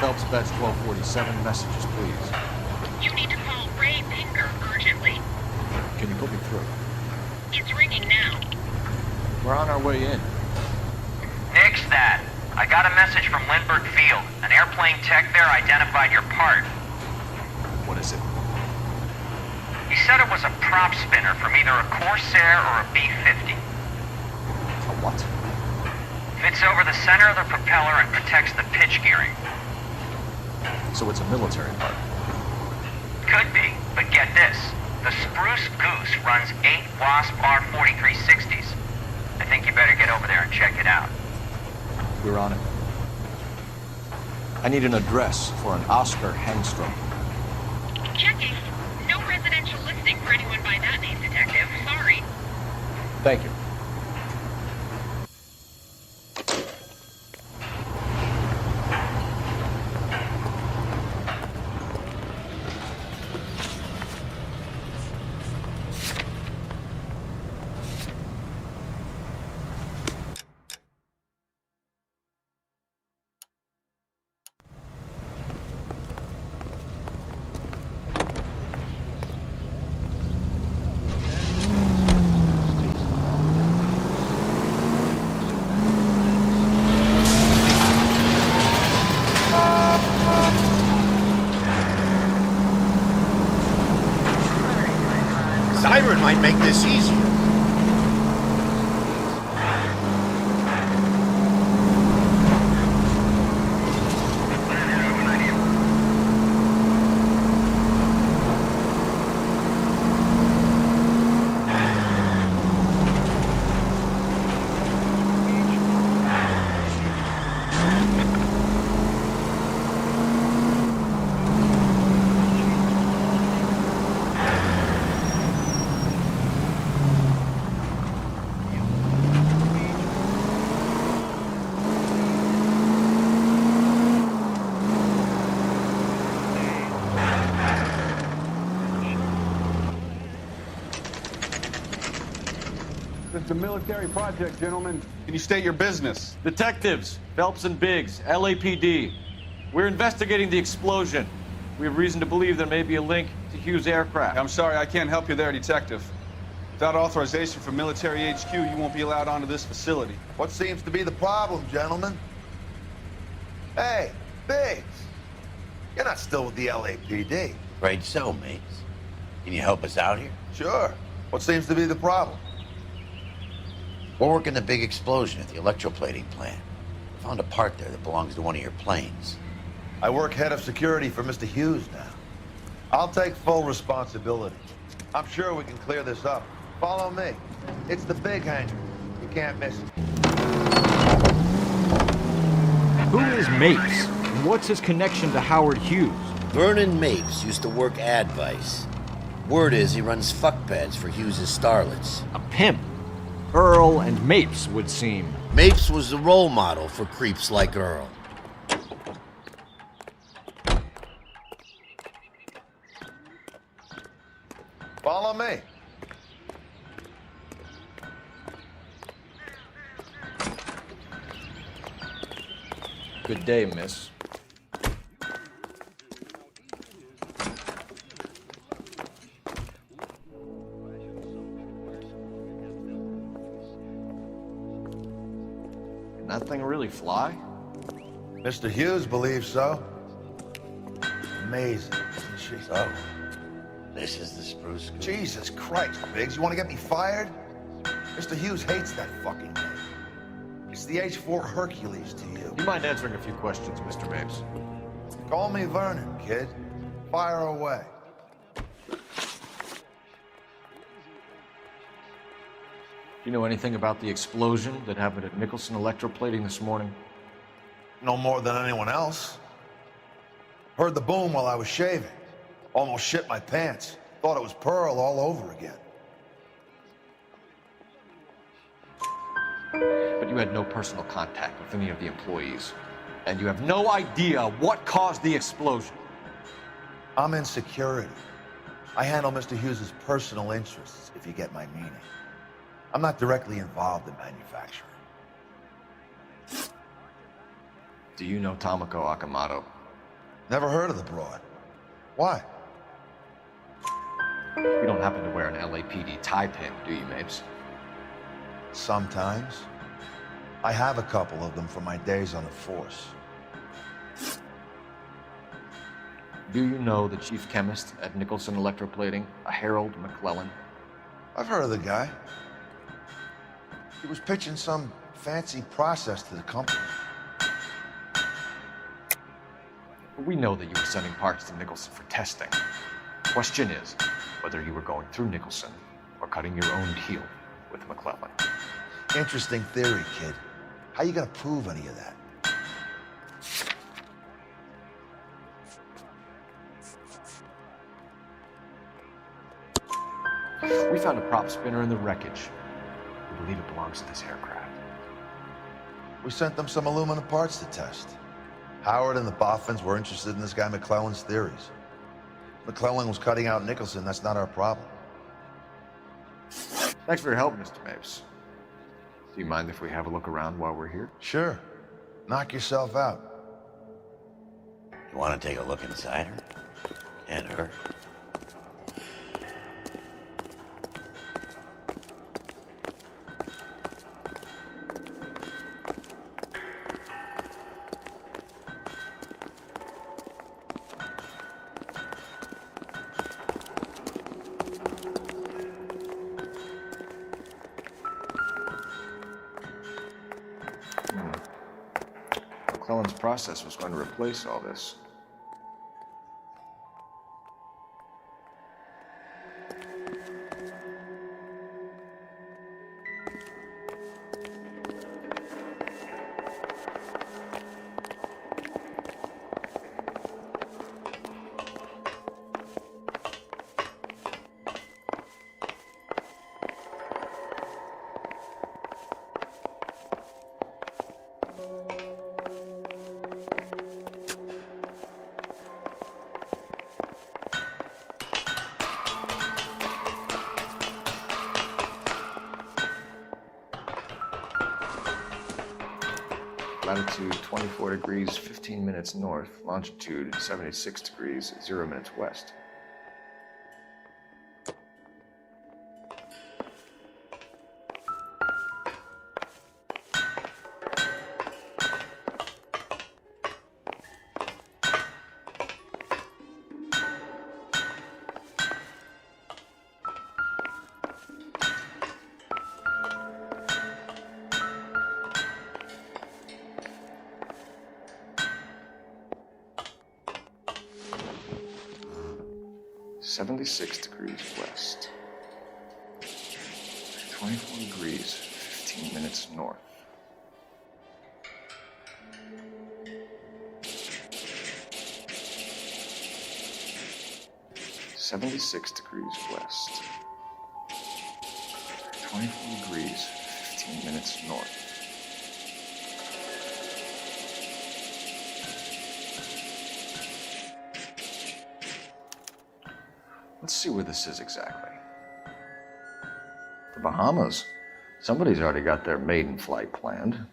Phelps Batch 1247. Messages, please. You need to call Ray Pinker urgently. Can you put me through? It's ringing now. We're on our way in. Nix that. I got a message from Lindbergh Field. An airplane tech there identified your part. What is it? He said it was a prop spinner from either a Corsair or a B-50. A what? Fits over the center of the propeller and protects the pitch gearing. So it's a military part. Could be, but get this. The Spruce Goose runs 8 Wasp R-4360s. I think you better get over there and check it out. We're on it. I need an address for an Oscar Hangstrom. Checking. No residential listing for anyone by that name, Detective. Sorry. Thank you. Siren might make this easier. It's a military project, gentlemen. Can you state your business? Detectives, Phelps and Biggs, LAPD. We're investigating the explosion. We have reason to believe there may be a link to Hughes' aircraft. I'm sorry, I can't help you there, Detective. Without authorization from military HQ, you won't be allowed onto this facility. What seems to be the problem, gentlemen? Hey, Biggs. You're not still with the LAPD. Afraid so, mates. Can you help us out here? Sure. What seems to be the problem? We're working the big explosion at the electroplating plant. We found a part there that belongs to one of your planes. I work head of security for Mr. Hughes now. I'll take full responsibility. I'm sure we can clear this up. Follow me. It's the big hangar. You can't miss it. Who is Mapes? And what's his connection to Howard Hughes? Vernon Mapes used to work Advice. Word is he runs fuck pads for Hughes' starlets. A pimp. Earl and Mapes would seem. Mapes was the role model for creeps like Earl. Follow me. Good day, miss. Can that thing really fly? Mr. Hughes believes so. Amazing, isn't she? So, this is the Spruce Goose. Jesus Christ, Biggs, you want to get me fired? Mr. Hughes hates that fucking thing. It's the H-4 Hercules to you. You mind answering a few questions, Mr. Mapes? Call me Vernon, kid. Fire away. Do you know anything about the explosion that happened at Nicholson Electroplating this morning? No more than anyone else. Heard the boom while I was shaving. Almost shit my pants. Thought it was Pearl all over again. But you had no personal contact with any of the employees. And you have no idea what caused the explosion. I'm in security. I handle Mr. Hughes' personal interests, if you get my meaning. I'm not directly involved in manufacturing. Do you know Tomoko Akamoto? Never heard of the broad. Why? You don't happen to wear an LAPD tie pin, do you, Mapes? Sometimes. I have a couple of them from my days on the force. Do you know the chief chemist at Nicholson Electroplating, a Harold McClellan? I've heard of the guy. He was pitching some fancy process to the company. We know that you were sending parts to Nicholson for testing. Question is whether you were going through Nicholson or cutting your own deal with McClellan. Interesting theory, kid. How you gonna prove any of that? We found a prop spinner in the wreckage. We believe it belongs to this aircraft. We sent them some aluminum parts to test. Howard and the Boffins were interested in this guy McClellan's theories. McClellan was cutting out Nicholson. That's not our problem. Thanks for your help, Mr. Mapes. Do you mind if we have a look around while we're here? Sure. Knock yourself out. You want to take a look inside her? And her? McClellan's process was going to replace all this. Latitude 24 degrees, 15 minutes north. Longitude 76 degrees, 0 minutes west. .76 degrees west. 24 degrees, 15 minutes north. .76 degrees west. 24 degrees, 15 minutes north. Let's see where this is exactly. The Bahamas. Somebody's already got their maiden flight planned.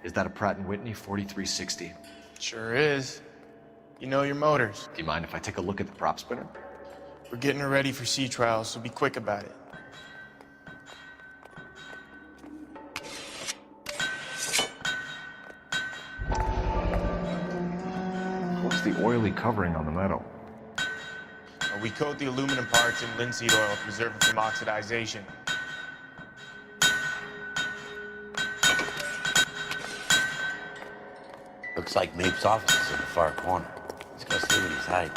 Is that a Pratt & Whitney 4360? Sure is. You know your motors. Do you mind if I take a look at the prop spinner? We're getting her ready for sea trials, so be quick about it. What's the oily covering on the metal? We coat the aluminum parts in linseed oil to preserve it from oxidization. Looks like Mapes' office is in the far corner. Let's go see what he's hiding.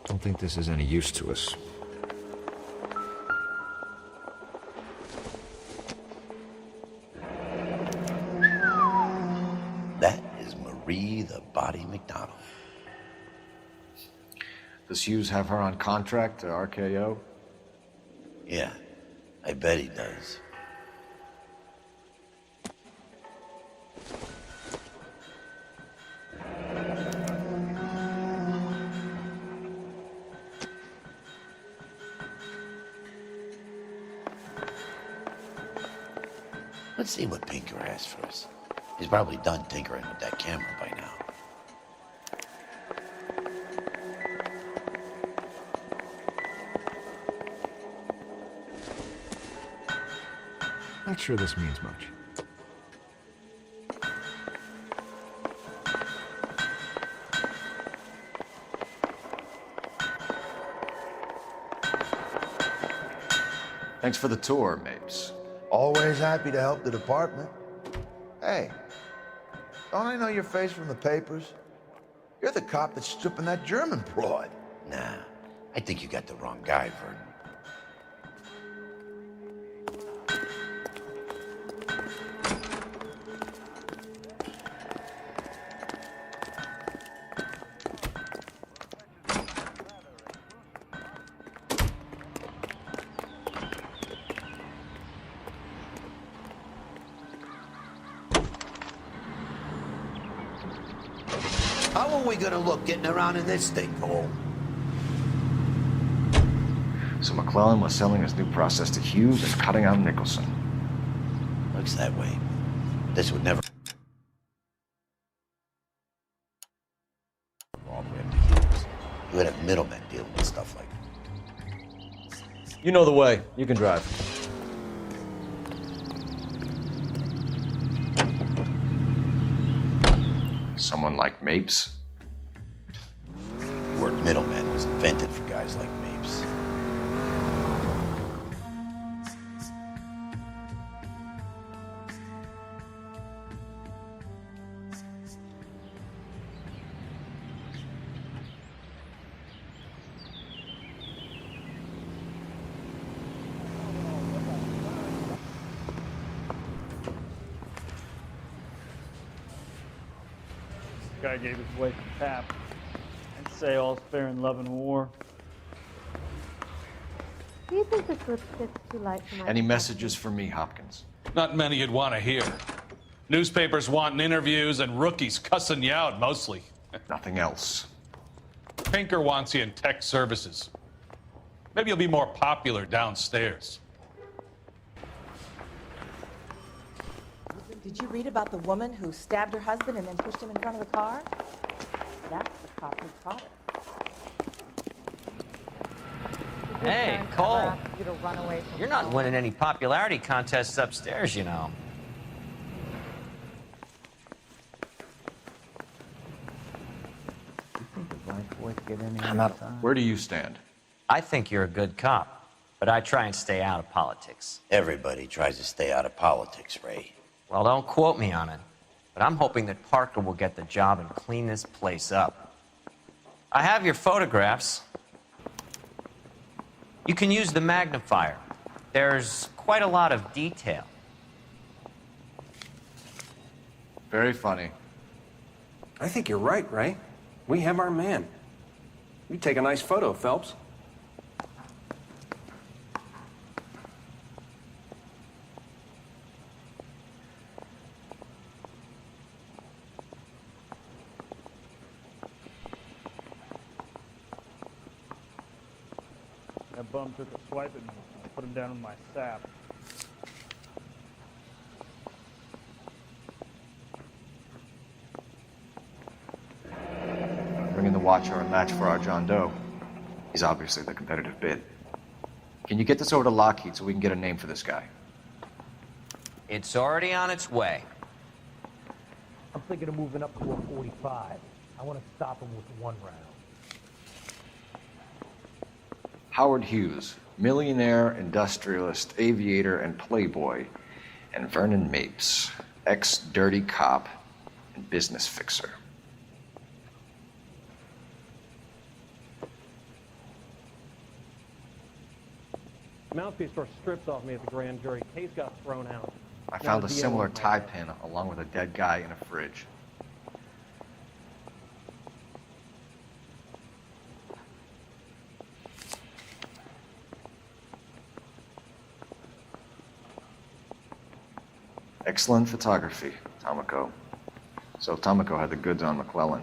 Don't think this is any use to us. That is Marie the Body McDonald. Does Hughes have her on contract to RKO? Yeah, I bet he does. Let's see what Pinker has for us. He's probably done tinkering with that camera by now. Not sure this means much. Thanks for the tour, Mapes. Always happy to help the department. Hey, don't I know your face from the papers? You're the cop that's stripping that German broad. Nah, I think you got the wrong guy, Vernon. How are we gonna look getting around in this thing, Cole? So McClellan was selling his new process to Hughes and cutting out Nicholson. Looks that way. This would never... all the way up to Hughes. You would have middlemen dealing with stuff like that. You know the way. You can drive. Someone like Mapes? The word middleman was invented for guys like Mapes. Guy gave his wife a tap and say all's fair in love and war. Do you think this lipstick's too light for my... Any messages for me, Hopkins? Not many you'd want to hear. Newspapers wanting interviews and rookies cussing you out, mostly. Nothing else. Pinker wants you in tech services. Maybe you'll be more popular downstairs. Did you read about the woman who stabbed her husband and then pushed him in front of the car? That's the cop who caught her. Hey, Cole. You to run away from You're not winning any popularity contests upstairs, you know. I'm not. Where do you stand? I think you're a good cop, but I try and stay out of politics. Everybody tries to stay out of politics, Ray. Well, don't quote me on it, but I'm hoping that Parker will get the job and clean this place up. I have your photographs. You can use the magnifier. There's quite a lot of detail. Very funny. I think you're right, Ray. We have our man. You take a nice photo, Phelps. That bum took a swipe at me. I put him down with my sap. Bringing the Watcher a match for our John Doe. He's obviously the competitive bid. Can you get this over to Lockheed so we can get a name for this guy? It's already on its way. I'm thinking of moving up to a 45. I want to stop him with one round. Howard Hughes, millionaire, industrialist, aviator, and playboy. And Vernon Mapes, ex-dirty cop and business fixer. Mouthpiece was stripped off me at the grand jury. Case got thrown out. I found a similar tie pin along with a dead guy in a fridge. Excellent photography, Tomoko. So Tomoko had the goods on McClellan.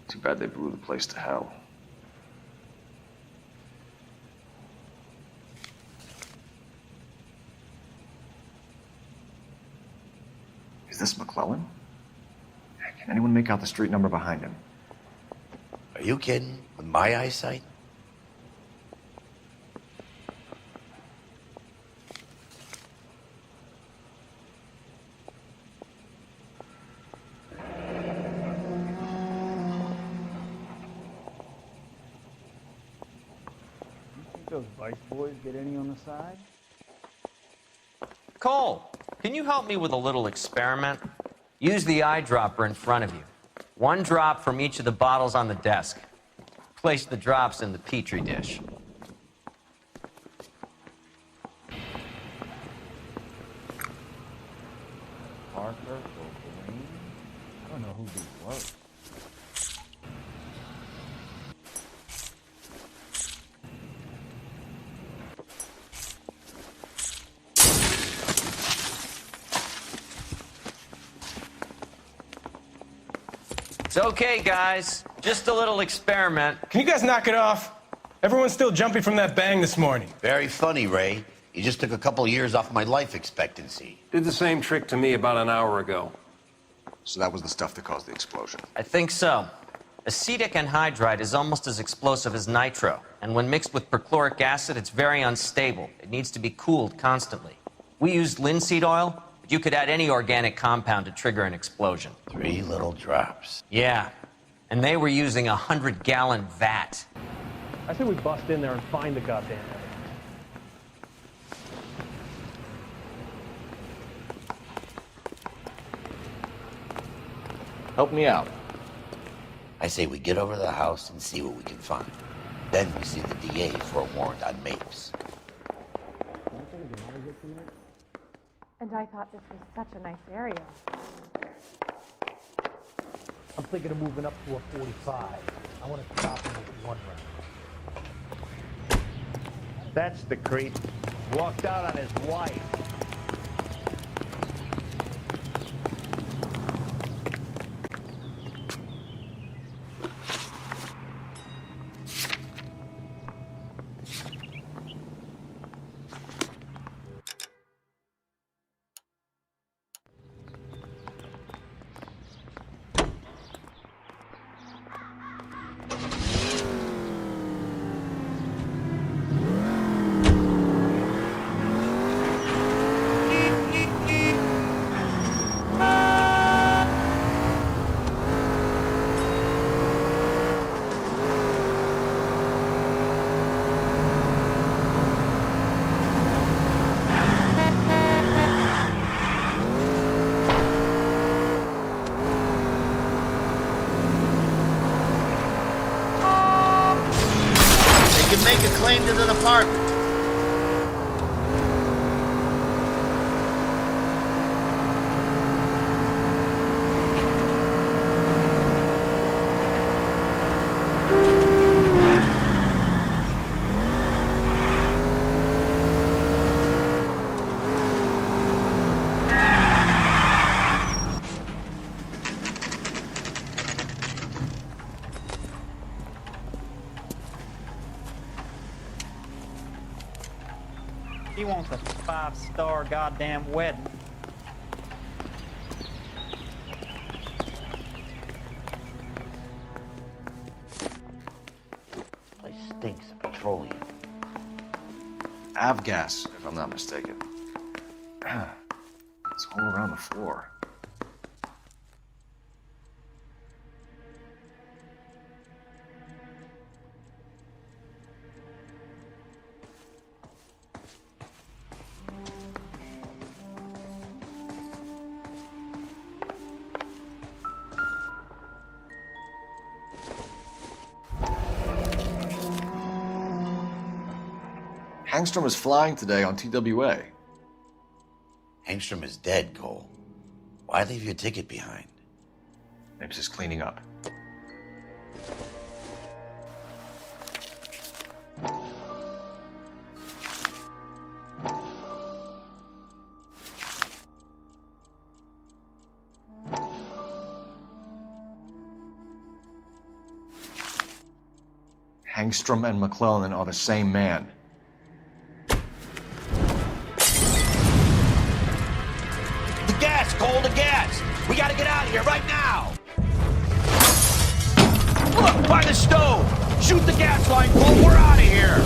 Too bad they blew the place to hell. Is this McClellan? Can anyone make out the street number behind him? Are you kidding? With my eyesight? Those Vice boys get any on the side? Cole, can you help me with a little experiment? Use the eyedropper in front of you. One drop from each of the bottles on the desk. Place the drops in the Petri dish. Parker or Green? I don't know who these were. It's okay, guys. Just a little experiment. Can you guys knock it off? Everyone's still jumping from that bang this morning. Very funny, Ray. You just took a couple of years off my life expectancy. Did the same trick to me about an hour ago. So that was the stuff that caused the explosion. I think so. Acetic anhydride is almost as explosive as nitro, and when mixed with perchloric acid, it's very unstable. It needs to be cooled constantly. We used linseed oil, but you could add any organic compound to trigger an explosion. 3 little drops. Yeah, and they were using a 100-gallon vat. I say we bust in there and find the goddamn evidence. Help me out. I say we get over to the house and see what we can find. Then we see the DA for a warrant on Mapes. And I thought this was such a nice area. I'm thinking of moving up to a 45. I want to stop him with one round. That's the creep. Walked out on his wife. Make a claim to the apartment. He wants a 5-star goddamn wedding. Place stinks of petroleum. Avgas, if I'm not mistaken. It's all around the floor. Hangstrom is flying today on TWA. Hangstrom is dead, Cole. Why leave your ticket behind? Mapes is cleaning up. Hangstrom and McClellan are the same man. Cole, the gas! We gotta get out of here right now! Look, by the stove! Shoot the gas line, Cole! We're out of here!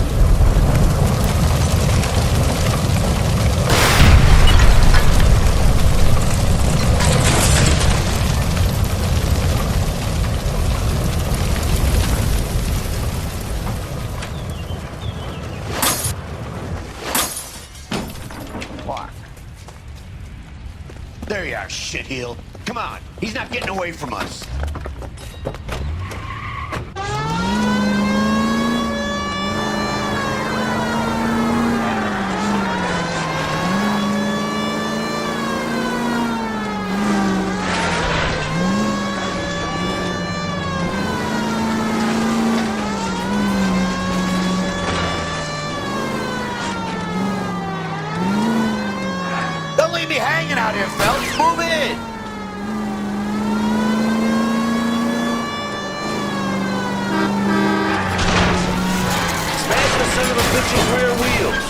There you are, shitheel. Come on, he's not getting away from us. Don't leave me hanging out here, fellas. Move in! Smash the son of a bitch's rear wheels.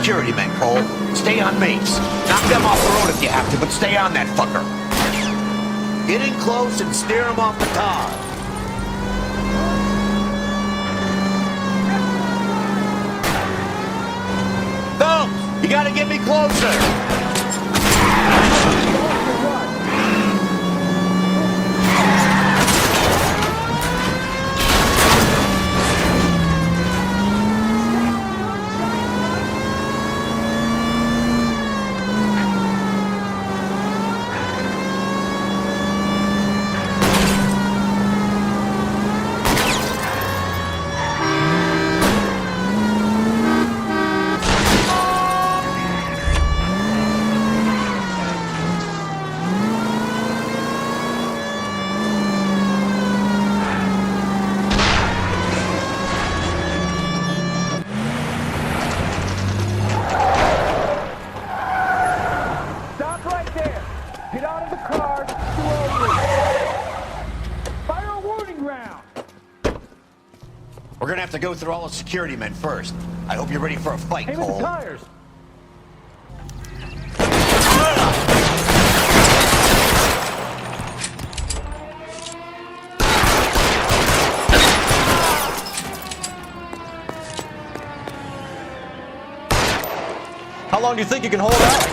Security men, Cole. Stay on mates. Knock them off the road if you have to, but stay on that fucker. Get in close and steer him off the tar. Thumbs, you gotta get me closer. We're gonna have to go through all the security men first. I hope you're ready for a fight, Cole. Aim at the tires. How long do you think you can hold out?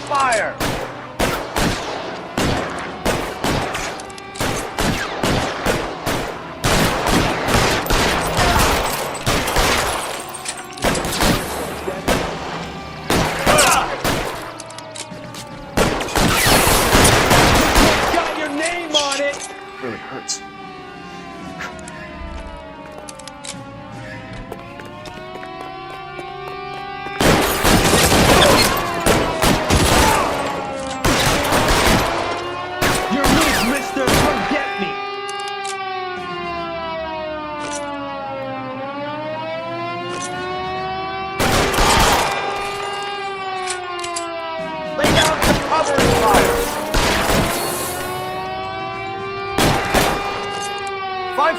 Fire!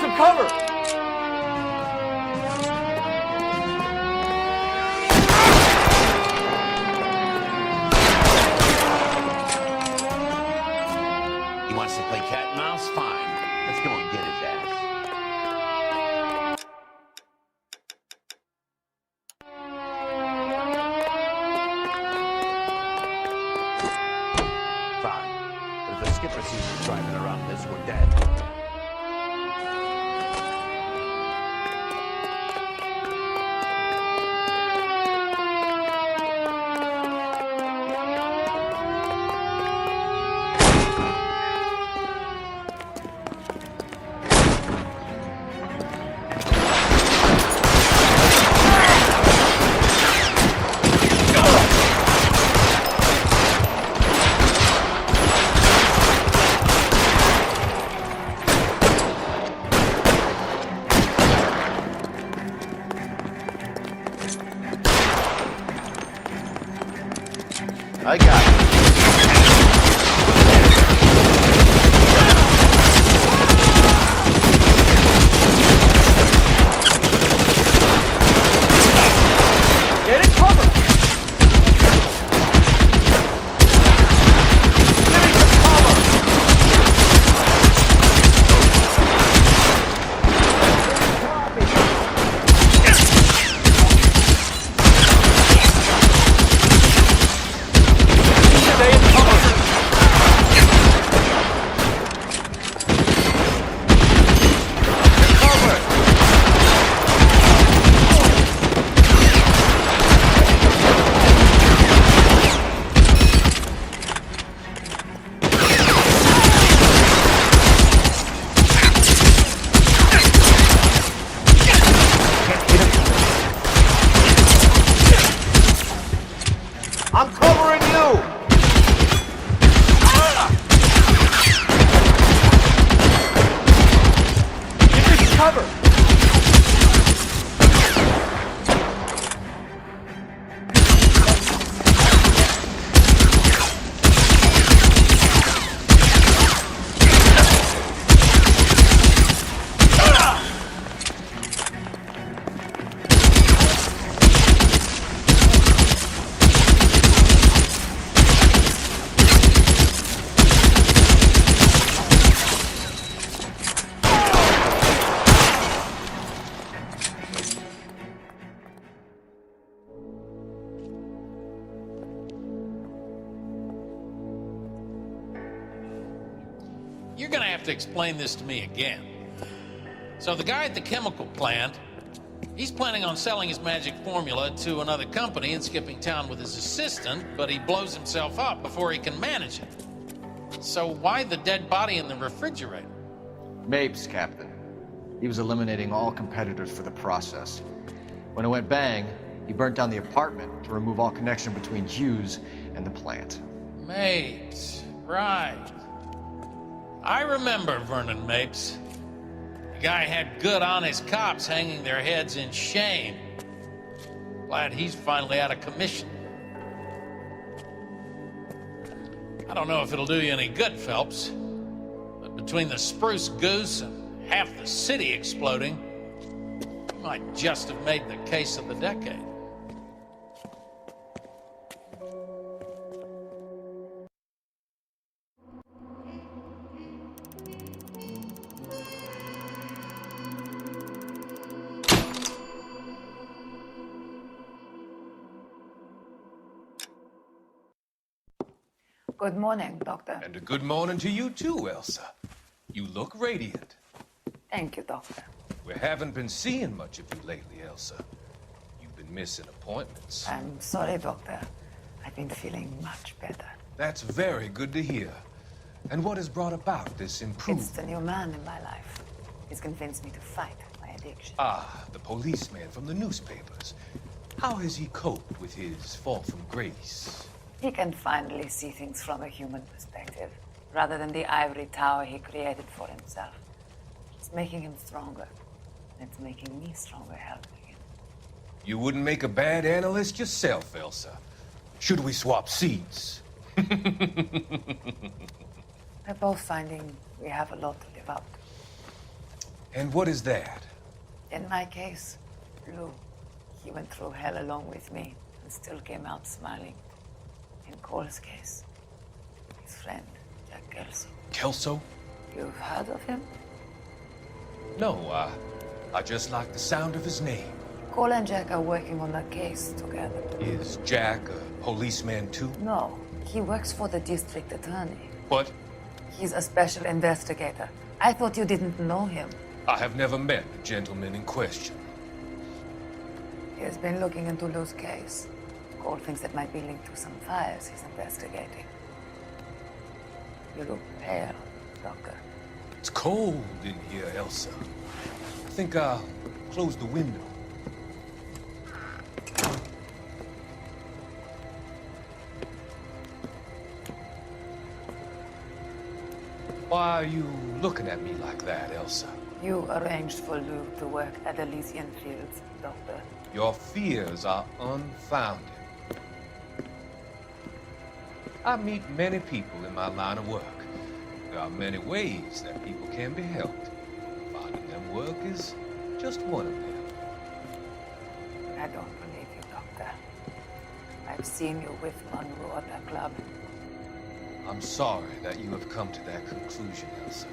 some cover! He wants to play cat and mouse? Fine. Let's go and get his ass. Fine. But if the skipper sees us driving around this, we're dead. I got it. Get it covered! Give me some cover! Stay in cover! I'm covering you! Give me cover! You're gonna have to explain this to me again. So the guy at the chemical plant, he's planning on selling his magic formula to another company and skipping town with his assistant, but he blows himself up before he can manage it. So why the dead body in the refrigerator? Mapes, Captain. He was eliminating all competitors for the process. When it went bang, he burnt down the apartment to remove all connection between Hughes and the plant. Mapes, right. I remember Vernon Mapes. The guy had good, honest cops hanging their heads in shame. Glad he's finally out of commission. I don't know if it'll do you any good, Phelps, but between the spruce goose and half the city exploding, you might just have made the case of the decade. Good morning, Doctor. And a good morning to you too, Elsa. You look radiant. Thank you, Doctor. We haven't been seeing much of you lately, Elsa. You've been missing appointments. I'm sorry, Doctor. I've been feeling much better. That's very good to hear. And what has brought about this improvement? It's the new man in my life. He's convinced me to fight my addiction. Ah, the policeman from the newspapers. How has he coped with his fall from grace? He can finally see things from a human perspective, rather than the ivory tower he created for himself. It's making him stronger. It's making me stronger helping him. You wouldn't make a bad analyst yourself, Elsa. Should we swap seats? We're both finding we have a lot to live up to. And what is that? In my case, Lou, he went through hell along with me and still came out smiling. In Cole's case, his friend, Jack Kelso. Kelso? You've heard of him? No, I just like the sound of his name. Cole and Jack are working on a case together. Is Jack a policeman too? No, he works for the district attorney. What? He's a special investigator. I thought you didn't know him. I have never met the gentleman in question. He has been looking into Lou's case. Cole thinks it might be linked to some fires he's investigating. You look pale, Doctor. It's cold in here, Elsa. I think I'll close the window. Why are you looking at me like that, Elsa? You arranged for Lou to work at Elysian Fields, Doctor. Your fears are unfounded. I meet many people in my line of work. There are many ways that people can be helped. Finding them work is just one of them. I don't believe you, Doctor. I've seen you with Monroe at that club. I'm sorry that you have come to that conclusion, Elsa.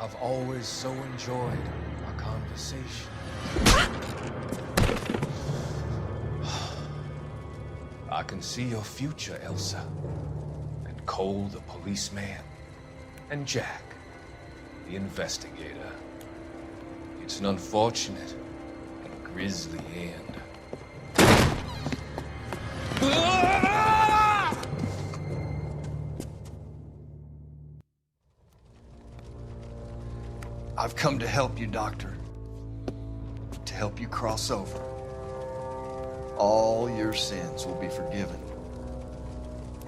I've always so enjoyed our conversation. I can see your future, Elsa. And Cole, the policeman. And Jack, the investigator. It's an unfortunate and grisly end. I've come to help you, Doctor. To help you cross over. All your sins will be forgiven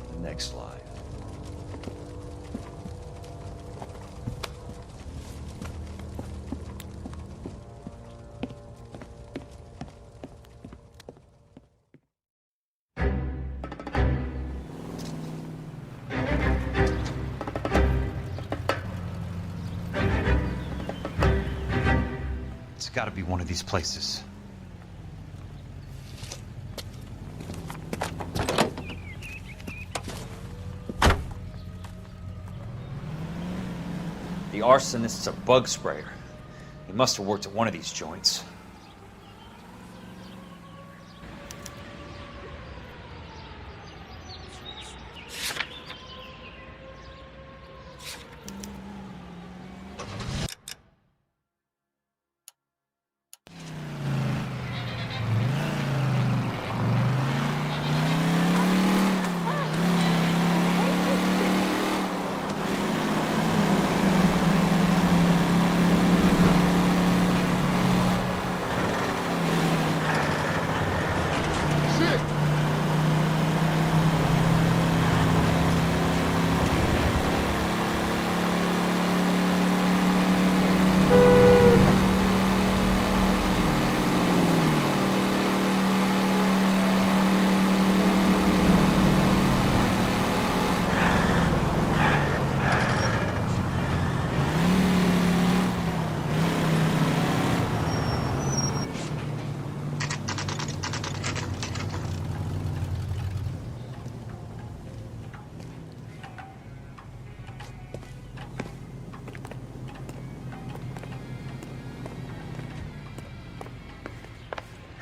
in the next life. It's gotta be one of these places. The arsonist's a bug sprayer. He must have worked at one of these joints.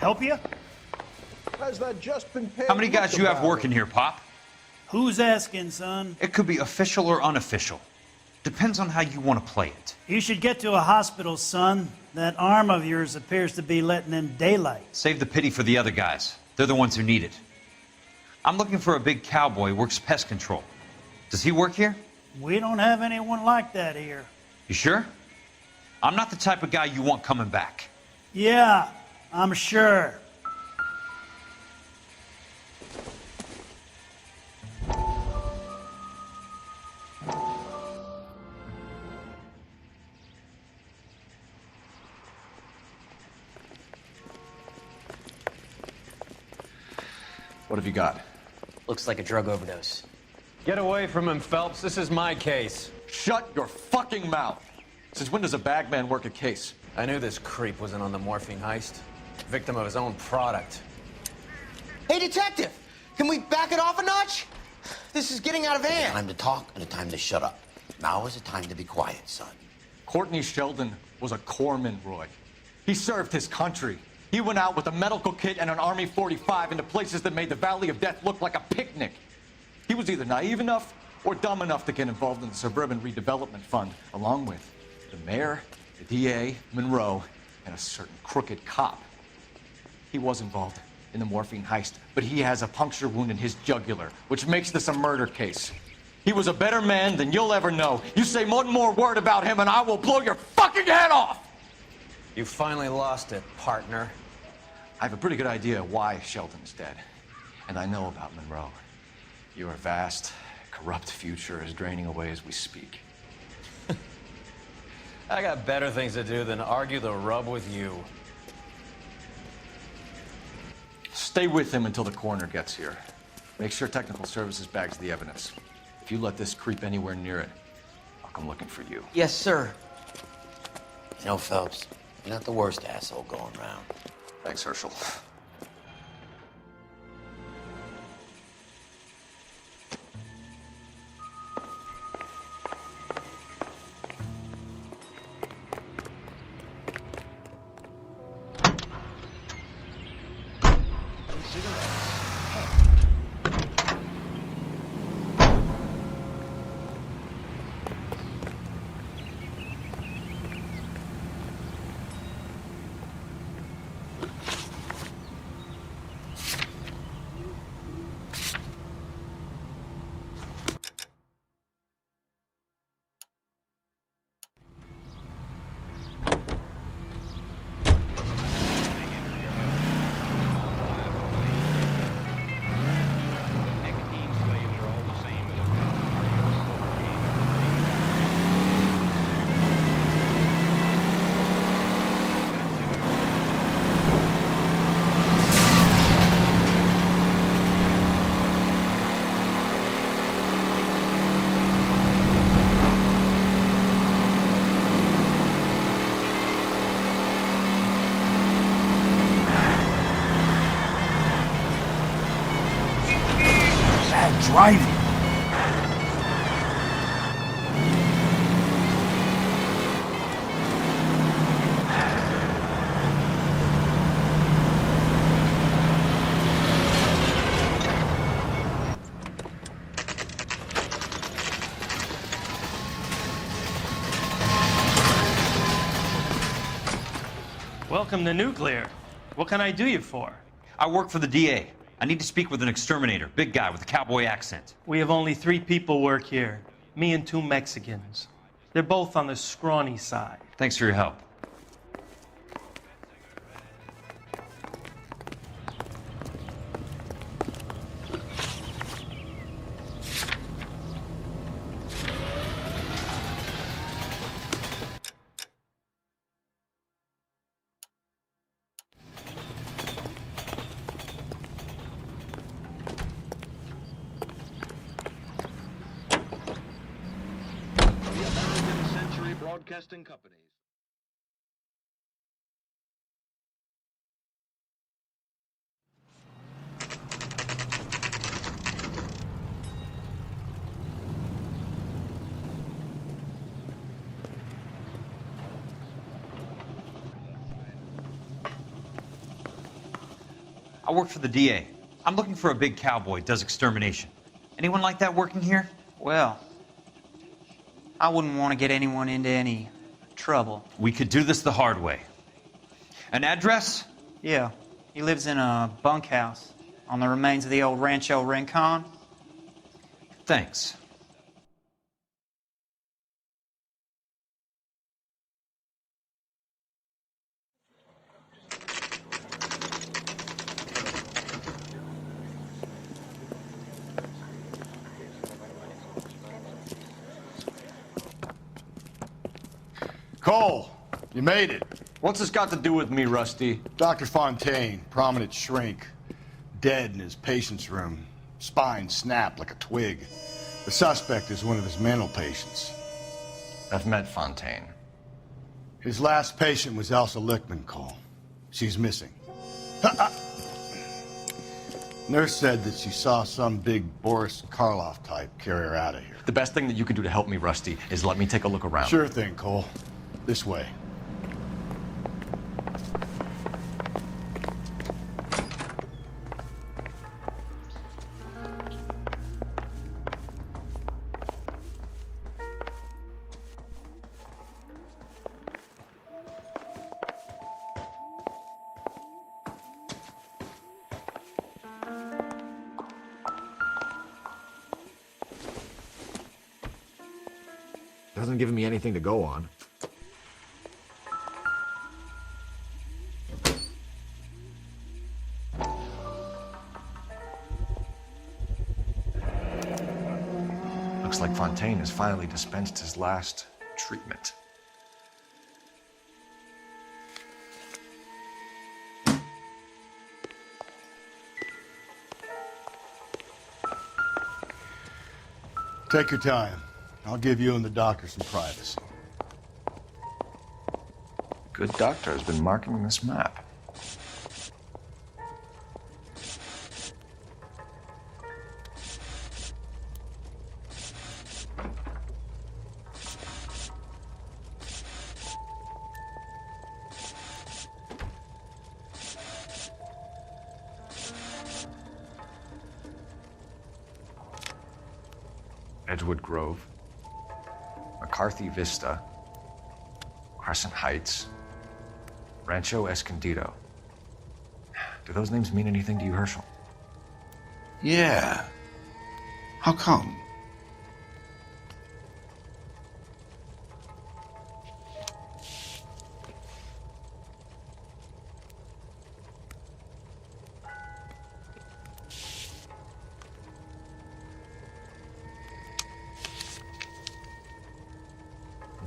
Help you? Has that just been paid? How many guys do you have working here, Pop? Who's asking, son? It could be official or unofficial. Depends on how you want to play it. You should get to a hospital, son. That arm of yours appears to be letting in daylight. Save the pity for the other guys. They're the ones who need it. I'm looking for a big cowboy who works pest control. Does he work here? We don't have anyone like that here. You sure? I'm not the type of guy you want coming back. Yeah, I'm sure. What have you got? Looks like a drug overdose. Get away from him, Phelps. This is my case. Shut your fucking mouth. Since when does a bagman work a case? I knew this creep wasn't on the morphine heist. Victim of his own product. Hey, detective! Can we back it off a notch? This is getting out of hand. A time to talk and a time to shut up. Now is the time to be quiet, son. Courtney Sheldon was a corpsman, Roy. He served his country. He went out with a medical kit and an Army 45 into places that made the Valley of Death look like a picnic. He was either naive enough or dumb enough to get involved in the Suburban Redevelopment Fund, along with the mayor, the DA, Monroe, and a certain crooked cop. He was involved in the morphine heist, but he has a puncture wound in his jugular, which makes this a murder case. He was a better man than you'll ever know. You say one more word about him and I will blow your fucking head off! You finally lost it, partner. I have a pretty good idea why Sheldon's dead. And I know about Monroe. Your vast, corrupt future is draining away as we speak. I got better things to do than argue the rub with you. Stay with him until the coroner gets here. Make sure technical services bags the evidence. If you let this creep anywhere near it, I'll come looking for you. Yes, sir. You know, Phelps, you're not the worst asshole going around. Thanks, Herschel. Driving. Welcome to Nuclear. What can I do you for? I work for the DA. I need to speak with an exterminator, big guy with a cowboy accent. We have only 3 people work here. Me and 2 Mexicans. They're both on the scrawny side. Thanks for your help. Broadcasting companies. I work for the DA. I'm looking for a big cowboy, does extermination. Anyone like that working here? Well, I wouldn't want to get anyone into any trouble. We could do this the hard way. An address? Yeah. He lives in a bunkhouse on the remains of the old Rancho Rincon. Thanks. Cole, you made it. What's this got to do with me, Rusty? Dr. Fontaine, prominent shrink, dead in his patient's room. Spine snapped like a twig. The suspect is one of his mental patients. I've met Fontaine. His last patient was Elsa Lichtman, Cole. She's missing. Nurse said that she saw some big Boris Karloff type carry her out of here. The best thing that you can do to help me, Rusty, is let me take a look around. Sure thing, Cole. This way. Doesn't give me anything to go on. Looks like Fontaine has finally dispensed his last treatment. Take your time. I'll give you and the doctor some privacy. Good doctor has been marking this map. Edgewood Grove, McCarthy Vista, Crescent Heights, Rancho Escondido. Do those names mean anything to you, Herschel? Yeah. How come?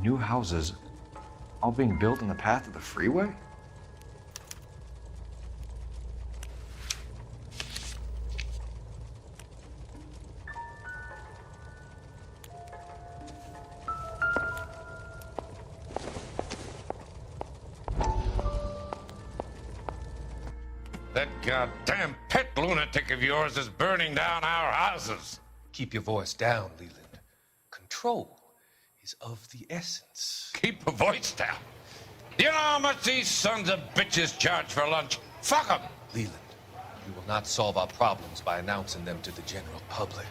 New houses all being built in the path of the freeway? That goddamn pet lunatic of yours is burning down our houses. Keep your voice down, Leland. Control is of the essence. Keep your voice down. You know how much these sons of bitches charge for lunch? Fuck them. Leland, we will not solve our problems by announcing them to the general public.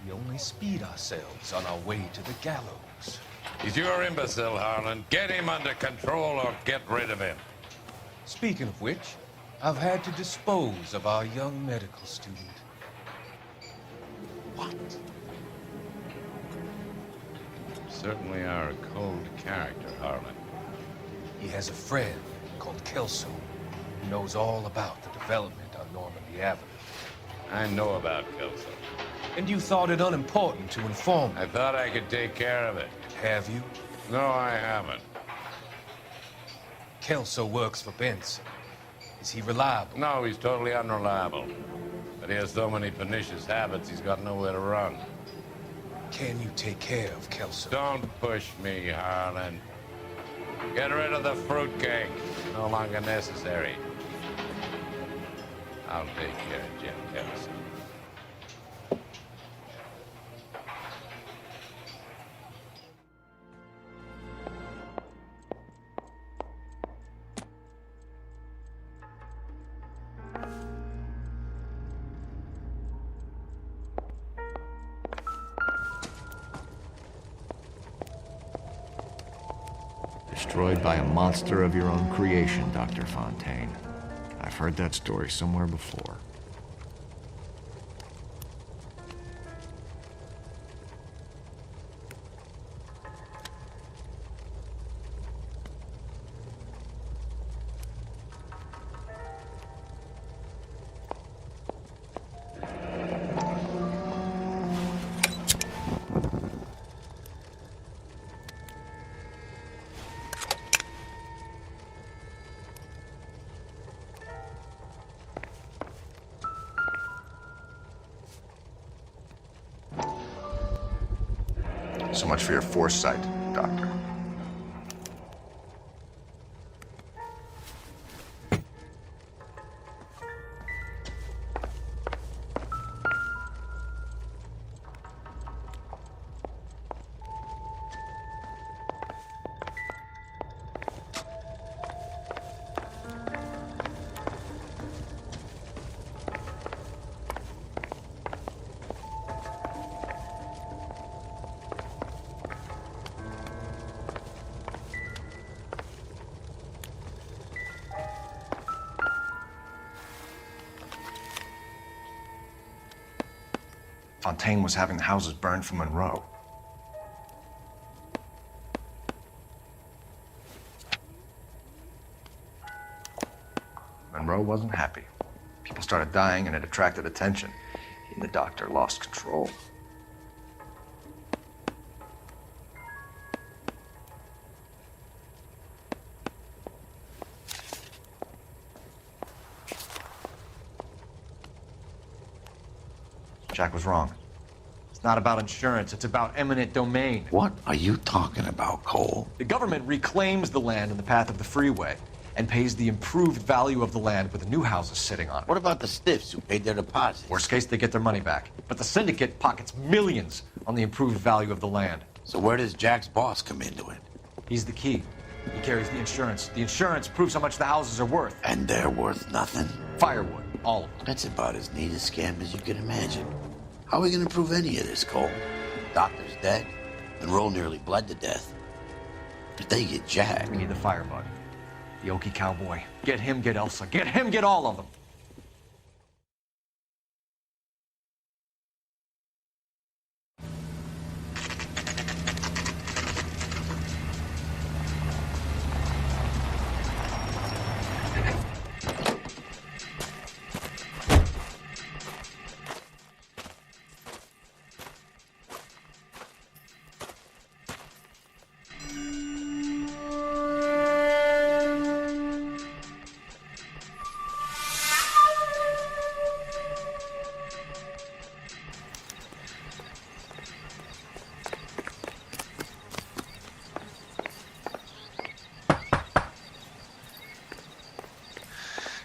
We only speed ourselves on our way to the gallows. He's your imbecile, Harlan. Get him under control or get rid of him. Speaking of which, I've had to dispose of our young medical student. What? Certainly are a cold character, Harlan. He has a friend called Kelso who knows all about the development on Normandy Avenue. I know about Kelso. And you thought it unimportant to inform me. I thought I could take care of it. Have you? No, I haven't. Kelso works for Benson. Is he reliable? No, he's totally unreliable. But he has so many pernicious habits, he's got nowhere to run. Can you take care of Kelso? Don't push me, Harlan. Get rid of the fruitcake. No longer necessary. I'll take care of Jim Kelso. Destroyed by a monster of your own creation, Dr. Fontaine. I've heard that story somewhere before. So much for your foresight, Doctor. Fontaine was having the houses burned for Monroe. Monroe wasn't happy. People started dying and it attracted attention. He and the doctor lost control. Jack was wrong. It's not about insurance, it's about eminent domain. What are you talking about, Cole? The government reclaims the land in the path of the freeway and pays the improved value of the land with the new houses sitting on it. What about the stiffs who paid their deposits? Worst case, they get their money back. But the syndicate pockets millions on the improved value of the land. So where does Jack's boss come into it? He's the key. He carries the insurance. The insurance proves how much the houses are worth. And they're worth nothing? Firewood, all of them. That's about as neat a scam as you can imagine. How are we gonna prove any of this, Cole? Doctor's dead. Monroe nearly bled to death. If they get Jack... We need the firebug. The Okie cowboy. Get him, get Elsa. Get him, get all of them.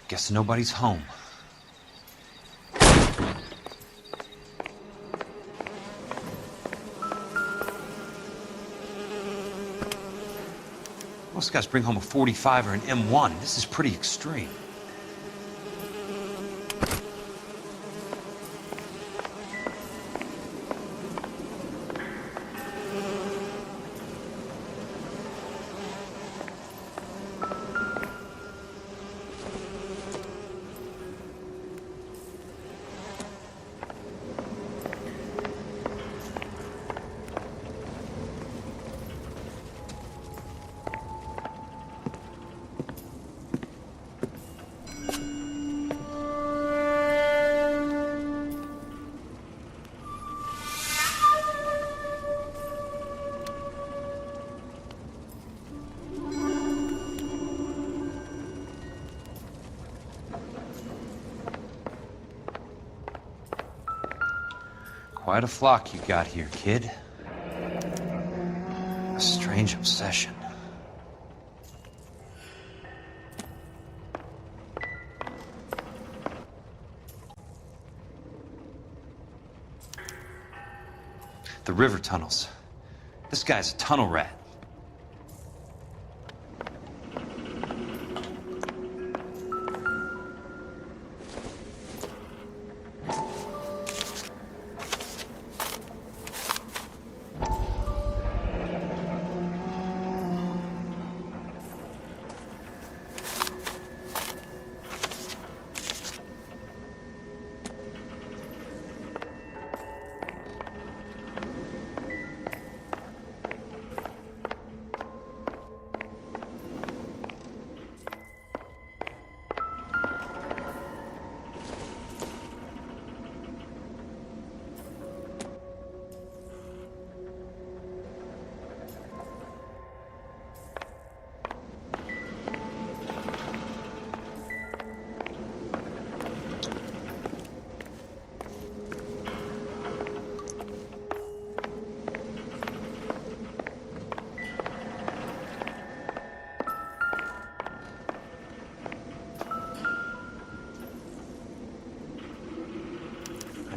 Guess nobody's home. Most guys bring home a 45 or an M1. This is pretty extreme. Quite a flock you got here, kid. A strange obsession. The river tunnels. This guy's a tunnel rat.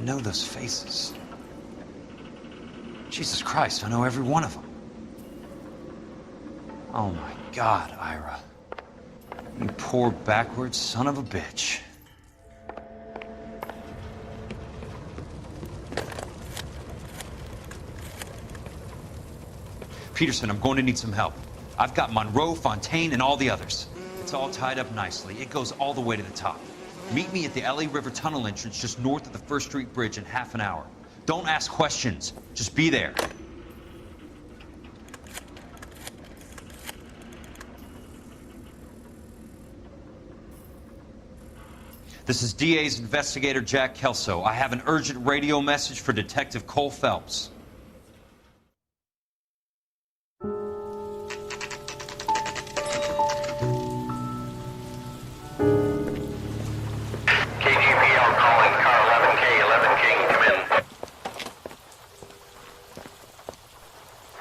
know those faces. Jesus Christ, I know every one of them. Oh my God, Ira. You poor backwards son of a bitch. Peterson, I'm going to need some help. I've got Monroe, Fontaine, and all the others. It's all tied up nicely. It goes all the way to the top. Meet me at the LA River Tunnel entrance just north of the First Street Bridge in half an hour. Don't ask questions. Just be there. This is DA's investigator, Jack Kelso. I have an urgent radio message for Detective Cole Phelps. KGPL calling car 11K, 11K, come in.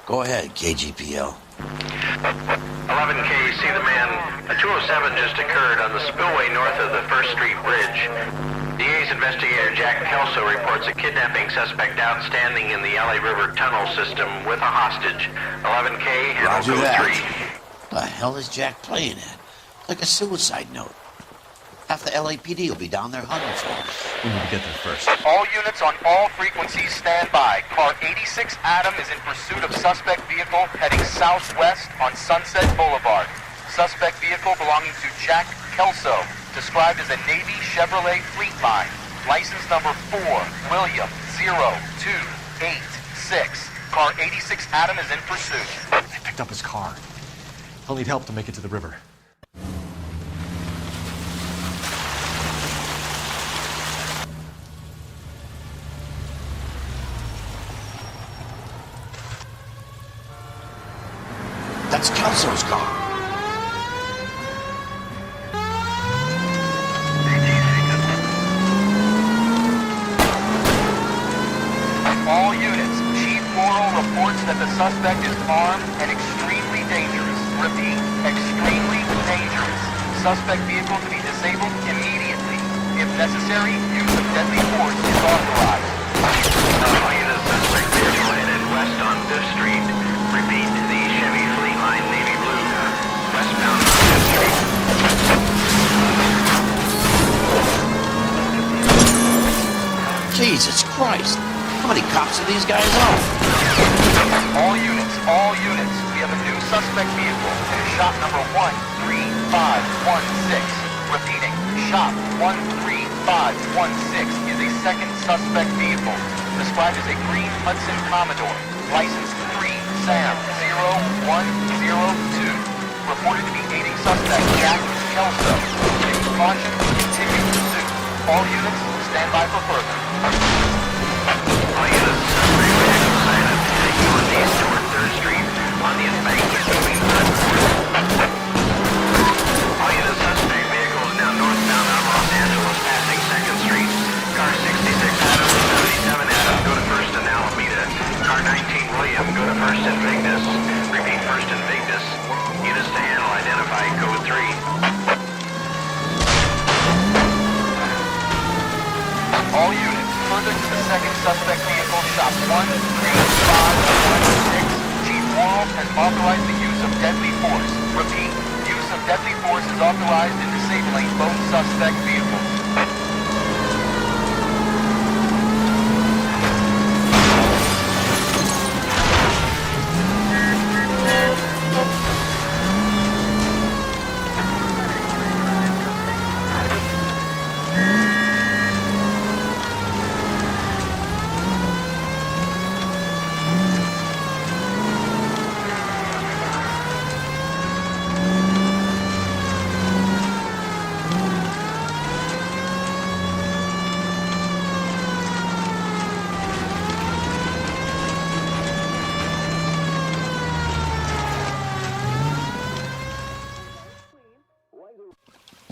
Go ahead, KGPL. 11K, see the man. A 207 just occurred on the spillway north of the First Street Bridge. DA's investigator Jack Kelso reports a kidnapping suspect outstanding in the LA River tunnel system with a hostage. 11K, handle Roger code that. 3. The hell is Jack playing at? Like a suicide note. Half the LAPD will be down there hunting for him. We need to get there first. All units on all frequencies stand by. Car 86 Adam is in pursuit of suspect vehicle heading southwest on Sunset Boulevard. Suspect vehicle belonging to Jack Kelso, described as a Navy Chevrolet Fleetline. License number 4, William 0286. Car 86 Adam is in pursuit. They picked up his car. He'll need help to make it to the river. That's Kelso's car. All units, Chief Morrill reports that the suspect is armed and extremely dangerous. Repeat, extremely dangerous. Suspect vehicle to be disabled immediately. If necessary, use of deadly force is authorized. All units, suspect vehicle headed west on 5th Street. Repeat, the Chevy Fleetline Navy Blue, westbound on 5th Street. Jesus Christ. How many cops are these guys on? All units, we have a new suspect vehicle. It is shop number 13516. Repeating, shop 13516 is a second suspect vehicle, described as a green Hudson Commodore, license 3 Sam 0102, reported to be aiding suspect Jack Kelso. Use caution, continue pursuit. All units, stand by for further. All units, suspect vehicle sighted heading northeast toward 3rd Street on the embankment between 3rd and 4th. All units, suspect vehicle is now northbound on Los Angeles, passing 2nd Street. Car 66 Adam, 77 Adam, go to 1st and Alameda. Car 19 William, go to 1st and Vignes. Repeat, 1st and Vignes. Units to handle, identify, code 3. All units, further to the second suspect vehicle, shop 13516. Chief Morrill has authorized the use of deadly force. Repeat, use of deadly force is authorized in disabling both suspect vehicles.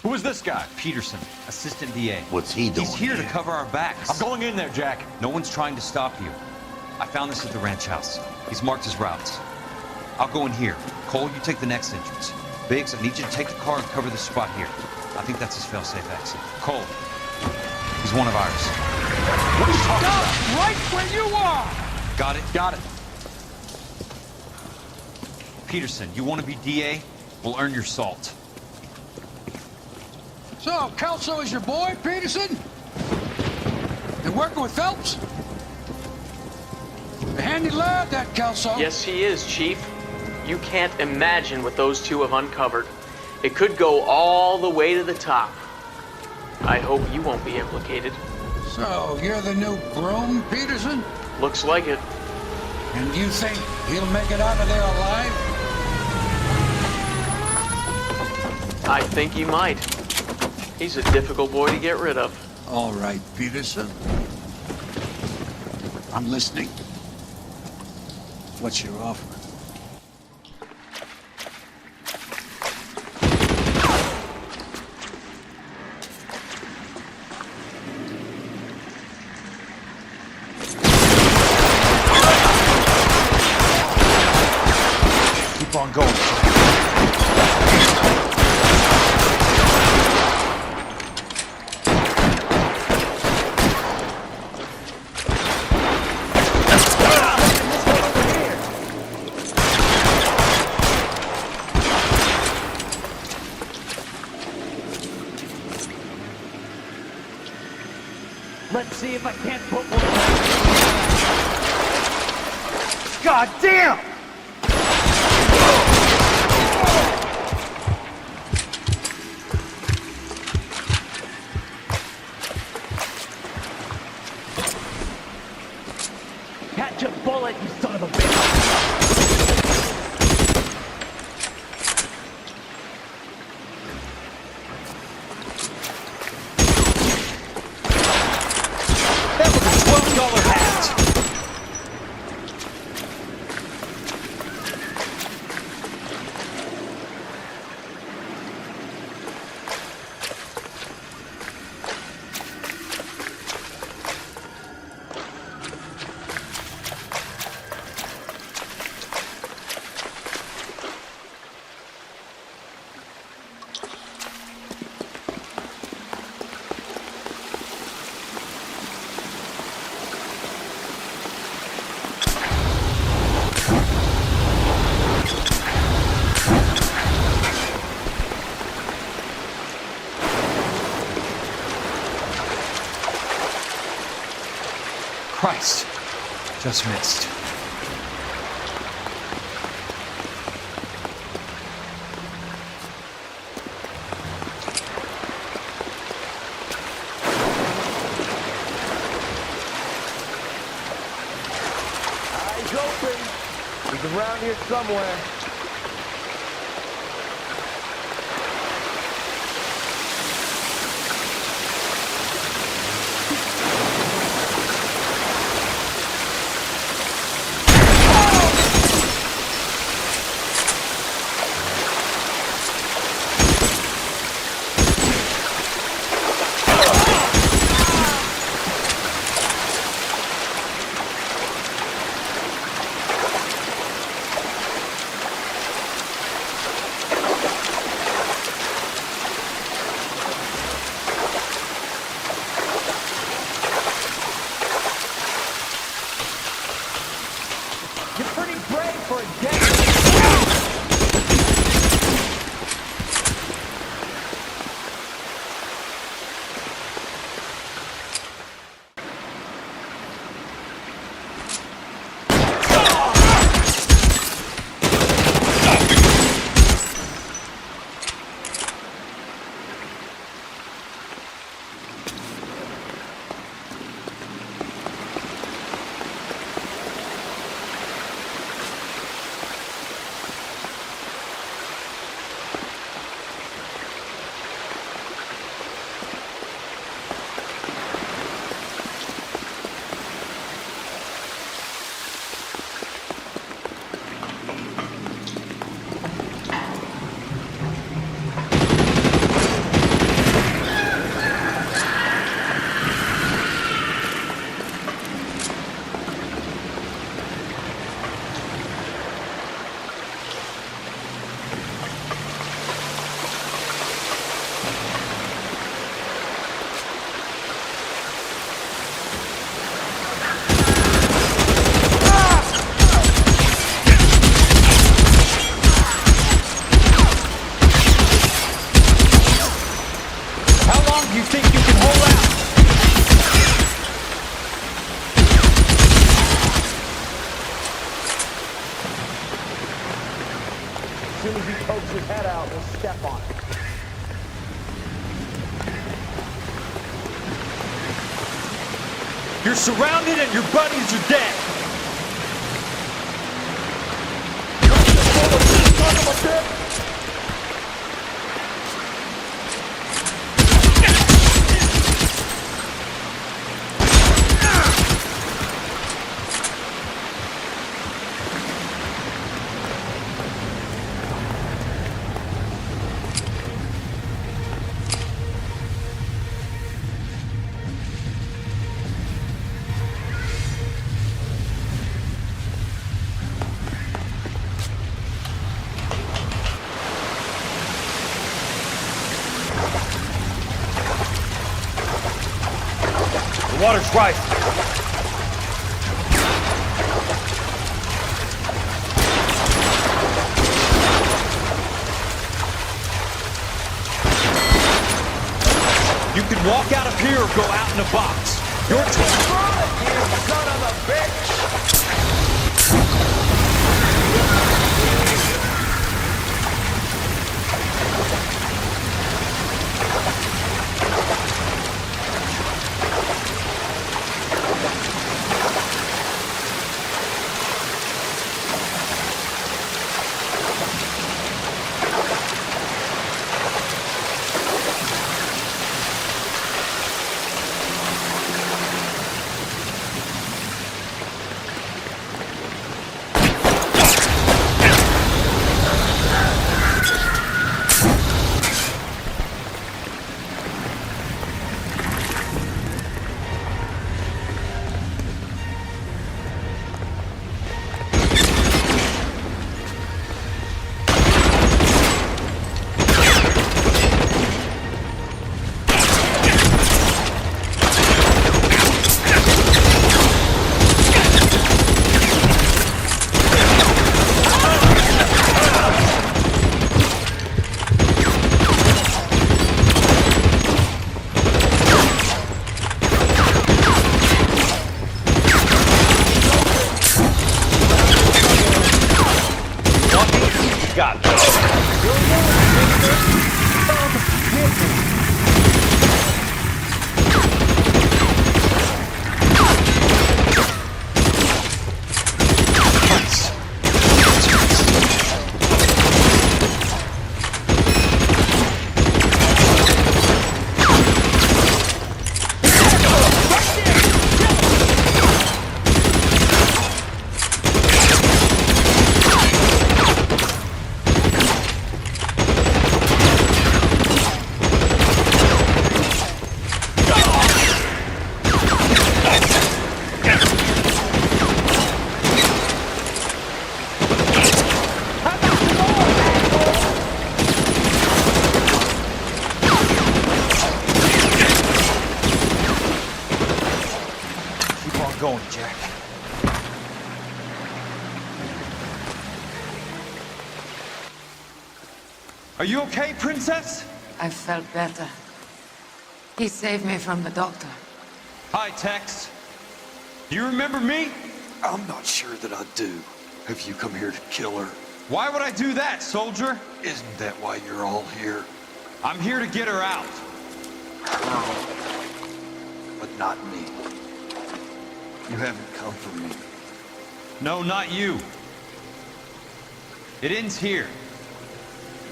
Who is this guy? Peterson, assistant DA. What's he doing He's here to here? cover our backs. I'm going in there, Jack. No one's trying to stop you. I found this at the ranch house. He's marked his routes. I'll go in here. Cole, you take the next entrance. Biggs, I need you to take the car and cover this spot here. I think that's his fail-safe exit. Cole, He's one of ours. What are you talking about? Right where you are! Got it? Got it. Peterson, you want to be DA? We'll earn your salt. So, Kelso is your boy, Peterson? And working with Phelps? A handy lad, that Kelso. Yes, he is, Chief. You can't imagine what those two have uncovered. It could go all the way to the top. I hope you won't be implicated. So, you're the new groom, Peterson? Looks like it. And you think he'll make it out of there alive? I think he might. He's a difficult boy to get rid of. All right, Peterson. I'm listening. What's your offer? Keep on going. Let's see if I can't put one. God damn! Catch a bullet, you son of a bitch! That was a $12 hat! Christ. Just missed. Eyes open. He's around here somewhere. soon as he pokes his head out, we'll step on it. You're surrounded and your buddies are dead. Son of a bitch! The water's rising. You can walk out of here or go out in a box. Your choice. You son of a bitch! Got this. Going, Jack. Are you okay, Princess? I felt better. He saved me from the doctor. Hi, Tex. Do you remember me? I'm not sure that I do. Have you come here to kill her? Why would I do that, soldier? Isn't that why you're all here? I'm here to get her out. But not me. You haven't come for me. No, not you. It ends here.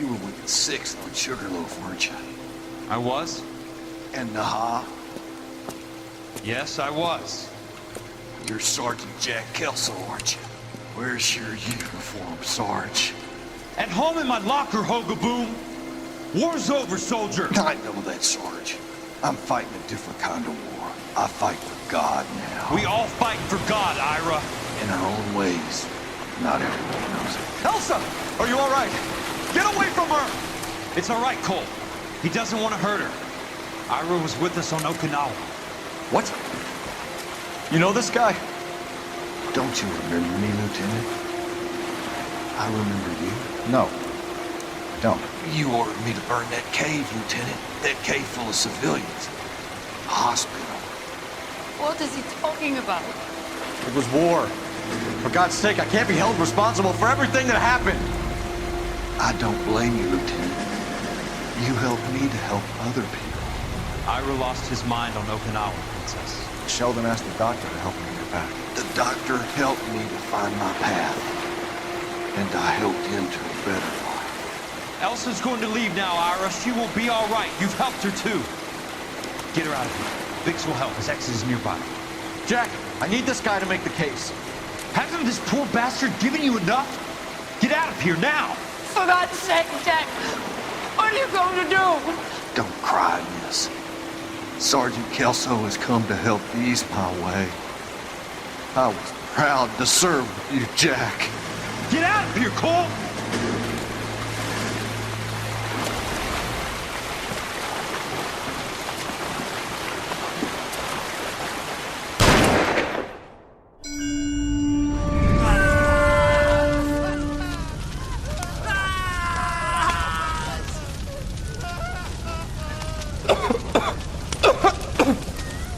You were with the 6th on Sugarloaf, weren't you? I was? And Naha? Yes, I was. You're Sergeant Jack Kelso, aren't you? Where's your uniform, Sarge? At home in my locker, Hogaboom. War's over, soldier. I know that, Sarge. I'm fighting a different kind of war. I fight for God now. We all fight for God, Ira. In our own ways. Not everyone knows it. Elsa! Are you all right? Get away from her! It's all right, Cole. He doesn't want to hurt her. Ira was with us on Okinawa. What? You know this guy? Don't you remember me, Lieutenant? I remember you. No, I don't. You ordered me to burn that cave, Lieutenant. That cave full of civilians. A hospital. What is he talking about? It was war. For God's sake, I can't be held responsible for everything that happened. I don't blame you, Lieutenant. You helped me to help other people. Ira lost his mind on Okinawa, Princess. Sheldon asked the doctor to help him get back. The doctor helped me to find my path. And I helped him to a better life. Elsa's going to leave now, Ira. She will be all right. You've helped her, too. Get her out of here. Vix will help. His ex is nearby. Jack, I need this guy to make the case. Hasn't this poor bastard given you enough? Get out of here now! For God's sake, Jack! What are you going to do? Don't cry, miss. Sergeant Kelso has come to help ease my way. I was proud to serve with you, Jack. Get out of here, Cole!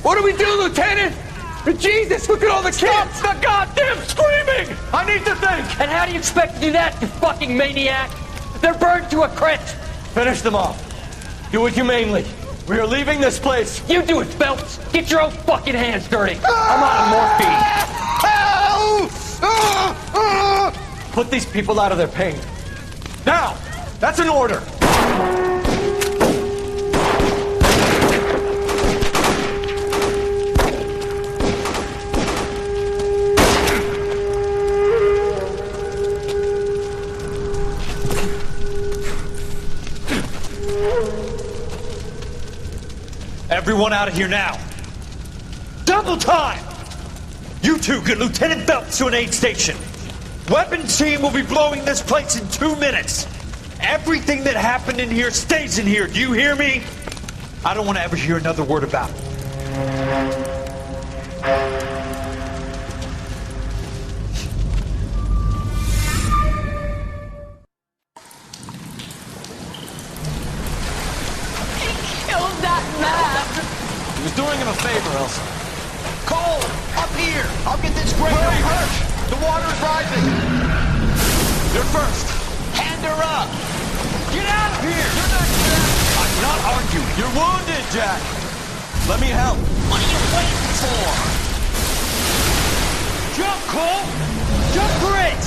What do we do, Lieutenant? Jesus, look at all the kids! Stop the goddamn screaming! I need to think! And how do you expect to do that, you fucking maniac? They're burned to a crisp! Finish them off. Do it humanely. We are leaving this place. You do it, Phelps! Get your own fucking hands dirty! I'm on morphine! Put these people out of their pain. Now! That's an order! Everyone out of here now. Double time! You two get Lieutenant Phelps to an aid station. Weapons team will be blowing this place in 2 minutes. Everything that happened in here stays in here. Do you hear me? I don't want to ever hear another word about it. He was doing him a favor, Elsa. Cole! Up here! I'll get this great hurt! The water is rising! You're first! Hand her up! Get out of here! You're not Jack! I'm not arguing. You're wounded, Jack! Let me help. What are you waiting for? Jump, Cole! Jump for it!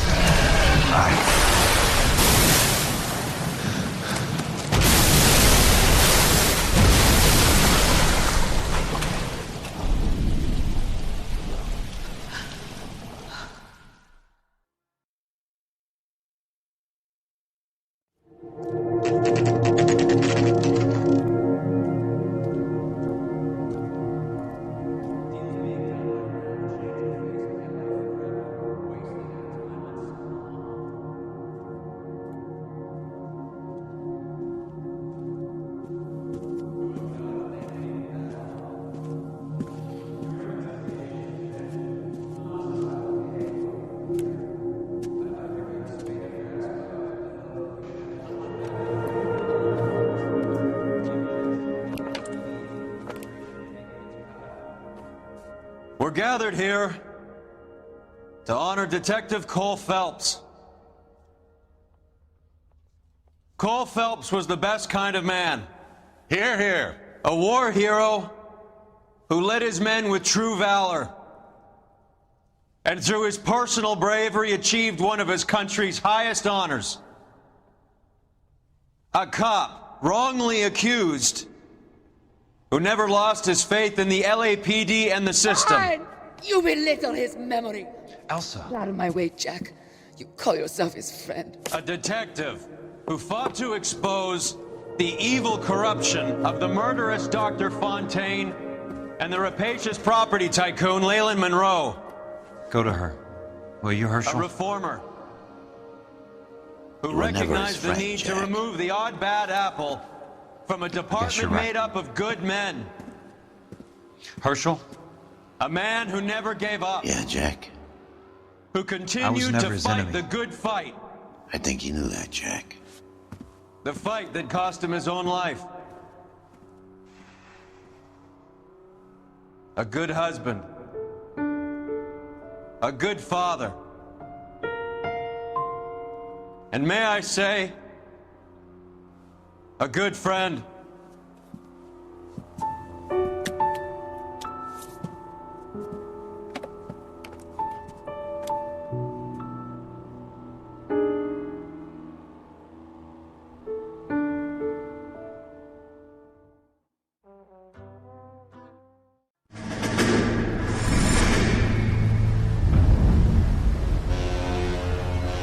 We're gathered here to honor Detective Cole Phelps. Cole Phelps was the best kind of man. Hear, hear. A war hero who led his men with true valor. And through his personal bravery achieved one of his country's highest honors. A cop wrongly accused who never lost his faith in the LAPD and the system. Fine. You belittle his memory. Elsa. Get out of my way, Jack. You call yourself his friend. A detective who fought to expose the evil corruption of the murderous Dr. Fontaine and the rapacious property tycoon Leyland Monroe. Go to her. Will you, Herschel? A reformer who You were never his recognized the friend, need Jack. to remove the odd bad apple from a you're department right. made up of good men. Herschel? A man who never gave up. Yeah, Jack. Who continued never to his fight enemy. the good fight. I think you knew that, Jack. The fight that cost him his own life. A good husband. A good father. And And may I say, a good friend.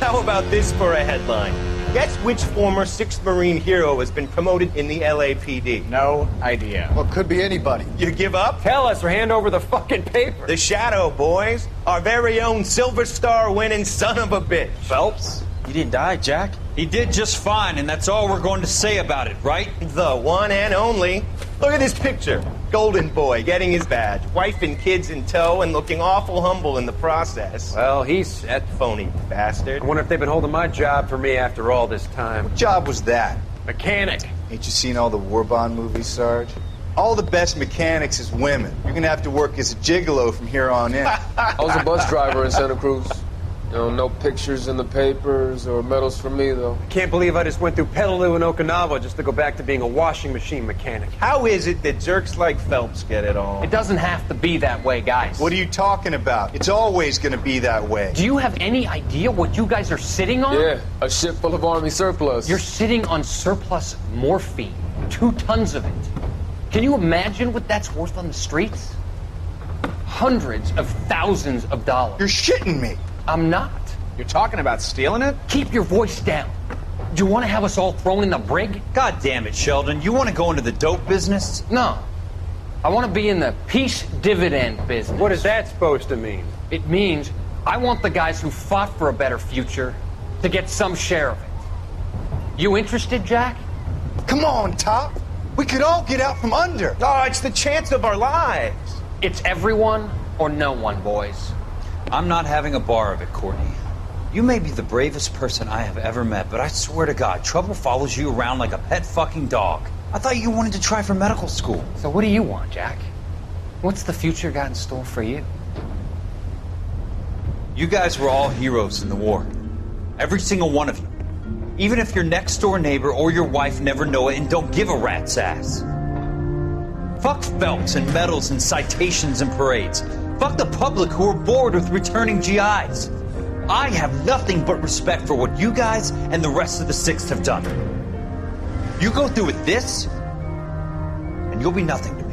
How about this for a headline? Guess which former 6th Marine hero has been promoted in the LAPD? No idea. Well, it could be anybody. You give up? Tell us or hand over the fucking paper. The Shadow, boys. Our very own Silver Star winning son of a bitch. Phelps? You didn't die, Jack. He did just fine, and that's all we're going to say about it, right? The one and only. Look at this picture. Golden boy getting his badge, wife and kids in tow, and looking awful humble in the process. Well, he's set. Phony bastard. I wonder if they've been holding my job for me after all this time. What job was that? Mechanic. Ain't you seen all the war bond movies, Sarge? All the best mechanics is women. You're gonna have to work as a gigolo from here on in. I was a bus driver in Santa Cruz. You know, no pictures in the papers or medals for me, though. I can't believe I just went through Petaloo and Okinawa just to go back to being a washing machine mechanic. How is it that jerks like Phelps get it all? It doesn't have to be that way, guys. What are you talking about? It's always gonna be that way. Do you have any idea what you guys are sitting on? Yeah, a ship full of Army surplus. You're sitting on surplus morphine. 2 tons of it. Can you imagine what that's worth on the streets? Hundreds of thousands of dollars. You're shitting me. I'm not. You're talking about stealing it? Keep your voice down. Do you want to have us all thrown in the brig? God damn it, Sheldon. You want to go into the dope business? No. I want to be in the peace dividend business. What is that supposed to mean? It means I want the guys who fought for a better future to get some share of it. You interested, Jack? Come on, Top. We could all get out from under. Oh, it's the chance of our lives. It's everyone or no one, boys. I'm not having a bar of it, Courtney. You may be the bravest person I have ever met, but I swear to God, trouble follows you around like a pet fucking dog. I thought you wanted to try for medical school. So what do you want, Jack? What's the future got in store for you? You guys were all heroes in the war. Every single one of you. Even if your next door neighbor or your wife never know it and don't give a rat's ass. Fuck Phelps and medals and citations and parades. Fuck the public who are bored with returning GIs. I have nothing but respect for what you guys and the rest of the 6th have done. You go through with this, and you'll be nothing to me.